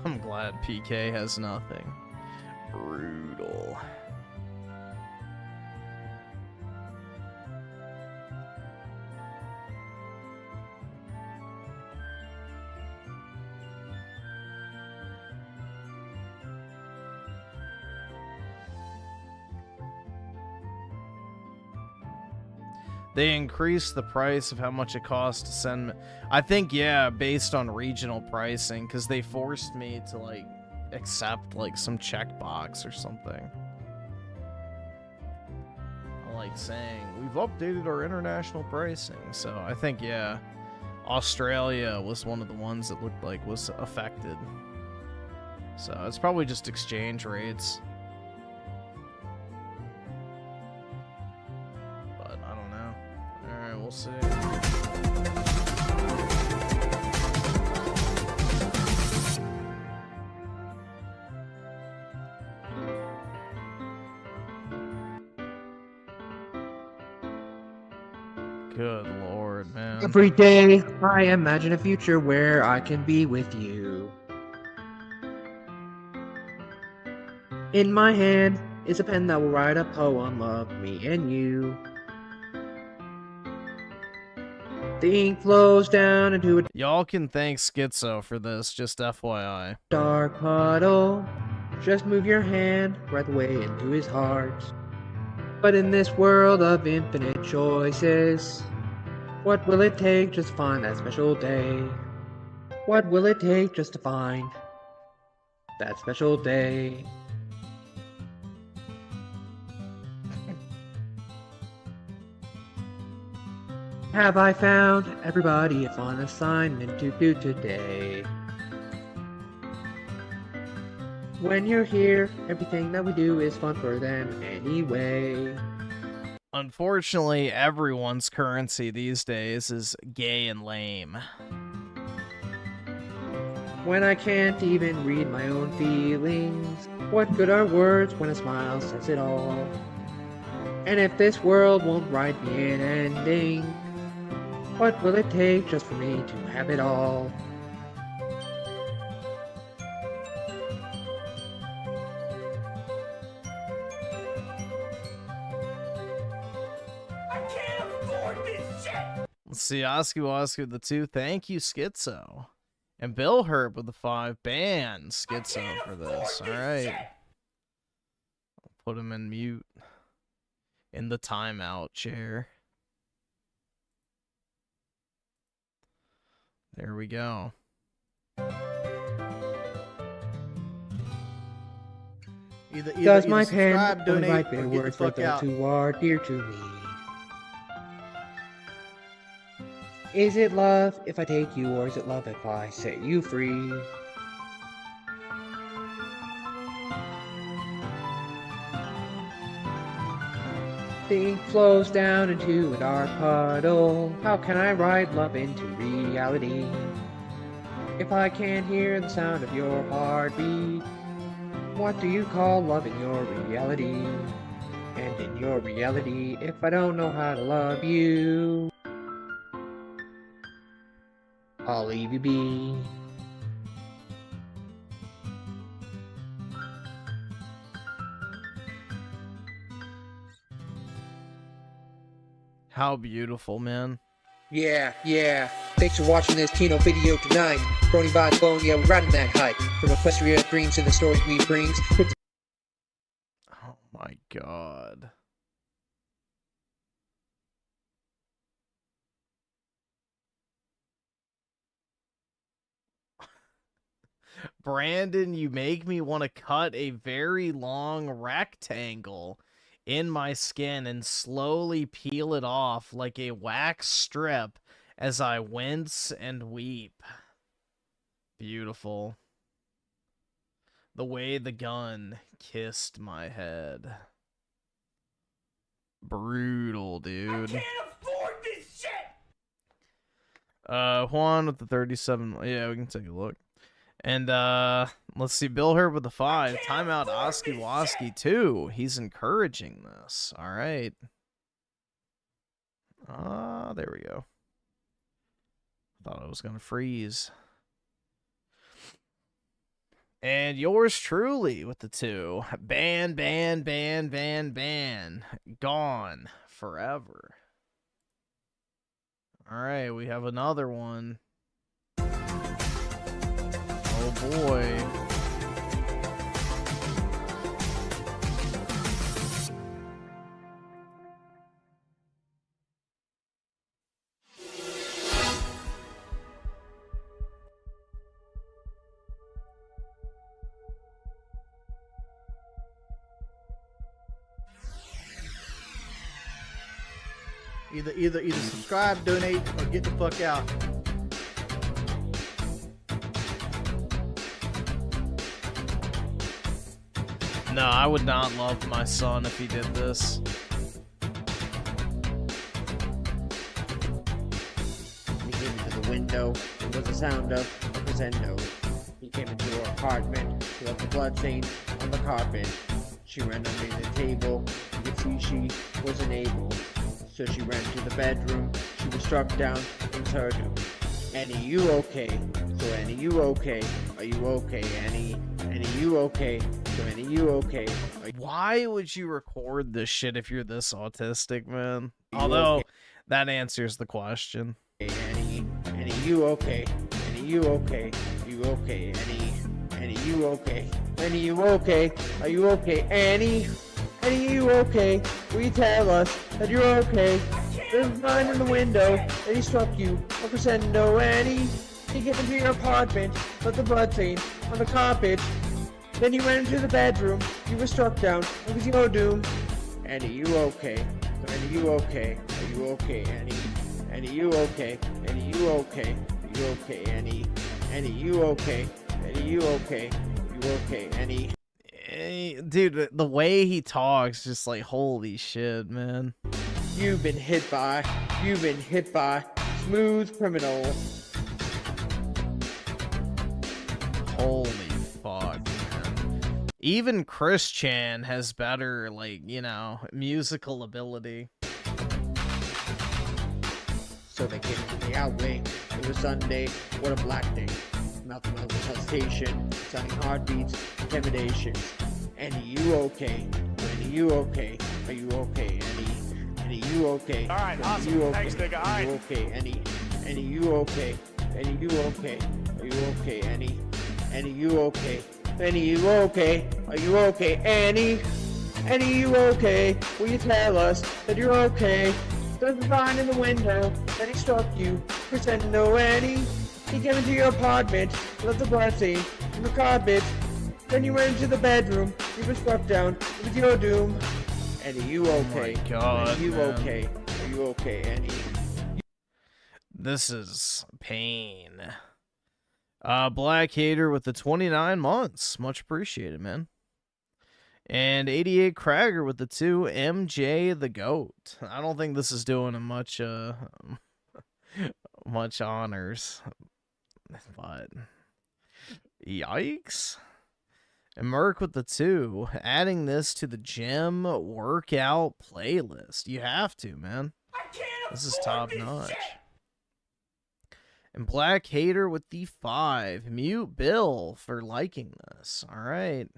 I'm glad PK has nothing. Brutal. They increased the price of how much it costs to send. I think, yeah, based on regional pricing, because they forced me to, like, accept like some checkbox or something. I like saying we've updated our international pricing. So I think, yeah, Australia was one of the ones that looked like was affected. So it's probably just exchange rates. But I don't know. Alright, we'll see. Good lord, man. Every day, I imagine a future where I can be with you. In my hand is a pen that will write a poem of me and you. The ink flows down into a Y'all can thank Schizo for this, just FYI. dark puddle. Just move your hand right the way into his heart. But in this world of infinite choices, what will it take just to find that special day? What will it take just to find that special day? Have I found everybody a fun assignment to do today? When you're here, everything that we do is fun for them anyway. Unfortunately, everyone's currency these days is gay and lame. When I can't even read my own feelings, what good are words when a smile says it all? And if this world won't write me an ending, what will it take just for me to have it all? Let's see, Oscar the 2, thank you, Schizo. And Bill Herb with the 5, ban Schizo for this. Alright. I'll put him in mute. In the timeout chair. There we go. Does my pen subscribe, only donate, write or bitter get the words for fuck those out. who are dear to me? Is it love if I take you, or is it love if I set you free? The ink flows down into a dark puddle. How can I write love into reality? If I can't hear the sound of your heartbeat, what do you call love in your reality? And in your reality, if I don't know how to love you, I'll leave you be. How beautiful, man. Yeah. Thanks for watching this Kino video tonight. Brony Vibes Bone, yeah, we're riding that hype. From Equestria dreams to the stories we brings. Oh my god. Brandon, you make me want to cut a very long rectangle in my skin and slowly peel it off like a wax strip as I wince and weep. Beautiful. The way the gun kissed my head. Brutal, dude. I can't afford this shit! Juan with the 37. Yeah, we can take a look. And let's see, Bill Herb with the 5. Timeout Oski Woski 2. He's encouraging this. All right. There we go. Thought I was gonna freeze. And yours truly with the 2. Ban. Gone forever. All right, we have another one. Oh boy. Either subscribe, donate, or get the fuck out. No, I would not love my son if he did this. He came into the window. It was the sound of a crescendo. He came into her apartment. She left the bloodstains on the carpet. She ran under the table. You could see she wasn't able. So she ran to the bedroom. She was struck down in her doom. Annie, you okay? So Annie, you okay? Are you okay, Annie? Annie, you okay? So Annie, you okay? Why would you record this shit if you're this autistic, man? Although, that answers the question. Annie, you okay? Annie, you okay? You okay, Annie? Annie, you okay? Annie, you okay? Are you okay, Annie? Annie, you okay? Will you tell us that you're okay? There's a sign in the window that he struck you a crescendo, Annie. He came into your apartment, left the bloodstains on the carpet. Then you went into the bedroom. You were struck down. It was your doom. Annie, you okay? So Annie, you okay? Are you okay, Annie? Annie, you okay? Annie, you okay? Are you okay, Annie? Annie, you okay? Annie, you okay? You okay, Annie? Dude, the way he talks, just like, holy shit, man. You've been hit by smooth criminal. Holy fuck, man. Even Chris Chan has better, like, you know, musical ability. So they came to the outlay. It was Sunday. What a black day. Mouth-to-mouth resuscitation, sounding heartbeats, intimidation. Annie, you okay? Annie, you okay? Are you okay, Annie? Annie, you okay? All right, awesome. You okay? Thanks, nigga. All right. You okay, Annie? Annie, you okay? Annie, you okay? Are you okay, Annie? Annie, you okay? Annie, you okay? Are you okay, Annie? Annie, you okay? Will you tell us that you're okay? There's a sign in the window that he struck you. Crescendo, Annie. He came into your apartment, left the blessing in the carpet. Then you went into the bedroom. You were struck down. It was your doom. Annie, you okay? Oh my God, Annie, you man. okay? Are you okay, Annie? This is pain. Black Hater with the 29 months. Much appreciated, man. And 88 Krager with the 2. MJ the GOAT. I don't think this is doing him much, much honors. But, yikes. And Merc with the 2. Adding this to the gym workout playlist. You have to, man. This is top notch. And Black Hater with the 5. Mute Bill for liking this. All right.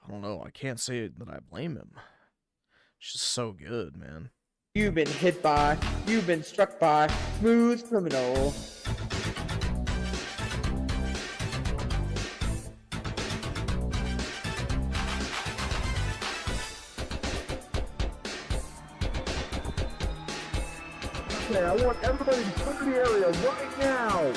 I don't know. I can't say that I blame him. It's just so good, man. You've been hit by, you've been struck by, smooth criminal. Okay, I want everybody to come to the area right now.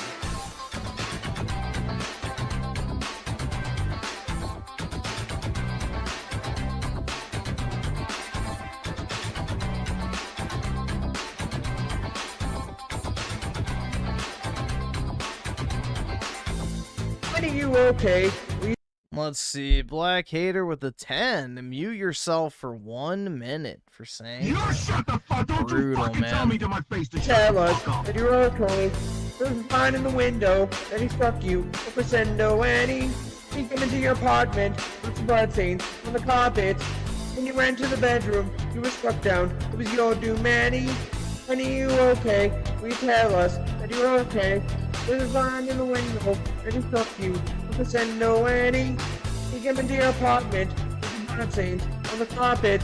Are you okay? Let's see. Black Hater with the 10. Mute yourself for 1 minute for saying. You shut the fuck! Don't Brutal, you fucking man. tell me to my face to shut Tell the us fuck up. that you're okay. There's a sign in the window that he struck you a crescendo, Annie. He came into your apartment with some bloodstains on the carpet. When you went to the bedroom, you were struck down. It was your doom, Annie. Annie, you okay? Will you tell us that you're okay? There's a sign in the window that he struck you a crescendo, Annie. He came into your apartment with some bloodstains on the carpet.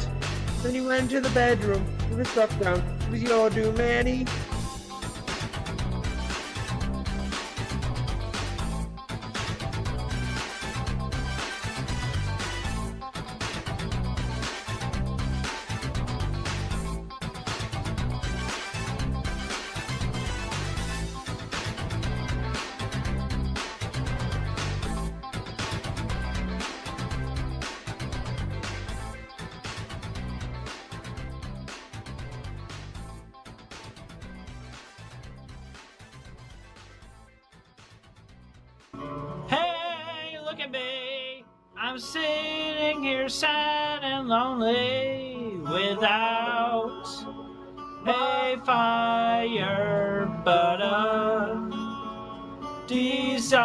Then you went to the bedroom. You were struck down. It was your doom, Annie. I'm sitting here sad and lonely without a fire, but a desire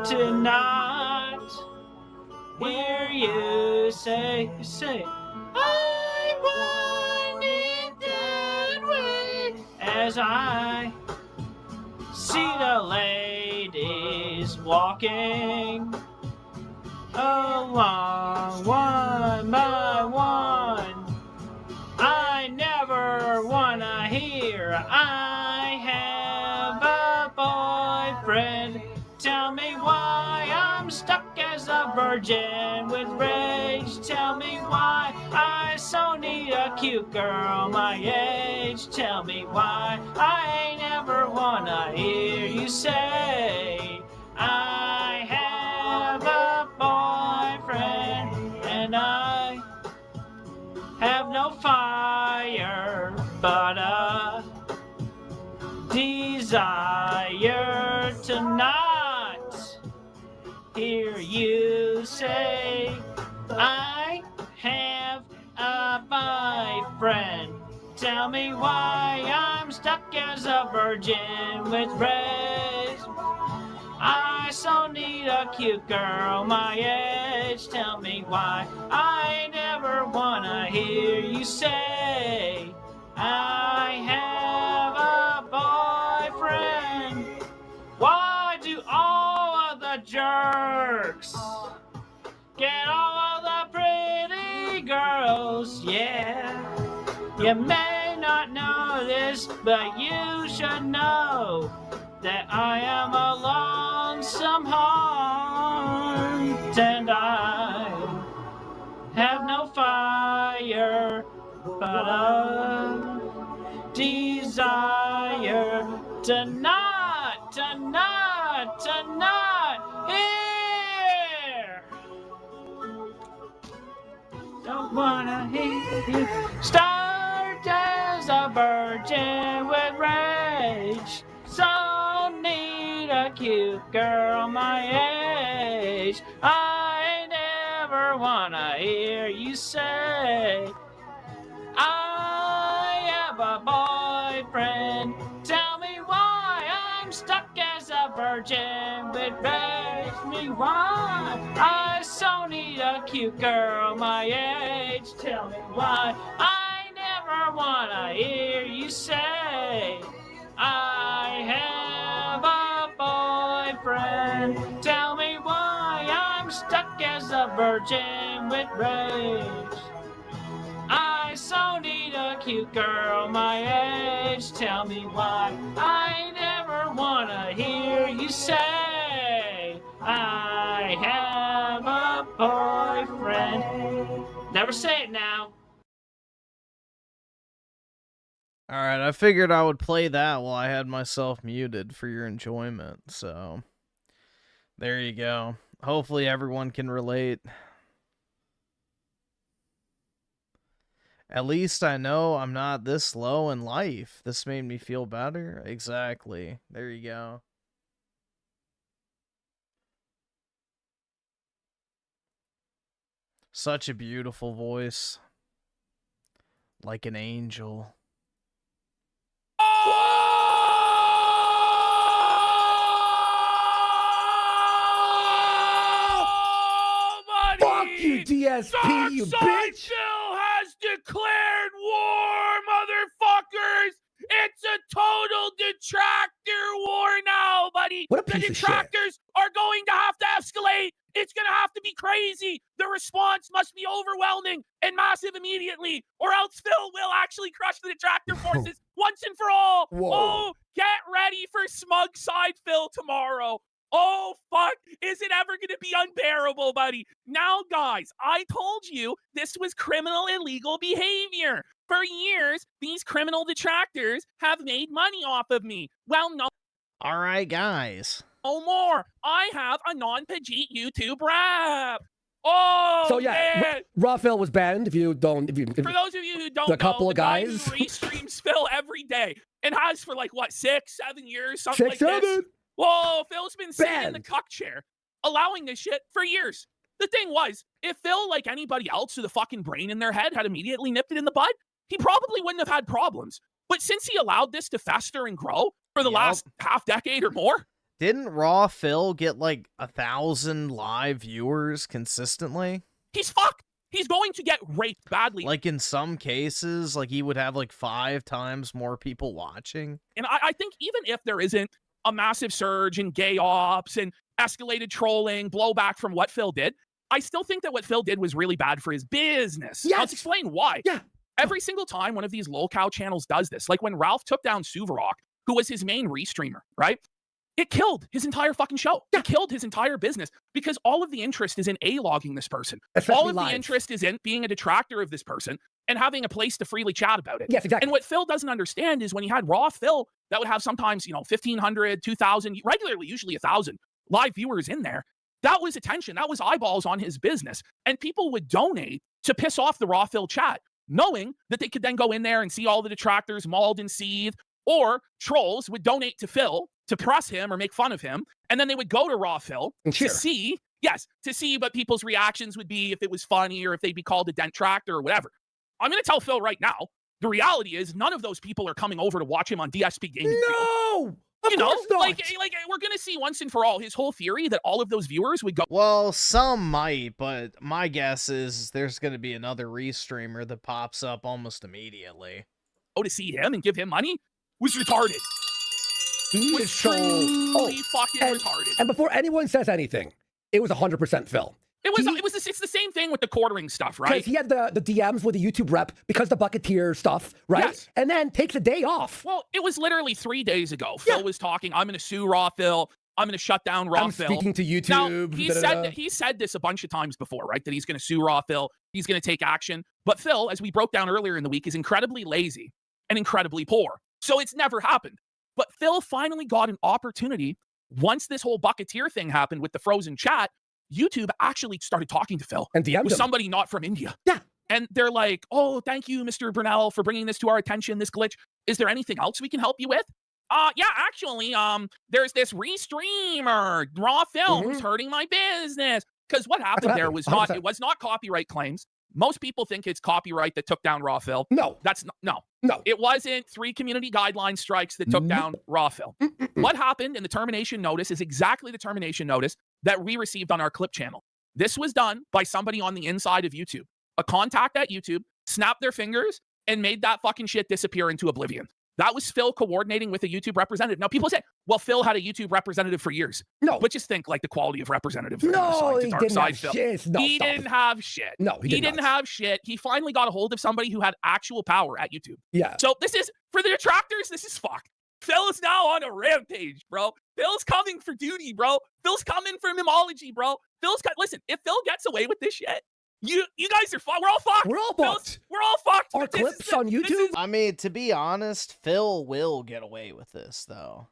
to not hear you say, I want it that way, as I see the ladies walking along one by one. I never wanna hear I have a boyfriend. Tell me why I'm stuck as a virgin with rage. Tell me why I so need a cute girl my age. Tell me why I never wanna hear you say I have a boyfriend and I have no fire but a desire to not hear you say I have a boyfriend. Tell me why I'm stuck as a virgin with rage. I so need a cute girl my age. Tell me why I never wanna hear you say I have a boyfriend. Why do all of the jerks get all of the pretty girls? Yeah, you may not know this, but you should know that I am a lonesome heart and I have no fire but a desire to not hear. Don't wanna hear you start as a virgin with rage. So need a cute girl my age. I never wanna hear you say I have a boyfriend. Tell me why I'm stuck as a virgin with rage. Me why I so need a cute girl my age. Tell me why I never wanna hear you say I have a boyfriend. Tell me why I'm stuck as a virgin with rage. I so need a cute girl my age. Tell me why I never wanna hear you say I have a boyfriend. Never say it now. Alright, I figured I would play that while I had myself muted for your enjoyment, so there you go. Hopefully everyone can relate. At least I know I'm not this low in life. This made me feel better. Exactly. There you go. Such a beautiful voice. Like an angel. Fuck you, DSP, you bitch! Has declared war, motherfuckers! It's a total detractor war now, buddy! What a the piece of detractors are going to have to escalate! It's gonna have to be crazy! The response must be overwhelming and massive immediately, or else Phil will actually crush the detractor forces once and for all! Whoa. Oh, get ready for smug side Phil tomorrow! Oh, fuck. Is it ever going to be unbearable, buddy? Now, guys, I told you this was criminal illegal behavior. For years, these criminal detractors have made money off of me. Well, no. All right, guys. No more. I have a non-Pajit YouTube rap. Oh, So yeah, man. Rafael was banned. For those of you who don't the know, couple of the guy guys who restreams Phil every day and has for like, what, 6-7 years? Something 6, like this. 7. Whoa, Phil's been sitting in the Banned. cuck chair. allowing this shit for years. The thing was, if Phil, like anybody else with a fucking brain in their head, had immediately nipped it in the bud, he probably wouldn't have had problems. But since he allowed this to fester and grow for the last half decade or more, didn't Raw Phil get like 1,000 live viewers consistently? He's fucked. He's going to get raped badly. Like in some cases, like he would have like 5 times more people watching. And I think even if there isn't a massive surge in gay ops and escalated trolling, blowback from what Phil did, I still think that what Phil did was really bad for his business. Yes. I'll explain why. Yeah. Every single time one of these lolcow channels does this, like when Ralph took down Suvarok, who was his main restreamer, right? It killed his entire fucking show. It killed his entire business because all of the interest is in A-logging this person. Especially all of live. the interest is in being a detractor of this person and having a place to freely chat about it. Yes, exactly. And what Phil doesn't understand is when he had Raw Phil, that would have sometimes, 1,500, 2,000, regularly, usually 1,000 live viewers in there. That was attention. That was eyeballs on his business. And people would donate to piss off the Raw Phil chat, knowing that they could then go in there and see all the detractors mauled and seethe, or trolls would donate to Phil to press him or make fun of him, and then they would go to Raw Phil to see what people's reactions would be, if it was funny or if they'd be called a detractor or whatever. I'm going to tell Phil right now, the reality is none of those people are coming over to watch him on DSP Gaming. No! Of course not. Like we're going to see once and for all his whole theory that all of those viewers would go. Well, some might, but my guess is there's going to be another restreamer that pops up almost immediately. Oh, to see him and give him money was retarded. He was is so fucking retarded. And before anyone says anything, it was 100% Phil. It's the same thing with the quartering stuff, right? Because he had the DMs with the YouTube rep because the Bucketeer stuff, right? Yes. And then takes a day off. Well, it was literally 3 days ago. Phil was talking, I'm going to sue Raw Phil. I'm going to shut down Raw Phil. Speaking to YouTube. Now, he said this a bunch of times before, right? That he's going to sue Raw Phil. He's going to take action. But Phil, as we broke down earlier in the week, is incredibly lazy and incredibly poor. So it's never happened. But Phil finally got an opportunity once this whole Bucketeer thing happened with the frozen chat. YouTube actually started talking to Phil and DM'd him. Somebody not from India. Yeah. And they're like, oh, thank you, Mr. Brunel, for bringing this to our attention, this glitch. Is there anything else we can help you with? Yeah, actually, there's this restreamer, Raw Phil, who's hurting my business. Because what happened there was it was not copyright claims. Most people think it's copyright that took down Raw Phil. No. That's no. It wasn't 3 community guideline strikes that took down Raw Phil. What happened in the termination notice is exactly the termination notice that we received on our clip channel. This was done by somebody on the inside of YouTube. A contact at YouTube snapped their fingers and made that fucking shit disappear into oblivion. That was Phil coordinating with a YouTube representative. Now, people say, well, Phil had a YouTube representative for years. No. But just think like the quality of representatives. No, he didn't have shit. No, he didn't have shit. No, he didn't have shit. He finally got a hold of somebody who had actual power at YouTube. Yeah. So this is, for the detractors, this is fucked. Phil is now on a rampage, bro. Phil's coming for duty, bro. Phil's coming for mimology, bro. Listen, if Phil gets away with this shit, you guys are fucked. We're all fucked. We're all fucked. We're all fucked. Our clips on YouTube? I mean, to be honest, Phil will get away with this, though.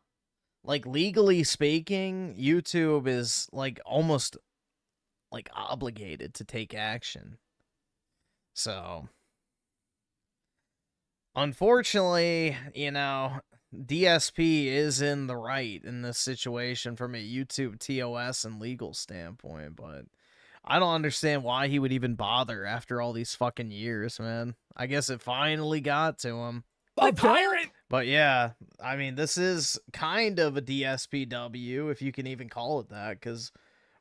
Like, legally speaking, YouTube is, like, almost, like, obligated to take action. So, unfortunately, DSP is in the right in this situation from a YouTube TOS and legal standpoint, but I don't understand why he would even bother after all these fucking years, man. I guess it finally got to him. A tyrant! But yeah, I mean, this is kind of a DSPW, if you can even call it that, because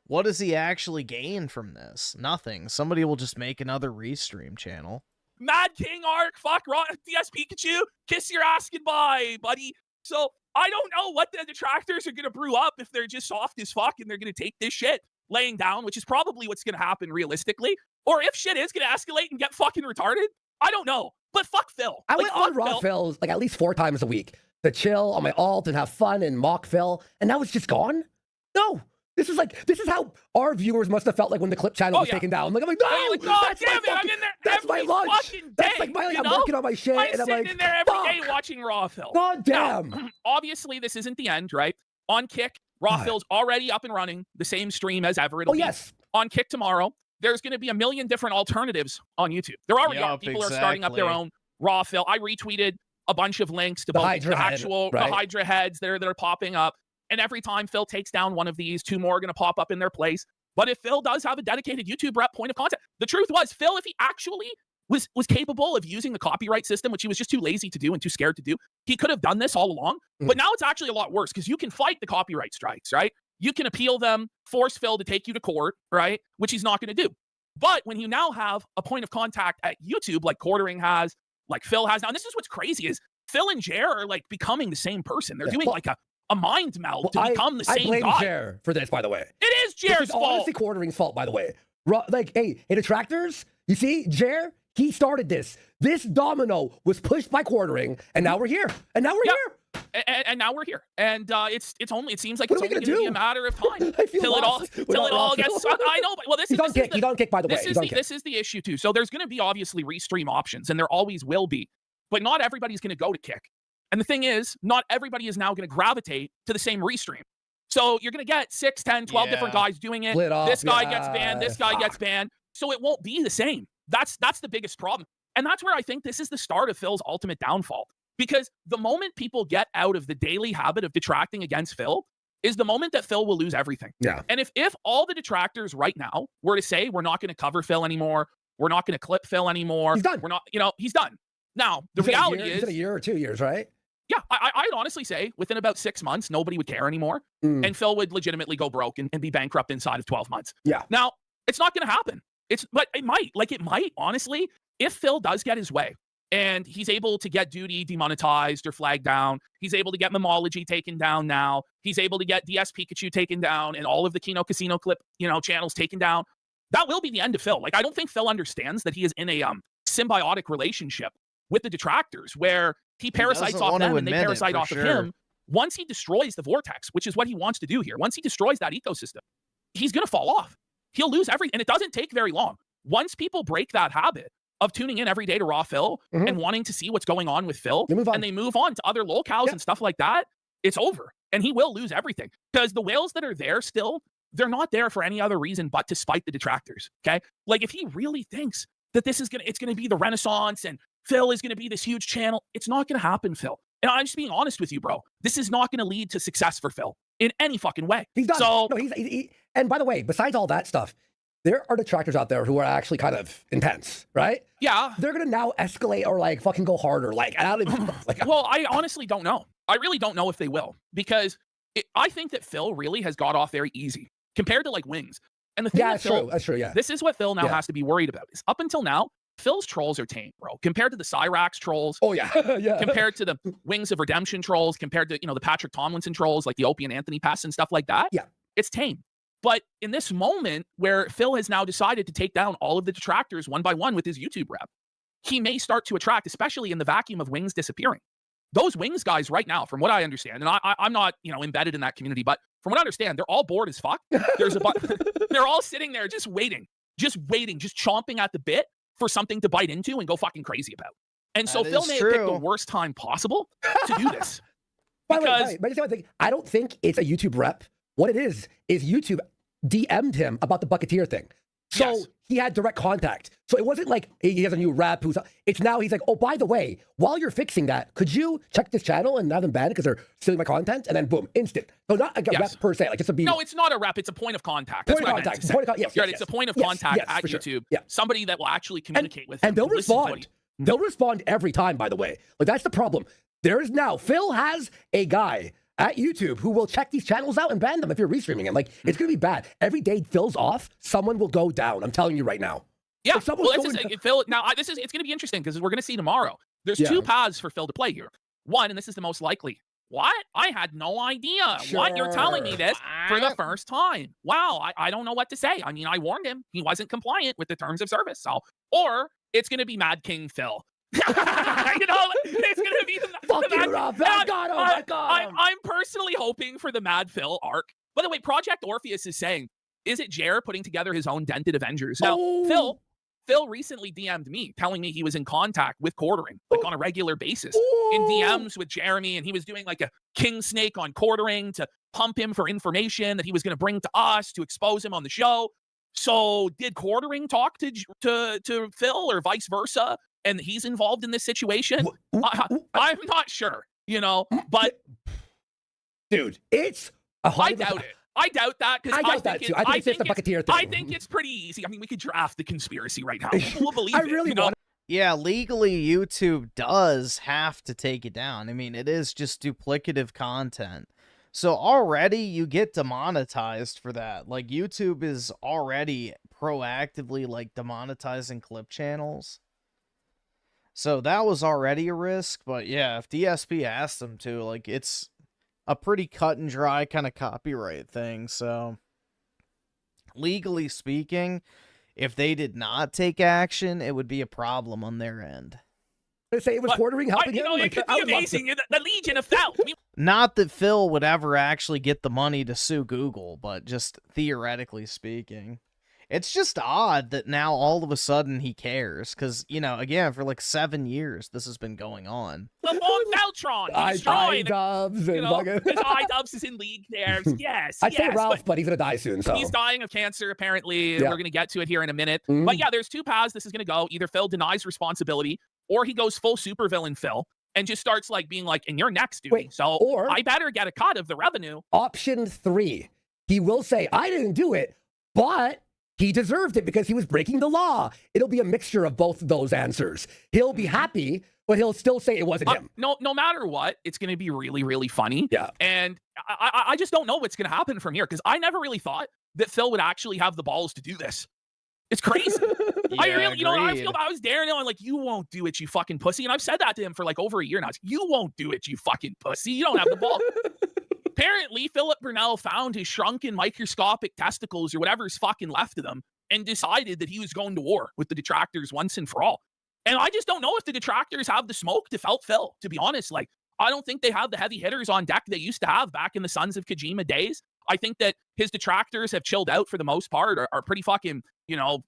what does he actually gain from this? Nothing. Somebody will just make another restream channel. Mad King Arc, fuck DS Pikachu, kiss your ass goodbye, buddy. So I don't know what the detractors are going to brew up if they're just soft as fuck and they're going to take this shit laying down, which is probably what's going to happen realistically. Or if shit is going to escalate and get fucking retarded, I don't know. But fuck Phil. I went on Raw Phil like at least 4 times a week to chill on my alt and have fun and mock Phil, and now it's just gone? No. This is how our viewers must have felt like when the clip channel was taken down. I'm like, no, God damn it, I'm in there that's my lunch. That's like day, I'm working on my shit, and I'm like, sitting in there every day watching Raw Phil. God damn. Now, obviously, this isn't the end, right? On Kick, Raw Phil's already up and running, the same stream as ever. It'll be on Kick tomorrow. There's going to be a million different alternatives on YouTube. There already are. People are starting up their own Raw Phil. I retweeted a bunch of links to both the actual the Hydra heads that are popping up. And every time Phil takes down one of these, 2 more are going to pop up in their place. But if Phil does have a dedicated YouTube rep point of contact, the truth was, Phil, if he actually was capable of using the copyright system, which he was just too lazy to do and too scared to do, he could have done this all along. But now it's actually a lot worse because you can fight the copyright strikes, right? You can appeal them, force Phil to take you to court, right? Which he's not going to do. But when you now have a point of contact at YouTube, like Quartering has, like Phil has now, and this is what's crazy is Phil and Jer are like becoming the same person. They're doing like a mind meld to become the same I blame guy. Jer for this, by the way. It is Jer's fault. Honestly, Quartering's fault, by the way. Like, hey, detractors, you see, Jer, he started this. This domino was pushed by Quartering, and now we're here. And now we're here. And now we're here. And it seems like it's only going to be a matter of time till it all gets. I know, but well, he's on kick, by the way. This is the issue too. So there's going to be obviously restream options, and there always will be, but not everybody's going to go to kick. And the thing is, not everybody is now going to gravitate to the same restream. So you're going to get 6, 10, 12 different guys doing it. This guy gets banned. This guy gets banned. So it won't be the same. That's the biggest problem. And that's where I think this is the start of Phil's ultimate downfall. Because the moment people get out of the daily habit of detracting against Phil is the moment that Phil will lose everything. Yeah. And if all the detractors right now were to say, we're not going to cover Phil anymore, we're not going to clip Phil anymore, he's done. We're not, he's done. Now, the reality is... a year or 2 years, right? Yeah, I'd honestly say within about 6 months, nobody would care anymore. And Phil would legitimately go broke and be bankrupt inside of 12 months. Yeah. Now, it's not going to happen. But it might. Like, it might, honestly, if Phil does get his way and he's able to get duty demonetized or flagged down, he's able to get Memology taken down now, he's able to get DS Pikachu taken down and all of the Kino Casino clip, channels taken down, that will be the end of Phil. Like, I don't think Phil understands that he is in a symbiotic relationship with the detractors where he parasites off them and they parasite off of him. Once he destroys the vortex, which is what he wants to do here, once he destroys that ecosystem, he's going to fall off. He'll lose everything. And it doesn't take very long. Once people break that habit of tuning in every day to Raw Phil and wanting to see what's going on with Phil, and they move on to other locales and stuff like that, it's over. And he will lose everything. Because the whales that are there still, they're not there for any other reason but to spite the detractors. Okay? Like, if he really thinks that it's gonna be the Renaissance and Phil is gonna be this huge channel, it's not gonna happen, Phil. And I'm just being honest with you, bro. This is not gonna lead to success for Phil in any fucking way. He's done. So, no, and by the way, besides all that stuff, there are detractors out there who are actually kind of intense, right? Yeah. They're gonna now escalate or like fucking go harder. Like, I don't even well, I honestly don't know. I really don't know if they will, because I think that Phil really has got off very easy compared to like Wings. And the thing that's true. That's true. Yeah. This is what Phil now has to be worried about. Is up until now, Phil's trolls are tame, bro. Compared to the Cyrax trolls. Oh yeah. Yeah. Compared to the Wings of Redemption trolls, compared to the Patrick Tomlinson trolls, like the Opie and Anthony Pass and stuff like that. Yeah. It's tame. But in this moment where Phil has now decided to take down all of the detractors one by one with his YouTube rep, he may start to attract, especially in the vacuum of Wings disappearing. Those Wings guys right now, from what I understand, and I'm not, embedded in that community, but from what I understand, they're all bored as fuck. They're all sitting there just waiting, just chomping at the bit for something to bite into and go fucking crazy about. And so Phil may have picked the worst time possible to do this. By the way, I don't think it's a YouTube rep. What it is YouTube DM'd him about the Bucketeer thing. So he had direct contact. So it wasn't like he has a new rep it's now he's like, oh, by the way, while you're fixing that, could you check this channel and have them banned because they're stealing my content? And then boom, instant. So not like a rep per se, like it's a beat. No, it's not a rep, it's a point of contact. That's what I meant to say. It's a point of contact at YouTube. Yeah. Somebody that will actually communicate with him. And they'll respond. They'll respond every time, by the way. Like that's the problem. Phil has a guy at YouTube who will check these channels out and ban them if you're restreaming them. Like, it's going to be bad. Every day Phil's off, someone will go down. I'm telling you right now. Yeah, Phil, it's going to be interesting because we're going to see tomorrow. There's two paths for Phil to play here. One, and this is the most likely. What? I had no idea. Sure. What? You're telling me this for the first time. Wow, I don't know what to say. I mean, I warned him. He wasn't compliant with the terms of service. So, or it's going to be Mad King Phil. It's going to be I'm personally hoping for the Mad Phil arc. By the way, Project Orpheus is saying, is it Jer putting together his own dented Avengers? Now, Phil recently DM'd me telling me he was in contact with Quartering, like on a regular basis, in DMs with Jeremy, and he was doing like a king snake on Quartering to pump him for information that he was going to bring to us to expose him on the show. So did Quartering talk to Phil or vice versa? And he's involved in this situation? I'm not sure, but Dude, it's I doubt it. I doubt that because I doubt that too. I think it's just the bucketeer thing. I think it's pretty easy. I mean, we could draft the conspiracy right now. People will believe I it. really you know? want. Yeah, legally, YouTube does have to take it down. I mean, it is just duplicative content. So already you get demonetized for that. Like, YouTube is already proactively, like, demonetizing clip channels. So that was already a risk. But yeah, if DSP asked them to, like, it's a pretty cut and dry kind of copyright thing. So legally speaking, if they did not take action, it would be a problem on their end. They say it was quartering, helping him. It could be amazing. The Legion of Fel. Not that Phil would ever actually get the money to sue Google, but just theoretically speaking. It's just odd that now all of a sudden he cares, because, you know, again, for like 7 years, this has been going on. The long Feltron. iDubbbz and fucking... iDubbbz is in league there. Yes, I'd say Ralph, but he's going to die soon. So he's dying of cancer, apparently. Yeah. We're going to get to it here in a minute. But yeah, there's two paths this is going to go. Either Phil denies responsibility, or he goes full supervillain Phil and just starts like being like, and you're next, dude. Wait, so or I better get a cut of the revenue. Option 3, he will say, I didn't do it, but he deserved it because he was breaking the law. It'll be a mixture of both of those answers. He'll be happy, but he'll still say it wasn't him. No matter what, it's going to be really, really funny. Yeah. And I just don't know what's going to happen from here, because I never really thought that Phil would actually have the balls to do this. It's crazy. I really, I feel I was daring him. I'm like, you won't do it, you fucking pussy. And I've said that to him for like over a year now. You won't do it, you fucking pussy. You don't have the ball. Apparently, Philip Burnell found his shrunken microscopic testicles or whatever's fucking left of them and decided that he was going to war with the detractors once and for all. And I just don't know if the detractors have the smoke to felt Phil, to be honest. Like, I don't think they have the heavy hitters on deck they used to have back in the Sons of Kojima days. I think that his detractors have chilled out for the most part, are pretty fucking, they're not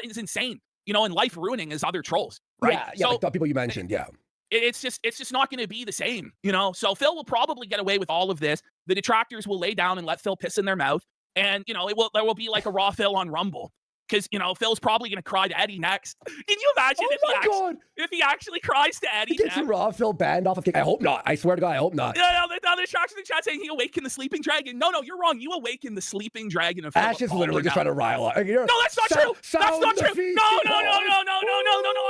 as insane, and life ruining as other trolls, right? Yeah, so, like the people you mentioned, yeah. It's just not going to be the same, So Phil will probably get away with all of this. The detractors will lay down and let Phil piss in their mouth, and there will be like a raw Phil on Rumble, because Phil's probably going to cry to Eddie next. Can you imagine if he actually cries to Eddie? Gets raw Phil banned off of Kick. I hope not. I swear to God, I hope not. Yeah, the detractors in the chat saying he awakened the sleeping dragon. No, you're wrong. You awakened the sleeping dragon of Phil. Ash is literally just trying to rile up. No, that's not true. That's not true. No.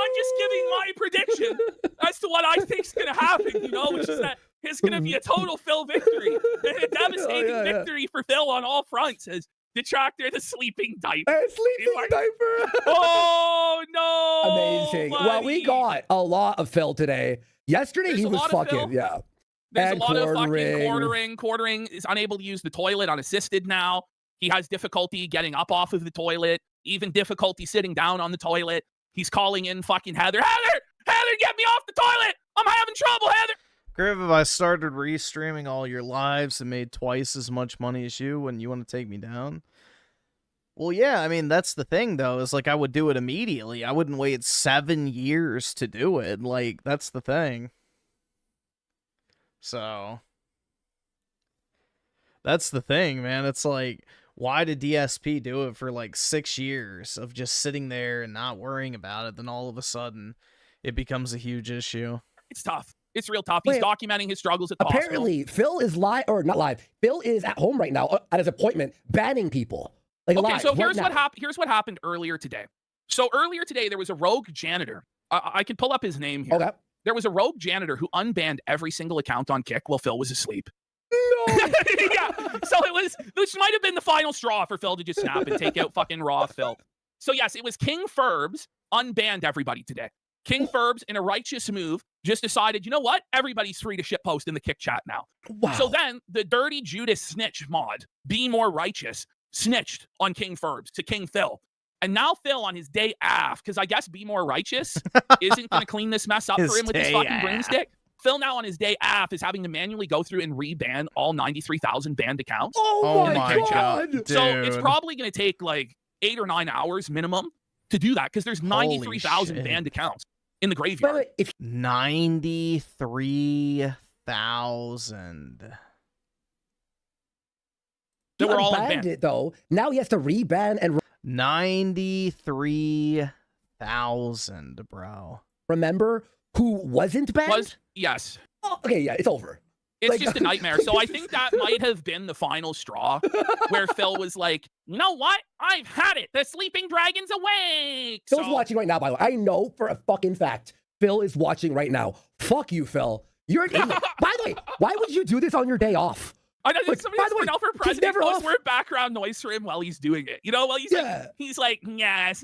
I'm just giving my prediction as to what I think's going to happen, which is that it's going to be a total Phil victory. A devastating victory for Phil on all fronts as Detractor the sleeping diaper. Sleeping diaper. Oh, no. Amazing. Buddy. Well, we got a lot of Phil today. Yesterday, he was fucking, yeah. There's a lot of fucking quartering is unable to use the toilet unassisted now. He has difficulty getting up off of the toilet, even difficulty sitting down on the toilet. He's calling in fucking Heather, get me off the toilet. I'm having trouble, Heather. Griff, if I started restreaming all your lives and made twice as much money as you, when you want to take me down? Well, yeah, I mean, that's the thing, though, is like I would do it immediately. I wouldn't wait 7 years to do it. Like, that's the thing. So, that's the thing, man. It's like, why did DSP do it for like 6 years of just sitting there and not worrying about it? Then all of a sudden, it becomes a huge issue. It's tough. It's real tough. He's documenting his struggles at the apparently, hospital. Phil is live, or not live. Phil is at home right now at his appointment, banning people. Like okay, live, so here's what happened earlier today. So earlier today, there was a rogue janitor. I can pull up his name here. Okay. There was a rogue janitor who unbanned every single account on Kick while Phil was asleep. No. Yeah. So this might have been the final straw for Phil to just snap and take out fucking raw Phil. So yes, it was King Ferbs unbanned everybody today. King Ferbs, in a righteous move, just decided, you know what? Everybody's free to shitpost in the Kick chat now. Wow. So then the Dirty Judas snitch mod, Be More Righteous, snitched on King Ferbs to King Phil. And now Phil, on his day off, because I guess Be More Righteous isn't going to clean this mess up for him with his fucking broomstick. Phil now on his day off is having to manually go through and re-ban all 93,000 banned accounts. Oh my God. So it's probably going to take like 8 or 9 hours minimum to do that, because there's 93,000 banned accounts in the graveyard. 93,000. They were all banned it though. Now he has to reban and 93,000, bro. Remember who wasn't banned? Yes. Oh, okay, yeah, it's over. It's just a nightmare. So I think that might have been the final straw where Phil was like, you know what? I've had it. The sleeping dragon's awake. Phil's watching right now, by the way. I know for a fucking fact Phil is watching right now. Fuck you, Phil. You're an idiot. By the way, why would you do this on your day off? I know somebody else now for president off. We're background noise for him while he's doing it. You know, while he's like, yes,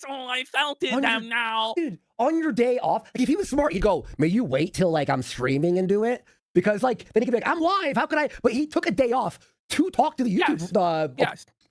oh, I felt it now. Dude, on your day off, like if he was smart, he'd go, may you wait till like I'm streaming and do it? Because like then he could be like, I'm live. How can I? But he took a day off to talk to the YouTube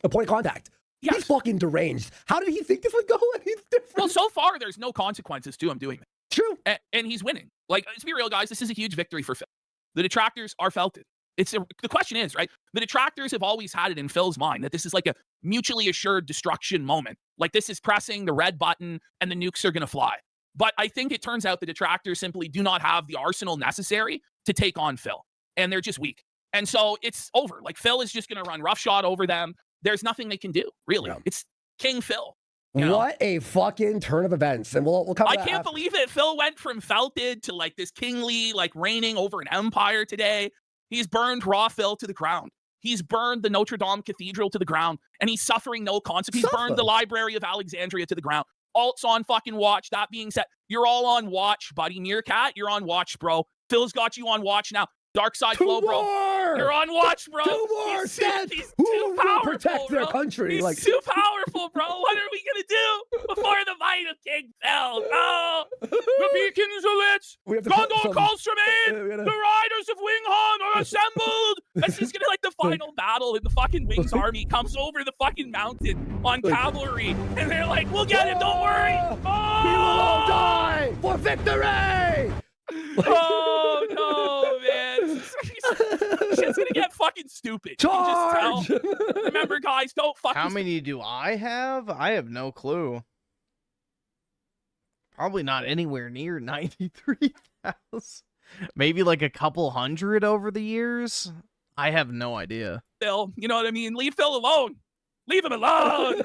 the point of contact. He's fucking deranged. How did he think this would go? He's different. Well, so far there's no consequences to him doing it. True, and he's winning. Like, let's be real, guys. This is a huge victory for Phil. The detractors are felt it. The question is, right? The detractors have always had it in Phil's mind that this is like a mutually assured destruction moment. Like this is pressing the red button and the nukes are going to fly. But I think it turns out the detractors simply do not have the arsenal necessary to take on Phil. And they're just weak. And so it's over. Like Phil is just going to run roughshod over them. There's nothing they can do, really. Yeah. It's King Phil. What a fucking turn of events. And we'll come I can't believe it. Phil went from felted to like this kingly, like reigning over an empire today. He's burned Raw Phil to the ground. He's burned the Notre Dame Cathedral to the ground, and he's suffering no consequence. He's burned the Library of Alexandria to the ground. Alt's on fucking watch. That being said, you're all on watch, buddy. Meerkat, you're on watch, bro. Phil's got you on watch now. Dark Side Flow, bro. You're on watch, bro. He's too powerful, protect their country. He's too powerful, bro. What are we gonna do before the might of King Phil? No. The beacons are lit. Gondor calls from aid. The riders of Winghorn are assembled. This is gonna be like the final battle, and the fucking Wings army comes over the fucking mountain on cavalry, and they're like, "We'll get him. Don't worry." We will all die for victory. Oh no, man! Shit's gonna get fucking stupid. Charge! You just tell. Remember, guys, don't fucking. How many do I have? I have no clue. Probably not anywhere near 93,000. Maybe like a couple hundred over the years. I have no idea. Phil, you know what I mean? Leave Phil alone. Leave him alone.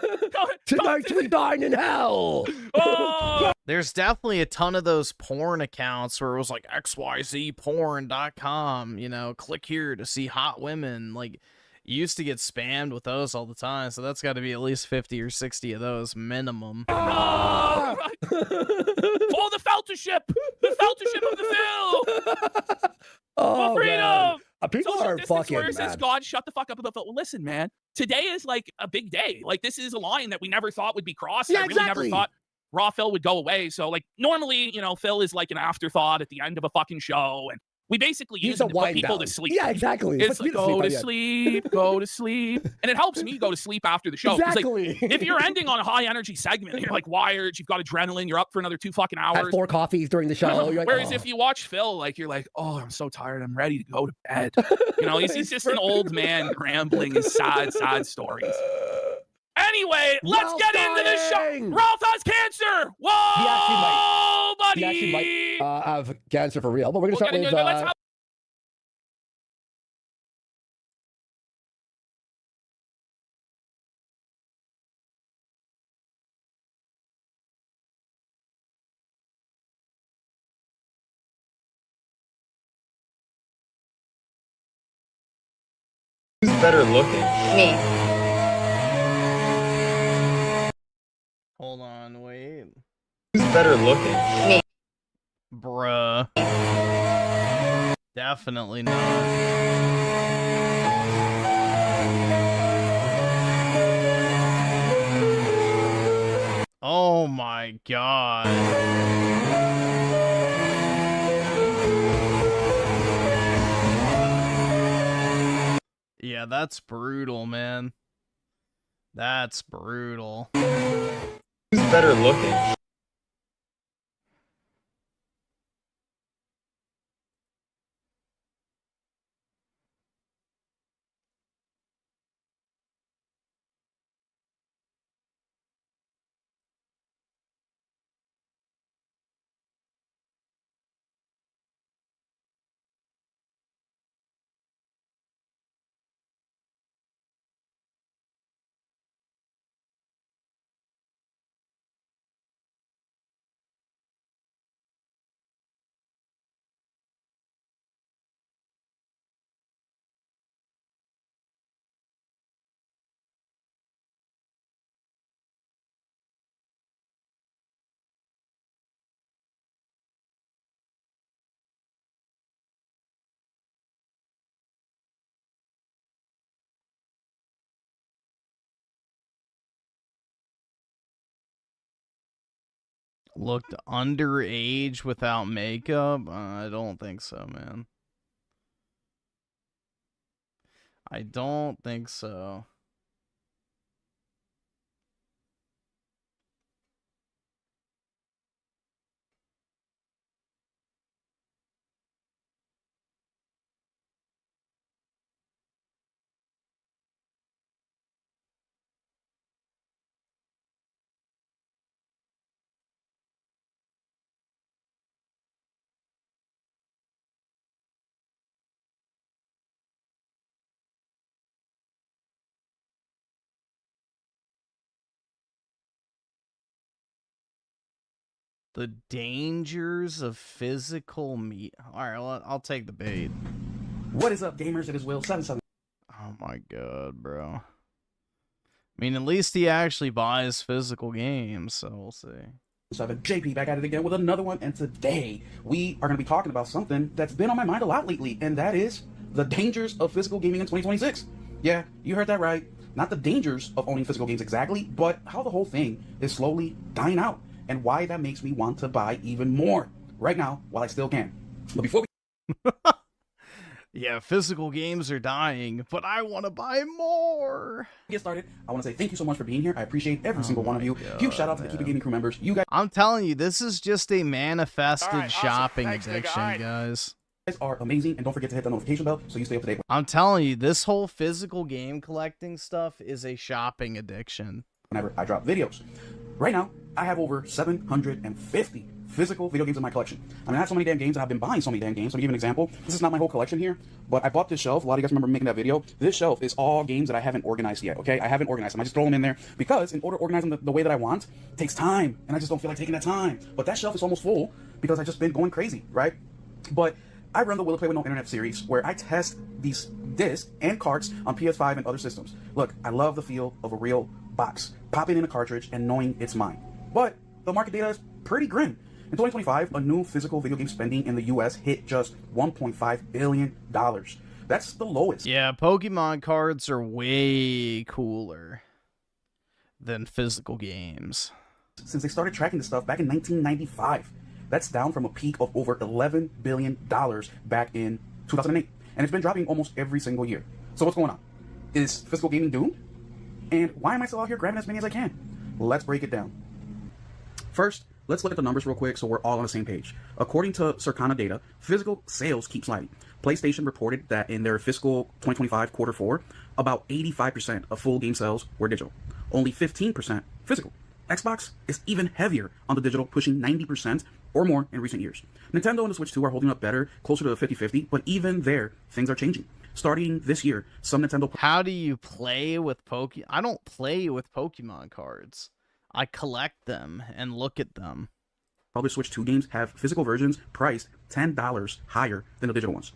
Tonight we dine in hell. Oh! There's definitely a ton of those porn accounts where it was like xyzporn.com, you know, click here to see hot women. Like, you used to get spammed with those all the time, so that's got to be at least 50 or 60 of those minimum. Oh, the Feltership! The Feltership of the Phil! Oh, for freedom! Man. People Social are distance fucking where it says, mad. God, shut the fuck up about Phil. Well, listen, man, today is like a big day. Like, this is a line that we never thought would be crossed. Yeah, I really never thought Raw Phil would go away. So, like, normally, you know, Phil is like an afterthought at the end of a fucking show, and we basically use him to put people to sleep. Yeah, exactly. It's like, go to sleep, go to sleep. And it helps me go to sleep after the show. 'Cause, Exactly. like, if you're ending on a high energy segment, you're like wired, you've got adrenaline, you're up for another 2 fucking hours. Had 4 coffees during the show. You're like, Whereas oh. if you watch Phil, like, you're like, oh, I'm so tired, I'm ready to go to bed. You know, he's just an old man rambling his sad stories. Anyway, let's get into the show. Ralph has cancer. Whoa, buddy. He actually might have cancer for real. But we're going to start with... let's have Who's better looking? Me. Hold on, wait. Who's better looking? Me. Bruh. Definitely not. Oh my god. Yeah, that's brutal, man. That's brutal. Who's better looking? Looked underage without makeup? I don't think so, man. I don't think so. The dangers of physical meat. All right, well, I'll take the bait. What is up, gamers? It is Will77. Oh my god, bro. I mean, at least he actually buys physical games, so we'll see. JP back at it again with another one, and today we are going to be talking about something that's been on my mind a lot lately, and that is the dangers of physical gaming in 2026. Yeah, you heard that right. Not the dangers of owning physical games exactly, but how the whole thing is slowly dying out, and why that makes me want to buy even more right now while I still can. But before we Yeah, physical games are dying, but I want to buy more. get started, I want to say thank you so much for being here. I appreciate every single one of you. Huge shout out to the Keep It Gaming crew members. You guys I'm telling you, this is just a manifested shopping addiction, guys. are amazing, and don't forget to hit the notification bell so you stay up to date. I'm telling you, this whole physical game collecting stuff is a shopping addiction. Whenever I drop videos. Right now, I have over 750 physical video games in my collection. I mean, I have so many damn games, and I've been buying so many damn games. So to give you an example, this is not my whole collection here, but I bought this shelf. A lot of you guys remember making that video. This shelf is all games that I haven't organized yet, okay? I haven't organized them. I just throw them in there because in order to organize them the way that I want, it takes time, and I just don't feel like taking that time. But that shelf is almost full because I've just been going crazy, right? But I run the Will It Play With No Internet series where I test these discs and carts on PS5 and other systems. Look, I love the feel of a real box, popping in a cartridge and knowing it's mine. But the market data is pretty grim. In 2025, a new physical video game spending in the US hit just $1.5 billion. That's the lowest. Yeah, Pokemon cards are way cooler than physical games. Since they started tracking this stuff back in 1995. That's down from a peak of over $11 billion back in 2008. And it's been dropping almost every single year. So what's going on? Is physical gaming doomed? And why am I still out here grabbing as many as I can? Let's break it down. First, let's look at the numbers real quick so we're all on the same page. According to Circana data, physical sales keep sliding. PlayStation reported that in their fiscal 2025 quarter 4, about 85% of full game sales were digital. Only 15% physical. Xbox is even heavier on the digital, pushing 90% or more in recent years. Nintendo and the Switch 2 are holding up better, closer to 50-50, but even there, things are changing. Starting this year, some Nintendo... How do you play with Pokemon? I don't play with Pokemon cards. I collect them and look at them. Published Switch 2 games have physical versions priced $10 higher than the digital ones.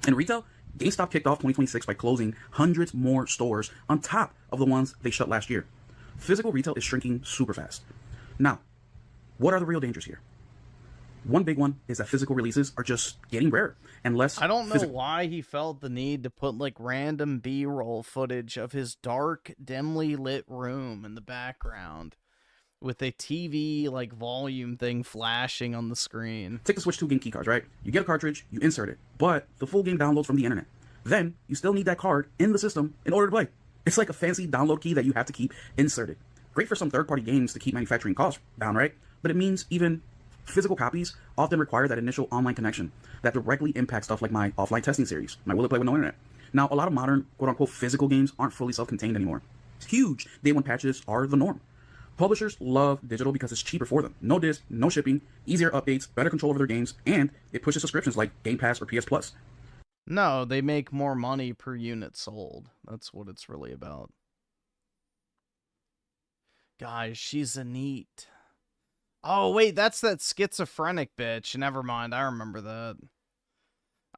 In retail, GameStop kicked off 2026 by closing hundreds more stores on top of the ones they shut last year. Physical retail is shrinking super fast. Now, what are the real dangers here? One big one is that physical releases are just getting rarer and less. I don't know why he felt the need to put like random B-roll footage of his dark, dimly lit room in the background with a TV like volume thing flashing on the screen. Take the Switch 2 game key cards, right? You get a cartridge, you insert it, but the full game downloads from the internet. Then you still need that card in the system in order to play. It's like a fancy download key that you have to keep inserted. Great for some third-party games to keep manufacturing costs down, right? But it means even physical copies often require that initial online connection that directly impacts stuff like my offline testing series, my Will It Play With No Internet. Now, a lot of modern, quote-unquote, physical games aren't fully self-contained anymore. It's huge. Day one patches are the norm. Publishers love digital because it's cheaper for them. No disc, no shipping, easier updates, better control over their games, and it pushes subscriptions like Game Pass or PS Plus. No, they make more money per unit sold. That's what it's really about. Guys, she's a neat. Oh, wait, that's that schizophrenic bitch. Never mind, I remember that.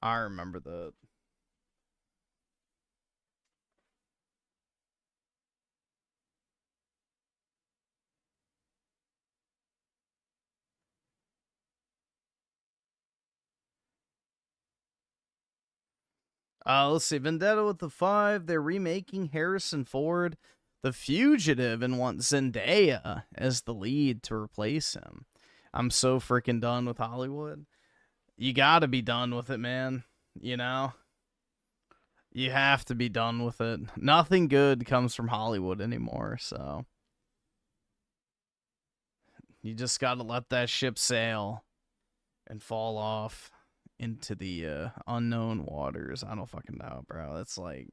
I remember that. Let's see. Vendetta with the 5. They're remaking Harrison Ford, The Fugitive, and want Zendaya as the lead to replace him. I'm so freaking done with Hollywood. You gotta be done with it, man. You know? You have to be done with it. Nothing good comes from Hollywood anymore, so. You just gotta let that ship sail and fall off into the unknown waters. I don't fucking know, bro. It's like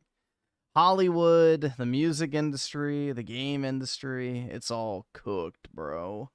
Hollywood, the music industry, the game industry, it's all cooked, bro.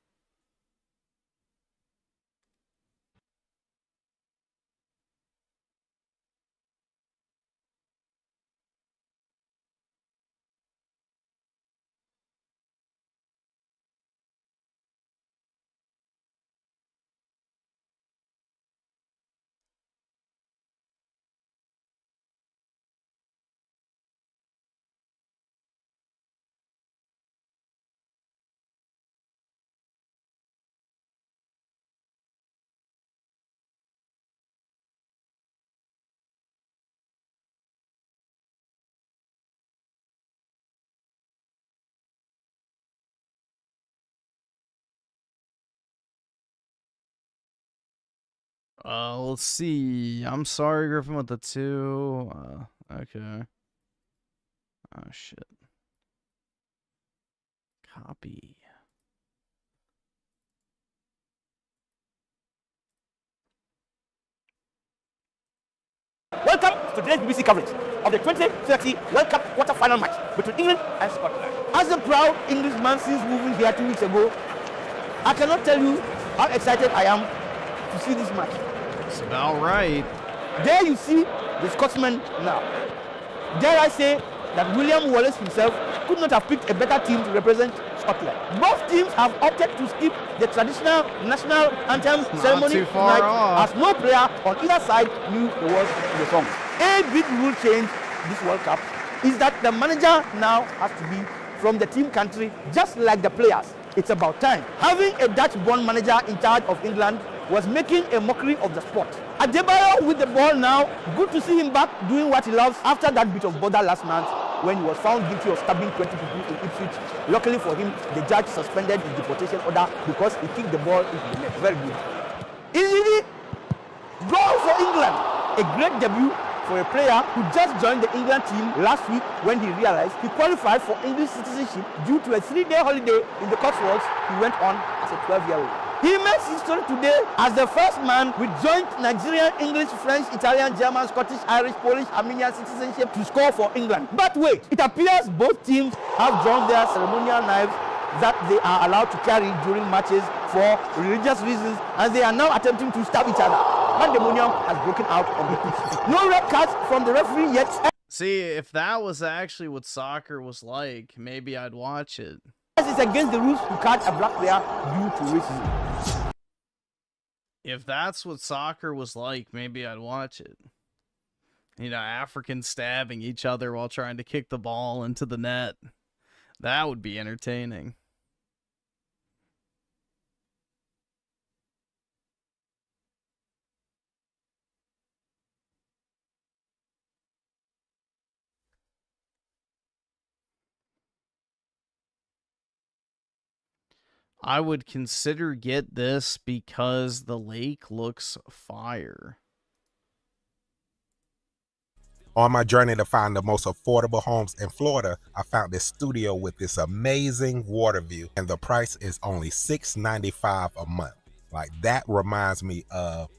Let's see. I'm sorry, Griffin, with the 2. Okay. Oh, shit. Copy. Welcome to today's BBC coverage of the 2030 World Cup quarter-final match between England and Scotland. As a proud Englishman since moving here 2 weeks ago, I cannot tell you how excited I am to see this match. It's about right. There you see the Scotsman now. Dare I say that William Wallace himself could not have picked a better team to represent Scotland. Both teams have opted to skip the traditional national anthem ceremony tonight, as no player on either side knew the words to the song. A big rule change this World Cup is that the manager now has to be from the team country, just like the players. It's about time. Having a Dutch-born manager in charge of England was making a mockery of the sport. Adebayo with the ball now. Good to see him back doing what he loves after that bit of bother last month when he was found guilty of stabbing 20 people in Ipswich. Luckily for him, the judge suspended his deportation order because he kicked the ball into the net. Very good. Easily, goal for England. A great debut for a player who just joined the England team last week when he realized he qualified for English citizenship due to a 3-day holiday in the Cotswolds he went on as a 12-year-old. He makes history today as the first man with joint Nigerian, English, French, Italian, German, Scottish, Irish, Polish, Armenian citizenship to score for England. But wait, it appears both teams have drawn their ceremonial knives that they are allowed to carry during matches for religious reasons, and they are now attempting to stab each other. Pandemonium has broken out on the pitch. No red cards from the referee yet. See, if that was actually what soccer was like, maybe I'd watch it. It's against the rules to catch a black player due to racism. If that's what soccer was like, maybe I'd watch it. You know, Africans stabbing each other while trying to kick the ball into the net. That would be entertaining. I would consider get this because the lake looks fire. On my journey to find the most affordable homes in Florida, I found this studio with this amazing water view, and the price is only $695 a month. Like, that reminds me of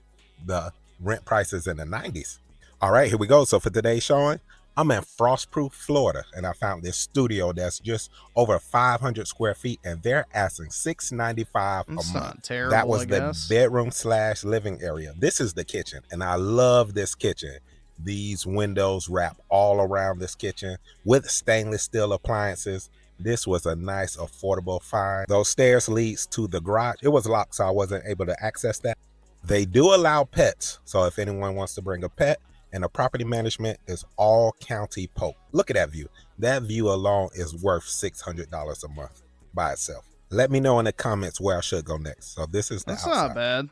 the rent prices in the 90s. All right, here we go. So for today's showing, I'm in Frostproof, Florida, and I found this studio that's just over 500 square feet, and they're asking $695 a month. Not terrible, that was I the guess. bedroom/living area. This is the kitchen, and I love this kitchen. These windows wrap all around this kitchen with stainless steel appliances. This was a nice, affordable find. Those stairs leads to the garage. It was locked, so I wasn't able to access that. They do allow pets, so if anyone wants to bring a pet, and the property management is all county Pope. Look at that view. That view alone is worth $600 a month by itself. Let me know in the comments where I should go next. So this is the That's outside. not bad.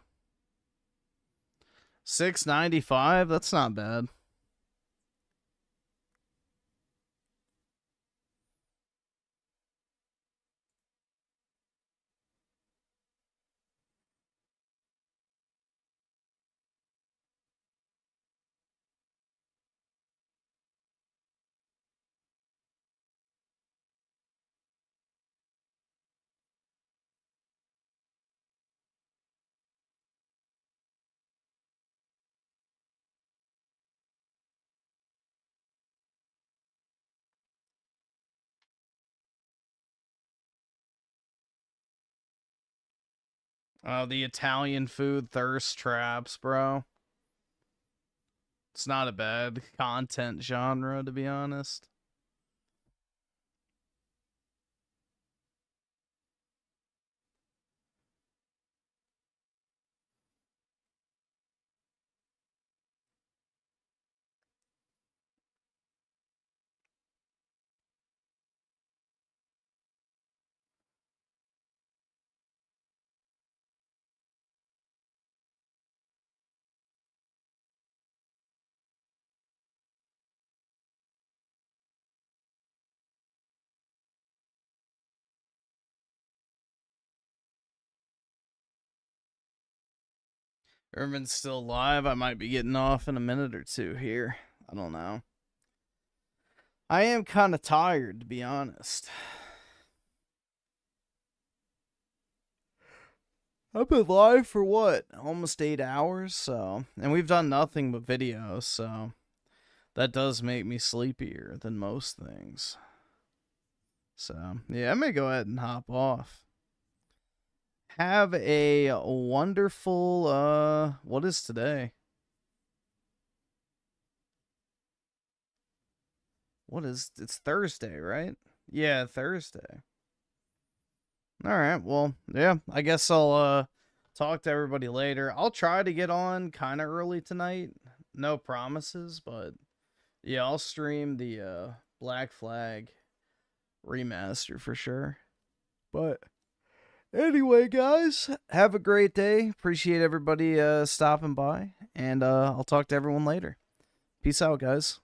$695. That's not bad. Oh, the Italian food thirst traps, bro. It's not a bad content genre, to be honest. Irvin's still live. I might be getting off in a minute or two here. I don't know. I am kind of tired, to be honest. I've been live for what? Almost 8 hours, so. And we've done nothing but videos, so. That does make me sleepier than most things. So, yeah, I may go ahead and hop off. Have a wonderful, what is today? It's Thursday, right? Yeah, Thursday. Alright, well, yeah, I guess I'll, talk to everybody later. I'll try to get on kind of early tonight. No promises, but, yeah, I'll stream the, Black Flag remaster for sure. But... anyway, guys, have a great day. Appreciate everybody stopping by, and I'll talk to everyone later. Peace out, guys.